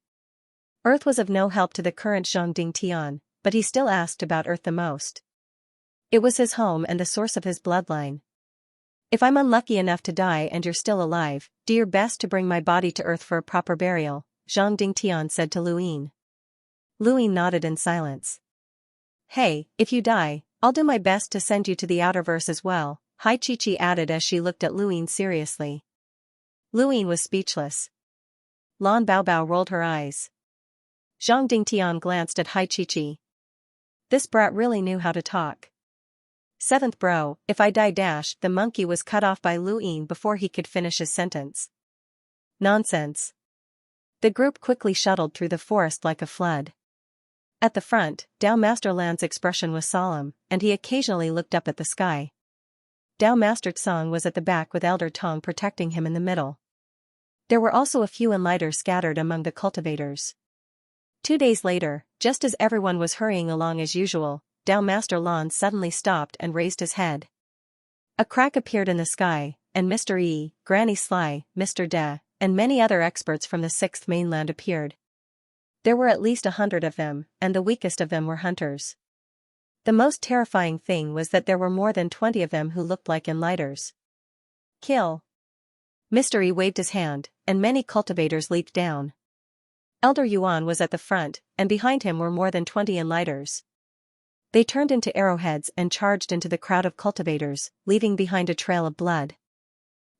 Earth was of no help to the current Zhang Dingtian, but he still asked about Earth the most. It was his home and the source of his bloodline. "If I'm unlucky enough to die and you're still alive, do your best to bring my body to Earth for a proper burial," Zhang Dingtian said to Luin. Luin nodded in silence. "Hey, if you die, I'll do my best to send you to the Outerverse as well," Hai Chi-Chi added as she looked at Luin seriously. Luin was speechless. Lan Baobao rolled her eyes. Zhang Dingtian glanced at Hai Chi-Chi. This brat really knew how to talk. "7th bro, if I die dash," the monkey was cut off by Luin before he could finish his sentence. "Nonsense." The group quickly shuttled through the forest like a flood. At the front, Dao Master Lan's expression was solemn, and he occasionally looked up at the sky. Dao Master Tsang was at the back with Elder Tong protecting him in the middle. There were also a few enlighters scattered among the cultivators. 2 days later, just as everyone was hurrying along as usual, Dao Master Lan suddenly stopped and raised his head. A crack appeared in the sky, and Mr. E, Granny Sly, Mr. De, and many other experts from the sixth mainland appeared. There were at least 100 of them, and the weakest of them were hunters. The most terrifying thing was that there were more than 20 of them who looked like enlighters. Kill! Mr. E waved his hand, and many cultivators leaped down. Elder Yuan was at the front, and behind him were more than 20 enlighters. They turned into arrowheads and charged into the crowd of cultivators, leaving behind a trail of blood.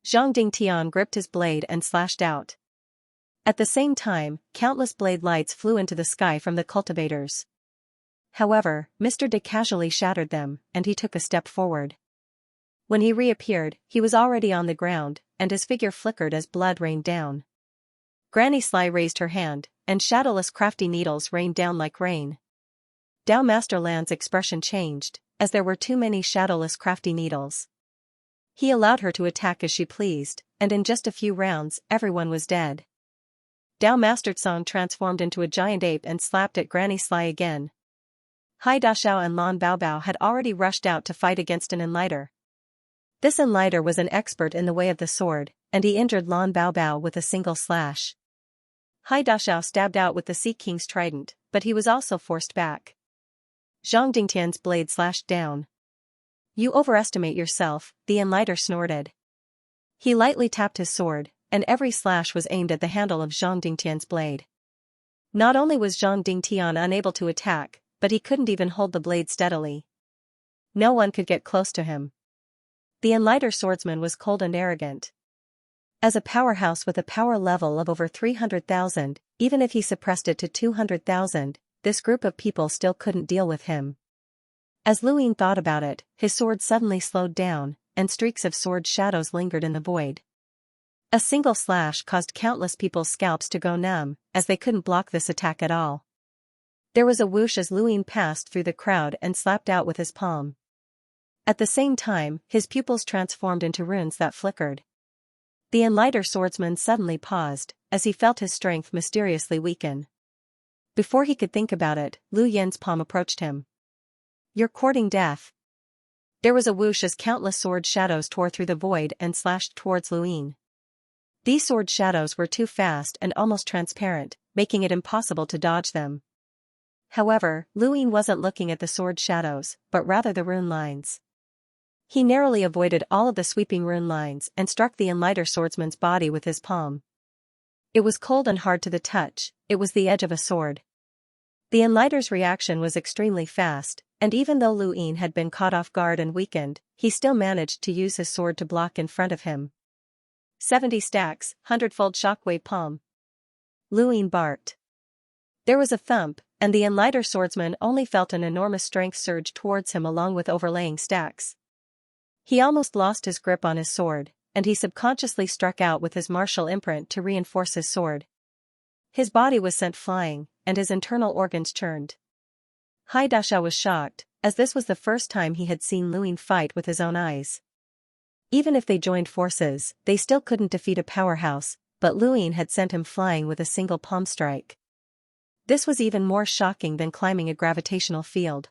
Zhang Dingtian gripped his blade and slashed out. At the same time, countless blade lights flew into the sky from the cultivators. However, Mr. De casually shattered them, and he took a step forward. When he reappeared, he was already on the ground, and his figure flickered as blood rained down. Granny Sly raised her hand, and shadowless crafty needles rained down like rain. Dao Master Lan's expression changed, as there were too many shadowless crafty needles. He allowed her to attack as she pleased, and in just a few rounds, everyone was dead. Dao Master Tsong transformed into a giant ape and slapped at Granny Sly again. Hai Dashao and Lan Baobao had already rushed out to fight against an enlighter. This enlighter was an expert in the way of the sword, and he injured Lan Baobao with a single slash. Hai Dashao stabbed out with the Sea King's trident, but he was also forced back. Zhang Dingtian's blade slashed down. You overestimate yourself, the enlighter snorted. He lightly tapped his sword, and every slash was aimed at the handle of Zhang Dingtian's blade. Not only was Zhang Dingtian unable to attack, but he couldn't even hold the blade steadily. No one could get close to him. The enlighter swordsman was cold and arrogant. As a powerhouse with a power level of over 300,000, even if he suppressed it to 200,000, this group of people still couldn't deal with him. As Lu Yin thought about it, his sword suddenly slowed down, and streaks of sword shadows lingered in the void. A single slash caused countless people's scalps to go numb, as they couldn't block this attack at all. There was a whoosh as Lu Yin passed through the crowd and slapped out with his palm. At the same time, his pupils transformed into runes that flickered. The enlighter swordsman suddenly paused, as he felt his strength mysteriously weaken. Before he could think about it, Lu Yin's palm approached him. You're courting death. There was a whoosh as countless sword shadows tore through the void and slashed towards Lu Yin. These sword shadows were too fast and almost transparent, making it impossible to dodge them. However, Lu Yin wasn't looking at the sword shadows, but rather the rune lines. He narrowly avoided all of the sweeping rune lines and struck the enlighter swordsman's body with his palm. It was cold and hard to the touch, it was the edge of a sword. The enlighter's reaction was extremely fast, and even though Lu Yin had been caught off guard and weakened, he still managed to use his sword to block in front of him. 70 stacks, 100-fold shockwave palm. Lu Yin barked. There was a thump, and the enlighter swordsman only felt an enormous strength surge towards him along with overlaying stacks. He almost lost his grip on his sword, and he subconsciously struck out with his martial imprint to reinforce his sword. His body was sent flying, and his internal organs churned. Hai Dashao was shocked, as this was the first time he had seen Lu Yin fight with his own eyes. Even if they joined forces, they still couldn't defeat a powerhouse, but Lu Yin had sent him flying with a single palm strike. This was even more shocking than climbing a gravitational field.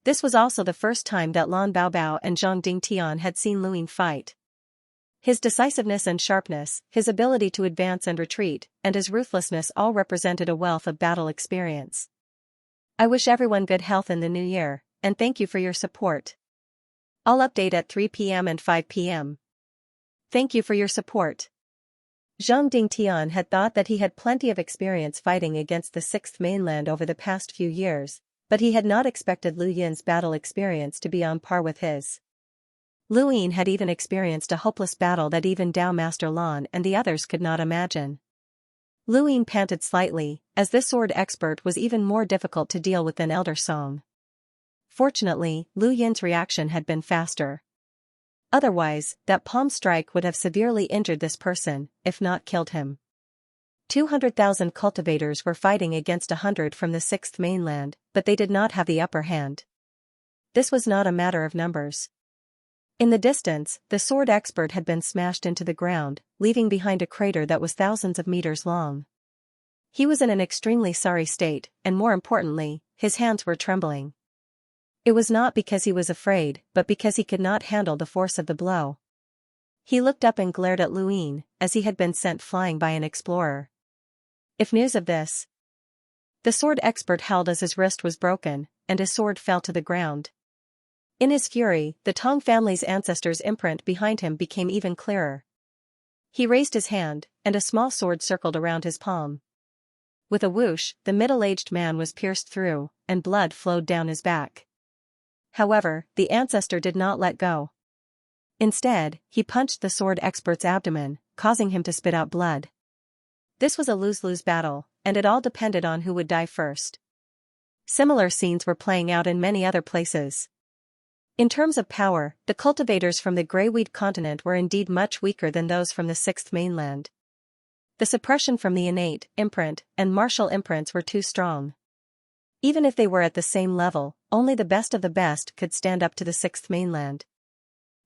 This was also the first time that Lan Baobao and Zhang Dingtian had seen Lu Yin fight. His decisiveness and sharpness, his ability to advance and retreat, and his ruthlessness all represented a wealth of battle experience. I wish everyone good health in the new year, and thank you for your support. I'll update at 3 p.m. and 5 p.m. Thank you for your support. Zhang Dingtian had thought that he had plenty of experience fighting against the sixth mainland over the past few years, but he had not expected Lu Yin's battle experience to be on par with his. Lu Yin had even experienced a hopeless battle that even Dao Master Lan and the others could not imagine. Lu Yin panted slightly, as this sword expert was even more difficult to deal with than Elder Song. Fortunately, Lu Yin's reaction had been faster. Otherwise, that palm strike would have severely injured this person, if not killed him. 200,000 cultivators were fighting against 100 from the sixth mainland, but they did not have the upper hand. This was not a matter of numbers. In the distance, the sword expert had been smashed into the ground, leaving behind a crater that was thousands of meters long. He was in an extremely sorry state, and more importantly, his hands were trembling. It was not because he was afraid, but because he could not handle the force of the blow. He looked up and glared at Luin, as he had been sent flying by an explorer. If news of this? The sword expert held as his wrist was broken, and his sword fell to the ground. In his fury, the Tong family's ancestors' imprint behind him became even clearer. He raised his hand, and a small sword circled around his palm. With a whoosh, the middle-aged man was pierced through, and blood flowed down his back. However, the ancestor did not let go. Instead, he punched the sword expert's abdomen, causing him to spit out blood. This was a lose-lose battle, and it all depended on who would die first. Similar scenes were playing out in many other places. In terms of power, the cultivators from the Greyweed continent were indeed much weaker than those from the Sixth Mainland. The suppression from the innate, imprint, and martial imprints were too strong. Even if they were at the same level, only the best of the best could stand up to the Sixth Mainland.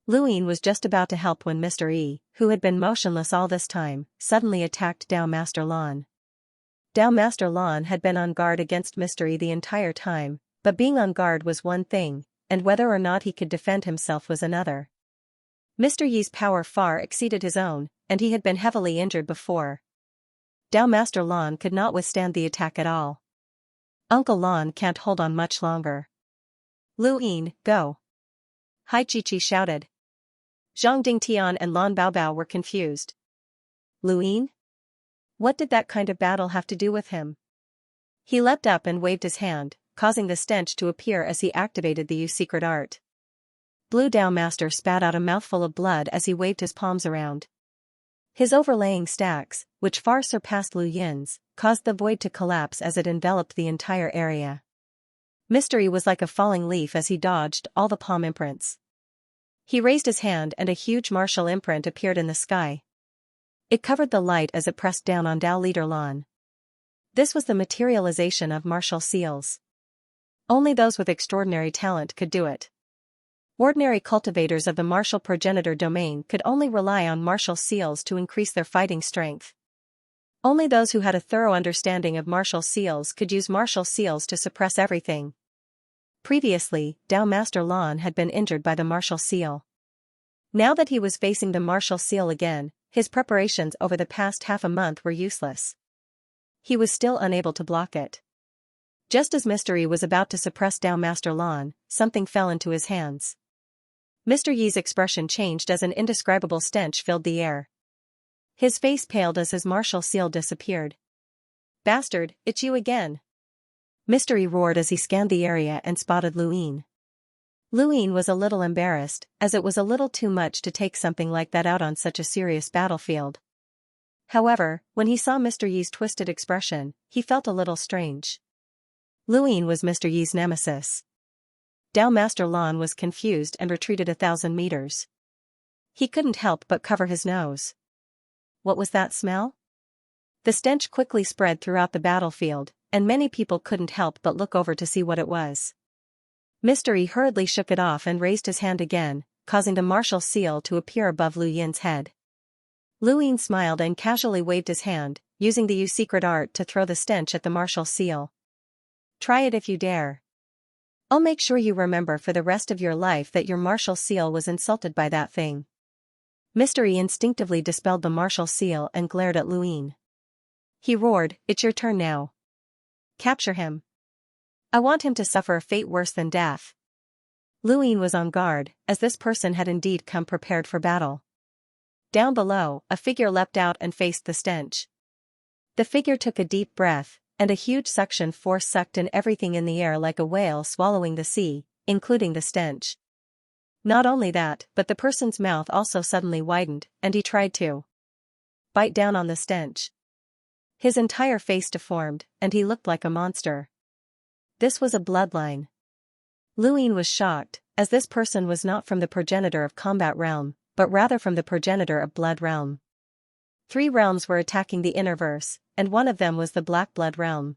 Luin was just about to help when Mr. E, who had been motionless all this time, suddenly attacked Dao Master Lan. Dao Master Lan had been on guard against Mr. E the entire time, but being on guard was one thing, and whether or not he could defend himself was another. Mr. Yi's power far exceeded his own, and he had been heavily injured before. Dao Master Lan could not withstand the attack at all. Uncle Lan can't hold on much longer. Luin, go! Hai Chi-Chi shouted. Zhang Dingtian and Lan Baobao were confused. Luin? What did that kind of battle have to do with him? He leapt up and waved his hand, causing the stench to appear as he activated the Yu's secret art. Blue Dao Master spat out a mouthful of blood as he waved his palms around. His overlaying stacks, which far surpassed Lu Yin's, caused the void to collapse as it enveloped the entire area. Mystery was like a falling leaf as he dodged all the palm imprints. He raised his hand and a huge martial imprint appeared in the sky. It covered the light as it pressed down on Dao Leader Lan. This was the materialization of martial seals. Only those with extraordinary talent could do it. Ordinary cultivators of the martial progenitor domain could only rely on martial seals to increase their fighting strength. Only those who had a thorough understanding of martial seals could use martial seals to suppress everything. Previously, Dao Master Lan had been injured by the martial seal. Now that he was facing the martial seal again, his preparations over the past half a month were useless. He was still unable to block it. Just as Mystery was about to suppress Dao Master Lan, something fell into his hands. Mr. Yi's expression changed as an indescribable stench filled the air. His face paled as his martial seal disappeared. Bastard, it's you again! Mystery roared as he scanned the area and spotted Luin. Luin was a little embarrassed, as it was a little too much to take something like that out on such a serious battlefield. However, when he saw Mr. Yi's twisted expression, he felt a little strange. Luin was Mr. Yi's nemesis. Dao Master Lan was confused and retreated 1,000 meters. He couldn't help but cover his nose. What was that smell? The stench quickly spread throughout the battlefield, and many people couldn't help but look over to see what it was. Mystery hurriedly shook it off and raised his hand again, causing the martial seal to appear above Lu Yin's head. Luin smiled and casually waved his hand, using the Yu's secret art to throw the stench at the martial seal. Try it if you dare. I'll make sure you remember for the rest of your life that your martial seal was insulted by that thing. Mystery instinctively dispelled the martial seal and glared at Luin. He roared, it's your turn now. Capture him. I want him to suffer a fate worse than death. Luin was on guard, as this person had indeed come prepared for battle. Down below, a figure leapt out and faced the stench. The figure took a deep breath, and a huge suction force sucked in everything in the air like a whale swallowing the sea, including the stench. Not only that, but the person's mouth also suddenly widened, and he tried to bite down on the stench. His entire face deformed, and he looked like a monster. This was a bloodline. Luin was shocked, as this person was not from the progenitor of combat realm, but rather from the progenitor of blood realm. 3 realms were attacking the Innerverse, and one of them was the Black Blood realm.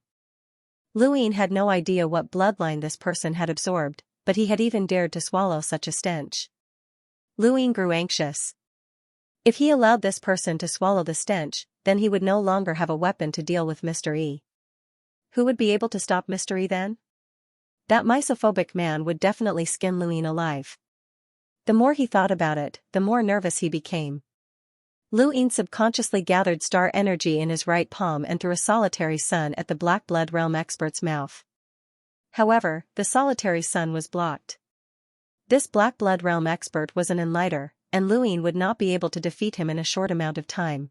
Luin had no idea what bloodline this person had absorbed, but he had even dared to swallow such a stench. Luin grew anxious. If he allowed this person to swallow the stench, then he would no longer have a weapon to deal with Mr. E. Who would be able to stop Mr. E then? That misophobic man would definitely skin Luin alive. The more he thought about it, the more nervous he became. Luin subconsciously gathered star energy in his right palm and threw a solitary sun at the Black Blood Realm expert's mouth. However, the solitary sun was blocked. This Black Blood Realm expert was an enlighter, and Luin would not be able to defeat him in a short amount of time.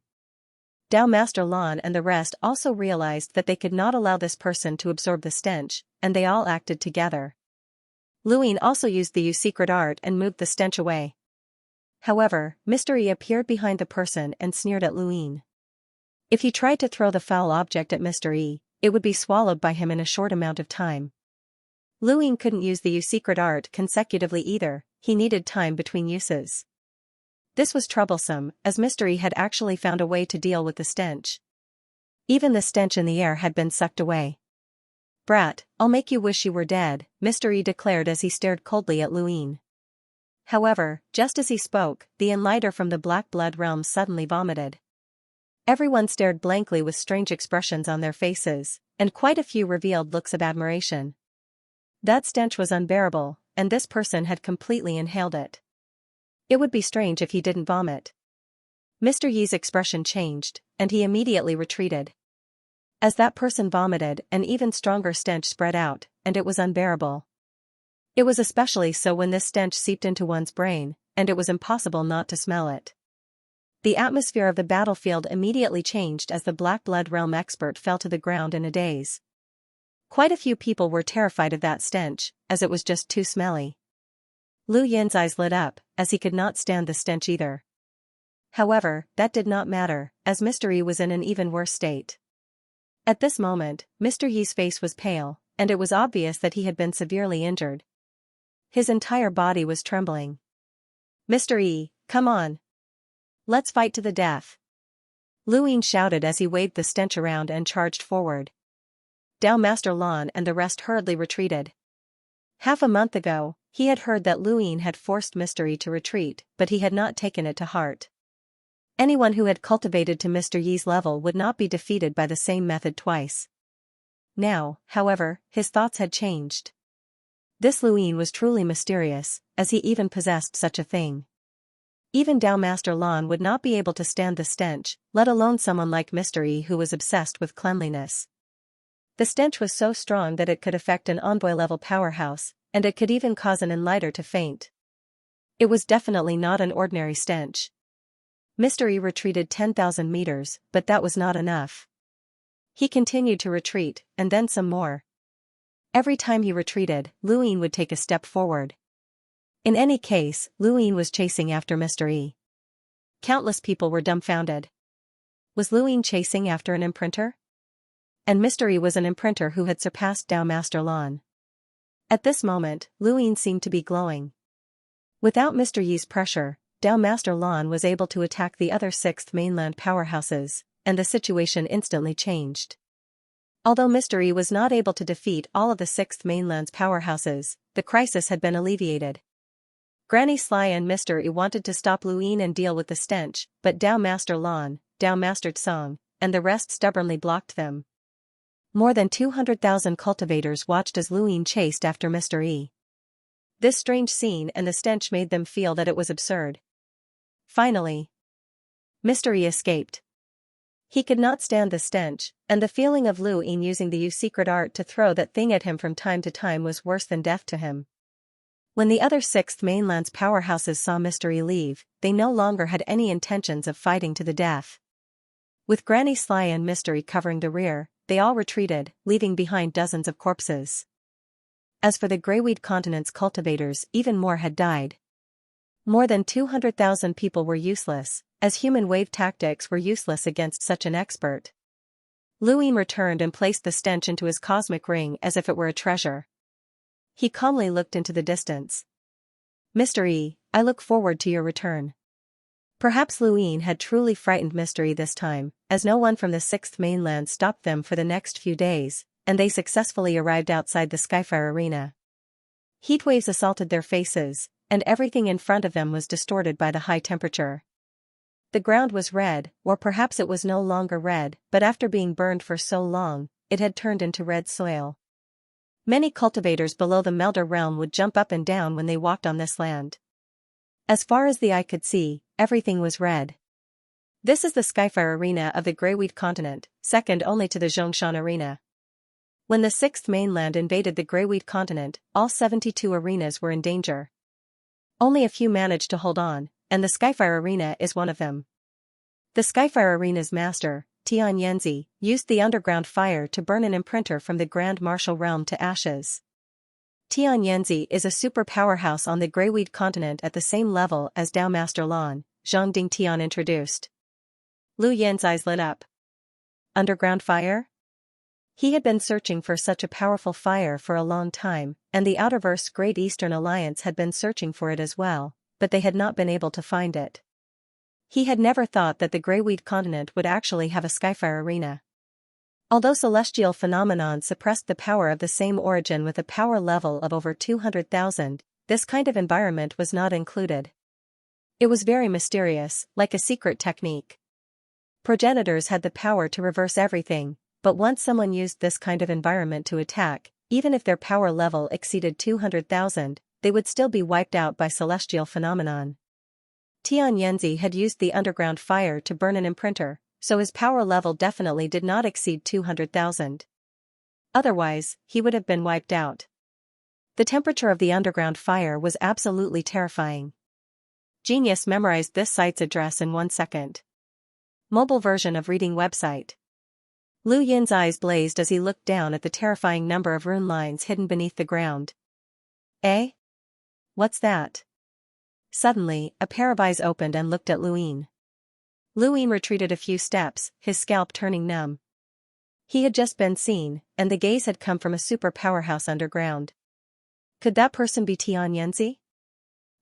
Dao Master Lan and the rest also realized that they could not allow this person to absorb the stench, and they all acted together. Luin also used the secret art and moved the stench away. However, Mr. E appeared behind the person and sneered at Luin. If he tried to throw the foul object at Mr. E, it would be swallowed by him in a short amount of time. Luin couldn't use the secret art consecutively either, he needed time between uses. This was troublesome, as Mr. E had actually found a way to deal with the stench. Even the stench in the air had been sucked away. "Brat, I'll make you wish you were dead," Mr. E declared as he stared coldly at Luin. However, just as he spoke, the enlighter from the Black Blood Realm suddenly vomited. Everyone stared blankly with strange expressions on their faces, and quite a few revealed looks of admiration. That stench was unbearable, and this person had completely inhaled it. It would be strange if he didn't vomit. Mr. Yi's expression changed, and he immediately retreated. As that person vomited, an even stronger stench spread out, and it was unbearable. It was especially so when this stench seeped into one's brain, and it was impossible not to smell it. The atmosphere of the battlefield immediately changed as the Black Blood Realm expert fell to the ground in a daze. Quite a few people were terrified of that stench, as it was just too smelly. Lu Yin's eyes lit up, as he could not stand the stench either. However, that did not matter, as Mr. E was in an even worse state. At this moment, Mr. Yi's face was pale, and it was obvious that he had been severely injured. His entire body was trembling. "Mr. E, come on. Let's fight to the death." Luin shouted as he waved the stench around and charged forward. Dao Master Lan and the rest hurriedly retreated. Half a month ago, he had heard that Luin had forced Mr. E to retreat, but he had not taken it to heart. Anyone who had cultivated to Mr. Yi's level would not be defeated by the same method twice. Now, however, his thoughts had changed. This Luin was truly mysterious, as he even possessed such a thing. Even Dao Master Lan would not be able to stand the stench, let alone someone like Mr. E who was obsessed with cleanliness. The stench was so strong that it could affect an envoy-level powerhouse, and it could even cause an enlighter to faint. It was definitely not an ordinary stench. Mr. E retreated 10,000 meters, but that was not enough. He continued to retreat, and then some more. Every time he retreated, Luin would take a step forward. In any case, Luin was chasing after Mr. E. Countless people were dumbfounded. Was Luin chasing after an imprinter? And Mr. E was an imprinter who had surpassed Dao Master Lan. At this moment, Luin seemed to be glowing. Without Mr. Yi's pressure, Dao Master Lan was able to attack the other 6th mainland powerhouses, and the situation instantly changed. Although Mr. E was not able to defeat all of the 6th mainland's powerhouses, the crisis had been alleviated. Granny Sly and Mr. E wanted to stop Luin and deal with the stench, but Dao Master Lan, Dao Master Tsong, and the rest stubbornly blocked them. More than 200,000 cultivators watched as Luin chased after Mr. E. This strange scene and the stench made them feel that it was absurd. Finally, Mr. E escaped. He could not stand the stench, and the feeling of Luin using the secret art to throw that thing at him from time to time was worse than death to him. When the other 6th mainland's powerhouses saw Mr. E leave, they no longer had any intentions of fighting to the death. With Granny Sly and Mr. E covering the rear, they all retreated, leaving behind dozens of corpses. As for the Greyweed Continent's cultivators, even more had died. More than 200,000 people were useless, as human wave tactics were useless against such an expert. Luin returned and placed the stench into his cosmic ring as if it were a treasure. He calmly looked into the distance. "Mr. E, I look forward to your return." Perhaps Luin had truly frightened Mr. E this time, as no one from the 6th mainland stopped them for the next few days, and they successfully arrived outside the Skyfire arena. Heatwaves assaulted their faces, and everything in front of them was distorted by the high temperature. The ground was red, or perhaps it was no longer red, but after being burned for so long, it had turned into red soil. Many cultivators below the Melder realm would jump up and down when they walked on this land. As far as the eye could see, everything was red. This is the Skyfire Arena of the Greyweed continent, second only to the Xianxia Arena. When the 6th mainland invaded the Greyweed continent, all 72 arenas were in danger. Only a few managed to hold on, and the Skyfire Arena is one of them. The Skyfire Arena's master, Xianxia, used the underground fire to burn an imprinter from the Grand Martial realm to ashes. Xianxia is a super powerhouse on the Greyweed continent at the same level as Dao Master Lan, Zhang Dingtian introduced. Lu Yin's eyes lit up. Underground fire? He had been searching for such a powerful fire for a long time, and the Outerverse Great Eastern Alliance had been searching for it as well, but they had not been able to find it. He had never thought that the Greyweed continent would actually have a Skyfire Arena. Although celestial phenomenon suppressed the power of the same origin with a power level of over 200,000, this kind of environment was not included. It was very mysterious, like a secret technique. Progenitors had the power to reverse everything, but once someone used this kind of environment to attack, even if their power level exceeded 200,000, they would still be wiped out by celestial phenomenon. Xianxia had used the underground fire to burn an imprinter, so his power level definitely did not exceed 200,000. Otherwise, he would have been wiped out. The temperature of the underground fire was absolutely terrifying. Genius memorized this site's address in 1 second. Mobile version of reading website. Lu Yin's eyes blazed as he looked down at the terrifying number of rune lines hidden beneath the ground. Eh? What's that? Suddenly, a pair of eyes opened and looked at Lu Yin. Lu Yin retreated a few steps, his scalp turning numb. He had just been seen, and the gaze had come from a super powerhouse underground. Could that person be Xianxia?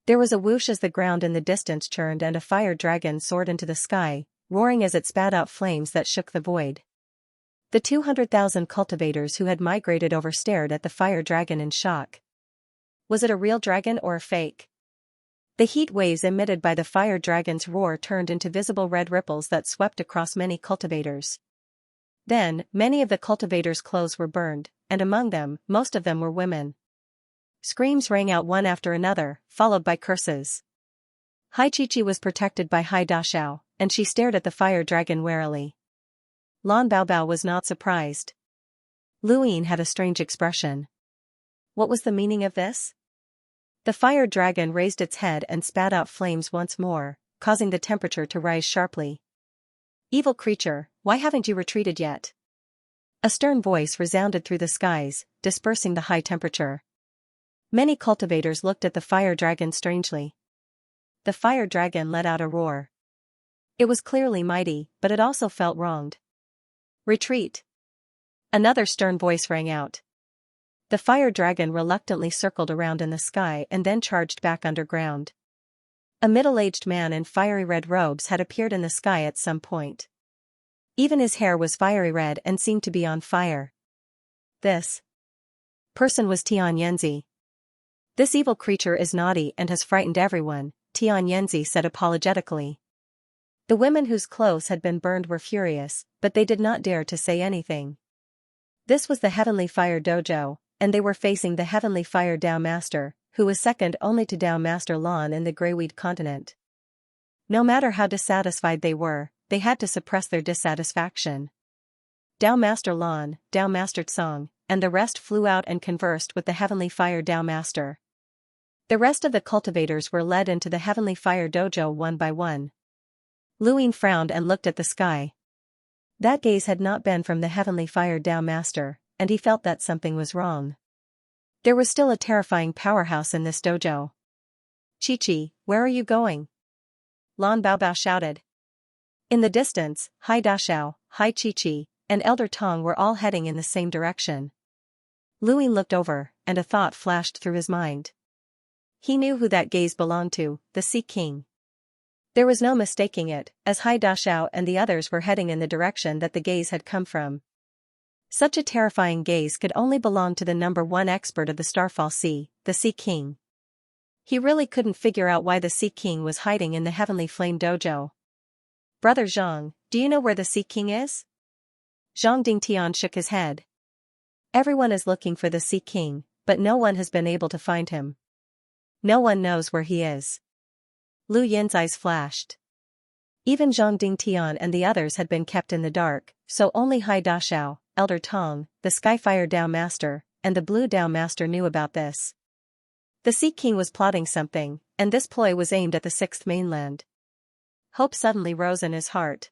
There was a whoosh as the ground in the distance churned and a fire dragon soared into the sky, roaring as it spat out flames that shook the void. The 200,000 cultivators who had migrated over stared at the fire dragon in shock. Was it a real dragon or a fake? The heat waves emitted by the fire dragon's roar turned into visible red ripples that swept across many cultivators. Then, many of the cultivators' clothes were burned, and among them, most of them were women. Screams rang out one after another, followed by curses. Hai Chichi was protected by Hai Dashao, and she stared at the fire dragon warily. Lan Baobao was not surprised. Lu Yin had a strange expression. What was the meaning of this? The fire dragon raised its head and spat out flames once more, causing the temperature to rise sharply. Evil creature, why haven't you retreated yet? A stern voice resounded through the skies, dispersing the high temperature. Many cultivators looked at the fire dragon strangely. The fire dragon let out a roar. It was clearly mighty, but it also felt wronged. Retreat! Another stern voice rang out. The fire dragon reluctantly circled around in the sky and then charged back underground. A middle-aged man in fiery red robes had appeared in the sky at some point. Even his hair was fiery red and seemed to be on fire. This person was Xianxia. This evil creature is naughty and has frightened everyone, Xianxia said apologetically. The women whose clothes had been burned were furious, but they did not dare to say anything. This was the Heavenly Fire Dojo, and they were facing the Heavenly Fire Dao Master, who was second only to Dao Master Lan in the Greyweed continent. No matter how dissatisfied they were, they had to suppress their dissatisfaction. Dao Master Lan, Dao Master Tsong, and the rest flew out and conversed with the Heavenly Fire Dao Master. The rest of the cultivators were led into the Heavenly Fire Dojo one by one. Lu Yin frowned and looked at the sky. That gaze had not been from the Heavenly Fire Dao Master, and he felt that something was wrong. There was still a terrifying powerhouse in this dojo. Chi-Chi, where are you going? Lan Baobao shouted. In the distance, Hai Dashao, Hai Chi-Chi, and Elder Tong were all heading in the same direction. Lu Yin looked over, and a thought flashed through his mind. He knew who that gaze belonged to, the Sea King. There was no mistaking it, as Hai Dashao and the others were heading in the direction that the gaze had come from. Such a terrifying gaze could only belong to the number one expert of the Starfall Sea, the Sea King. He really couldn't figure out why the Sea King was hiding in the Heavenly Flame Dojo. Brother Zhang, do you know where the Sea King is? Zhang Dingtian shook his head. Everyone is looking for the Sea King, but no one has been able to find him. No one knows where he is. Lu Yin's eyes flashed. Even Zhang Dingtian and the others had been kept in the dark, so only Hai Dashao, Elder Tong, the Skyfire Dao Master, and the Blue Dao Master knew about this. The Sea King was plotting something, and this ploy was aimed at the Sixth Mainland. Hope suddenly rose in his heart.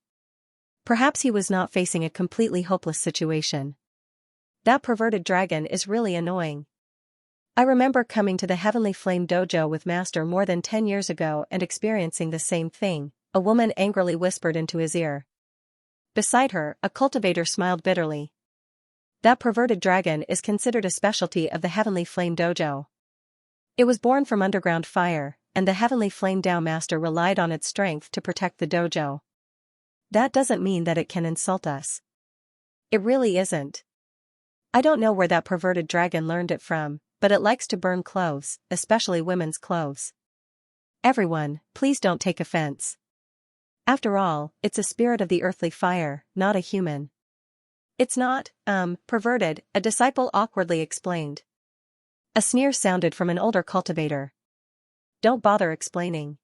Perhaps he was not facing a completely hopeless situation. That perverted dragon is really annoying. I remember coming to the Heavenly Flame Dojo with Master more than 10 years ago and experiencing the same thing, a woman angrily whispered into his ear. Beside her, a cultivator smiled bitterly. That perverted dragon is considered a specialty of the Heavenly Flame Dojo. It was born from underground fire, and the Heavenly Flame Dao Master relied on its strength to protect the dojo. That doesn't mean that it can insult us. It really isn't. I don't know where that perverted dragon learned it from, but it likes to burn clothes, especially women's clothes. Everyone, please don't take offense. After all, it's a spirit of the earthly fire, not a human. It's not, perverted, a disciple awkwardly explained. A sneer sounded from an older cultivator. Don't bother explaining.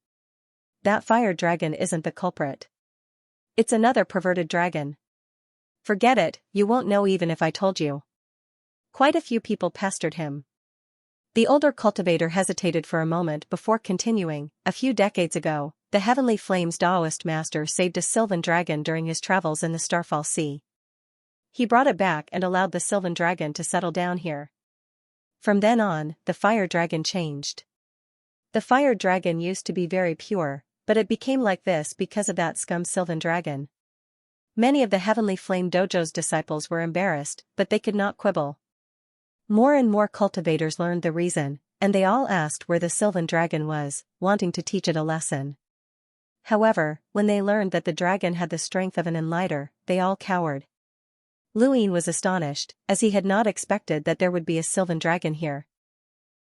That fire dragon isn't the culprit. It's another perverted dragon. Forget it, you won't know even if I told you. Quite a few people pestered him. The older cultivator hesitated for a moment before continuing. A few decades ago, the Heavenly Flames Daoist master saved a sylvan dragon during his travels in the Starfall Sea. He brought it back and allowed the sylvan dragon to settle down here. From then on, the fire dragon changed. The fire dragon used to be very pure, but it became like this because of that scum sylvan dragon. Many of the Heavenly Flame Dojo's disciples were embarrassed, but they could not quibble. More and more cultivators learned the reason, and they all asked where the sylvan dragon was, wanting to teach it a lesson. However, when they learned that the dragon had the strength of an enlighter, they all cowered. Luin was astonished, as he had not expected that there would be a sylvan dragon here.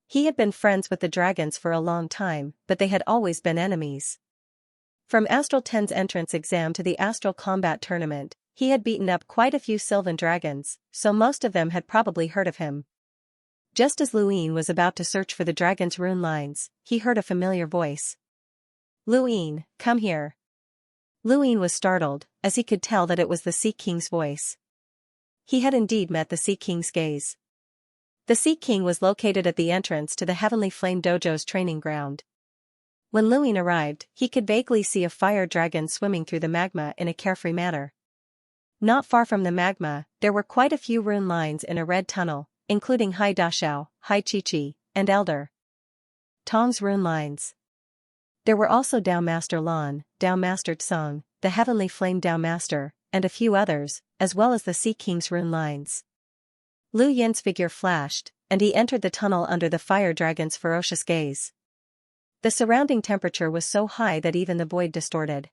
He had been friends with the dragons for a long time, but they had always been enemies. From Astral 10's entrance exam to the Astral Combat Tournament, he had beaten up quite a few sylvan dragons, so most of them had probably heard of him. Just as Luin was about to search for the dragon's rune lines, he heard a familiar voice. Luin, come here. Luin was startled, as he could tell that it was the Sea King's voice. He had indeed met the Sea King's gaze. The Sea King was located at the entrance to the Heavenly Flame Dojo's training ground. When Luin arrived, he could vaguely see a fire dragon swimming through the magma in a carefree manner. Not far from the magma, there were quite a few rune lines in a red tunnel, including Hai Dashao, Hai Chichi, and Elder Tong's rune lines. There were also Dao Master Lan, Dao Master Tsung, the Heavenly Flame Dao Master, and a few others, as well as the Sea King's rune lines. Lu Yin's figure flashed, and he entered the tunnel under the fire dragon's ferocious gaze. The surrounding temperature was so high that even the void distorted.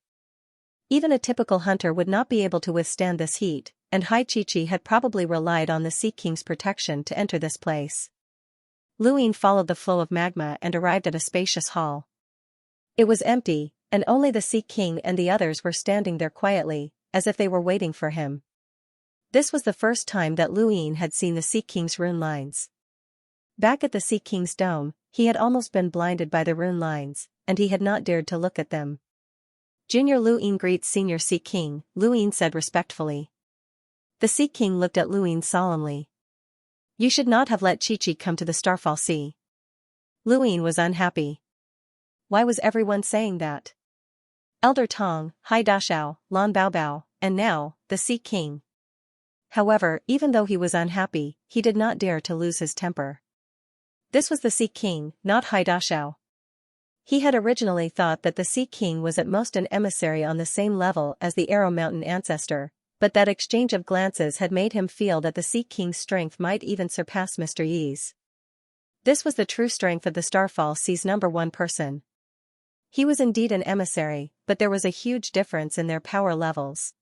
Even a typical hunter would not be able to withstand this heat, and Hai Chichi had probably relied on the Sea King's protection to enter this place. Luin followed the flow of magma and arrived at a spacious hall. It was empty, and only the Sea King and the others were standing there quietly, as if they were waiting for him. This was the first time that Luin had seen the Sea King's rune lines. Back at the Sea King's dome, he had almost been blinded by the rune lines, and he had not dared to look at them. Junior Luin greets Senior Sea King, Luin said respectfully. The Sea King looked at Luin solemnly. You should not have let Chi-Chi come to the Starfall Sea. Luin was unhappy. Why was everyone saying that? Elder Tong, Hai Dashao, Lan Baobao, and now, the Sea King. However, even though he was unhappy, he did not dare to lose his temper. This was the Sea King, not Hai Dashao. He had originally thought that the Sea King was at most an emissary on the same level as the Arrow Mountain ancestor, but that exchange of glances had made him feel that the Sea King's strength might even surpass Mr. Yi's. This was the true strength of the Starfall Sea's #1 person. He was indeed an emissary, but there was a huge difference in their power levels.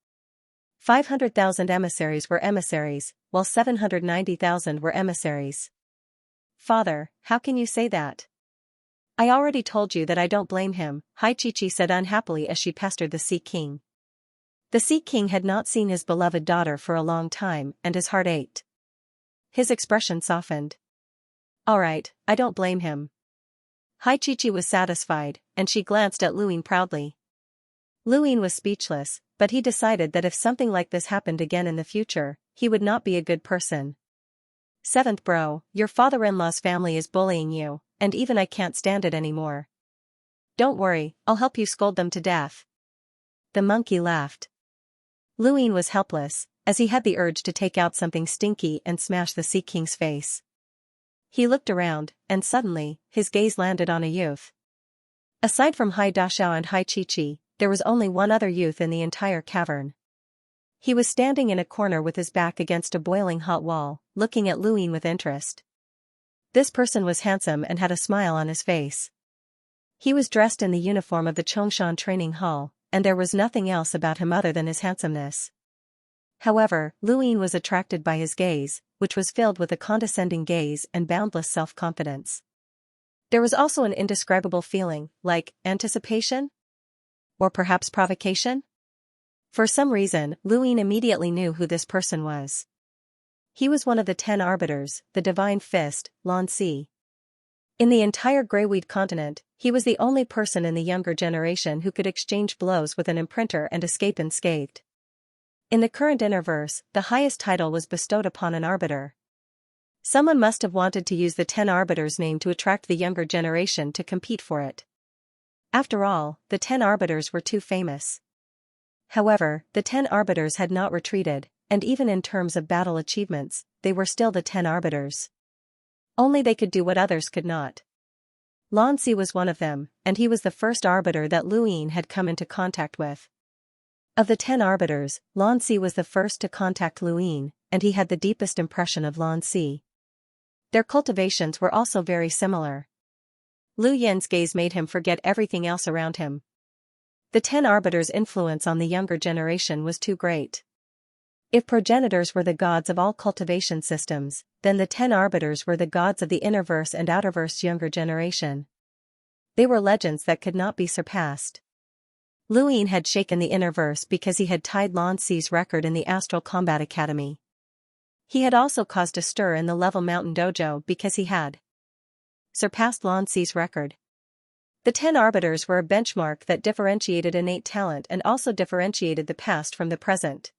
500,000 emissaries were emissaries, while 790,000 were emissaries. Father, how can you say that? I already told you that I don't blame him, Hai Chichi said unhappily as she pestered the Sea King. The Sea King had not seen his beloved daughter for a long time and his heart ached. His expression softened. All right, I don't blame him. Xianxia was satisfied, and she glanced at Luin proudly. Luin was speechless, but he decided that if something like this happened again in the future, he would not be a good person. Seventh bro, your father-in-law's family is bullying you, and even I can't stand it anymore. Don't worry, I'll help you scold them to death. The monkey laughed. Luin was helpless, as he had the urge to take out something stinky and smash the Sea King's face. He looked around, and suddenly, his gaze landed on a youth. Aside from Xianxia and Xianxia, there was only one other youth in the entire cavern. He was standing in a corner with his back against a boiling hot wall, looking at Luin with interest. This person was handsome and had a smile on his face. He was dressed in the uniform of the Xianxia training hall, and there was nothing else about him other than his handsomeness. However, Luin was attracted by his gaze, which was filled with a condescending gaze and boundless self-confidence. There was also an indescribable feeling, like anticipation? Or perhaps provocation? For some reason, Luin immediately knew who this person was. He was one of the 10 arbiters, the Divine Fist, Xianxia. In the entire Greyweed continent, he was the only person in the younger generation who could exchange blows with an imprinter and escape unscathed. In the current Interverse, the highest title was bestowed upon an arbiter. Someone must have wanted to use the 10 arbiters' name to attract the younger generation to compete for it. After all, the 10 arbiters were too famous. However, the 10 arbiters had not retreated, and even in terms of battle achievements, they were still the 10 arbiters. Only they could do what others could not. Xianxia was one of them, and he was the first arbiter that Luin had come into contact with. Of the 10 arbiters, Xianxia was the first to contact Luin, and he had the deepest impression of Xianxia. Their cultivations were also very similar. Lu Yin's gaze made him forget everything else around him. The 10 arbiters' influence on the younger generation was too great. If progenitors were the gods of all cultivation systems, then the 10 arbiters were the gods of the Innerverse and Outerverse younger generation. They were legends that could not be surpassed. Luin had shaken the Innerverse because he had tied Xianxia's record in the Astral Combat Academy. He had also caused a stir in the Level Mountain Dojo because he had surpassed Xianxia's record. The 10 arbiters were a benchmark that differentiated innate talent and also differentiated the past from the present.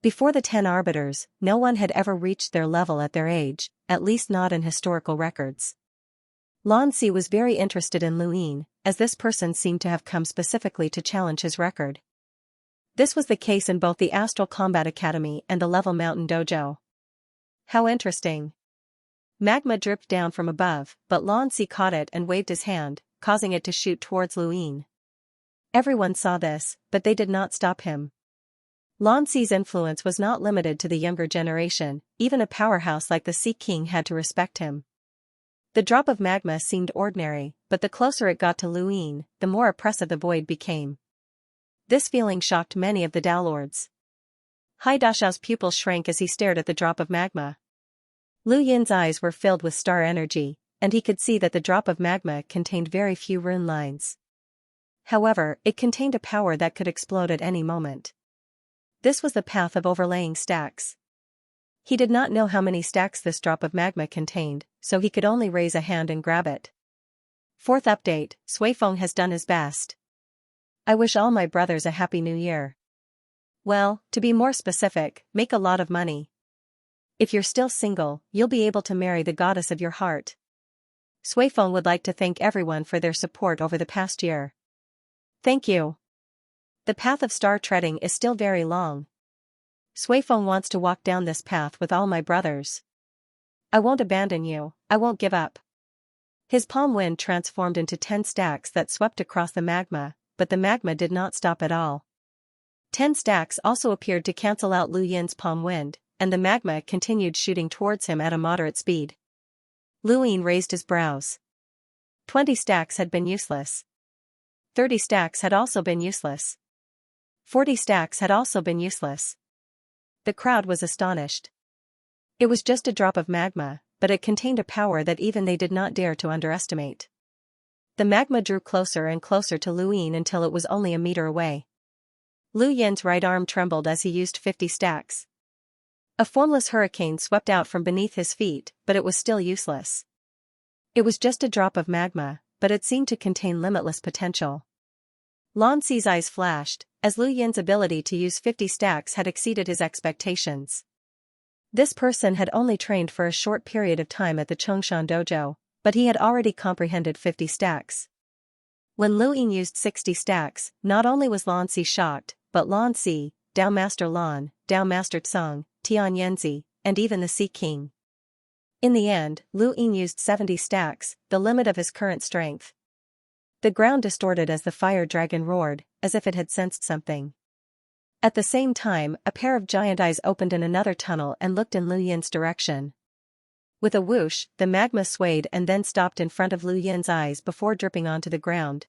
Before the 10 arbiters, no one had ever reached their level at their age, at least not in historical records. Xianxia was very interested in Luin, as this person seemed to have come specifically to challenge his record. This was the case in both the Astral Combat Academy and the Level Mountain Dojo. How interesting. Magma dripped down from above, but Xianxia caught it and waved his hand, causing it to shoot towards Luin. Everyone saw this, but they did not stop him. Xianxia's influence was not limited to the younger generation, even a powerhouse like the Sea King had to respect him. The drop of magma seemed ordinary, but the closer it got to Luin, the more oppressive the void became. This feeling shocked many of the Dao-lords. Xianxia's pupils shrank as he stared at the drop of magma. Lu Yin's eyes were filled with star energy, and he could see that the drop of magma contained very few rune lines. However, it contained a power that could explode at any moment. This was the path of overlaying stacks. He did not know how many stacks this drop of magma contained, so he could only raise a hand and grab it. Fourth update, Suifeng has done his best. I wish all my brothers a happy new year. Well, to be more specific, make a lot of money. If you're still single, you'll be able to marry the goddess of your heart. Suifeng would like to thank everyone for their support over the past year. Thank you. The path of star treading is still very long. Suifeng wants to walk down this path with all my brothers. I won't abandon you, I won't give up. His palm wind transformed into 10 stacks that swept across the magma, but the magma did not stop at all. 10 stacks also appeared to cancel out Lu Yin's palm wind, and the magma continued shooting towards him at a moderate speed. Luin raised his brows. 20 stacks had been useless. 30 stacks had also been useless. 40 stacks had also been useless. The crowd was astonished. It was just a drop of magma, but it contained a power that even they did not dare to underestimate. The magma drew closer and closer to Luin until it was only a meter away. Lu Yin's right arm trembled as he used 50 stacks. A formless hurricane swept out from beneath his feet, but it was still useless. It was just a drop of magma, but it seemed to contain limitless potential. Lan Zi's eyes flashed, as Lu Yin's ability to use 50 stacks had exceeded his expectations. This person had only trained for a short period of time at the Chongshan dojo, but he had already comprehended 50 stacks. When Lu Yin used 60 stacks, not only was Lan Zi shocked, but Lan Zi, Dao Master Lan, Dao Master Tsung, Tian Yanzi, and even the Sea King. In the end, Lu Yin used 70 stacks, the limit of his current strength. The ground distorted as the fire dragon roared, as if it had sensed something. At the same time, a pair of giant eyes opened in another tunnel and looked in Lu Yin's direction. With a whoosh, the magma swayed and then stopped in front of Lu Yin's eyes before dripping onto the ground.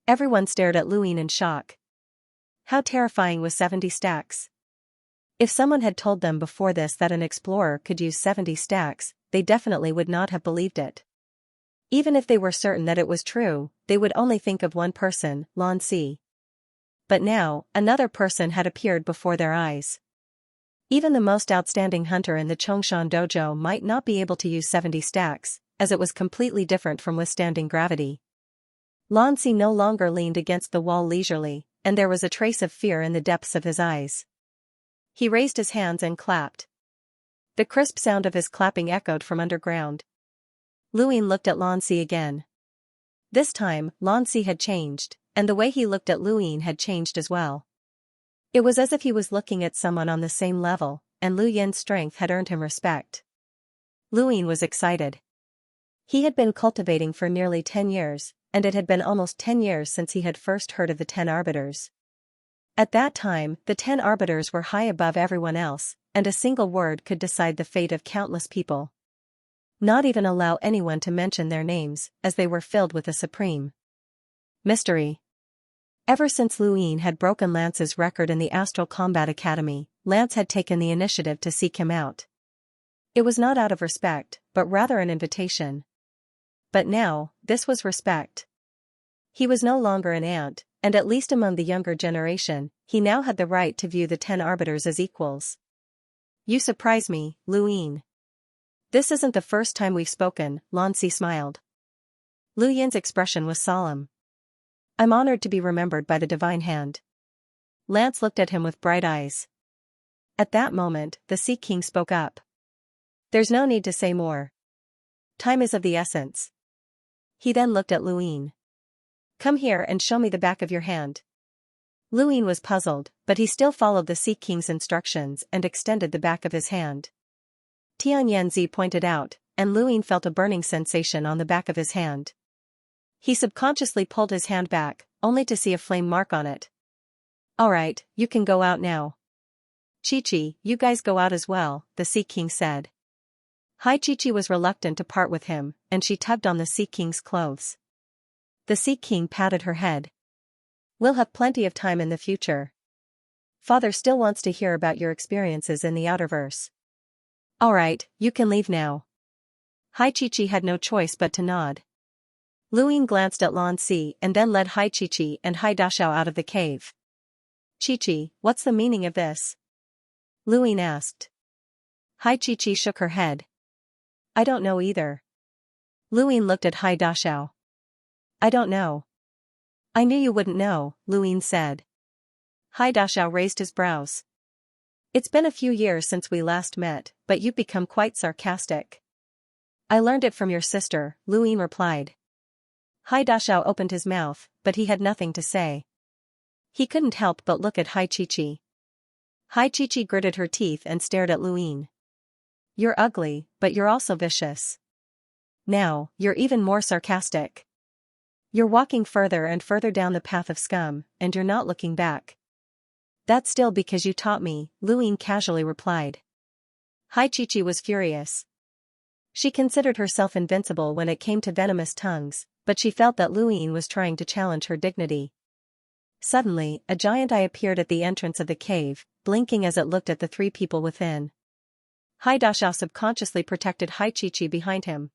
Everyone stared at Lu Yin in shock. How terrifying was 70 stacks? If someone had told them before this that an explorer could use 70 stacks, they definitely would not have believed it. Even if they were certain that it was true, they would only think of one person, Lan Zi. But now, another person had appeared before their eyes. Even the most outstanding hunter in the Chongshan dojo might not be able to use 70 stacks, as it was completely different from withstanding gravity. Lan Zi no longer leaned against the wall leisurely, and there was a trace of fear in the depths of his eyes. He raised his hands and clapped. The crisp sound of his clapping echoed from underground. Lu Yin looked at Lan Zi again. This time, Lan Zi had changed, and the way he looked at Lu Yin had changed as well. It was as if he was looking at someone on the same level, and Lu Yin's strength had earned him respect. Lu Yin was excited. He had been cultivating for nearly 10 years, and it had been almost 10 years since he had first heard of the 10 arbiters. At that time, the 10 arbiters were high above everyone else, and a single word could decide the fate of countless people. Not even allow anyone to mention their names, as they were filled with a supreme mystery. Ever since Lu Yin had broken Lance's record in the Astral Combat Academy, Lance had taken the initiative to seek him out. It was not out of respect, but rather an invitation. But now, this was respect. He was no longer an ant, and at least among the younger generation, he now had the right to view the 10 arbiters as equals. You surprise me, Lu Yin. This isn't the first time we've spoken, Lan Zi smiled. Lu Yin's expression was solemn. I'm honored to be remembered by the divine hand. Lance looked at him with bright eyes. At that moment, the Sea King spoke up. There's no need to say more. Time is of the essence. He then looked at Lu Yin. Come here and show me the back of your hand. Lu Yin was puzzled, but he still followed the Sea King's instructions and extended the back of his hand. Tian Yanzi pointed out, and Lu Yin felt a burning sensation on the back of his hand. He subconsciously pulled his hand back, only to see a flame mark on it. Alright, you can go out now. Chi-Chi, you guys go out as well, the Sea King said. Hai Chi-Chi was reluctant to part with him, and she tugged on the Sea King's clothes. The Sea King patted her head. We'll have plenty of time in the future. Father still wants to hear about your experiences in the Outerverse. Alright, you can leave now. Hai Chi-Chi had no choice but to nod. Lu Yin glanced at Lan Zi and then led Hai Chi-Chi and Hai Dashao out of the cave. Chi-Chi, what's the meaning of this? Lu Yin asked. Hai Chi-Chi shook her head. I don't know either. Lu Yin looked at Hai Dashao. I don't know. I knew you wouldn't know, Lu Yin said. Hai Dashao raised his brows. It's been a few years since we last met, but you've become quite sarcastic. I learned it from your sister, Lu Yin replied. Hai Dashao opened his mouth, but he had nothing to say. He couldn't help but look at Hai Chi-Chi. Hai Chi-Chi gritted her teeth and stared at Lu Yin. You're ugly, but you're also vicious. Now, you're even more sarcastic. You're walking further and further down the path of scum, and you're not looking back. That's still because you taught me, Lu Yin casually replied. Hai Chi-Chi was furious. She considered herself invincible when it came to venomous tongues, but she felt that Lu Yin was trying to challenge her dignity. Suddenly, a giant eye appeared at the entrance of the cave, blinking as it looked at the 3 people within. Hai Dashao subconsciously protected Hai Chi-Chi behind him.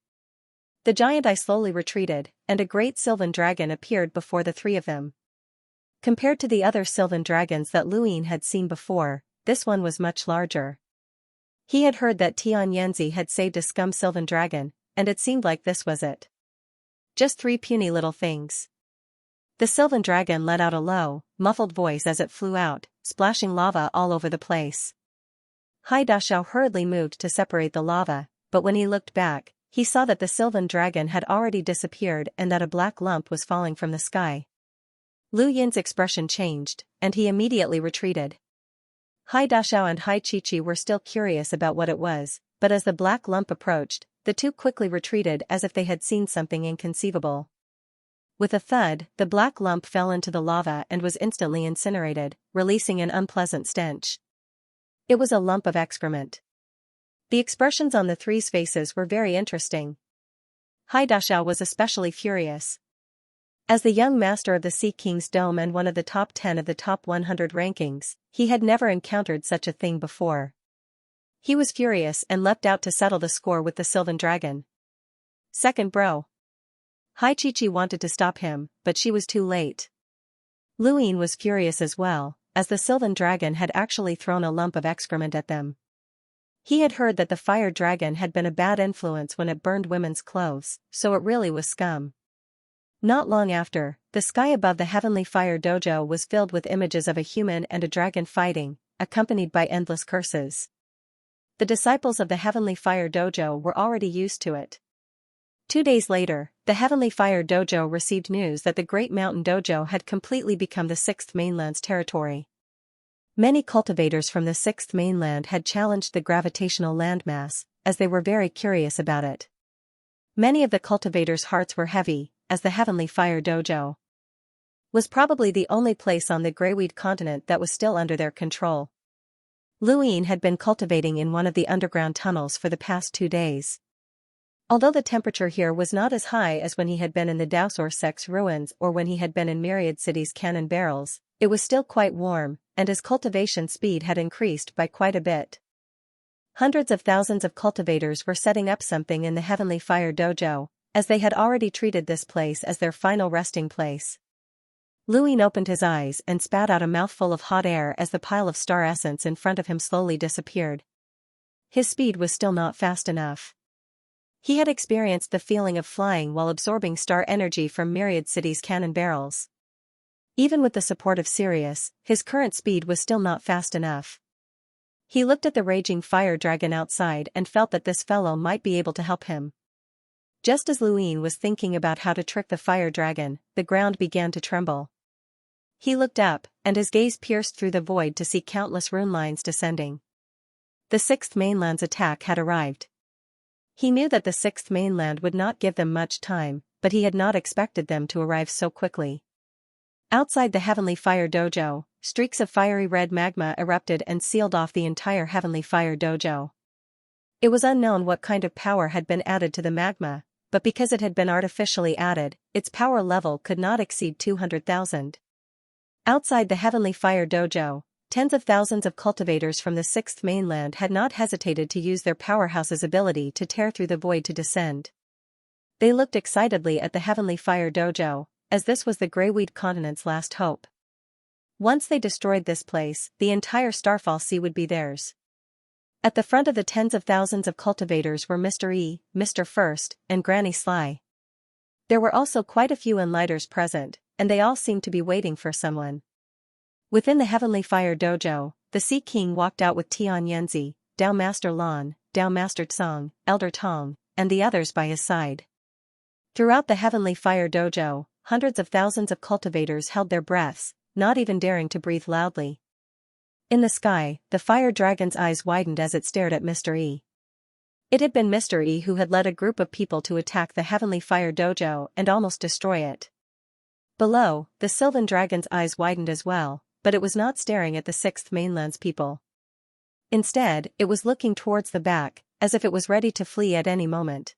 The giant eye slowly retreated, and a great sylvan dragon appeared before the 3 of them. Compared to the other sylvan dragons that Luin had seen before, this one was much larger. He had heard that Xianxia had saved a scum sylvan dragon, and it seemed like this was it. Just 3 puny little things. The sylvan dragon let out a low, muffled voice as it flew out, splashing lava all over the place. Dashao hurriedly moved to separate the lava, but when he looked back, he saw that the sylvan dragon had already disappeared and that a black lump was falling from the sky. Lu Yin's expression changed, and he immediately retreated. Dashao and Chi-Chi were still curious about what it was, but as the black lump approached, the two quickly retreated as if they had seen something inconceivable. With a thud, the black lump fell into the lava and was instantly incinerated, releasing an unpleasant stench. It was a lump of excrement. The expressions on the three's faces were very interesting. Dashao was especially furious. As the young master of the Sea King's Dome and one of the top 10 of the top 100 rankings, he had never encountered such a thing before. He was furious and leapt out to settle the score with the sylvan dragon. Second bro. Chi-Chi wanted to stop him, but she was too late. Luin was furious as well, as the sylvan dragon had actually thrown a lump of excrement at them. He had heard that the fire dragon had been a bad influence when it burned women's clothes, so it really was scum. Not long after, the sky above the Heavenly Fire Dojo was filled with images of a human and a dragon fighting, accompanied by endless curses. The disciples of the Heavenly Fire Dojo were already used to it. 2 days later, the Heavenly Fire Dojo received news that the Great Mountain Dojo had completely become the 6th Mainland's territory. Many cultivators from the 6th Mainland had challenged the gravitational landmass, as they were very curious about it. Many of the cultivators' hearts were heavy, as the Heavenly Fire Dojo was probably the only place on the Greyweed continent that was still under their control. Luin had been cultivating in one of the underground tunnels for the past 2 days. Although the temperature here was not as high as when he had been in the Daosor Sect's ruins or when he had been in Myriad City's cannon barrels, it was still quite warm, and his cultivation speed had increased by quite a bit. Hundreds of thousands of cultivators were setting up something in the Heavenly Fire Dojo, as they had already treated this place as their final resting place. Luin opened his eyes and spat out a mouthful of hot air as the pile of star essence in front of him slowly disappeared. His speed was still not fast enough. He had experienced the feeling of flying while absorbing star energy from Myriad City's cannon barrels. Even with the support of Sirius, his current speed was still not fast enough. He looked at the raging fire dragon outside and felt that this fellow might be able to help him. Just as Luin was thinking about how to trick the fire dragon, the ground began to tremble. He looked up, and his gaze pierced through the void to see countless rune lines descending. The 6th Mainland's attack had arrived. He knew that the 6th Mainland would not give them much time, but he had not expected them to arrive so quickly. Outside the Heavenly Fire Dojo, streaks of fiery red magma erupted and sealed off the entire Heavenly Fire Dojo. It was unknown what kind of power had been added to the magma, but because it had been artificially added, its power level could not exceed 200,000. Outside the Heavenly Fire Dojo, tens of thousands of cultivators from the 6th Mainland had not hesitated to use their powerhouse's ability to tear through the void to descend. They looked excitedly at the Heavenly Fire Dojo, as this was the Greyweed continent's last hope. Once they destroyed this place, the entire Starfall Sea would be theirs. At the front of the tens of thousands of cultivators were Mr. E, Mr. First, and Granny Sly. There were also quite a few Enlighters present, and they all seemed to be waiting for someone. Within the Heavenly Fire Dojo, the Sea King walked out with Xianxia, Dao Master Lan, Dao Master Tsong, Elder Tong, and the others by his side. Throughout the Heavenly Fire Dojo, hundreds of thousands of cultivators held their breaths, not even daring to breathe loudly. In the sky, the fire dragon's eyes widened as it stared at Mr. E. It had been Mr. E who had led a group of people to attack the Heavenly Fire Dojo and almost destroy it. Below, the Sylvan Dragon's eyes widened as well, but it was not staring at the 6th Mainland's people. Instead, it was looking towards the back, as if it was ready to flee at any moment.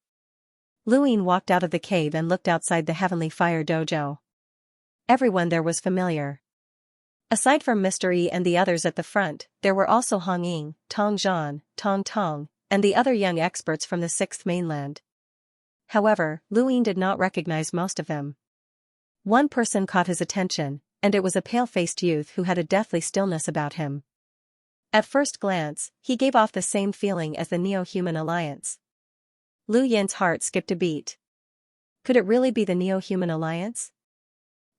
Luin walked out of the cave and looked outside the Heavenly Fire Dojo. Everyone there was familiar. Aside from Mr. E and the others at the front, there were also Hong Ying, Tong Zhan, Tong Tong, and the other young experts from the 6th Mainland. However, Luin did not recognize most of them. One person caught his attention, and it was a pale-faced youth who had a deathly stillness about him. At first glance, he gave off the same feeling as the Neo-Human Alliance. Lu Yin's heart skipped a beat. Could it really be the Neo-Human Alliance?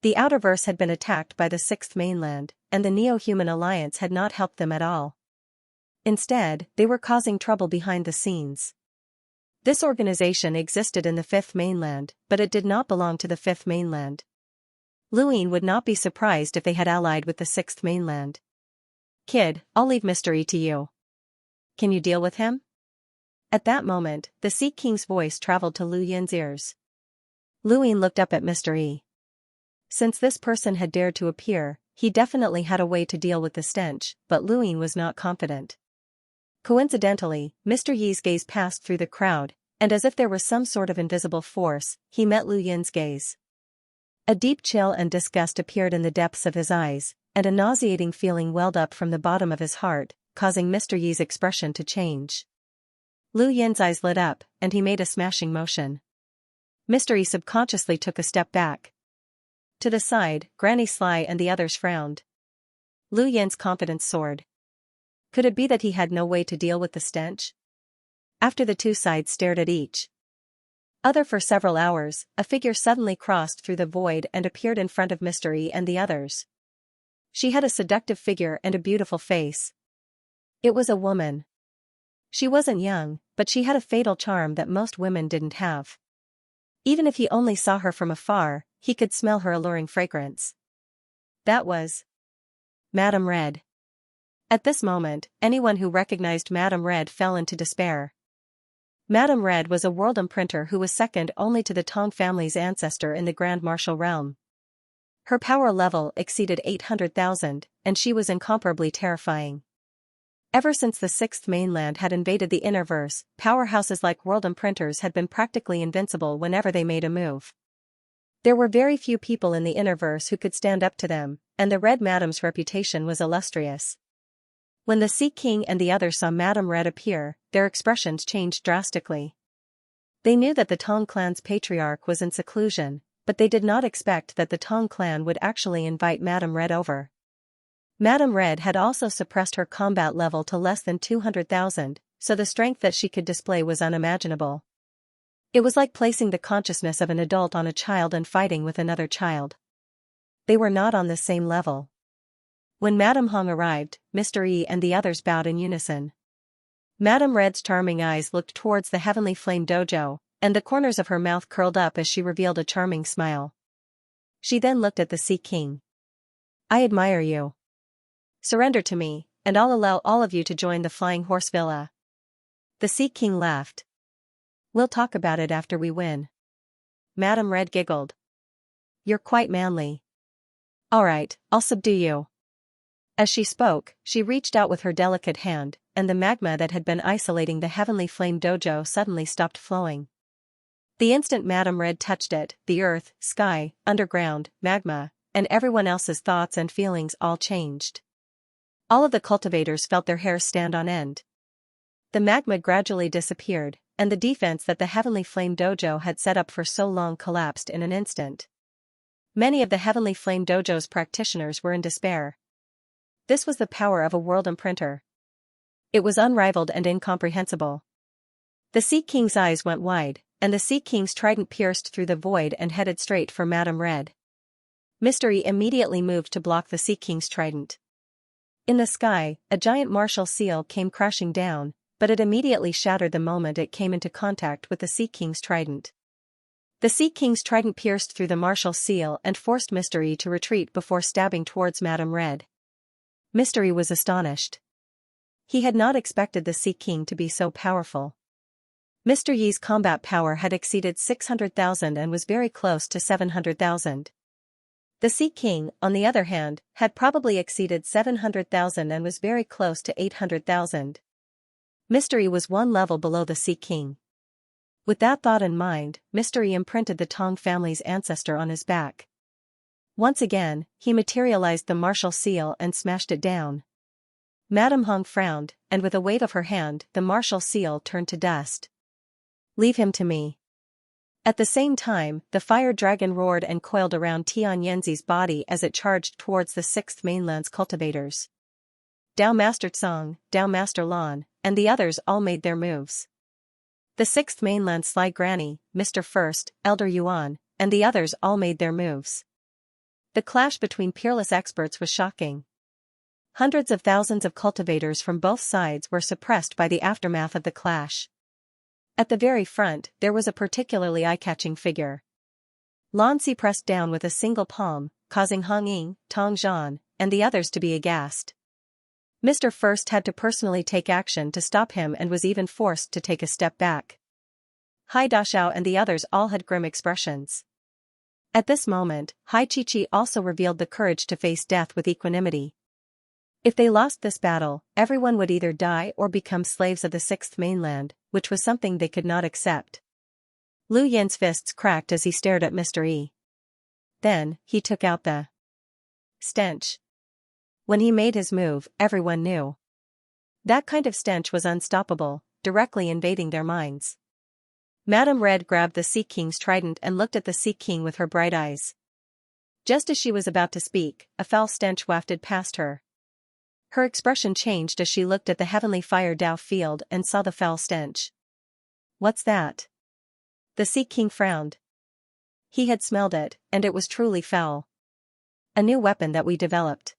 The Outerverse had been attacked by the Sixth Mainland, and the Neo-Human Alliance had not helped them at all. Instead, they were causing trouble behind the scenes. This organization existed in the Fifth Mainland, but it did not belong to the Fifth Mainland. Lu Yin would not be surprised if they had allied with the Sixth Mainland. Kid, I'll leave Mr. E to you. Can you deal with him? At that moment, the Sea King's voice traveled to Lu Yin's ears. Lu Yin looked up at Mr. E. Since this person had dared to appear, he definitely had a way to deal with the stench, but Lu Yin was not confident. Coincidentally, Mr. Yi's gaze passed through the crowd, and as if there was some sort of invisible force, he met Lu Yin's gaze. A deep chill and disgust appeared in the depths of his eyes, and a nauseating feeling welled up from the bottom of his heart, causing Mr. Yi's expression to change. Lu Yin's eyes lit up, and he made a smashing motion. Mr. Yi subconsciously took a step back. To the side, Granny Sly and the others frowned. Lu Yin's confidence soared. Could it be that he had no way to deal with the stench? After the two sides stared at each other for several hours, a figure suddenly crossed through the void and appeared in front of Mr. E and the others. She had a seductive figure and a beautiful face. It was a woman. She wasn't young, but she had a fatal charm that most women didn't have. Even if he only saw her from afar, he could smell her alluring fragrance. That was Madame Red. At this moment, anyone who recognized Madame Red fell into despair. Madame Red was a world imprinter who was second only to the Tong family's ancestor in the Grand Martial realm. Her power level exceeded 800,000, and she was incomparably terrifying. Ever since the Sixth Mainland had invaded the Innerverse, powerhouses like world imprinters had been practically invincible whenever they made a move. There were very few people in the Innerverse who could stand up to them, and the Red Madame's reputation was illustrious. When the Sea King and the others saw Madame Red appear, their expressions changed drastically. They knew that the Tong clan's patriarch was in seclusion, but they did not expect that the Tong clan would actually invite Madame Red over. Madame Red had also suppressed her combat level to less than 200,000, so the strength that she could display was unimaginable. It was like placing the consciousness of an adult on a child and fighting with another child. They were not on the same level. When Madame Hong arrived, Mr. E and the others bowed in unison. Madame Red's charming eyes looked towards the Heavenly Flame Dojo, and the corners of her mouth curled up as she revealed a charming smile. She then looked at the Sea King. I admire you. Surrender to me, and I'll allow all of you to join the Flying Horse Villa. The Sea King laughed. We'll talk about it after we win. Madame Red giggled. You're quite manly. Alright, I'll subdue you. As she spoke, she reached out with her delicate hand, and the magma that had been isolating the Heavenly Flame Dojo suddenly stopped flowing. The instant Madame Red touched it, the earth, sky, underground, magma, and everyone else's thoughts and feelings all changed. All of the cultivators felt their hair stand on end. The magma gradually disappeared, and the defense that the Heavenly Flame Dojo had set up for so long collapsed in an instant. Many of the Heavenly Flame Dojo's practitioners were in despair. This was the power of a world imprinter. It was unrivaled and incomprehensible. The Sea King's eyes went wide, and the Sea King's trident pierced through the void and headed straight for Madame Red. Mr. E immediately moved to block the Sea King's trident. In the sky, a giant martial seal came crashing down, but it immediately shattered the moment it came into contact with the Sea King's trident. The Sea King's trident pierced through the martial seal and forced Mr. E to retreat before stabbing towards Madame Red. Mr. E was astonished. He had not expected the Sea King to be so powerful. Mr. Yi's combat power had exceeded 600,000 and was very close to 700,000. The Sea King, on the other hand, had probably exceeded 700,000 and was very close to 800,000. Mr. E was one level below the Sea King. With that thought in mind, Mr. E imprinted the Tong family's ancestor on his back. Once again, he materialized the martial seal and smashed it down. Madame Hong frowned, and with a wave of her hand, the martial seal turned to dust. Leave him to me. At the same time, the fire dragon roared and coiled around Xianxia's body as it charged towards the Sixth Mainland's cultivators. Dao Master Tsong, Dao Master Lan, and the others all made their moves. The Sixth Mainland's Sly Granny, Mr. First, Elder Yuan, and the others all made their moves. The clash between peerless experts was shocking. Hundreds of thousands of cultivators from both sides were suppressed by the aftermath of the clash. At the very front, there was a particularly eye-catching figure. Lan Si pressed down with a single palm, causing Hong Ying, Tong Zhan, and the others to be aghast. Mr. First had to personally take action to stop him and was even forced to take a step back. Hai Dashao and the others all had grim expressions. At this moment, Hai Chi-Chi also revealed the courage to face death with equanimity. If they lost this battle, everyone would either die or become slaves of the Sixth Mainland, which was something they could not accept. Lu Yin's fists cracked as he stared at Mr. Yi. Then, he took out the stench. When he made his move, everyone knew. That kind of stench was unstoppable, directly invading their minds. Madame Red grabbed the Sea King's trident and looked at the Sea King with her bright eyes. Just as she was about to speak, a foul stench wafted past her. Her expression changed as she looked at the heavenly fire Dao field and saw the foul stench. What's that? The Sea King frowned. He had smelled it, and it was truly foul. A new weapon that we developed.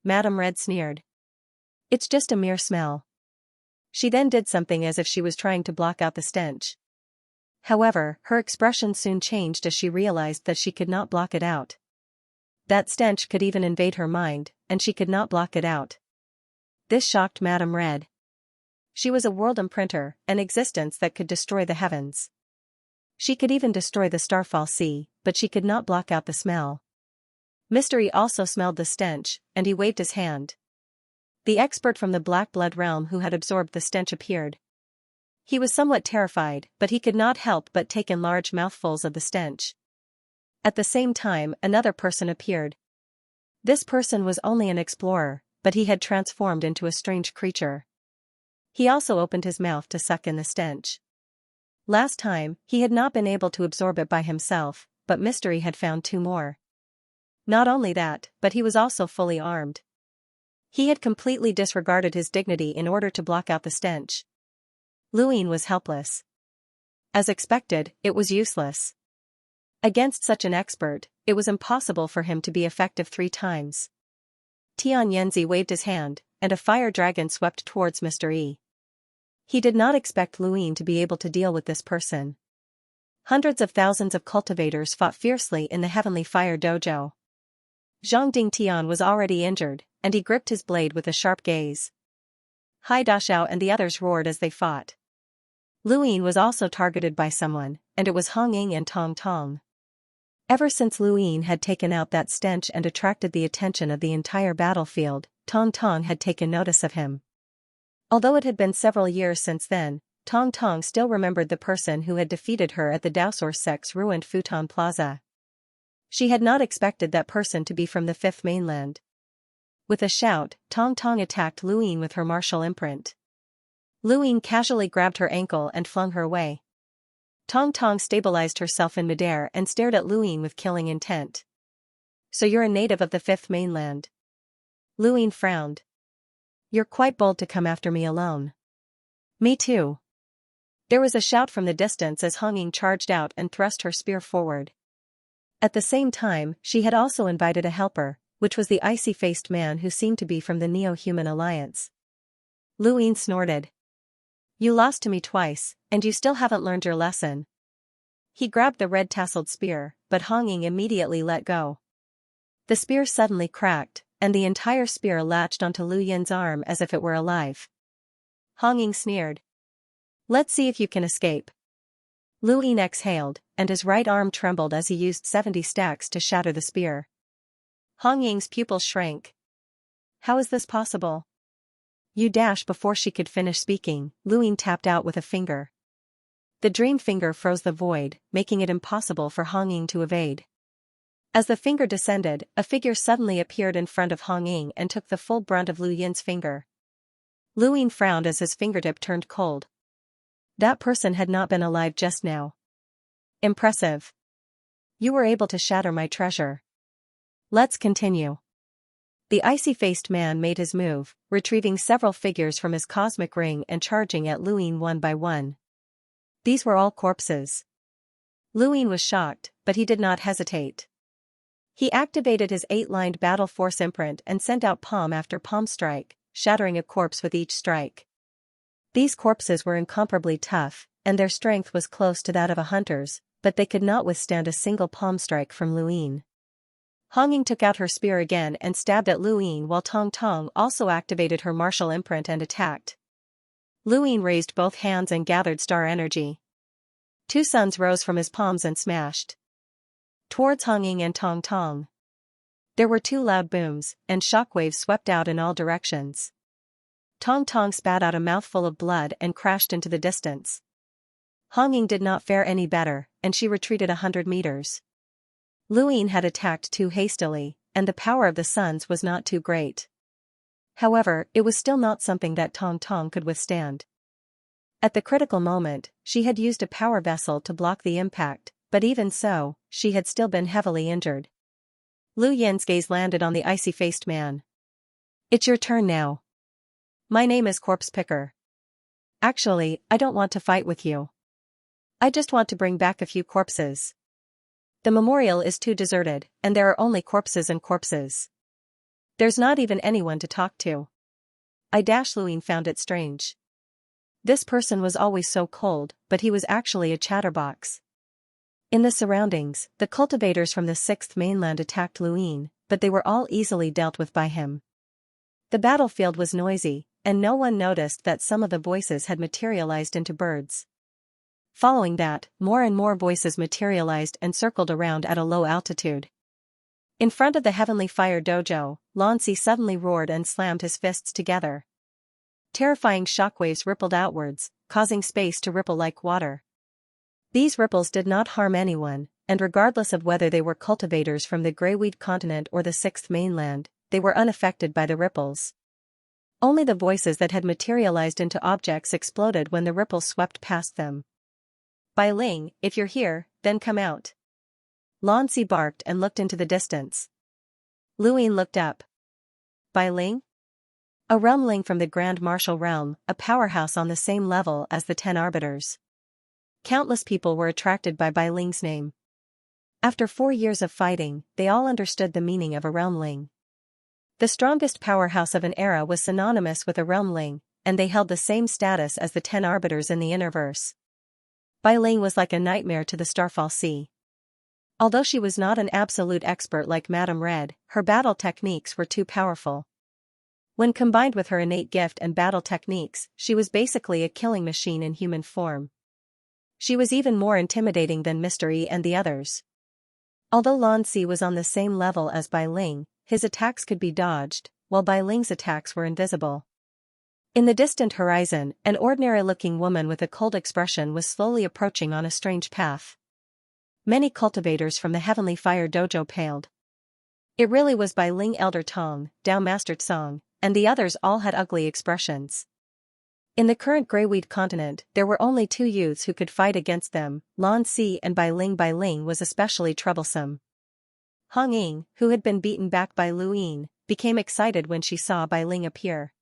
Madame Red sneered. It's just a mere smell. She then did something as if she was trying to block out the stench. However, her expression soon changed as she realized that she could not block it out. That stench could even invade her mind, and she could not block it out. This shocked Madame Red. She was a world imprinter, an existence that could destroy the heavens. She could even destroy the Starfall Sea, but she could not block out the smell. Mystery also smelled the stench, and he waved his hand. The expert from the Black Blood realm who had absorbed the stench appeared. He was somewhat terrified, but he could not help but take in large mouthfuls of the stench. At the same time, another person appeared. This person was only an explorer, but he had transformed into a strange creature. He also opened his mouth to suck in the stench. Last time, he had not been able to absorb it by himself, but Mystery had found two more. Not only that, but he was also fully armed. He had completely disregarded his dignity in order to block out the stench. Lu Yin was helpless. As expected, it was useless. Against such an expert, it was impossible for him to be effective 3 times. Tianyanzi waved his hand, and a fire dragon swept towards Mr. Yi. He did not expect Lu Yin to be able to deal with this person. Hundreds of thousands of cultivators fought fiercely in the Heavenly Fire Dojo. Zhang Dingtian was already injured, and he gripped his blade with a sharp gaze. Hai Dashao and the others roared as they fought. Lu Yin was also targeted by someone, and it was Hong Ying and Tong Tong. Ever since Lu Yin had taken out that stench and attracted the attention of the entire battlefield, Tong Tong had taken notice of him. Although it had been several years since then, Tong Tong still remembered the person who had defeated her at the Daosaur Sect's ruined Futon Plaza. She had not expected that person to be from the Fifth Mainland. With a shout, Tong Tong attacked Lu Yin with her martial imprint. Lu Yin casually grabbed her ankle and flung her away. Tong Tong stabilized herself in midair and stared at Lu Yin with killing intent. So you're a native of the Fifth Mainland? Lu Yin frowned. You're quite bold to come after me alone. Me too. There was a shout from the distance as Hong Ying charged out and thrust her spear forward. At the same time, she had also invited a helper, which was the icy-faced man who seemed to be from the Neo-Human Alliance. Lu Yin snorted. You lost to me twice, and you still haven't learned your lesson. He grabbed the red-tasseled spear, but Hong Ying immediately let go. The spear suddenly cracked, and the entire spear latched onto Lu Yin's arm as if it were alive. Hong Ying sneered. Let's see if you can escape. Lu Yin exhaled, and his right arm trembled as he used 70 stacks to shatter the spear. Hong Ying's pupils shrank. How is this possible? You dash before she could finish speaking, Lu Yin tapped out with a finger. The dream finger froze the void, making it impossible for Hong Ying to evade. As the finger descended, a figure suddenly appeared in front of Hong Ying and took the full brunt of Lu Yin's finger. Lu Yin frowned as his fingertip turned cold. That person had not been alive just now. Impressive. You were able to shatter my treasure. Let's continue. The icy-faced man made his move, retrieving several figures from his cosmic ring and charging at Luin one by one. These were all corpses. Luin was shocked, but he did not hesitate. He activated his 8-lined battle force imprint and sent out palm after palm strike, shattering a corpse with each strike. These corpses were incomparably tough, and their strength was close to that of a hunter's, but they could not withstand a single palm strike from Luin. Honging took out her spear again and stabbed at Luin while Tong Tong also activated her martial imprint and attacked. Luin raised both hands and gathered star energy. 2 suns rose from his palms and smashed towards Honging and Tong Tong. There were 2 loud booms, and shockwaves swept out in all directions. Tong Tong spat out a mouthful of blood and crashed into the distance. Honging did not fare any better, and she retreated 100 meters. Luin had attacked too hastily, and the power of the suns was not too great. However, it was still not something that Tong Tong could withstand. At the critical moment, she had used a power vessel to block the impact, but even so, she had still been heavily injured. Lu Yin's gaze landed on the icy-faced man. It's your turn now. My name is Corpse Picker. Actually, I don't want to fight with you. I just want to bring back a few corpses. The memorial is too deserted, and there are only corpses and corpses. There's not even anyone to talk to. Luin found it strange. This person was always so cold, but he was actually a chatterbox. In the surroundings, the cultivators from the 6th mainland attacked Luin, but they were all easily dealt with by him. The battlefield was noisy, and no one noticed that some of the voices had materialized into birds. Following that, more and more voices materialized and circled around at a low altitude. In front of the Heavenly Fire Dojo, Lanci suddenly roared and slammed his fists together. Terrifying shockwaves rippled outwards, causing space to ripple like water. These ripples did not harm anyone, and regardless of whether they were cultivators from the Greyweed continent or the 6th mainland, they were unaffected by the ripples. Only the voices that had materialized into objects exploded when the ripples swept past them. Bai Ling, if you're here, then come out. Lanci barked and looked into the distance. Luin looked up. Bai Ling? A realmling from the Grand Martial Realm, a powerhouse on the same level as the 10 Arbiters. Countless people were attracted by Bai Ling's name. After 4 years of fighting, they all understood the meaning of a realmling. The strongest powerhouse of an era was synonymous with a realmling, and they held the same status as the 10 Arbiters in the Innerverse. Bai Ling was like a nightmare to the Starfall Sea. Although she was not an absolute expert like Madame Red, her battle techniques were too powerful. When combined with her innate gift and battle techniques, she was basically a killing machine in human form. She was even more intimidating than Mystery and the others. Although Lanci was on the same level as Bai Ling, his attacks could be dodged, while Bai Ling's attacks were invisible. In the distant horizon, an ordinary-looking woman with a cold expression was slowly approaching on a strange path. Many cultivators from the Heavenly Fire Dojo paled. It really was Bai Ling, Elder Tong, Dao Master Tsong, and the others all had ugly expressions. In the current Greyweed continent, there were only 2 youths who could fight against them, Lanci and Bai Ling. Bai Ling was especially troublesome. Hong Ying, who had been beaten back by Luin, became excited when she saw Bai Ling appear.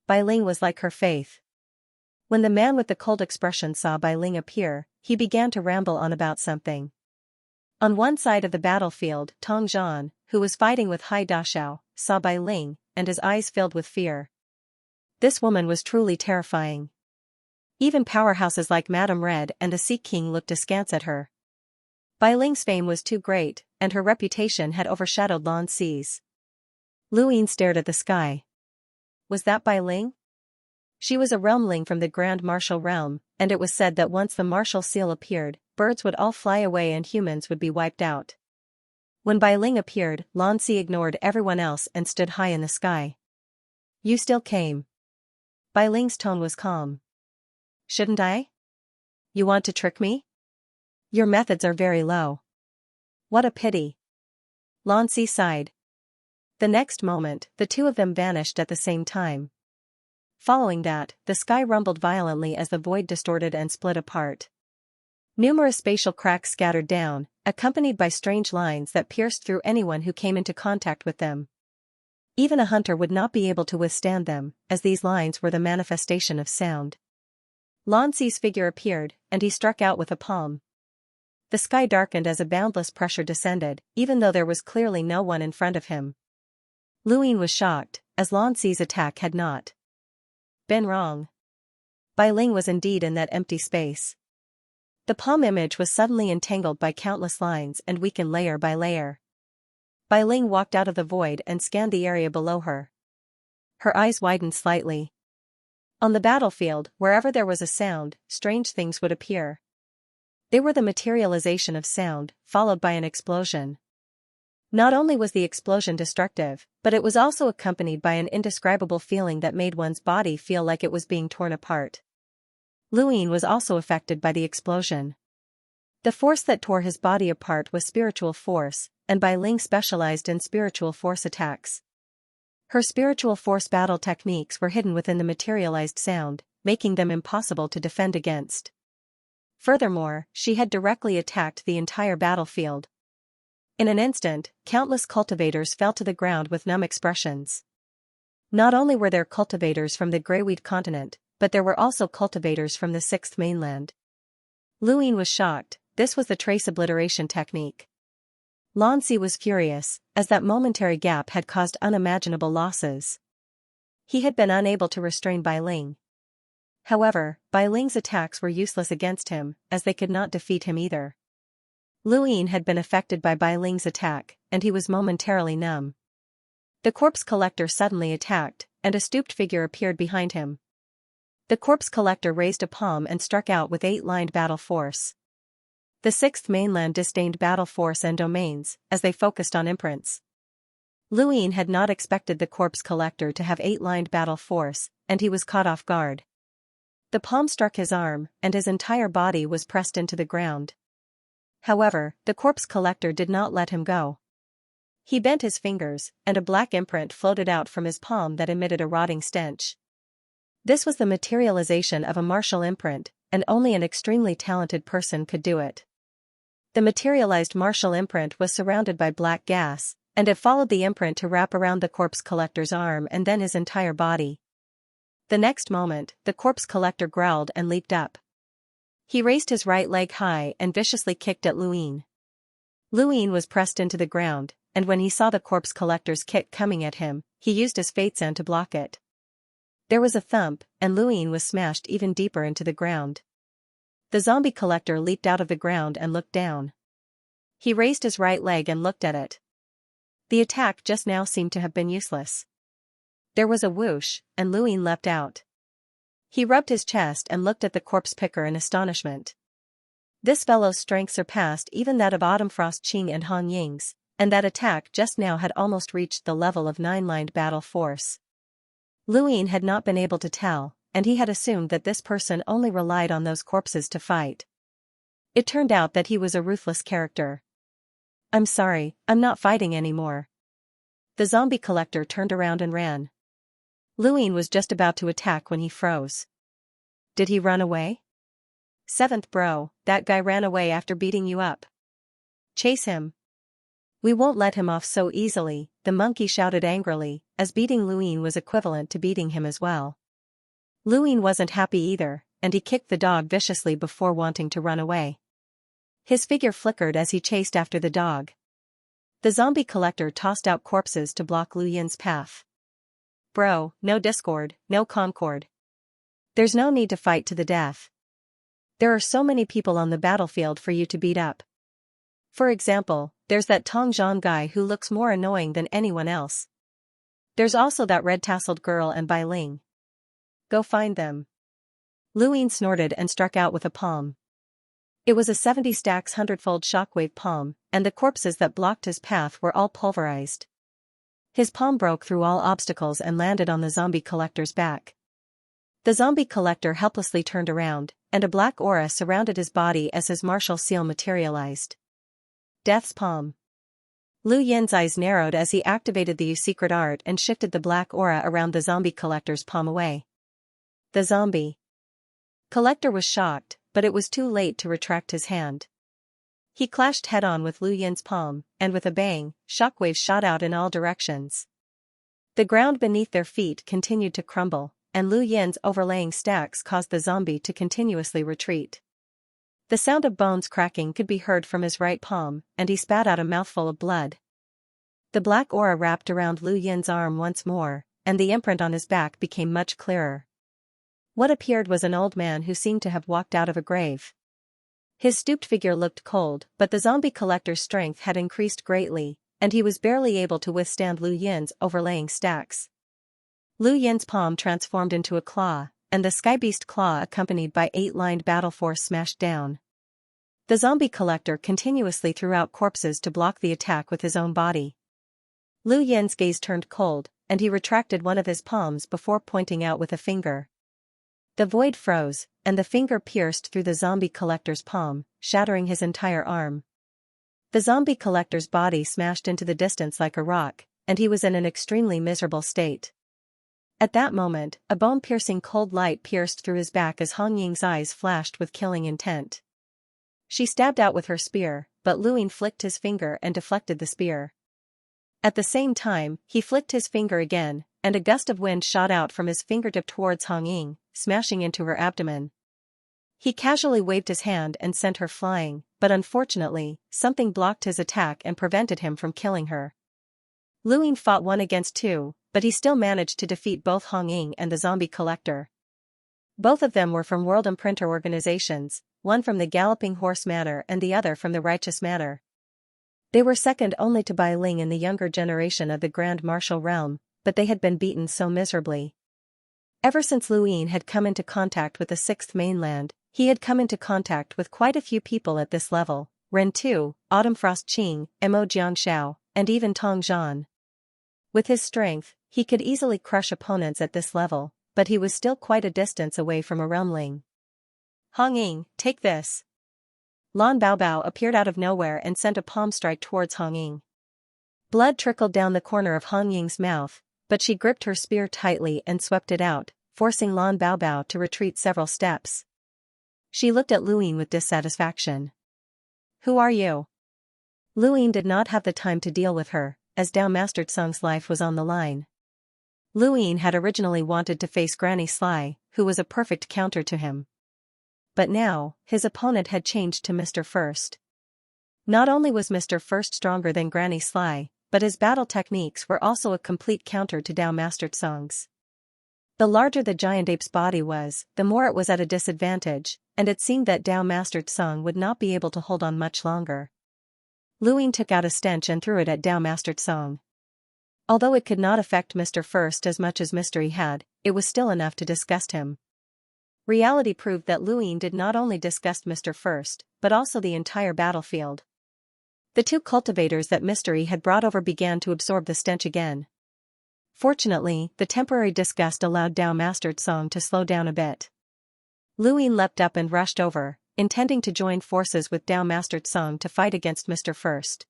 Bai Ling was like her faith. When the man with the cold expression saw Bai Ling appear, he began to ramble on about something. On one side of the battlefield, Tong Zhan, who was fighting with Hai Dashao, saw Bai Ling, and his eyes filled with fear. This woman was truly terrifying. Even powerhouses like Madame Red and the Sea King looked askance at her. Bai Ling's fame was too great, and her reputation had overshadowed Lanci's. Luin stared at the sky. Was that Bai Ling? She was a realmling from the Grand Martial Realm, and it was said that once the martial seal appeared, birds would all fly away and humans would be wiped out. When Bai Ling appeared, Lanci ignored everyone else and stood high in the sky. You still came. Bai Ling's tone was calm. Shouldn't I? You want to trick me? Your methods are very low. What a pity. Lanci sighed. The next moment, the 2 of them vanished at the same time. Following that, the sky rumbled violently as the void distorted and split apart. Numerous spatial cracks scattered down, accompanied by strange lines that pierced through anyone who came into contact with them. Even a hunter would not be able to withstand them, as these lines were the manifestation of sound. Lan Zi's figure appeared, and he struck out with a palm. The sky darkened as a boundless pressure descended, even though there was clearly no one in front of him. Lu Yin was shocked, as Lan Zi's attack had not been wrong. Bai Ling was indeed in that empty space. The palm image was suddenly entangled by countless lines and weakened layer by layer. Bai Ling walked out of the void and scanned the area below her. Her eyes widened slightly. On the battlefield, wherever there was a sound, strange things would appear. They were the materialization of sound, followed by an explosion. Not only was the explosion destructive, but it was also accompanied by an indescribable feeling that made one's body feel like it was being torn apart. Lu Yin was also affected by the explosion. The force that tore his body apart was spiritual force, and Bai Ling specialized in spiritual force attacks. Her spiritual force battle techniques were hidden within the materialized sound, making them impossible to defend against. Furthermore, she had directly attacked the entire battlefield. In an instant, countless cultivators fell to the ground with numb expressions. Not only were there cultivators from the Greyweed continent, but there were also cultivators from the Sixth Mainland. Lu Yin was shocked. This was the trace obliteration technique. Lan Zi was furious, as that momentary gap had caused unimaginable losses. He had been unable to restrain Bai Ling. However, Bai Ling's attacks were useless against him, as they could not defeat him either. Lu Yin had been affected by Bai Ling's attack, and he was momentarily numb. The corpse collector suddenly attacked, and a stooped figure appeared behind him. The corpse collector raised a palm and struck out with 8-lined battle force. The Sixth Mainland disdained battle force and domains, as they focused on imprints. Lu Yin had not expected the corpse collector to have 8-lined battle force, and he was caught off guard. The palm struck his arm, and his entire body was pressed into the ground. However, the corpse collector did not let him go. He bent his fingers, and a black imprint floated out from his palm that emitted a rotting stench. This was the materialization of a martial imprint, and only an extremely talented person could do it. The materialized martial imprint was surrounded by black gas, and it followed the imprint to wrap around the corpse collector's arm and then his entire body. The next moment, the corpse collector growled and leaped up. He raised his right leg high and viciously kicked at Lu Yin. Lu Yin was pressed into the ground, and when he saw the corpse collector's kick coming at him, he used his Fatsan to block it. There was a thump, and Lu Yin was smashed even deeper into the ground. The zombie collector leaped out of the ground and looked down. He raised his right leg and looked at it. The attack just now seemed to have been useless. There was a whoosh, and Lu Yin leapt out. He rubbed his chest and looked at the corpse picker in astonishment. This fellow's strength surpassed even that of Autumn Frost Qing and Han Ying's, and that attack just now had almost reached the level of 9-lined battle force. Lu Yin had not been able to tell, and he had assumed that this person only relied on those corpses to fight. It turned out that he was a ruthless character. "I'm sorry, I'm not fighting anymore." The zombie collector turned around and ran. Lu Yin was just about to attack when he froze. Did he run away? "Seventh bro, that guy ran away after beating you up. Chase him." "We won't let him off so easily," the monkey shouted angrily, as beating Lu Yin was equivalent to beating him as well. Lu Yin wasn't happy either, and he kicked the dog viciously before wanting to run away. His figure flickered as he chased after the dog. The zombie collector tossed out corpses to block Lu Yin's path. "Bro, no discord, no concord. There's no need to fight to the death. There are so many people on the battlefield for you to beat up. For example, there's that Tong Zhan guy who looks more annoying than anyone else. There's also that red-tasseled girl and Bai Ling. Go find them." Lu Yin snorted and struck out with a palm. It was a 70 stacks 100-fold shockwave palm, and the corpses that blocked his path were all pulverized. His palm broke through all obstacles and landed on the zombie collector's back. The zombie collector helplessly turned around, and a black aura surrounded his body as his martial seal materialized. Death's palm. Lu Yin's eyes narrowed as he activated the secret art and shifted the black aura around the zombie collector's palm away. The zombie collector was shocked, but it was too late to retract his hand. He clashed head-on with Lu Yin's palm, and with a bang, shockwaves shot out in all directions. The ground beneath their feet continued to crumble, and Lu Yin's overlaying stacks caused the zombie to continuously retreat. The sound of bones cracking could be heard from his right palm, and he spat out a mouthful of blood. The black aura wrapped around Lu Yin's arm once more, and the imprint on his back became much clearer. What appeared was an old man who seemed to have walked out of a grave. His stooped figure looked cold, but the zombie collector's strength had increased greatly, and he was barely able to withstand Lu Yin's overlaying stacks. Lu Yin's palm transformed into a claw, and the skybeast claw accompanied by 8-lined battle force smashed down. The zombie collector continuously threw out corpses to block the attack with his own body. Lu Yin's gaze turned cold, and he retracted one of his palms before pointing out with a finger. The void froze, and the finger pierced through the zombie collector's palm, shattering his entire arm. The zombie collector's body smashed into the distance like a rock, and he was in an extremely miserable state. At that moment, a bone-piercing cold light pierced through his back as Hong Ying's eyes flashed with killing intent. She stabbed out with her spear, but Lu Yin flicked his finger and deflected the spear. At the same time, he flicked his finger again, and a gust of wind shot out from his fingertip towards Hong Ying, smashing into her abdomen. He casually waved his hand and sent her flying, but unfortunately, something blocked his attack and prevented him from killing her. Lu Yin fought 1 against 2, but he still managed to defeat both Hong Ying and the zombie collector. Both of them were from World Imprinter organizations, one from the Galloping Horse Manor and the other from the Righteous Manor. They were second only to Bai Ling in the younger generation of the Grand Martial Realm, but they had been beaten so miserably. Ever since Lu Yin had come into contact with the 6th mainland, he had come into contact with quite a few people at this level: Ren Tu, Autumnfrost Qing, Mo Jiangxiao, and even Tong Zhan. With his strength, he could easily crush opponents at this level, but he was still quite a distance away from a realmling. Hong Ying, take this. Lan Baobao appeared out of nowhere and sent a palm strike towards Hong Ying. Blood trickled down the corner of Hong Ying's mouth, but she gripped her spear tightly and swept it out, forcing Lan Baobao to retreat several steps. She looked at Lu Yin with dissatisfaction. Who are you? Lu Yin did not have the time to deal with her, as Dao Master Tsung's life was on the line. Lu Yin had originally wanted to face Granny Sly, who was a perfect counter to him. But now, his opponent had changed to Mr. First. Not only was Mr. First stronger than Granny Sly, but his battle techniques were also a complete counter to Dao Master Tsung's. The larger the giant ape's body was, the more it was at a disadvantage, and it seemed that Dao Master Tsung would not be able to hold on much longer. Lu Yin took out a stench and threw it at Dao Master Tsung. Although it could not affect Mr. First as much as Mystery had, it was still enough to disgust him. Reality proved that Lu Yin did not only disgust Mr. First, but also the entire battlefield. The 2 cultivators that Mystery had brought over began to absorb the stench again. Fortunately, the temporary disgust allowed Dao Master Tsung to slow down a bit. Lu Yin leapt up and rushed over, intending to join forces with Dao Master Tsung to fight against Mr. First.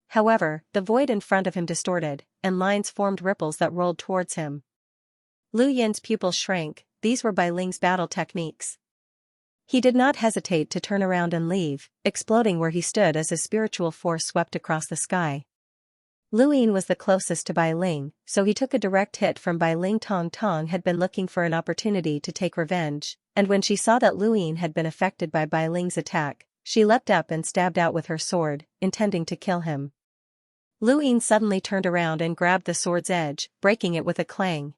However, the void in front of him distorted, and lines formed ripples that rolled towards him. Lu Yin's pupils shrank. These were Bai Ling's battle techniques. He did not hesitate to turn around and leave, exploding where he stood as his spiritual force swept across the sky. Lu Yin was the closest to Bai Ling, so he took a direct hit from Bai Ling. Tong Tong had been looking for an opportunity to take revenge, and when she saw that Lu Yin had been affected by Bai Ling's attack, she leapt up and stabbed out with her sword, intending to kill him. Lu Yin suddenly turned around and grabbed the sword's edge, breaking it with a clang.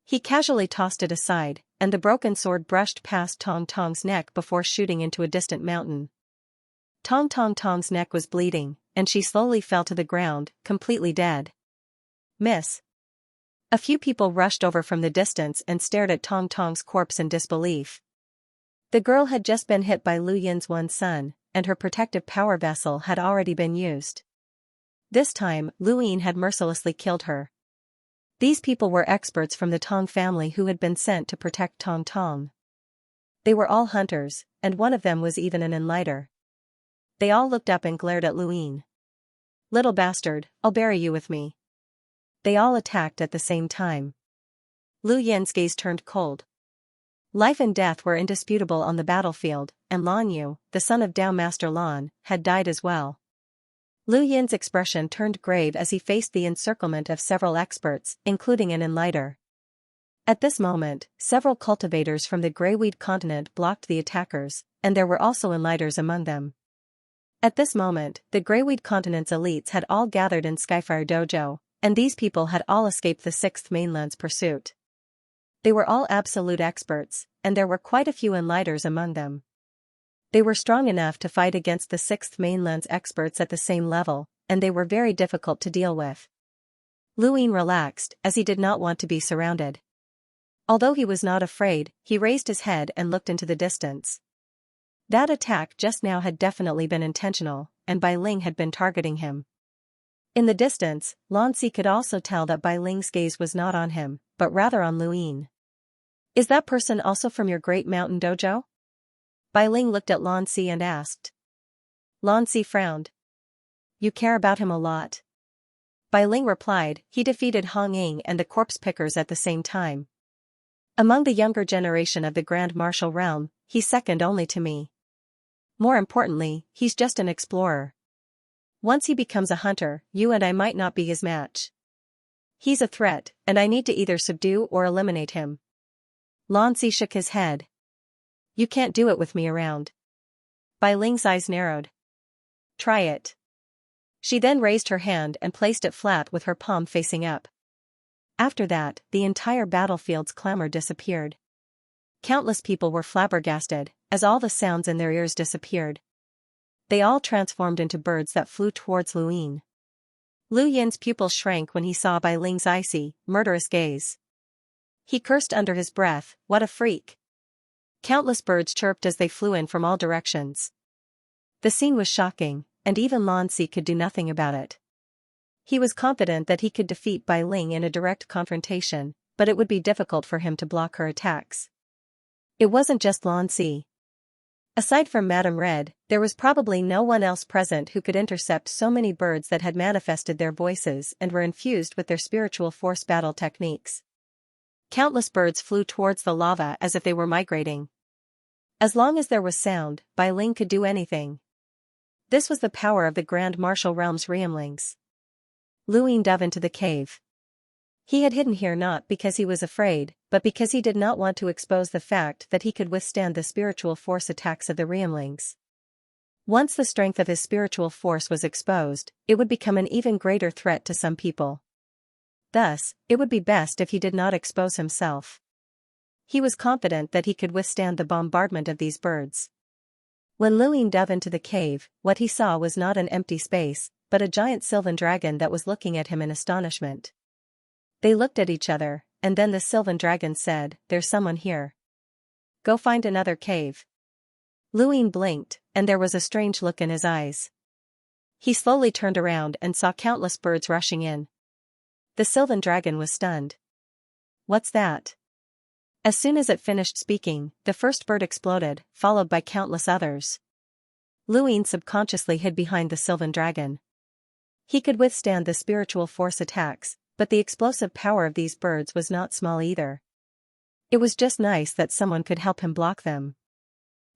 He casually tossed it aside, and the broken sword brushed past Tong Tong's neck before shooting into a distant mountain. Tong Tong's neck was bleeding, and she slowly fell to the ground, completely dead. Miss. A few people rushed over from the distance and stared at Tong Tong's corpse in disbelief. The girl had just been hit by Lu Yin's one son, and her protective power vessel had already been used. This time, Lu Yin had mercilessly killed her. These people were experts from the Tong family who had been sent to protect Tong Tong. They were all hunters, and one of them was even an enlighter. They all looked up and glared at Lu Yin. Little bastard, I'll bury you with me. They all attacked at the same time. Lu Yin's gaze turned cold. Life and death were indisputable on the battlefield, and Lan Yu, the son of Dao Master Lan, had died as well. Lu Yin's expression turned grave as he faced the encirclement of several experts, including an enlighter. At this moment, several cultivators from the Greyweed continent blocked the attackers, and there were also enlighters among them. At this moment, the Greyweed continent's elites had all gathered in Skyfire Dojo, and these people had all escaped the Sixth Mainland's pursuit. They were all absolute experts, and there were quite a few enlighters among them. They were strong enough to fight against the Sixth Mainland's experts at the same level, and they were very difficult to deal with. Lu Yin relaxed, as he did not want to be surrounded. Although he was not afraid, he raised his head and looked into the distance. That attack just now had definitely been intentional, and Bai Ling had been targeting him. In the distance, Lan Si could also tell that Bai Ling's gaze was not on him, but rather on Lu Yin. "Is that person also from your Great Mountain Dojo?" Bai Ling looked at Lan Si and asked. Lan Si frowned. "You care about him a lot." Bai Ling replied, "He defeated Hong Ying and the corpse pickers at the same time. Among the younger generation of the Grand Martial Realm, he's second only to me. More importantly, he's just an explorer. Once he becomes a hunter, you and I might not be his match. He's a threat, and I need to either subdue or eliminate him." Lan Si shook his head. "You can't do it with me around." Bai Ling's eyes narrowed. "Try it." She then raised her hand and placed it flat with her palm facing up. After that, the entire battlefield's clamor disappeared. Countless people were flabbergasted, as all the sounds in their ears disappeared. They all transformed into birds that flew towards Lu Yin. Lu Yin's pupils shrank when he saw Bai Ling's icy, murderous gaze. He cursed under his breath, "What a freak." Countless birds chirped as they flew in from all directions. The scene was shocking, and even Lan Si could do nothing about it. He was confident that he could defeat Bai Ling in a direct confrontation, but it would be difficult for him to block her attacks. It wasn't just Lan Si. Aside from Madame Red, there was probably no one else present who could intercept so many birds that had manifested their voices and were infused with their spiritual force battle techniques. Countless birds flew towards the lava as if they were migrating. As long as there was sound, Bai Ling could do anything. This was the power of the Grand Martial Realm's realmlings. Lu Yin dove into the cave. He had hidden here not because he was afraid, but because he did not want to expose the fact that he could withstand the spiritual force attacks of the realmlings. Once the strength of his spiritual force was exposed, it would become an even greater threat to some people. Thus, it would be best if he did not expose himself. He was confident that he could withstand the bombardment of these birds. When Lu Yin dove into the cave, what he saw was not an empty space, but a giant sylvan dragon that was looking at him in astonishment. They looked at each other, and then the sylvan dragon said, "There's someone here. Go find another cave." Lu Yin blinked, and there was a strange look in his eyes. He slowly turned around and saw countless birds rushing in. The sylvan dragon was stunned. "What's that?" As soon as it finished speaking, the first bird exploded, followed by countless others. Lu Yin subconsciously hid behind the sylvan dragon. He could withstand the spiritual force attacks, but the explosive power of these birds was not small either. It was just nice that someone could help him block them.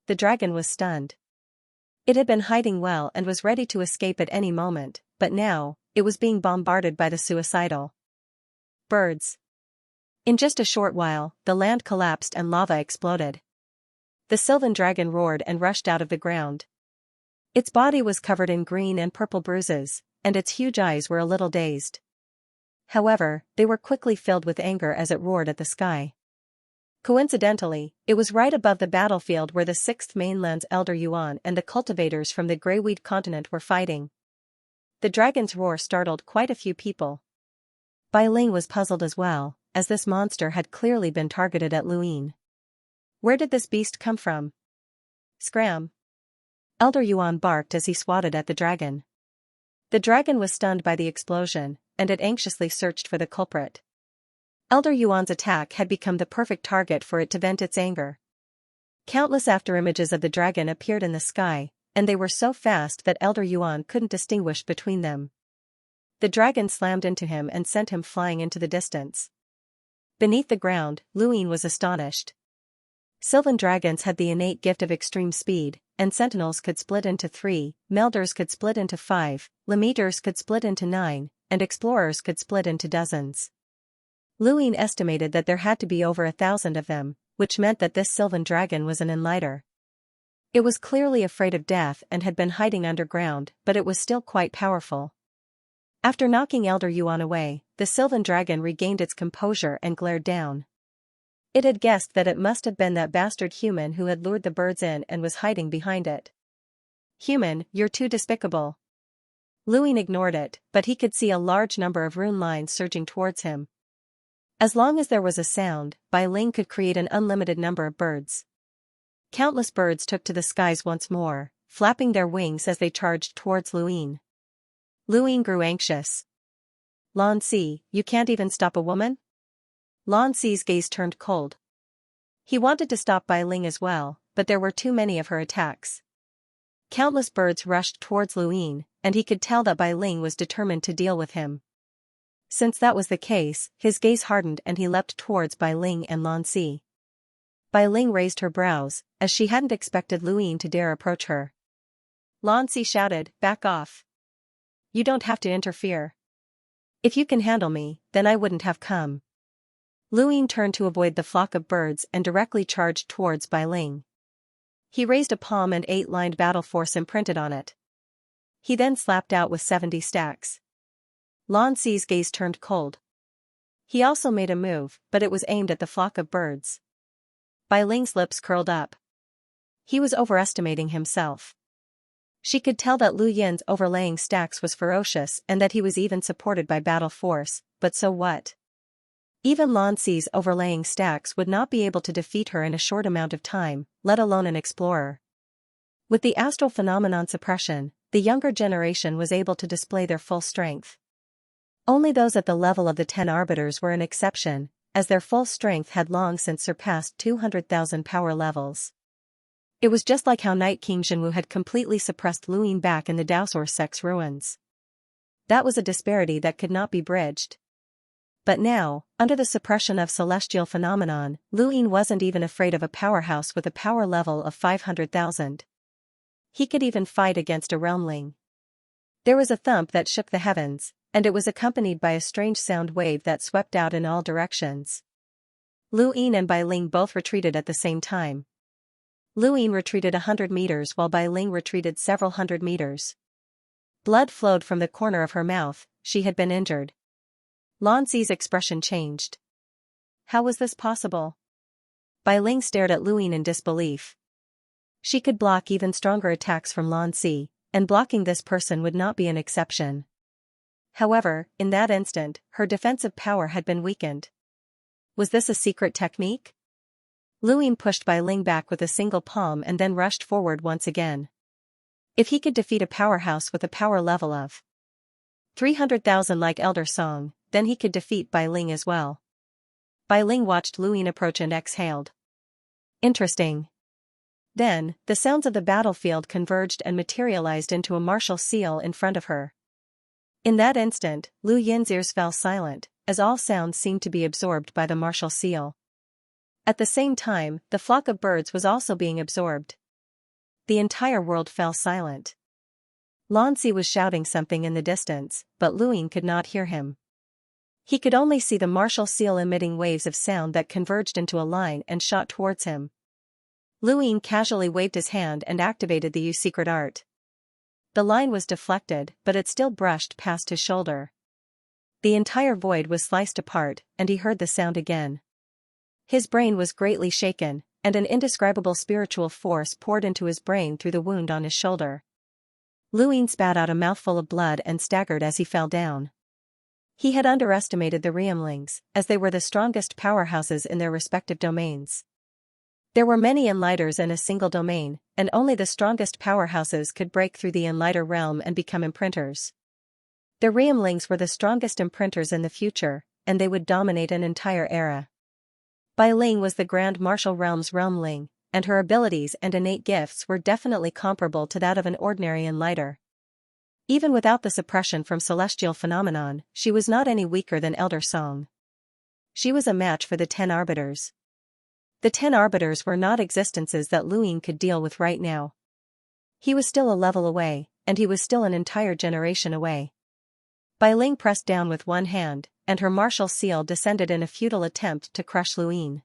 The dragon was stunned. It had been hiding well and was ready to escape at any moment, but now, it was being bombarded by the suicidal birds. In just a short while, the land collapsed and lava exploded. The sylvan dragon roared and rushed out of the ground. Its body was covered in green and purple bruises, and its huge eyes were a little dazed. However, they were quickly filled with anger as it roared at the sky. Coincidentally, it was right above the battlefield where the Sixth Mainland's Elder Yuan and the cultivators from the Greyweed continent were fighting. The dragon's roar startled quite a few people. Bai Ling was puzzled as well, as this monster had clearly been targeted at Lu Yin. Where did this beast come from? Scram! Elder Yuan barked as he swatted at the dragon. The dragon was stunned by the explosion, and it anxiously searched for the culprit. Elder Yuan's attack had become the perfect target for it to vent its anger. Countless afterimages of the dragon appeared in the sky, and they were so fast that Elder Yuan couldn't distinguish between them. The dragon slammed into him and sent him flying into the distance. Beneath the ground, Lu Yin was astonished. Sylvan dragons had the innate gift of extreme speed, and sentinels could split into 3, melders could split into 5, limeters could split into 9, and explorers could split into dozens. Luine estimated that there had to be over 1,000 of them, which meant that this Sylvan dragon was an enlighter. It was clearly afraid of death and had been hiding underground, but it was still quite powerful. After knocking Elder Yuan away, the Sylvan dragon regained its composure and glared down. It had guessed that it must have been that bastard human who had lured the birds in and was hiding behind it. "Human, you're too despicable." Luine ignored it, but he could see a large number of rune lines surging towards him. As long as there was a sound, Bai Ling could create an unlimited number of birds. Countless birds took to the skies once more, flapping their wings as they charged towards Luine. Luine grew anxious. "Lan Si, you can't even stop a woman?" Lan Si's gaze turned cold. He wanted to stop Bai Ling as well, but there were too many of her attacks. Countless birds rushed towards Luine, and he could tell that Bai Ling was determined to deal with him. Since that was the case, his gaze hardened and he leapt towards Bai Ling and Lan Si. Bai Ling raised her brows, as she hadn't expected Luine to dare approach her. Lan Si shouted, "Back off. You don't have to interfere. If you can handle me, then I wouldn't have come." Luine turned to avoid the flock of birds and directly charged towards Bai Ling. He raised a palm and 8-lined battle force imprinted on it. He then slapped out with 70 stacks. Lan Si's gaze turned cold. He also made a move, but it was aimed at the flock of birds. Bai Ling's lips curled up. He was overestimating himself. She could tell that Lu Yin's overlaying stacks was ferocious and that he was even supported by battle force, but so what? Even Lan Si's overlaying stacks would not be able to defeat her in a short amount of time, let alone an explorer. With the astral phenomenon suppression, the younger generation was able to display their full strength. Only those at the level of the 10 arbiters were an exception, as their full strength had long since surpassed 200,000 power levels. It was just like how Night King Jinwu had completely suppressed Luine back in the Daosor Sect's ruins. That was a disparity that could not be bridged. But now, under the suppression of celestial phenomenon, Luine wasn't even afraid of a powerhouse with a power level of 500,000. He could even fight against a realmling. There was a thump that shook the heavens, and it was accompanied by a strange sound wave that swept out in all directions. Luine and Bai Ling both retreated at the same time. Luine retreated 100 meters while Bai Ling retreated several hundred meters. Blood flowed from the corner of her mouth. She had been injured. Lan Si's expression changed. How was this possible? Bai Ling stared at Luine in disbelief. She could block even stronger attacks from Lan Si, and blocking this person would not be an exception. However, in that instant, her defensive power had been weakened. Was this a secret technique? Luine pushed Bai Ling back with a single palm and then rushed forward once again. If he could defeat a powerhouse with a power level of 300,000 like Elder Song, then he could defeat Bai Ling as well. Bai Ling watched Luine approach and exhaled. Interesting. Then, the sounds of the battlefield converged and materialized into a martial seal in front of her. In that instant, Lu Yin's ears fell silent, as all sounds seemed to be absorbed by the martial seal. At the same time, the flock of birds was also being absorbed. The entire world fell silent. Lan Si was shouting something in the distance, but Luine could not hear him. He could only see the martial seal emitting waves of sound that converged into a line and shot towards him. Luine casually waved his hand and activated the secret art. The line was deflected, but it still brushed past his shoulder. The entire void was sliced apart, and he heard the sound again. His brain was greatly shaken, and an indescribable spiritual force poured into his brain through the wound on his shoulder. Luine spat out a mouthful of blood and staggered as he fell down. He had underestimated the Realmlings, as they were the strongest powerhouses in their respective domains. There were many Enlighters in a single domain, and only the strongest powerhouses could break through the Enlighter realm and become imprinters. The Realmlings were the strongest imprinters in the future, and they would dominate an entire era. Bai Ling was the Grand Martial Realm's Realmling, and her abilities and innate gifts were definitely comparable to that of an ordinary Enlighter. Even without the suppression from celestial phenomenon, she was not any weaker than Elder Song. She was a match for the 10 arbiters. The 10 arbiters were not existences that Luin could deal with right now. He was still a level away, and he was still an entire generation away. Bai Ling pressed down with one hand, and her martial seal descended in a futile attempt to crush Luin.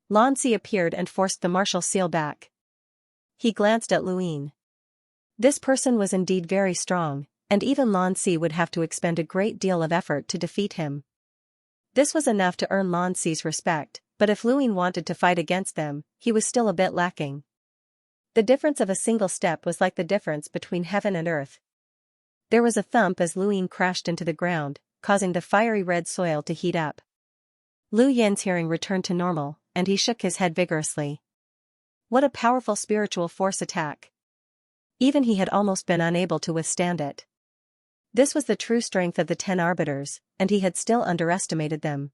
Lanzi appeared and forced the martial seal back. He glanced at Luin. This person was indeed very strong, and even Lanzi would have to expend a great deal of effort to defeat him. This was enough to earn Lanzi's respect, but if Luin wanted to fight against them, he was still a bit lacking. The difference of a single step was like the difference between heaven and earth. There was a thump as Luin crashed into the ground, causing the fiery red soil to heat up. Lu Yin's hearing returned to normal, and he shook his head vigorously. What a powerful spiritual force attack! Even he had almost been unable to withstand it. This was the true strength of the 10 arbiters, and he had still underestimated them.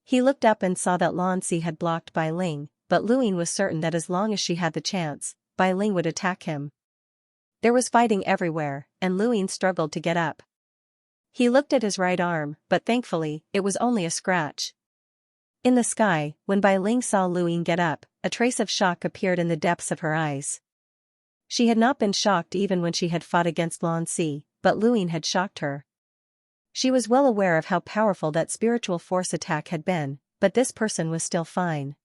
He looked up and saw that Lanzi had blocked Bai Ling, but Luin was certain that as long as she had the chance, Bai Ling would attack him. There was fighting everywhere, and Luin struggled to get up. He looked at his right arm, but thankfully, it was only a scratch. In the sky, when Bai Ling saw Luin get up, a trace of shock appeared in the depths of her eyes. She had not been shocked even when she had fought against Lanzi, but Luin had shocked her. She was well aware of how powerful that spiritual force attack had been, but this person was still fine.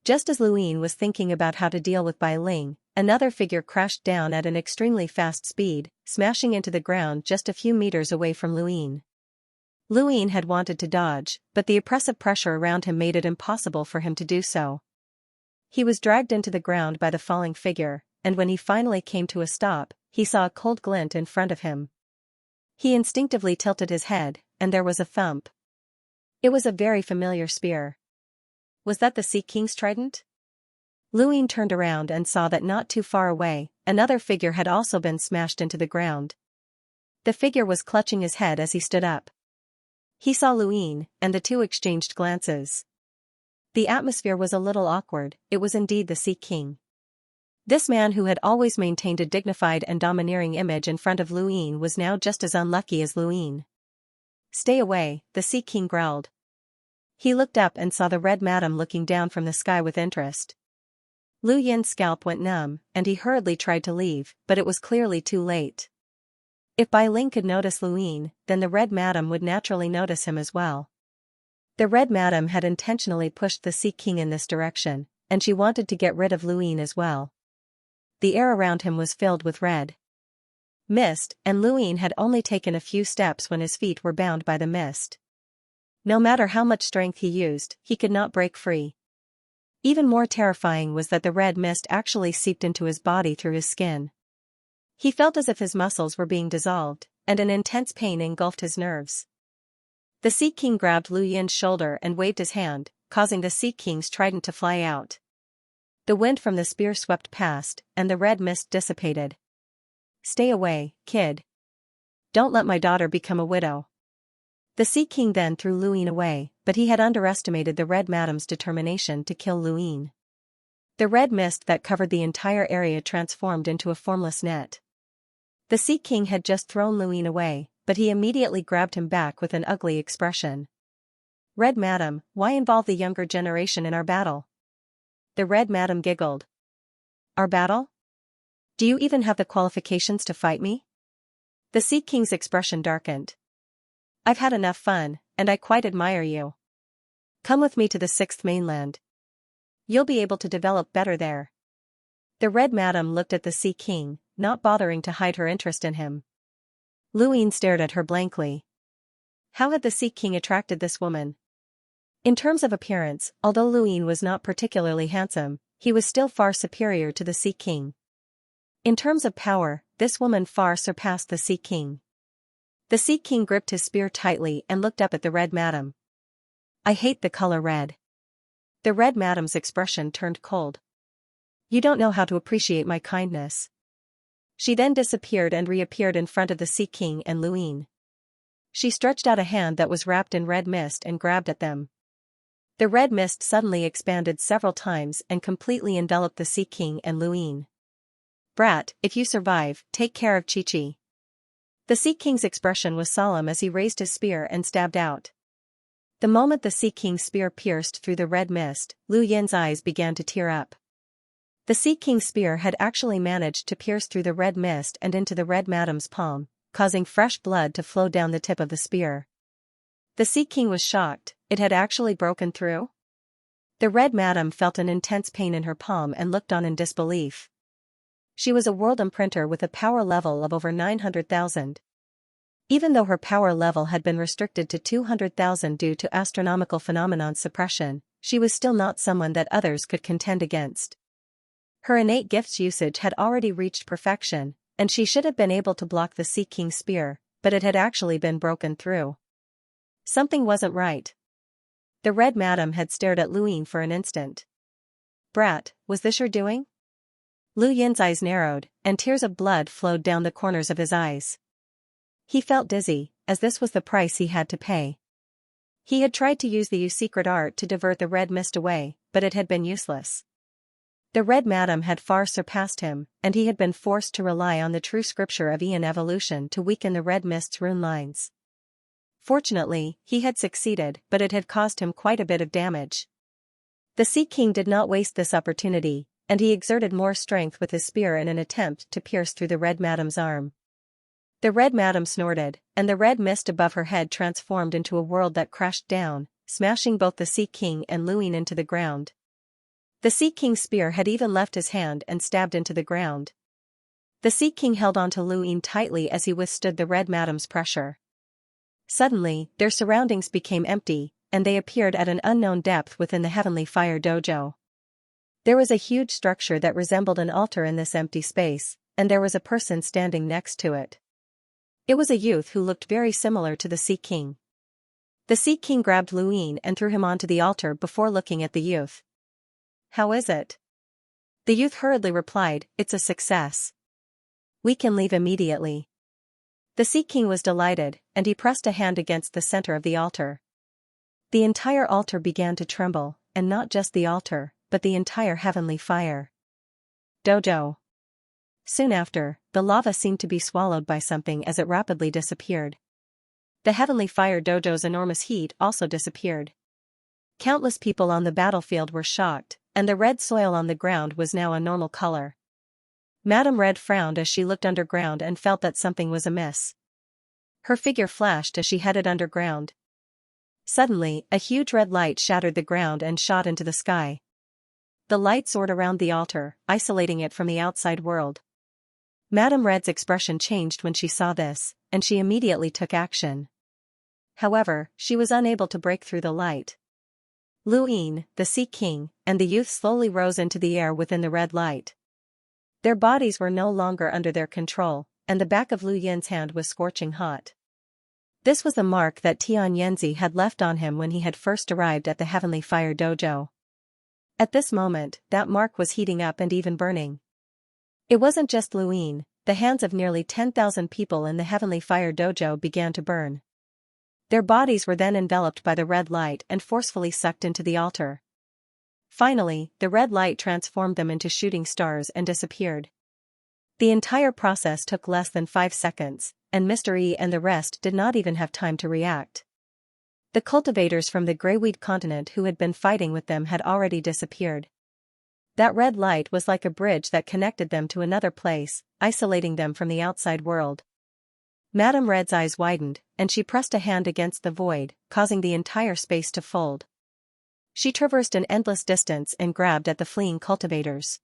Just as Luin was thinking about how to deal with Bai Ling, another figure crashed down at an extremely fast speed, smashing into the ground just a few meters away from Luin. Luin had wanted to dodge, but the oppressive pressure around him made it impossible for him to do so. He was dragged into the ground by the falling figure, and when he finally came to a stop, he saw a cold glint in front of him. He instinctively tilted his head, and there was a thump. It was a very familiar spear. Was that the Sea King's trident? Luin turned around and saw that not too far away, another figure had also been smashed into the ground. The figure was clutching his head as he stood up. He saw Luin, and the two exchanged glances. The atmosphere was a little awkward. It was indeed the Sea King. This man who had always maintained a dignified and domineering image in front of Luin was now just as unlucky as Luin. Stay away, the Sea King growled. He looked up and saw the Red Madam looking down from the sky with interest. Lu Yin's scalp went numb, and he hurriedly tried to leave, but it was clearly too late. If Bai Ling could notice Luin, then the Red Madam would naturally notice him as well. The Red Madam had intentionally pushed the Sea King in this direction, and she wanted to get rid of Luin as well. The air around him was filled with red mist, and Luin had only taken a few steps when his feet were bound by the mist. No matter how much strength he used, he could not break free. Even more terrifying was that the red mist actually seeped into his body through his skin. He felt as if his muscles were being dissolved, and an intense pain engulfed his nerves. The Sea King grabbed Lu Yin's shoulder and waved his hand, causing the Sea King's trident to fly out. The wind from the spear swept past, and the red mist dissipated. Stay away, kid. Don't let my daughter become a widow. The Sea King then threw Luin away, but he had underestimated the Red Madam's determination to kill Luin. The red mist that covered the entire area transformed into a formless net. The Sea King had just thrown Luin away, but he immediately grabbed him back with an ugly expression. Red Madam, why involve the younger generation in our battle? The Red Madam giggled. Our battle? Do you even have the qualifications to fight me? The Sea King's expression darkened. I've had enough fun, and I quite admire you. Come with me to the 6th mainland. You'll be able to develop better there. The Red Madam looked at the Sea King, not bothering to hide her interest in him. Luin stared at her blankly. How had the Sea King attracted this woman? In terms of appearance, although Luin was not particularly handsome, he was still far superior to the Sea King. In terms of power, this woman far surpassed the Sea King. The Sea King gripped his spear tightly and looked up at the Red Madam. I hate the color red. The Red Madam's expression turned cold. You don't know how to appreciate my kindness. She then disappeared and reappeared in front of the Sea King and Luin. She stretched out a hand that was wrapped in red mist and grabbed at them. The red mist suddenly expanded several times and completely enveloped the Sea King and Luin. Brat, if you survive, take care of Chi-Chi. The Sea King's expression was solemn as he raised his spear and stabbed out. The moment the Sea King's spear pierced through the red mist, Lu Yin's eyes began to tear up. The Sea King's spear had actually managed to pierce through the red mist and into the Red Madam's palm, causing fresh blood to flow down the tip of the spear. The Sea King was shocked. It had actually broken through? The Red Madam felt an intense pain in her palm and looked on in disbelief. She was a world imprinter with a power level of over 900,000. Even though her power level had been restricted to 200,000 due to astronomical phenomenon suppression, she was still not someone that others could contend against. Her innate gifts usage had already reached perfection, and she should have been able to block the Sea King's spear, but it had actually been broken through. Something wasn't right. The Red Madam had stared at Lu Yin for an instant. "Brat, was this your doing?" Lu Yin's eyes narrowed, and tears of blood flowed down the corners of his eyes. He felt dizzy, as this was the price he had to pay. He had tried to use the secret art to divert the red mist away, but it had been useless. The Red Madam had far surpassed him, and he had been forced to rely on the true scripture of Aeon evolution to weaken the red mist's rune lines. Fortunately, he had succeeded, but it had caused him quite a bit of damage. The Sea King did not waste this opportunity, and he exerted more strength with his spear in an attempt to pierce through the Red Madam's arm. The Red Madam snorted, and the red mist above her head transformed into a world that crashed down, smashing both the Sea King and Lu Yin into the ground. The Sea King's spear had even left his hand and stabbed into the ground. The Sea King held onto Lu Yin tightly as he withstood the Red Madam's pressure. Suddenly, their surroundings became empty, and they appeared at an unknown depth within the Heavenly Fire Dojo. There was a huge structure that resembled an altar in this empty space, and there was a person standing next to it. It was a youth who looked very similar to the Sea King. The Sea King grabbed Lu Yin and threw him onto the altar before looking at the youth. "How is it?" The youth hurriedly replied, "It's a success. We can leave immediately." The Sea King was delighted, and he pressed a hand against the center of the altar. The entire altar began to tremble, and not just the altar, but the entire Heavenly Fire Dojo. Soon after, the lava seemed to be swallowed by something as it rapidly disappeared. The Heavenly Fire Dojo's enormous heat also disappeared. Countless people on the battlefield were shocked, and the red soil on the ground was now a normal color. Madame Red frowned as she looked underground and felt that something was amiss. Her figure flashed as she headed underground. Suddenly, a huge red light shattered the ground and shot into the sky. The light soared around the altar, isolating it from the outside world. Madame Red's expression changed when she saw this, and she immediately took action. However, she was unable to break through the light. Lu Yin, the Sea King, and the youth slowly rose into the air within the red light. Their bodies were no longer under their control, and the back of Lu Yin's hand was scorching hot. This was the mark that Xianxia had left on him when he had first arrived at the Heavenly Fire Dojo. At this moment, that mark was heating up and even burning. It wasn't just Lu Yin, the hands of nearly 10,000 people in the Heavenly Fire Dojo began to burn. Their bodies were then enveloped by the red light and forcefully sucked into the altar. Finally, the red light transformed them into shooting stars and disappeared. The entire process took less than 5 seconds, and Mr. E and the rest did not even have time to react. The cultivators from the Greyweed continent who had been fighting with them had already disappeared. That red light was like a bridge that connected them to another place, isolating them from the outside world. Madame Red's eyes widened, and she pressed a hand against the void, causing the entire space to fold. She traversed an endless distance and grabbed at the fleeing cultivators.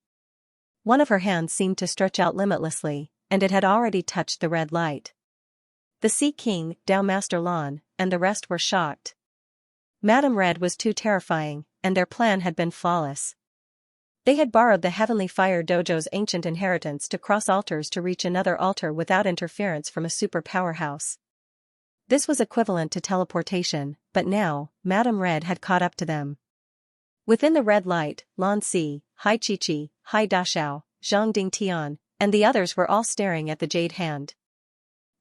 One of her hands seemed to stretch out limitlessly, and it had already touched the red light. The Sea King, Dao Master Lan, and the rest were shocked. Madame Red was too terrifying, and their plan had been flawless. They had borrowed the Heavenly Fire Dojo's ancient inheritance to cross altars to reach another altar without interference from a super powerhouse. This was equivalent to teleportation, but now, Madame Red had caught up to them. Within the red light, Lan Si, Hai Chichi, Hai Dashao, Zhang Dingtian, and the others were all staring at the jade hand.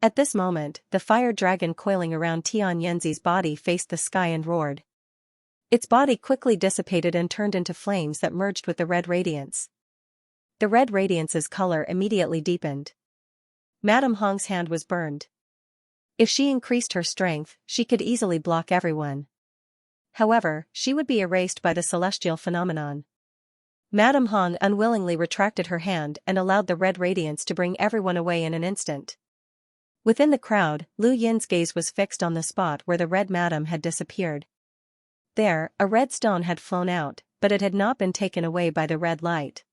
At this moment, the fire dragon coiling around Tianyanzi's body faced the sky and roared. Its body quickly dissipated and turned into flames that merged with the red radiance. The red radiance's color immediately deepened. Madame Hong's hand was burned. If she increased her strength, she could easily block everyone. However, she would be erased by the celestial phenomenon. Madame Hong unwillingly retracted her hand and allowed the red radiance to bring everyone away in an instant. Within the crowd, Lu Yin's gaze was fixed on the spot where the red madam had disappeared. There, a red stone had flown out, but it had not been taken away by the red light.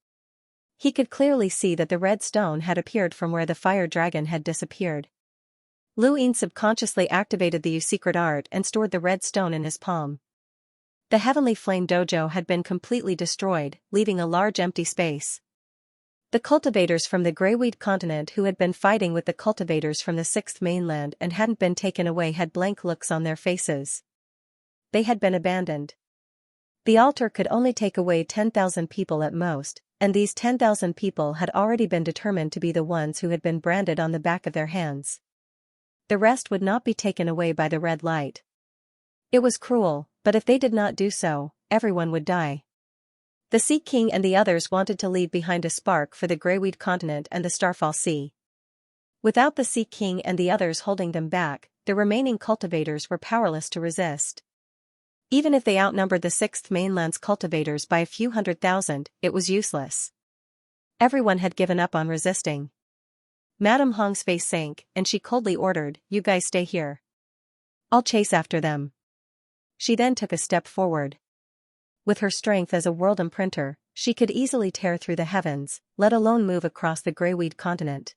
He could clearly see that the red stone had appeared from where the fire dragon had disappeared. Lu Yin subconsciously activated the secret art and stored the red stone in his palm. The Heavenly Flame Dojo had been completely destroyed, leaving a large empty space. The cultivators from the Greyweed continent who had been fighting with the cultivators from the Sixth Mainland and hadn't been taken away had blank looks on their faces. They had been abandoned. The altar could only take away 10,000 people at most, and these 10,000 people had already been determined to be the ones who had been branded on the back of their hands. The rest would not be taken away by the red light. It was cruel, but if they did not do so, everyone would die. The Sea King and the others wanted to leave behind a spark for the Greyweed continent and the Starfall Sea. Without the Sea King and the others holding them back, the remaining cultivators were powerless to resist. Even if they outnumbered the Sixth Mainland's cultivators by a few 100,000, it was useless. Everyone had given up on resisting. Madame Hong's face sank, and she coldly ordered, "You guys stay here. I'll chase after them." She then took a step forward. With her strength as a world imprinter, she could easily tear through the heavens, let alone move across the Greyweed continent.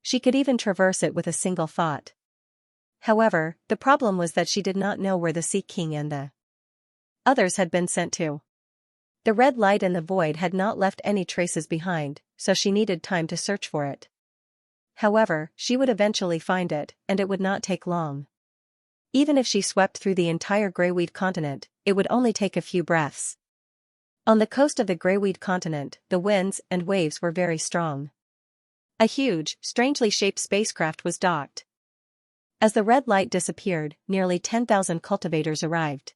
She could even traverse it with a single thought. However, the problem was that she did not know where the Sea King and the others had been sent to. The red light in the void had not left any traces behind, so she needed time to search for it. However, she would eventually find it, and it would not take long. Even if she swept through the entire Greyweed continent, it would only take a few breaths. On the coast of the Greyweed continent, the winds and waves were very strong. A huge, strangely shaped spacecraft was docked. As the red light disappeared, nearly 10,000 cultivators arrived.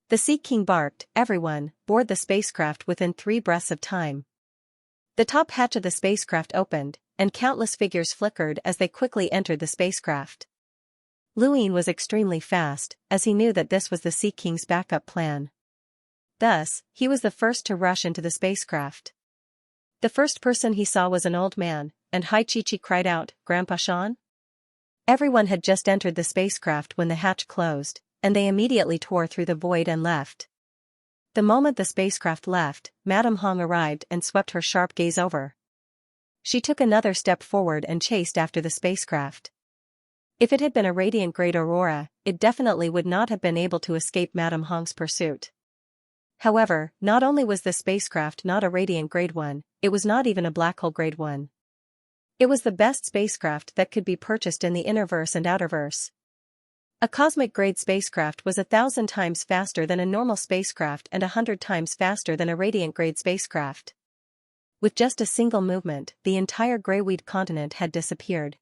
The Sea King barked, "Everyone, board the spacecraft within 3 breaths of time." The top hatch of the spacecraft opened, and countless figures flickered as they quickly entered the spacecraft. Lu Yin was extremely fast, as he knew that this was the Sea King's backup plan. Thus, he was the first to rush into the spacecraft. The first person he saw was an old man, and Hai Chi cried out, "Grandpa Shan?" Everyone had just entered the spacecraft when the hatch closed, and they immediately tore through the void and left. The moment the spacecraft left, Madame Hong arrived and swept her sharp gaze over. She took another step forward and chased after the spacecraft. If it had been a radiant grade aurora, it definitely would not have been able to escape Madame Hong's pursuit. However, not only was the spacecraft not a radiant grade 1, it was not even a black hole grade 1. It was the best spacecraft that could be purchased in the innerverse and outerverse. A cosmic grade spacecraft was 1,000 times faster than a normal spacecraft and 100 times faster than a radiant grade spacecraft. With just a single movement, the entire Greyweed continent had disappeared.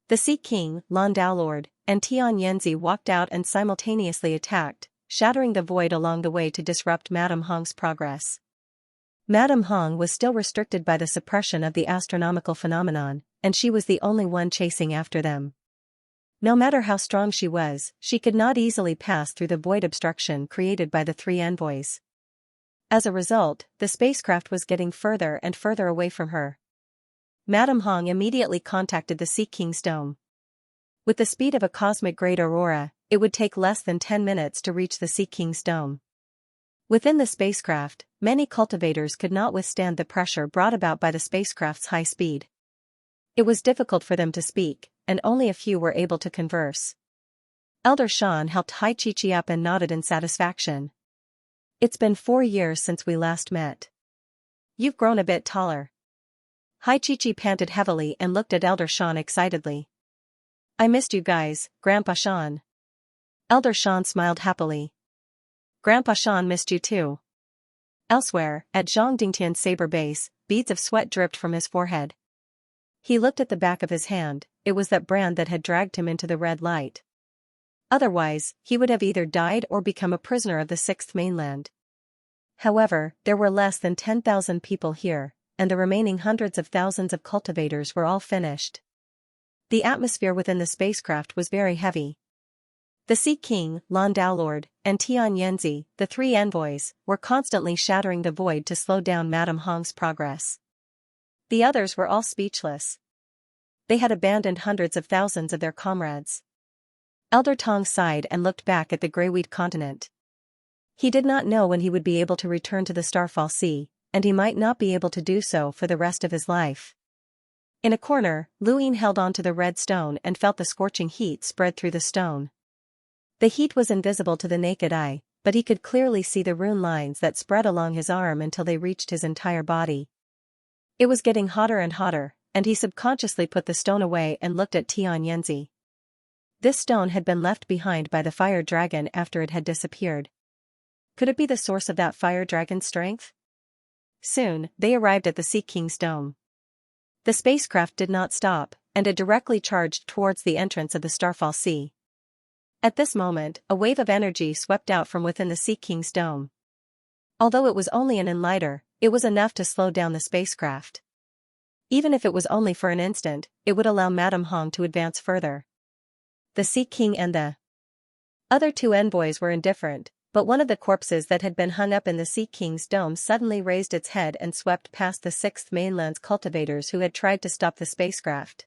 The Sea King, Lan Daolord, and Tian Yanzi walked out and simultaneously attacked, shattering the void along the way to disrupt Madame Hong's progress. Madame Hong was still restricted by the suppression of the astronomical phenomenon, and she was the only one chasing after them. No matter how strong she was, she could not easily pass through the void obstruction created by the 3 envoys. As a result, the spacecraft was getting further and further away from her. Madame Hong immediately contacted the Sea King's dome. With the speed of a cosmic grade aurora, it would take less than 10 minutes to reach the Sea King's dome. Within the spacecraft, many cultivators could not withstand the pressure brought about by the spacecraft's high speed. It was difficult for them to speak, and only a few were able to converse. Elder Shan helped Hai Chi up and nodded in satisfaction. "It's been 4 years since we last met. You've grown a bit taller." Hai Chi panted heavily and looked at Elder Shan excitedly. "I missed you guys, Grandpa Shan." Elder Shan smiled happily. "Grandpa Shan missed you too." Elsewhere, at Zhang Dingtian's saber base, beads of sweat dripped from his forehead. He looked at the back of his hand, it was that brand that had dragged him into the red light. Otherwise, he would have either died or become a prisoner of the Sixth Mainland. However, there were less than 10,000 people here, and the remaining hundreds of thousands of cultivators were all finished. The atmosphere within the spacecraft was very heavy. The Sea King, Lan Daolord, and Xianxia, the three envoys, were constantly shattering the void to slow down Madame Hong's progress. The others were all speechless. They had abandoned hundreds of thousands of their comrades. Elder Tong sighed and looked back at the Greyweed continent. He did not know when he would be able to return to the Starfall Sea, and he might not be able to do so for the rest of his life. In a corner, Luin held on to the red stone and felt the scorching heat spread through the stone. The heat was invisible to the naked eye, but he could clearly see the rune lines that spread along his arm until they reached his entire body. It was getting hotter and hotter, and he subconsciously put the stone away and looked at Xianxia. This stone had been left behind by the fire dragon after it had disappeared. Could it be the source of that fire dragon's strength? Soon, they arrived at the Sea King's dome. The spacecraft did not stop, and it directly charged towards the entrance of the Starfall Sea. At this moment, a wave of energy swept out from within the Sea King's dome. Although it was only an enlighter, it was enough to slow down the spacecraft. Even if it was only for an instant, it would allow Madame Hong to advance further. The Sea King and the other two envoys were indifferent, but one of the corpses that had been hung up in the Sea King's dome suddenly raised its head and swept past the Sixth Mainland's cultivators who had tried to stop the spacecraft.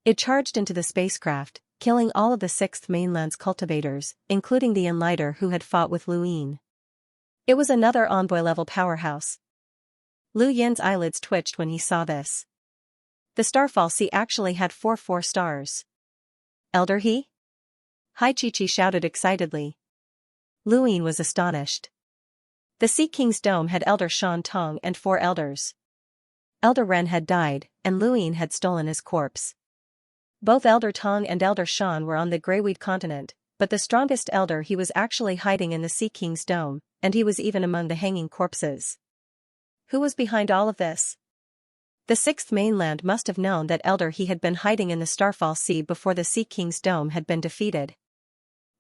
It charged into the spacecraft, killing all of the Sixth Mainland's cultivators, including the enlighter who had fought with Luin. It was another envoy-level powerhouse. Lu Yin's eyelids twitched when he saw this. The Starfall Sea actually had 4 4-stars. Elder he? Hai Chi shouted excitedly. Luin was astonished. The Sea King's dome had Elder Shan Tong and 4 elders. Elder Ren had died, and Luin had stolen his corpse. Both Elder Tong and Elder Shan were on the Greyweed continent, but the strongest elder he was actually hiding in the Sea King's dome, and he was even among the hanging corpses. Who was behind all of this? The Sixth Mainland must have known that Elder he had been hiding in the Starfall Sea before the Sea King's dome had been defeated.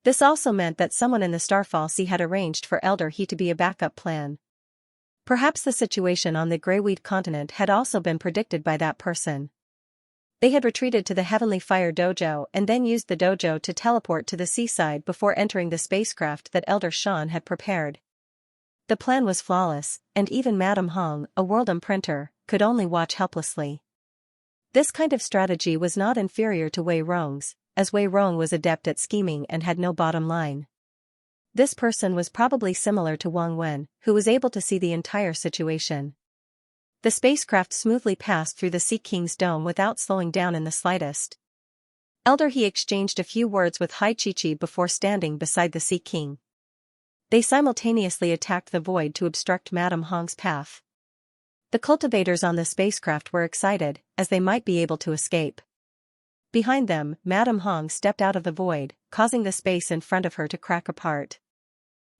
This also meant that someone in the Starfall Sea had arranged for Elder he to be a backup plan. Perhaps the situation on the Greyweed continent had also been predicted by that person. They had retreated to the Heavenly Fire Dojo and then used the dojo to teleport to the seaside before entering the spacecraft that Elder Shan had prepared. The plan was flawless, and even Madame Hong, a world imprinter, could only watch helplessly. This kind of strategy was not inferior to Wei Rong's, as Wei Rong was adept at scheming and had no bottom line. This person was probably similar to Wang Wen, who was able to see the entire situation. The spacecraft smoothly passed through the Sea King's dome without slowing down in the slightest. Elder he exchanged a few words with Hai Chi before standing beside the Sea King. They simultaneously attacked the void to obstruct Madame Hong's path. The cultivators on the spacecraft were excited, as they might be able to escape. Behind them, Madame Hong stepped out of the void, causing the space in front of her to crack apart.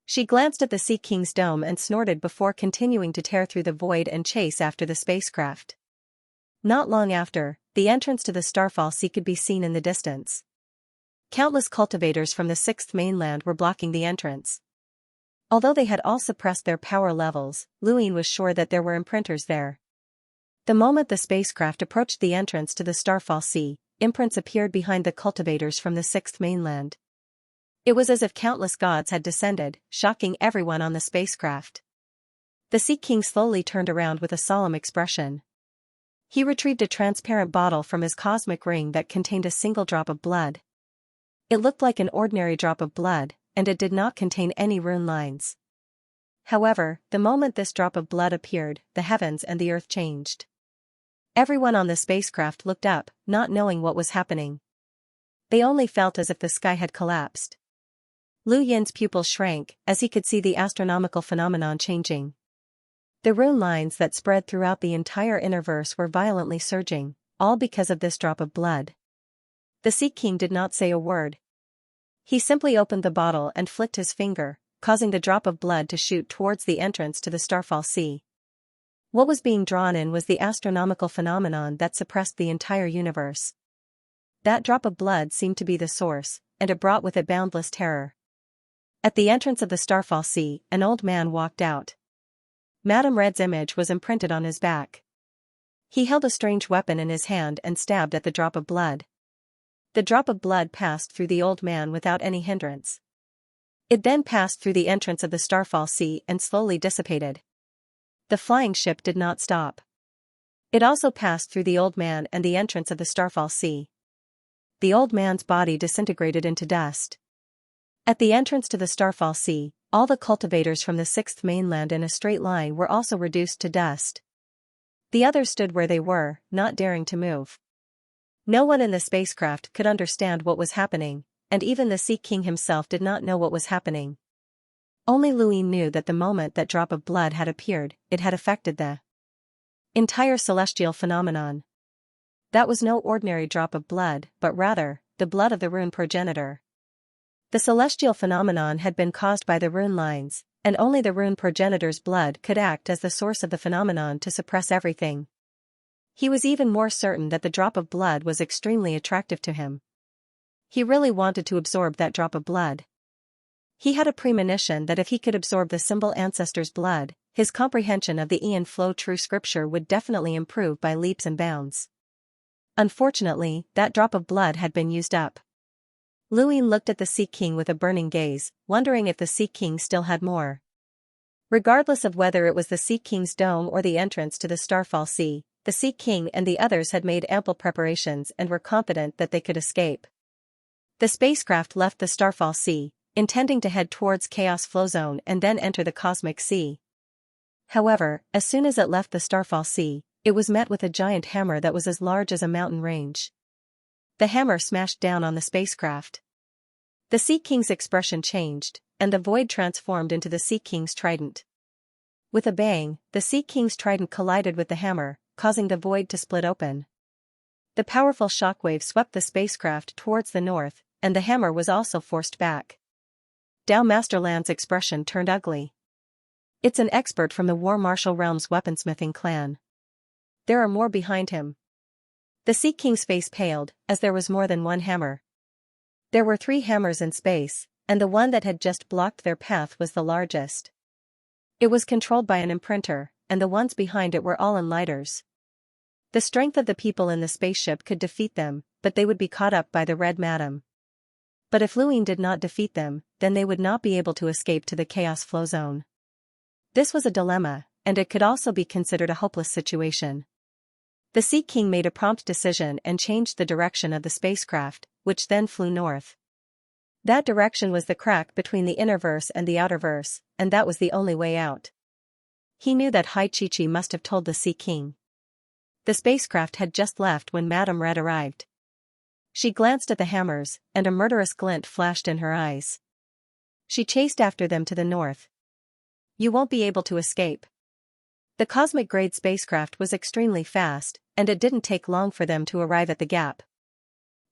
She glanced at the Sea King's dome and snorted before continuing to tear through the void and chase after the spacecraft. Not long after, the entrance to the Starfall Sea could be seen in the distance. Countless cultivators from the Sixth Mainland were blocking the entrance. Although they had all suppressed their power levels, Luin was sure that there were imprinters there. The moment the spacecraft approached the entrance to the Starfall Sea, imprints appeared behind the cultivators from the Sixth Mainland. It was as if countless gods had descended, shocking everyone on the spacecraft. The Sea King slowly turned around with a solemn expression. He retrieved a transparent bottle from his cosmic ring that contained a single drop of blood. It looked like an ordinary drop of blood, and it did not contain any rune lines. However, the moment this drop of blood appeared, the heavens and the earth changed. Everyone on the spacecraft looked up, not knowing what was happening. They only felt as if the sky had collapsed. Lu Yin's pupils shrank, as he could see the astronomical phenomenon changing. The rune lines that spread throughout the entire innerverse were violently surging, all because of this drop of blood. The Sea King did not say a word. He simply opened the bottle and flicked his finger, causing the drop of blood to shoot towards the entrance to the Starfall Sea. What was being drawn in was the astronomical phenomenon that suppressed the entire universe. That drop of blood seemed to be the source, and it brought with it boundless terror. At the entrance of the Starfall Sea, an old man walked out. Madame Red's image was imprinted on his back. He held a strange weapon in his hand and stabbed at the drop of blood. The drop of blood passed through the old man without any hindrance. It then passed through the entrance of the Starfall Sea and slowly dissipated. The flying ship did not stop. It also passed through the old man and the entrance of the Starfall Sea. The old man's body disintegrated into dust. At the entrance to the Starfall Sea, all the cultivators from the sixth mainland in a straight line were also reduced to dust. The others stood where they were, not daring to move. No one in the spacecraft could understand what was happening, and even the Sea King himself did not know what was happening. Only Luin knew that the moment that drop of blood had appeared, it had affected the entire celestial phenomenon. That was no ordinary drop of blood, but rather, the blood of the rune progenitor. The celestial phenomenon had been caused by the rune lines, and only the rune progenitor's blood could act as the source of the phenomenon to suppress everything. He was even more certain that the drop of blood was extremely attractive to him. He really wanted to absorb that drop of blood. He had a premonition that if he could absorb the symbol ancestor's blood, his comprehension of the Ian Flow true scripture would definitely improve by leaps and bounds. Unfortunately, that drop of blood had been used up. Luin looked at the Sea King with a burning gaze, wondering if the Sea King still had more. Regardless of whether it was the Sea King's dome or the entrance to the Starfall Sea, the Sea King and the others had made ample preparations and were confident that they could escape. The spacecraft left the Starfall Sea, intending to head towards Chaos Flow Zone and then enter the Cosmic Sea. However, as soon as it left the Starfall Sea, it was met with a giant hammer that was as large as a mountain range. The hammer smashed down on the spacecraft. The Sea King's expression changed, and the void transformed into the Sea King's trident. With a bang, the Sea King's trident collided with the hammer, causing the void to split open. The powerful shockwave swept the spacecraft towards the north, and the hammer was also forced back. Dao Masterland's expression turned ugly. It's an expert from the War Marshal Realm's weaponsmithing clan. There are more behind him. The Sea King's face paled, as there was more than one hammer. There were 3 hammers in space, and the one that had just blocked their path was the largest. It was controlled by an imprinter, and the ones behind it were all enlighters. The strength of the people in the spaceship could defeat them, but they would be caught up by the Red Madam. But if Luin did not defeat them, then they would not be able to escape to the Chaos Flow Zone. This was a dilemma, and it could also be considered a hopeless situation. The Sea King made a prompt decision and changed the direction of the spacecraft, which then flew north. That direction was the crack between the innerverse and the outerverse, and that was the only way out. He knew that Hai Chi-Chi must have told the Sea King. The spacecraft had just left when Madame Red arrived. She glanced at the hammers, and a murderous glint flashed in her eyes. She chased after them to the north. You won't be able to escape. The cosmic-grade spacecraft was extremely fast, and it didn't take long for them to arrive at the gap.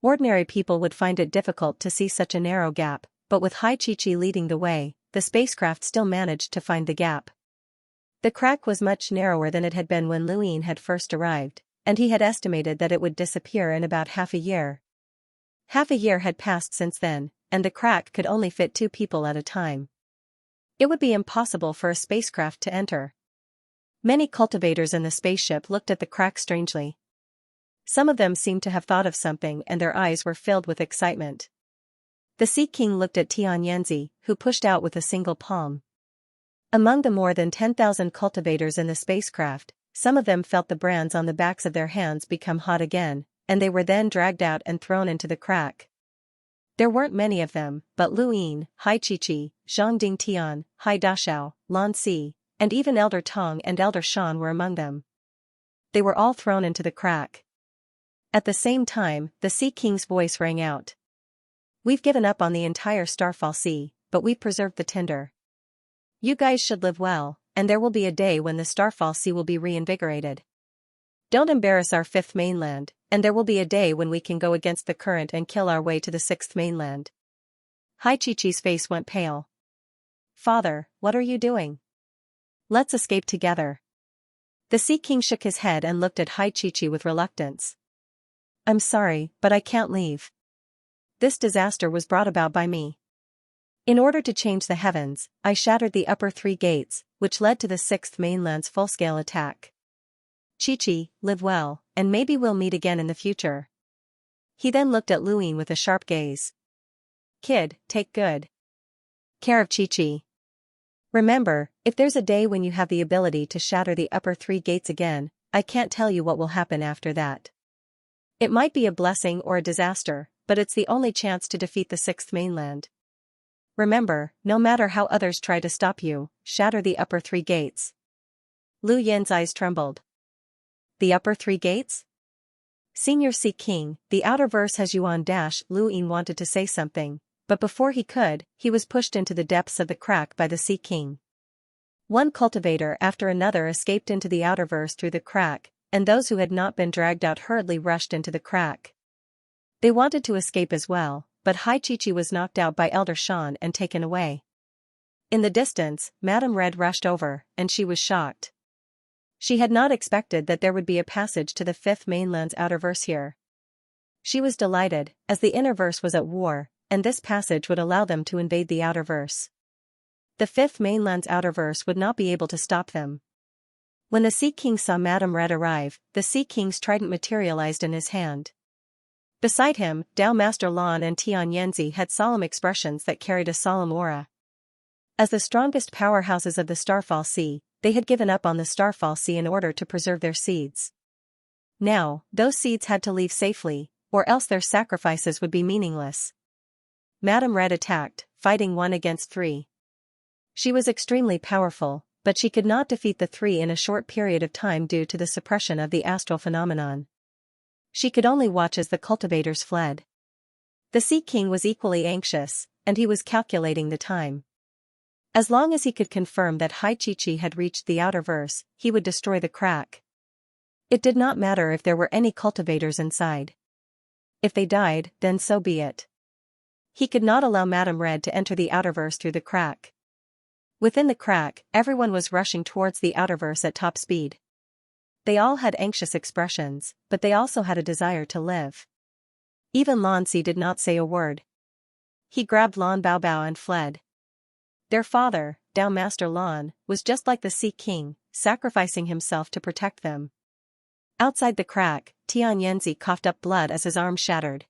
Ordinary people would find it difficult to see such a narrow gap, but with Hai Chi-Chi leading the way, the spacecraft still managed to find the gap. The crack was much narrower than it had been when Luin had first arrived, and he had estimated that it would disappear in about half a year. Half a year had passed since then, and the crack could only fit 2 people at a time. It would be impossible for a spacecraft to enter. Many cultivators in the spaceship looked at the crack strangely. Some of them seemed to have thought of something and their eyes were filled with excitement. The Sea King looked at Tianyanzi, who pushed out with a single palm. Among the more than 10,000 cultivators in the spacecraft, some of them felt the brands on the backs of their hands become hot again, and they were then dragged out and thrown into the crack. There weren't many of them, but Luin, Hai Chi-Chi, Zhang Dingtian, Hai Dashao, Lan Si, and even Elder Tong and Elder Shan were among them. They were all thrown into the crack. At the same time, the Sea King's voice rang out. We've given up on the entire Starfall Sea, but we've preserved the tinder. You guys should live well, and there will be a day when the Starfall Sea will be reinvigorated. Don't embarrass our 5th mainland, and there will be a day when we can go against the current and kill our way to the 6th mainland. Hai Chi-Chi's face went pale. Father, what are you doing? Let's escape together. The Sea King shook his head and looked at Hai Chi-Chi with reluctance. I'm sorry, but I can't leave. This disaster was brought about by me. In order to change the heavens, I shattered the upper 3 gates, which led to the 6th mainland's full-scale attack. Chi-Chi, live well, and maybe we'll meet again in the future. He then looked at Luin with a sharp gaze. Kid, take good care of Chi-Chi. Remember, if there's a day when you have the ability to shatter the upper 3 gates again, I can't tell you what will happen after that. It might be a blessing or a disaster, but it's the only chance to defeat the 6th mainland. Remember, no matter how others try to stop you, shatter the upper 3 gates. Lu Yin's eyes trembled. The upper 3 gates? Senior Sea King, the outer verse has Yuan dash. Lu Yin wanted to say something, but before he could, he was pushed into the depths of the crack by the Sea King. One cultivator after another escaped into the outer verse through the crack, and those who had not been dragged out hurriedly rushed into the crack. They wanted to escape as well, but Hai Chi-Chi was knocked out by Elder Shan and taken away. In the distance, Madame Red rushed over, and she was shocked. She had not expected that there would be a passage to the 5th mainland's outer verse here. She was delighted, as the inner verse was at war, and this passage would allow them to invade the outer verse. The 5th mainland's outer verse would not be able to stop them. When the Sea King saw Madame Red arrive, the Sea King's trident materialized in his hand. Beside him, Dao Master Lan and Tian Yanzi had solemn expressions that carried a solemn aura. As the strongest powerhouses of the Starfall Sea, they had given up on the Starfall Sea in order to preserve their seeds. Now, those seeds had to leave safely, or else their sacrifices would be meaningless. Madame Red attacked, fighting 1 against 3. She was extremely powerful, but she could not defeat the 3 in a short period of time due to the suppression of the astral phenomenon. She could only watch as the cultivators fled. The Sea King was equally anxious, and he was calculating the time. As long as he could confirm that Hai Chi-Chi had reached the outer verse, he would destroy the crack. It did not matter if there were any cultivators inside. If they died, then so be it. He could not allow Madame Red to enter the outer verse through the crack. Within the crack, everyone was rushing towards the outer verse at top speed. They all had anxious expressions, but they also had a desire to live. Even Lan Si did not say a word. He grabbed Lan Baobao and fled. Their father, Dao Master Lan, was just like the Sea King, sacrificing himself to protect them. Outside the crack, Tian Yanzi coughed up blood as his arm shattered.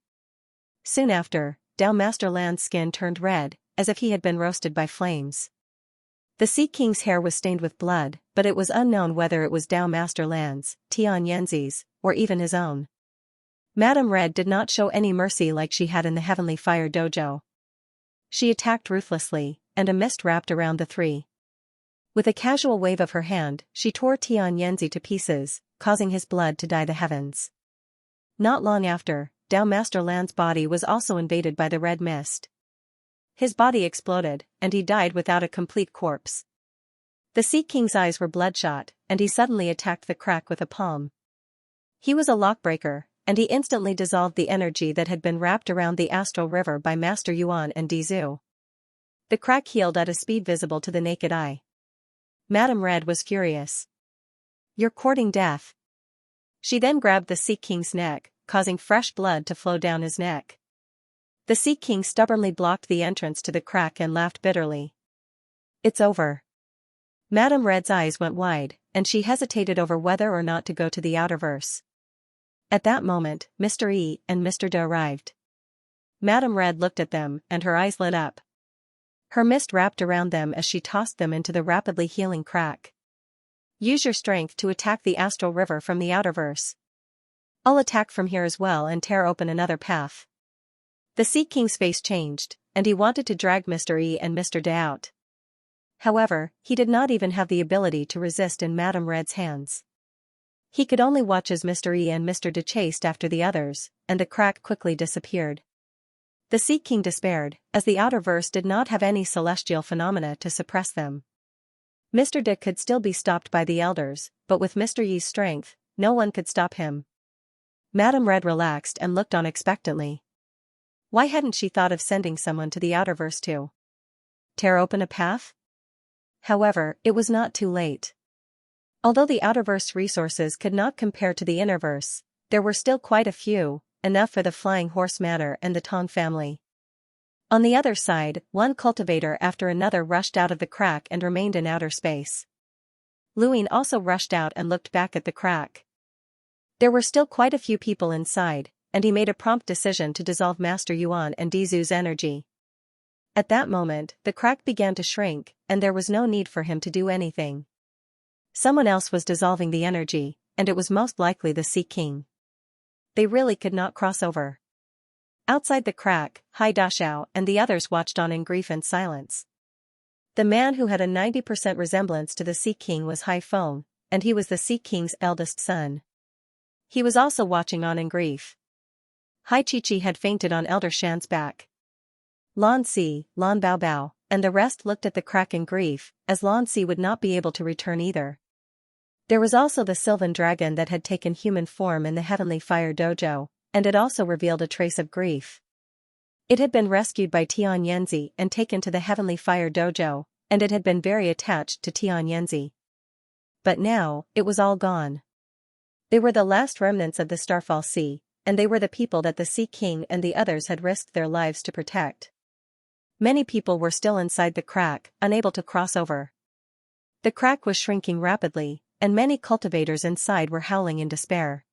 Soon after, Dao Master Lan's skin turned red, as if he had been roasted by flames. The Sea King's hair was stained with blood, but it was unknown whether it was Dao Master Lan's, Tian Yanzi's, or even his own. Madame Red did not show any mercy like she had in the Heavenly Fire Dojo. She attacked ruthlessly, and a mist wrapped around the 3. With a casual wave of her hand, she tore Tian Yanzi to pieces, causing his blood to dye the heavens. Not long after, Dao Master Lan's body was also invaded by the red mist. His body exploded, and he died without a complete corpse. The Sea King's eyes were bloodshot, and he suddenly attacked the crack with a palm. He was a lockbreaker, and he instantly dissolved the energy that had been wrapped around the astral river by Master Yuan and Dizu. The crack healed at a speed visible to the naked eye. Madame Red was furious. "You're courting death." She then grabbed the Sea King's neck, causing fresh blood to flow down his neck. The Sea King stubbornly blocked the entrance to the crack and laughed bitterly. "It's over." Madame Red's eyes went wide, and she hesitated over whether or not to go to the outer verse. At that moment, Mr. E and Mr. De arrived. Madame Red looked at them, and her eyes lit up. Her mist wrapped around them as she tossed them into the rapidly healing crack. "Use your strength to attack the astral river from the outer verse. I'll attack from here as well and tear open another path." The Sea King's face changed, and he wanted to drag Mr. E and Mr. De out. However, he did not even have the ability to resist in Madame Red's hands. He could only watch as Mr. E and Mr. De chased after the others, and the crack quickly disappeared. The Sea King despaired, as the outer verse did not have any celestial phenomena to suppress them. Mr. De could still be stopped by the elders, but with Mr. Yi's strength, no one could stop him. Madame Red relaxed and looked on expectantly. Why hadn't she thought of sending someone to the outer verse to tear open a path? However, it was not too late. Although the outerverse resources could not compare to the innerverse, there were still quite a few, enough for the Flying Horse Manor and the Tong family. On the other side, one cultivator after another rushed out of the crack and remained in outer space. Luin also rushed out and looked back at the crack. There were still quite a few people inside, and he made a prompt decision to dissolve Master Yuan and Dizu's energy. At that moment, the crack began to shrink, and there was no need for him to do anything. Someone else was dissolving the energy, and it was most likely the Sea King. They really could not cross over. Outside the crack, Hai Dashao and the others watched on in grief and silence. The man who had a 90% resemblance to the Sea King was Hai Feng, and he was the Sea King's eldest son. He was also watching on in grief. Hai Chichi had fainted on Elder Shan's back. Lan Si, Lan Baobao, and the rest looked at the crack in grief, as Lan Si would not be able to return either. There was also the Sylvan Dragon that had taken human form in the Heavenly Fire Dojo, and it also revealed a trace of grief. It had been rescued by Tian Yanzi and taken to the Heavenly Fire Dojo, and it had been very attached to Tian Yanzi. But now, it was all gone. They were the last remnants of the Starfall Sea, and they were the people that the Sea King and the others had risked their lives to protect. Many people were still inside the crack, unable to cross over. The crack was shrinking rapidly, and many cultivators inside were howling in despair.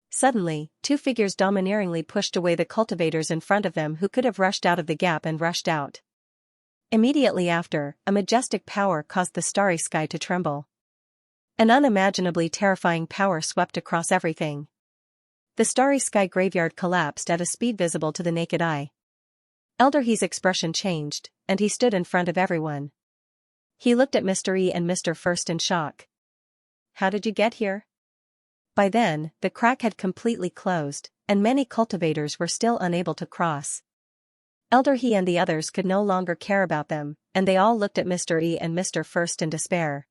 Suddenly, two figures domineeringly pushed away the cultivators in front of them who could have rushed out of the gap and rushed out. Immediately after, a majestic power caused the starry sky to tremble. An unimaginably terrifying power swept across everything. The starry sky graveyard collapsed at a speed visible to the naked eye. Elder He's expression changed, and he stood in front of everyone. He looked at Mr. E and Mr. First in shock. How did you get here? By then, the crack had completely closed, and many cultivators were still unable to cross. Elder He and the others could no longer care about them, and they all looked at Mr. E and Mr. First in despair.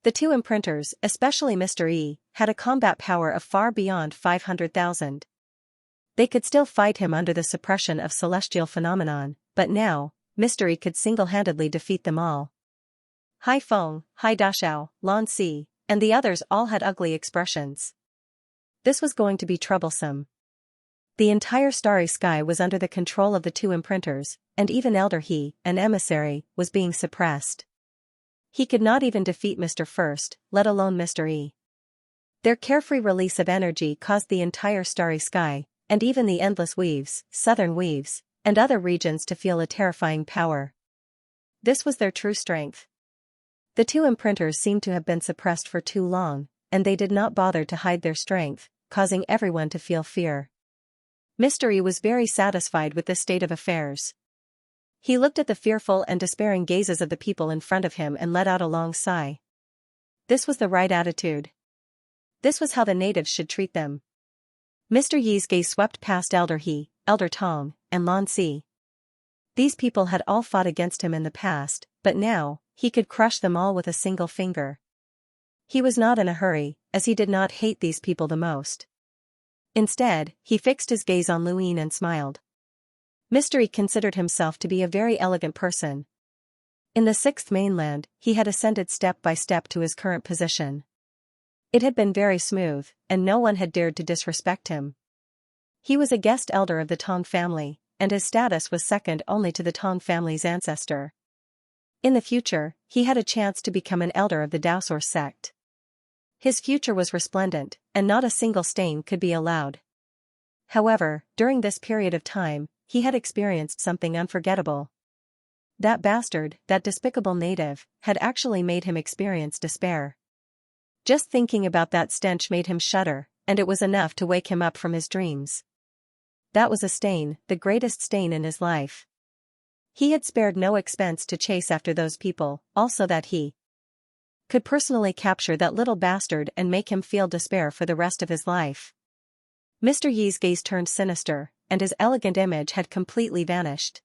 The two imprinters, especially Mr. E, had a combat power of far beyond 500,000. They could still fight him under the suppression of celestial phenomenon, but now, Mr. E could single-handedly defeat them all. Hai Feng, Hai Dashao, Lan Si, and the others all had ugly expressions. This was going to be troublesome. The entire starry sky was under the control of the two imprinters, and even Elder He, an emissary, was being suppressed. He could not even defeat Mr. First, let alone Mr. E. Their carefree release of energy caused the entire starry sky, and even the endless weaves, southern weaves, and other regions to feel a terrifying power. This was their true strength. The two imprinters seemed to have been suppressed for too long, and they did not bother to hide their strength, causing everyone to feel fear. Mr. E was very satisfied with this state of affairs. He looked at the fearful and despairing gazes of the people in front of him and let out a long sigh. This was the right attitude. This was how the natives should treat them. Mr. Yi's gaze swept past Elder He, Elder Tong, and Lan Si. These people had all fought against him in the past, but now, he could crush them all with a single finger. He was not in a hurry, as he did not hate these people the most. Instead, he fixed his gaze on Luin and smiled. Mr. E considered himself to be a very elegant person. In the sixth mainland, he had ascended step by step to his current position. It had been very smooth, and no one had dared to disrespect him. He was a guest elder of the Tong family, and his status was second only to the Tong family's ancestor. In the future, he had a chance to become an elder of the Daosor sect. His future was resplendent, and not a single stain could be allowed. However, during this period of time, he had experienced something unforgettable. That bastard, that despicable native, had actually made him experience despair. Just thinking about that stench made him shudder, and it was enough to wake him up from his dreams. That was a stain, the greatest stain in his life. He had spared no expense to chase after those people, also that he could personally capture that little bastard and make him feel despair for the rest of his life. Mr. Yi's gaze turned sinister, and his elegant image had completely vanished.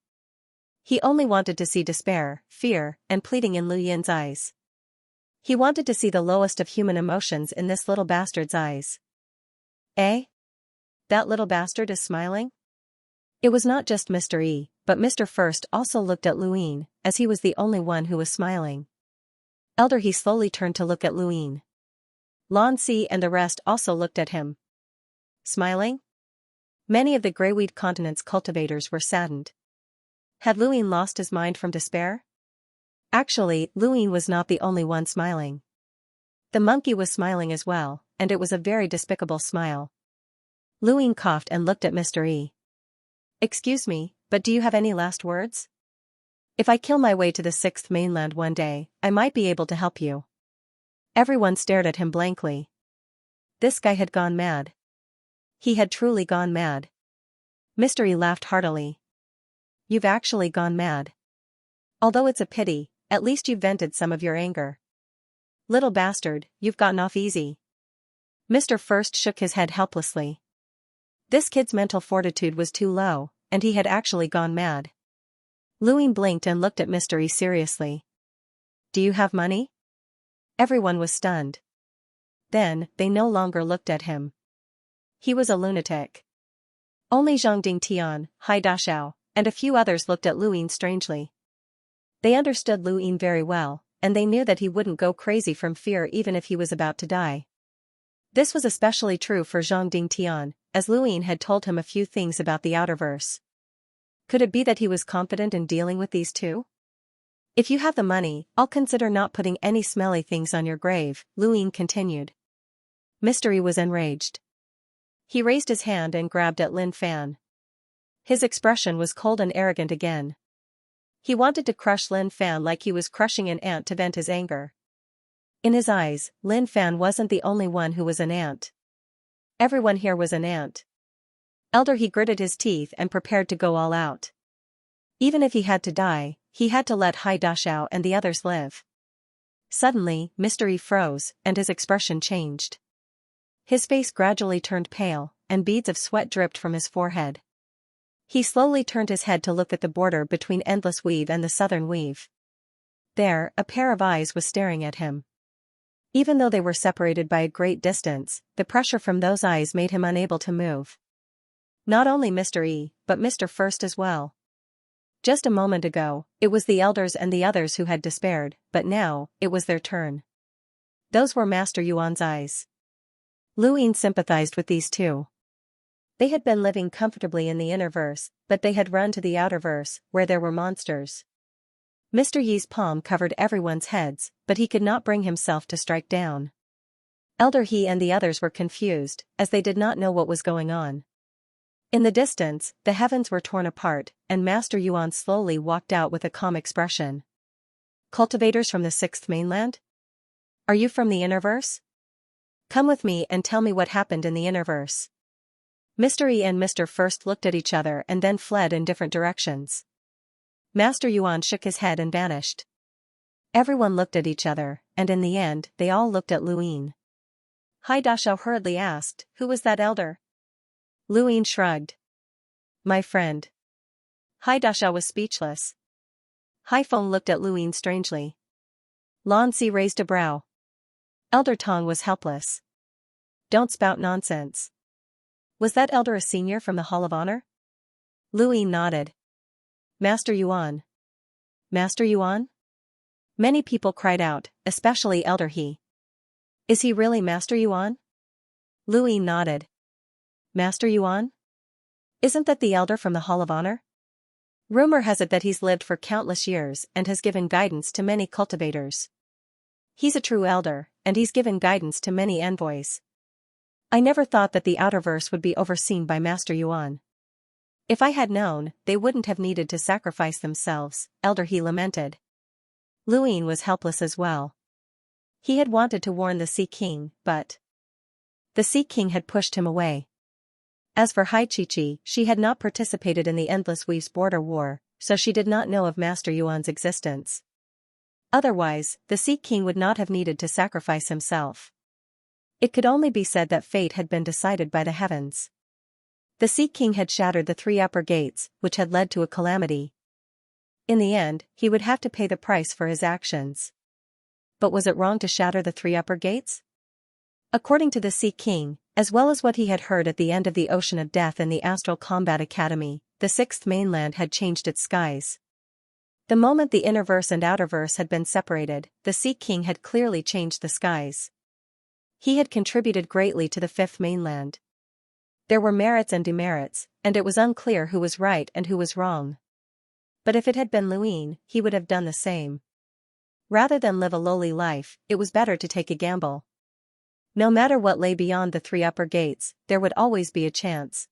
He only wanted to see despair, fear, and pleading in Lu Yin's eyes. He wanted to see the lowest of human emotions in this little bastard's eyes. Eh? That little bastard is smiling? It was not just Mr. E, but Mr. First also looked at Luin, as he was the only one who was smiling. Elder He slowly turned to look at Luin. Lan Si and the rest also looked at him. Smiling? Many of the Greyweed Continent's cultivators were saddened. Had Luin lost his mind from despair? Actually, Luin was not the only one smiling. The monkey was smiling as well, and it was a very despicable smile. Luin coughed and looked at Mr. E. Excuse me, but do you have any last words? If I kill my way to the sixth mainland one day, I might be able to help you. Everyone stared at him blankly. This guy had gone mad. He had truly gone mad. Mr. E laughed heartily. You've actually gone mad. Although it's a pity, at least you've vented some of your anger. Little bastard, you've gotten off easy. Mr. First shook his head helplessly. This kid's mental fortitude was too low, and he had actually gone mad. Luin blinked and looked at Mr. E seriously. Do you have money? Everyone was stunned. Then, they no longer looked at him. He was a lunatic. Only Zhang Dingtian, Hai Dashao, and a few others looked at Luin strangely. They understood Luin very well, and they knew that he wouldn't go crazy from fear even if he was about to die. This was especially true for Zhang Dingtian, as Luin had told him a few things about the Outerverse. Could it be that he was confident in dealing with these two? If you have the money, I'll consider not putting any smelly things on your grave, Luin continued. Mr. E was enraged. He raised his hand and grabbed at Lin Fan. His expression was cold and arrogant again. He wanted to crush Lin Fan like he was crushing an ant to vent his anger. In his eyes, Lin Fan wasn't the only one who was an ant. Everyone here was an ant. Elder He gritted his teeth and prepared to go all out. Even if he had to die, he had to let Hai Dashao and the others live. Suddenly, Mr. E froze, and his expression changed. His face gradually turned pale, and beads of sweat dripped from his forehead. He slowly turned his head to look at the border between Endless Weave and the Southern Weave. There, a pair of eyes was staring at him. Even though they were separated by a great distance, the pressure from those eyes made him unable to move. Not only Mr. E, but Mr. First as well. Just a moment ago, it was the elders and the others who had despaired, but now, it was their turn. Those were Master Yuan's eyes. Luin sympathized with these two. They had been living comfortably in the Innerverse, but they had run to the Outerverse, where there were monsters. Mr. Yi's palm covered everyone's heads, but he could not bring himself to strike down. Elder He and the others were confused, as they did not know what was going on. In the distance, the heavens were torn apart, and Master Yuan slowly walked out with a calm expression. Cultivators from the sixth mainland? Are you from the Innerverse? Come with me and tell me what happened in the Innerverse. Mr. E and Mr. First looked at each other and then fled in different directions. Master Yuan shook his head and vanished. Everyone looked at each other, and in the end, they all looked at Luin. Hai Dashao hurriedly asked, "Who was that elder?" Luin shrugged. "My friend." Hai Dashao was speechless. Hai Feng looked at Luin strangely. Lan Si raised a brow. Elder Tong was helpless. "Don't spout nonsense. Was that elder a senior from the Hall of Honor?" Luin nodded. Master Yuan. Master Yuan? Many people cried out, especially Elder He. Is he really Master Yuan? Luin nodded. Master Yuan? Isn't that the elder from the Hall of Honor? Rumor has it that he's lived for countless years and has given guidance to many cultivators. He's a true elder, and he's given guidance to many envoys. I never thought that the Outerverse would be overseen by Master Yuan. If I had known, they wouldn't have needed to sacrifice themselves, Elder He lamented. Luin was helpless as well. He had wanted to warn the Sea King, but the Sea King had pushed him away. As for Hai Chi-Chi, she had not participated in the Endless Weave's border war, so she did not know of Master Yuan's existence. Otherwise, the Sea King would not have needed to sacrifice himself. It could only be said that fate had been decided by the heavens. The Sea King had shattered the 3 upper gates, which had led to a calamity. In the end, he would have to pay the price for his actions. But was it wrong to shatter the 3 upper gates? According to the Sea King, as well as what he had heard at the end of the Ocean of Death in the Astral Combat Academy, the sixth mainland had changed its skies. The moment the Innerverse and Outerverse had been separated, the Sea King had clearly changed the skies. He had contributed greatly to the fifth mainland. There were merits and demerits, and it was unclear who was right and who was wrong. But if it had been Luin, he would have done the same. Rather than live a lowly life, it was better to take a gamble. No matter what lay beyond the three upper gates, there would always be a chance.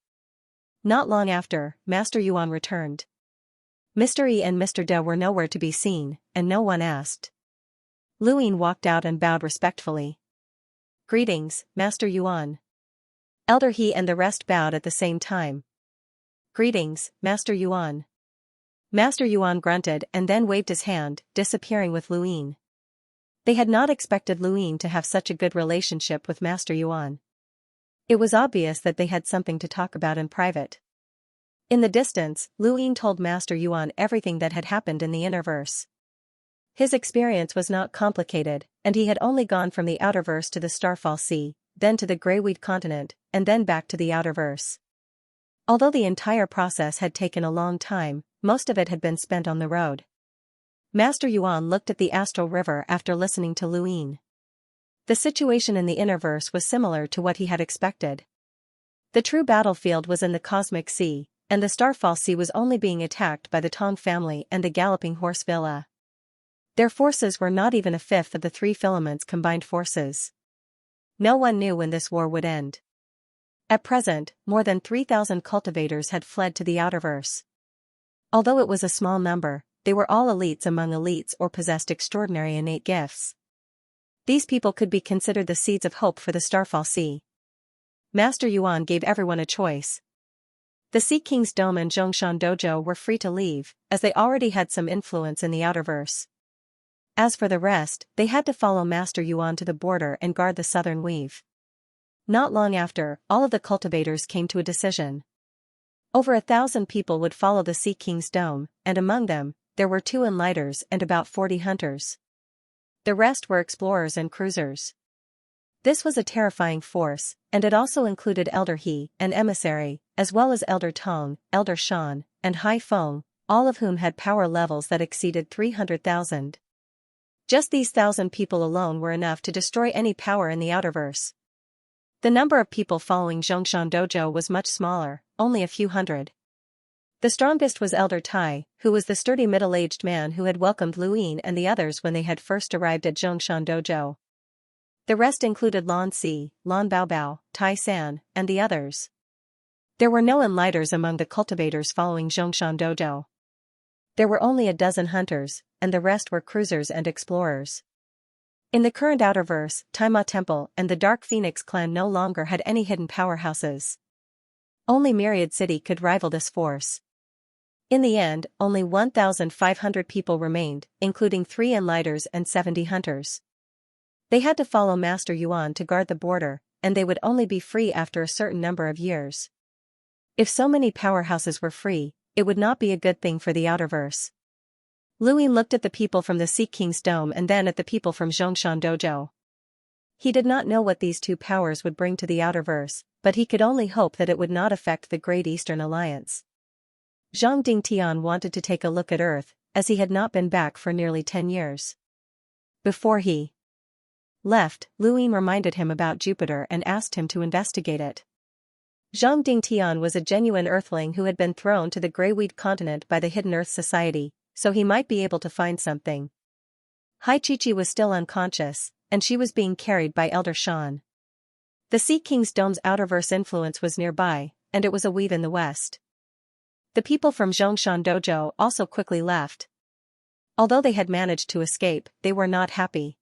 Not long after, Master Yuan returned. Mr. Yi and Mr. De were nowhere to be seen, and no one asked. Lu Ying walked out and bowed respectfully. "Greetings, Master Yuan." Elder He and the rest bowed at the same time. "Greetings, Master Yuan." Master Yuan grunted and then waved his hand, disappearing with Lu Ying. They had not expected Lu Ying to have such a good relationship with Master Yuan. It was obvious that they had something to talk about in private. In the distance, Lu Ying told Master Yuan everything that had happened in the Innerverse. His experience was not complicated, and he had only gone from the Outerverse to the Starfall Sea, then to the Greyweed continent, and then back to the Outerverse. Although the entire process had taken a long time, most of it had been spent on the road. Master Yuan looked at the Astral River after listening to Lu Ying. The situation in the Innerverse was similar to what he had expected. The true battlefield was in the Cosmic Sea, and the Starfall Sea was only being attacked by the Tong family and the Galloping Horse Villa. Their forces were not even a fifth of the three filaments' combined forces. No one knew when this war would end. At present, more than 3,000 cultivators had fled to the Outerverse. Although it was a small number, they were all elites among elites or possessed extraordinary innate gifts. These people could be considered the seeds of hope for the Starfall Sea. Master Yuan gave everyone a choice. The Sea King's Dome and Zhongshan Dojo were free to leave, as they already had some influence in the Outerverse. As for the rest, they had to follow Master Yuan to the border and guard the southern weave. Not long after, all of the cultivators came to a decision. Over 1,000 people would follow the Sea King's Dome, and among them, there were 2 enlighters and about 40 hunters. The rest were explorers and cruisers. This was a terrifying force, and it also included Elder He, an emissary, as well as Elder Tong, Elder Shan, and Hai Feng, all of whom had power levels that exceeded 300,000. Just these 1,000 people alone were enough to destroy any power in the Outerverse. The number of people following Zhongshan Dojo was much smaller, only a few hundred. The strongest was Elder Tai, who was the sturdy middle-aged man who had welcomed Lu Ying and the others when they had first arrived at Zhongshan Dojo. The rest included Lan Si, Lan Baobao, Tai San, and the others. There were no enlighters among the cultivators following Zhongshan Dojo. There were only a dozen hunters, and the rest were cruisers and explorers. In the current Outerverse, Taima Temple and the Dark Phoenix clan no longer had any hidden powerhouses. Only Myriad City could rival this force. In the end, only 1,500 people remained, including 3 enlighters and 70 hunters. They had to follow Master Yuan to guard the border, and they would only be free after a certain number of years. If so many powerhouses were free, it would not be a good thing for the Outerverse. Lu Ying looked at the people from the Sea King's Dome and then at the people from Zhongshan Dojo. He did not know what these 2 powers would bring to the Outerverse, but he could only hope that it would not affect the Great Eastern Alliance. Zhang Dingtian wanted to take a look at Earth, as he had not been back for nearly 10 years. Before he left, Lu Ying reminded him about Jupiter and asked him to investigate it. Zhang Dingtian was a genuine Earthling who had been thrown to the Greyweed continent by the Hidden Earth Society, so he might be able to find something. Hai Chi-Chi was still unconscious, and she was being carried by Elder Shan. The Sea King's Dome's Outerverse influence was nearby, and it was a weave in the west. The people from Zhongshan Dojo also quickly left. Although they had managed to escape, they were not happy.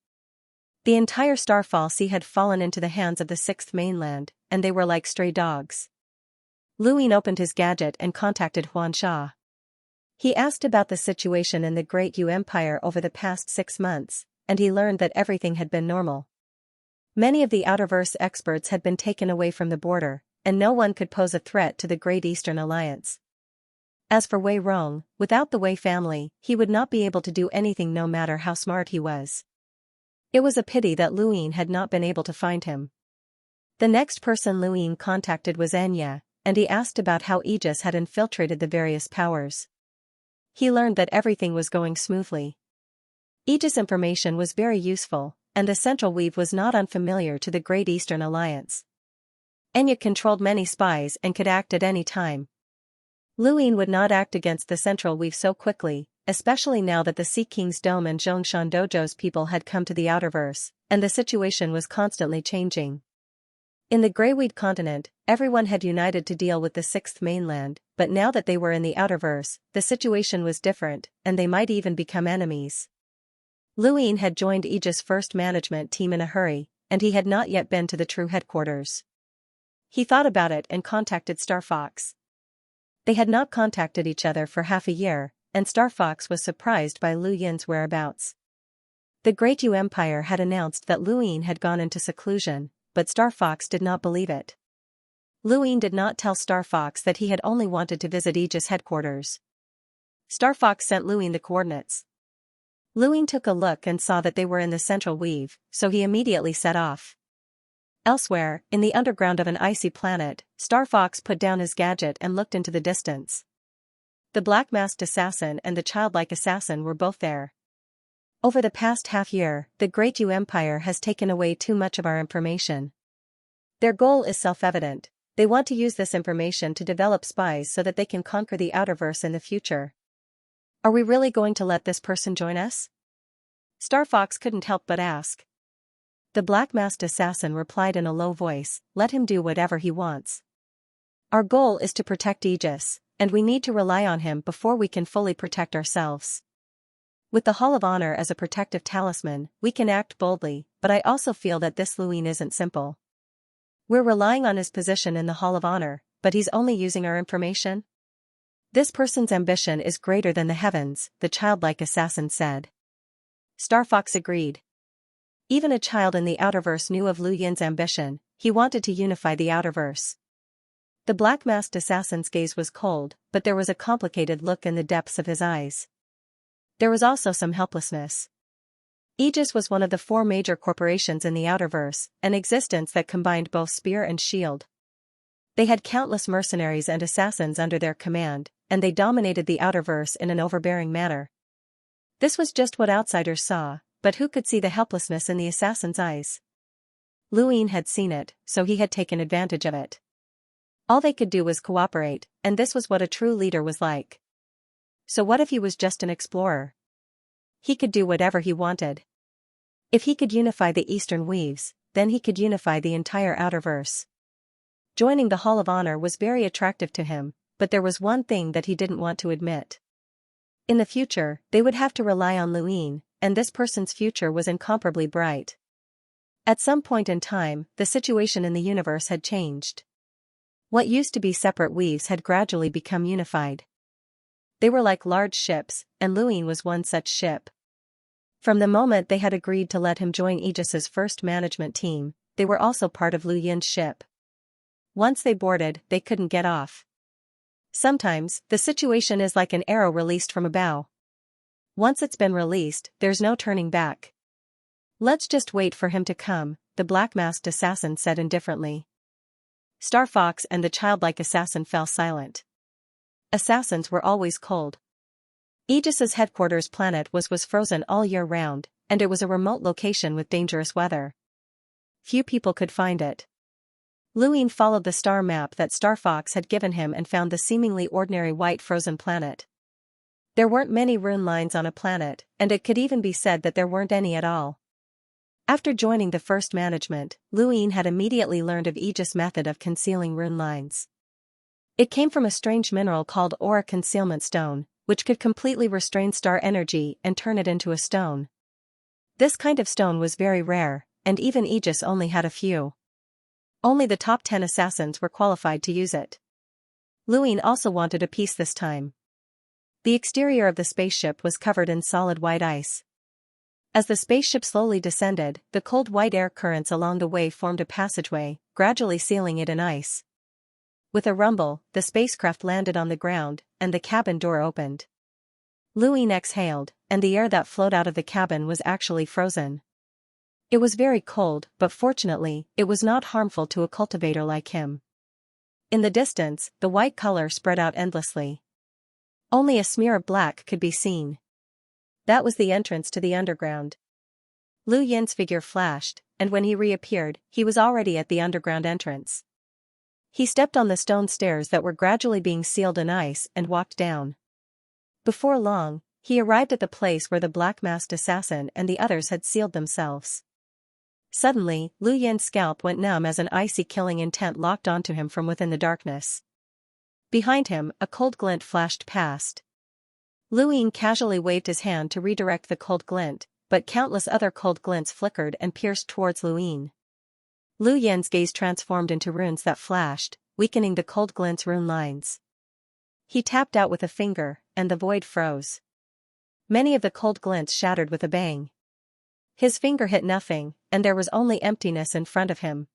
The entire Starfall Sea had fallen into the hands of the 6th mainland, and they were like stray dogs. Lu Ying opened his gadget and contacted Huan Sha. He asked about the situation in the Great Yu Empire over the past 6 months, and he learned that everything had been normal. Many of the Outerverse experts had been taken away from the border, and no one could pose a threat to the Great Eastern Alliance. As for Wei Rong, without the Wei family, he would not be able to do anything no matter how smart he was. It was a pity that Lu Ying had not been able to find him. The next person Lu Ying contacted was Xianxia, and he asked about how Aegis had infiltrated the various powers. He learned that everything was going smoothly. Aegis information was very useful, and the Central Weave was not unfamiliar to the Great Eastern Alliance. Xianxia controlled many spies and could act at any time. Lu Ying would not act against the Central Weave so quickly, especially now that the Sea King's Dome and Zhongshan Dojo's people had come to the Outerverse, and the situation was constantly changing. In the Greyweed continent, everyone had united to deal with the sixth mainland, but now that they were in the Outerverse, the situation was different, and they might even become enemies. Luine had joined Aegis' first management team in a hurry, and he had not yet been to the true headquarters. He thought about it and contacted Star Fox. They had not contacted each other for half a year, and Star Fox was surprised by Lu Yin's whereabouts. The Great Yu Empire had announced that Luine had gone into seclusion, but Star Fox did not believe it. Luine did not tell Star Fox that he had only wanted to visit Aegis headquarters. Star Fox sent Luine the coordinates. Luine took a look and saw that they were in the central weave, so he immediately set off. Elsewhere, in the underground of an icy planet, Star Fox put down his gadget and looked into the distance. The black-masked assassin and the childlike assassin were both there. Over the past half-year, the Great Yu Empire has taken away too much of our information. Their goal is self-evident. They want to use this information to develop spies so that they can conquer the Outerverse in the future. Are we really going to let this person join us? Star Fox couldn't help but ask. The black-masked assassin replied in a low voice, "Let him do whatever he wants. Our goal is to protect Aegis, and we need to rely on him before we can fully protect ourselves. With the Hall of Honor as a protective talisman, we can act boldly, but I also feel that this Luine isn't simple. We're relying on his position in the Hall of Honor, but he's only using our information? This person's ambition is greater than the heavens," the childlike assassin said. Star Fox agreed. Even a child in the Outerverse knew of Lu Yin's ambition. He wanted to unify the Outerverse. The black-masked assassin's gaze was cold, but there was a complicated look in the depths of his eyes. There was also some helplessness. Aegis was one of the 4 major corporations in the Outerverse, an existence that combined both spear and shield. They had countless mercenaries and assassins under their command, and they dominated the Outerverse in an overbearing manner. This was just what outsiders saw, but who could see the helplessness in the assassin's eyes? Luine had seen it, so he had taken advantage of it. All they could do was cooperate, and this was what a true leader was like. So what if he was just an explorer? He could do whatever he wanted. If he could unify the Eastern Weaves, then he could unify the entire Outerverse. Joining the Hall of Honor was very attractive to him, but there was one thing that he didn't want to admit. In the future, they would have to rely on Luine, and this person's future was incomparably bright. At some point in time, the situation in the universe had changed. What used to be separate weaves had gradually become unified. They were like large ships, and Luine was one such ship. From the moment they had agreed to let him join Aegis's first management team, they were also part of Lu Yin's ship. Once they boarded, they couldn't get off. Sometimes, the situation is like an arrow released from a bow. Once it's been released, there's no turning back. "Let's just wait for him to come," the black-masked assassin said indifferently. Star Fox and the childlike assassin fell silent. Assassins were always cold. Aegis's headquarters planet was frozen all year round, and it was a remote location with dangerous weather. Few people could find it. Luine followed the star map that Star Fox had given him and found the seemingly ordinary white frozen planet. There weren't many rune lines on a planet, and it could even be said that there weren't any at all. After joining the first management, Luine had immediately learned of Aegis' method of concealing rune lines. It came from a strange mineral called aura concealment stone, which could completely restrain star energy and turn it into a stone. This kind of stone was very rare, and even Aegis only had a few. Only the top 10 assassins were qualified to use it. Luine also wanted a piece this time. The exterior of the spaceship was covered in solid white ice. As the spaceship slowly descended, the cold white air currents along the way formed a passageway, gradually sealing it in ice. With a rumble, the spacecraft landed on the ground, and the cabin door opened. Luine exhaled, and the air that flowed out of the cabin was actually frozen. It was very cold, but fortunately, it was not harmful to a cultivator like him. In the distance, the white color spread out endlessly. Only a smear of black could be seen. That was the entrance to the underground. Lu Yin's figure flashed, and when he reappeared, he was already at the underground entrance. He stepped on the stone stairs that were gradually being sealed in ice and walked down. Before long, he arrived at the place where the black-masked assassin and the others had sealed themselves. Suddenly, Lu Yin's scalp went numb as an icy killing intent locked onto him from within the darkness. Behind him, a cold glint flashed past. Lu Yin casually waved his hand to redirect the cold glint, but countless other cold glints flickered and pierced towards Lu Yin. Lu Yin's gaze transformed into runes that flashed, weakening the cold glint's rune lines. He tapped out with a finger, and the void froze. Many of the cold glints shattered with a bang. His finger hit nothing, and there was only emptiness in front of him.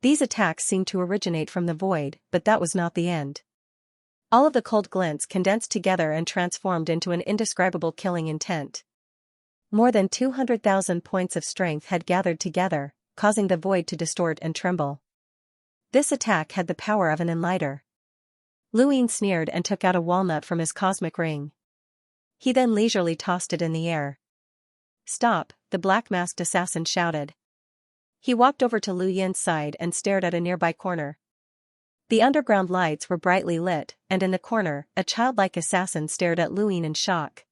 These attacks seemed to originate from the void, but that was not the end. All of the cold glints condensed together and transformed into an indescribable killing intent. More than 200,000 points of strength had gathered together, causing the void to distort and tremble. This attack had the power of an enlighter. Lu Yin sneered and took out a walnut from his cosmic ring. He then leisurely tossed it in the air. "Stop," the black-masked assassin shouted. He walked over to Lu Yin's side and stared at a nearby corner. The underground lights were brightly lit, and in the corner, a childlike assassin stared at Lu Yin in shock.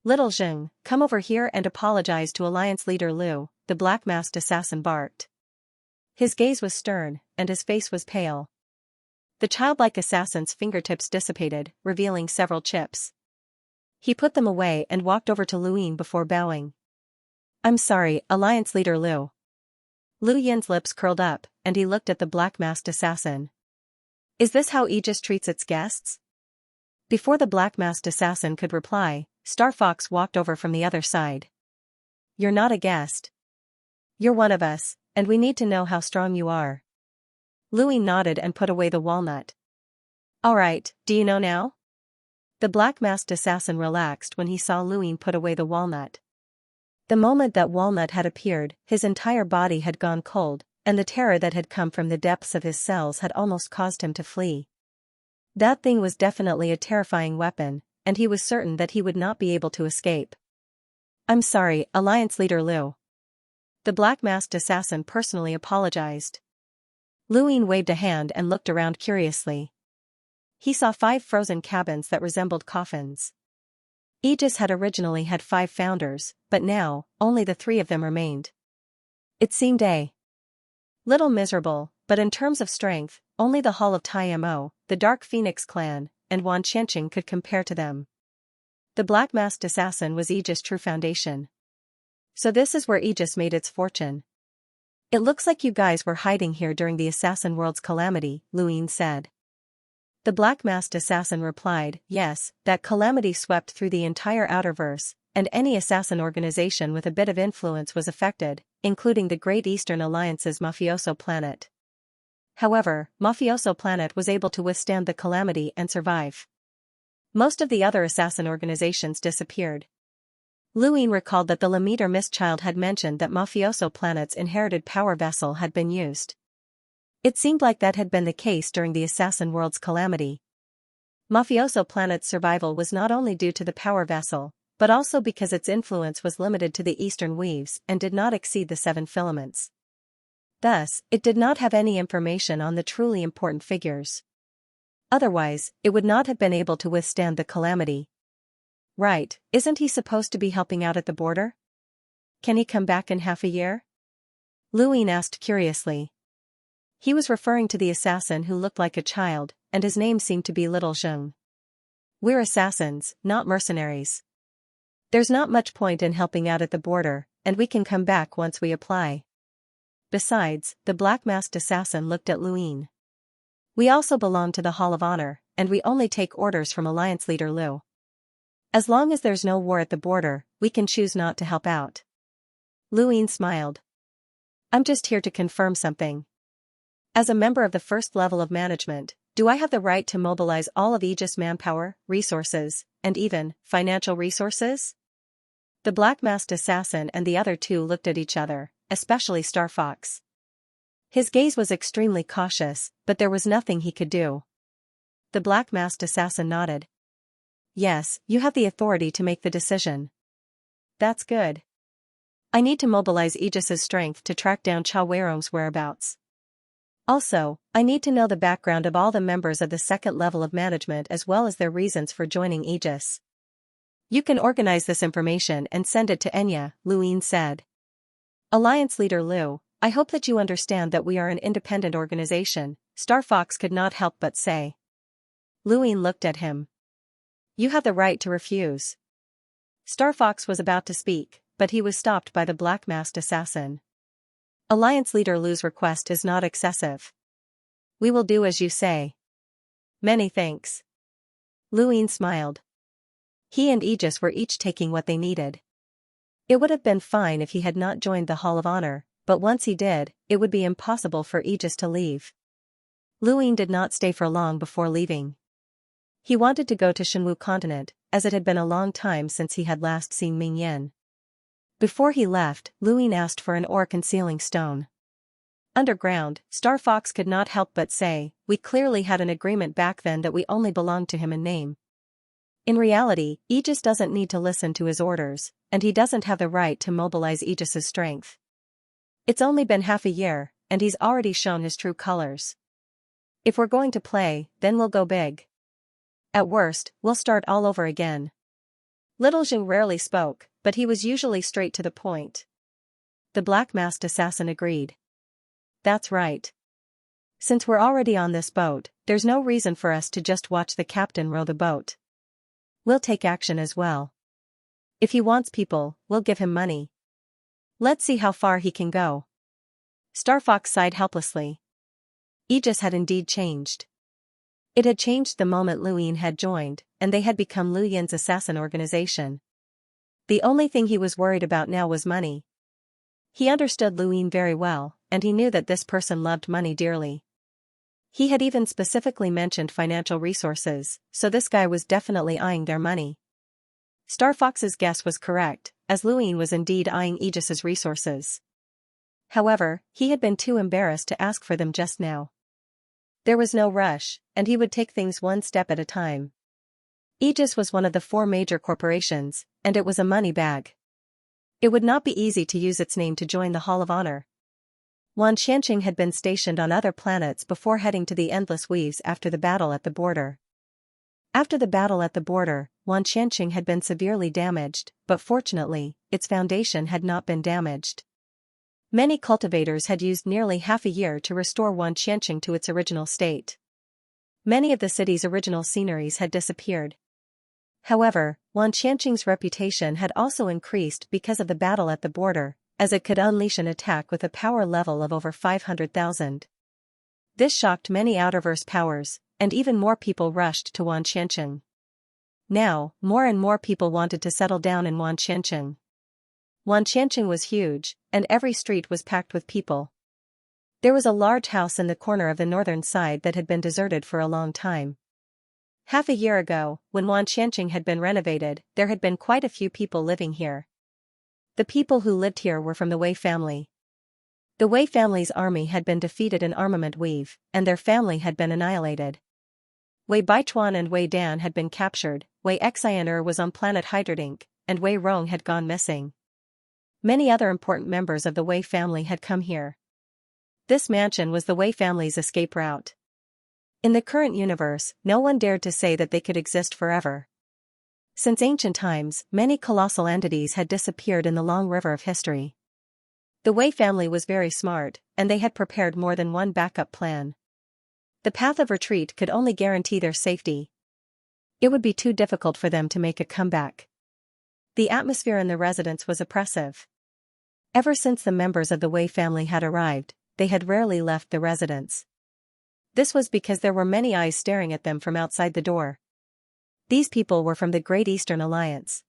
"Little Zheng, come over here and apologize to Alliance leader Lu," the black-masked assassin barked. His gaze was stern, and his face was pale. The childlike assassin's fingertips dissipated, revealing several chips. He put them away and walked over to Lu Yin before bowing. "I'm sorry, Alliance leader Lu." Lu Yin's lips curled up, and he looked at the black-masked assassin. "Is this how Aegis treats its guests?" Before the black-masked assassin could reply, Star Fox walked over from the other side. "You're not a guest. You're one of us, and we need to know how strong you are." Lu Yin nodded and put away the walnut. "All right, do you know now?" The black-masked assassin relaxed when he saw Lu Yin put away the walnut. The moment that walnut had appeared, his entire body had gone cold, and the terror that had come from the depths of his cells had almost caused him to flee. That thing was definitely a terrifying weapon, and he was certain that he would not be able to escape. "I'm sorry, Alliance leader Lu." The black-masked assassin personally apologized. Lu Yin waved a hand and looked around curiously. He saw 5 frozen cabins that resembled coffins. Aegis had originally had 5 founders, but now, only the 3 of them remained. It seemed a little miserable, but in terms of strength, only the Hall of Mo, the Dark Phoenix clan, and Wan Qianqing could compare to them. The black-masked assassin was Aegis' true foundation. So this is where Aegis made its fortune. "It looks like you guys were hiding here during the Assassin World's calamity," Lu Yin said. The black-masked assassin replied, "Yes, that calamity swept through the entire Outerverse, and any assassin organization with a bit of influence was affected, including the Great Eastern Alliance's Mafioso Planet. However, Mafioso Planet was able to withstand the calamity and survive. Most of the other assassin organizations disappeared." Lu Yin recalled that the Lameter Mistchild had mentioned that Mafioso Planet's inherited power vessel had been used. It seemed like that had been the case during the Assassin World's calamity. Mafioso Planet's survival was not only due to the power vessel, but also because its influence was limited to the eastern weaves and did not exceed the 7 filaments. Thus, it did not have any information on the truly important figures. Otherwise, it would not have been able to withstand the calamity. "Right, isn't he supposed to be helping out at the border? Can he come back in half a year?" Lu Yin asked curiously. He was referring to the assassin who looked like a child, and his name seemed to be Little Zheng. "We're assassins, not mercenaries. There's not much point in helping out at the border, and we can come back once we apply." Besides, the black-masked assassin looked at Lu Yin. "We also belong to the Hall of Honor, and we only take orders from Alliance leader Lu. As long as there's no war at the border, we can choose not to help out." Lu Yin smiled. "I'm just here to confirm something. As a member of the first level of management, do I have the right to mobilize all of Aegis manpower, resources, and even financial resources?" The black-masked assassin and the other 2 looked at each other, especially Star Fox. His gaze was extremely cautious, but there was nothing he could do. The black-masked assassin nodded. "Yes, you have the authority to make the decision." "That's good. I need to mobilize Aegis's strength to track down Cha Weirong's whereabouts. Also, I need to know the background of all the members of the second level of management as well as their reasons for joining Aegis. You can organize this information and send it to Enya," Lu Yin said. Alliance leader Liu, I hope that you understand that we are an independent organization, Star Fox could not help but say. Luin looked at him. You have the right to refuse. Star Fox was about to speak, but he was stopped by the black-masked assassin. Alliance leader Liu's request is not excessive. We will do as you say. Many thanks. Luin smiled. He and Aegis were each taking what they needed. It would have been fine if he had not joined the Hall of Honor, but once he did, it would be impossible for Aegis to leave. Luin did not stay for long before leaving. He wanted to go to Shenwu continent, as it had been a long time since he had last seen Ming Yin. Before he left, Luin asked for an ore-concealing stone. Underground, Star Fox could not help but say, we clearly had an agreement back then that we only belonged to him in name. In reality, Aegis doesn't need to listen to his orders, and he doesn't have the right to mobilize Aegis's strength. It's only been half a year, and he's already shown his true colors. If we're going to play, then we'll go big. At worst, we'll start all over again. Little Zheng rarely spoke, but he was usually straight to the point. The black-masked assassin agreed. That's right. Since we're already on this boat, there's no reason for us to just watch the captain row the boat. We'll take action as well. If he wants people, we'll give him money. Let's see how far he can go. Star Fox sighed helplessly. Aegis had indeed changed. It had changed the moment Luin had joined, and they had become Liu Yin's assassin organization. The only thing he was worried about now was money. He understood Luin very well, and he knew that this person loved money dearly. He had even specifically mentioned financial resources, so this guy was definitely eyeing their money. Star Fox's guess was correct, as Luin was indeed eyeing Aegis's resources. However, he had been too embarrassed to ask for them just now. There was no rush, and he would take things one step at a time. Aegis was one of the 4 major corporations, and it was a money bag. It would not be easy to use its name to join the Hall of Honor. Xianxia had been stationed on other planets before heading to the Endless Weaves after the battle at the border. After the battle at the border, Xianxia had been severely damaged, but fortunately, its foundation had not been damaged. Many cultivators had used nearly half a year to restore Xianxia to its original state. Many of the city's original sceneries had disappeared. However, Xianxia's reputation had also increased because of the battle at the border, as it could unleash an attack with a power level of over 500,000. This shocked many outerverse powers, and even more people rushed to Xianxia. Now, more and more people wanted to settle down in Xianxia. Xianxia was huge, and every street was packed with people. There was a large house in the corner of the northern side that had been deserted for a long time. Half a year ago, when Xianxia had been renovated, there had been quite a few people living here. The people who lived here were from the Wei family. The Wei family's army had been defeated in Armament Weave, and their family had been annihilated. Wei Baichuan and Wei Dan had been captured, Wei Xian'er was on planet Hydrodink, and Wei Rong had gone missing. Many other important members of the Wei family had come here. This mansion was the Wei family's escape route. In the current universe, no one dared to say that they could exist forever. Since ancient times, many colossal entities had disappeared in the long river of history. The Wei family was very smart, and they had prepared more than one backup plan. The path of retreat could only guarantee their safety. It would be too difficult for them to make a comeback. The atmosphere in the residence was oppressive. Ever since the members of the Wei family had arrived, they had rarely left the residence. This was because there were many eyes staring at them from outside the door. These people were from the Great Eastern Alliance.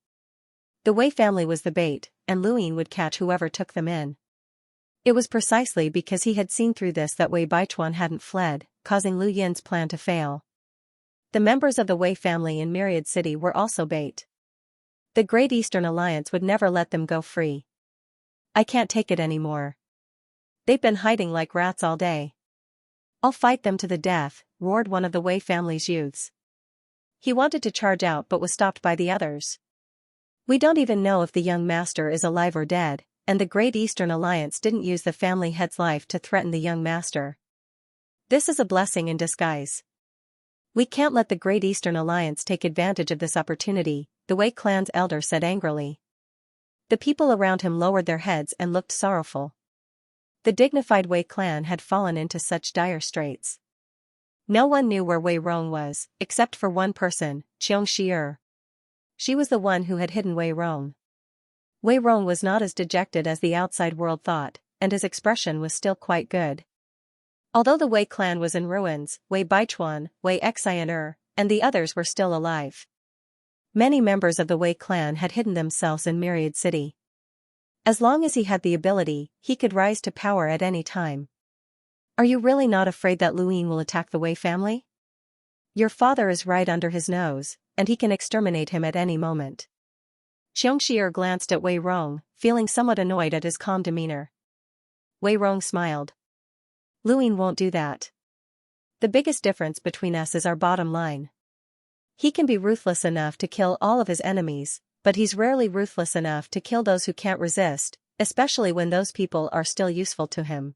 The Wei family was the bait, and Luin would catch whoever took them in. It was precisely because he had seen through this that Wei Baichuan hadn't fled, causing Liu Yin's plan to fail. The members of the Wei family in Myriad City were also bait. The Great Eastern Alliance would never let them go free. I can't take it anymore. They've been hiding like rats all day. I'll fight them to the death, roared one of the Wei family's youths. He wanted to charge out but was stopped by the others. We don't even know if the young master is alive or dead, and the Great Eastern Alliance didn't use the family head's life to threaten the young master. This is a blessing in disguise. We can't let the Great Eastern Alliance take advantage of this opportunity, the Wei clan's elder said angrily. The people around him lowered their heads and looked sorrowful. The dignified Wei clan had fallen into such dire straits. No one knew where Wei Rong was, except for one person, Xianxia. She was the one who had hidden Wei Rong. Wei Rong was not as dejected as the outside world thought, and his expression was still quite good. Although the Wei clan was in ruins, Wei Baichuan, Wei Xianxia, and the others were still alive. Many members of the Wei clan had hidden themselves in Myriad City. As long as he had the ability, he could rise to power at any time. Are you really not afraid that Luin will attack the Wei family? Your father is right under his nose, and he can exterminate him at any moment. Xianxia glanced at Wei Rong, feeling somewhat annoyed at his calm demeanor. Wei Rong smiled. Luin won't do that. The biggest difference between us is our bottom line. He can be ruthless enough to kill all of his enemies, but he's rarely ruthless enough to kill those who can't resist, especially when those people are still useful to him.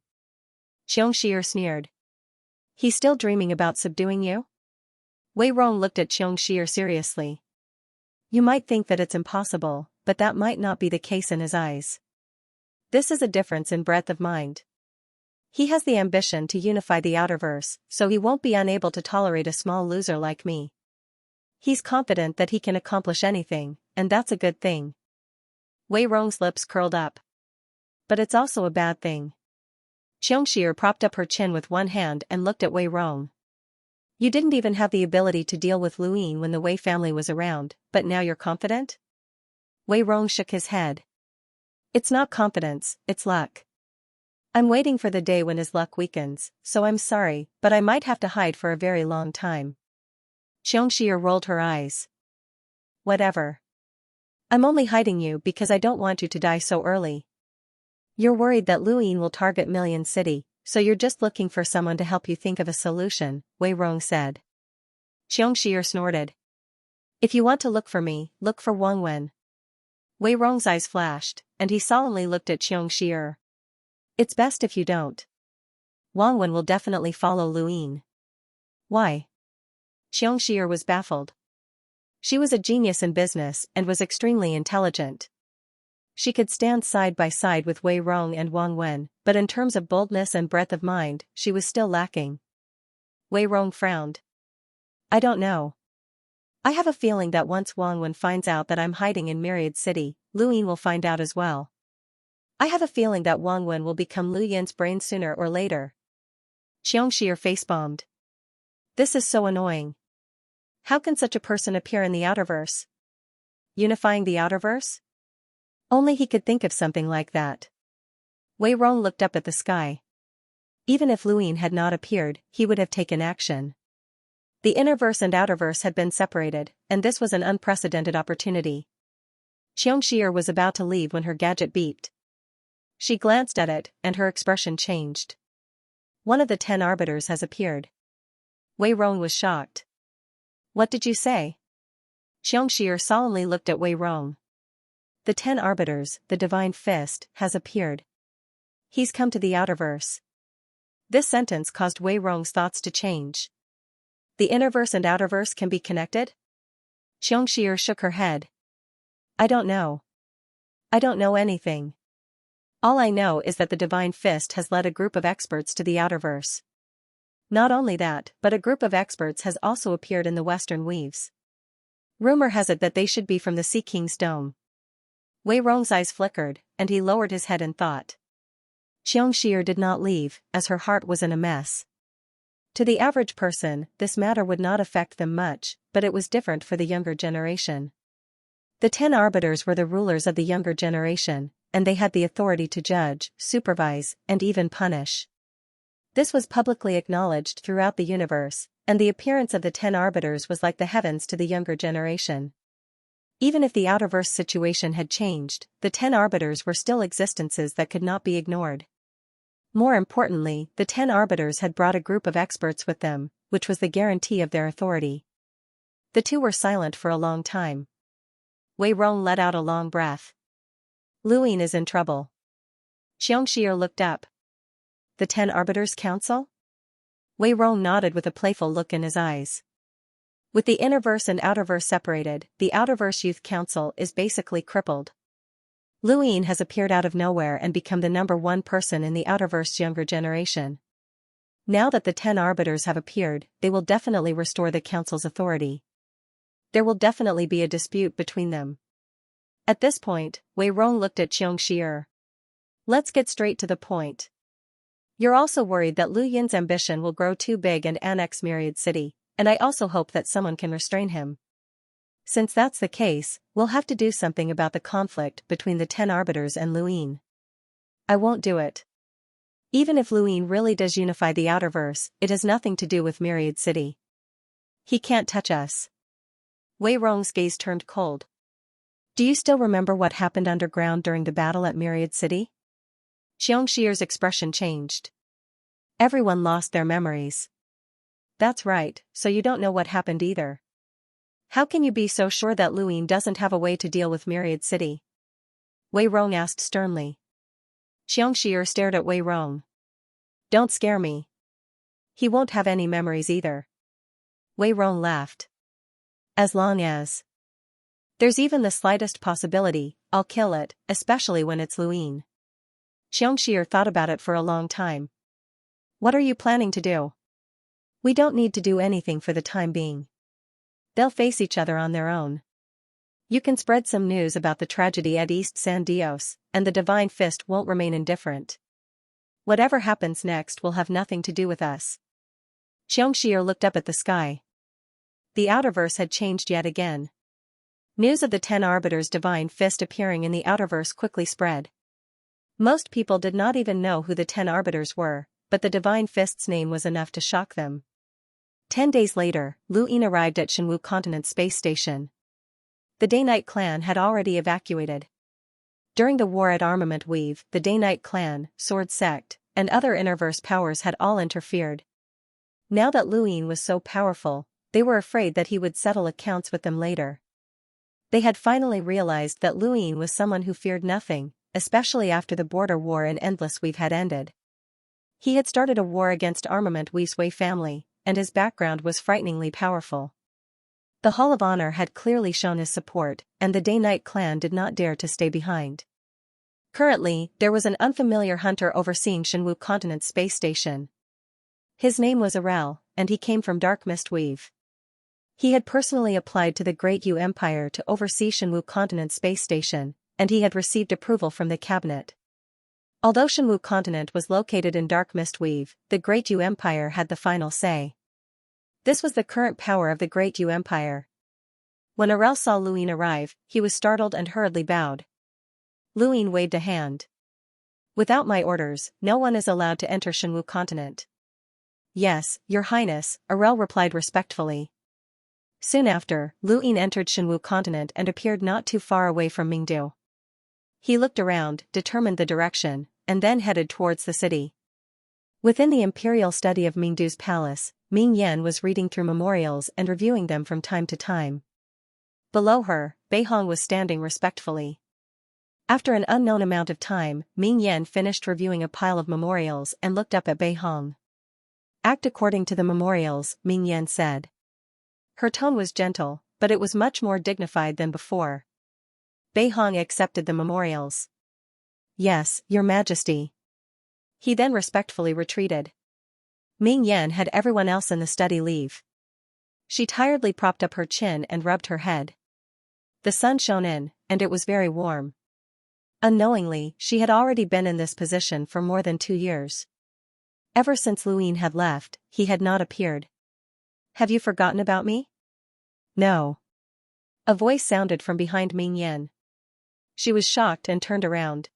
Xianxia sneered. He's still dreaming about subduing you? Wei Rong looked at Xianxia seriously. You might think that it's impossible, but that might not be the case in his eyes. This is a difference in breadth of mind. He has the ambition to unify the Outerverse, so he won't be unable to tolerate a small loser like me. He's confident that he can accomplish anything, and that's a good thing. Wei Rong's lips curled up. But it's also a bad thing. Xianxia propped up her chin with one hand and looked at Wei Rong. You didn't even have the ability to deal with Luin when the Wei family was around, but now you're confident? Wei Rong shook his head. It's not confidence, it's luck. I'm waiting for the day when his luck weakens, so I'm sorry, but I might have to hide for a very long time. Xianxia rolled her eyes. Whatever. I'm only hiding you because I don't want you to die so early. You're worried that Luin will target Million City, so you're just looking for someone to help you think of a solution, Wei Rong said. Xianxia snorted. If you want to look for me, look for Wang Wen. Wei Rong's eyes flashed, and he solemnly looked at Xianxia. It's best if you don't. Wang Wen will definitely follow Luin. Why? Xianxia was baffled. She was a genius in business and was extremely intelligent. She could stand side by side with Wei Rong and Wang Wen, but in terms of boldness and breadth of mind, she was still lacking. Wei Rong frowned. I don't know. I have a feeling that once Wang Wen finds out that I'm hiding in Myriad City, Luin will find out as well. I have a feeling that Wang Wen will become Lu Yin's brain sooner or later. Xianxia face-bombed. This is so annoying. How can such a person appear in the Outerverse? Unifying the Outerverse? Only he could think of something like that. Wei Rong looked up at the sky. Even if Luin had not appeared, he would have taken action. The Innerverse and Outerverse had been separated, and this was an unprecedented opportunity. Xianxia was about to leave when her gadget beeped. She glanced at it, and her expression changed. One of the 10 arbiters has appeared. Wei Rong was shocked. What did you say? Xianxia solemnly looked at Wei Rong. The 10 arbiters, the Divine Fist, has appeared. He's come to the Outerverse. This sentence caused Wei Rong's thoughts to change. The Innerverse and Outerverse can be connected? Xianxia shook her head. I don't know. I don't know anything. All I know is that the Divine Fist has led a group of experts to the Outerverse. Not only that, but a group of experts has also appeared in the Western Weaves. Rumor has it that they should be from the Sea King's Dome. Wei Rong's eyes flickered, and he lowered his head in thought. Xianxia did not leave, as her heart was in a mess. To the average person, this matter would not affect them much, but it was different for the younger generation. The 10 arbiters were the rulers of the younger generation, and they had the authority to judge, supervise, and even punish. This was publicly acknowledged throughout the universe, and the appearance of the 10 arbiters was like the heavens to the younger generation. Even if the Outerverse situation had changed, the 10 arbiters were still existences that could not be ignored. More importantly, the 10 arbiters had brought a group of experts with them, which was the guarantee of their authority. The two were silent for a long time. Wei Rong let out a long breath. Luin is in trouble. Xianxia looked up. The 10 Arbiters' Council? Wei Rong nodded with a playful look in his eyes. With the Innerverse and Outerverse separated, the Outerverse Youth Council is basically crippled. Lu Yin has appeared out of nowhere and become the #1 person in the Outerverse's younger generation. Now that the 10 arbiters have appeared, they will definitely restore the council's authority. There will definitely be a dispute between them. At this point, Wei Rong looked at Xianxia. Let's get straight to the point. You're also worried that Lu Yin's ambition will grow too big and annex Myriad City, and I also hope that someone can restrain him. Since that's the case, we'll have to do something about the conflict between the 10 arbiters and Lu Yin. I won't do it. Even if Lu Yin really does unify the Outerverse, it has nothing to do with Myriad City. He can't touch us. Wei Rong's gaze turned cold. Do you still remember what happened underground during the battle at Myriad City? Xianxia's expression changed. Everyone lost their memories. That's right, so you don't know what happened either. How can you be so sure that Lu Yin doesn't have a way to deal with Myriad City? Wei Rong asked sternly. Xianxia stared at Wei Rong. Don't scare me. He won't have any memories either. Wei Rong laughed. As long as there's even the slightest possibility, I'll kill it, especially when it's Lu Yin. Xianxia thought about it for a long time. What are you planning to do? We don't need to do anything for the time being. They'll face each other on their own. You can spread some news about the tragedy at East San Dios, and the Divine Fist won't remain indifferent. Whatever happens next will have nothing to do with us. Xianxia looked up at the sky. The Outerverse had changed yet again. News of the 10 Arbiters' Divine Fist appearing in the Outerverse quickly spread. Most people did not even know who the 10 Arbiters were, but the Divine Fist's name was enough to shock them. 10 days later, Lu Yin arrived at Shenwu Continent Space Station. The Day-Night Clan had already evacuated. During the war at Armament Weave, the Day-Night Clan, Sword Sect, and other Interverse powers had all interfered. Now that Lu Yin was so powerful, they were afraid that he would settle accounts with them later. They had finally realized that Lu Yin was someone who feared nothing, especially after the border war in Endless Weave had ended. He had started a war against Armament Weave's Wei family, and his background was frighteningly powerful. The Hall of Honor had clearly shown his support, and the Day-Night Clan did not dare to stay behind. Currently, there was an unfamiliar hunter overseeing Shenwu Continent Space Station. His name was Arel, and he came from Dark Mist Weave. He had personally applied to the Great Yu Empire to oversee Shenwu Continent Space Station, and he had received approval from the cabinet. Although Shenwu Continent was located in Dark Mist Weave, the Great Yu Empire had the final say. This was the current power of the Great Yu Empire. When Arel saw Lu Yin arrive, he was startled and hurriedly bowed. Lu Yin waved a hand. Without my orders, no one is allowed to enter Shenwu Continent. Yes, Your Highness, Arel replied respectfully. Soon after, Lu Yin entered Shenwu Continent and appeared not too far away from Mingdu. He looked around, determined the direction, and then headed towards the city. Within the imperial study of Mingdu's palace, Ming Yan was reading through memorials and reviewing them from time to time. Below her, Beihong was standing respectfully. After an unknown amount of time, Ming Yan finished reviewing a pile of memorials and looked up at Beihong. Act according to the memorials, Ming Yan said. Her tone was gentle, but it was much more dignified than before. Beihong accepted the memorials. Yes, Your Majesty. He then respectfully retreated. Ming Yan had everyone else in the study leave. She tiredly propped up her chin and rubbed her head. The sun shone in, and it was very warm. Unknowingly, she had already been in this position for more than 2 years. Ever since Lu Yin had left, he had not appeared. Have you forgotten about me? No. A voice sounded from behind Ming Yan. She was shocked and turned around.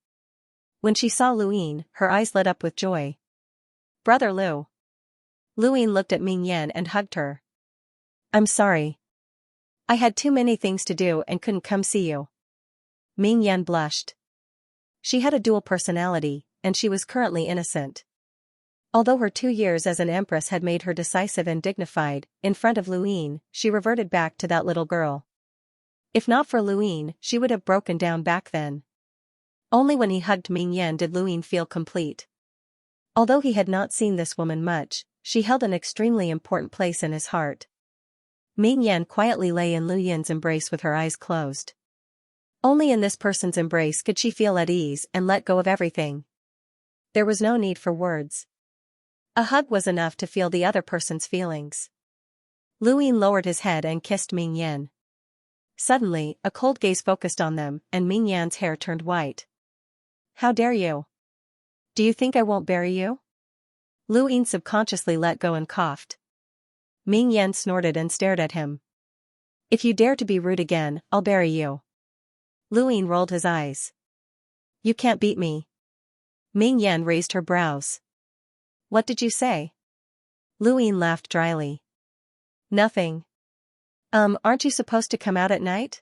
When she saw Lu Yin, her eyes lit up with joy. Brother Lu. Lu Yin looked at Ming Yan and hugged her. I'm sorry. I had too many things to do and couldn't come see you. Ming Yan blushed. She had a dual personality, and she was currently innocent. Although her 2 years as an empress had made her decisive and dignified, in front of Lu Yin, she reverted back to that little girl. If not for Lu Yin, she would have broken down back then. Only when he hugged Ming Yan did Lu Yin feel complete. Although he had not seen this woman much, she held an extremely important place in his heart. Ming Yan quietly lay in Lu Yin's embrace with her eyes closed. Only in this person's embrace could she feel at ease and let go of everything. There was no need for words. A hug was enough to feel the other person's feelings. Lu Ying lowered his head and kissed Ming Yan. Suddenly, a cold gaze focused on them, and Ming Yan's hair turned white. How dare you? Do you think I won't bury you? Lu Ying subconsciously let go and coughed. Ming Yan snorted and stared at him. If you dare to be rude again, I'll bury you. Lu Ying rolled his eyes. You can't beat me. Ming Yan raised her brows. What did you say? Lu Ying laughed dryly. Nothing. Aren't you supposed to come out at night?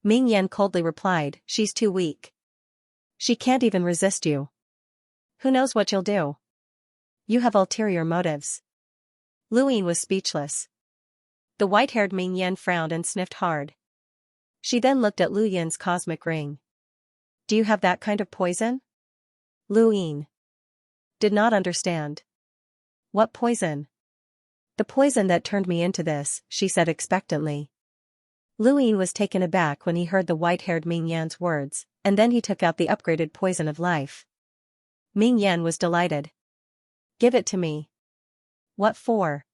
Ming Yan coldly replied, she's too weak. She can't even resist you. Who knows what you'll do? You have ulterior motives. Lu Ying was speechless. The white-haired Ming Yan frowned and sniffed hard. She then looked at Lu Yin's cosmic ring. Do you have that kind of poison? Lu Ying did not understand. What poison? The poison that turned me into this, she said expectantly. Lu Ying was taken aback when he heard the white-haired Ming Yan's words, and then he took out the upgraded poison of life. Ming Yan was delighted. Give it to me. What for?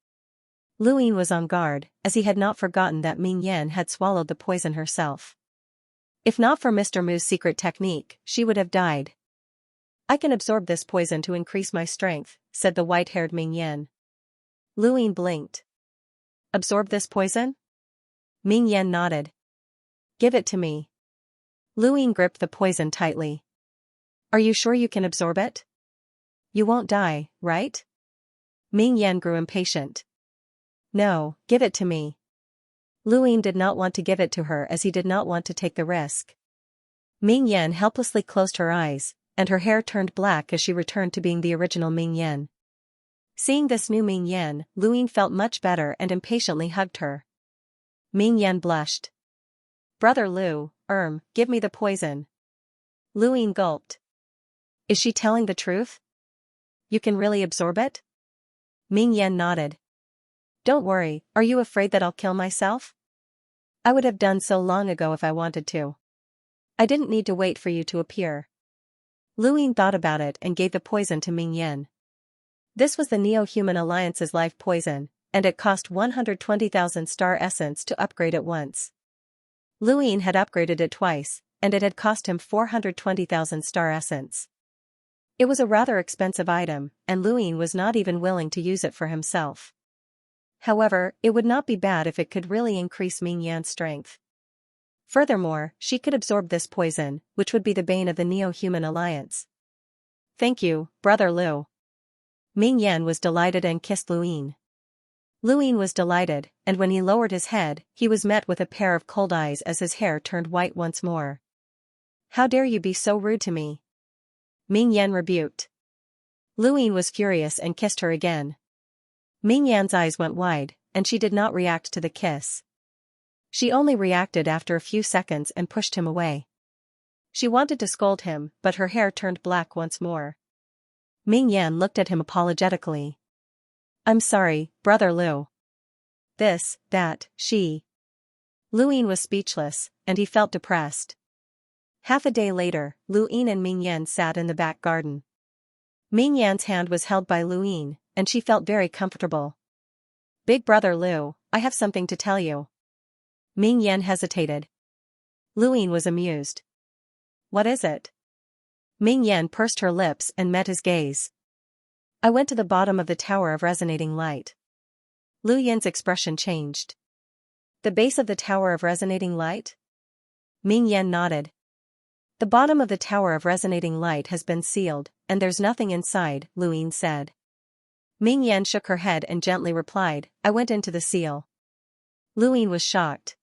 Lu Ying was on guard, as he had not forgotten that Ming Yan had swallowed the poison herself. If not for Mr. Mu's secret technique, she would have died. I can absorb this poison to increase my strength, said the white-haired Ming Yan. Lu Ying blinked. Absorb this poison? Ming Yan nodded. Give it to me. Lu Ying gripped the poison tightly. Are you sure you can absorb it? You won't die, right? Ming Yan grew impatient. No, give it to me. Lu Ying did not want to give it to her as he did not want to take the risk. Ming Yan helplessly closed her eyes, and her hair turned black as she returned to being the original Ming Yan. Seeing this new Ming Yan, Lu Ying felt much better and impatiently hugged her. Ming Yan blushed. Brother Lu, give me the poison. Lu Ying gulped. Is she telling the truth? You can really absorb it? Ming Yan nodded. Don't worry, are you afraid that I'll kill myself? I would have done so long ago if I wanted to. I didn't need to wait for you to appear. Lu Ying thought about it and gave the poison to Ming Yan. This was the Neo-Human Alliance's life poison, and it cost 120,000 star essence to upgrade it once. Lu Ying had upgraded it twice, and it had cost him 420,000 star essence. It was a rather expensive item, and Lu Ying was not even willing to use it for himself. However, it would not be bad if it could really increase Ming Yan's strength. Furthermore, she could absorb this poison, which would be the bane of the Neo-Human Alliance. Thank you, Brother Lu. Ming Yan was delighted and kissed Lu Ying. Lu Ying was delighted, and when he lowered his head, he was met with a pair of cold eyes as his hair turned white once more. How dare you be so rude to me? Ming Yan rebuked. Lu Ying was furious and kissed her again. Ming Yan's eyes went wide, and she did not react to the kiss. She only reacted after a few seconds and pushed him away. She wanted to scold him, but her hair turned black once more. Ming Yan looked at him apologetically. I'm sorry, Brother Lu. This, that, she. Lu Ying was speechless, and he felt depressed. Half a day later, Lu Ying and Ming Yan sat in the back garden. Ming Yan's hand was held by Lu Ying, and she felt very comfortable. Big Brother Lu, I have something to tell you. Ming Yan hesitated. Lu Ying was amused. What is it? Ming Yan pursed her lips and met his gaze. I went to the bottom of the Tower of Resonating Light. Lu Yin's expression changed. The base of the Tower of Resonating Light? Ming Yan nodded. The bottom of the Tower of Resonating Light has been sealed, and there's nothing inside, Lu Ying said. Ming Yan shook her head and gently replied, I went into the seal. Lu Ying was shocked.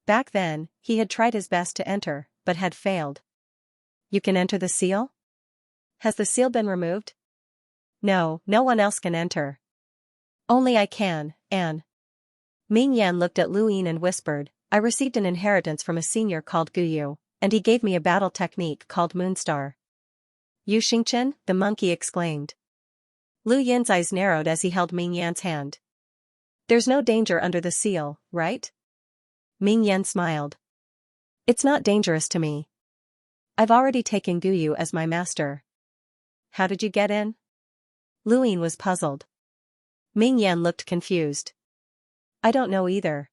Back then, he had tried his best to enter, but had failed. You can enter the seal? Has the seal been removed? No, no one else can enter. Only I can, Anne. Ming Yan looked at Lu Ying and whispered, I received an inheritance from a senior called Guyu, and he gave me a battle technique called Moonstar. You Xingchen, the monkey exclaimed. Lu Yin's eyes narrowed as he held Ming Yan's hand. There's no danger under the seal, right? Ming Yan smiled. It's not dangerous to me. I've already taken Guyu as my master. How did you get in? Luyin was puzzled. Ming Yan looked confused. I don't know either.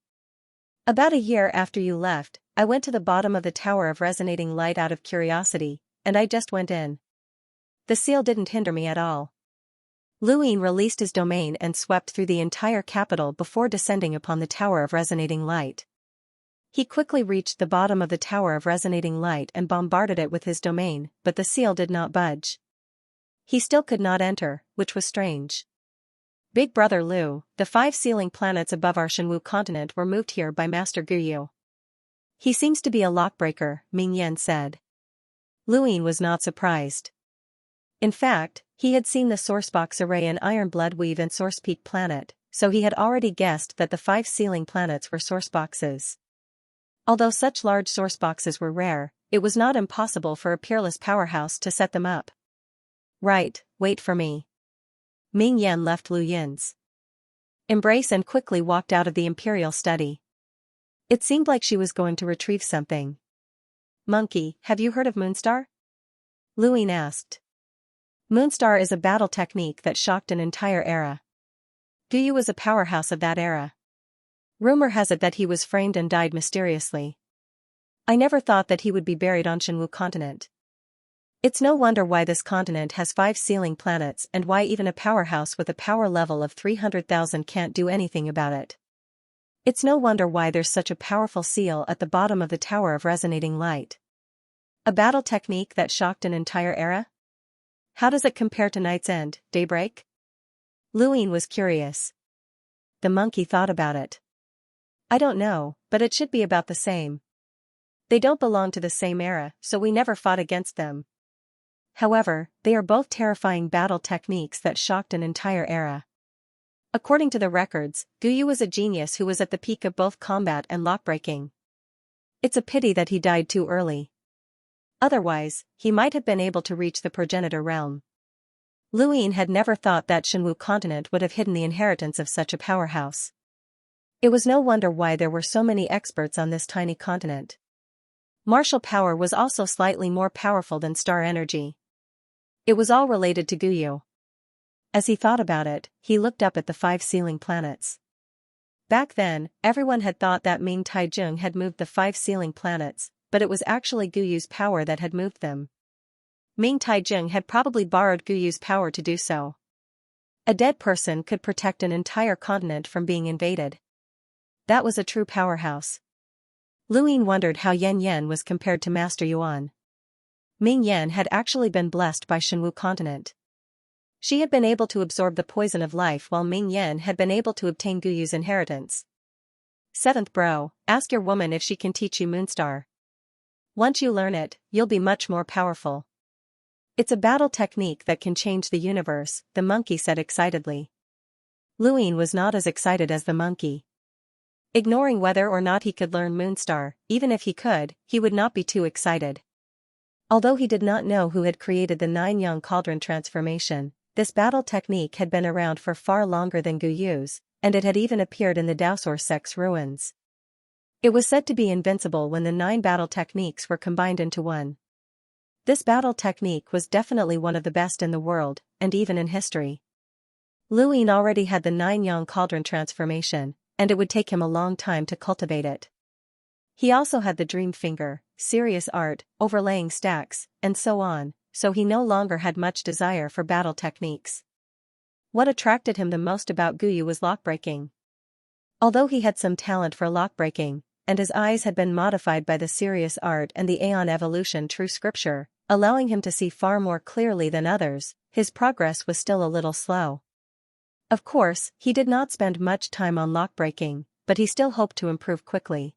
About a year after you left, I went to the bottom of the Tower of Resonating Light out of curiosity, and I just went in. The seal didn't hinder me at all. Luyin released his domain and swept through the entire capital before descending upon the Tower of Resonating Light. He quickly reached the bottom of the Tower of Resonating Light and bombarded it with his domain, but the seal did not budge. He still could not enter, which was strange. Big Brother Lu, the 5 sealing planets above our Shenwu continent were moved here by Master Guyu. He seems to be a lockbreaker, Ming Yan said. Luyin was not surprised. In fact, he had seen the Sourcebox array in Iron Blood Weave and Source Peak planet, so he had already guessed that the 5 sealing planets were Sourceboxes. Although such large Sourceboxes were rare, it was not impossible for a peerless powerhouse to set them up. Right, wait for me. Ming Yan left Luyin's embrace and quickly walked out of the imperial study. It seemed like she was going to retrieve something. Monkey, have you heard of Moonstar? Luyin asked. Moonstar is a battle technique that shocked an entire era. Guyu was a powerhouse of that era. Rumor has it that he was framed and died mysteriously. I never thought that he would be buried on Shenwu continent. It's no wonder why this continent has 5 sealing planets and why even a powerhouse with a power level of 300,000 can't do anything about it. It's no wonder why there's such a powerful seal at the bottom of the Tower of Resonating Light. A battle technique that shocked an entire era? How does it compare to Night's End, Daybreak? Luyin was curious. The monkey thought about it. I don't know, but it should be about the same. They don't belong to the same era, so we never fought against them. However, they are both terrifying battle techniques that shocked an entire era. According to the records, Guyu was a genius who was at the peak of both combat and lockbreaking. It's a pity that he died too early. Otherwise, he might have been able to reach the progenitor realm. Luyin had never thought that Shenwu continent would have hidden the inheritance of such a powerhouse. It was no wonder why there were so many experts on this tiny continent. Martial power was also slightly more powerful than star energy. It was all related to Guyu. As he thought about it, he looked up at the 5 sealing planets. Back then, everyone had thought that Ming Taijung had moved the 5 sealing planets, but it was actually Guyu's power that had moved them. Ming Taijung had probably borrowed Guyu's power to do so. A dead person could protect an entire continent from being invaded. That was a true powerhouse. Luyin wondered how Yan Yan was compared to Master Yuan. Ming Yan had actually been blessed by Shenwu continent. She had been able to absorb the poison of life while Ming Yan had been able to obtain Guyu's inheritance. 7th bro, ask your woman if she can teach you Moonstar. Once you learn it, you'll be much more powerful. It's a battle technique that can change the universe, the monkey said excitedly. Luyin was not as excited as the monkey. Ignoring whether or not he could learn Moonstar, even if he could, he would not be too excited. Although he did not know who had created the 9-Yang Cauldron transformation, this battle technique had been around for far longer than Guyu's, and it had even appeared in the Daosor sect's ruins. It was said to be invincible when the 9 battle techniques were combined into one. This battle technique was definitely one of the best in the world, and even in history. Luyin already had the 9-Yang Cauldron transformation, and it would take him a long time to cultivate it. He also had the Dream Finger, Serious Art, Overlaying Stacks, and so on, so he no longer had much desire for battle techniques. What attracted him the most about Guyu was lockbreaking. Although he had some talent for lockbreaking, and his eyes had been modified by the Serious Art and the Aeon Evolution True Scripture, allowing him to see far more clearly than others, his progress was still a little slow. Of course, he did not spend much time on lockbreaking, but he still hoped to improve quickly.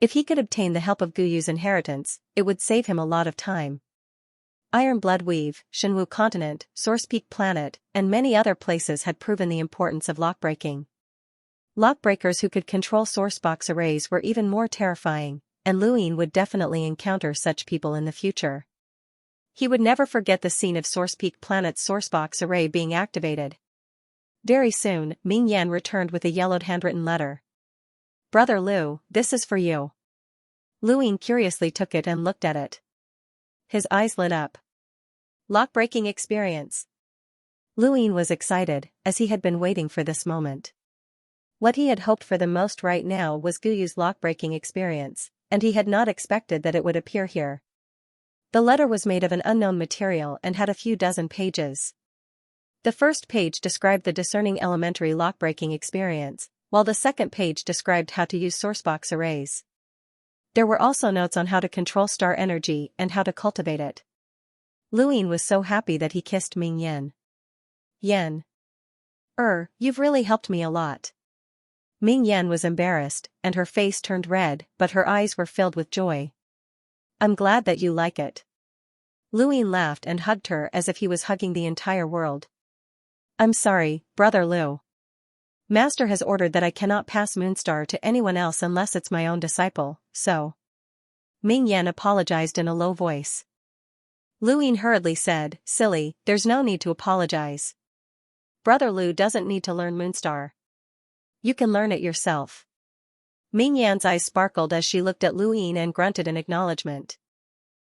If he could obtain the help of Guyu's inheritance, it would save him a lot of time. Iron Blood Weave, Shenwu Continent, Source Peak Planet, and many other places had proven the importance of lockbreaking. Lockbreakers who could control sourcebox arrays were even more terrifying, and Luyin would definitely encounter such people in the future. He would never forget the scene of Source Peak Planet's sourcebox array being activated. Very soon, Ming Yan returned with a yellowed handwritten letter. Brother Lu, this is for you. Luin curiously took it and looked at it. His eyes lit up. Lock-breaking experience. Luin was excited, as he had been waiting for this moment. What he had hoped for the most right now was Guyu's lock-breaking experience, and he had not expected that it would appear here. The letter was made of an unknown material and had a few dozen pages. The first page described the discerning elementary lock-breaking experience, while the second page described how to use sourcebox arrays. There were also notes on how to control star energy and how to cultivate it. Luin was so happy that he kissed Ming Yan. Yan. You've really helped me a lot. Ming Yan was embarrassed, and her face turned red, but her eyes were filled with joy. I'm glad that you like it. Luin laughed and hugged her as if he was hugging the entire world. I'm sorry, Brother Lu. Master has ordered that I cannot pass Moonstar to anyone else unless it's my own disciple, so. Ming Yan apologized in a low voice. Luin hurriedly said, Silly, there's no need to apologize. Brother Lu doesn't need to learn Moonstar. You can learn it yourself. Ming Yan's eyes sparkled as she looked at Luin and grunted in acknowledgement.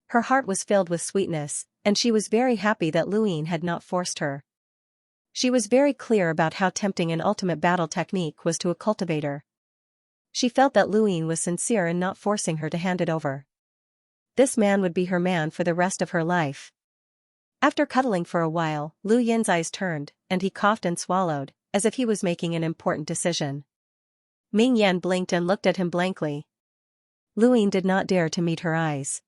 Her heart was filled with sweetness, and she was very happy that Luin had not forced her. She was very clear about how tempting an ultimate battle technique was to a cultivator. She felt that Luin was sincere in not forcing her to hand it over. This man would be her man for the rest of her life. After cuddling for a while, Lu Yin's eyes turned, and he coughed and swallowed, as if he was making an important decision. Ming Yan blinked and looked at him blankly. Luin did not dare to meet her eyes.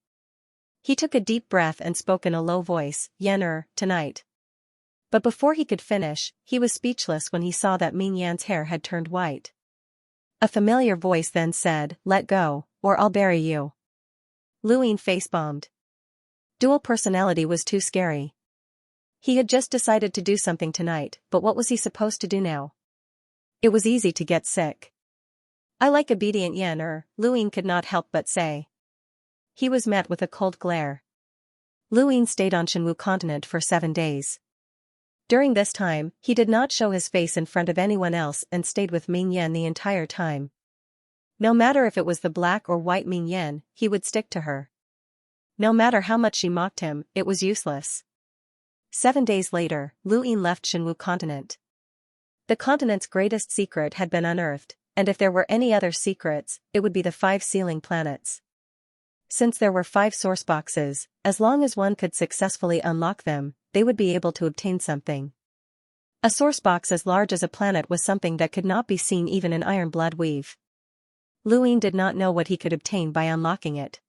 He took a deep breath and spoke in a low voice, Yan tonight. But before he could finish, he was speechless when he saw that Ming Yan's hair had turned white. A familiar voice then said, Let go, or I'll bury you. Luin face-bombed. Dual personality was too scary. He had just decided to do something tonight, but what was he supposed to do now? It was easy to get sick. I like obedient Yan Luin could not help but say. He was met with a cold glare. Luin stayed on Shenwu continent for 7 days. During this time, he did not show his face in front of anyone else and stayed with Ming Yan the entire time. No matter if it was the black or white Ming Yan, he would stick to her. No matter how much she mocked him, it was useless. 7 days later, Luin left Shenwu continent. The continent's greatest secret had been unearthed, and if there were any other secrets, it would be the 5 sealing planets. Since there were 5 source boxes, as long as one could successfully unlock them, they would be able to obtain something. A source box as large as a planet was something that could not be seen even in Iron Blood Weave. Luin did not know what he could obtain by unlocking it.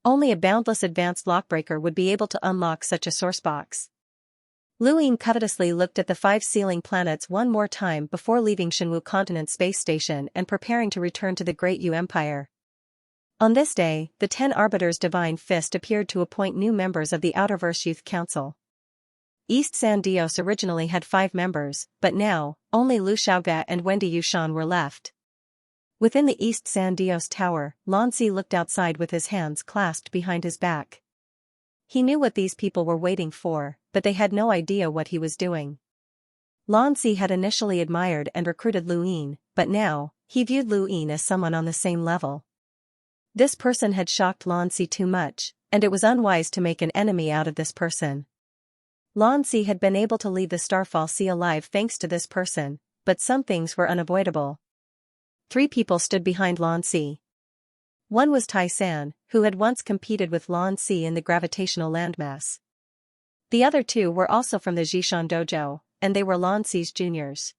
Only a boundless advanced lockbreaker would be able to unlock such a source box. Luin covetously looked at the 5 sealing planets one more time before leaving Shenwu Continent Space Station and preparing to return to the Great Yu Empire. On this day, the 10 Arbiters' Divine Fist appeared to appoint new members of the Outerverse Youth Council. East San Dios originally had 5 members, but now, only Lu Xiaoga and Wendy Yushan were left. Within the East San Dios Tower, Lanci looked outside with his hands clasped behind his back. He knew what these people were waiting for, but they had no idea what he was doing. Lanci had initially admired and recruited Luin, but now, he viewed Luin as someone on the same level. This person had shocked Lanci too much, and it was unwise to make an enemy out of this person. Lanci had been able to leave the Starfall Sea alive thanks to this person, but some things were unavoidable. 3 people stood behind Lanci. One was Tai San, who had once competed with Lanci in the gravitational landmass. The other 2 were also from the Zhishan Dojo, and they were Lanci's juniors.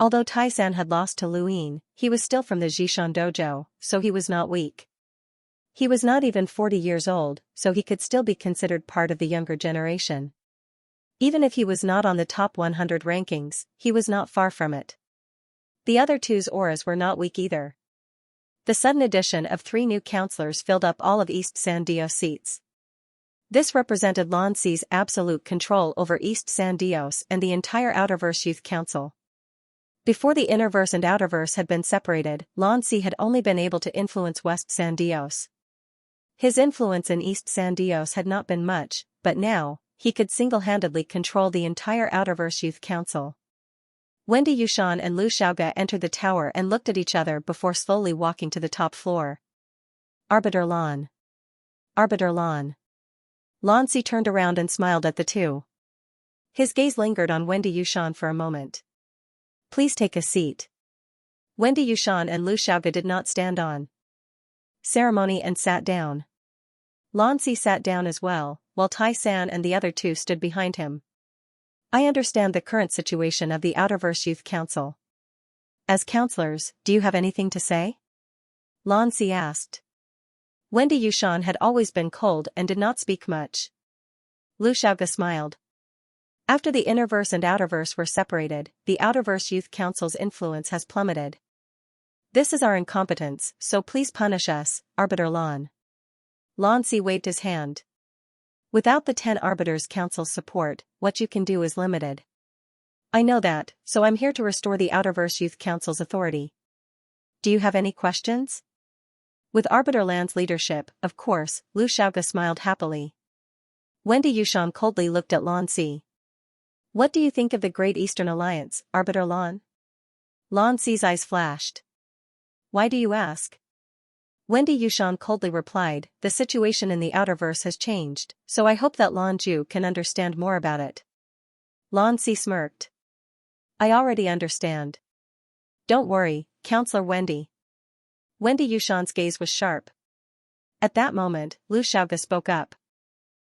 Although Tai San had lost to Luin, he was still from the Zhishan Dojo, so he was not weak. He was not even 40 years old, so he could still be considered part of the younger generation. Even if he was not on the top 100 rankings, he was not far from it. The other 2's auras were not weak either. The sudden addition of 3 new counselors filled up all of East San Dios seats. This represented Lanci's absolute control over East San Dios and the entire Outerverse Youth Council. Before the Innerverse and Outerverse had been separated, Lanci had only been able to influence West San Dios. His influence in East San Dios had not been much, but now, he could single-handedly control the entire Outerverse Youth Council. Wendy Yushan and Lu Xiaoga entered the tower and looked at each other before slowly walking to the top floor. Arbiter Lan. Arbiter Lan. Lan Si turned around and smiled at the two. His gaze lingered on Wendy Yushan for a moment. Please take a seat. Wendy Yushan and Lu Xiaoge did not stand on ceremony and sat down. Lan Si sat down as well, while Tai San and the other two stood behind him. I understand the current situation of the Outerverse Youth Council. As counselors, do you have anything to say? Lan Si asked. Wendy Yushan had always been cold and did not speak much. Lu Xiaoge smiled. After the Innerverse and Outerverse were separated, the Outerverse Youth Council's influence has plummeted. This is our incompetence, so please punish us, Arbiter Lan. Lan Si waved his hand. Without the 10 Arbiters Council's support, what you can do is limited. I know that, so I'm here to restore the Outerverse Youth Council's authority. Do you have any questions? With Arbiter Lan's leadership, of course, Lu Xiaoge smiled happily. Wendy Yushan coldly looked at Lan Si. What do you think of the Great Eastern Alliance, Arbiter Lan? Lan Si's eyes flashed. Why do you ask? Wendy Yushan coldly replied, the situation in the Outerverse has changed, so I hope that Lan Ju can understand more about it. Lan Si smirked. I already understand. Don't worry, Counselor Wendy. Wendy Yushan's gaze was sharp. At that moment, Lu Xiaoge spoke up.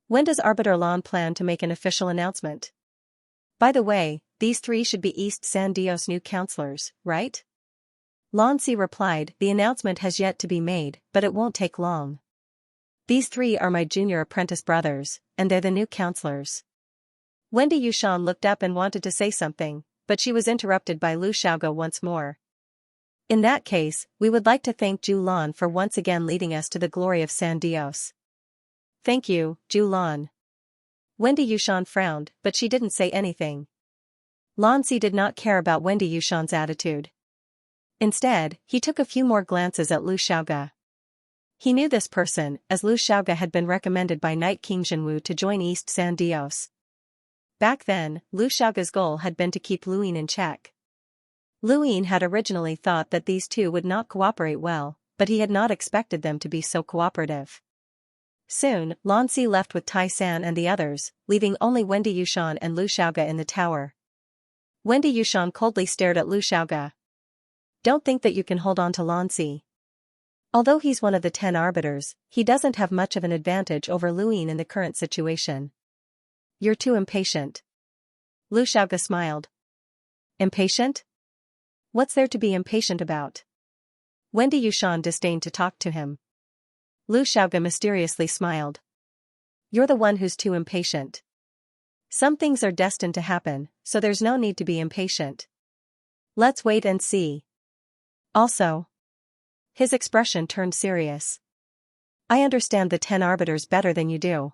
When does Arbiter Lan plan to make an official announcement? By the way, these 3 should be East San Dios new counselors, right? Lan Si replied, the announcement has yet to be made, but it won't take long. These 3 are my junior apprentice brothers, and they're the new counselors. Wendy Yushan looked up and wanted to say something, but she was interrupted by Lu Xiaoge once more. In that case, we would like to thank Ju Lan for once again leading us to the glory of San Dios. Thank you, Ju Lan. Wendy Yushan frowned, but she didn't say anything. Lan Si did not care about Wendy Yushan's attitude. Instead, he took a few more glances at Lu Xiaoge. He knew this person, as Lu Xiaoge had been recommended by Knight King Jinwu to join East San Dios. Back then, Lu Xiaoge's goal had been to keep Lu Yin in check. Lu Yin had originally thought that these two would not cooperate well, but he had not expected them to be so cooperative. Soon, Lan Si left with Tai San and the others, leaving only Wendy Yushan and Lu Xiaoge in the tower. Wendy Yushan coldly stared at Lu Xiaoge. Don't think that you can hold on to Lan Si. Although he's one of the 10 arbiters, he doesn't have much of an advantage over Lu Yin in the current situation. You're too impatient. Lu Xiaoge smiled. Impatient? What's there to be impatient about? Wendy Yushan disdained to talk to him. Lu Xiaoge mysteriously smiled. You're the one who's too impatient. Some things are destined to happen, so there's no need to be impatient. Let's wait and see. Also. His expression turned serious. I understand the 10 arbiters better than you do.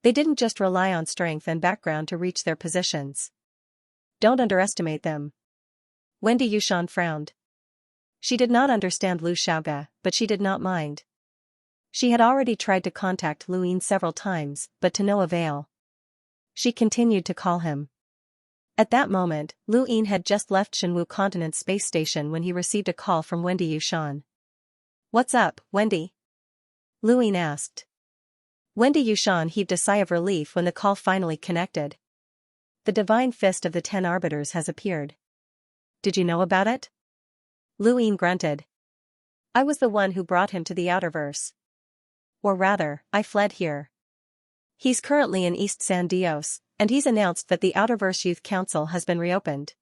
They didn't just rely on strength and background to reach their positions. Don't underestimate them. Wendy Yushan frowned. She did not understand Lu Xiaoge, but she did not mind. She had already tried to contact Lu Yin several times, but to no avail. She continued to call him. At that moment, Lu Yin had just left Shenwu Continent Space Station when he received a call from Wendy Yushan. What's up, Wendy? Lu Yin asked. Wendy Yushan heaved a sigh of relief when the call finally connected. The divine fist of the 10 arbiters has appeared. Did you know about it? Lu Yin grunted. I was the one who brought him to the Outerverse. Or rather, I fled here. He's currently in East San Dios, and he's announced that the Outerverse Youth Council has been reopened.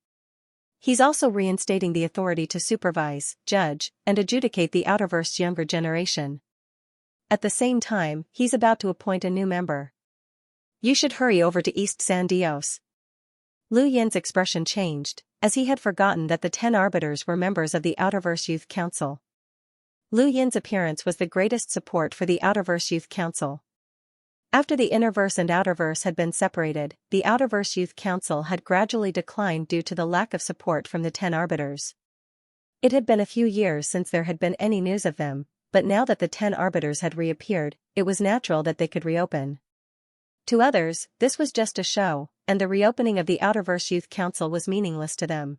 He's also reinstating the authority to supervise, judge, and adjudicate the Outerverse younger generation. At the same time, he's about to appoint a new member. You should hurry over to East San Dios. Lu Yin's expression changed, as he had forgotten that the 10 arbiters were members of the Outerverse Youth Council. Lu Yin's appearance was the greatest support for the Outerverse Youth Council. After the Innerverse and Outerverse had been separated, the Outerverse Youth Council had gradually declined due to the lack of support from the 10 arbiters. It had been a few years since there had been any news of them, but now that the 10 arbiters had reappeared, it was natural that they could reopen. To others, this was just a show, and the reopening of the Outerverse Youth Council was meaningless to them.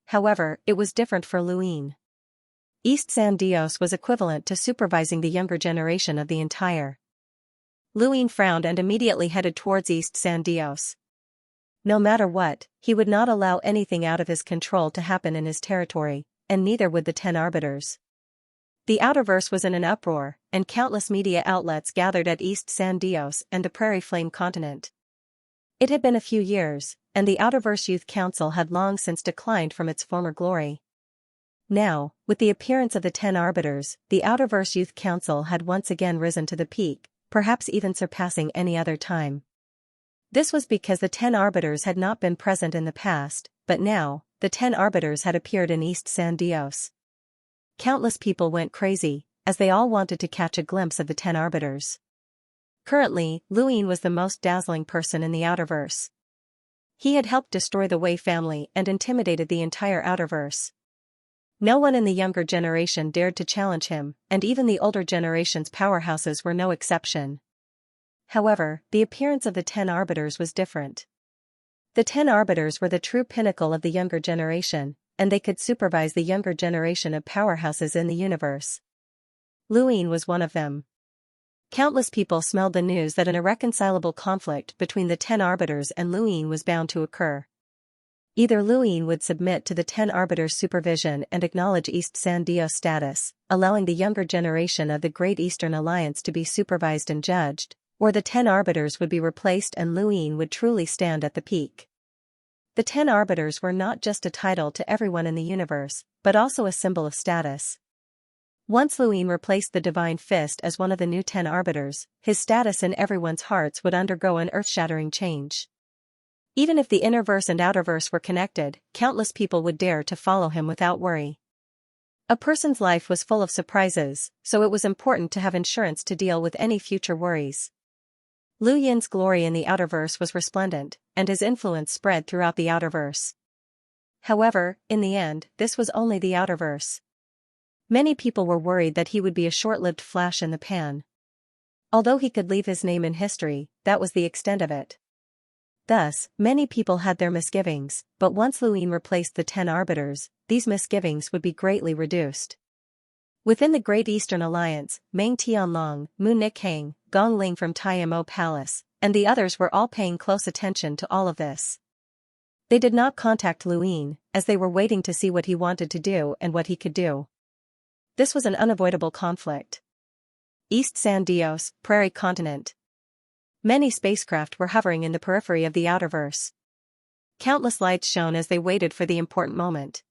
However, it was different for Lu Yin. East San Dios was equivalent to supervising the younger generation of the entire. Luin frowned and immediately headed towards East San Dios. No matter what, he would not allow anything out of his control to happen in his territory, and neither would the 10 arbiters. The Outerverse was in an uproar, and countless media outlets gathered at East San Dios and the Prairie Flame continent. It had been a few years, and the Outerverse Youth Council had long since declined from its former glory. Now, with the appearance of the 10 arbiters, the Outerverse Youth Council had once again risen to the peak, perhaps even surpassing any other time. This was because the 10 arbiters had not been present in the past, but now, the 10 arbiters had appeared in East San Dios. Countless people went crazy, as they all wanted to catch a glimpse of the 10 arbiters. Currently, Luin was the most dazzling person in the Outerverse. He had helped destroy the Wei family and intimidated the entire Outerverse. No one in the younger generation dared to challenge him, and even the older generation's powerhouses were no exception. However, the appearance of the 10 arbiters was different. The 10 arbiters were the true pinnacle of the younger generation, and they could supervise the younger generation of powerhouses in the universe. Luin was one of them. Countless people smelled the news that an irreconcilable conflict between the 10 arbiters and Luin was bound to occur. Either Luin would submit to the 10 arbiters' supervision and acknowledge East San Dios status, allowing the younger generation of the Great Eastern Alliance to be supervised and judged, or the 10 arbiters would be replaced and Luin would truly stand at the peak. The 10 arbiters were not just a title to everyone in the universe, but also a symbol of status. Once Luin replaced the Divine Fist as one of the new 10 arbiters, his status in everyone's hearts would undergo an earth-shattering change. Even if the Innerverse and Outerverse were connected, countless people would dare to follow him without worry. A person's life was full of surprises, so it was important to have insurance to deal with any future worries. Lu Yin's glory in the Outerverse was resplendent, and his influence spread throughout the Outerverse. However, in the end, this was only the Outerverse. Many people were worried that he would be a short-lived flash in the pan. Although he could leave his name in history, that was the extent of it. Thus, many people had their misgivings, but once Luin replaced the 10 arbiters, these misgivings would be greatly reduced. Within the Great Eastern Alliance, Meng Tianlong, Mu Nikhang, Gong Ling from Taimo Palace, and the others were all paying close attention to all of this. They did not contact Luin, as they were waiting to see what he wanted to do and what he could do. This was an unavoidable conflict. East San Dios, Prairie Continent. Many spacecraft were hovering in the periphery of the Outerverse. Countless lights shone as they waited for the important moment.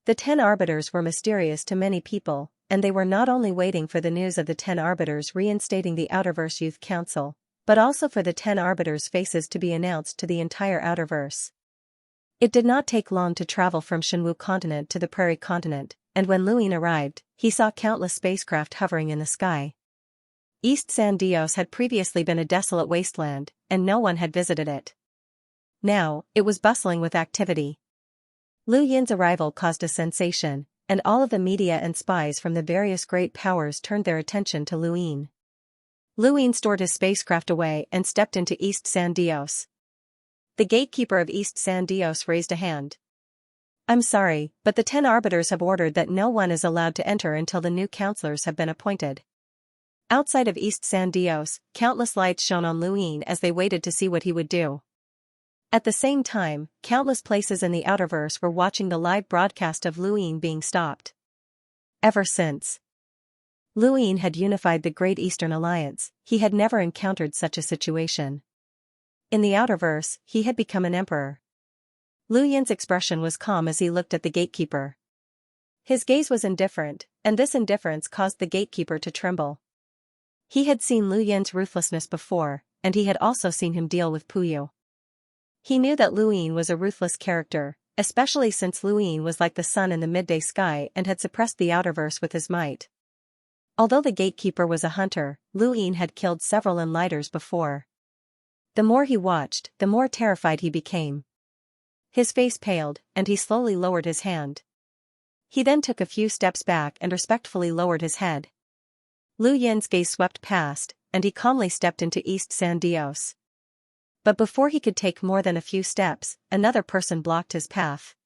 The 10 arbiters were mysterious to many people, and they were not only waiting for the news of the 10 arbiters reinstating the Outerverse Youth Council, but also for the 10 arbiters' faces to be announced to the entire Outerverse. It did not take long to travel from Shenwu continent to the Prairie continent, and when Luin arrived, he saw countless spacecraft hovering in the sky. East San Dios had previously been a desolate wasteland, and no one had visited it. Now, it was bustling with activity. Lu Yin's arrival caused a sensation, and all of the media and spies from the various great powers turned their attention to Luin. Luin stored his spacecraft away and stepped into East San Dios. The gatekeeper of East San Dios raised a hand. "I'm sorry, but the 10 arbiters have ordered that no one is allowed to enter until the new counselors have been appointed." Outside of East San Dios, countless lights shone on Luin as they waited to see what he would do. At the same time, countless places in the Outerverse were watching the live broadcast of Luin being stopped. Ever since Luin had unified the Great Eastern Alliance, he had never encountered such a situation. In the Outerverse, he had become an emperor. Lu Yin's expression was calm as he looked at the gatekeeper. His gaze was indifferent, and this indifference caused the gatekeeper to tremble. He had seen Lu Yin's ruthlessness before, and he had also seen him deal with Puyo. He knew that Luin was a ruthless character, especially since Luin was like the sun in the midday sky and had suppressed the Outerverse with his might. Although the gatekeeper was a hunter, Luin had killed several enlighters before. The more he watched, the more terrified he became. His face paled, and he slowly lowered his hand. He then took a few steps back and respectfully lowered his head. Lu Yin's gaze swept past, and he calmly stepped into East San Dios. But before he could take more than a few steps, another person blocked his path.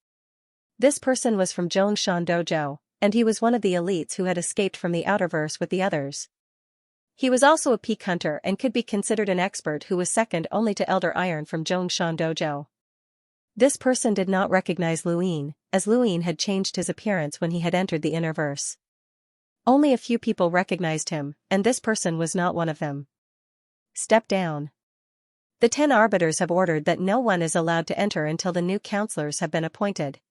This person was from Zhongshan Dojo, and he was one of the elites who had escaped from the Outerverse with the others. He was also a peak hunter and could be considered an expert who was second only to Elder Iron from Zhongshan Dojo. This person did not recognize Luin, as Luin had changed his appearance when he had entered the Innerverse. Only a few people recognized him, and this person was not one of them. Step down. The 10 arbiters have ordered that no one is allowed to enter until the new counselors have been appointed.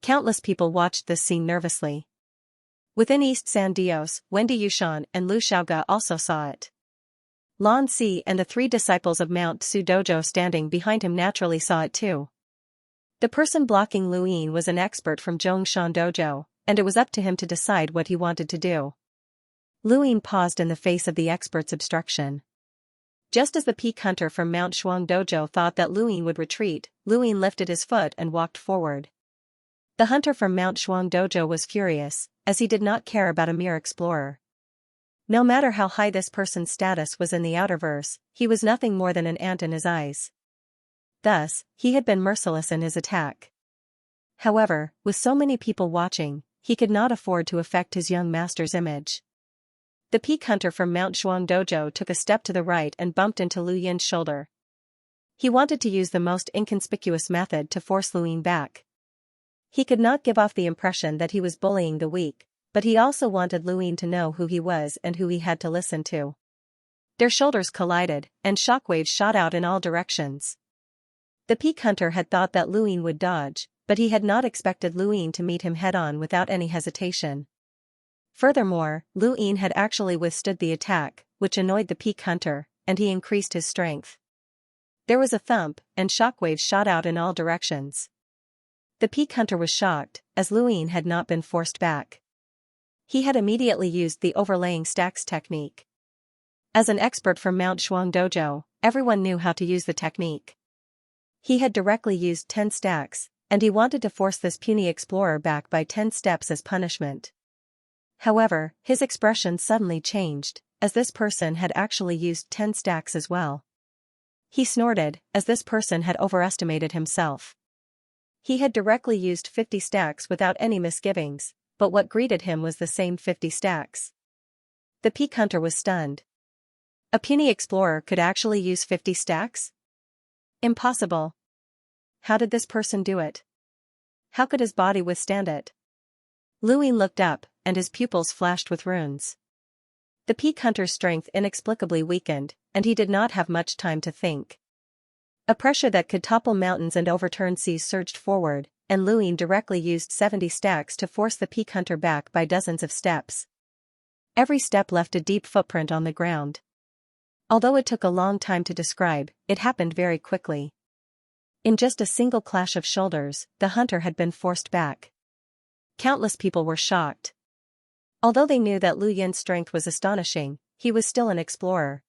Countless people watched this scene nervously. Within East San Dios, Wendy Yushan and Lu Xiaoga also saw it. Lan Si and the 3 disciples of Mount Su Dojo standing behind him naturally saw it too. The person blocking Luin was an expert from Zhongshan Dojo, and it was up to him to decide what he wanted to do. Luin paused in the face of the expert's obstruction. Just as the peak hunter from Mount Shuang Dojo thought that Luin would retreat, Luin lifted his foot and walked forward. The hunter from Mount Shuang Dojo was furious, as he did not care about a mere explorer. No matter how high this person's status was in the Outerverse, he was nothing more than an ant in his eyes. Thus, he had been merciless in his attack. However, with so many people watching, he could not afford to affect his young master's image. The peak hunter from Mount Shuang Dojo took a step to the right and bumped into Lu Yin's shoulder. He wanted to use the most inconspicuous method to force Luin back. He could not give off the impression that he was bullying the weak, but he also wanted Luin to know who he was and who he had to listen to. Their shoulders collided, and shockwaves shot out in all directions. The peak hunter had thought that Luin would dodge, but he had not expected Luin to meet him head-on without any hesitation. Furthermore, Luin had actually withstood the attack, which annoyed the peak hunter, and he increased his strength. There was a thump, and shockwaves shot out in all directions. The peak hunter was shocked, as Luin had not been forced back. He had immediately used the overlaying stacks technique. As an expert from Mount Shuang Dojo, everyone knew how to use the technique. He had directly used 10 stacks, and he wanted to force this puny explorer back by 10 steps as punishment. However, his expression suddenly changed, as this person had actually used 10 stacks as well. He snorted, as this person had overestimated himself. He had directly used 50 stacks without any misgivings, but what greeted him was the same 50 stacks. The peak hunter was stunned. A puny explorer could actually use 50 stacks? Impossible. How did this person do it? How could his body withstand it? Luin looked up, and his pupils flashed with runes. The peak hunter's strength inexplicably weakened, and he did not have much time to think. A pressure that could topple mountains and overturn seas surged forward, and Luin directly used 70 stacks to force the peak hunter back by dozens of steps. Every step left a deep footprint on the ground. Although it took a long time to describe, it happened very quickly. In just a single clash of shoulders, the hunter had been forced back. Countless people were shocked. Although they knew that Lu Yin's strength was astonishing, he was still an explorer.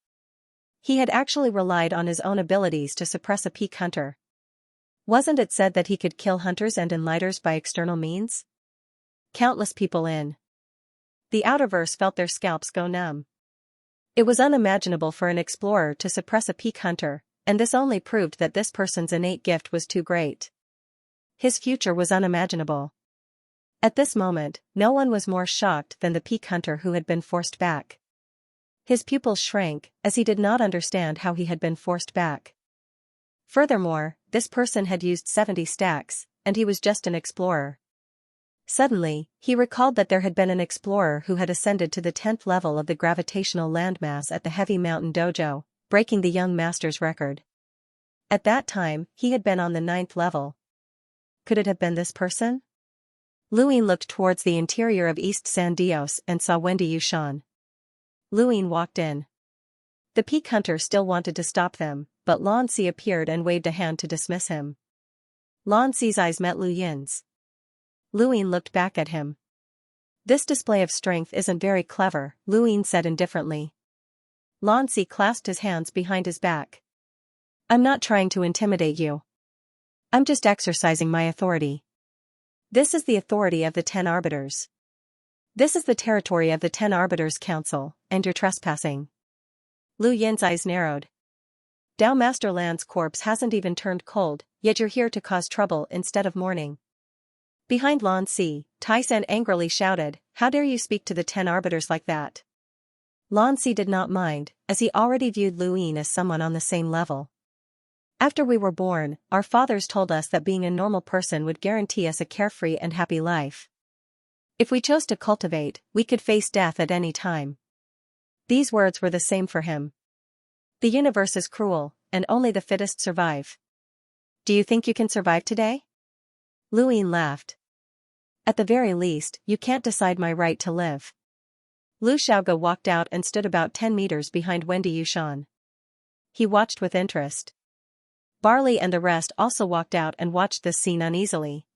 He had actually relied on his own abilities to suppress a peak hunter. Wasn't it said that he could kill hunters and enlighters by external means? Countless people in the Outerverse felt their scalps go numb. It was unimaginable for an explorer to suppress a peak hunter, and this only proved that this person's innate gift was too great. His future was unimaginable. At this moment, no one was more shocked than the peak hunter who had been forced back. His pupils shrank, as he did not understand how he had been forced back. Furthermore, this person had used 70 stacks, and he was just an explorer. Suddenly, he recalled that there had been an explorer who had ascended to the 10th level of the gravitational landmass at the Heavy Mountain Dojo, breaking the young master's record. At that time, he had been on the 9th level. Could it have been this person? Luin looked towards the interior of East San Dios and saw Wendy Yushan. Luin walked in. The peak hunter still wanted to stop them, but Lan Si appeared and waved a hand to dismiss him. Lan Si's eyes met Lu Yin's. Luin looked back at him. This display of strength isn't very clever, Luin said indifferently. Lan Si clasped his hands behind his back. I'm not trying to intimidate you. I'm just exercising my authority. This is the authority of the 10 arbiters. This is the territory of the 10 arbiters council, and you're trespassing. Lu Yin's eyes narrowed. Dao Master Lan's corpse hasn't even turned cold, yet you're here to cause trouble instead of mourning. Behind Lan Si, Tai-san angrily shouted, "How dare you speak to the 10 arbiters like that?" Lan Si did not mind, as he already viewed Lu Yin as someone on the same level. After we were born, our fathers told us that being a normal person would guarantee us a carefree and happy life. If we chose to cultivate, we could face death at any time. These words were the same for him. The universe is cruel, and only the fittest survive. Do you think you can survive today? Lu Yin laughed. At the very least, you can't decide my right to live. Lu Xiaoge walked out and stood about 10 meters behind Wendy Yushan. He watched with interest. Barley and the rest also walked out and watched this scene uneasily.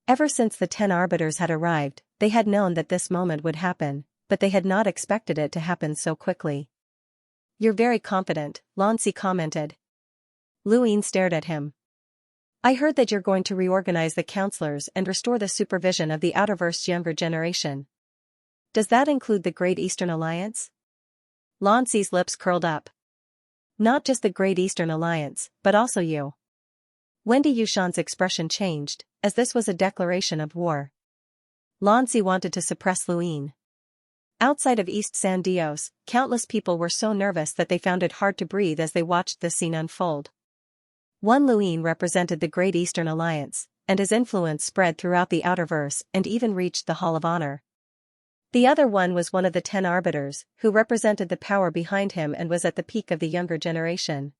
Ever since the 10 arbiters had arrived, they had known that this moment would happen, but they had not expected it to happen so quickly. "You're very confident," Lan Si commented. Lu Yin stared at him. "I heard that you're going to reorganize the counselors and restore the supervision of the Outerverse's younger generation. Does that include the Great Eastern Alliance?" Lan Si's lips curled up. "Not just the Great Eastern Alliance, but also you." Wendy Yushan's expression changed, as this was a declaration of war. Lan Si wanted to suppress Lu Yin. Outside of East San Dios, countless people were so nervous that they found it hard to breathe as they watched the scene unfold. One Lu Yin represented the Great Eastern Alliance, and his influence spread throughout the Outerverse and even reached the Hall of Honor. The other one was one of the 10 arbiters, who represented the power behind him and was at the peak of the younger generation.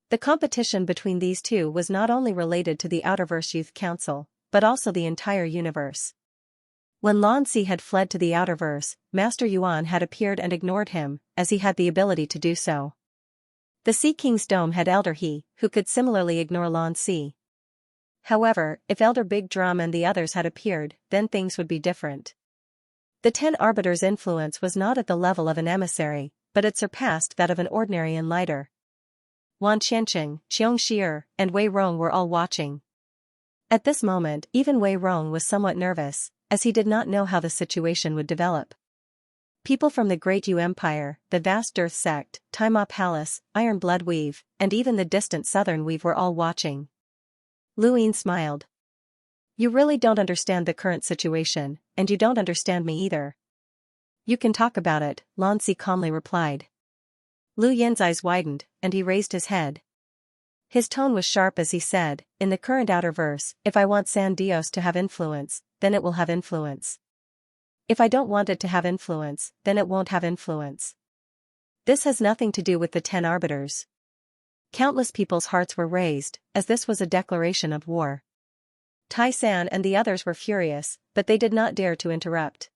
The competition between these two was not only related to the Outerverse Youth Council, but also the entire universe. When Lan Si had fled to the Outerverse, Master Yuan had appeared and ignored him, as he had the ability to do so. The Sea King's dome had Elder He, who could similarly ignore Lan Si. However, if Elder Big Drum and the others had appeared, then things would be different. The 10 arbiters' influence was not at the level of an emissary, but it surpassed that of an ordinary enlighter. Wan Qianqing, Xianxia, and Wei Rong were all watching. At this moment, even Wei Rong was somewhat nervous, as he did not know how the situation would develop. People from the Great Yu Empire, the vast Earth Sect, Taima Palace, Iron Blood Weave, and even the distant Southern Weave were all watching. Lu Yin smiled. "You really don't understand the current situation, and you don't understand me either." "You can talk about it," Lan Si calmly replied. Lu Yin's eyes widened, and he raised his head. His tone was sharp as he said, "In the current Outerverse, if I want San Dios to have influence, then it will have influence. If I don't want it to have influence, then it won't have influence. This has nothing to do with the 10 arbiters." Countless people's hearts were raised, as this was a declaration of war. Tai-san and the others were furious, but they did not dare to interrupt.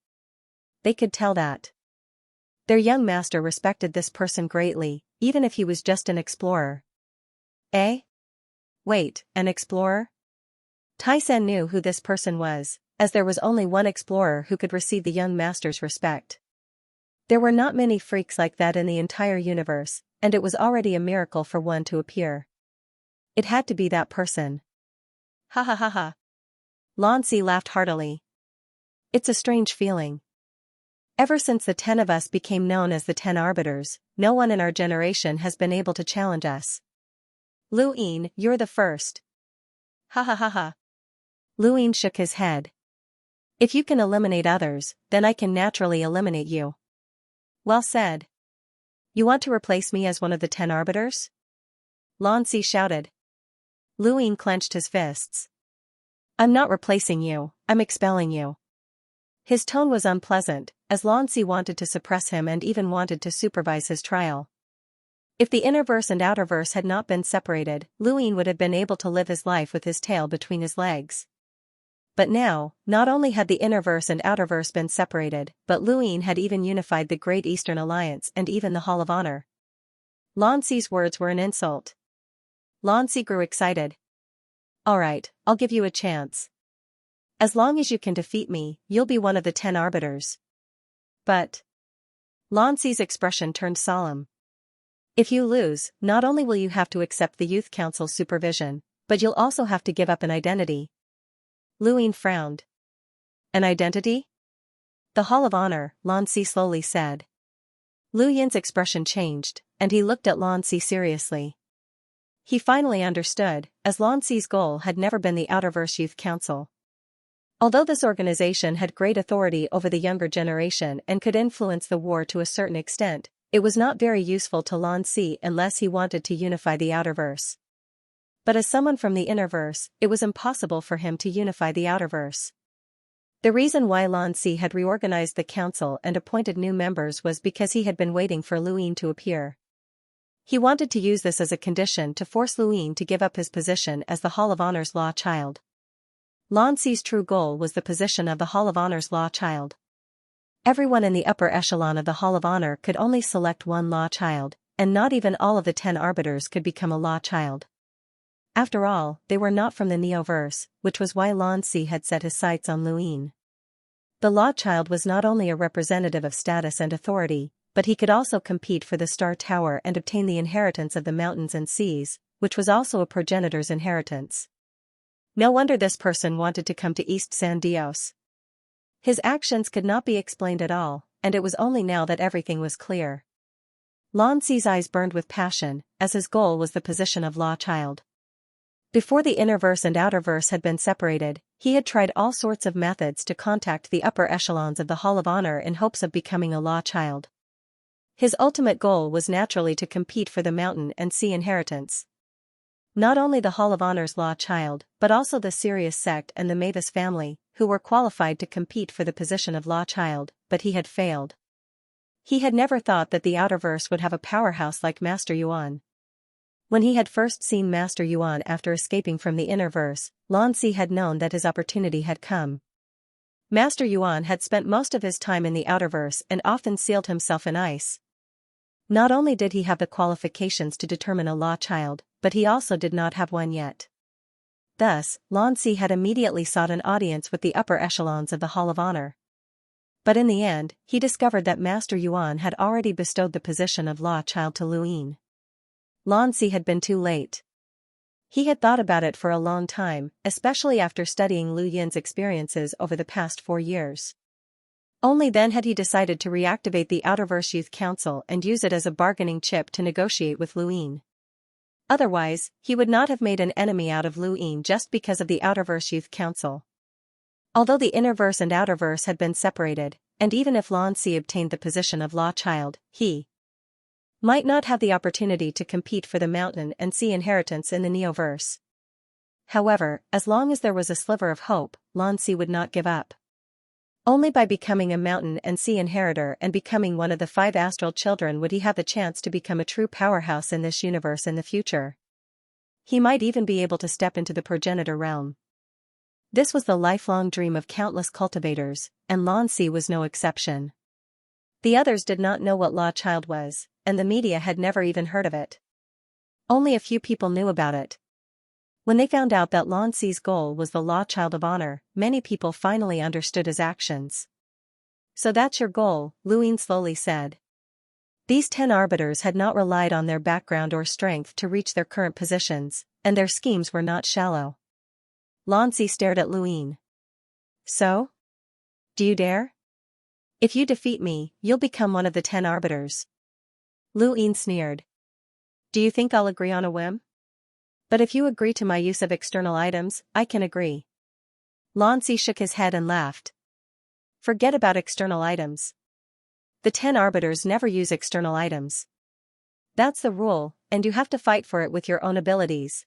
They could tell that their young master respected this person greatly, even if he was just an explorer. Eh? Wait, an explorer? Tai-san knew who this person was, as there was only one explorer who could receive the young master's respect. There were not many freaks like that in the entire universe, and it was already a miracle for one to appear. It had to be that person. Ha ha ha ha. Lan Si laughed heartily. "It's a strange feeling. Ever since the 10 of us became known as the 10 arbiters, no one in our generation has been able to challenge us. Lu Yin, you're the first." Ha ha ha ha. Lu Yin shook his head. "If you can eliminate others, then I can naturally eliminate you." "Well said. You want to replace me as one of the 10 arbiters?" Lan Si shouted. Lu Yin clenched his fists. "I'm not replacing you, I'm expelling you." His tone was unpleasant, as Lan Si wanted to suppress him and even wanted to supervise his trial. If the Innerverse and Outerverse had not been separated, Lu Yin would have been able to live his life with his tail between his legs. But now, not only had the Innerverse and Outerverse been separated, but Lu Yin had even unified the Great Eastern Alliance and even the Hall of Honor. Lan Si's words were an insult. Lan Si grew excited. "Alright, I'll give you a chance. As long as you can defeat me, you'll be one of the 10 arbiters." "But..." Lan Si's expression turned solemn. "If you lose, not only will you have to accept the Youth Council's supervision, but you'll also have to give up an identity." Lu Yin frowned. "An identity?" "The Hall of Honor," Lan Si slowly said. Lu Yin's expression changed, and he looked at Lan Si seriously. He finally understood, as Lan Si's goal had never been the Outerverse Youth Council. Although this organization had great authority over the younger generation and could influence the war to a certain extent, it was not very useful to Lan Si unless he wanted to unify the outerverse. But as someone from the innerverse, it was impossible for him to unify the outerverse. The reason why Lan Si had reorganized the council and appointed new members was because he had been waiting for Luin to appear. He wanted to use this as a condition to force Luin to give up his position as the Hall of Honor's law child. Lan Si's true goal was the position of the Hall of Honor's law child. Everyone in the upper echelon of the Hall of Honor could only select one law child, and not even all of the 10 arbiters could become a law child. After all, they were not from the Neoverse, which was why Lan Si had set his sights on Luin. The law child was not only a representative of status and authority, but he could also compete for the Star Tower and obtain the inheritance of the mountains and seas, which was also a progenitor's inheritance. No wonder this person wanted to come to East San Dios. His actions could not be explained at all, and it was only now that everything was clear. Lan Si's eyes burned with passion, as his goal was the position of law child. Before the innerverse and outerverse had been separated, he had tried all sorts of methods to contact the upper echelons of the Hall of Honor in hopes of becoming a law child. His ultimate goal was naturally to compete for the mountain and sea inheritance. Not only the Hall of Honor's law child, but also the Sirius sect and the Mavis family, who were qualified to compete for the position of law child, but he had failed. He had never thought that the outerverse would have a powerhouse like Master Yuan. When he had first seen Master Yuan after escaping from the innerverse, Lan Si had known that his opportunity had come. Master Yuan had spent most of his time in the outerverse and often sealed himself in ice. Not only did he have the qualifications to determine a law child, but he also did not have one yet. Thus, Lan Si had immediately sought an audience with the upper echelons of the Hall of Honor. But in the end, he discovered that Master Yuan had already bestowed the position of law child to Luin. Lan Si had been too late. He had thought about it for a long time, especially after studying Lu Yin's experiences over the past 4 years. Only then had he decided to reactivate the Outerverse Youth Council and use it as a bargaining chip to negotiate with Luin. Otherwise, he would not have made an enemy out of Luin just because of the Outerverse Youth Council. Although the Innerverse and Outerverse had been separated, and even if Lan Si obtained the position of law child, he might not have the opportunity to compete for the mountain and sea inheritance in the Neoverse. However, as long as there was a sliver of hope, Lan Si would not give up. Only by becoming a mountain and sea inheritor and becoming one of the 5 astral children would he have the chance to become a true powerhouse in this universe in the future. He might even be able to step into the progenitor realm. This was the lifelong dream of countless cultivators, and Lan Si was no exception. The others did not know what law child was, and the media had never even heard of it. Only a few people knew about it. When they found out that Lan Si's goal was the law child of honor, many people finally understood his actions. So that's your goal, Luin slowly said. These 10 arbiters had not relied on their background or strength to reach their current positions, and their schemes were not shallow. Lan Si stared at Luin. So? Do you dare? If you defeat me, you'll become one of the 10 arbiters. Luin sneered. Do you think I'll agree on a whim? But if you agree to my use of external items, I can agree. Lan Si shook his head and laughed. Forget about external items. The 10 arbiters never use external items. That's the rule, and you have to fight for it with your own abilities.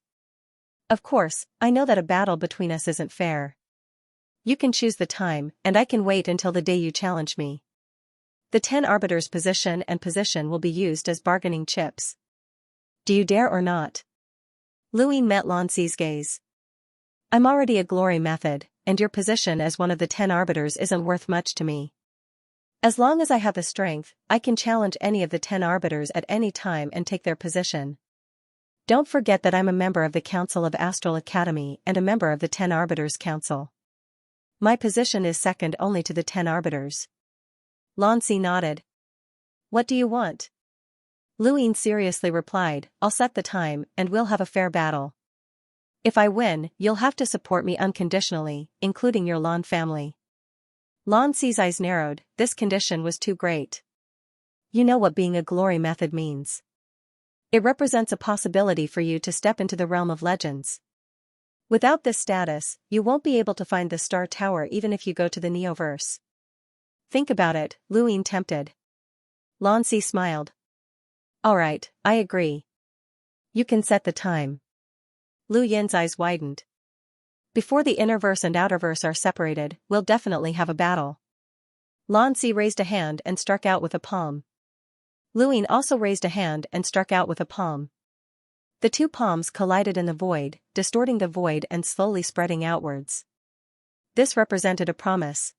Of course, I know that a battle between us isn't fair. You can choose the time, and I can wait until the day you challenge me. The 10 arbiters' position will be used as bargaining chips. Do you dare or not? Luin met Lan Si's gaze. I'm already a glory method, and your position as one of the 10 arbiters isn't worth much to me. As long as I have the strength, I can challenge any of the 10 arbiters at any time and take their position. Don't forget that I'm a member of the Council of Astral Academy and a member of the 10 Arbiters Council. My position is second only to the 10 arbiters. Lan Si nodded. What do you want? Luin seriously replied, I'll set the time, and we'll have a fair battle. If I win, you'll have to support me unconditionally, including your Lan family. Lan Si's eyes narrowed, this condition was too great. You know what being a glory method means. It represents a possibility for you to step into the realm of legends. Without this status, you won't be able to find the Star Tower even if you go to the Neoverse. Think about it, Lu Ying tempted. Lan Si smiled. Alright, I agree. You can set the time. Lu Yin's eyes widened. Before the Innerverse and Outerverse are separated, we'll definitely have a battle. Lan Si raised a hand and struck out with a palm. Lu Ying also raised a hand and struck out with a palm. The two palms collided in the void, distorting the void and slowly spreading outwards. This represented a promise.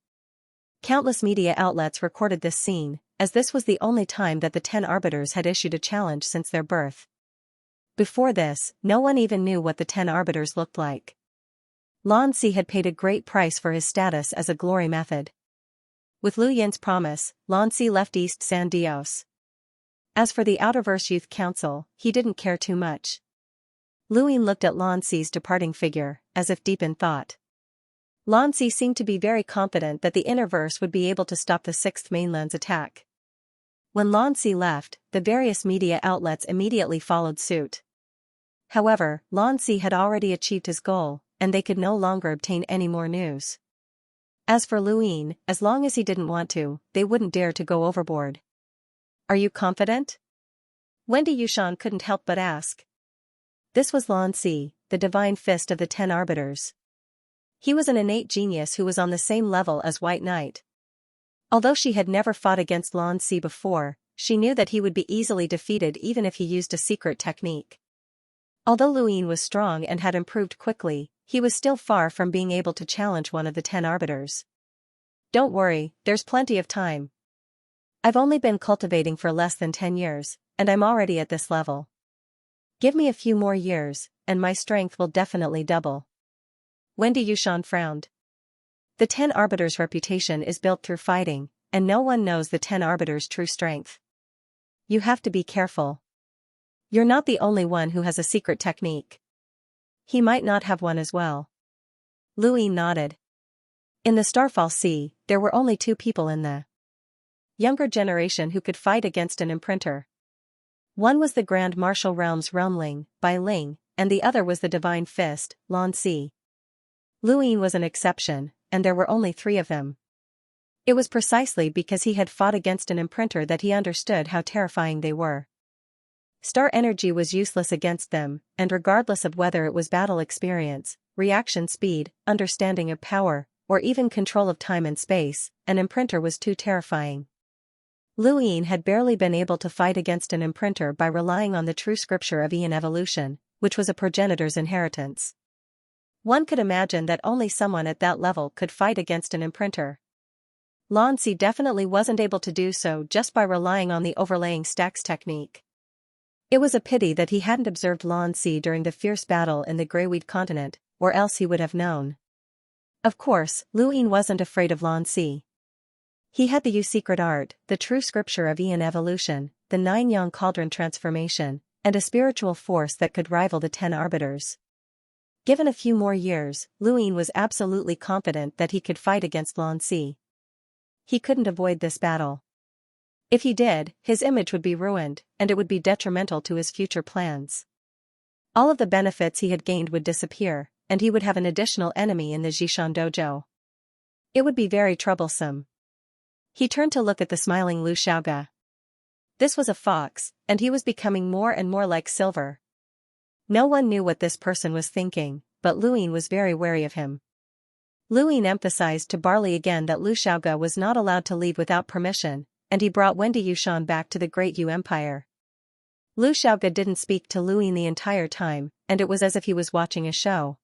Countless media outlets recorded this scene, as this was the only time that the 10 Arbiters had issued a challenge since their birth. Before this, no one even knew what the 10 Arbiters looked like. Lan Si had paid a great price for his status as a glory method. With Lu Yin's promise, Lan Si left East San Dios. As for the Outerverse Youth Council, he didn't care too much. Lu Ying looked at Lan Si's departing figure, as if deep in thought. Lan Si seemed to be very confident that the Innerverse would be able to stop the 6th Mainland's attack. When Lan Si left, the various media outlets immediately followed suit. However, Lan Si had already achieved his goal, and they could no longer obtain any more news. As for Lu Ying, as long as he didn't want to, they wouldn't dare to go overboard. Are you confident? Wendy Yushan couldn't help but ask. This was Lan Si, the divine fist of the 10 Arbiters. He was an innate genius who was on the same level as White Knight. Although she had never fought against Lan Si before, she knew that he would be easily defeated even if he used a secret technique. Although Lu Ying was strong and had improved quickly, he was still far from being able to challenge one of the 10 Arbiters. Don't worry, there's plenty of time. I've only been cultivating for less than 10 years, and I'm already at this level. Give me a few more years, and my strength will definitely double. Wendy Yushan frowned. The 10 Arbiters' reputation is built through fighting, and no one knows the 10 Arbiters' true strength. You have to be careful. You're not the only one who has a secret technique. He might not have one as well. Lu Ying nodded. In the Starfall Sea, there were only 2 people in the younger generation who could fight against an imprinter. One was the Grand Martial Realm's Realmling, Bai Ling, and the other was the Divine Fist, Lan Si. Lu Ying was an exception, and there were only 3 of them. It was precisely because he had fought against an imprinter that he understood how terrifying they were. Star energy was useless against them, and regardless of whether it was battle experience, reaction speed, understanding of power, or even control of time and space, an imprinter was too terrifying. Lu Ying had barely been able to fight against an imprinter by relying on the true scripture of Aeon evolution, which was a progenitor's inheritance. One could imagine that only someone at that level could fight against an imprinter. Lan Si definitely wasn't able to do so just by relying on the overlaying stacks technique. It was a pity that he hadn't observed Lan Si during the fierce battle in the Greyweed continent, or else he would have known. Of course, Lu Ying wasn't afraid of Lan Si. He had the secret art, the true scripture of Aeon evolution, the 9-yang cauldron transformation, and a spiritual force that could rival the 10 Arbiters. Given a few more years, Lu Ying was absolutely confident that he could fight against Lan Si. He couldn't avoid this battle. If he did, his image would be ruined, and it would be detrimental to his future plans. All of the benefits he had gained would disappear, and he would have an additional enemy in the Zhishan dojo. It would be very troublesome. He turned to look at the smiling Lu Xiaoge. This was a fox, and he was becoming more and more like Silver. No one knew what this person was thinking, but Lu Ying was very wary of him. Lu Ying emphasized to Barley again that Lu Xiaoge was not allowed to leave without permission, and he brought Wendy Yushan back to the Great Yu Empire. Lu Xiaoge didn't speak to Lu Ying the entire time, and it was as if he was watching a show.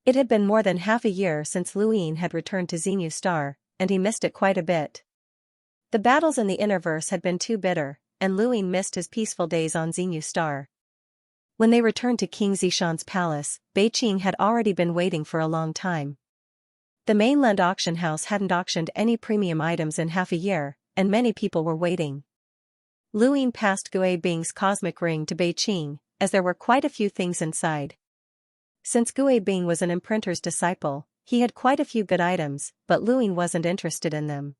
It had been more than half a year since Lu Ying had returned to Xinyu Star, and he missed it quite a bit. The battles in the Innerverse had been too bitter, and Lu Ying missed his peaceful days on Xinyu Star. When they returned to King Zishan's palace, Beiqing had already been waiting for a long time. The mainland auction house hadn't auctioned any premium items in half a year, and many people were waiting. Lu Ying passed Gui Bing's cosmic ring to Beiqing, as there were quite a few things inside. Since Gui Bing was an imprinter's disciple, he had quite a few good items, but Lu Ying wasn't interested in them.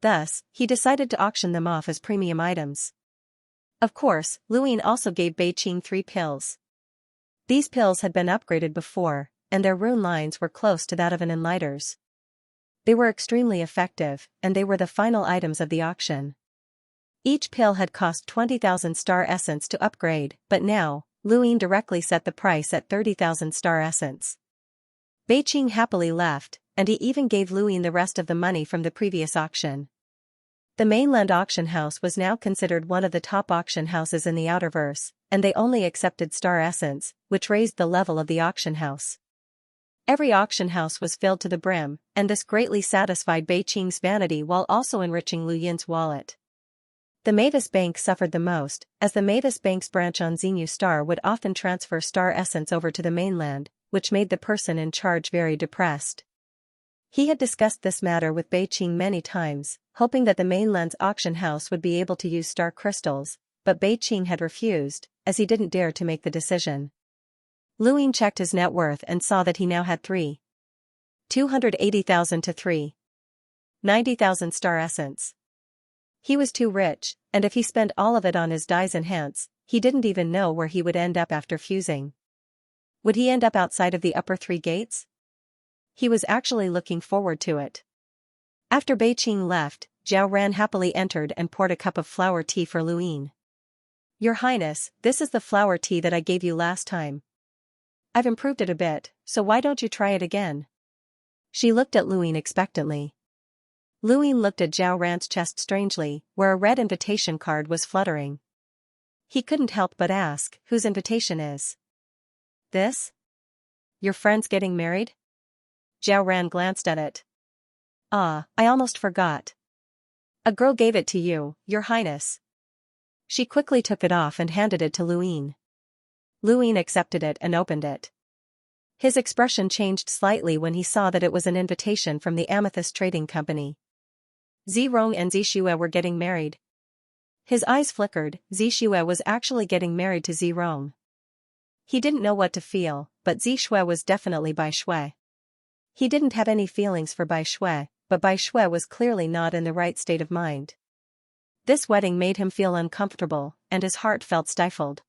Thus, he decided to auction them off as premium items. Of course, Lu Ying also gave Beiqing 3 pills. These pills had been upgraded before, and their rune lines were close to that of an enlighter's. They were extremely effective, and they were the final items of the auction. Each pill had cost 20,000 star essence to upgrade, but now, Luyin directly set the price at 30,000 star essence. Beiqing happily left, and he even gave Luyin the rest of the money from the previous auction. The mainland auction house was now considered one of the top auction houses in the Outerverse, and they only accepted star essence, which raised the level of the auction house. Every auction house was filled to the brim, and this greatly satisfied Beiqing's vanity while also enriching Luyin's wallet. The Mavis Bank suffered the most, as the Mavis Bank's branch on Xinyu Star would often transfer star essence over to the mainland, which made the person in charge very depressed. He had discussed this matter with Beiqing many times, hoping that the mainland's auction house would be able to use star crystals, but Beiqing had refused, as he didn't dare to make the decision. Luyin checked his net worth and saw that he now had 280,000 to 90,000 star essence. He was too rich, and if he spent all of it on his dyes enhance, he didn't even know where he would end up after fusing. Would he end up outside of the upper 3 gates? He was actually looking forward to it. After Beiqing left, Zhao Ran happily entered and poured a cup of flower tea for Luyin. "Your Highness, this is the flower tea that I gave you last time. I've improved it a bit, so why don't you try it again?" She looked at Luyin expectantly. Luyin looked at Zhao Ran's chest strangely, where a red invitation card was fluttering. He couldn't help but ask, "Whose invitation is this? Your friend's getting married?" Zhao Ran glanced at it. "Ah, I almost forgot. A girl gave it to you, Your Highness." She quickly took it off and handed it to Luyin. Luyin accepted it and opened it. His expression changed slightly when he saw that it was an invitation from the Amethyst Trading Company. Zirong and Zixue were getting married. His eyes flickered. Zixue was actually getting married to Zirong. He didn't know what to feel, but Zixue was definitely Bai Shui. He didn't have any feelings for Bai Shui, but Bai Shui was clearly not in the right state of mind. This wedding made him feel uncomfortable, and his heart felt stifled.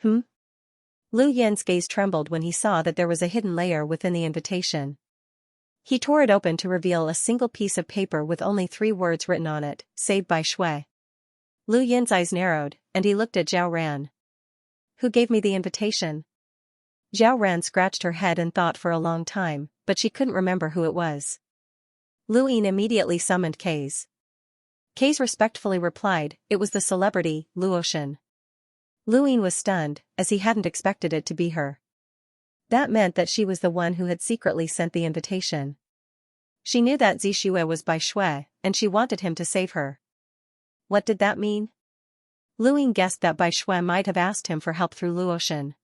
Lu Yin's gaze trembled when he saw that there was a hidden layer within the invitation. He tore it open to reveal a single piece of paper with only 3 words written on it, "Saved by Shui." Lu Yin's eyes narrowed, and he looked at Zhao Ran. "Who gave me the invitation?" Zhao Ran scratched her head and thought for a long time, but she couldn't remember who it was. Lu Yin immediately summoned Kaze. Kaze respectfully replied, "It was the celebrity, Luoshan." Lu Yin was stunned, as he hadn't expected it to be her. That meant that she was the one who had secretly sent the invitation. She knew that Zixue was Bai Shui, and she wanted him to save her. What did that mean? Lu Yin guessed that Bai Shui might have asked him for help through Luoshan.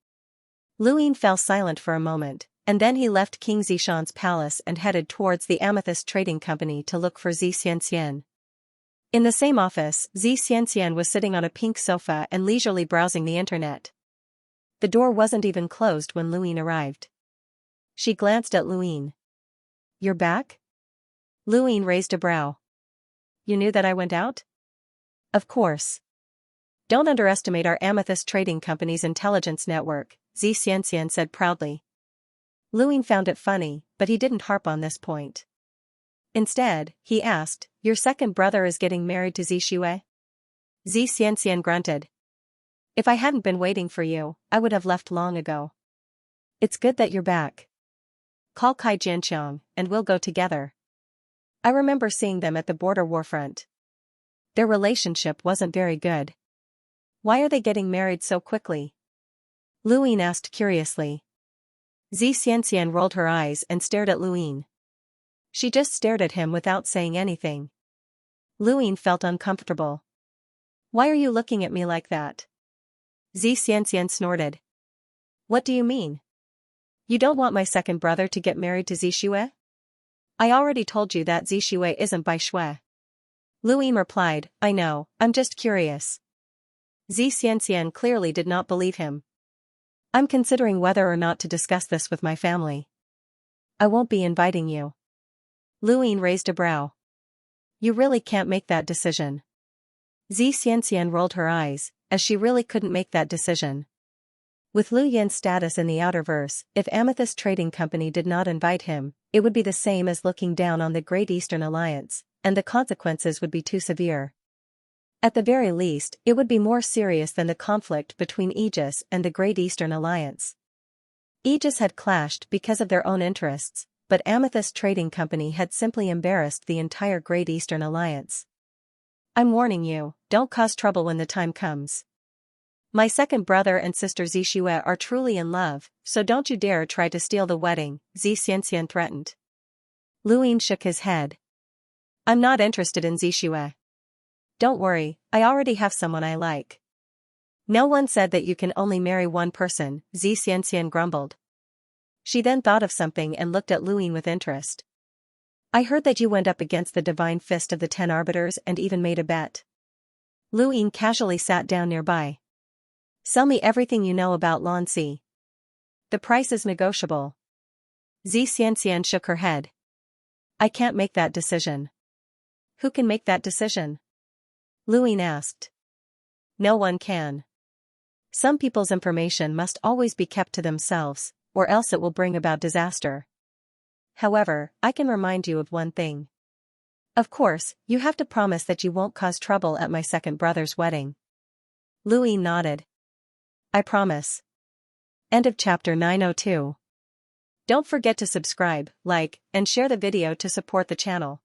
Lu Yin fell silent for a moment, and then he left King Zishan's palace and headed towards the Amethyst Trading Company to look for Xianxia. In the same office, Xianxia was sitting on a pink sofa and leisurely browsing the internet. The door wasn't even closed when Lu Yin arrived. She glanced at Lu Yin. "You're back?" Lu Yin raised a brow. "You knew that I went out?" "Of course. Don't underestimate our Amethyst Trading Company's intelligence network," Xianxia said proudly. Lu Yin found it funny, but he didn't harp on this point. Instead, he asked, "Your second brother is getting married to Zixue?" Xianxia grunted. "If I hadn't been waiting for you, I would have left long ago. It's good that you're back. Call Kai Jianqiang, and we'll go together. I remember seeing them at the border warfront. Their relationship wasn't very good. Why are they getting married so quickly?" Lu Yin asked curiously. Xianxia rolled her eyes and stared at Lu Yin. She just stared at him without saying anything. Lu Yin felt uncomfortable. "Why are you looking at me like that?" Xianxia snorted. "What do you mean? You don't want my second brother to get married to Zixue?" "I already told you that Zixue isn't Bai Shui." Lu Yin replied, "I know, I'm just curious." Xianxia clearly did not believe him. "I'm considering whether or not to discuss this with my family. I won't be inviting you." Lu Yin raised a brow. "You really can't make that decision." Xianxia rolled her eyes, as she really couldn't make that decision. With Lu Yin's status in the Outerverse, if Amethyst Trading Company did not invite him, it would be the same as looking down on the Great Eastern Alliance, and the consequences would be too severe. At the very least, it would be more serious than the conflict between Aegis and the Great Eastern Alliance. Aegis had clashed because of their own interests, but Amethyst Trading Company had simply embarrassed the entire Great Eastern Alliance. I'm warning you, don't cause trouble when the time comes. My second brother and sister Xianxia are truly in love, so don't you dare try to steal the wedding, Xianxia threatened. Lu Yin shook his head. I'm not interested in Xianxia. Don't worry, I already have someone I like. No one said that you can only marry one person, Xianxia grumbled. She then thought of something and looked at Lu Yin with interest. I heard that you went up against the divine fist of the 10 arbiters and even made a bet. Lu Yin casually sat down nearby. Sell me everything you know about Lanxi. The price is negotiable. Xianxia shook her head. I can't make that decision. Who can make that decision? Lu Yin asked. No one can. Some people's information must always be kept to themselves, or else it will bring about disaster. However, I can remind you of one thing. Of course, you have to promise that you won't cause trouble at my second brother's wedding. Lu Yin nodded. I promise. End of chapter 902. Don't forget to subscribe, like, and share the video to support the channel.